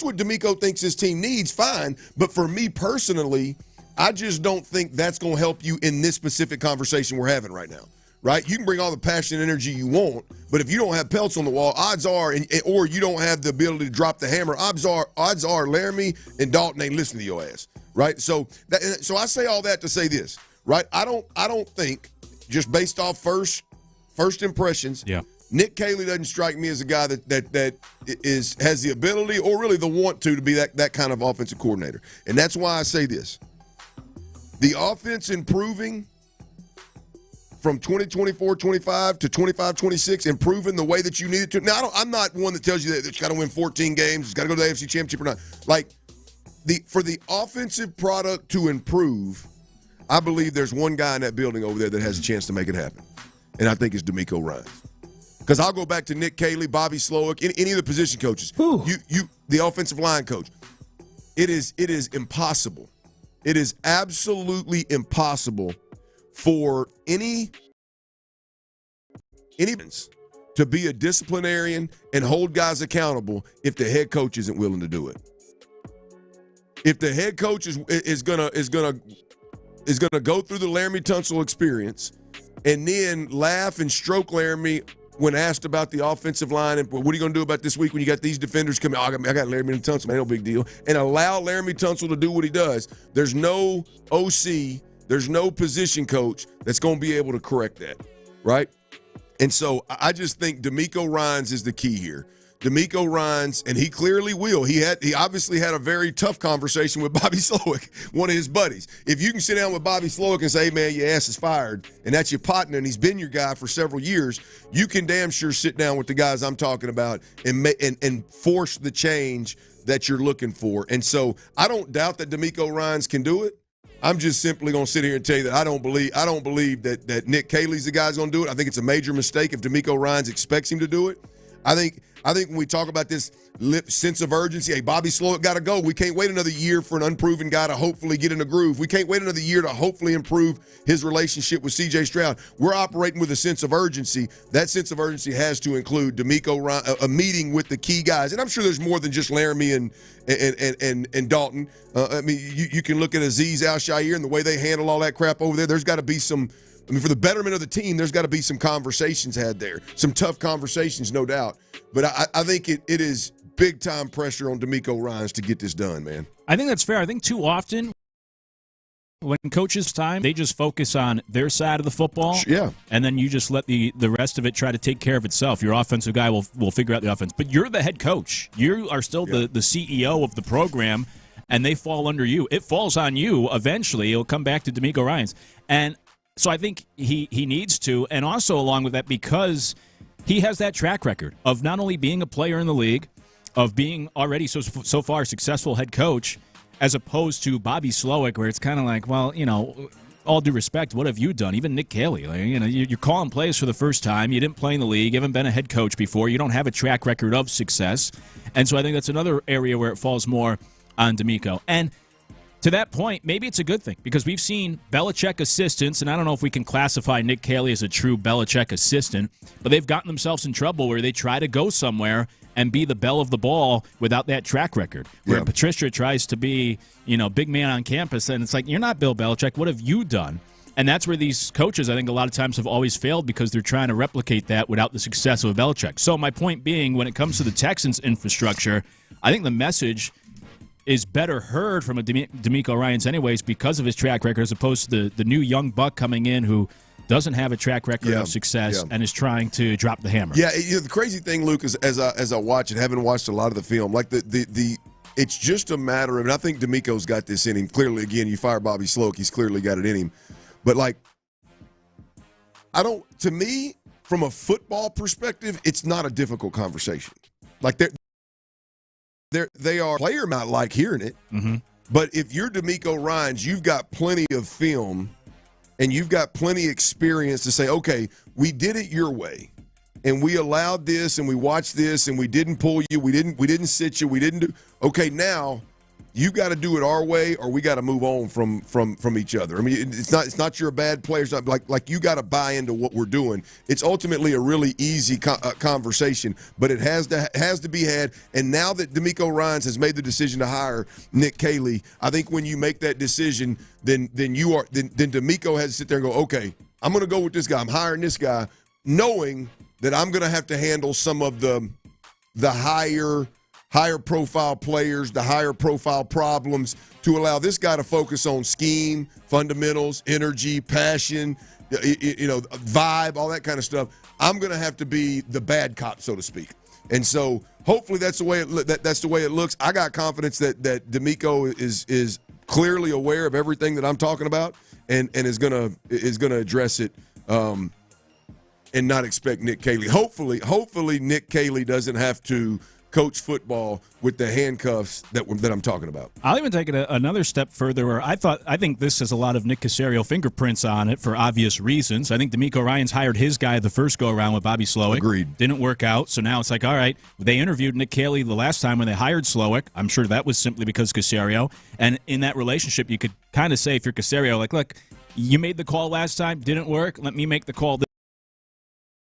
what D'Amico thinks his team needs, fine. But for me personally, I just don't think that's going to help you in this specific conversation we're having right now. Right? You can bring all the passion and energy you want, but if you don't have pelts on the wall, odds are, or you don't have the ability to drop the hammer, odds are Laramie and Dalton ain't listening to your ass. Right? So I say all that to say this. Right? I don't think, just based off first impressions, Nick Kayley doesn't strike me as a guy that has the ability or really the want to be that kind of offensive coordinator. And that's why I say this. The offense improving from 2024-25 to 25-26, improving the way that you need it to. Now, I'm not one that tells you that it's got to win 14 games, it's got to go to the AFC Championship or not. Like, for the offensive product to improve, I believe there's one guy in that building over there that has a chance to make it happen. And I think it's D'Amico Ryans. Because I'll go back to Nick Kayley, Bobby Slowick, any of the position coaches. The offensive line coach. It is impossible. It is absolutely impossible for any to be a disciplinarian and hold guys accountable if the head coach isn't willing to do it. If the head coach is gonna go through the Laramie Tunsil experience and then laugh and stroke Laramie when asked about the offensive line and what are you going to do about this week when you got these defenders coming? Oh, I got Laramie Tunsil, man, no big deal. And allow Laramie Tunsil to do what he does. There's no OC, there's no position coach that's going to be able to correct that, right? And so I just think D'Amico Ryans is the key here. D'Amico Ryans, and he clearly will. He obviously had a very tough conversation with Bobby Slowick, one of his buddies. If you can sit down with Bobby Slowick and say, hey, man, your ass is fired, and that's your partner, and he's been your guy for several years, you can damn sure sit down with the guys I'm talking about and force the change that you're looking for. And so I don't doubt that D'Amico Ryans can do it. I'm just simply going to sit here and tell you that I don't believe that Nick Kayley's the guy who's going to do it. I think it's a major mistake if D'Amico Ryans expects him to do it. I think when we talk about this sense of urgency, hey, Bobby Slowick got to go. We can't wait another year for an unproven guy to hopefully get in a groove. We can't wait another year to hopefully improve his relationship with C.J. Stroud. We're operating with a sense of urgency. That sense of urgency has to include D'Amico Ryans, a meeting with the key guys. And I'm sure there's more than just Laramie and Dalton. I mean, you can look at Azeez Al-Shaair and the way they handle all that crap over there. There's got to be some – I mean, for the betterment of the team, there's got to be some conversations had there. Some tough conversations, no doubt. But I think it is big-time pressure on D'Amico Ryans to get this done, man. I think that's fair. I think too often when coaches time, they just focus on their side of the football. Yeah. And then you just let the rest of it try to take care of itself. Your offensive guy will figure out the offense. But you're the head coach. You are still the CEO of the program, and they fall under you. It falls on you eventually. It'll come back to D'Amico Ryans. And so I think he needs to, and also along with that, because he has that track record of not only being a player in the league, of being already so far a successful head coach, as opposed to Bobby Slowick, where it's kind of like, well, all due respect, what have you done? Even Nick Kayley, you're calling plays for the first time. You didn't play in the league. You haven't been a head coach before. You don't have a track record of success. And so I think that's another area where it falls more on D'Amico. And to that point, maybe it's a good thing because we've seen Belichick assistants, and I don't know if we can classify Nick Kayley as a true Belichick assistant, but they've gotten themselves in trouble where they try to go somewhere and be the belle of the ball without that track record. Where Patricia tries to be, big man on campus, and it's like, you're not Bill Belichick. What have you done? And that's where these coaches, I think, a lot of times have always failed because they're trying to replicate that without the success of Belichick. So my point being, when it comes to the Texans' infrastructure, I think the message is better heard from a DeMeco Ryans anyways because of his track record as opposed to the new young buck coming in who doesn't have a track record of success and is trying to drop the hammer. Yeah, the crazy thing, Luke, is as I watch it, having watched a lot of the film, like it's just a matter of, and I think DeMeco's got this in him. Clearly, again, you fire Bobby Slowick, he's clearly got it in him. But, to me, from a football perspective, it's not a difficult conversation. Like, they are, player might like hearing it, but if you're DeMeco Ryans, you've got plenty of film and you've got plenty of experience to say, okay, we did it your way, and we allowed this, and we watched this, and we didn't pull you, we didn't sit you, we didn't do. Okay, now you got to do it our way, or we got to move on from each other. I mean, it's not you're a bad player. It's not like you got to buy into what we're doing. It's ultimately a really easy conversation, but it has to be had. And now that DeMeco Ryans has made the decision to hire Nick Kayley, I think when you make that decision, then DeMeco has to sit there and go, okay, I'm going to go with this guy. I'm hiring this guy, knowing that I'm going to have to handle some of the higher profile players, the higher profile problems, to allow this guy to focus on scheme, fundamentals, energy, passion, vibe, all that kind of stuff. I'm going to have to be the bad cop, so to speak. And so hopefully that's the way it looks. I got confidence that DeMeco is clearly aware of everything that I'm talking about and is going to address it and not expect Nick Kayley. Hopefully Nick Kayley doesn't have to coach football with the handcuffs that I'm talking about. I'll even take it another step further where I think this has a lot of Nick Caserio fingerprints on it for obvious reasons. I think DeMeco Ryans hired his guy the first go-around with Bobby Slowick. Agreed. Didn't work out, so now it's like, all right, they interviewed Nick Kayley the last time when they hired Slowick. I'm sure that was simply because Caserio. And in that relationship, you could kind of say, if you're Caserio, like, look, you made the call last time, didn't work, let me make the call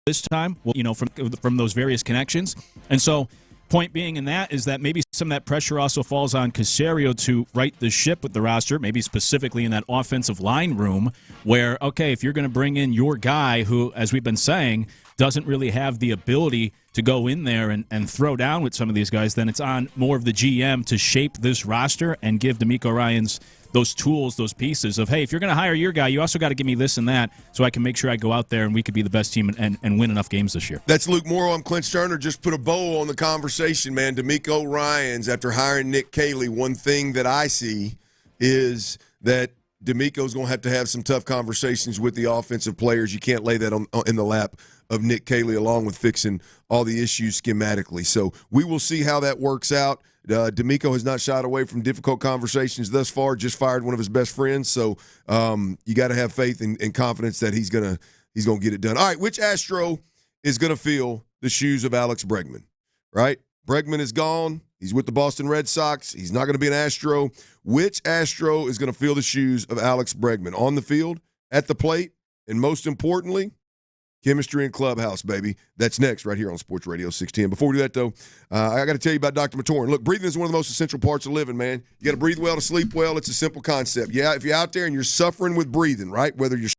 this time, well, from those various connections. And so point being in that is that maybe some of that pressure also falls on Caserio to right the ship with the roster, maybe specifically in that offensive line room where, okay, if you're going to bring in your guy who, as we've been saying, doesn't really have the ability to go in there and throw down with some of these guys, then it's on more of the GM to shape this roster and give DeMeco Ryans those tools, those pieces of, hey, if you're going to hire your guy, you also got to give me this and that so I can make sure I go out there and we could be the best team and win enough games this year. That's Luke Morrow. I'm Clint Stoerner. Just put a bow on the conversation, man. DeMeco Ryans, after hiring Nick Kayley, one thing that I see is that DeMeco's going to have some tough conversations with the offensive players. You can't lay that in the lap of Nick Kayley along with fixing all the issues schematically. So we will see how that works out. DeMeco has not shied away from difficult conversations thus far, just fired one of his best friends. So you got to have faith and confidence that he's gonna get it done. All right, which Astro is going to fill the shoes of Alex Bregman, right? Bregman is gone. He's with the Boston Red Sox. He's not going to be an Astro. Which Astro is going to fill the shoes of Alex Bregman on the field, at the plate, and most importantly, chemistry and clubhouse, baby. That's next right here on Sports Radio 610. Before we do that, though, I got to tell you about Dr. Matoran. Look, breathing is one of the most essential parts of living, man. You got to breathe well to sleep well. It's a simple concept. Yeah, if you're out there and you're suffering with breathing, right, whether you're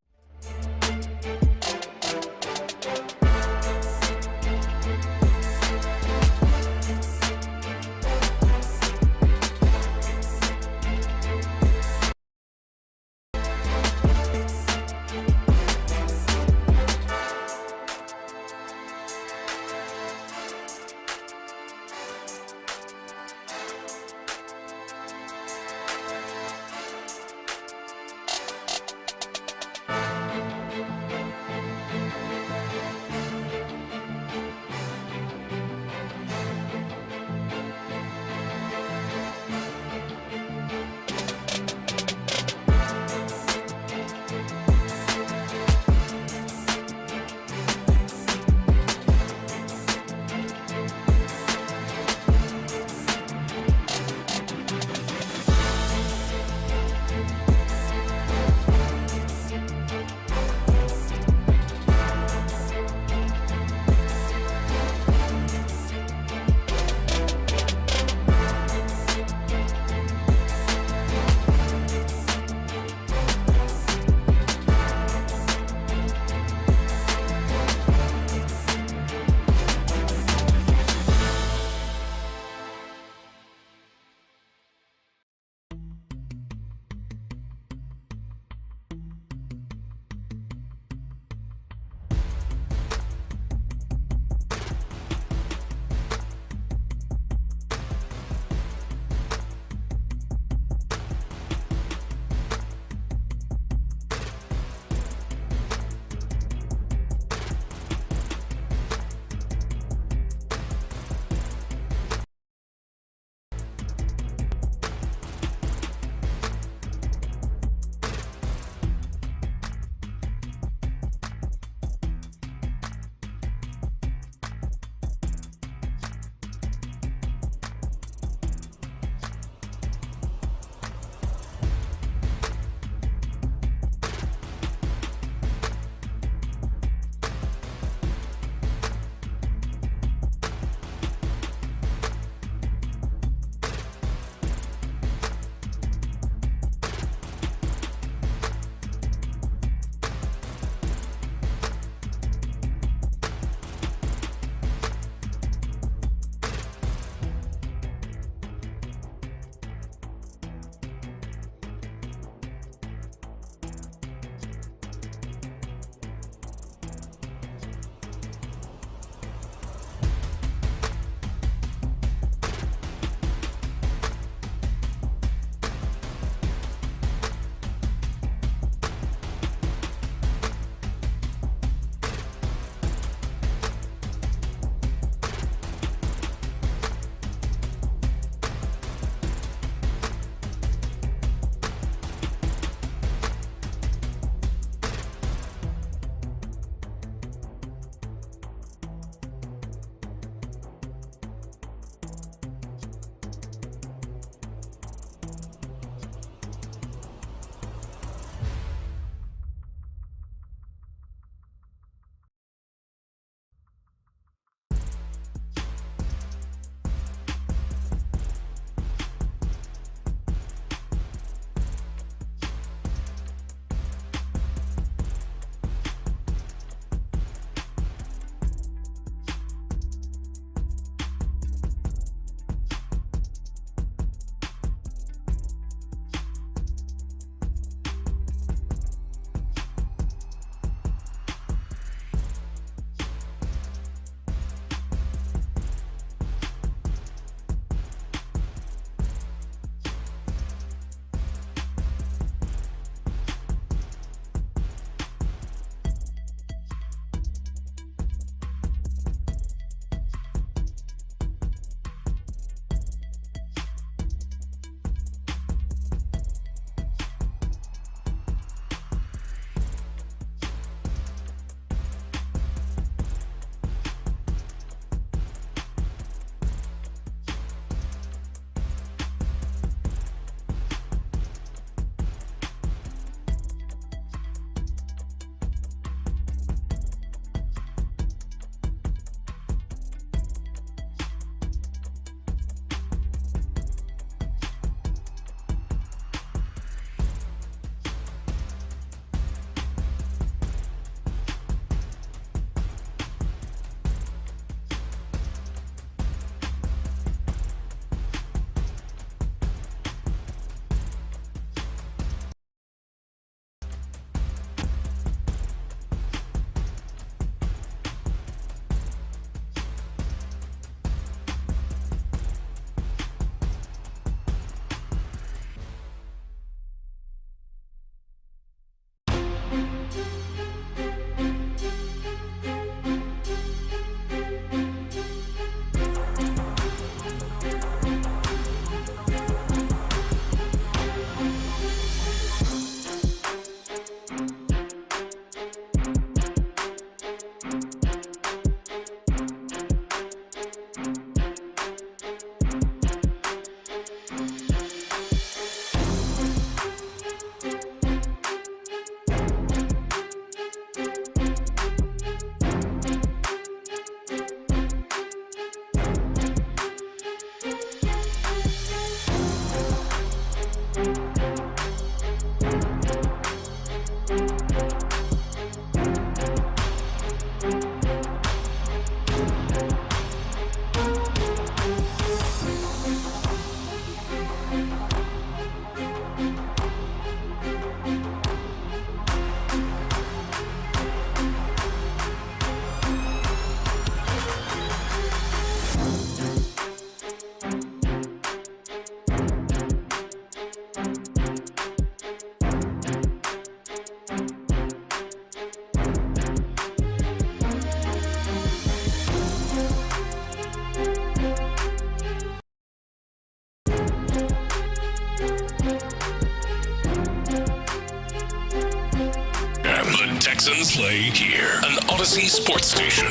Texans play here on Odyssey Sports Station.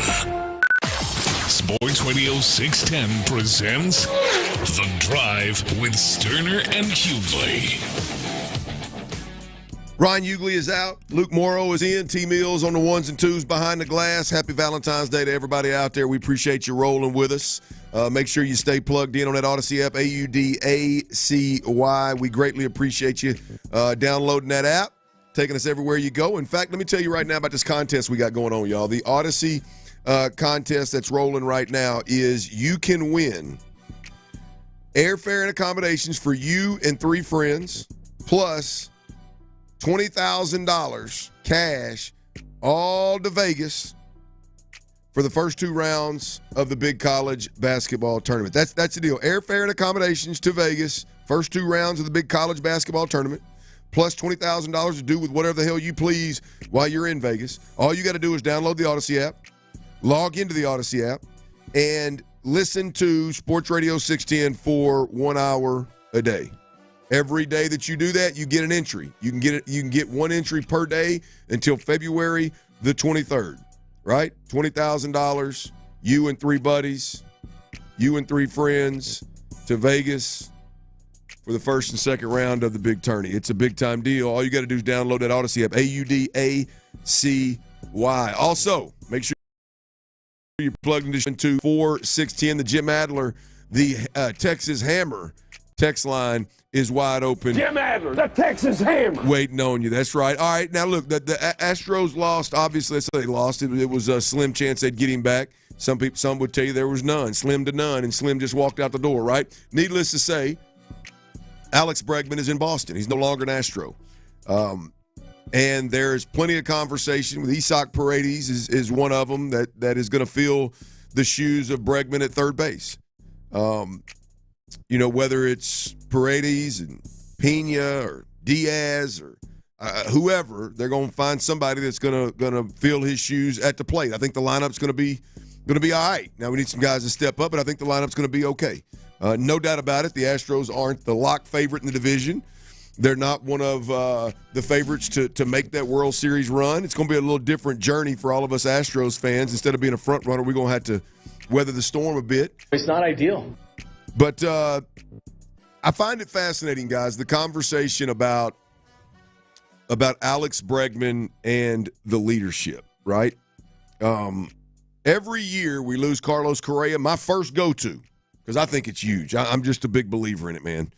Sports Radio 610 presents The Drive with Stoerner and Hughley. Ryan Hughley is out. Luke Morrow is in. T. Mills on the ones and twos behind the glass. Happy Valentine's Day to everybody out there. We appreciate you rolling with us. Make sure you stay plugged in on that Odyssey app, AUDACY. We greatly appreciate you downloading that app, taking us everywhere you go. In fact, let me tell you right now about this contest we got going on, y'all. The Odyssey contest that's rolling right now is you can win airfare and accommodations for you and 3 friends, plus $20,000 cash, all to Vegas for the first 2 rounds of the big college basketball tournament. That's the deal. Airfare and accommodations to Vegas, first 2 rounds of the big college basketball tournament, plus $20,000 to do with whatever the hell you please while you're in Vegas. All you got to do is download the Odyssey app, log into the Odyssey app, and listen to Sports Radio 610 for 1 hour a day. Every day that you do that, you get an entry. You can get 1 entry per day until February the 23rd, right? $20,000, you and 3 buddies, you and 3 friends to Vegas for the first and second round of the big tourney. It's a big-time deal. All you got to do is download that Odyssey app, AUDACY. Also, make sure you're plugged into 4610, the Jim Adler, the Texas Hammer text line is wide open. Jim Adler, the Texas Hammer. Waiting on you. That's right. All right, now look, the Astros lost. Obviously, they lost. It was a slim chance they'd get him back. Some would tell you there was none, slim to none, and Slim just walked out the door, right? Needless to say, Alex Bregman is in Boston. He's no longer an Astro. And there's plenty of conversation with Isak Paredes is one of them that is going to fill the shoes of Bregman at third base. Whether it's Paredes and Pena or Diaz or whoever, they're going to find somebody that's going to fill his shoes at the plate. I think the lineup's going to be all right. Now we need some guys to step up, but I think the lineup's going to be okay. No doubt about it. The Astros aren't the lock favorite in the division. They're not one of the favorites to make that World Series run. It's going to be a little different journey for all of us Astros fans. Instead of being a front runner, we're going to have to weather the storm a bit. It's not ideal. But I find it fascinating, guys, the conversation about Alex Bregman and the leadership, right? Every year we lose Carlos Correa. My first go-to, because I think it's huge. I'm just a big believer in it, man.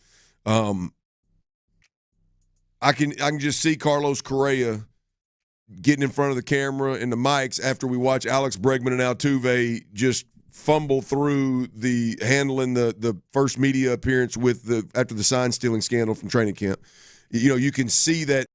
I can just see Carlos Correa getting in front of the camera and the mics after we watch Alex Bregman and Altuve just fumble through handling the first media appearance after the sign stealing scandal from training camp. You can see that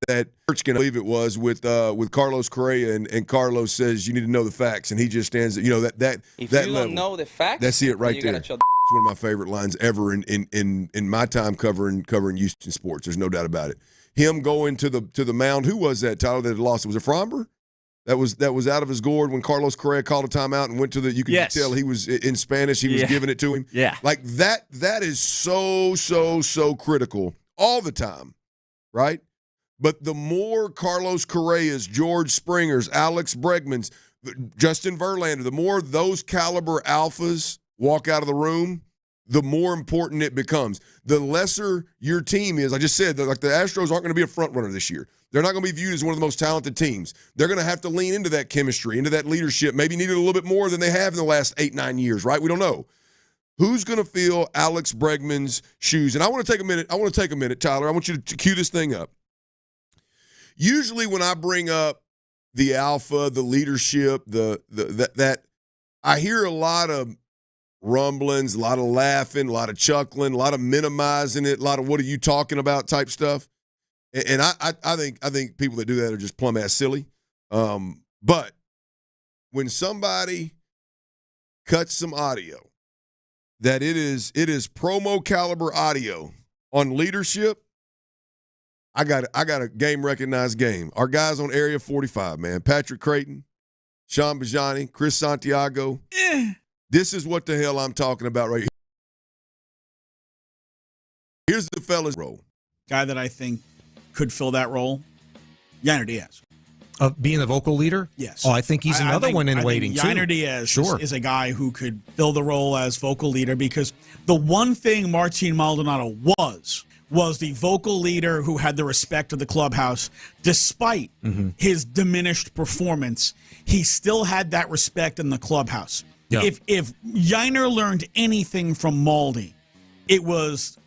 Church can believe it was with Carlos Correa and Carlos says you need to know the facts and he just stands that if that you level. don't know the facts, that's it right there. It's one of my favorite lines ever in my time covering Houston sports. There's no doubt about it. Him going to the mound. Who was that, Tyler, that had lost? Was it Framber? That was out of his gourd when Carlos Correa called a timeout and went to the. You could tell he was in Spanish. He was giving it to him. Yeah, like that. That is so critical all the time, right? But the more Carlos Correa's, George Springer's, Alex Bregman's, Justin Verlander, the more those caliber alphas walk out of the room, the more important it becomes. The lesser your team is, I just said, like the Astros aren't going to be a front runner this year. They're not going to be viewed as one of the most talented teams. They're going to have to lean into that chemistry, into that leadership, maybe need it a little bit more than they have in the last 8-9 years, right? We don't know. Who's going to fill Alex Bregman's shoes? And I want to take a minute, Tyler. I want you to cue this thing up. Usually when I bring up the alpha, the leadership, that I hear a lot of rumblings, a lot of laughing, a lot of chuckling, a lot of minimizing it, a lot of what are you talking about type stuff. And I think people that do that are just plumb ass silly. But when somebody cuts some audio, that it is promo caliber audio on leadership, I got a game recognized game. Our guys on Area 45, man. Patrick Creighton, Sean Bijani, Chris Santiago. This is what the hell I'm talking about right here. Here's the fella's role. Guy that I think could fill that role Yainer Diaz. Of being a vocal leader? Yes. Oh, I think he's another one in waiting, too. Yainer Diaz Sure. is a guy who could fill the role as vocal leader, because the one thing Martin Maldonado was the vocal leader who had the respect of the clubhouse. Despite his diminished performance, he still had that respect in the clubhouse. Yeah. If Yainer learned anything from Maldi, it was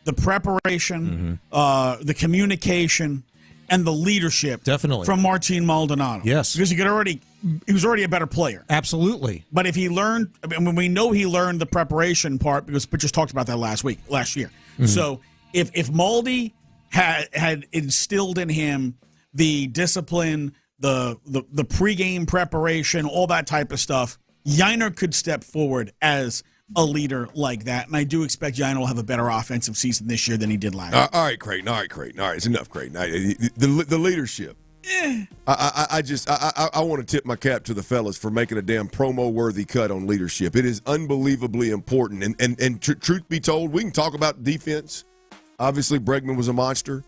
the preparation, the communication, and the leadership from Martin Maldonado. Yes. Because he was already a better player. Absolutely. But if he learned, we know he learned the preparation part because Pitchers talked about that last year. So if Maldi had instilled in him the discipline, the pregame preparation, all that type of stuff, Yainer could step forward as a leader like that, and I do expect Yainer will have a better offensive season this year than he did last year. All right, Creighton. All right, it's enough, Creighton. The leadership. I want to tip my cap to the fellas for making a damn promo-worthy cut on leadership. It is unbelievably important. And truth be told, we can talk about defense. Obviously, Bregman was a monster.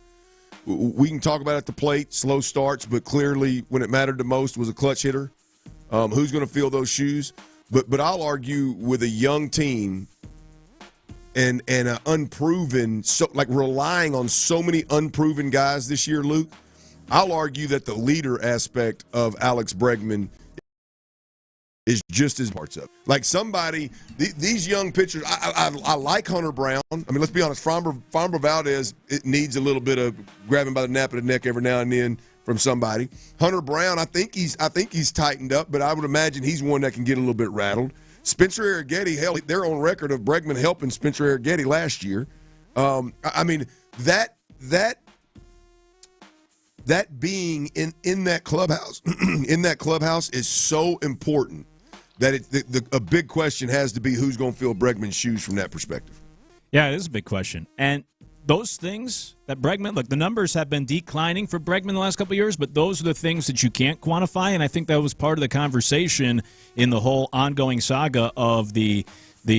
We can talk about at the plate, slow starts, but clearly when it mattered the most was a clutch hitter. Who's going to fill those shoes? But I'll argue with a young team and an unproven, relying on so many unproven guys this year, Luke, I'll argue that the leader aspect of Alex Bregman is just as parts of it. Like somebody, these young pitchers, I like Hunter Brown. I mean, let's be honest, Framber Valdez, it needs a little bit of grabbing by the nape of the neck every now and then from somebody. Hunter Brown, I think he's tightened up, but I would imagine he's one that can get a little bit rattled. Spencer Arrighetti, hell, they're on record of Bregman helping Spencer Arrighetti last year. I mean, that being in that clubhouse, is so important that a big question has to be who's going to fill Bregman's shoes from that perspective. Yeah, it is a big question. And those things that Bregman, look, the numbers have been declining for Bregman the last couple of years, but those are the things that you can't quantify, and I think that was part of the conversation in the whole ongoing saga of the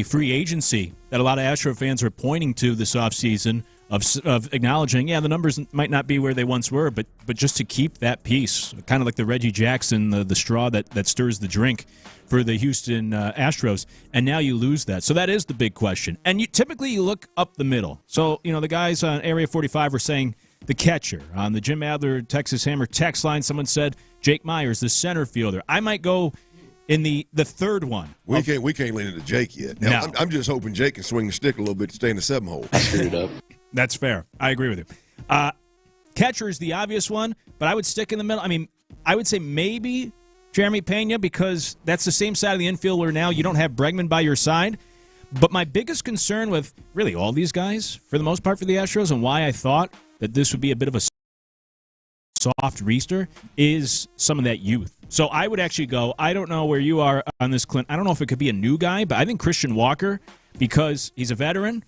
free agency that a lot of Astro fans are pointing to this offseason of acknowledging, the numbers might not be where they once were, but just to keep that piece, kind of like the Reggie Jackson, the straw that stirs the drink for the Houston Astros, and now you lose that. So that is the big question. And typically you look up the middle. So, the guys on Area 45 were saying the catcher. On the Jim Adler Texas Hammer text line, someone said Jake Myers, the center fielder. I might go in the third one. We can't lean into Jake yet. Now, No. I'm just hoping Jake can swing the stick a little bit to stay in the 7-hole. I screwed it up. That's fair. I agree with you. Catcher is the obvious one, but I would stick in the middle. I mean, I would say maybe Jeremy Pena, because that's the same side of the infield where now you don't have Bregman by your side. But my biggest concern with really all these guys, for the most part for the Astros, and why I thought that this would be a bit of a soft reister, is some of that youth. So I would actually go, I don't know where you are on this, Clint. I don't know if it could be a new guy, but I think Christian Walker, because he's a veteran.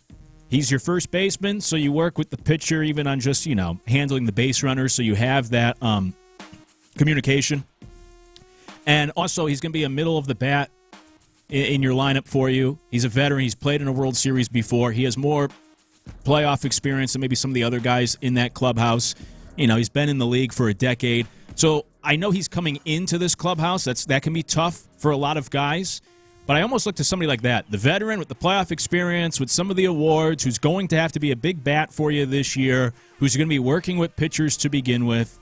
He's your first baseman, so you work with the pitcher even on just, handling the base runners, so you have that communication. And also, he's going to be a middle of the bat in your lineup for you. He's a veteran. He's played in a World Series before. He has more playoff experience than maybe some of the other guys in that clubhouse. He's been in the league for a decade. So I know he's coming into this clubhouse. That can be tough for a lot of guys. But I almost look to somebody like that, the veteran with the playoff experience, with some of the awards, who's going to have to be a big bat for you this year, who's going to be working with pitchers to begin with.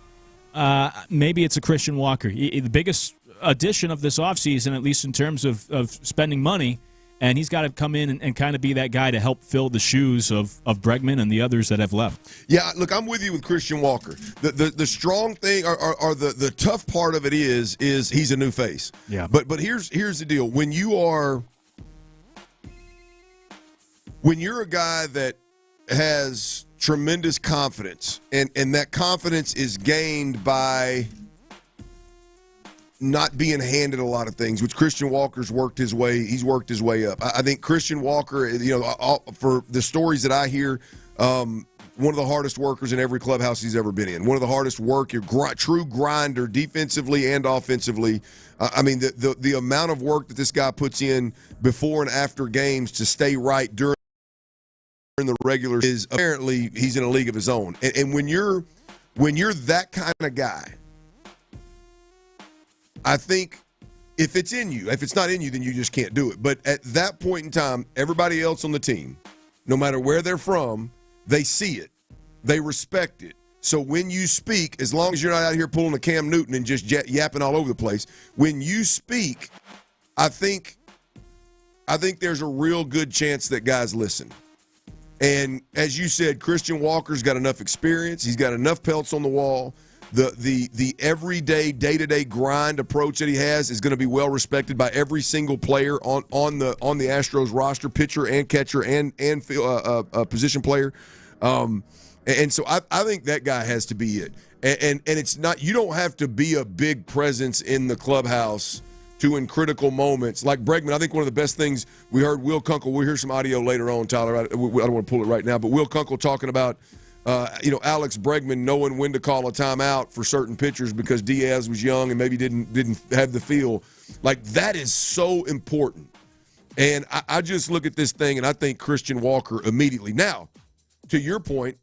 Maybe it's a Christian Walker. The biggest addition of this offseason, at least in terms of spending money, and he's got to come in and kind of be that guy to help fill the shoes of Bregman and the others that have left. Yeah, look, I'm with you with Christian Walker. The strong thing or the tough part of it is he's a new face. Yeah. But here's the deal. When you're a guy that has tremendous confidence, and that confidence is gained by not being handed a lot of things, which Christian Walker's worked his way up. I think Christian Walker, for the stories that I hear, one of the hardest workers in every clubhouse he's ever been in. One of the hardest true grinder defensively and offensively. I mean, the amount of work that this guy puts in before and after games to stay right during the regular is apparently he's in a league of his own. And when you're When you're that kind of guy, I think if it's in you, if it's not in you, then you just can't do it. But at that point in time, everybody else on the team, no matter where they're from, they see it. They respect it. So when you speak, as long as you're not out here pulling a Cam Newton and just yapping all over the place, when you speak, I think there's a real good chance that guys listen. And as you said, Christian Walker's got enough experience. He's got enough pelts on the wall. The everyday, day-to-day grind approach that he has is going to be well respected by every single player on the Astros roster, pitcher and catcher and position player. And so I think that guy has to be it. And it's not, you don't have to be a big presence in the clubhouse to in critical moments. Like Bregman, I think one of the best things we heard Will Kunkel, we'll hear some audio later on, Tyler. I don't want to pull it right now, but Will Kunkel talking about Alex Bregman knowing when to call a timeout for certain pitchers because Diaz was young and maybe didn't have the feel. Like, that is so important. And I just look at this thing and I think Christian Walker immediately. Now, to your point,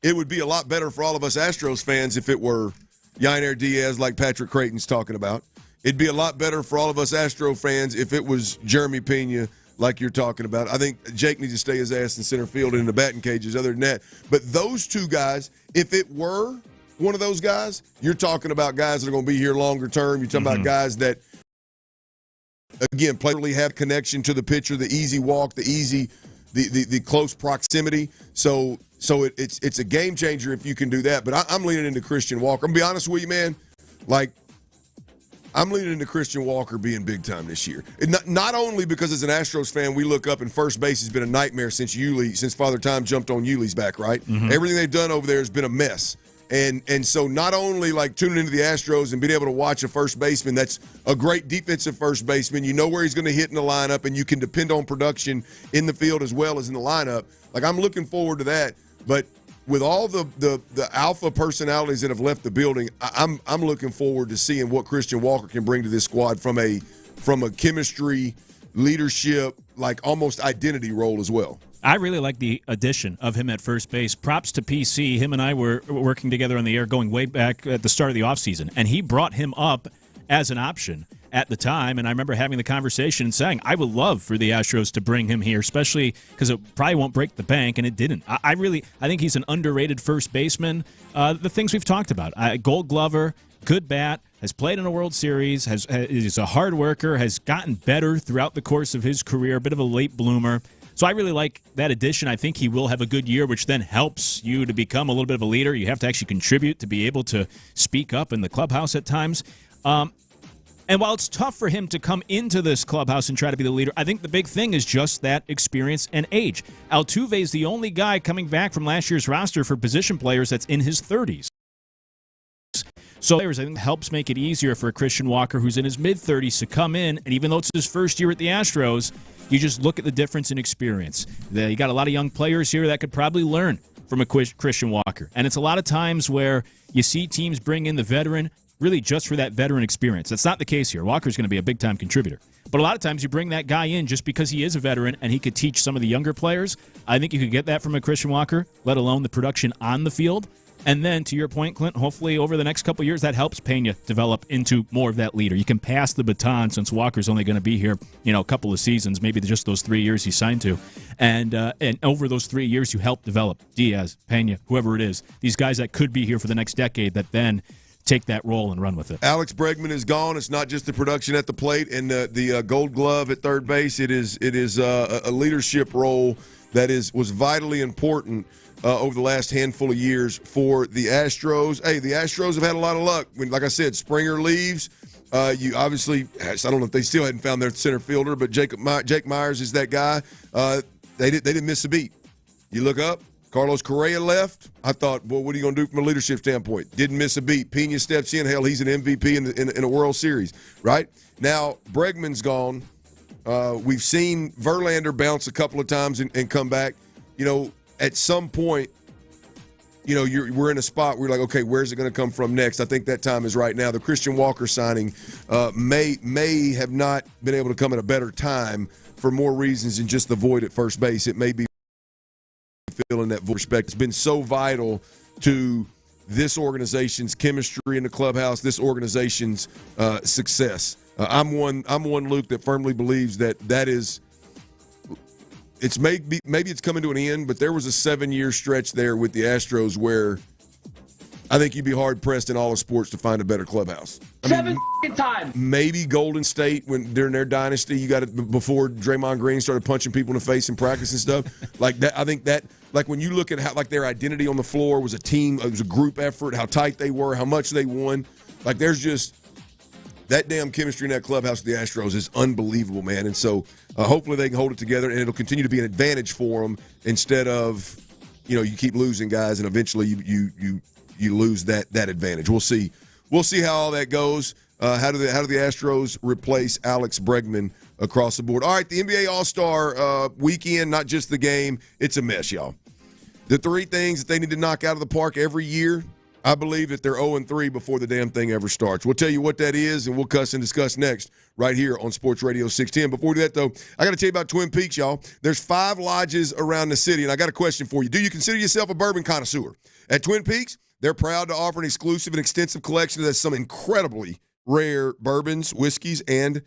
it would be a lot better for all of us Astros fans if it were Yainer Diaz like Patrick Creighton's talking about. It'd be a lot better for all of us Astro fans if it was Jeremy Pena like you're talking about. I think Jake needs to stay his ass in center field and in the batting cages other than that. But those two guys, if it were one of those guys, you're talking about guys that are going to be here longer term. You're talking about guys that, again, playfully have connection to the pitcher, the easy walk, the close proximity. So it's a game changer if you can do that. But I'm leaning into Christian Walker. I'm going to be honest with you, man. Like, I'm leaning into Christian Walker being big time this year. Not only because as an Astros fan, we look up and first base has been a nightmare since Father Time jumped on Hughley's back, right? Everything they've done over there has been a mess. And so not only like tuning into the Astros and being able to watch a first baseman that's a great defensive first baseman, you know where he's going to hit in the lineup and you can depend on production in the field as well as in the lineup. Like, I'm looking forward to that. But with all the alpha personalities that have left the building, I'm looking forward to seeing what Christian Walker can bring to this squad from a chemistry, leadership, like almost identity role as well. I really like the addition of him at first base. Props to PC. Him and I were working together on the air going way back at the start of the offseason, and he brought him up as an option at the time, and I remember having the conversation and saying, I would love for the Astros to bring him here, especially because it probably won't break the bank, and it didn't. I think he's an underrated first baseman. The things we've talked about, Gold Glover, good bat, has played in a World Series, is a hard worker, has gotten better throughout the course of his career, a bit of a late bloomer. So I really like that addition. I think he will have a good year, which then helps you to become a little bit of a leader. You have to actually contribute to be able to speak up in the clubhouse at times. And while it's tough for him to come into this clubhouse and try to be the leader, I think the big thing is just that experience and age. Altuve is the only guy coming back from last year's roster for position players that's in his 30s. So I think helps make it easier for Christian Walker, who's in his mid-30s, to come in, and even though it's his first year at the Astros, you just look at the difference in experience. You got a lot of young players here that could probably learn from a Christian Walker. And it's a lot of times where you see teams bring in the veteran really just for that veteran experience. That's not the case here. Walker's going to be a big-time contributor. But a lot of times you bring that guy in just because he is a veteran and he could teach some of the younger players. I think you could get that from a Christian Walker, let alone the production on the field. And then, to your point, Clint, hopefully over the next couple of years, that helps Pena develop into more of that leader. You can pass the baton since Walker's only going to be here, a couple of seasons, maybe just those 3 years he signed to. And over those 3 years, you help develop Diaz, Pena, whoever it is, these guys that could be here for the next decade that then take that role and run with it. Alex Bregman is gone. It's not just the production at the plate and the Gold Glove at third base. It is a leadership role that was vitally important over the last handful of years for the Astros. Hey, the Astros have had a lot of luck. Like I said, Springer leaves. You obviously, I don't know if they still hadn't found their center fielder, but Jake Myers is that guy. They didn't miss a beat. You look up, Carlos Correa left. I thought, well, what are you going to do from a leadership standpoint? Didn't miss a beat. Pena steps in. Hell, he's an MVP in a World Series, right? Now, Bregman's gone. We've seen Verlander bounce a couple of times and come back. At some point, we're in a spot where you're like, okay, where's it going to come from next? I think that time is right now. The Christian Walker signing may have not been able to come at a better time for more reasons than just the void at first base. It may be filling that void. Respect. It's been so vital to this organization's chemistry in the clubhouse, this organization's success. I'm one, Luke, that firmly believes that is. It's maybe it's coming to an end, but there was a 7-year stretch there with the Astros where I think you'd be hard pressed in all of sports to find a better clubhouse. Seven times. Maybe Golden State during their dynasty, you got it before Draymond Green started punching people in the face in practice and stuff like that. I think that when you look at how their identity on the floor was a team, it was a group effort, how tight they were, how much they won. There's just that damn chemistry in that clubhouse of the Astros is unbelievable, man. And so hopefully they can hold it together, and it'll continue to be an advantage for them instead of, you keep losing guys, and eventually you lose that advantage. We'll see. We'll see how all that goes. How do the Astros replace Alex Bregman across the board? All right, the NBA All-Star weekend, not just the game, it's a mess, y'all. The 3 things that they need to knock out of the park every year, I believe that they're 0-3 before the damn thing ever starts. We'll tell you what that is, and we'll cuss and discuss next right here on Sports Radio 610. Before we do that, though, I got to tell you about Twin Peaks, y'all. There's 5 lodges around the city, and I got a question for you. Do you consider yourself a bourbon connoisseur? At Twin Peaks, they're proud to offer an exclusive and extensive collection of some incredibly rare bourbons, whiskeys, and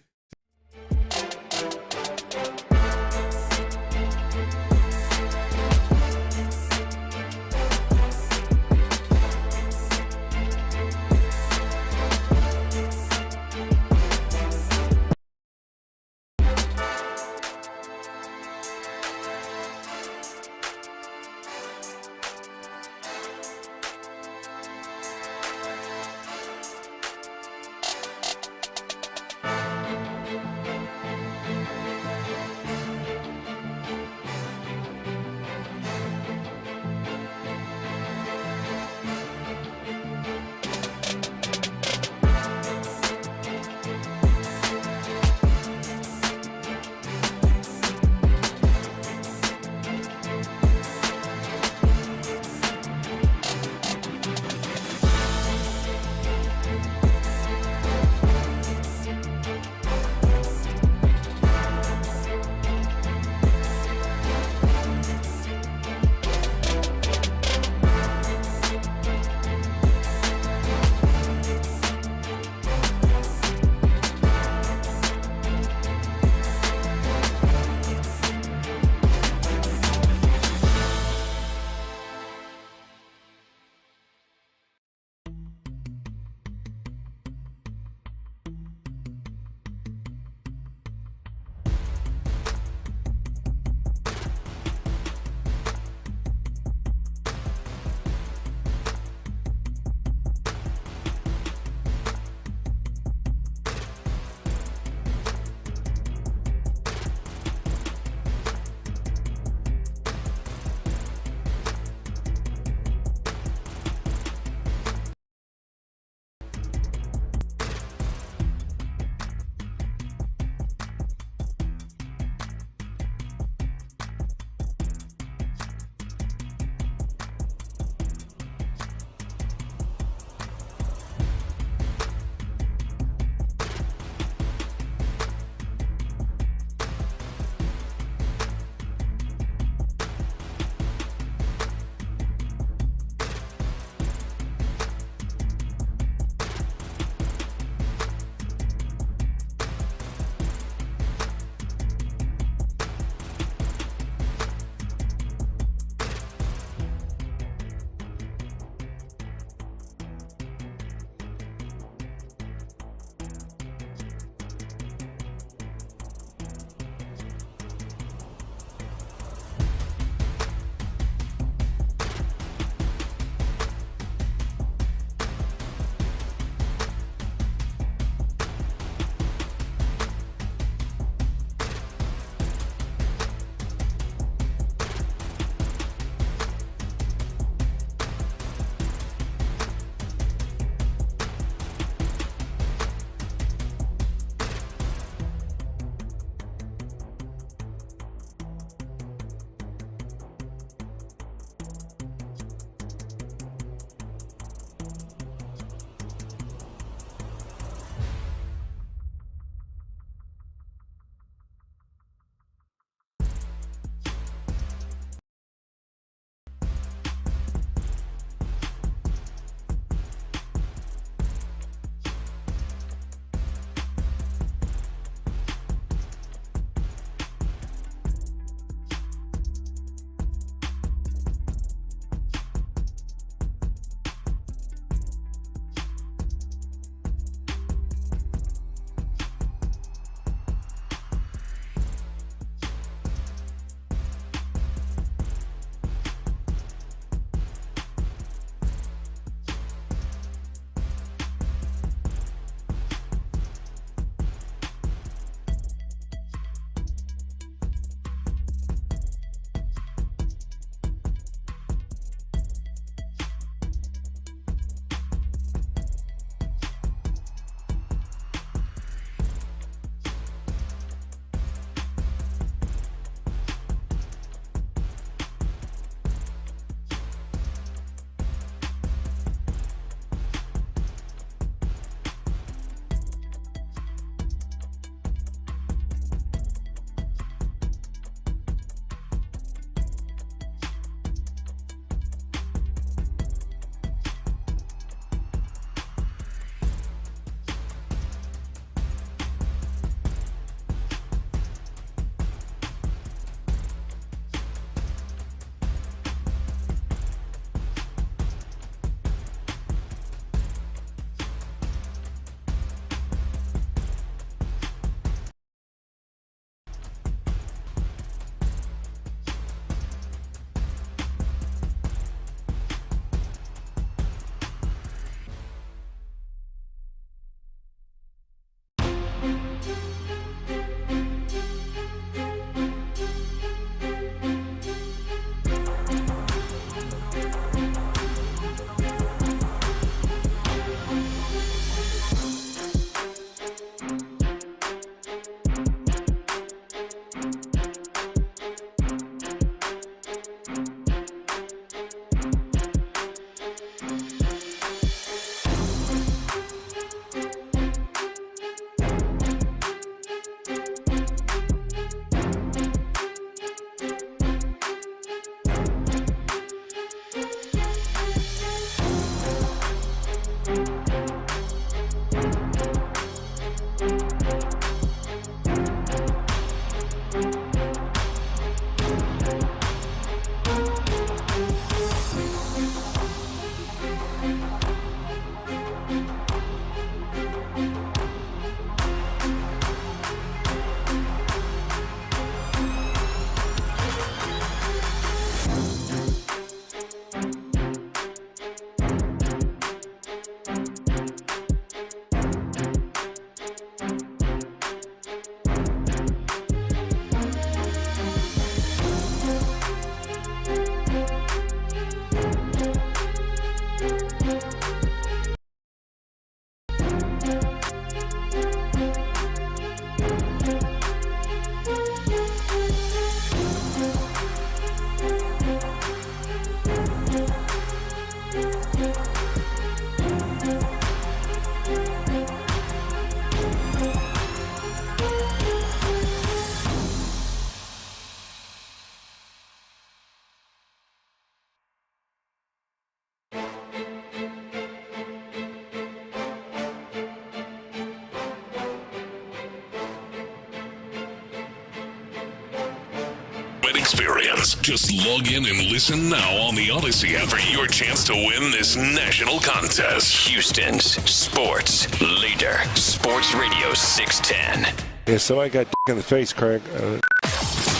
experience. Just log in and listen now on the Odyssey app for your chance to win this national contest. Houston's sports leader. Sports Radio 610. Yeah, so I got in the face, Craig.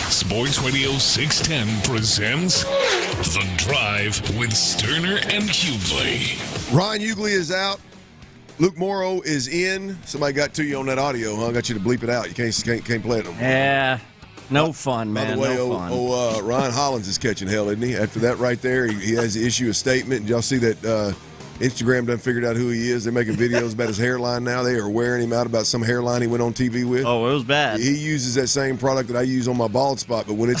Sports Radio 610 presents The Drive with Stoerner and Hughley. Ryan Hughley is out. Luke Morrow is in. Somebody got to you on that audio, huh? Got you to bleep it out. You can't play it no more. Yeah, no fun, man. By the way, no fun. Ryan Hollins is catching hell, isn't he? After that right there, he has to issue a statement. Did y'all see that Instagram done figured out who he is? They're making videos about his hairline now. They are wearing him out about some hairline he went on TV with. Oh, it was bad. He uses that same product that I use on my bald spot, but when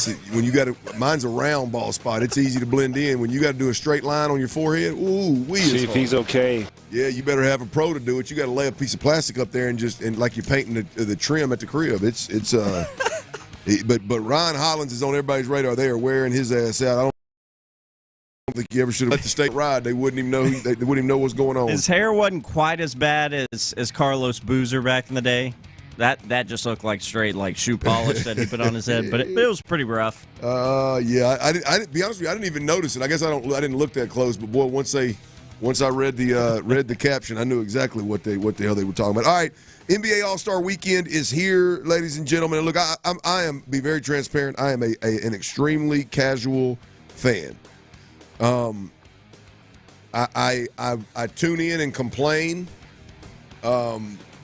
you got mine's a round bald spot, it's easy to blend in. When you got to do a straight line on your forehead, See if he's okay. Yeah, you better have a pro to do it. You got to lay a piece of plastic up there and like you're painting the trim at the crib. But Ryan Hollins is on everybody's radar. They are wearing his ass out. I don't think he ever should have let the state ride. They wouldn't even know. They wouldn't even know what's going on. His hair wasn't quite as bad as Carlos Boozer back in the day. That just looked like straight shoe polish that he put on his head, but it was pretty rough. Yeah. I be honest with you, I didn't even notice it. I guess I didn't look that close. But boy, once I read the caption, I knew exactly what the hell they were talking about. All right, NBA All-Star Weekend is here, ladies and gentlemen. And look, I am be very transparent. I am an extremely casual fan. I tune in and complain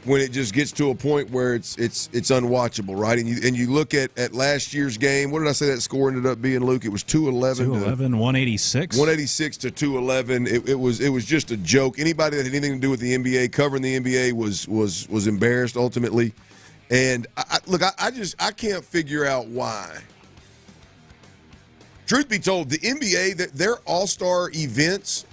when it just gets to a point where it's unwatchable, right? And you look at last year's game. What did I say that score ended up being, Luke? It was 211, 186. 186 to 211. It was just a joke. Anybody that had anything to do with the NBA, covering the NBA, was embarrassed ultimately. And I can't figure out why. Truth be told, the NBA, their all-star events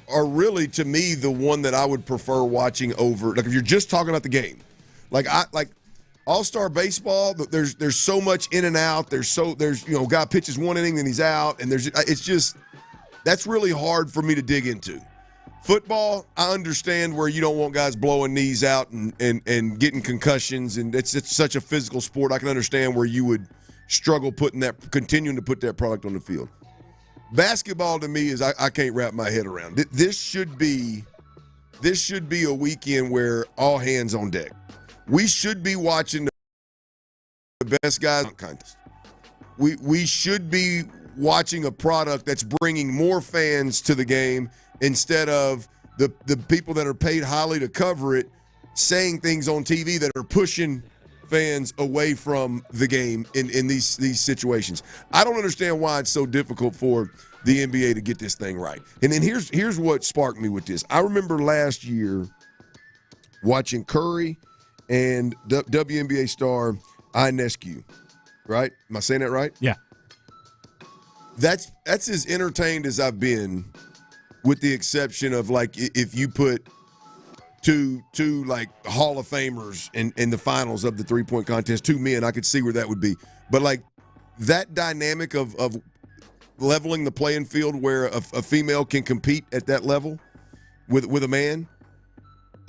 are really, to me, the one that I would prefer watching over. Like, if you're just talking about the game, like all-star baseball, there's so much in and out. There's guy pitches one inning, then he's out, and that's really hard for me to dig into. Football, I understand where you don't want guys blowing knees out and getting concussions, and it's such a physical sport. I can understand where you would struggle continuing to put that product on the field. Basketball to me is I can't wrap my head around. This should be a weekend where all hands on deck. We should be watching the best guys contest. We should be watching a product that's bringing more fans to the game instead of the people that are paid highly to cover it saying things on TV that are pushing fans away from the game in these situations. I don't understand why it's so difficult for the NBA to get this thing right. And then here's what sparked me with this. I remember last year watching Curry and WNBA star Ionescu, right? Am I saying that right? Yeah. That's as entertained as I've been, with the exception of if you put two Hall of Famers in the finals of the three-point contest, two men, I could see where that would be. But that dynamic of leveling the playing field where a female can compete at that level with a man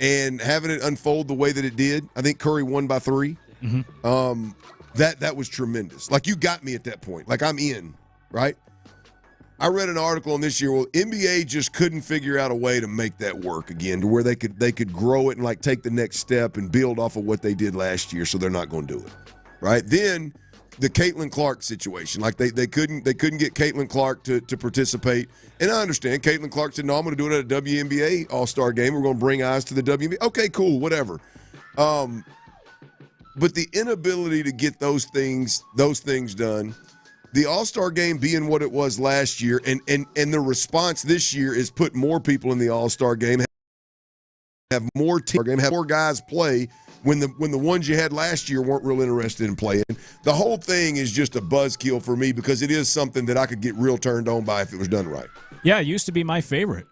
and having it unfold the way that it did, I think Curry won by 3. Mm-hmm. That was tremendous. You got me at that point. I'm in, right? I read an article on this year. Well, NBA just couldn't figure out a way to make that work again, to where they could grow it and take the next step and build off of what they did last year. So they're not going to do it, right? Then the Caitlin Clark situation, they couldn't get Caitlin Clark to participate, and I understand. Caitlin Clark said, "No, I'm going to do it at a WNBA All-Star game. We're going to bring eyes to the WNBA." Okay, cool, whatever. But the inability to get those things done. The All-Star game being what it was last year, and the response this year is put more people in the All-Star game, have more have more guys play when the ones you had last year weren't real interested in playing. The whole thing is just a buzzkill for me, because it is something that I could get real turned on by if it was done right. Yeah, it used to be my favorite.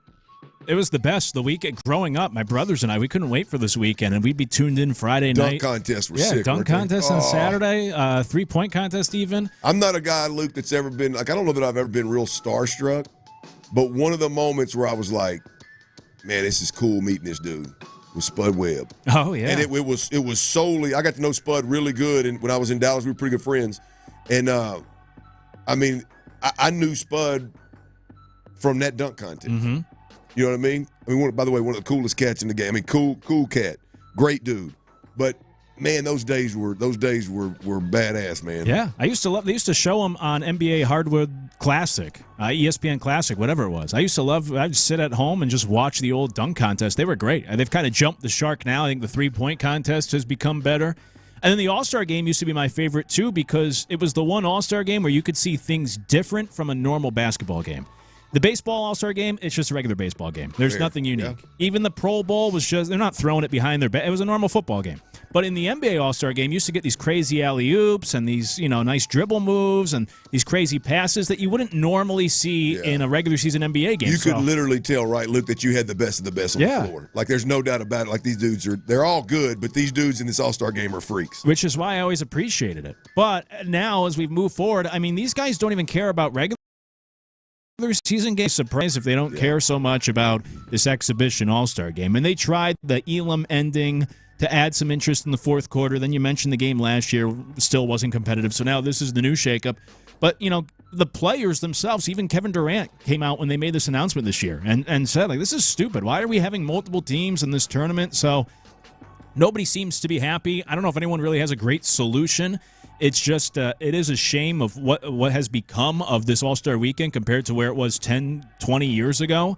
It was the best. The weekend growing up, my brothers and I, we couldn't wait for this weekend, and we'd be tuned in Friday night. Dunk contest was sick. Dunk contest on Saturday, 3-point contest even. I'm not a guy, Luke, that's ever been I don't know that I've ever been real starstruck, but one of the moments where I was like, man, this is cool meeting this dude was Spud Webb. Oh yeah, and it was solely. I got to know Spud really good, and when I was in Dallas, we were pretty good friends, and I mean, I knew Spud from that dunk contest. Mm-hmm. You know what I mean? By the way, one of the coolest cats in the game. I mean, cool cat, great dude. But man, those days were badass, man. Yeah, I used to love. They used to show them on NBA Hardwood Classic, ESPN Classic, whatever it was. I used to love. I'd sit at home and just watch the old dunk contest. They were great. They've kind of jumped the shark now. I think the 3-point contest has become better. And then the All-Star game used to be my favorite too because it was the one All-Star game where you could see things different from a normal basketball game. The baseball All-Star game, it's just a regular baseball game. There's nothing unique. Yeah. Even the Pro Bowl was just, they're not throwing it behind their back. It was a normal football game. But in the NBA All-Star game, you used to get these crazy alley-oops and these, nice dribble moves and these crazy passes that you wouldn't normally see in a regular season NBA game. You could literally tell, right, Luke, that you had the best of the best on the floor. Like, there's no doubt about it. Like, these dudes they're all good, but these dudes in this All-Star game are freaks. Which is why I always appreciated it. But now, as we move forward, I mean, these guys don't even care about regular season game. Surprised if they don't care so much about this exhibition All-Star game. And they tried the Elam ending to add some interest in the fourth quarter. Then you mentioned the game last year still wasn't competitive. So now this is the new shakeup. But, the players themselves, even Kevin Durant came out when they made this announcement this year and said, this is stupid. Why are we having multiple teams in this tournament? So nobody seems to be happy. I don't know if anyone really has a great solution. It's just it is a shame of what has become of this All-Star weekend compared to where it was 10, 20 years ago.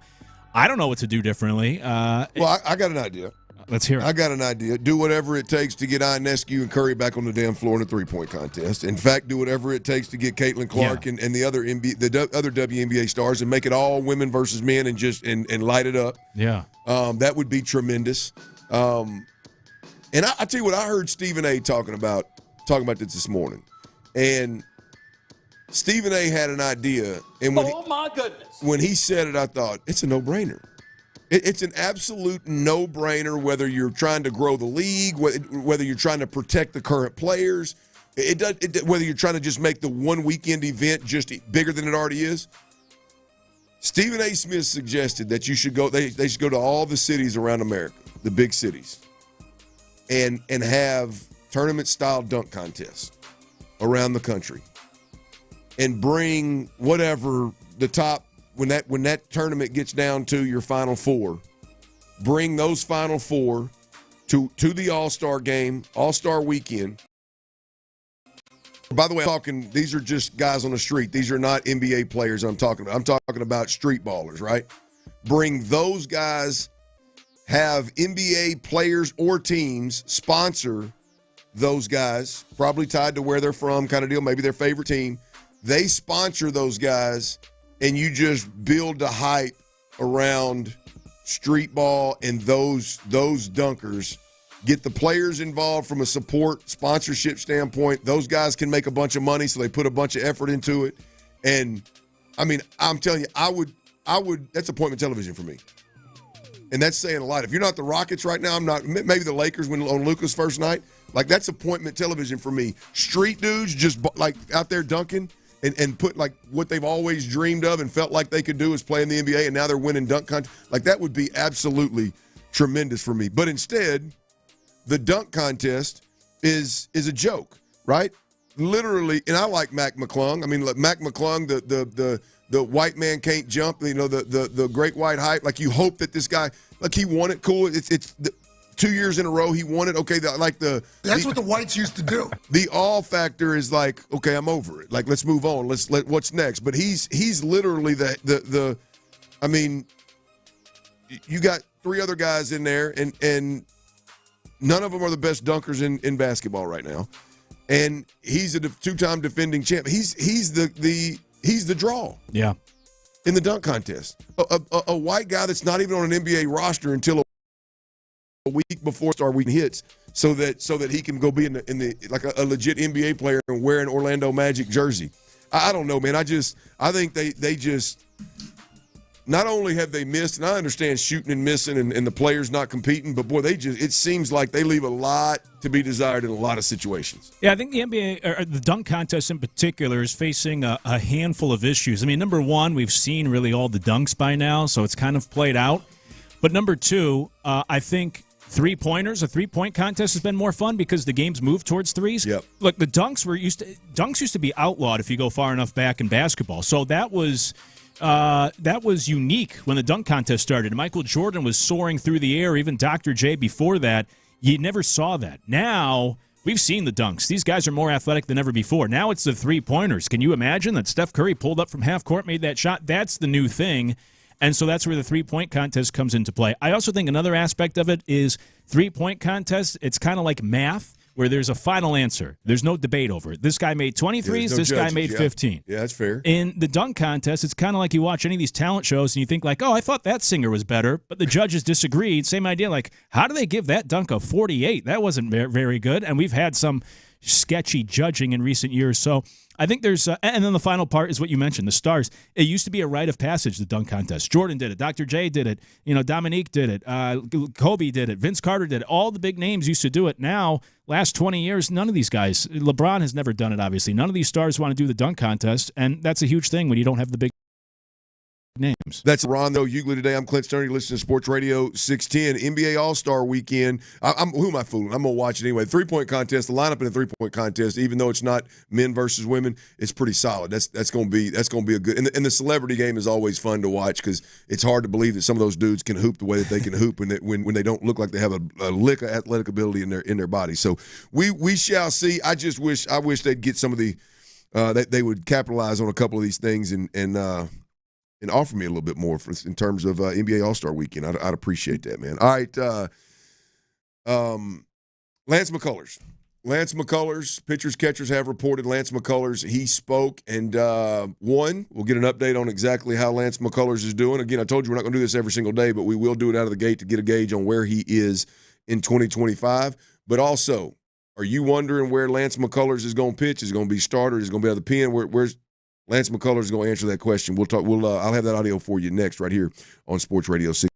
I don't know what to do differently. I got an idea. Let's hear it. I got an idea. Do whatever it takes to get Ionescu and Curry back on the damn floor in a 3-point contest. In fact, do whatever it takes to get Caitlin Clark and the other other WNBA stars and make it all women versus men and just and light it up. Yeah. That would be tremendous. And I tell you what, I heard Stephen A. talking about this morning. And Stephen A. had an idea. And my goodness. When he said it, I thought, it's a no-brainer. It's an absolute no-brainer whether you're trying to grow the league, whether you're trying to protect the current players, whether you're trying to just make the one weekend event just bigger than it already is. Stephen A. Smith suggested that you should go. They should go to all the cities around America, the big cities, and have tournament-style dunk contests around the country, and bring whatever the top. When that tournament gets down to your Final Four, bring those Final Four to the All-Star game, All-Star weekend. By the way, these are just guys on the street. These are not NBA players I'm talking about. I'm talking about street ballers, right? Bring those guys, have NBA players or teams sponsor those guys, probably tied to where they're from kind of deal, maybe their favorite team. They sponsor those guys, and you just build the hype around street ball and those dunkers. Get the players involved from a support sponsorship standpoint. Those guys can make a bunch of money, so they put a bunch of effort into it. And, I mean, I'm telling you, I would. That's appointment television for me. And that's saying a lot. If you're not the Rockets right now, I'm not. Maybe the Lakers on Luka's first night. Like, that's appointment television for me. Street dudes just, like, out there dunking. And put, like, what they've always dreamed of and felt like they could do is play in the NBA, and now they're winning dunk contests. Like, that would be absolutely tremendous for me. But instead, the dunk contest is a joke, right? Literally, and I like Mac McClung. I mean, like Mac McClung, the white man can't jump, the great white hype. Like, you hope that this guy, like, he won it, cool. It's 2 years in a row he won it. Okay, that's what the whites used to do. The all factor is like, okay, I'm over it. Like, let's move on. What's next? But he's literally the I mean, you got 3 other guys in there, and none of them are the best dunkers in basketball right now. And he's a 2-time defending champ. He's the draw. Yeah. In the dunk contest, a white guy that's not even on an NBA roster until a week before Star Week hits, so that he can go be in the like a legit NBA player and wear an Orlando Magic jersey. I don't know, man. I think they just not only have they missed, and I understand shooting and missing and the players not competing, but boy, it seems like they leave a lot to be desired in a lot of situations. Yeah, I think the NBA, or the dunk contest in particular, is facing a handful of issues. I mean, number one, we've seen really all the dunks by now, so it's kind of played out. But number two, I think three-pointers. A three-point contest has been more fun because the games move towards threes. Yep. Look, the dunks used to be outlawed if you go far enough back in basketball. So that was unique when the dunk contest started. Michael Jordan was soaring through the air, even Dr. J before that. You never saw that. Now, we've seen the dunks. These guys are more athletic than ever before. Now it's the three-pointers. Can you imagine that Steph Curry pulled up from half court, made that shot? That's the new thing. And so that's where the three-point contest comes into play. I also think another aspect of it is three-point contest, it's kind of like math, where there's a final answer. There's no debate over it. This guy made 23s, this guy made 15. Yeah, that's fair. In the dunk contest, it's kind of like you watch any of these talent shows and you think like, oh, I thought that singer was better, but the judges disagreed. Same idea, like, how do they give that dunk a 48? That wasn't very good, and we've had some sketchy judging in recent years. So I think there's and then the final part is what you mentioned, the stars. It used to be a rite of passage, the dunk contest. Jordan did it. Dr. J did it. Dominique did it. Kobe did it. Vince Carter did it. All the big names used to do it. Now, last 20 years, none of these guys. LeBron has never done it, obviously. None of these stars want to do the dunk contest, and that's a huge thing when you don't have the big names. That's Rondo Hughley today. I'm Clint Stoerner. You listen to Sports Radio 610. NBA All-Star Weekend. Who am I fooling? I'm going to watch it anyway. Three-point contest, the lineup in a three-point contest, even though it's not men versus women, it's pretty solid. That's going to be a good. And the celebrity game is always fun to watch because it's hard to believe that some of those dudes can hoop the way that they can hoop when they don't look like they have a lick of athletic ability in their body. So we shall see. I wish they'd get some of the that they would capitalize on a couple of these things and offer me a little bit more in terms of NBA All-Star Weekend. I'd appreciate that, man. All right, Lance McCullers. Lance McCullers, pitchers, catchers have reported Lance McCullers. He spoke, and we'll get an update on exactly how Lance McCullers is doing. Again, I told you we're not going to do this every single day, but we will do it out of the gate to get a gauge on where he is in 2025. But also, are you wondering where Lance McCullers is going to pitch? Is it going to be starter? Is it going to be out of the pen? Where's Lance McCullers is going to answer that question. We'll talk. I'll have that audio for you next, right here on Sports Radio 6.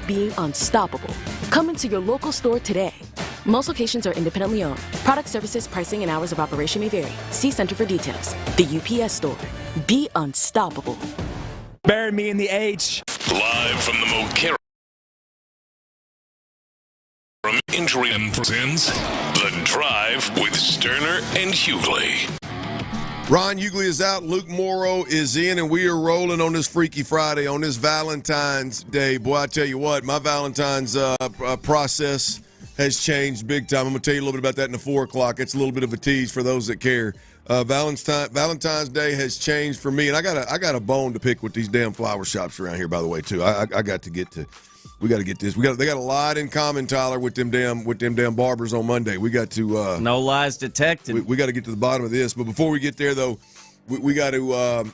being unstoppable. Come into your local store today. Most locations are independently owned. Product, services, pricing, and hours of operation may vary. See Center for details. The UPS Store. Be unstoppable. Bury me in the H. Live from the McCarran Injury and presents The Drive with Stoerner and Hughley. Ron Hughley is out. Luke Morrow is in, and we are rolling on this Freaky Friday, on this Valentine's Day. Boy, I tell you what, my Valentine's process has changed big time. I'm going to tell you a little bit about that in the 4 o'clock. It's a little bit of a tease for those that care. Valentine's Day has changed for me, and I got a bone to pick with these damn flower shops around here, by the way, too. I got to get to. We got to get this. They got a lot in common, Tyler, with them damn barbers on Monday. We got to no lies detected. We got to get to the bottom of this. But before we get there, though, we got to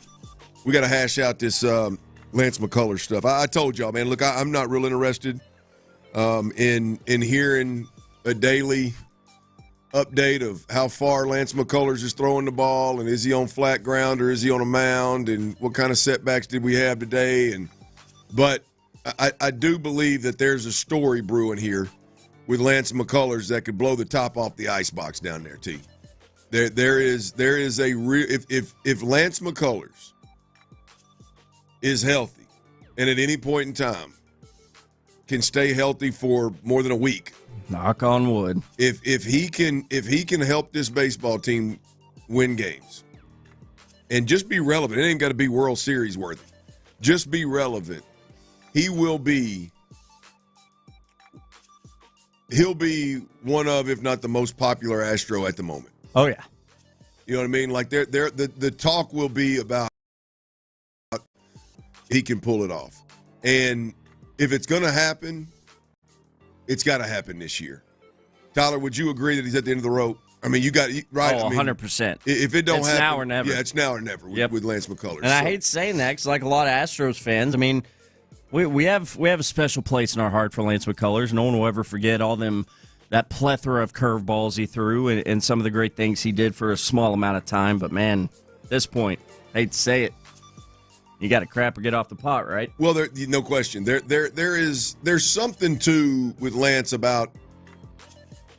hash out this Lance McCullers stuff. I told y'all, man. Look, I'm not real interested in hearing a daily update of how far Lance McCullers is throwing the ball, and is he on flat ground or is he on a mound, and what kind of setbacks did we have today, but I do believe that there's a story brewing here with Lance McCullers that could blow the top off the icebox down there, T. There is a real if Lance McCullers is healthy and at any point in time can stay healthy for more than a week. Knock on wood. If he can help this baseball team win games and just be relevant, it ain't got to be World Series worthy. Just be relevant. He'll be one of, if not the most popular Astro at the moment. Oh yeah. You know what I mean? Like the talk will be about he can pull it off. And if it's going to happen, it's got to happen this year. Tyler, would you agree that he's at the end of the rope? I mean, you got right. Oh, 100%. If it don't it's happen, now or never. Yeah, it's now or never with Lance McCullers. And I hate saying that because, like a lot of Astros fans, I mean, we have a special place in our heart for Lance McCullers. No one will ever forget that plethora of curveballs he threw and some of the great things he did for a small amount of time. But man, at this point, hate to say it, you got to crap or get off the pot, right? Well, no question. There's something with Lance about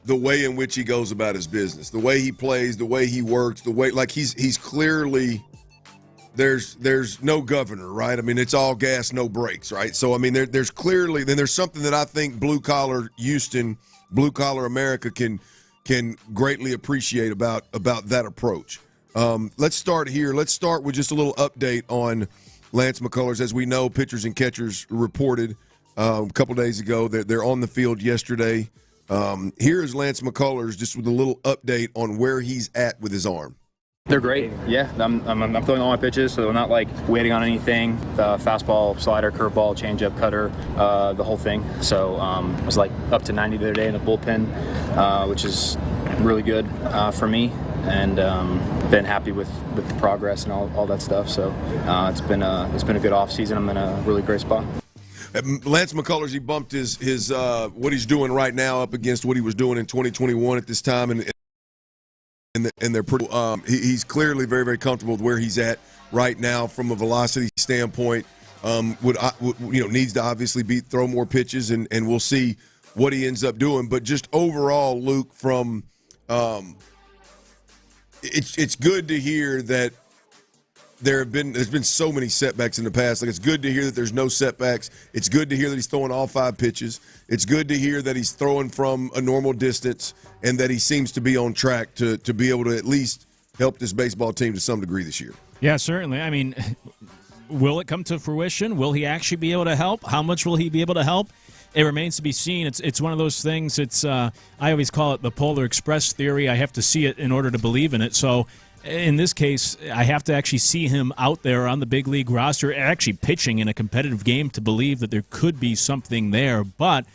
the way in which he goes about his business, the way he plays, the way he works, the way he's clearly there's no governor, right? I mean, it's all gas, no brakes, right? So I mean, there's clearly there's something that I think blue collar Houston, blue collar America can greatly appreciate about that approach. Let's start here. Let's start with just a little update on Lance McCullers. As we know, pitchers and catchers reported a couple days ago that they're on the field yesterday. Here is Lance McCullers just with a little update on where he's at with his arm. They're great. Yeah, I'm throwing all my pitches, so they're not like waiting on anything. The fastball, slider, curveball, changeup, cutter, the whole thing. So I was like up to 90 the other day in the bullpen, which is really good for me, and been happy with the progress and all that stuff. So it's been a good off season. I'm in a really great spot. Lance McCullers, he bumped his what he's doing right now up against what he was doing in 2021 at this time, and they're pretty. He's clearly very, very comfortable with where he's at right now from a velocity standpoint. Needs to obviously throw more pitches, and we'll see what he ends up doing. But just overall, Luke, from it's good to hear that there's been so many setbacks in the past. Like, it's good to hear that there's no setbacks. It's good to hear that he's throwing all 5 pitches. It's good to hear that he's throwing from a normal distance and that he seems to be on track to be able to at least help this baseball team to some degree this year. Yeah, certainly. I mean, will it come to fruition? Will he actually be able to help? How much will he be able to help? It remains to be seen. It's one of those things. I always call it the Polar Express theory. I have to see it in order to believe in it. So in this case, I have to actually see him out there on the big league roster, actually pitching in a competitive game to believe that there could be something there. But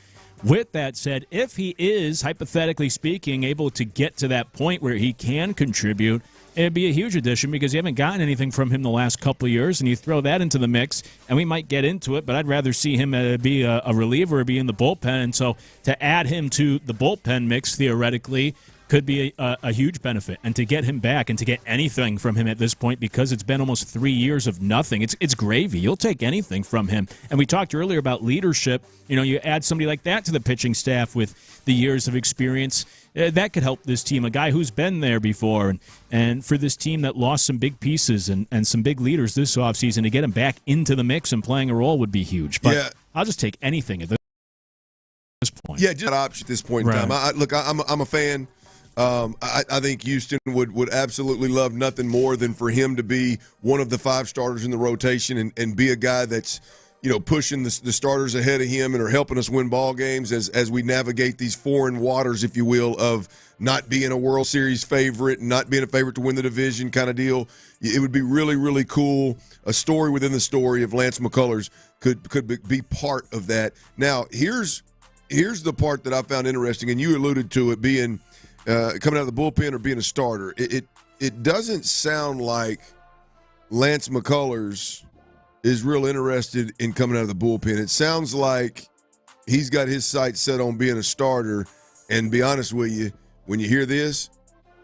with that said, if he is, hypothetically speaking, able to get to that point where he can contribute, it'd be a huge addition because you haven't gotten anything from him the last couple of years, and you throw that into the mix, and we might get into it, but I'd rather see him be a reliever or be in the bullpen. And so to add him to the bullpen mix, theoretically, could be a huge benefit. And to get him back and to get anything from him at this point, because it's been almost 3 years of nothing, it's gravy. You'll take anything from him. And we talked earlier about leadership. You add somebody like that to the pitching staff with the years of experience. That could help this team, a guy who's been there before. And for this team that lost some big pieces and some big leaders this offseason, to get him back into the mix and playing a role would be huge. But I'll just take anything at this point. Yeah, just an option at this point in time. I'm a fan. I think Houston would absolutely love nothing more than for him to be one of the 5 starters in the rotation and be a guy that's, pushing the starters ahead of him and are helping us win ball games as we navigate these foreign waters, if you will, of not being a World Series favorite and not being a favorite to win the division kind of deal. It would be really, really cool. A story within the story of Lance McCullers could be part of that. Now, here's the part that I found interesting, and you alluded to it being coming out of the bullpen or being a starter. It doesn't sound like Lance McCullers is real interested in coming out of the bullpen. It sounds like he's got his sights set on being a starter. And be honest with you, when you hear this,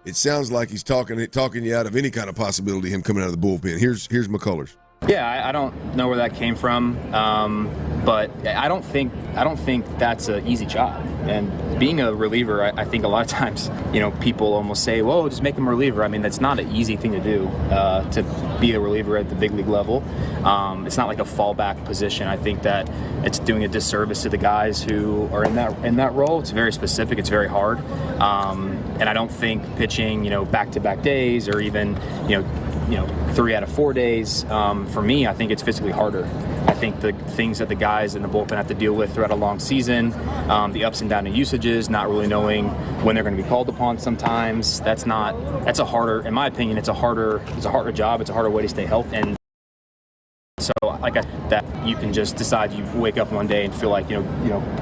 it sounds like he's talking you out of any kind of possibility of him coming out of the bullpen. Here's McCullers. Yeah, I don't know where that came from, but I don't think that's an easy job. And being a reliever, I think a lot of times, people almost say, "Whoa, just make him a reliever." I mean, that's not an easy thing to do, to be a reliever at the big league level. It's not like a fallback position. I think that it's doing a disservice to the guys who are in that role. It's very specific. It's very hard, and I don't think pitching, back-to-back days or even, 3 out of 4 days. For me, I think it's physically harder. I think the things that the guys in the bullpen have to deal with throughout a long season, the ups and downs of usages, not really knowing when they're going to be called upon sometimes, that's a harder, in my opinion, it's a harder job. It's a harder way to stay healthy. And so, that you can just decide you wake up one day and feel like,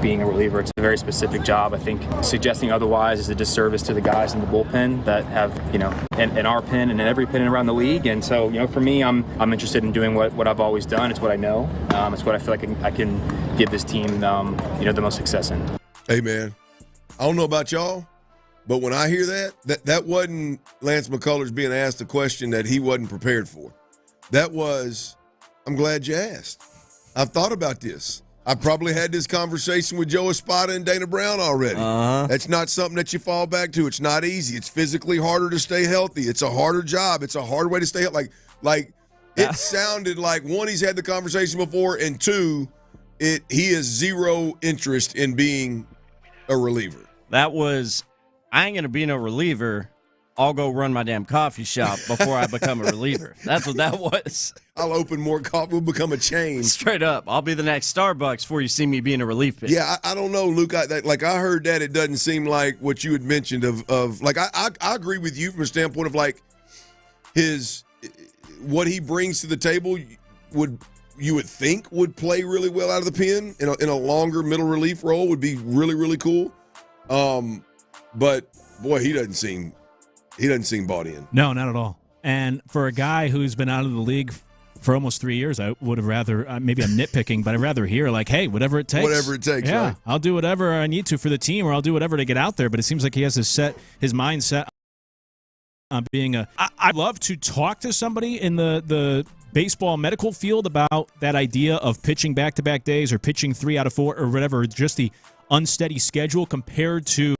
being a reliever, it's a very specific job. I think suggesting otherwise is a disservice to the guys in the bullpen that have, in our pen and in every pen around the league. And so, for me, I'm interested in doing what I've always done. It's what I know. It's what I feel like I can give this team, the most success in. Hey, man, I don't know about y'all, but when I hear that wasn't Lance McCullers being asked a question that he wasn't prepared for. That was, I'm glad you asked. I've thought about this. I probably had this conversation with Joe Espada and Dana Brown already. That's not something that you fall back to. It's not easy. It's physically harder to stay healthy. It's a harder job. It's a hard way to stay healthy. Like it sounded like, one, he's had the conversation before, and two, he has zero interest in being a reliever. That was, I ain't going to be no reliever. I'll go run my damn coffee shop before I become a reliever. That's what that was. I'll open more coffee. We'll become a chain. Straight up. I'll be the next Starbucks before you see me being a relief pitcher. Yeah, I don't know, Luke. I heard that. It doesn't seem like what you had mentioned of I agree with you from a standpoint of what he brings to the table you would think would play really well out of the pen in a longer middle relief role would be really, really cool. But boy, he doesn't seem bought in. No, not at all. And for a guy who's been out of the league for almost 3 years, I would have rather, maybe I'm nitpicking, but I'd rather hear hey, whatever it takes. Whatever it takes, yeah, right? I'll do whatever I need to for the team, or I'll do whatever to get out there. But it seems like he has his mindset on being I'd love to talk to somebody in the baseball medical field about that idea of pitching back-to-back days or pitching 3 out of 4 or whatever, just the unsteady schedule compared to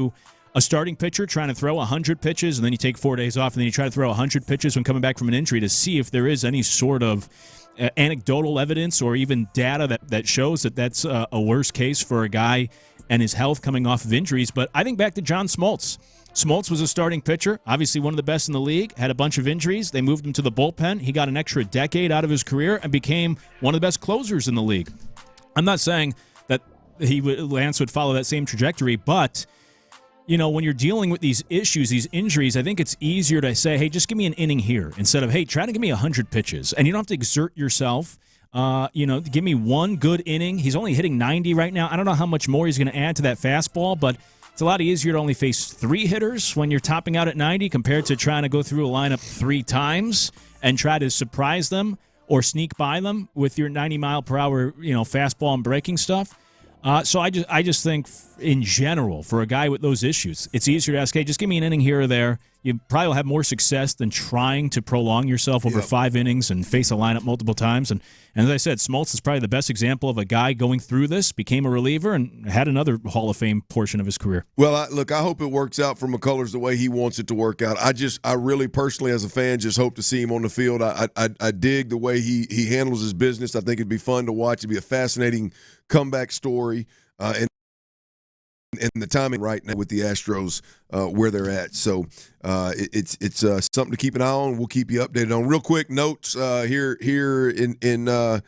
a starting pitcher trying to throw 100 pitches and then you take 4 days off and then you try to throw 100 pitches when coming back from an injury, to see if there is any sort of anecdotal evidence or even data that shows that that's a worse case for a guy and his health coming off of injuries. But I think back to John Smoltz. Smoltz was a starting pitcher, obviously one of the best in the league, had a bunch of injuries. They moved him to the bullpen. He got an extra decade out of his career and became one of the best closers in the league. I'm not saying that Lance would follow that same trajectory, but when you're dealing with these issues, these injuries, I think it's easier to say, hey, just give me an inning here instead of, hey, try to give me 100 pitches. And you don't have to exert yourself. Give me one good inning. He's only hitting 90 right now. I don't know how much more he's going to add to that fastball, but it's a lot easier to only face 3 hitters when you're topping out at 90 compared to trying to go through a lineup 3 times and try to surprise them or sneak by them with your 90-mile-per-hour, fastball and breaking stuff. So I just think, in general, for a guy with those issues, it's easier to ask, hey, just give me an inning here or there. You probably will have more success than trying to prolong yourself over 5 innings and face a lineup multiple times. And as I said, Smoltz is probably the best example of a guy going through this, became a reliever, and had another Hall of Fame portion of his career. Well, I hope it works out for McCullers the way he wants it to work out. I really personally, as a fan, just hope to see him on the field. I dig the way he handles his business. I think it'd be fun to watch. It'd be a fascinating comeback story. And the timing right now with the Astros where they're at. So it's something to keep an eye on. We'll keep you updated on. Real quick notes here in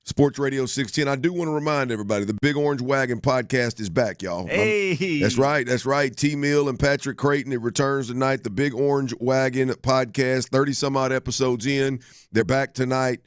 Sports Radio 610. I do want to remind everybody, the Big Orange Wagon podcast is back, y'all. Hey. That's right. T. Mill and Patrick Creighton. It returns tonight. The Big Orange Wagon podcast, 30-some-odd episodes in. They're back tonight.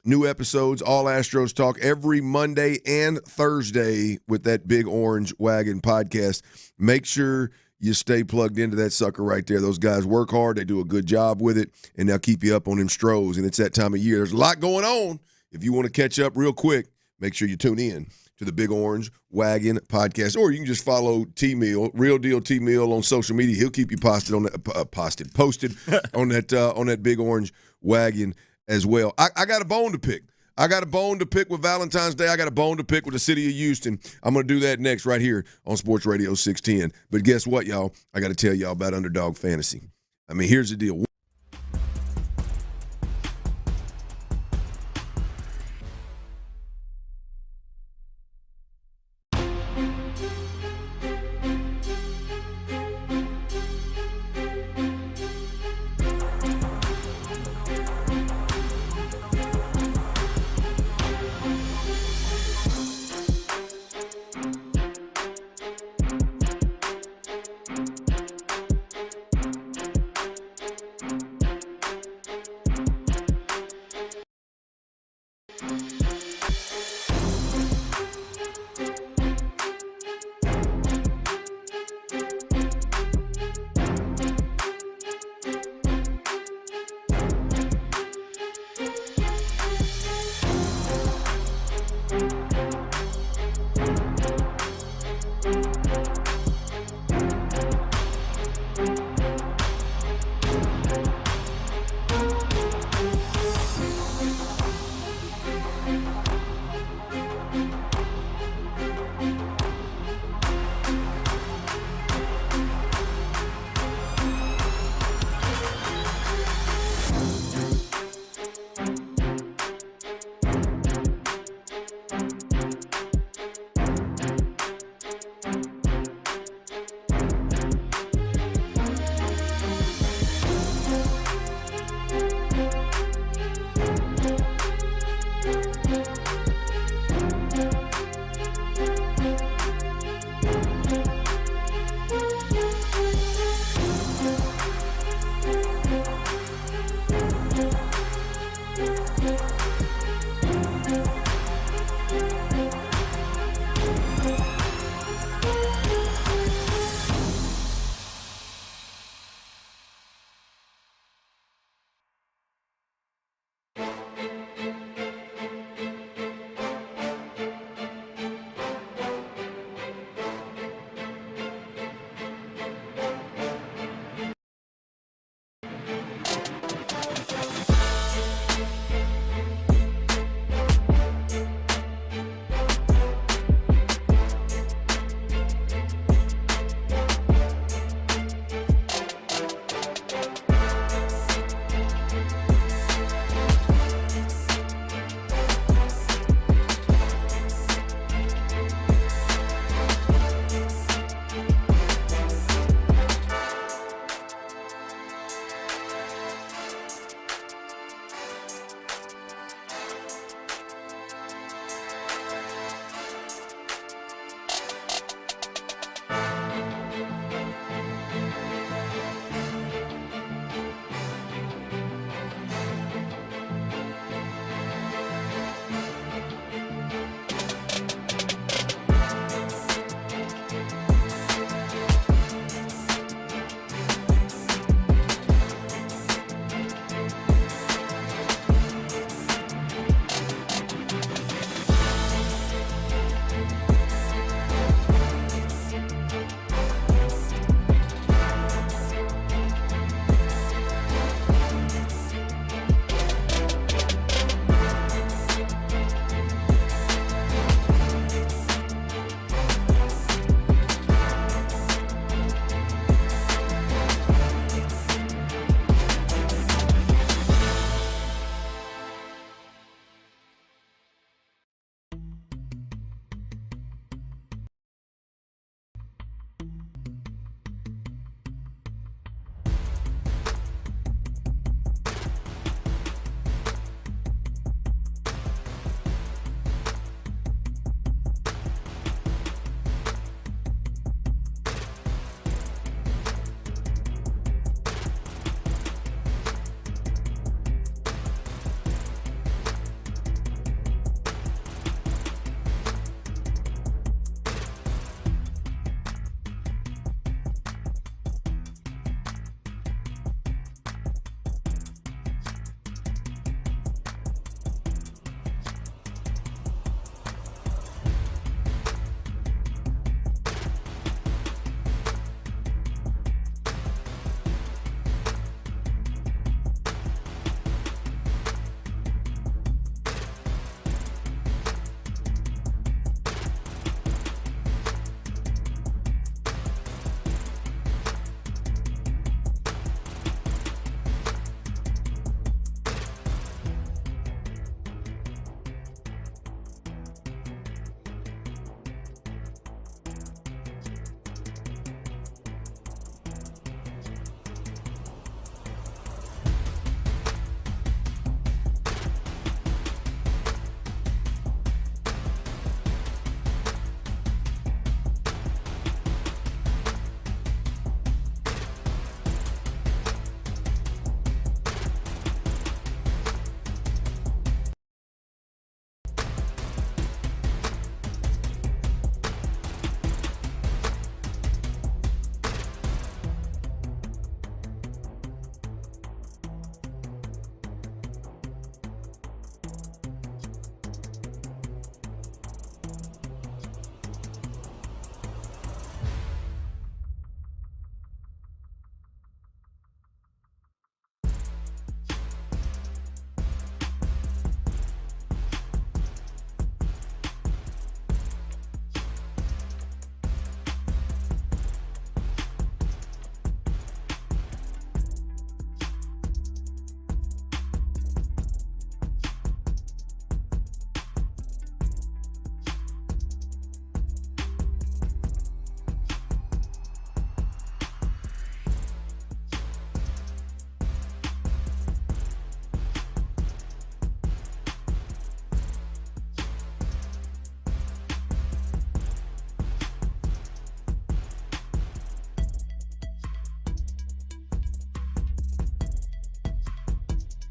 New episodes, all Astros talk, every Monday and Thursday with that Big Orange Wagon podcast. Make sure you stay plugged into that sucker right there. Those guys work hard. They do a good job with it, and they'll keep you up on them Stros. And it's that time of year. There's a lot going on. If you want to catch up real quick, make sure you tune in to the Big Orange Wagon podcast. Or you can just follow T-Mill, Real Deal T-Mill on social media. He'll keep you posted on that Big Orange Wagon as well. I got a bone to pick. I got a bone to pick with Valentine's Day. I got a bone to pick with the city of Houston. I'm going to do that next right here on Sports Radio 610. But guess what, y'all? I got to tell y'all about Underdog Fantasy. I mean, here's the deal.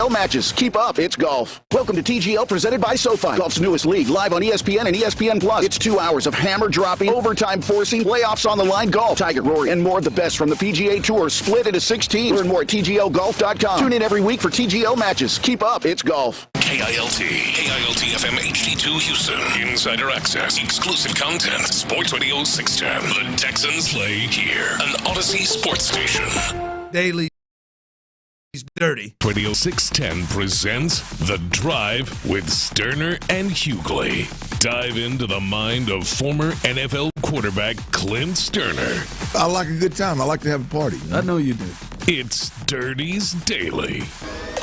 matches. Keep up. It's golf. Welcome to TGL presented by SoFi. Golf's newest league, live on ESPN and ESPN Plus. It's 2 hours of hammer dropping, overtime forcing, playoffs on the line golf, Tiger, Rory, and more of the best from the PGA Tour split into 6 teams. Learn more at TGLGolf.com. Tune in every week for TGL matches. Keep up. It's golf. KILT FM HD2 Houston. Insider access, exclusive content. Sports Radio 610. The Texans play here. An Odyssey sports station. Daily. He's dirty. Radio 610 presents The Drive with Stoerner and Hughley. Dive into the mind of former NFL quarterback Clint Stoerner. I like a good time. I like to have a party. I know you do. It's Dirty's Daily.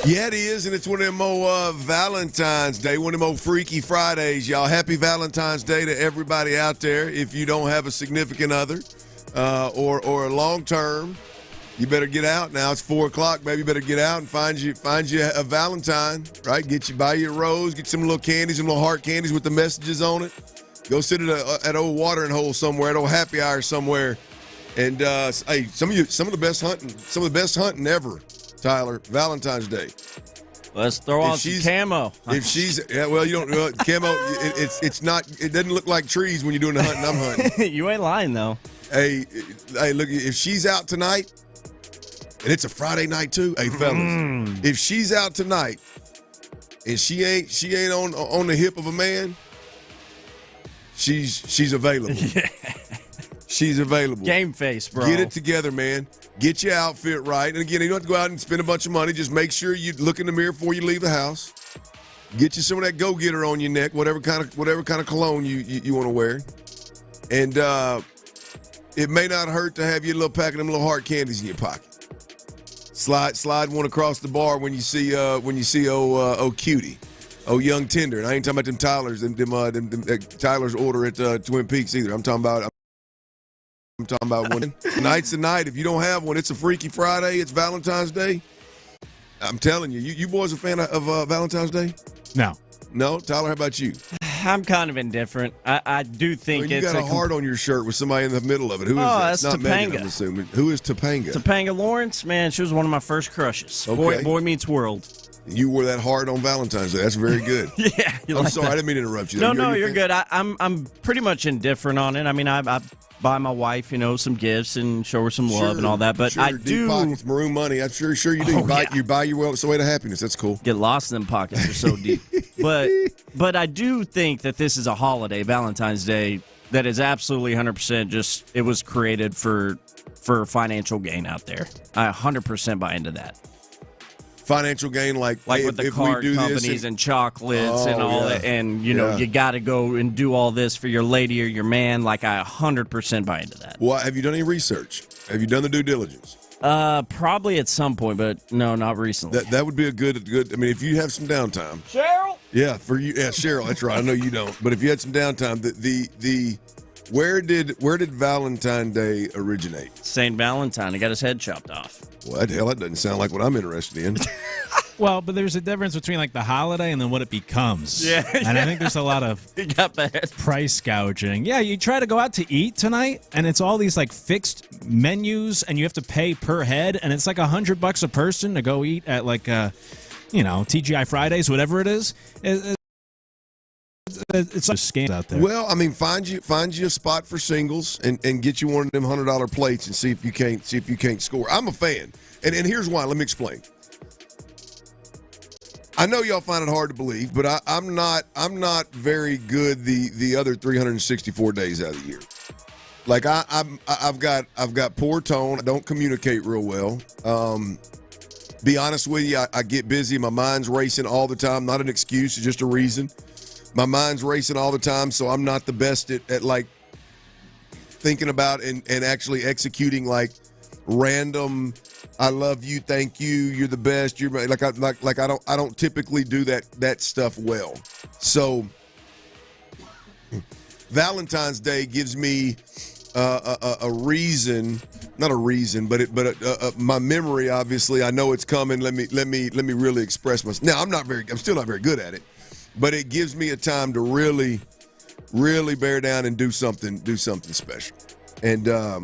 Yeah, it is, and it's one of them old Valentine's Day, one of them old Freaky Fridays. Y'all, happy Valentine's Day to everybody out there. If you don't have a significant other or a long-term, you better get out now. It's 4 o'clock, baby. You better get out and find you a Valentine, right? Buy you a rose, get some little candies, some little heart candies with the messages on it. Go sit at old watering hole somewhere, at old happy hour somewhere. And hey, some of the best hunting ever, Tyler. Valentine's Day. Let's throw on some camo. If she's well, you don't camo. It's not. It doesn't look like trees when you're doing the hunting. I'm hunting. You ain't lying though. Hey, look. If she's out tonight, and it's a Friday night too. Hey, fellas, if she's out tonight and she ain't on the hip of a man, she's available. Yeah. She's available. Game face, bro. Get it together, man. Get your outfit right. And again, you don't have to go out and spend a bunch of money. Just make sure you look in the mirror before you leave the house. Get you some of that go-getter on your neck, whatever kind of cologne you want to wear. And it may not hurt to have your little pack of them little heart candies in your pocket. Slide one across the bar when you see oh cutie, oh young tender. And I ain't talking about them Tylers, them Tyler's order at Twin Peaks either. I'm talking about one. Tonight's the night. If you don't have one, it's a Freaky Friday. It's Valentine's Day. I'm telling you. You boys a fan of Valentine's Day? No? Tyler, how about you? I'm kind of indifferent. I do think you got a heart on your shirt with somebody in the middle of it. Who is that? That's not Topanga. Megan, I'm assuming. Who is Topanga? Topanga Lawrence, man, she was one of my first crushes. Okay. Boy meets world. You wore that heart on Valentine's Day. That's very good. Yeah. I'm sorry. I didn't mean to interrupt you. No, you're good. I'm pretty much indifferent on it. I mean, I buy my wife, some gifts and show her some love and all that. But sure, I do. Deep pockets, maroon money. I'm sure you do. You buy your well. It's the way to happiness. That's cool. Get lost in them pockets. They're so deep. But I do think that this is a holiday, Valentine's Day, that is absolutely 100% it was created for financial gain out there. I 100% buy into that. Financial gain, like hey, with the if card we do companies this and chocolates and all that, and you got to go and do all this for your lady or your man. Like I 100% buy into that. Well, have you done any research? Have you done the due diligence? Probably at some point, but no, not recently. That would be a good. I mean, if you have some downtime, Cheryl. Yeah, for you, Cheryl. That's right. I know you don't, but if you had some downtime, where did Valentine's Day originate? Saint Valentine. He got his head chopped off. What the hell? That doesn't sound like what I'm interested in. Well, but there's a difference between like the holiday and then what it becomes. Yeah. And I think there's a lot of price gouging. Yeah, you try to go out to eat tonight and it's all these like fixed menus and you have to pay per head and it's like $100 a person to go eat at like TGI Fridays, whatever it is. It's like scams out there. Well, I mean, find you a spot for singles and get you one of them $100 plates and see if you can't score. I'm a fan, and here's why. Let me explain. I know y'all find it hard to believe, but I'm not very good the other 364 days out of the year. Like I've got poor tone. I don't communicate real well. Be honest with you, I get busy. My mind's racing all the time. Not an excuse, it's just a reason. My mind's racing all the time, so I'm not the best at like thinking about and actually executing like random I love you, thank you, you're the best, you're like I don't typically do that stuff well. So Valentine's Day gives me a reason, not a reason, but my memory, obviously, I know it's coming. Let me really express myself. Now I'm still not very good at it. But it gives me a time to really, really bear down and do something special. And, I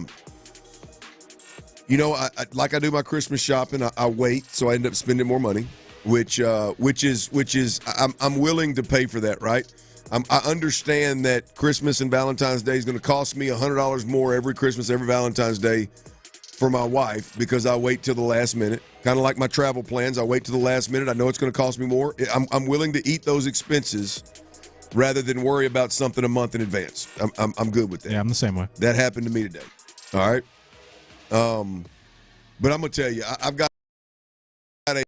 like I do my Christmas shopping, I wait, so I end up spending more money, which is I'm willing to pay for that, right? I understand that Christmas and Valentine's Day is going to cost me $100 more every Christmas, every Valentine's Day for my wife because I wait till the last minute. Kind of like my travel plans, I wait till the last minute. I know it's going to cost me more. I'm willing to eat those expenses rather than worry about something a month in advance. I'm good with that. Yeah, I'm the same way. That happened to me today. All right. But I'm going to tell you, I've got a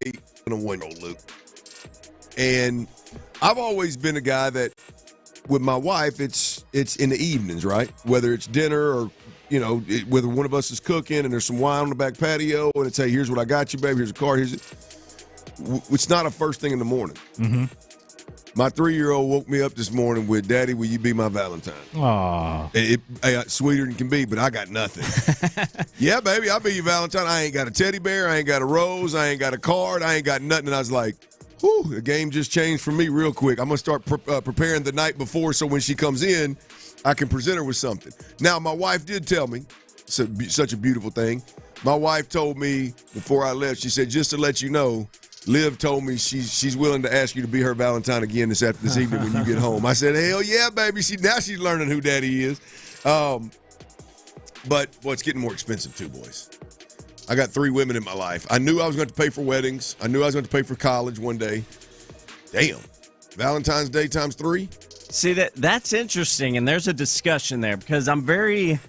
1-year-old, Luke. And I've always been a guy that with my wife, it's in the evenings, right? Whether it's dinner or, whether one of us is cooking and there's some wine on the back patio and it's, hey, here's what I got you, baby. Here's a card. It's not a first thing in the morning. Mm-hmm. My 3-year-old woke me up this morning with, Daddy, will you be my Valentine? Aww. Sweeter than can be, but I got nothing. Yeah, baby, I'll be your Valentine. I ain't got a teddy bear. I ain't got a rose. I ain't got a card. I ain't got nothing. And I was like, whew, the game just changed for me real quick. I'm going to start preparing the night before so when she comes in, I can present her with something. Now, my wife did tell me, such a beautiful thing. My wife told me before I left, she said, just to let you know, Liv told me she's willing to ask you to be her Valentine again this evening when you get home. I said, hell yeah, baby. Now she's learning who Daddy is. But, it's getting more expensive too, boys. I got 3 women in my life. I knew I was going to pay for weddings. I knew I was going to pay for college one day. Damn. Valentine's Day times 3? See, that's interesting, and there's a discussion there because it's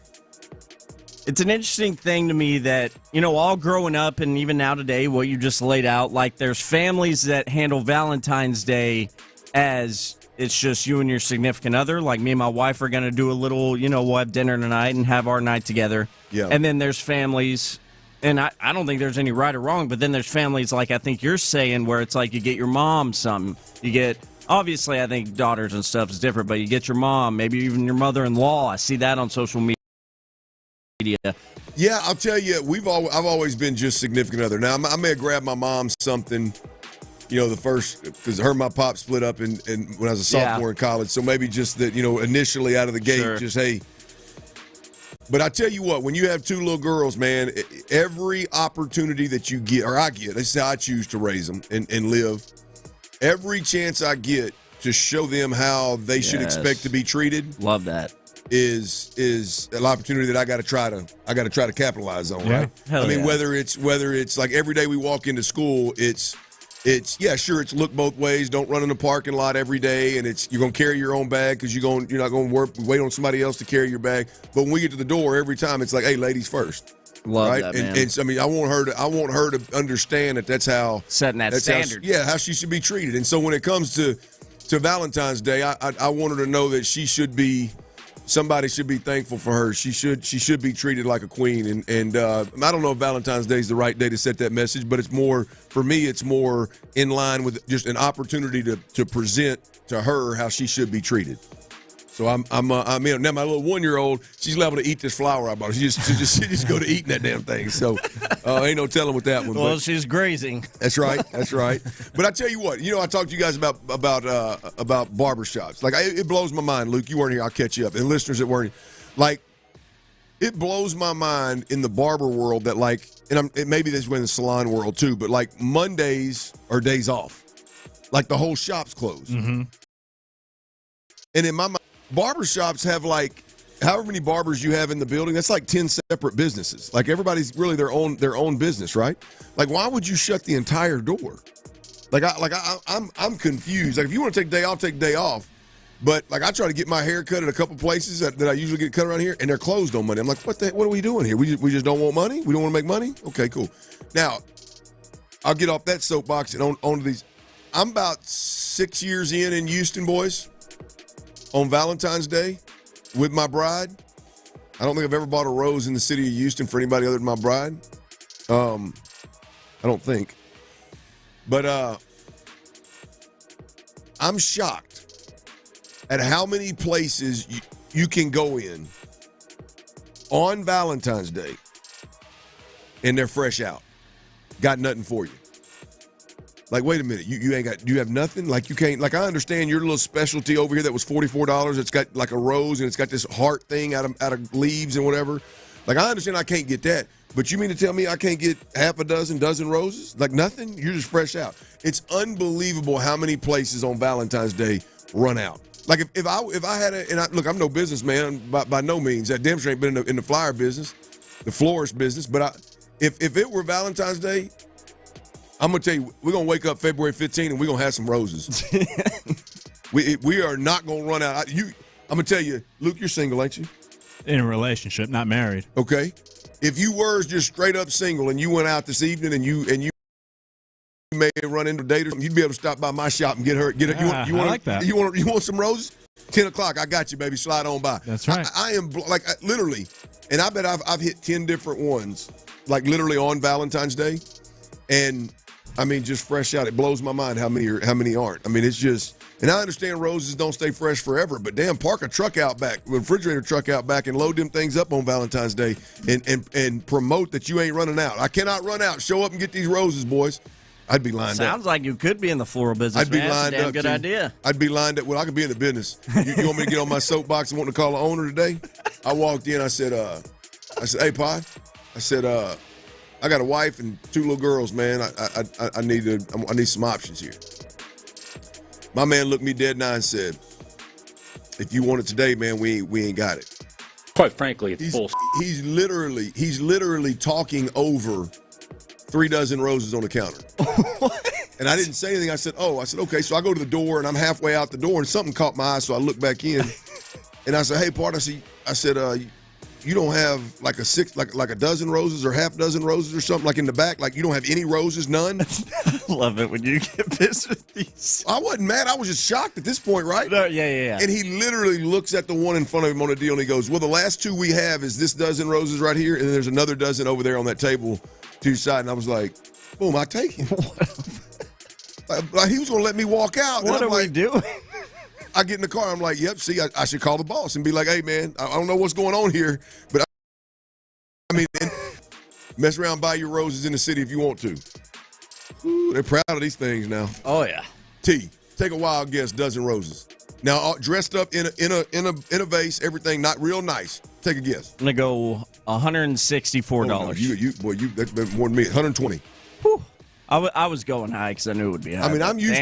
an interesting thing to me that, all growing up and even now today, what you just laid out, like there's families that handle Valentine's Day as it's just you and your significant other. Like me and my wife are going to do a little, we'll have dinner tonight and have our night together. Yeah. And then there's families, and I don't think there's any right or wrong, but then there's families like I think you're saying where it's like you get your mom something. You get, obviously I think daughters and stuff is different, but you get your mom, maybe even your mother-in-law. I see that on social media. Yeah, I'll tell you, I've always been just significant other. Now, I may have grabbed my mom something, the first, because her and my pop split up when I was a sophomore in college. So maybe just that, initially out of the gate, just, hey. But I tell you what, when you have 2 little girls, man, every opportunity that you get, or I get, this is how I choose to raise them and live, every chance I get to show them how they should expect to be treated. Love that. Is an opportunity that I got to try to capitalize on, right? Hell yeah. whether it's like every day we walk into school, it's it's look both ways. Don't run in the parking lot every day, and you're gonna carry your own bag because you're not gonna wait on somebody else to carry your bag. But when we get to the door, every time it's like, hey, ladies first. Love right? that, man. And I want her to understand that's how setting that standard. How she should be treated. And so when it comes to Valentine's Day, I want her to know that somebody should be thankful for her. She should be treated like a queen. And I don't know if Valentine's Day is the right day to set that message, but it's more in line with just an opportunity to present to her how she should be treated. So I'm in. Now my little 1-year-old, she's liable to eat this flower I bought her. She just go to eating that damn thing. So ain't no telling with that one. Well, she's grazing. That's right. But I tell you what, I talked to you guys about barbershops. Like it blows my mind, Luke. You weren't here. I'll catch you up. And listeners that weren't here, like it blows my mind in the barber world that maybe this way in the salon world too. But like Mondays are days off. Like the whole shop's closed. Mm-hmm. And in my mind, barbershops have however many barbers you have in the building, that's like 10 separate businesses. Like everybody's really their own business, right? Like why would you shut the entire door? I'm confused. Like if you want to take a day, I'll take a day off. But like I try to get my hair cut at a couple places that I usually get cut around here, and they're closed on Monday. I'm like, what are we doing here? We just don't want money? We don't want to make money? Okay, cool. Now, I'll get off that soapbox and onto these. I'm about 6 years in Houston, boys. On Valentine's Day with my bride. I don't think I've ever bought a rose in the city of Houston for anybody other than my bride. I don't think. But I'm shocked at how many places you can go in on Valentine's Day and they're fresh out. Got nothing for you. Like, wait a minute, you have nothing? Like, you can't, like, I understand your little specialty over here that was $44. It's got, like, a rose, and it's got this heart thing out of leaves and whatever. Like, I understand I can't get that. But you mean to tell me I can't get half a dozen roses? Like nothing? You're just fresh out. It's unbelievable how many places on Valentine's Day run out. Like if I had look, I'm no businessman by no means. That damn sure ain't been in the flyer business, the florist business. But if it were Valentine's Day, I'm gonna tell you, we're gonna wake up February 15th and we're gonna have some roses. we are not gonna run out. I'm gonna tell you, Luke, you're single, ain't you? In a relationship, not married. Okay. If you were just straight up single and you went out this evening and you may run into a date or something, you'd be able to stop by my shop and get her. I like that. You want some roses? 10 o'clock, I got you, baby. Slide on by. That's right. I am like literally, and I bet I've hit 10 different ones, like literally on Valentine's Day, and I mean just fresh out. It blows my mind how many aren't. I mean it's just. And I understand roses don't stay fresh forever, but damn, park a truck out back, refrigerator truck out back, and load them things up on Valentine's Day and promote that you ain't running out. I cannot run out. Show up and get these roses, boys. I'd be lined up. Sounds like you could be in the floral business. I'd be man. lined That's a damn up. good idea. I'd be lined up. Well, I could be in the business. You want me to get on my soapbox and want to call the owner today? I walked in. I said, hey, Pod. I said, I got a wife and 2 little girls, man. I need some options here. My man looked me dead in the eye and said, if you want it today, man, we ain't got it. Quite frankly, it's bullshit. He's literally talking over 3 dozen roses on the counter. And I didn't say anything. I said, okay. So I go to the door and I'm halfway out the door and something caught my eye. So I look back in and I said, hey, Part, I said, you don't have like a dozen roses or half dozen roses or something like in the back? Like you don't have any roses, none? I love it when you get pissed with these. I wasn't mad. I was just shocked at this point, right? No, yeah. And he literally looks at the one in front of him on the deal and he goes, well, the last 2 we have is this dozen roses right here, and then there's another dozen over there on that table to your side. And I was like, boom, I take it. Like he was going to let me walk out. What are we doing? I get in the car. I'm like, yep, see, I should call the boss and be like, hey, man, I don't know what's going on here, but I mean, mess around, buy your roses in the city if you want to. Ooh, they're proud of these things now. Oh, yeah. T, take a wild guess, dozen roses. Now, dressed up in a vase, everything not real nice. Take a guess. I'm going to go $164. Oh, no, that's been more than me. 120. Whew. I was going high because I knew it would be high. I mean, I'm used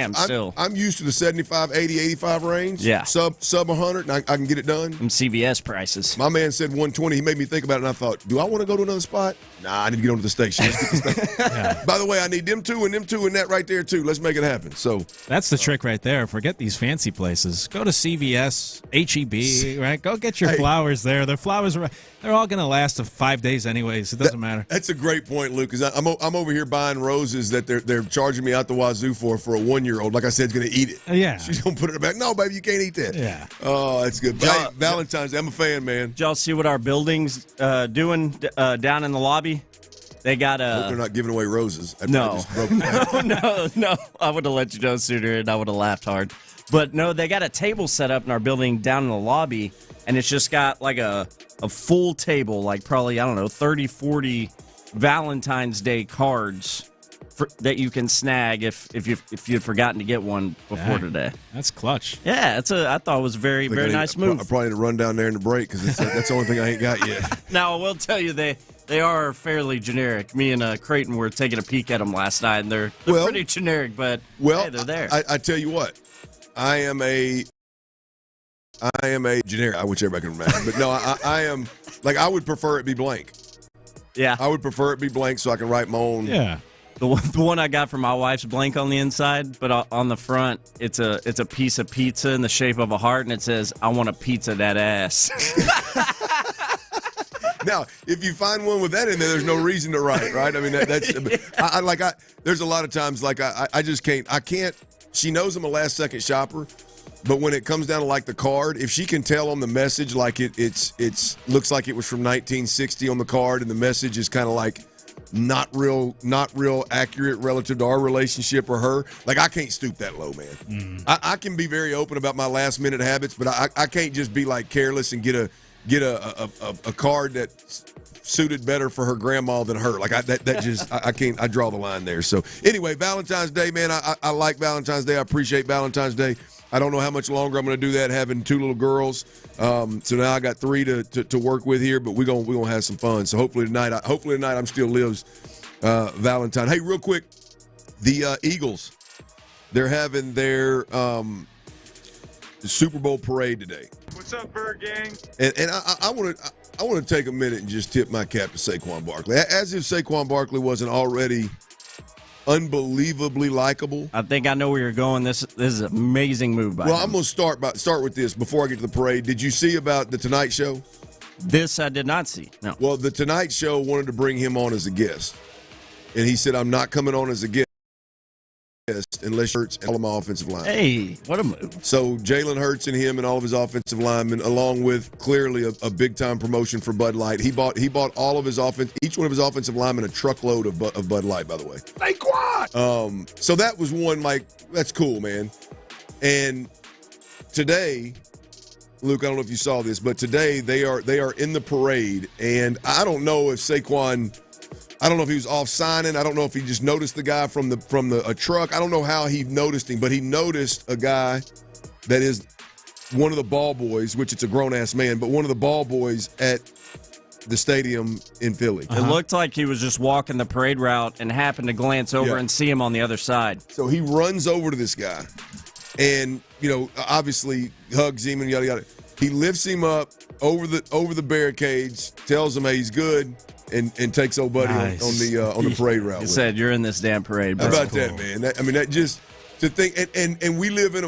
to the 75, 80, 85 range. Yeah. Sub 100, and I can get it done. Them CVS prices. My man said 120. He made me think about it, and I thought, do I want to go to another spot? Nah, I need to get on to the station. Let's get this thing. Yeah. By the way, I need them two and that right there, too. Let's make it happen. So that's the trick right there. Forget these fancy places. Go to CVS, HEB, right? Go get your flowers there. Their flowers, they're all going to last 5 days anyways. It doesn't matter. That's a great point, Luke, because I'm over here buying roses that they're charging me out the wazoo for a 1-year-old. Like I said, is going to eat it. Yeah. She's going to put it in her back. No, baby, you can't eat that. Yeah. Oh, that's good. Hey, Valentine's Day. I'm a fan, man. Did y'all see what our building's doing down in the lobby? They got I hope they're not giving away roses. No. No. I would have let you know sooner, and I would have laughed hard. But no, they got a table set up in our building down in the lobby, and it's just got like a full table, like probably, 30, 40 Valentine's Day cards that you can snag if you'd forgotten to get one before today. That's clutch. Yeah, I thought it was a very nice move. I probably need to run down there in the break because that's the only thing I ain't got yet. Now, I will tell you, they are fairly generic. Me and Creighton were taking a peek at them last night, and they're pretty generic, but hey, they're there. I tell you what, I am a generic, which everybody can remember. But no, I am, like, I would prefer it be blank. Yeah. I would prefer it be blank so I can write my own. Yeah. The one I got from my wife's blank on the inside, but on the front, it's a piece of pizza in the shape of a heart, and it says, I want a pizza that ass. Now, if you find one with that in there, there's no reason to write, right? I mean, that's yeah. There's a lot of times, like, I just can't. She knows I'm a last-second shopper, but when it comes down to, like, the card, if she can tell on the message, like, it's looks like it was from 1960 on the card, and the message is kind of like not real accurate relative to our relationship or her, like, I can't stoop that low, man. Mm. I can be very open about my last-minute habits, but I can't just be, like, careless and get a card that suited better for her grandma than her. Like, I can't. I draw the line there. So anyway, Valentine's Day, man. I like Valentine's Day. I appreciate Valentine's Day. I don't know how much longer I'm going to do that, having 2 little girls. So now I got 3 to work with here, but we're gonna have some fun. So hopefully tonight I'm still Liv's Valentine. Hey, real quick, the Eagles, they're having their Super Bowl parade today. What's up, Bird Gang? And I want to take a minute and just tip my cap to Saquon Barkley. As if Saquon Barkley wasn't already unbelievably likable. I think I know where you're going. This is an amazing move by him. I'm going to start with this before I get to the parade. Did you see about the Tonight Show? This I did not see. No. Well, the Tonight Show wanted to bring him on as a guest, and he said, "I'm not coming on as a guest unless Hurts and all of my offensive linemen." Hey, what a move! So Jalen Hurts and him and all of his offensive linemen, along with clearly a big time promotion for Bud Light. He bought all of his each one of his offensive linemen a truckload of Bud Light. By the way, so that was one, like, that's cool, man. And today, Luke, I don't know if you saw this, but today they are in the parade, and I don't know if Saquon. I don't know if he was off signing. I don't know if he just noticed the guy from a truck. I don't know how he noticed him, but he noticed a guy that is one of the ball boys, which it's a grown-ass man, but one of the ball boys at the stadium in Philly. It looked like he was just walking the parade route and happened to glance over and see him on the other side. So he runs over to this guy and, obviously hugs him and yada, yada. He lifts him up over the barricades, tells him, hey, he's good. And takes old buddy on the parade route. He said, "You're in this damn parade." How about that, man? That just to think, and we live in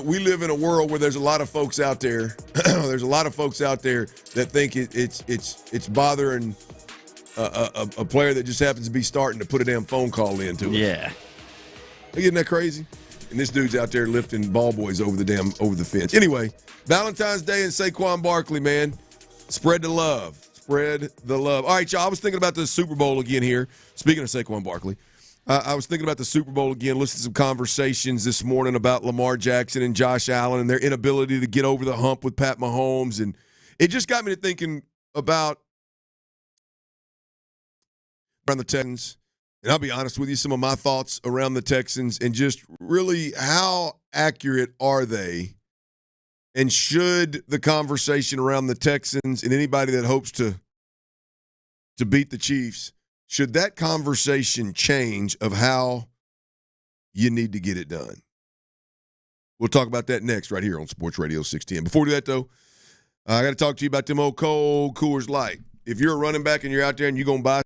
a world where there's a lot of folks out there. There's a lot of folks out there that think it's bothering a player that just happens to be starting to put a damn phone call into it. Yeah, isn't that crazy? And this dude's out there lifting ball boys over the fence. Anyway, Valentine's Day and Saquon Barkley, man, spread the love. Spread the love. All right, y'all, I was thinking about the Super Bowl again here. Speaking of Saquon Barkley, I was thinking about the Super Bowl again, listening to some conversations this morning about Lamar Jackson and Josh Allen and their inability to get over the hump with Pat Mahomes. And it just got me to thinking about around the Texans. And I'll be honest with you, some of my thoughts around the Texans and just really how accurate are they? And should the conversation around the Texans and anybody that hopes to beat the Chiefs, should that conversation change of how you need to get it done? We'll talk about that next right here on Sports Radio 610. Before we do that, though, I got to talk to you about them old cold Coors Light. If you're a running back and you're out there and you're going to buy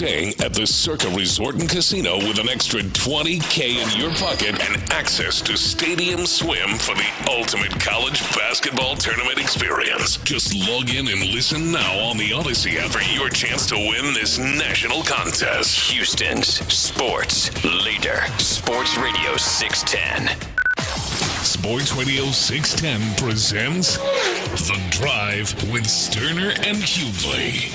Staying at the Circa Resort and Casino with an extra $20K in your pocket and access to Stadium Swim for the ultimate college basketball tournament experience. Just log in and listen now on the Odyssey app for your chance to win this national contest. Houston's sports leader, Sports Radio 610. Sports Radio 610 presents The Drive with Stoerner and Hughley.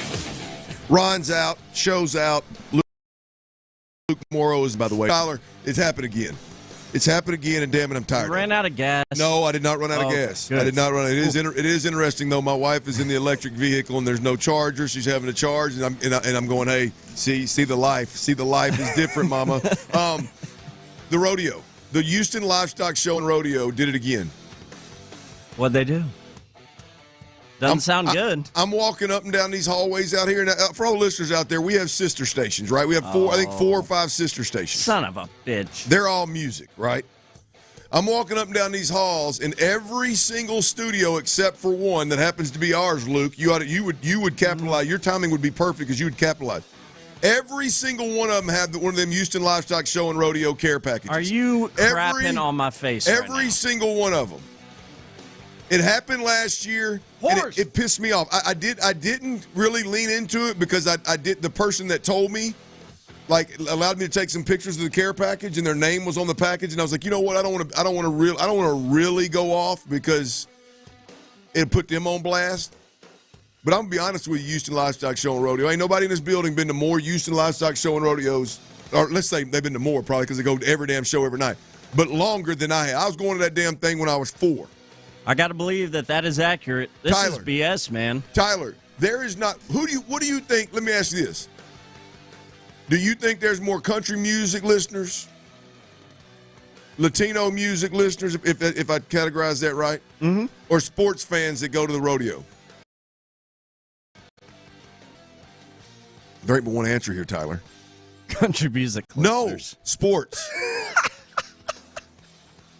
Ron's out, show's out. Luke Morrow is, by the way. Tyler, it's happened again. It's happened again, and damn it, I'm tired. You ran out of gas. No, I did not run out of gas. Good. I did not run. It is interesting though. My wife is in the electric vehicle, and there's no charger. She's having to charge, and I'm going, hey, see the life. See the life is different, Mama. The rodeo, the Houston Livestock Show and Rodeo did it again. What'd they do? Doesn't sound good. I'm walking up and down these hallways out here. And for all listeners out there, we have sister stations, right? We have four or five sister stations. Son of a bitch. They're all music, right? I'm walking up and down these halls, and every single studio except for one that happens to be ours, Luke, you would capitalize. Your timing would be perfect because you would capitalize. Every single one of them had one of them Houston Livestock Show and Rodeo care packages. Are you crapping on my face Every single one of them. It happened last year, and it pissed me off. I didn't really lean into it because the person that told me, like, allowed me to take some pictures of the care package, and their name was on the package, and I was like, you know what, I don't want to really go off because it put them on blast. But I'm gonna be honest with you, Houston Livestock Show and Rodeo. Ain't nobody in this building been to more Houston Livestock Show and Rodeos, or let's say they've been to more probably because they go to every damn show every night, but longer than I have. I was going to that damn thing when I was 4. I got to believe that is accurate. This is BS, man. Tyler, there is not. What do you think? Let me ask you this. Do you think there's more country music listeners, Latino music listeners, if I categorize that right, or sports fans that go to the rodeo? There ain't but one answer here, Tyler. Country music listeners. No, sports.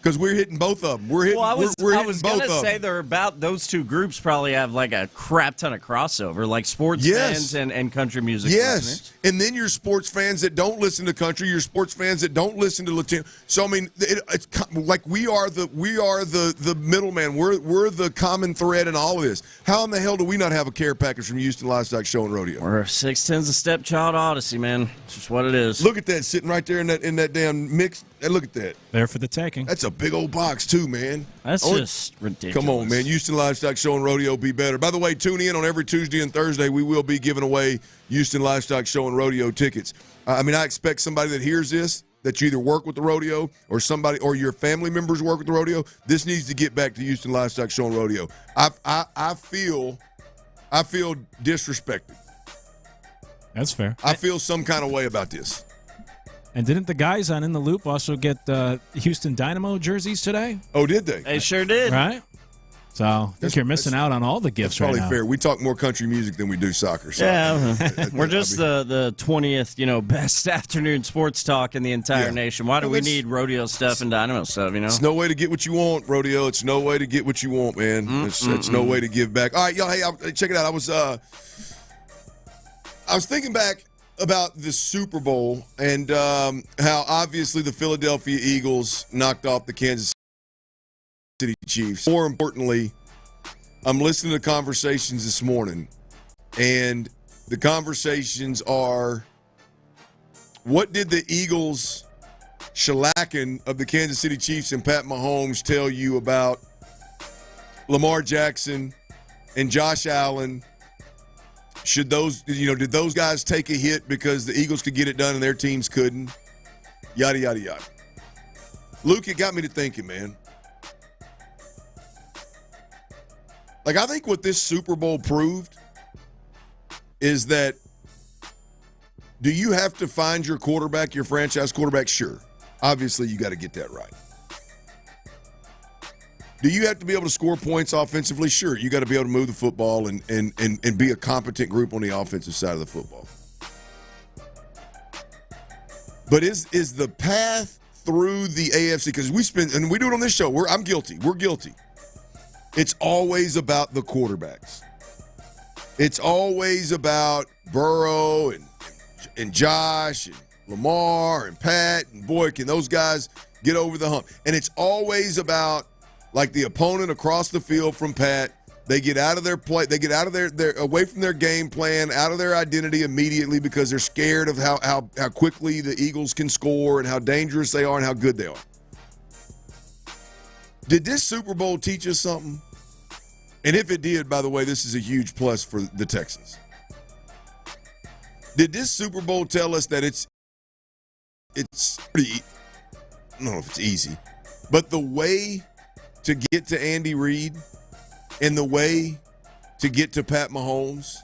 Because we're hitting both of them. I was going to say those two groups probably have like a crap ton of crossover, like sports fans and country music listeners. And then your sports fans that don't listen to country, your sports fans that don't listen to Latino. So I mean, it's like we are the middleman. We're the common thread in all of this. How in the hell do we not have a care package from Houston Livestock Show and Rodeo? We're 610's a stepchild odyssey, man. It's just what it is. Look at that sitting right there in that damn mix. Hey, look at that. There for the taking. That's a big old box too, man. That's just ridiculous. Come on, man. Houston Livestock Show and Rodeo be better. By the way, tune in on every Tuesday and Thursday. We will be giving away Houston Livestock Show and Rodeo tickets. I expect somebody that hears this, that you either work with the rodeo or somebody or your family members work with the rodeo. This needs to get back to Houston Livestock Show and Rodeo. I feel disrespected. That's fair. I feel some kind of way about this. And didn't the guys on In the Loop also get Houston Dynamo jerseys today? Oh, did they? They sure did. Right? So I think you're missing out on all the gifts right now. That's probably fair. We talk more country music than we do soccer. So we're just the 20th, best afternoon sports talk in the entire nation. Why do we need rodeo stuff and Dynamo stuff, It's no way to get what you want, rodeo. It's no way to get what you want, man. It's no way to give back. All right, y'all, hey, check it out. I was thinking back about the Super Bowl and how obviously the Philadelphia Eagles knocked off the Kansas City Chiefs. More importantly, I'm listening to conversations this morning, and the conversations are, what did the Eagles shellacking of the Kansas City Chiefs and Pat Mahomes tell you about Lamar Jackson and Josh Allen? Did those guys take a hit because the Eagles could get it done and their teams couldn't? Yada, yada, yada. Luke, it got me to thinking, man. Like, I think what this Super Bowl proved is that, do you have to find your quarterback, your franchise quarterback? Sure. Obviously, you got to get that right. Do you have to be able to score points offensively? Sure. You got to be able to move the football and be a competent group on the offensive side of the football. But is the path through the AFC, because we do it on this show. I'm guilty. We're guilty. It's always about the quarterbacks. It's always about Burrow and and Josh and Lamar and Pat, and boy, can those guys get over the hump. And it's always about, like, the opponent across the field from Pat. They get out of their play. They get out of their away from their game plan, out of their identity immediately because they're scared of how quickly the Eagles can score and how dangerous they are and how good they are. Did this Super Bowl teach us something? And if it did, by the way, this is a huge plus for the Texans. Did this Super Bowl tell us that it's pretty, I don't know if it's easy, but the way to get to Andy Reid and the way to get to Pat Mahomes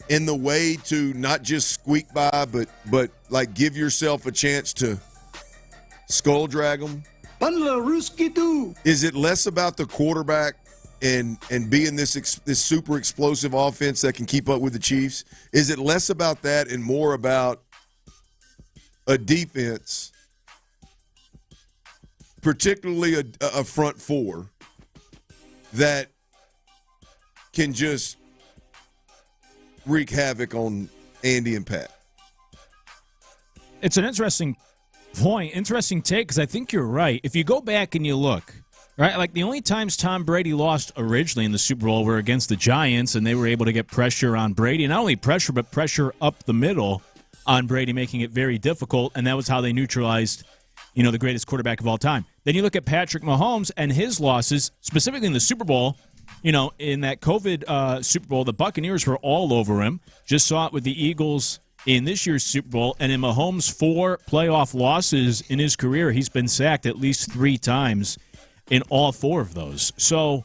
and the way to not just squeak by, but like give yourself a chance to skull drag them? Is it less about the quarterback and being this super explosive offense that can keep up with the Chiefs? Is it less about that and more about a defense, particularly a front four, that can just wreak havoc on Andy and Pat? It's an interesting point, interesting take, because I think you're right. If you go back and you look, right, like the only times Tom Brady lost originally in the Super Bowl were against the Giants, and they were able to get pressure on Brady. Not only pressure, but pressure up the middle on Brady, making it very difficult, and that was how they neutralized, the greatest quarterback of all time. Then you look at Patrick Mahomes and his losses, specifically in the Super Bowl. In that COVID Super Bowl, the Buccaneers were all over him. Just saw it with the Eagles in this year's Super Bowl. And in Mahomes' 4 playoff losses in his career, he's been sacked at least 3 times in all 4 of those. So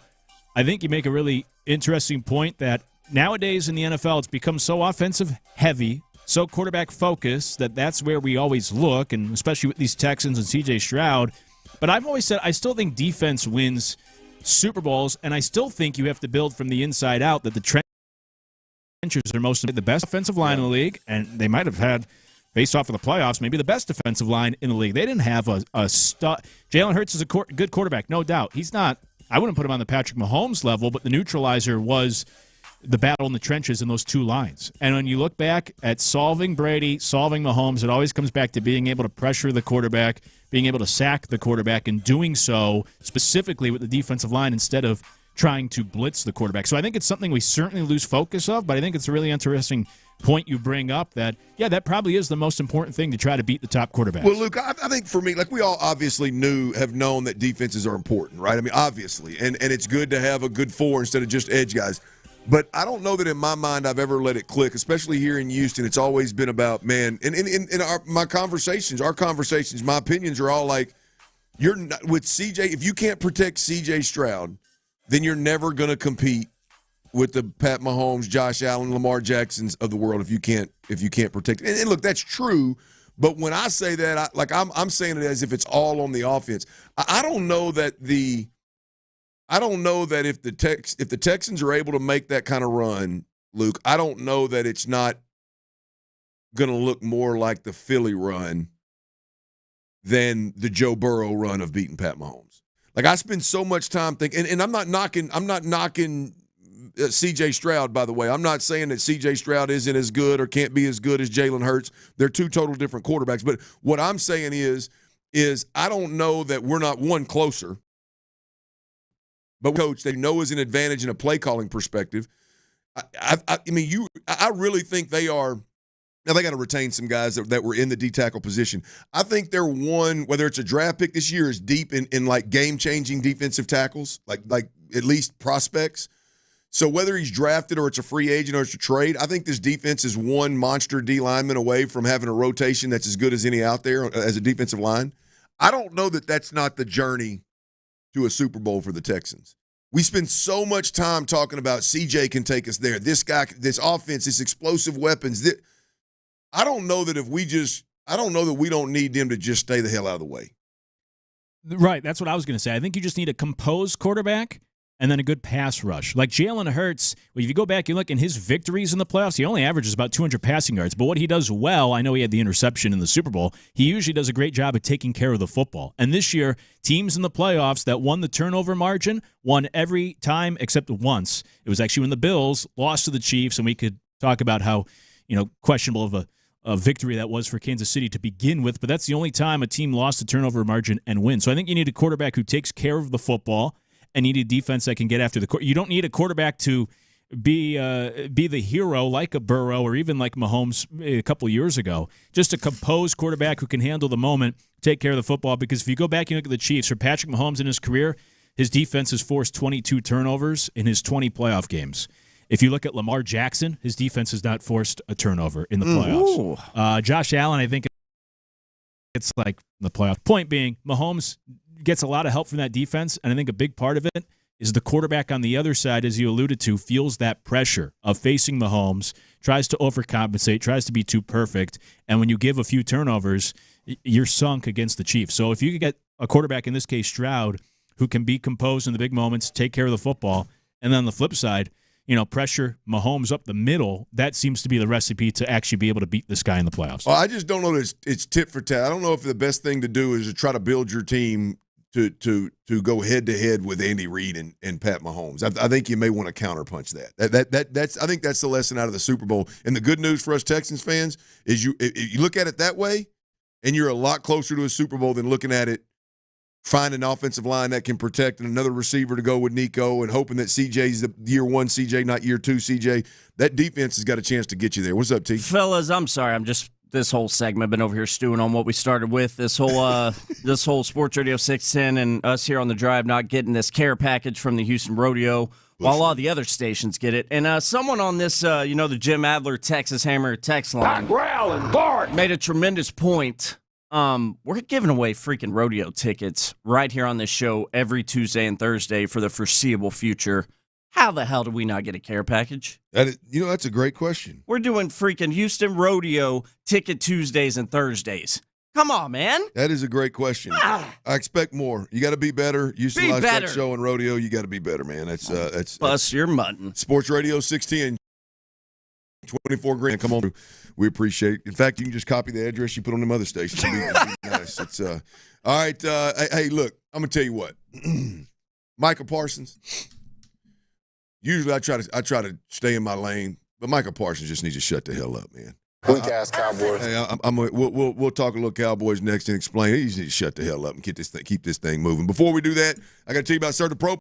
I think you make a really interesting point that nowadays in the NFL, it's become so offensive heavy, so quarterback focused, that's where we always look, and especially with these Texans and C.J. Stroud. But I've always said I still think defense wins Super Bowls, and I still think you have to build from the inside out, that the trenches are most of the best offensive line in the league, and they might have had, based off of the playoffs, maybe the best defensive line in the league. They didn't have a stud. Jalen Hurts is a good quarterback, no doubt. He's not, I wouldn't put him on the Patrick Mahomes level, but the neutralizer was the battle in the trenches in those 2 lines. And when you look back at solving Brady, solving Mahomes, it always comes back to being able to pressure the quarterback, being able to sack the quarterback, and doing so specifically with the defensive line instead of trying to blitz the quarterback. So I think it's something we certainly lose focus of, but I think it's a really interesting point you bring up that, that probably is the most important thing to try to beat the top quarterbacks. Well, Luke, I think for me, like, we all obviously have known that defenses are important, right? I mean, obviously. And it's good to have a good 4 instead of just edge guys. But I don't know that in my mind I've ever let it click, especially here in Houston. It's always been about, man, and in our conversations, my opinions are all like, you're not, with CJ, if you can't protect CJ Stroud, then you're never going to compete with the Pat Mahomes, Josh Allen, Lamar Jacksons of the world if you can't protect it. And look, that's true. But when I say that, I'm saying it as if it's all on the offense. I don't know that if the Texans are able to make that kind of run, Luke, I don't know that it's not going to look more like the Philly run than the Joe Burrow run of beating Pat Mahomes. Like, I spend so much time thinking, and I'm not knocking C.J. Stroud, by the way. I'm not saying that C.J. Stroud isn't as good or can't be as good as Jalen Hurts. They're 2 total different quarterbacks. But what I'm saying is I don't know that we're not one closer. But coach, they know is an advantage in a play calling perspective. I really think they are. Now, they got to retain some guys that were in the D tackle position. I think they're one, whether it's a draft pick this year, is deep in like game changing defensive tackles, like at least prospects. So whether he's drafted or it's a free agent or it's a trade, I think this defense is one monster D lineman away from having a rotation that's as good as any out there as a defensive line. I don't know that that's not the journey to a Super Bowl for the Texans. We spend so much time talking about CJ can take us there. This guy, this offense, this explosive weapons. I don't know that we don't need them to just stay the hell out of the way. Right, that's what I was going to say. I think you just need a composed quarterback and then a good pass rush. Like Jalen Hurts, if you go back and look in his victories in the playoffs, he only averages about 200 passing yards. But what he does well, I know he had the interception in the Super Bowl, he usually does a great job of taking care of the football. And this year, teams in the playoffs that won the turnover margin won every time except once. It was actually when the Bills lost to the Chiefs, and we could talk about how questionable of victory that was for Kansas City to begin with, but that's the only time a team lost the turnover margin and win. So I think you need a quarterback who takes care of the football, and you need a defense that can get after the court. You don't need a quarterback to be the hero like a Burrow or even like Mahomes a couple years ago. Just a composed quarterback who can handle the moment, take care of the football. Because if you go back and look at the Chiefs, for Patrick Mahomes in his career, his defense has forced 22 turnovers in his 20 playoff games. If you look at Lamar Jackson, his defense has not forced a turnover in the playoffs. Josh Allen, I think it's like the playoff. Point being, Mahomes gets a lot of help from that defense, and I think a big part of it is the quarterback on the other side, as you alluded to, feels that pressure of facing Mahomes, tries to overcompensate, tries to be too perfect, and when you give a few turnovers, you're sunk against the Chiefs. So if you could get a quarterback, in this case Stroud, who can be composed in the big moments, take care of the football, and then on the flip side, pressure Mahomes up the middle, that seems to be the recipe to actually be able to beat this guy in the playoffs. Well, I just don't know that it's tit for tat. I don't know if the best thing to do is to try to build your team to go head-to-head with Andy Reid and Pat Mahomes. I think you may want to counterpunch that. That's I think that's the lesson out of the Super Bowl. And the good news for us Texans fans is you look at it that way, and you're a lot closer to a Super Bowl than looking at it, find an offensive line that can protect and another receiver to go with Nico and hoping that CJ's the year one CJ, not year two CJ. That defense has got a chance to get you there. What's up, T? Fellas, I'm sorry. This whole segment been over here stewing on what we started with. This whole Sports Radio 610 and us here on the drive not getting this care package from the Houston Rodeo while all the other stations get it. And someone on this, the Jim Adler Texas Hammer text line made a tremendous point. We're giving away freaking rodeo tickets right here on this show every Tuesday and Thursday for the foreseeable future. How the hell do we not get a care package? That's a great question. We're doing freaking Houston Rodeo ticket Tuesdays and Thursdays. Come on, man. That is a great question. I expect more. You got to be better. Houston Livestock Show and Rodeo, you got to be better, man. That's your mutton. Sports Radio 610. 24 grand. Come on. We appreciate it. In fact, you can just copy the address you put on them other stations. It'd be nice. It's all right. Hey, look, I'm gonna tell you what. Micah Parsons. Usually I try to stay in my lane, but Micah Parsons just needs to shut the hell up, man. Weak ass Cowboys. Hey, we'll talk a little Cowboys next and explain. He needs to shut the hell up and keep this thing moving. Before we do that, I got to tell you about Certain Pro.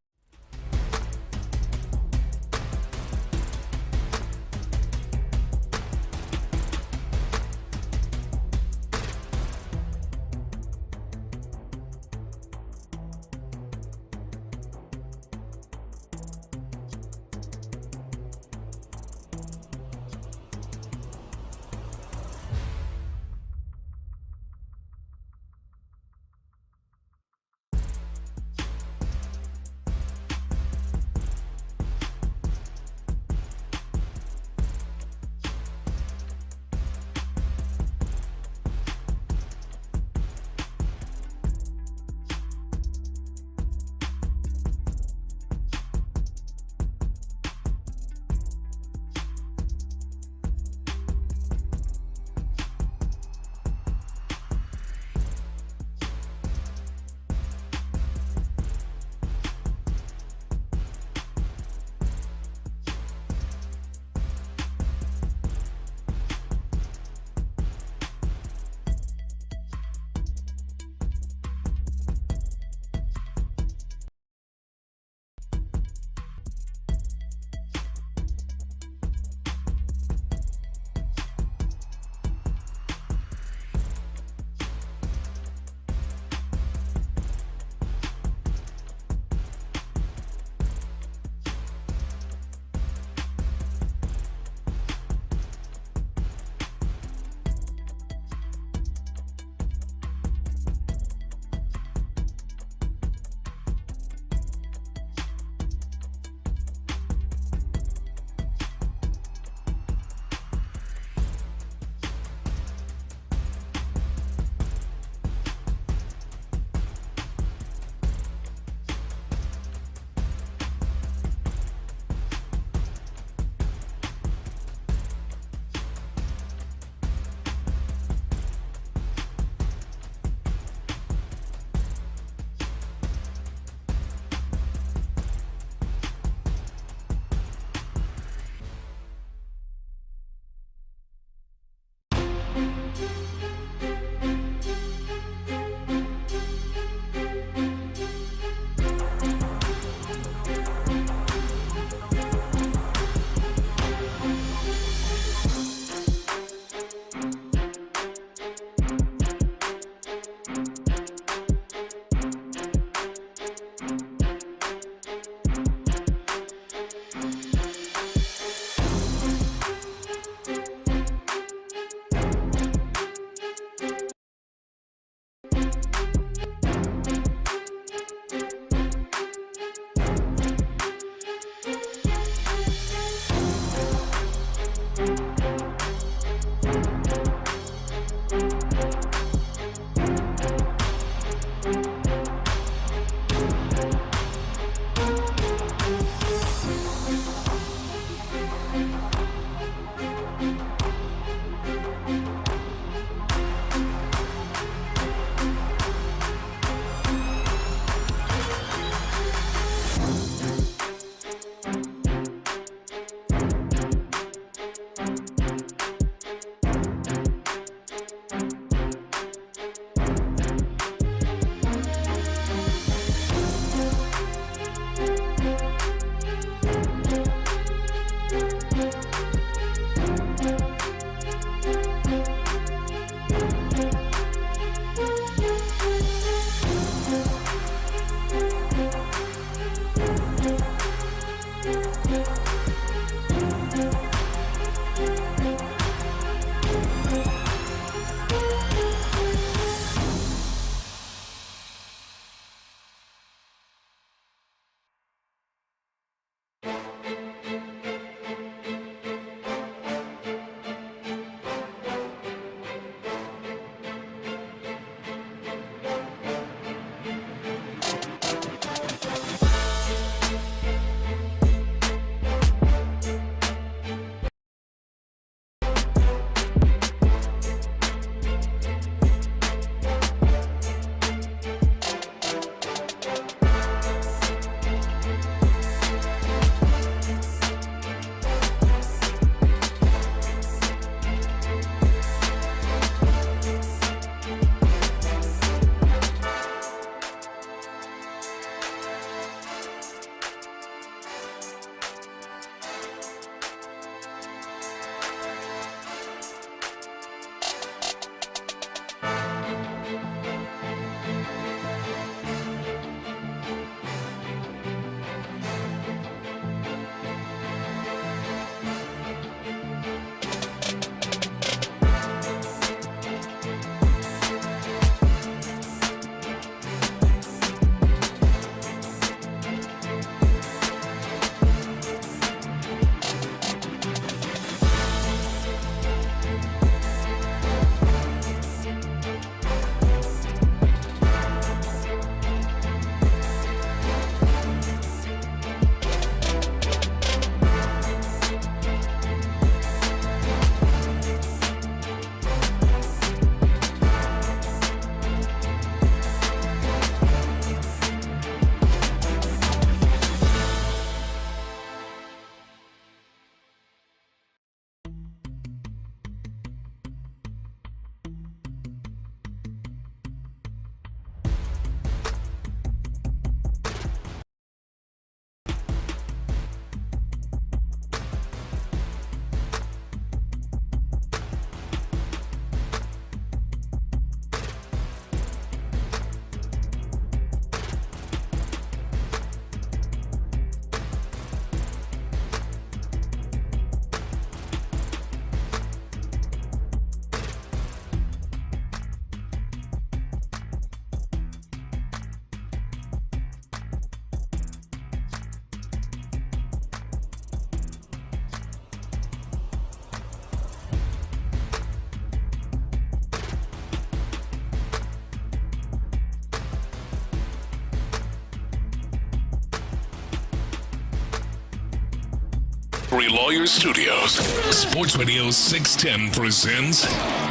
Hughley Lawyers Studios. Sports Radio 610 presents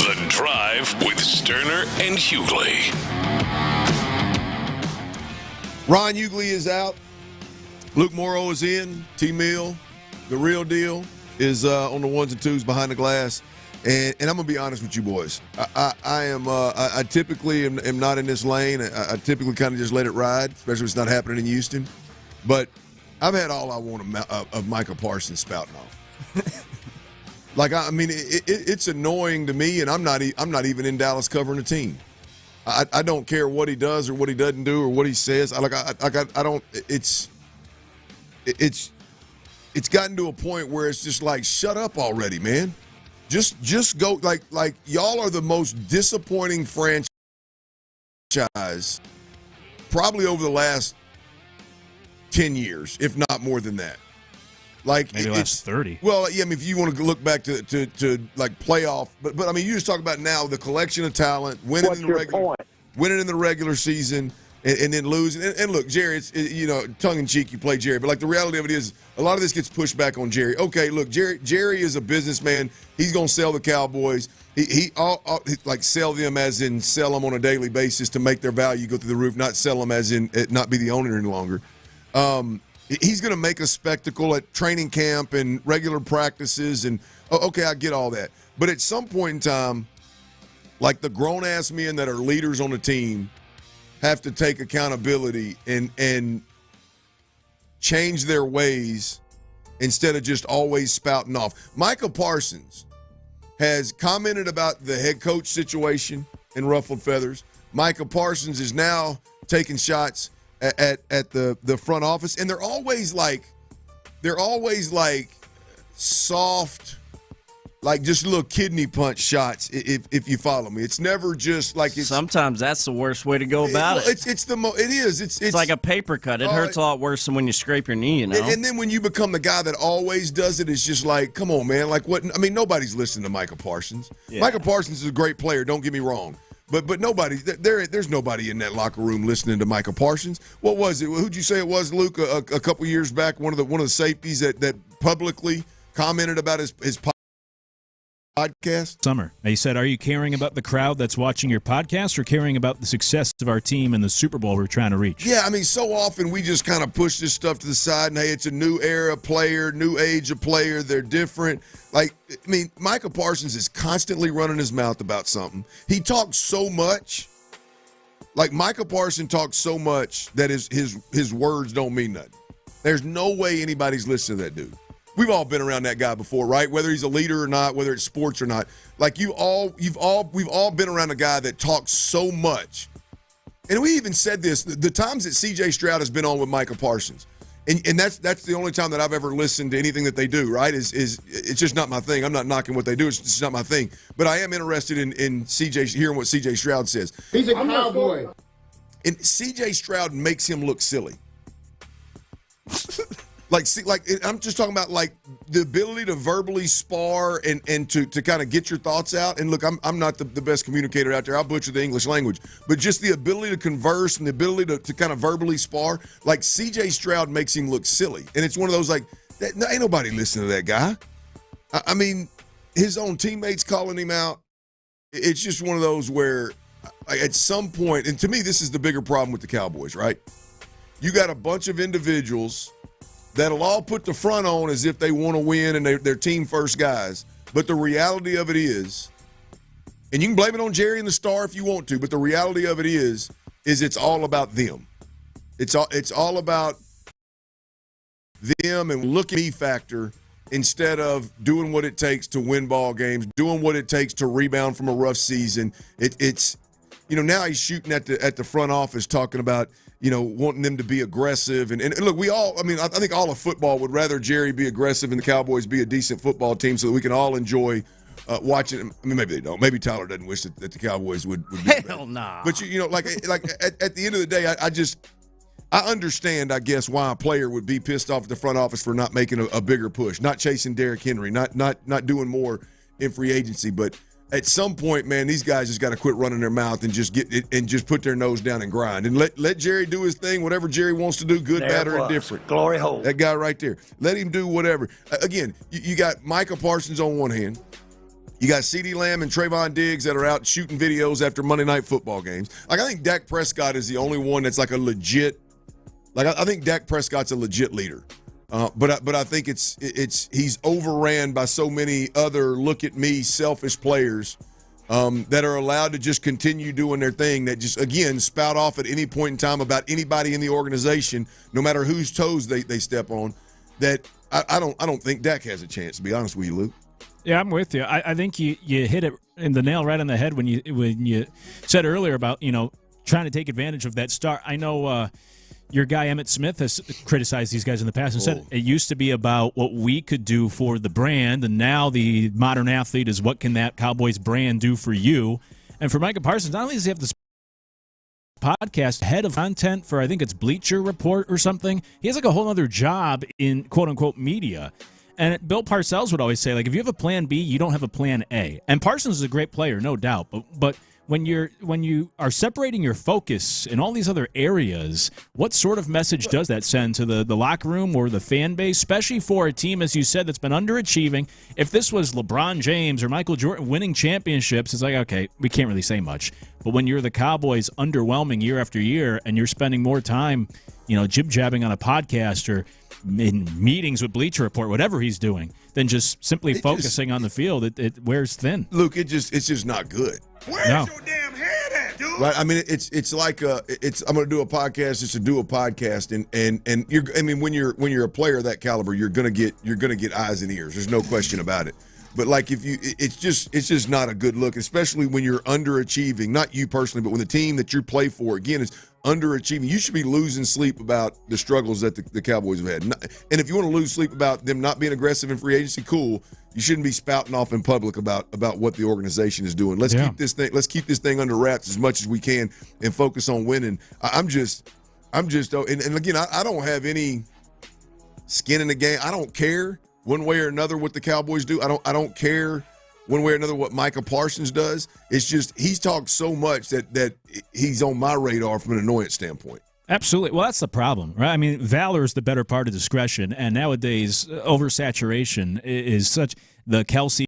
The Drive with Stoerner and Hughley. Ron Hughley is out. Luke Morrow is in. T-Mill, the real deal, is on the ones and twos behind the glass. And I'm going to be honest with you boys. I typically am not in this lane. I typically kind of just let it ride, especially if it's not happening in Houston. But I've had all I want of Micah Parsons spouting off. It's annoying to me, and I'm not even in Dallas covering the team. I don't care what he does or what he doesn't do or what he says. I don't. It's gotten to a point where it's just like, shut up already, man. Just go. Like y'all are the most disappointing franchise probably over the last 10 years, if not more than that. Like maybe last 30. Well, yeah, I mean, if you want to look back to like playoff, but I mean, you just talk about now the collection of talent, winning in the regular season, and then losing. And look, Jerry, it's tongue in cheek, you play Jerry, but like the reality of it is, a lot of this gets pushed back on Jerry. Okay, look, Jerry is a businessman. He's gonna sell the Cowboys. He sell them as in sell them on a daily basis to make their value go through the roof, not sell them as in not be the owner any longer. He's going to make a spectacle at training camp and regular practices, and okay, I get all that. But at some point in time, like the grown-ass men that are leaders on the team have to take accountability and change their ways instead of just always spouting off. Micah Parsons has commented about the head coach situation in ruffled feathers. Micah Parsons is now taking shots at the front office, and they're always like soft, like just little kidney punch shots. If you follow me, it's never just like it's. Sometimes that's the worst way to go about it. It's like a paper cut. It hurts a lot worse than when you scrape your knee. And then when you become the guy that always does it, it's just like, come on, man. Like what? I mean, nobody's listening to Micah Parsons. Yeah. Micah Parsons is a great player. Don't get me wrong. But nobody there's nobody in that locker room listening to Micah Parsons. What was it? Who'd you say it was, Luke? A couple years back, one of the safeties that publicly commented about his podcast. Summer. He said, "Are you caring about the crowd that's watching your podcast, or caring about the success of our team and the Super Bowl we're trying to reach?" Yeah, I mean, so often we just kind of push this stuff to the side, and hey, it's a new era player, new age of player. They're different. Like, I mean, Micah Parsons is constantly running his mouth about something. He talks so much. Like, Micah Parsons talks so much that his words don't mean nothing. There's no way anybody's listening to that dude. We've all been around that guy before, right? Whether he's a leader or not, whether it's sports or not. Like we've all been around a guy that talks so much. And we even said this, the times that CJ Stroud has been on with Micah Parsons. And that's the only time that I've ever listened to anything that they do, right? Is it's just not my thing. I'm not knocking what they do. It's just not my thing. But I am interested in CJ, hearing what CJ Stroud says. He's a cowboy. And CJ Stroud makes him look silly. I'm just talking about like the ability to verbally spar and to kind of get your thoughts out. And look, I'm not the best communicator out there. I'll butcher the English language. But just the ability to converse and the ability to kind of verbally spar, like CJ Stroud makes him look silly. And it's one of those like, ain't nobody listening to that guy. I mean, his own teammates calling him out. It's just one of those where at some point, and to me, this is the bigger problem with the Cowboys, right? You got a bunch of individuals that'll all put the front on as if they want to win and they're team first guys. But the reality of it is, and you can blame it on Jerry and the Star if you want to, but the reality of it is it's all about them. It's all about them and look at me factor instead of doing what it takes to win ball games, doing what it takes to rebound from a rough season. It's now he's shooting at the front office talking about, wanting them to be aggressive. And look, I think all of football would rather Jerry be aggressive and the Cowboys be a decent football team so that we can all enjoy watching. I mean, maybe they don't. Maybe Tyler doesn't wish that the Cowboys would be Hell nah. But, like at the end of the day, I understand, I guess, why a player would be pissed off at the front office for not making a bigger push, not chasing Derrick Henry, not doing more in free agency. But at some point, man, these guys just got to quit running their mouth and just get it and just put their nose down and grind and let Jerry do his thing, whatever Jerry wants to do, good, bad, or indifferent. Glory hole. That guy right there. Let him do whatever. Again, you got Micah Parsons on one hand. You got CeeDee Lamb and Trayvon Diggs that are out shooting videos after Monday Night Football games. Like, I think Dak Prescott is the only one that's like a legit. Like, I think Dak Prescott's a legit leader. But I think he's overran by so many other look-at-me selfish players that are allowed to just continue doing their thing that just, again, spout off at any point in time about anybody in the organization, no matter whose toes they step on, that I don't think Dak has a chance, to be honest with you, Luke. Yeah, I'm with you. I think you hit it in the nail right on the head when you said earlier about, trying to take advantage of that start. I know your guy Emmitt Smith has criticized these guys in the past and said it used to be about what we could do for the brand, and now the modern athlete is what can that Cowboys brand do for you. And for Micah Parsons, not only does he have this podcast, head of content for, I think it's Bleacher Report or something, he has like a whole other job in quote-unquote media. And Bill Parcells would always say, like, if you have a plan B, you don't have a plan A. And Parsons is a great player, no doubt, but when you are separating your focus in all these other areas, what sort of message does that send to the locker room or the fan base, especially for a team, as you said, that's been underachieving? If this was LeBron James or Michael Jordan winning championships, it's like, okay, we can't really say much. But when you're the Cowboys underwhelming year after year and you're spending more time, jib-jabbing on a podcast or in meetings with Bleacher Report, whatever he's doing, than just simply focusing on the field, it wears thin. Luke, it's just not good. Where's your damn head at, dude? Right? I mean, it's like I'm going to do a podcast just to do a podcast, and you're. I mean, when you're a player of that caliber, you're gonna get eyes and ears. There's no question about it. But like it's just not a good look, especially when you're underachieving. Not you personally, but when the team that you play for again is underachieving. You should be losing sleep about the struggles that the Cowboys have had. And if you want to lose sleep about them not being aggressive in free agency, cool. You shouldn't be spouting off in public about what the organization is doing. Let's keep this thing under wraps as much as we can and focus on winning. I'm just and again, I don't have any skin in the game. I don't care one way or another what the Cowboys do. I don't care one way or another what Micah Parsons does. It's just he's talked so much that he's on my radar from an annoyance standpoint. Absolutely. Well, that's the problem, right? I mean, valor is the better part of discretion, and nowadays oversaturation is such the Kelsey.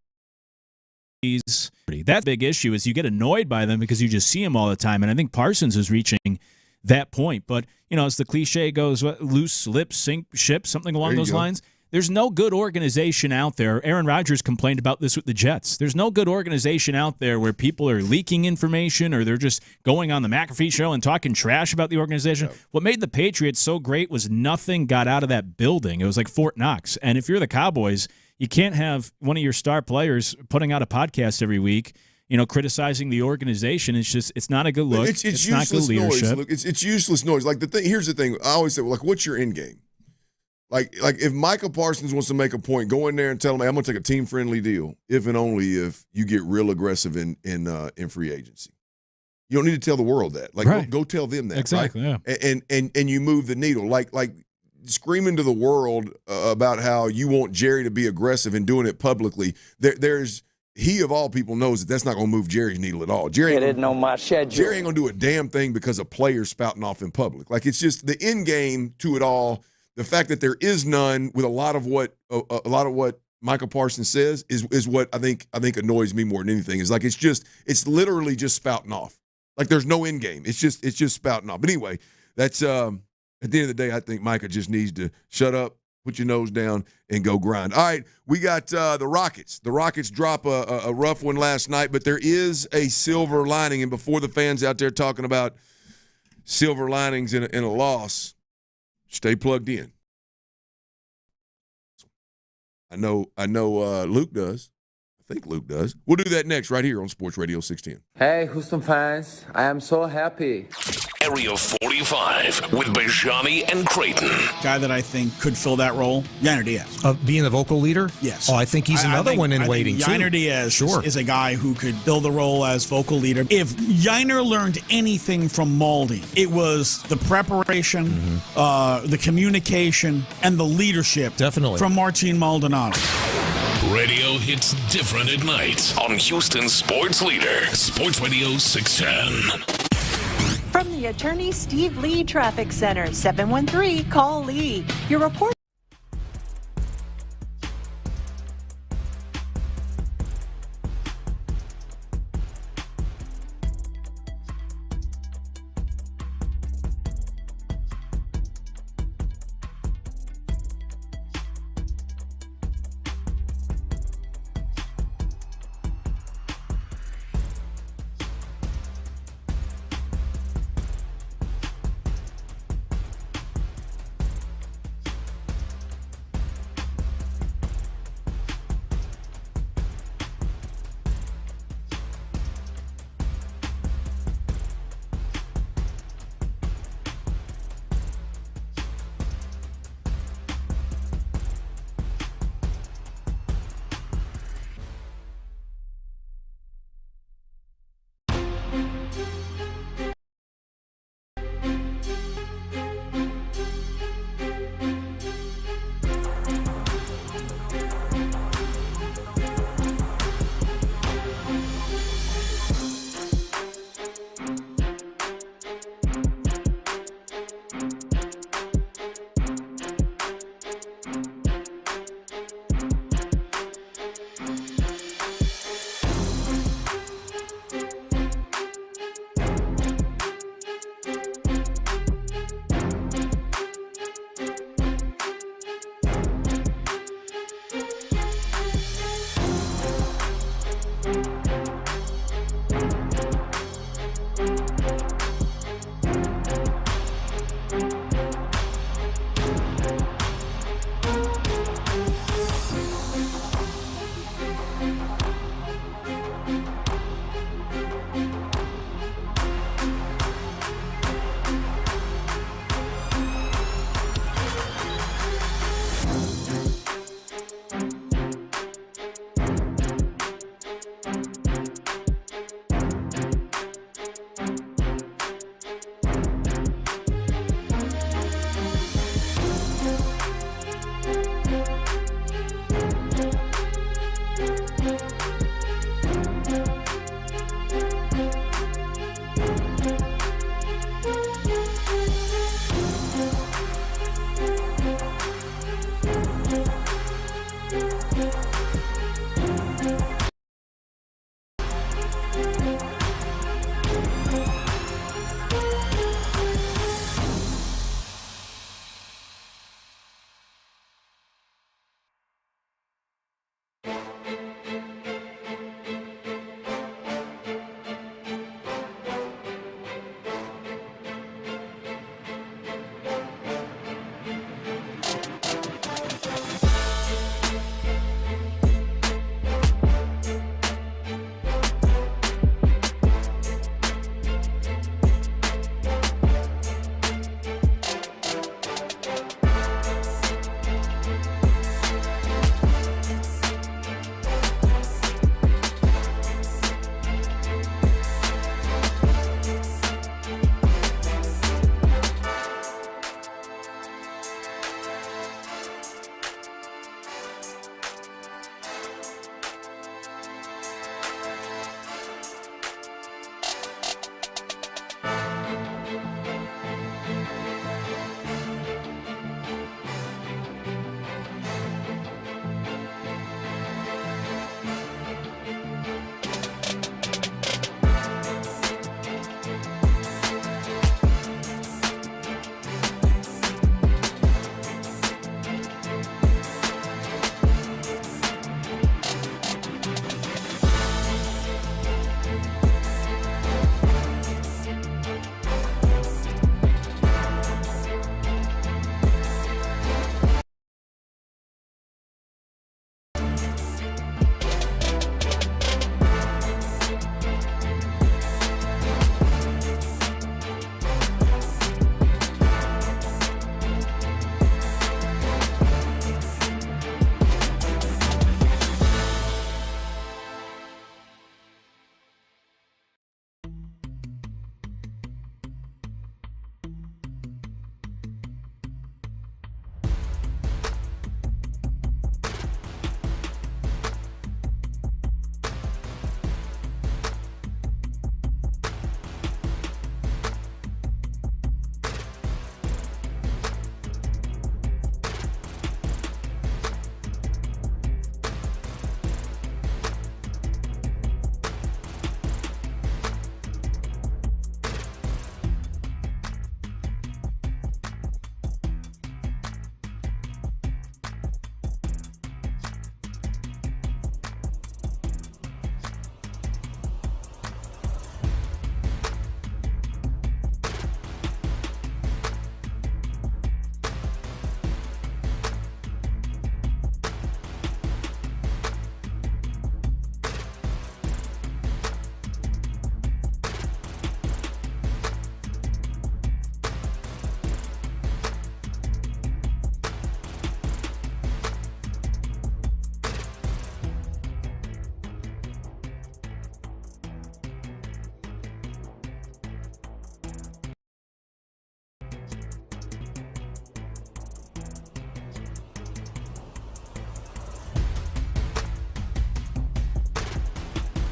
That's a big issue is you get annoyed by them because you just see them all the time, and I think Parsons is reaching that point. But, as the cliche goes, loose lips sink ships, something along those lines. There's no good organization out there. Aaron Rodgers complained about this with the Jets. There's no good organization out there where people are leaking information or they're just going on the McAfee show and talking trash about the organization. Yeah. What made the Patriots so great was nothing got out of that building. It was like Fort Knox. And if you're the Cowboys, you can't have one of your star players putting out a podcast every week, criticizing the organization. It's not a good look. It's not good leadership. Noise. It's useless noise. Like here's the thing. I always say, what's your end game? Like if Micah Parsons wants to make a point, go in there and tell him, hey, I'm going to take a team-friendly deal if and only if you get real aggressive in free agency. You don't need to tell the world that. Like, right. go tell them that. Exactly, right? Yeah. And you move the needle. Like screaming to the world about how you want Jerry to be aggressive and doing it publicly. He of all people knows that's not going to move Jerry's needle at all. Jerry didn't know my schedule. Jerry ain't going to do a damn thing because of players spouting off in public. Like, it's just the end game to it all. The fact that there is none with a lot of what Micah Parsons says is what I think annoys me more than anything. Is like it's literally just spouting off. Like there's no end game. It's just spouting off. But anyway, that's at the end of the day, I think Micah just needs to shut up, put your nose down, and go grind. All right, we got the Rockets. The Rockets drop a rough one last night, but there is a silver lining. And before the fans out there talking about silver linings in a loss, stay plugged in. I know. Luke does. I think Luke does. We'll do that next right here on Sports Radio 610. Hey, Houston fans. I am so happy. Area 45 with Bijani and Creighton. Guy that I think could fill that role, Yainer Diaz. Of being a vocal leader? Yes. Oh, I think he's another one in waiting, too. Yainer Diaz is a guy who could fill the role as vocal leader. If Yainer learned anything from Maldi, it was the preparation, the communication, and the leadership definitely from Martin Maldonado. Radio hits different at night on Houston's sports leader, Sports Radio 610. From the Attorney Steve Lee Traffic Center, 713, call Lee. Your report.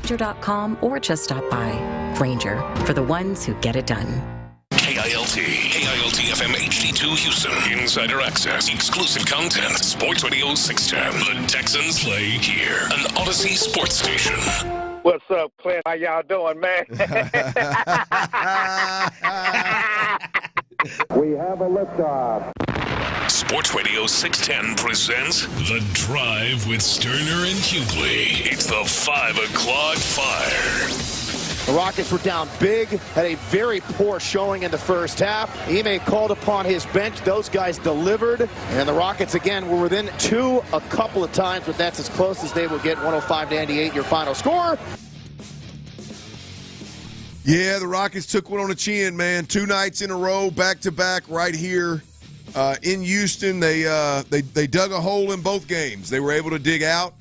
Grainger.com or just stop by. Grainger, for the ones who get it done. KILT FM HD2 Houston. Insider access, exclusive content. Sports Radio 610. The Texans play here. An Odyssey sports station. What's up, Clint? How y'all doing, man? We have a liftoff. Sports Radio 610 presents The Drive with Stoerner and Hughley. It's the 5 o'clock fire. The Rockets were down big, had a very poor showing in the first half. Ime called upon his bench. Those guys delivered. And the Rockets, again, were within 2 a couple of times, but that's as close as they will get. 105-98, your final score. Yeah, the Rockets took one on the chin, man. 2 nights in a row, back-to-back, right here in Houston. They dug a hole in both games. They were able to dig out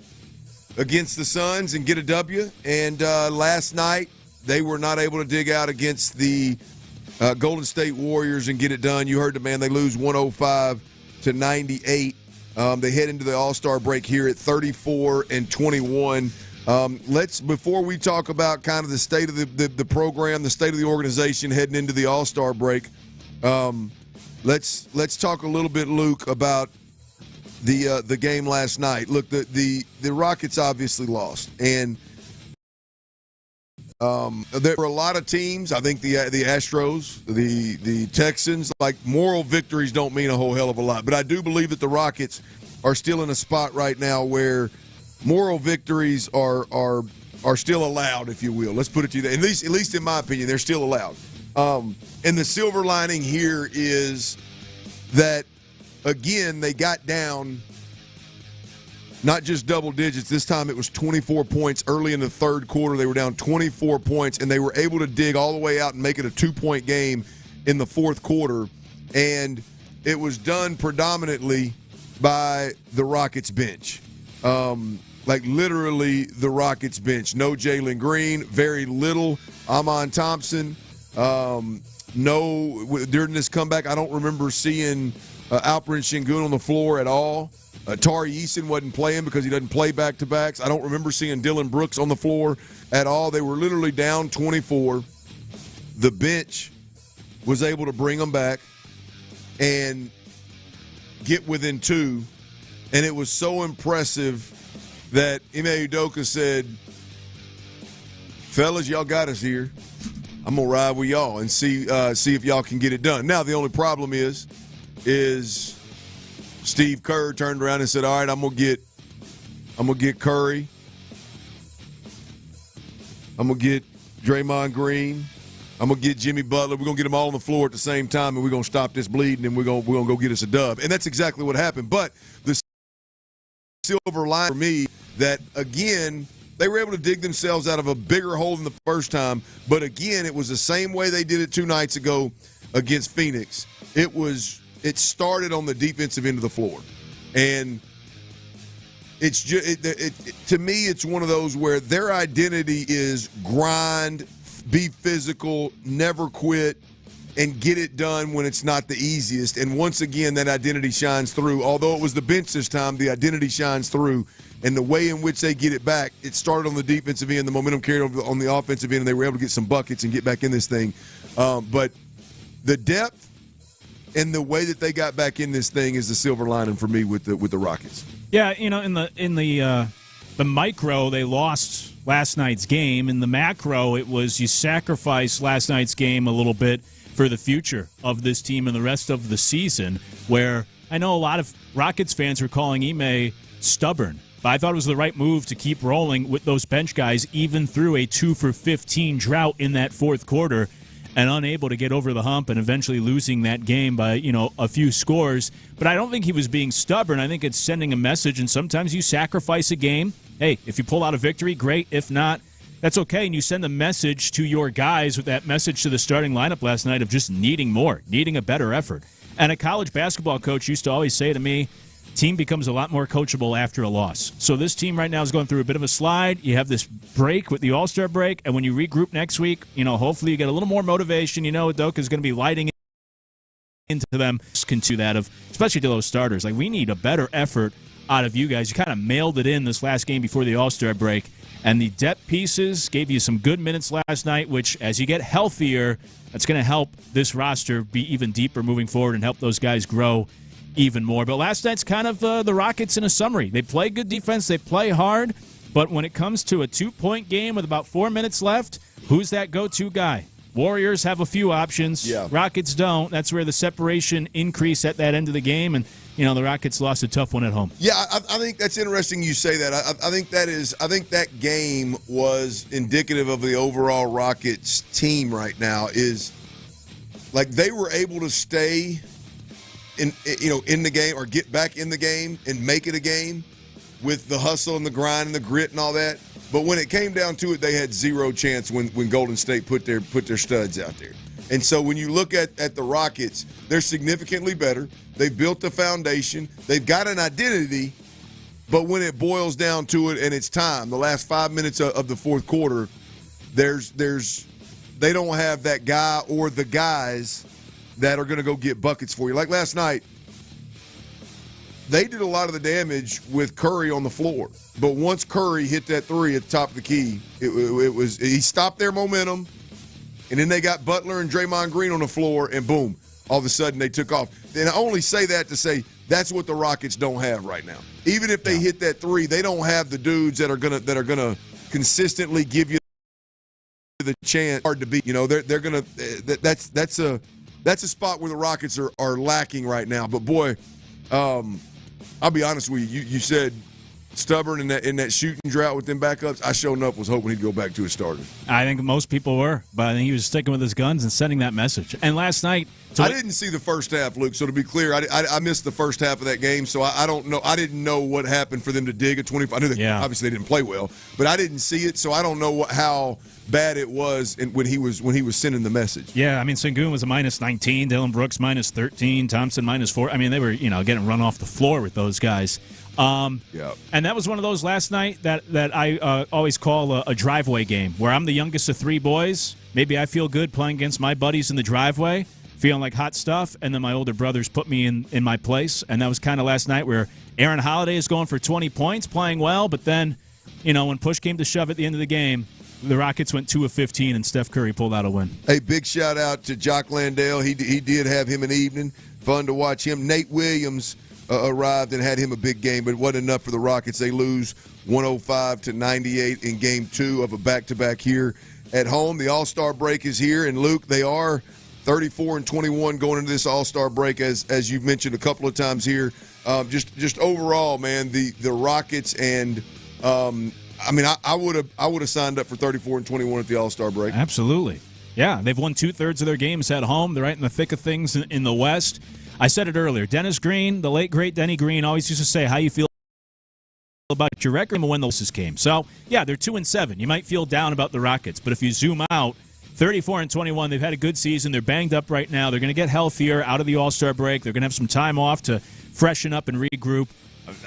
against the Suns and get a W. And last night, they were not able to dig out against the Golden State Warriors and get it done. You heard the man. They lose 105-98. They head into the All-Star break here at 34-21. Before we talk about kind of the state of the program, the state of the organization heading into the All-Star break, let's talk a little bit, Luke, about the game last night. Look, the Rockets obviously lost, and there were a lot of teams. I think the Astros, the Texans, like moral victories don't mean a whole hell of a lot, but I do believe that the Rockets are still in a spot right now where moral victories are still allowed, if you will. Let's put it to you that. At least in my opinion, they're still allowed. And the silver lining here is that, again, they got down not just double digits. This time it was 24 points early in the third quarter. They were down 24 points, and they were able to dig all the way out and make it a 2-point game in the fourth quarter. And it was done predominantly by the Rockets bench. Like literally the Rockets bench. No Jalen Green, very little Amon Thompson. No, during this comeback, I don't remember seeing Alperen Şengün on the floor at all. Tari Eason wasn't playing because he doesn't play back-to-backs. I don't remember seeing Dylan Brooks on the floor at all. They were literally down 24. The bench was able to bring them back and get within 2. And it was so impressive that Ime Udoka said, fellas, y'all got us here. I'm going to ride with y'all and see if y'all can get it done. Now, the only problem is Steve Kerr turned around and said, all right, I'm going to get Curry. I'm going to get Draymond Green. I'm going to get Jimmy Butler. We're going to get them all on the floor at the same time, and we're going to stop this bleeding, and we're going to go get us a dub. And that's exactly what happened. But the silver line for me that, again, they were able to dig themselves out of a bigger hole than the first time. But, again, it was the same way they did it 2 nights ago against Phoenix. It started on the defensive end of the floor. And it's just to me, it's one of those where their identity is grind, be physical, never quit, and get it done when it's not the easiest. And once again, that identity shines through. Although it was the bench this time, the identity shines through. And the way in which they get it back, it started on the defensive end, the momentum carried over on the offensive end, and they were able to get some buckets and get back in this thing. But the depth and the way that they got back in this thing is the silver lining for me with the Rockets. Yeah, you know, in the micro, they lost last night's game. In the macro, it was you sacrificed last night's game a little bit for the future of this team and the rest of the season, where I know a lot of Rockets fans were calling Ime stubborn. But I thought it was the right move to keep rolling with those bench guys, even through a 2-for-15 drought in that fourth quarter, and unable to get over the hump and eventually losing that game by, a few scores. But I don't think he was being stubborn. I think it's sending a message, and sometimes you sacrifice a game. Hey, if you pull out a victory, great. If not, that's okay. And you send a message to your guys with that message to the starting lineup last night of just needing more, needing a better effort. And a college basketball coach used to always say to me, team becomes a lot more coachable after a loss. So this team right now is going through a bit of a slide. You have this break with the All-Star break, and when you regroup next week, hopefully you get a little more motivation. Udoka is going to be lighting into them. Can do that, especially to those starters. Like, we need a better effort out of you guys. You kind of mailed it in this last game before the All-Star break. And the depth pieces gave you some good minutes last night, which, as you get healthier, that's going to help this roster be even deeper moving forward and help those guys grow even more. But last night's kind of the Rockets in a summary. They play good defense. They play hard. But when it comes to a 2-point game with about 4 minutes left, who's that go-to guy? Warriors have a few options. Yeah. Rockets don't. That's where the separation increased at that end of the game. And, the Rockets lost a tough one at home. Yeah, I think that's interesting you say that. I think that game was indicative of the overall Rockets team right now is like they were able to stay in the game or get back in the game and make it a game with the hustle and the grind and the grit and all that. But when it came down to it, they had zero chance when Golden State put their studs out there. And so when you look at the Rockets, they're significantly better. They've built the foundation. They've got an identity. But when it boils down to it and it's time, the last 5 minutes of the fourth quarter, they don't have that guy or the guys that are going to go get buckets for you. Like last night, they did a lot of the damage with Curry on the floor. But once Curry hit that three at the top of the key, he stopped their momentum, and then they got Butler and Draymond Green on the floor, and boom, all of a sudden they took off. And I only say that to say that's what the Rockets don't have right now. Even if they hit that three, they don't have the dudes that are gonna consistently give you the chance. Hard to beat. They're gonna. That's a spot where the Rockets are lacking right now. But boy, I'll be honest with you. You said stubborn in that shooting drought with them backups. I sure enough was hoping he'd go back to his starter. I think most people were, but I think he was sticking with his guns and sending that message. And last night, I didn't see the first half, Luke. So to be clear, I missed the first half of that game. So I don't know. I didn't know what happened for them to dig a 25. I knew obviously they didn't play well, but I didn't see it. So I don't know how bad it was when he was sending the message. Yeah, I mean, Sengun was a -19, Dylan Brooks -13, Thompson -4. I mean, they were getting run off the floor with those guys. And that was one of those last night that I always call a driveway game, where I'm the youngest of three boys. Maybe I feel good playing against my buddies in the driveway, feeling like hot stuff, and then my older brothers put me in my place. And that was kind of last night, where Aaron Holiday is going for 20 points, playing well, but then, when push came to shove at the end of the game, the Rockets went 2 of 15, and Steph Curry pulled out a win. Hey, big shout out to Jock Landale. He did have him an evening. Fun to watch him. Nate Williams arrived and had him a big game, but it wasn't enough for the Rockets. They lose 105-98 in game 2 of a back-to-back here at home. The All-Star break is here, and Luke, they are 34-21 going into this All-Star break, as you've mentioned a couple of times here. Just overall, man, the Rockets and I would have signed up for 34-21 at the All-Star break. Absolutely. Yeah, they've won 2/3 of their games at home. They're right in the thick of things in the West. I said it earlier. Dennis Green, the late, great Denny Green, always used to say, how you feel about your record when the losses came. So, yeah, they're 2-7. You might feel down about the Rockets, but if you zoom out, 34-21, they've had a good season. They're banged up right now. They're going to get healthier out of the All-Star break. They're going to have some time off to freshen up and regroup.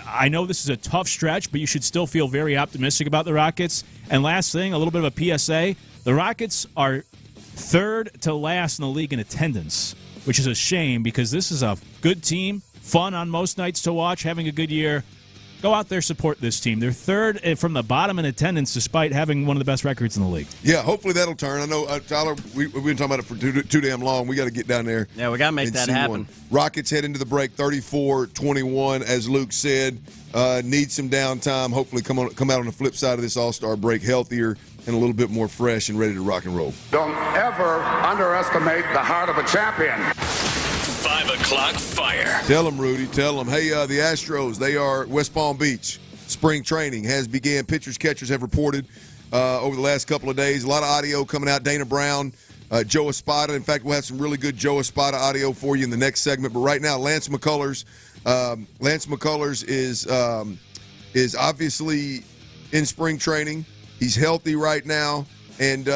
I know this is a tough stretch, but you should still feel very optimistic about the Rockets. And last thing, a little bit of a PSA. The Rockets are third to last in the league in attendance, which is a shame because this is a good team, fun on most nights to watch, having a good year. Go out there, support this team. They're third from the bottom in attendance despite having one of the best records in the league. Yeah, hopefully that'll turn. I know, Tyler, we've been talking about it for too damn long. We got to get down there. Yeah, we got to make that happen. One. Rockets head into the break 34-21, as Luke said. Need some downtime. Hopefully come out on the flip side of this All-Star break healthier and a little bit more fresh and ready to rock and roll. Don't ever underestimate the heart of a champion. 5 o'clock fire. Tell them, Rudy. Tell them. Hey, the Astros, they are West Palm Beach. Spring training has began. Pitchers, catchers have reported over the last couple of days. A lot of audio coming out. Dana Brown, Joe Espada. In fact, we'll have some really good Joe Espada audio for you in the next segment. But right now, Lance McCullers. Lance McCullers is obviously in spring training. He's healthy right now. And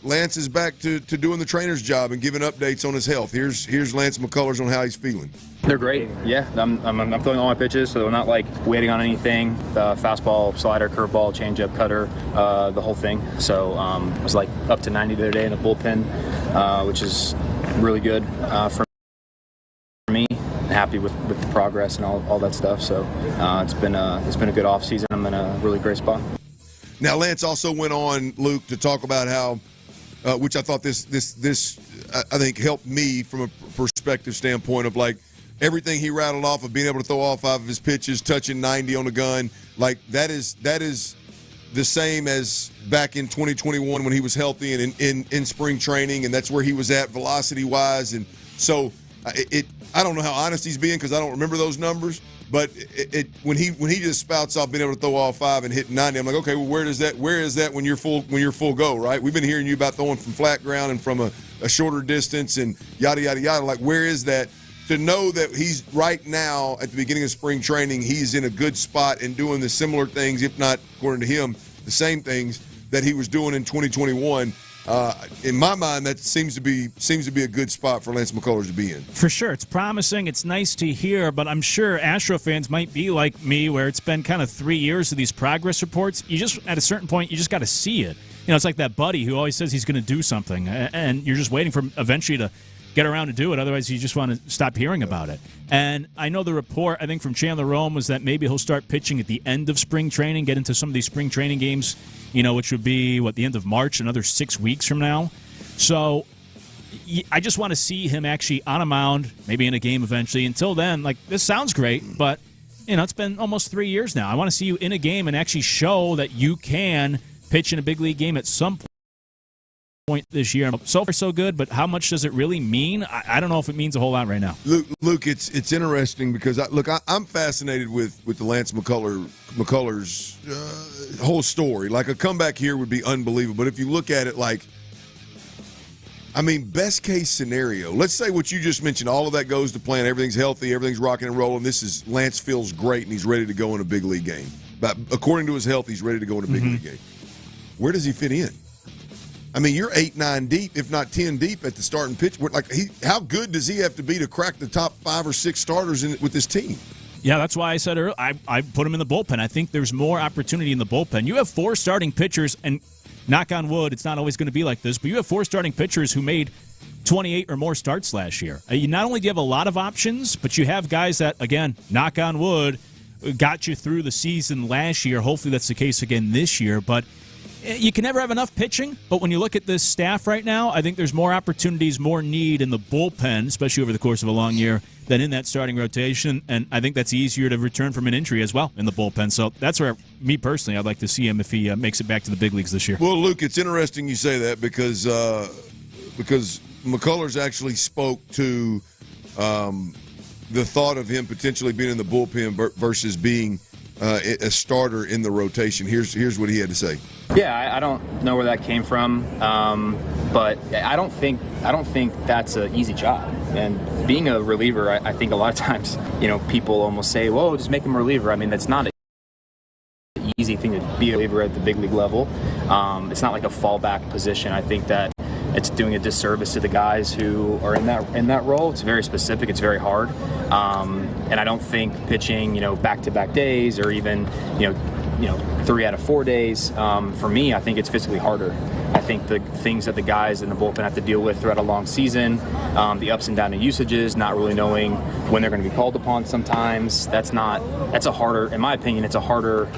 Lance is back to doing the trainer's job and giving updates on his health. Here's Lance McCullers on how he's feeling. They're great. Yeah, I'm throwing all my pitches, so they're not like waiting on anything. The fastball, slider, curveball, changeup, cutter, the whole thing. So I was like up to 90 the other day in the bullpen, which is really good for me. happy with the progress and all that stuff. So it's been a good offseason. I'm in a really great spot. Now, Lance also went on, Luke, to talk about how, which I thought this I think helped me from a perspective standpoint of like everything he rattled off of being able to throw all 5 of his pitches, touching 90 on the gun. Like that is the same as back in 2021 when he was healthy and in spring training, and that's where he was at velocity wise. And so I don't know how honest he's being because I don't remember those numbers. But when he just spouts off being able to throw all 5 and hit 90, I'm like, okay, well, where is that when you're full go, right? We've been hearing you about throwing from flat ground and from a shorter distance and yada yada yada. Like, where is that? To know that he's right now at the beginning of spring training, he's in a good spot and doing the similar things, if not according to him, the same things that he was doing in 2021. In my mind, that seems to be a good spot for Lance McCullers to be in. For sure. It's promising. It's nice to hear, but I'm sure Astro fans might be like me where it's been kind of 3 years of these progress reports. You just, at a certain point, you just got to see it. You know, it's like that buddy who always says he's going to do something, and you're just waiting for him eventually to get around to do it. Otherwise, you just want to stop hearing about it. And I know the report, I think, from Chandler Rome was that maybe he'll start pitching at the end of spring training, get into some of these spring training games, you know, which would be, the end of March, another 6 weeks from now. So I just want to see him actually on a mound, maybe in a game eventually. Until then, like, this sounds great, but, you know, it's been almost 3 years now. I want to see you in a game and actually show that you can pitch in a big league game at some point this year. So far, so good, but how much does it really mean? I don't know if it means a whole lot right now. Luke, it's interesting because I'm fascinated with the Lance McCullers whole story. Like, a comeback here would be unbelievable, but if you look at it, like, I mean, best case scenario, let's say what you just mentioned, all of that goes to plan, everything's healthy, everything's rocking and rolling, Lance feels great and he's ready to go in a big league game. But according to his health, he's ready to go in a big league game. Where does he fit in? I mean, you're 8-9 deep, if not 10 deep at the starting pitch. Like, how good does he have to be to crack the top 5 or 6 starters with this team? Yeah, that's why I said earlier, I put him in the bullpen. I think there's more opportunity in the bullpen. You have 4 starting pitchers, and knock on wood, it's not always going to be like this, but you have 4 starting pitchers who made 28 or more starts last year. You not only do you have a lot of options, but you have guys that, again, knock on wood, got you through the season last year. Hopefully that's the case again this year, but you can never have enough pitching, but when you look at this staff right now, I think there's more opportunities, more need in the bullpen, especially over the course of a long year, than in that starting rotation, and I think that's easier to return from an injury as well in the bullpen. So that's where, me personally, I'd like to see him if he makes it back to the big leagues this year. Well, Luke, it's interesting you say that because McCullers actually spoke to the thought of him potentially being in the bullpen versus being a starter in the rotation. Here's what he had to say. Yeah, I don't know where that came from, but I don't think that's an easy job. And being a reliever, I think a lot of times, you know, people almost say, "Whoa, just make him a reliever." I mean, that's not an easy thing to be a reliever at the big league level. It's not like a fallback position. I think that it's doing a disservice to the guys who are in that role. It's very specific. It's very hard, and I don't think pitching, you know, back-to-back days or even, you know, 3 out of 4 days. For me, I think it's physically harder. I think the things that the guys in the bullpen have to deal with throughout a long season, the ups and downs of usages, not really knowing when they're going to be called upon sometimes, that's a harder, in my opinion, it's a harder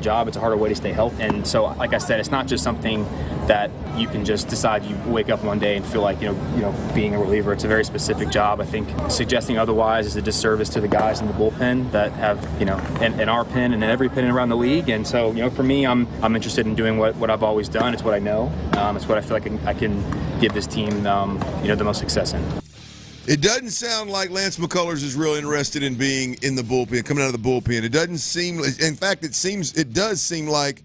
job. It's a harder way to stay healthy. And so, like I said, it's not just something that you can just decide you wake up one day and feel like, you know, being a reliever. It's a very specific job. I think suggesting otherwise is a disservice to the guys in the bullpen that have, you know, in our pen and in every pen around the league. And so, you know, for me, I'm interested in doing what I've always done. It's what I know. It's what I feel like I can give this team, you know, the most success in. It doesn't sound like Lance McCullers is real interested in being in the bullpen, coming out of the bullpen. It doesn't seem. In fact, it does seem like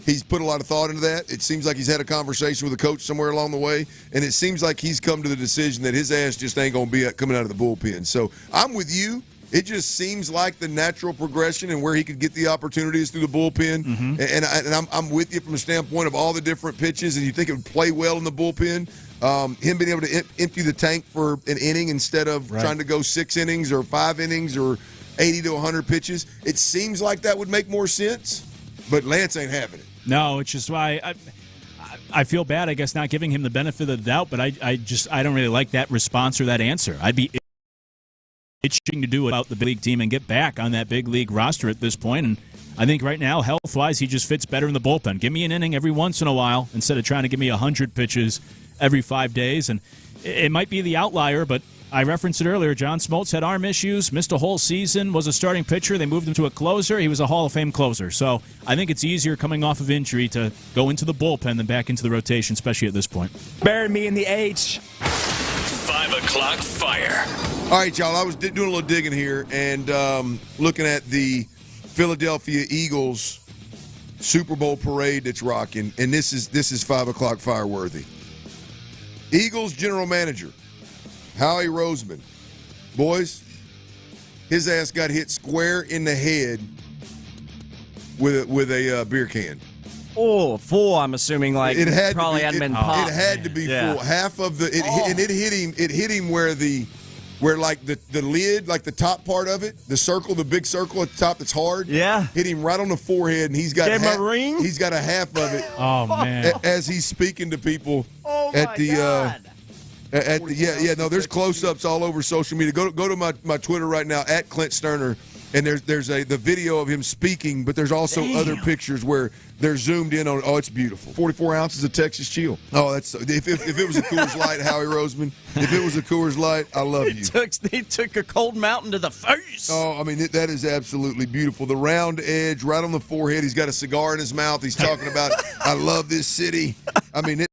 he's put a lot of thought into that. It seems like he's had a conversation with a coach somewhere along the way, and it seems like he's come to the decision that his ass just ain't going to be coming out of the bullpen. So I'm with you. It just seems like the natural progression and where he could get the opportunities through the bullpen. Mm-hmm. And I'm with you from a standpoint of all the different pitches, and you think it would play well in the bullpen. Him being able to empty the tank for an inning instead of trying to go 6 innings or 5 innings or 80 to 100 pitches. It seems like that would make more sense, but Lance ain't having it. No, which is why I feel bad, I guess, not giving him the benefit of the doubt, but I don't really like that response or that answer. I'd be itching to do about the big league team and get back on that big league roster at this point. And I think right now, health-wise, he just fits better in the bullpen. Give me an inning every once in a while instead of trying to give me 100 pitches every 5 days. And it might be the outlier, but I referenced it earlier. John Smoltz had arm issues, missed a whole season, was a starting pitcher. They moved him to a closer. He was a Hall of Fame closer. So I think it's easier coming off of injury to go into the bullpen than back into the rotation, especially at this point. Bury me in the H. 5 o'clock fire. All right, y'all, I was doing a little digging here and looking at the Philadelphia Eagles Super Bowl parade that's rocking, and this is 5 o'clock fire worthy. Eagles general manager Howie Roseman, boys, his ass got hit square in the head with a beer can. Oh, full. I'm assuming like it had probably hadn't been popped. It had to be full. Half of the it hit him where like the lid, like the top part of it, the circle, the big circle at the top that's hard. Yeah. Hit him right on the forehead, and he's got a ring. He's got a half of it. Oh man! As he's speaking to people at the. God. No, there's close-ups all over social media. Go to my Twitter right now at Clint Stoerner, and there's the video of him speaking, but there's also other pictures where they're zoomed in on. Oh, it's beautiful. 44 ounces of Texas Chill. Oh, that's if it was a Coors Light, Howie Roseman. If it was a Coors Light, I love you. He took a cold mountain to the face. Oh, I mean that is absolutely beautiful. The round edge right on the forehead. He's got a cigar in his mouth. He's talking about I love this city. I mean.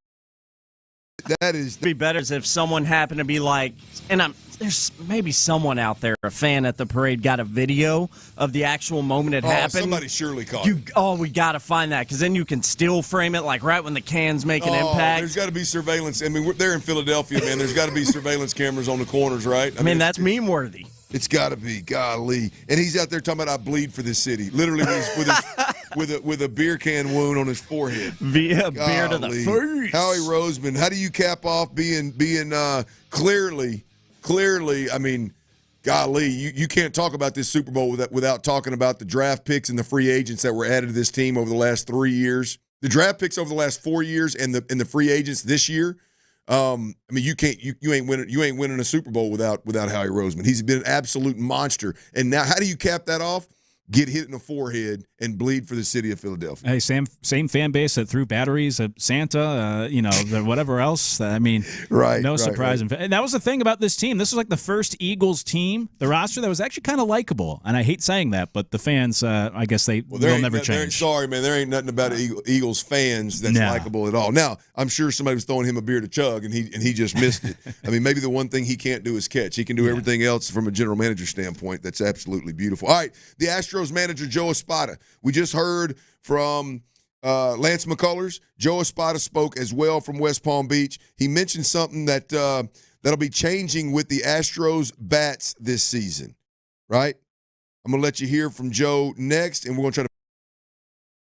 That is be better if someone happened to be like, and there's maybe someone out there, a fan at the parade, got a video of the actual moment it happened. Somebody surely caught it. We got to find that because then you can still frame it like right when the cans make an impact. There's got to be surveillance. I mean, they're in Philadelphia, man. There's got to be surveillance cameras on the corners, right? I mean that's meme worthy. It's got to be, golly. And he's out there talking about I bleed for this city, literally with a beer can wound on his forehead. Via beer to the face. Howie Roseman, how do you cap off being clearly? I mean, golly, you can't talk about this Super Bowl without talking about the draft picks and the free agents that were added to this team over the last 3 years. The draft picks over the last 4 years and the free agents this year. I mean, you ain't winning a Super Bowl without Howie Roseman. He's been an absolute monster. And now, how do you cap that off? Get hit in the forehead and bleed for the city of Philadelphia. Hey, same fan base that threw batteries at Santa, whatever else. I mean, no surprise. Right. And that was the thing about this team. This was like the first Eagles team, the roster that was actually kind of likable. And I hate saying that, but the fans, I guess they'll never change. Sorry, man, there ain't nothing about Eagles fans that's likable at all. Now, I'm sure somebody was throwing him a beer to chug, and he just missed it. I mean, maybe the one thing he can't do is catch. He can do everything else from a general manager standpoint. That's absolutely beautiful. All right, the Astros manager Joe Espada. We just heard from Lance McCullers. Joe Espada spoke as well from West Palm Beach. He mentioned something that'll be changing with the Astros bats this season, right? I'm going to let you hear from Joe next, and we're going to try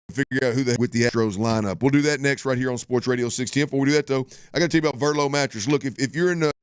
to figure out who with the Astros lineup. We'll do that next right here on Sports Radio 610. Before we do that, though, I got to tell you about Verlo Mattress. Look, if you're in the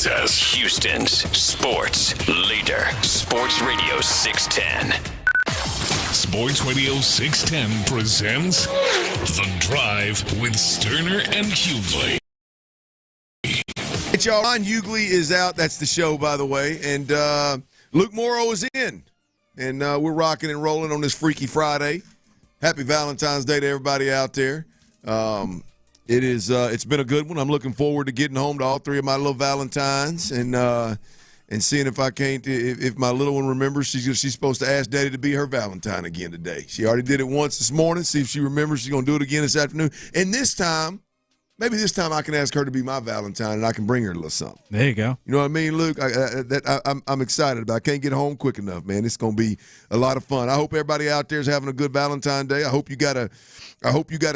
Houston's sports leader. Sports Radio 610. Sports Radio 610 presents The Drive with Stoerner and Hughley. Y'all, Hughley is out. That's the show, by the way. And Luke Morrow is in. And we're rocking and rolling on this Freaky Friday. Happy Valentine's Day to everybody out there. It's been a good one. I'm looking forward to getting home to all three of my little Valentines and seeing if I can't, if my little one remembers, she's supposed to ask Daddy to be her Valentine again today. She already did it once this morning. See if she remembers. She's going to do it again this afternoon. And this time, maybe this time I can ask her to be my Valentine and I can bring her a little something. There you go. You know what I mean, Luke? I'm excited about it. I can't get home quick enough, man. It's going to be a lot of fun. I hope everybody out there is having a good Valentine's Day. I hope you got a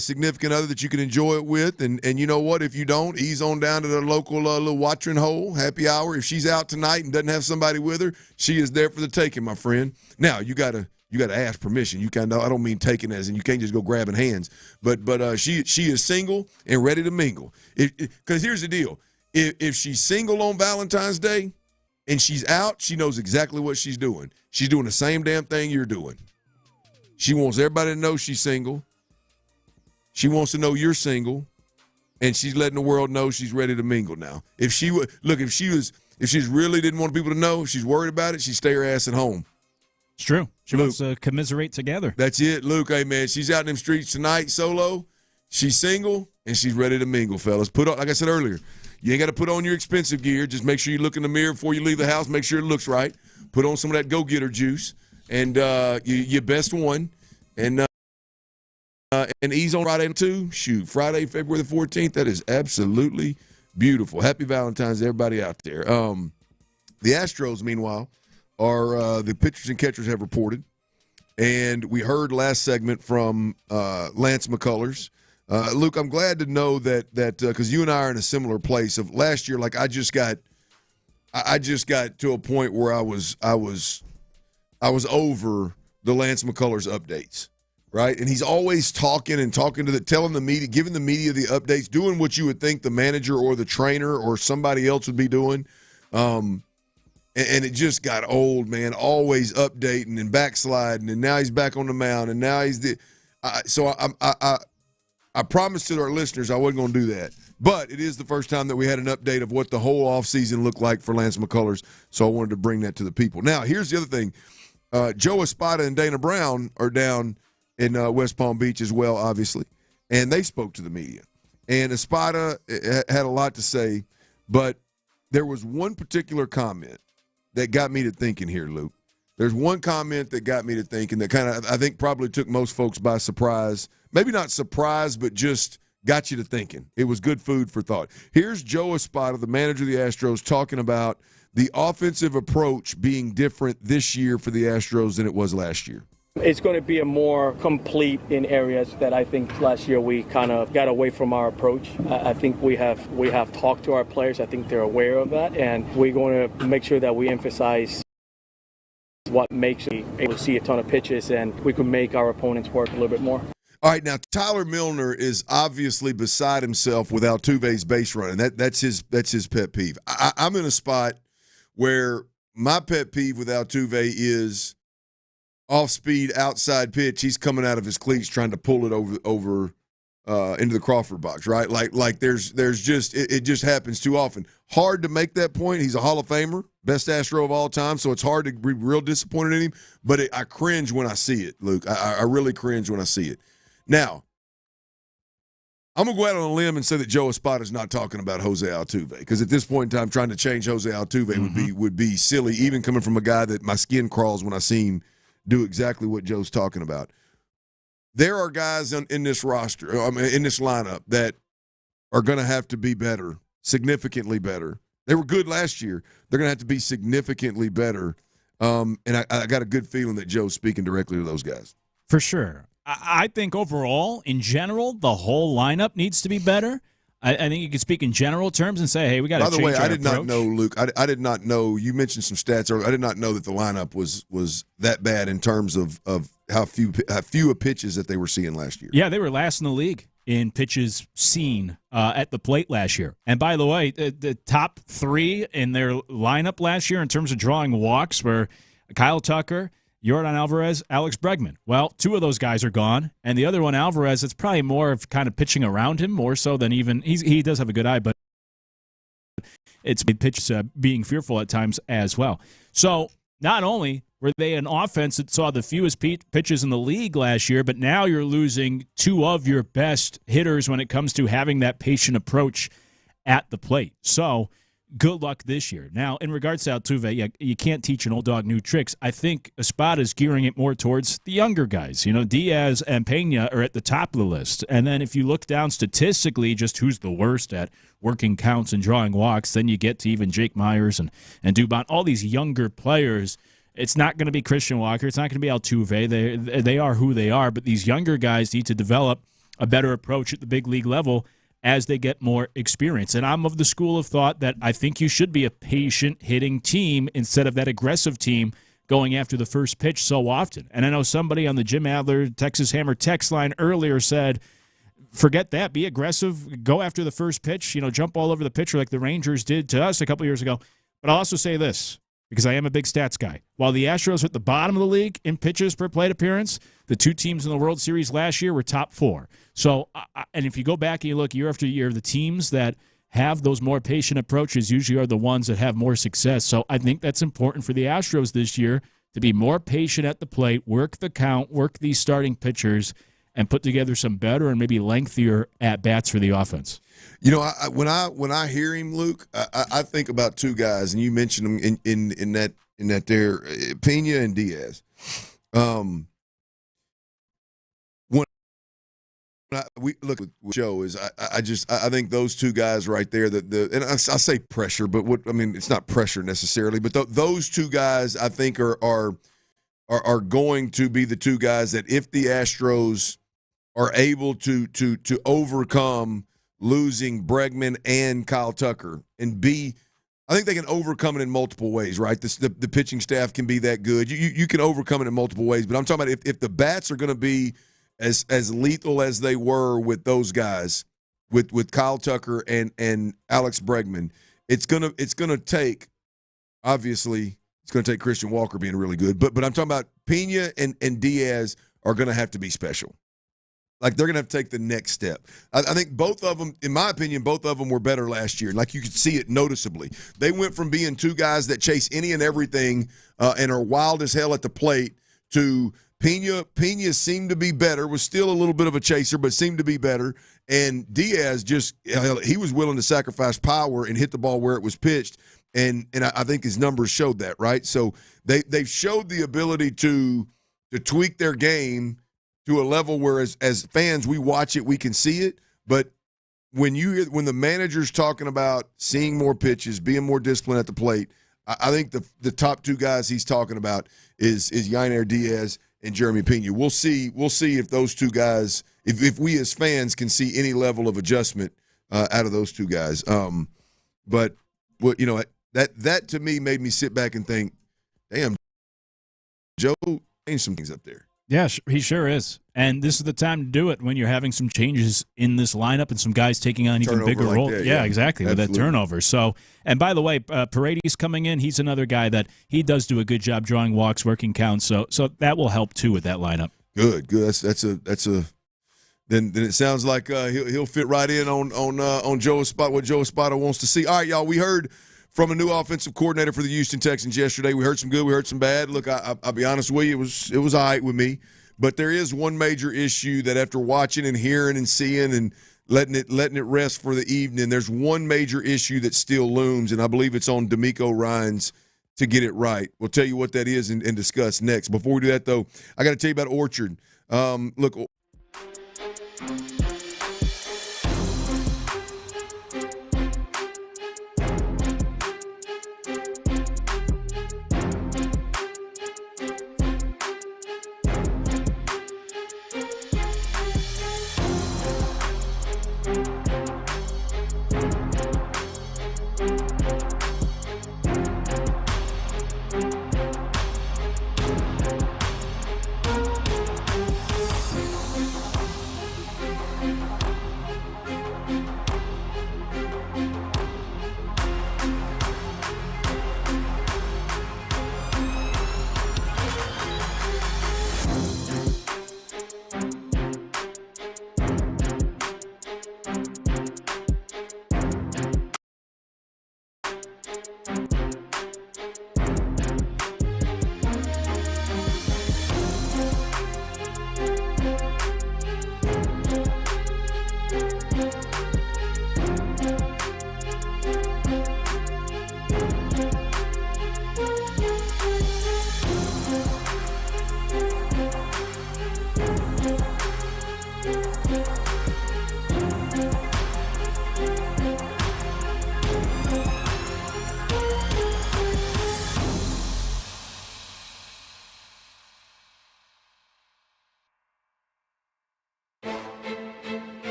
significant other that you can enjoy it with. And you know what? If you don't, ease on down to the local little watering hole, happy hour. If she's out tonight and doesn't have somebody with her, she is there for the taking, my friend. Now, you got to ask permission. I don't mean taking as in you can't just go grabbing hands. But she is single and ready to mingle. Because here's the deal. If she's single on Valentine's Day and she's out, she knows exactly what she's doing. She's doing the same damn thing you're doing. She wants everybody to know she's single. She wants to know you're single, and she's letting the world know she's ready to mingle now. If she really didn't want people to know, if she's worried about it, she'd stay her ass at home. It's true. She wants to commiserate together. That's it, Luke. Hey man, she's out in them streets tonight solo. She's single and she's ready to mingle, fellas. Put on, like I said earlier, you ain't got to put on your expensive gear. Just make sure you look in the mirror before you leave the house. Make sure it looks right. Put on some of that go-getter juice and your best one, and ease on Friday too. Shoot, Friday, February the 14th. That is absolutely beautiful. Happy Valentine's to everybody out there. The Astros, meanwhile, are the pitchers and catchers have reported, and we heard last segment from Lance McCullers. Luke, I'm glad to know that because you and I are in a similar place of last year. Like I just got to a point where I was over the Lance McCullers updates. Right, and he's always telling the media, giving the media the updates, doing what you would think the manager or the trainer or somebody else would be doing, and it just got old, man. Always updating and backsliding, and now he's back on the mound, and now he's I promised to our listeners I wasn't going to do that, but it is the first time that we had an update of what the whole offseason looked like for Lance McCullers, so I wanted to bring that to the people. Now, here's the other thing: Joe Espada and Dana Brown are down in West Palm Beach as well, obviously. And they spoke to the media. And Espada had a lot to say, but there was one particular comment that got me to thinking here, Luke. There's one comment that got me to thinking that kind of, I think, probably took most folks by surprise. Maybe not surprise, but just got you to thinking. It was good food for thought. Here's Joe Espada, the manager of the Astros, talking about the offensive approach being different this year for the Astros than it was last year. It's going to be a more complete in areas that I think last year we kind of got away from our approach. I think we have talked to our players. I think they're aware of that, and we're going to make sure that we emphasize what makes us able to see a ton of pitches, and we can make our opponents work a little bit more. All right, now Tyler Milner is obviously beside himself with Altuve's base running. That's his pet peeve. I'm in a spot where my pet peeve with Altuve is off-speed outside pitch. He's coming out of his cleats trying to pull it over into the Crawford box, right? Like there's just it just happens too often. Hard to make that point. He's a Hall of Famer, best Astro of all time, so it's hard to be real disappointed in him. But I cringe when I see it, Luke. I really cringe when I see it. Now, I'm going to go out on a limb and say that Joe Espada is not talking about Jose Altuve, because at this point in time, trying to change Jose Altuve would be silly, even coming from a guy that my skin crawls when I see him do exactly what Joe's talking about. There are guys in this roster, in this lineup, that are going to have to be better, significantly better. They were good last year. They're going to have to be significantly better. And I got a good feeling that Joe's speaking directly to those guys. For sure. I think overall, in general, the whole lineup needs to be better. I think you could speak in general terms and say, hey, we got to change our approach. By the way, I did not know, Luke, I did not know, you mentioned some stats earlier, I did not know that the lineup was that bad in terms of how few pitches that they were seeing last year. Yeah, they were last in the league. in pitches seen at the plate last year. And by the way, the top three in their lineup last year in terms of drawing walks were Kyle Tucker, Yordan Alvarez, Alex Bregman. Well, two of those guys are gone, and the other one, Alvarez, it's probably more of kind of pitching around him more so than even he does have a good eye, but it's pitches being fearful at times as well. So not only were they an offense that saw the fewest pitches in the league last year, but now you're losing two of your best hitters when it comes to having that patient approach at the plate. So good luck this year. Now, in regards to Altuve, you can't teach an old dog new tricks. I think Espada is gearing it more towards the younger guys. You know, Diaz and Pena are at the top of the list. And then if you look down statistically, just who's the worst at working counts and drawing walks, then you get to even Jake Myers and Dubon, all these younger players. It's not going to be Christian Walker. It's not going to be Altuve. They are who they are. But these younger guys need to develop a better approach at the big league level as they get more experience. And I'm of the school of thought that I think you should be a patient hitting team instead of that aggressive team going after the first pitch so often. And I know somebody on the Jim Adler Texas Hammer text line earlier said, forget that, be aggressive, go after the first pitch, jump all over the pitcher like the Rangers did to us a couple years ago. But I'll also say this, because I am a big stats guy. While the Astros are at the bottom of the league in pitches per plate appearance, the two teams in the World Series last year were top four. So, and if you go back and you look year after year, the teams that have those more patient approaches usually are the ones that have more success. So I think that's important for the Astros this year to be more patient at the plate, work the count, work these starting pitchers, and put together some better and maybe lengthier at-bats for the offense. When I hear him, Luke, I think about two guys, and you mentioned them in that there, Pena and Diaz. We look at Joe is I think those two guys right there and I say pressure, but it's not pressure necessarily, but those two guys I think are going to be the two guys that if the Astros are able to overcome losing Bregman and Kyle Tucker, and I think they can overcome it in multiple ways, right? The pitching staff can be that good. You can overcome it in multiple ways, but I'm talking about if the bats are going to be as lethal as they were with those guys, with Kyle Tucker and Alex Bregman, it's gonna take, obviously, it's gonna take Christian Walker being really good. But I'm talking about Pena and Diaz are gonna have to be special. Like, they're going to have to take the next step. I think both of them, in my opinion, both of them were better last year. Like, you could see it noticeably. They went from being two guys that chase any and everything and are wild as hell at the plate to Pena. Pena seemed to be better, was still a little bit of a chaser, but seemed to be better. And Diaz he was willing to sacrifice power and hit the ball where it was pitched. And I think his numbers showed that, right? So they've showed the ability to tweak their game to a level where as fans we watch it, we can see it. But when the manager's talking about seeing more pitches, being more disciplined at the plate, I think the top two guys he's talking about is Yainer Diaz and Jeremy Pena. We'll see if those two guys, if we as fans can see any level of adjustment out of those two guys. But that to me made me sit back and think, damn, Joe changed some things up there. Yeah, he sure is. And this is the time to do it when you're having some changes in this lineup and some guys taking on even bigger roles. Like yeah, exactly, absolutely. With that turnover. So, and by the way, Paredes coming in, he's another guy that he does do a good job drawing walks, working counts. So that will help too with that lineup. Good. That's a. Then it sounds like he'll fit right in on Joe Espada, what Joe Espada wants to see. All right, y'all. We heard from a new offensive coordinator for the Houston Texans yesterday. We heard some good, we heard some bad. Look, I'll be honest with you, it was all right with me. But there is one major issue that after watching and hearing and seeing and letting it rest for the evening, there's one major issue that still looms, and I believe it's on D'Amico Ryans to get it right. We'll tell you what that is and discuss next. Before we do that, though, I got to tell you about Orchard. Look.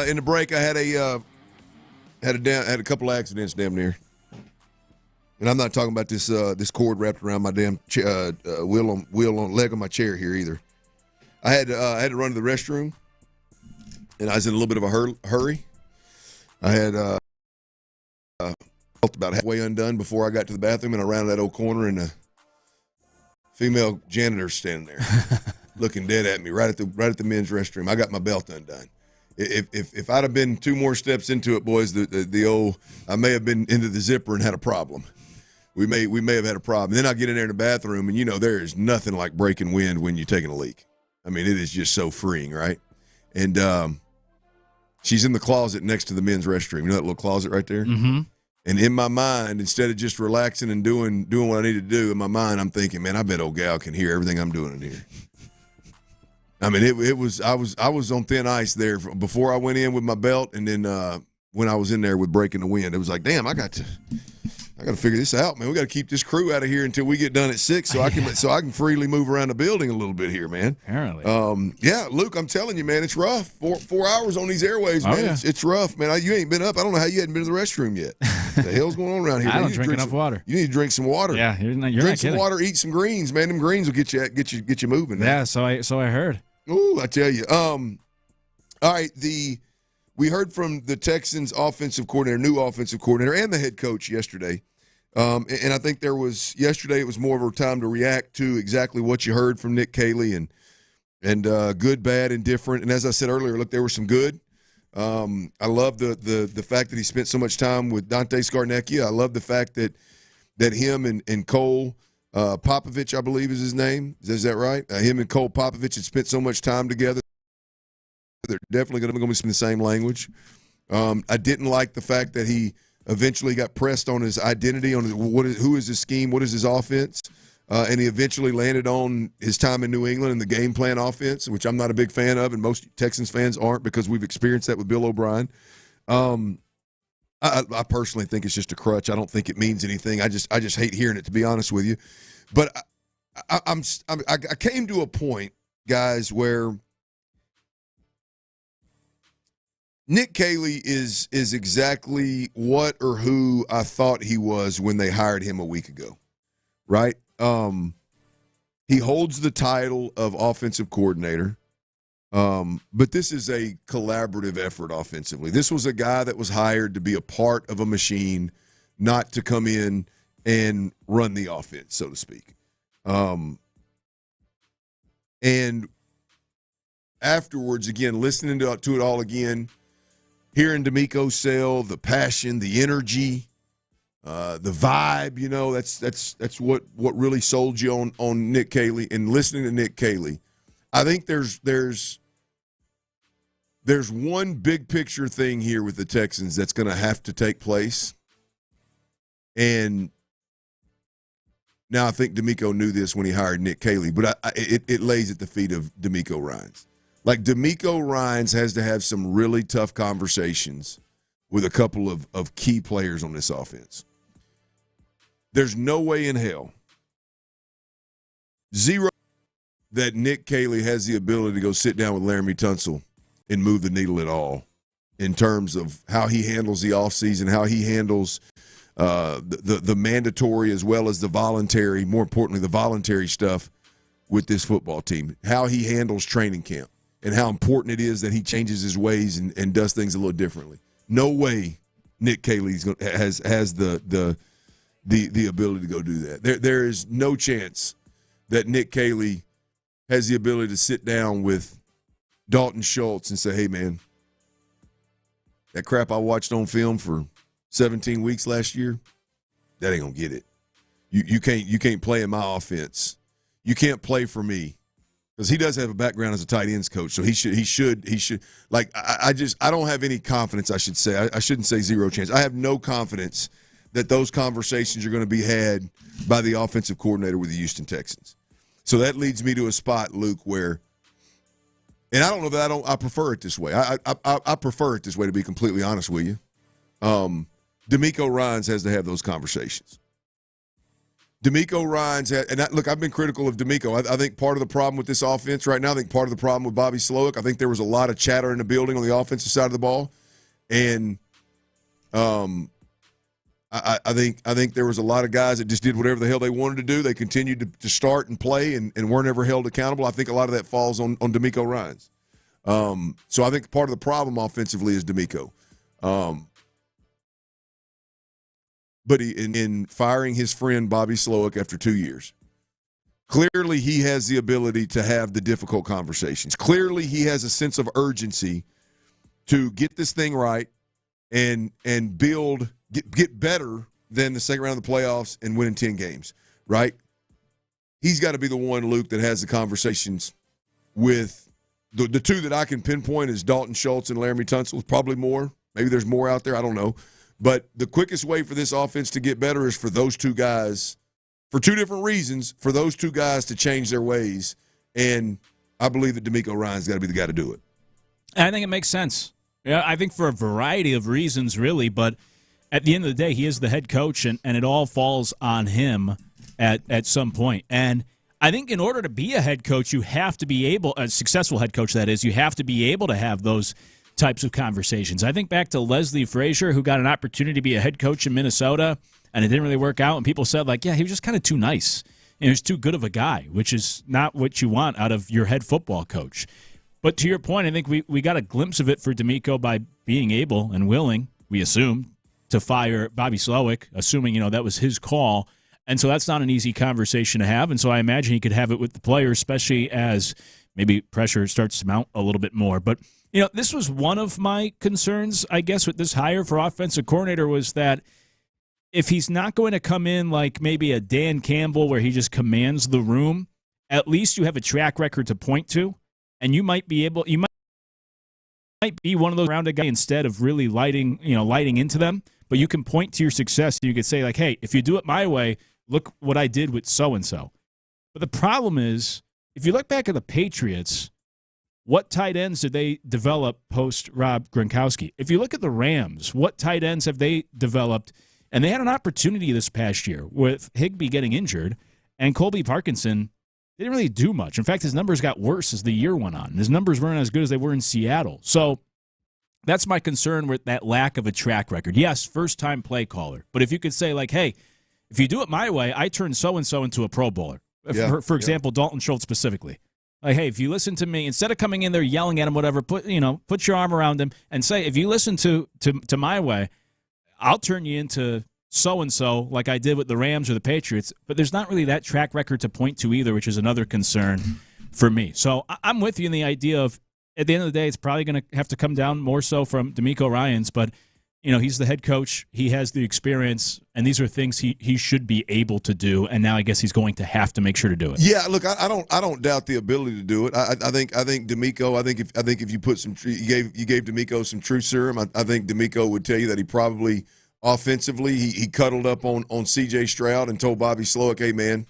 In the break, I had a couple accidents damn near, and I'm not talking about this cord wrapped around my damn leg on my chair here either. I had to run to the restroom, and I was in a little bit of a hurry. I had felt about halfway undone before I got to the bathroom, and I rounded that old corner, and a female janitor standing there, looking dead at me right at the men's restroom. I got my belt undone. If I'd have been 2 more steps into it, boys, the old I may have been into the zipper and had a problem. We may have had a problem. Then I get in there in the bathroom, and there is nothing like breaking wind when you're taking a leak. I mean, it is just so freeing, right? And she's in the closet next to the men's restroom. You know that little closet right there? Mm-hmm. And in my mind, instead of just relaxing and doing what I need to do, in my mind, I'm thinking, man, I bet old gal can hear everything I'm doing in here. I mean, I was on thin ice there before I went in with my belt, and then when I was in there with breaking the wind, it was like, damn, I got to figure this out, man. We got to keep this crew out of here until we get done at 6, so I can freely move around the building a little bit here, man. Apparently, yeah, Luke, I'm telling you, man, it's rough. 4 hours on these airways, man. Yeah. It's rough, man. You ain't been up. I don't know how you hadn't been to the restroom yet. The hell's going on around here? I don't drink enough water. You need to drink some water. Yeah, you're drink not some kidding. water. Eat some greens, man. Them greens will get you moving. Man. Yeah, so I heard. Ooh, I tell you. All right, we heard from the Texans offensive coordinator, new offensive coordinator, and the head coach yesterday. And I think yesterday it was more of a time to react to exactly what you heard from Nick Kayley and good, bad, and different. And as I said earlier, look, there was some good. I love the fact that he spent so much time with Dante Scarnecchia. I love the fact that him and Cole Popovich, I believe is his name. Is that right? Him and Cole Popovich had spent so much time together. They're definitely going to be speaking the same language. I didn't like the fact that he eventually got pressed on his identity, on who is his scheme, what is his offense, and he eventually landed on his time in New England and the game plan offense, which I'm not a big fan of, and most Texans fans aren't because we've experienced that with Bill O'Brien. I personally think it's just a crutch. I don't think it means anything. I just hate hearing it, to be honest with you. But I came to a point, guys, where Nick Kayley is exactly what or who I thought he was when they hired him a week ago, right? He holds the title of offensive coordinator, but this is a collaborative effort offensively. This was a guy that was hired to be a part of a machine, not to come in and run the offense, so to speak. And afterwards, again, listening to it all again, hearing D'Amico sell the passion, the energy, the vibe, that's what really sold you on Nick Kayley. And listening to Nick Kayley, I think there's one big picture thing here with the Texans that's going to have to take place. And now I think D'Amico knew this when he hired Nick Kayley, but it lays at the feet of D'Amico Ryans. Like, D'Amico Ryans has to have some really tough conversations with a couple of key players on this offense. There's no way in hell, zero, that Nick Kayley has the ability to go sit down with Laramie Tunsil and move the needle at all in terms of how he handles the offseason, how he handles the mandatory as well as the voluntary, more importantly, the voluntary stuff with this football team, how he handles training camp, and how important it is that he changes his ways and does things a little differently. No way Nick Kayley has the ability to go do that. There is no chance that Nick Kayley has the ability to sit down with Dalton Schultz and say, hey, man, that crap I watched on film for 17 weeks last year, that ain't going to get it. You can't play in my offense. You can't play for me. Because he does have a background as a tight ends coach, so he should. Like, I don't have any confidence, I should say. I shouldn't say zero chance. I have no confidence that those conversations are going to be had by the offensive coordinator with the Houston Texans. So that leads me to a spot, Luke, where, and I don't know that I prefer it this way. I prefer it this way, to be completely honest with you. D'Amico Ryans has to have those conversations. DeMeco Ryans look, I've been critical of DeMeco. I think part of the problem with this offense right now, I think part of the problem with Bobby Slowick, I think there was a lot of chatter in the building on the offensive side of the ball, and I think there was a lot of guys that just did whatever the hell they wanted to do. They continued to start and play and weren't ever held accountable. I think a lot of that falls on DeMeco Ryans. So I think part of the problem offensively is DeMeco. But in firing his friend Bobby Slowick after 2 years, clearly he has the ability to have the difficult conversations. Clearly he has a sense of urgency to get this thing right and get better than the second round of the playoffs and winning 10 games, right? He's got to be the one, Luke, that has the conversations with the two that I can pinpoint is Dalton Schultz and Laramie Tunsil. Probably more. Maybe there's more out there. I don't know. But the quickest way for this offense to get better is for those two guys, for two different reasons, for those two guys to change their ways. And I believe that DeMeco Ryans got to be the guy to do it. I think it makes sense. Yeah, I think for a variety of reasons, really. But at the end of the day, he is the head coach, and it all falls on him at some point. And I think in order to be a head coach, you have to be able, a successful head coach that is, you have to be able to have those types of conversations. I think back to Leslie Frazier, who got an opportunity to be a head coach in Minnesota, and it didn't really work out, and people said, like, yeah, he was just kind of too nice. He was too good of a guy, which is not what you want out of your head football coach. But to your point, I think we got a glimpse of it for DeMeco by being able and willing, we assume, to fire Bobby Slowick, assuming, that was his call. And so that's not an easy conversation to have, and so I imagine he could have it with the players, especially as maybe pressure starts to mount a little bit more. But this was one of my concerns, I guess, with this hire for offensive coordinator was that if he's not going to come in like maybe a Dan Campbell where he just commands the room, at least you have a track record to point to, and you might be one of those rounded guys instead of really lighting into them, but you can point to your success and you could say like, hey, if you do it my way, look what I did with so-and-so. But the problem is, if you look back at the Patriots, what tight ends did they develop post Rob Gronkowski? If you look at the Rams, what tight ends have they developed? And they had an opportunity this past year with Higbee getting injured, and Colby Parkinson didn't really do much. In fact, his numbers got worse as the year went on. His numbers weren't as good as they were in Seattle. So that's my concern with that lack of a track record. Yes, first-time play caller. But if you could say, like, hey, if you do it my way, I turn so-and-so into a Pro Bowler. Yeah, for example, Dalton Schultz specifically. Like, hey, if you listen to me, instead of coming in there yelling at him, whatever, put your arm around him and say, if you listen to my way, I'll turn you into so-and-so like I did with the Rams or the Patriots. But there's not really that track record to point to either, which is another concern for me. So I'm with you in the idea of, at the end of the day, it's probably going to have to come down more so from DeMeco Ryans, but he's the head coach. He has the experience, and these are things he should be able to do. And now I guess he's going to have to make sure to do it. Yeah, look, I don't doubt the ability to do it. I think DeMeco. I think if you put you gave DeMeco some truth serum, I think DeMeco would tell you that he probably offensively he cuddled up on C.J. Stroud and told Bobby Slowick, hey man,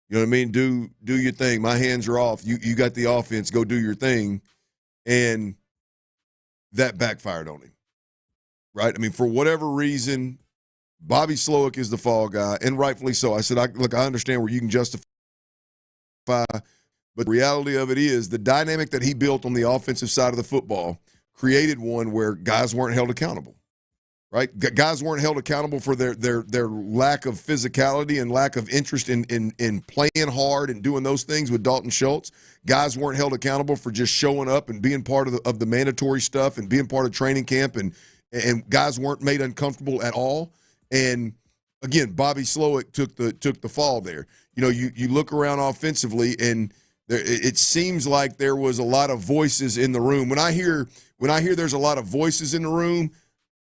you know what I mean? Do your thing. My hands are off. You got the offense. Go do your thing, and that backfired on him. Right? I mean, for whatever reason, Bobby Slowick is the fall guy, and rightfully so. I said, I understand where you can justify, but the reality of it is the dynamic that he built on the offensive side of the football created one where guys weren't held accountable, right? Guys weren't held accountable for their lack of physicality and lack of interest in playing hard and doing those things with Dalton Schultz. Guys weren't held accountable for just showing up and being part of the mandatory stuff and being part of training camp, and guys weren't made uncomfortable at all. And again, Bobby Slowick took the fall there. You look around offensively, and it seems like there was a lot of voices in the room. When I hear there's a lot of voices in the room,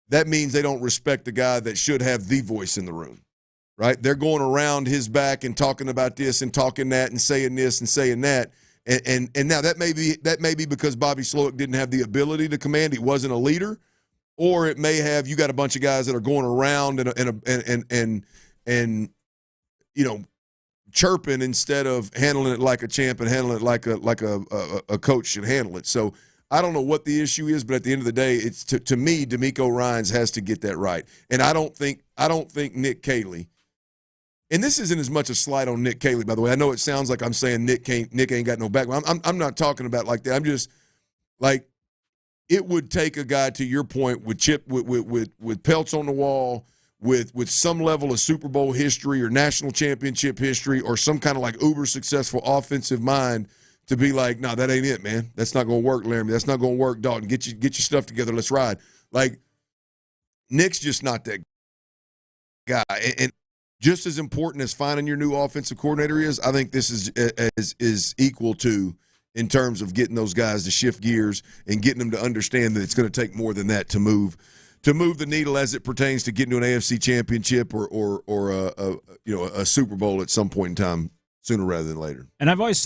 that means they don't respect the guy that should have the voice in the room, right? They're going around his back and talking about this and talking that and saying this and saying that. And now that may be because Bobby Slowick didn't have the ability to command. He wasn't a leader. Or it may have you got a bunch of guys that are going around and chirping instead of handling it like a champ and handling it like a coach should handle it. So I don't know what the issue is, but at the end of the day, it's to me, DeMeco Ryans has to get that right. And I don't think Nick Kayley and this isn't as much a slight on Nick Kayley, by the way. I know it sounds like I'm saying Nick ain't got no background. I'm not talking about like that. I'm just like, it would take a guy, to your point, with pelts on the wall, with some level of Super Bowl history or national championship history or some kind of like uber successful offensive mind to be like, no, that ain't it, man. That's not going to work, Laramie. That's not going to work, Dalton. Get your stuff together. Let's ride. Like, Nick's just not that guy. And just as important as finding your new offensive coordinator is, I think this is equal to in terms of getting those guys to shift gears and getting them to understand that it's going to take more than that to move the needle as it pertains to getting to an AFC championship or a Super Bowl at some point in time, sooner rather than later. And I've always said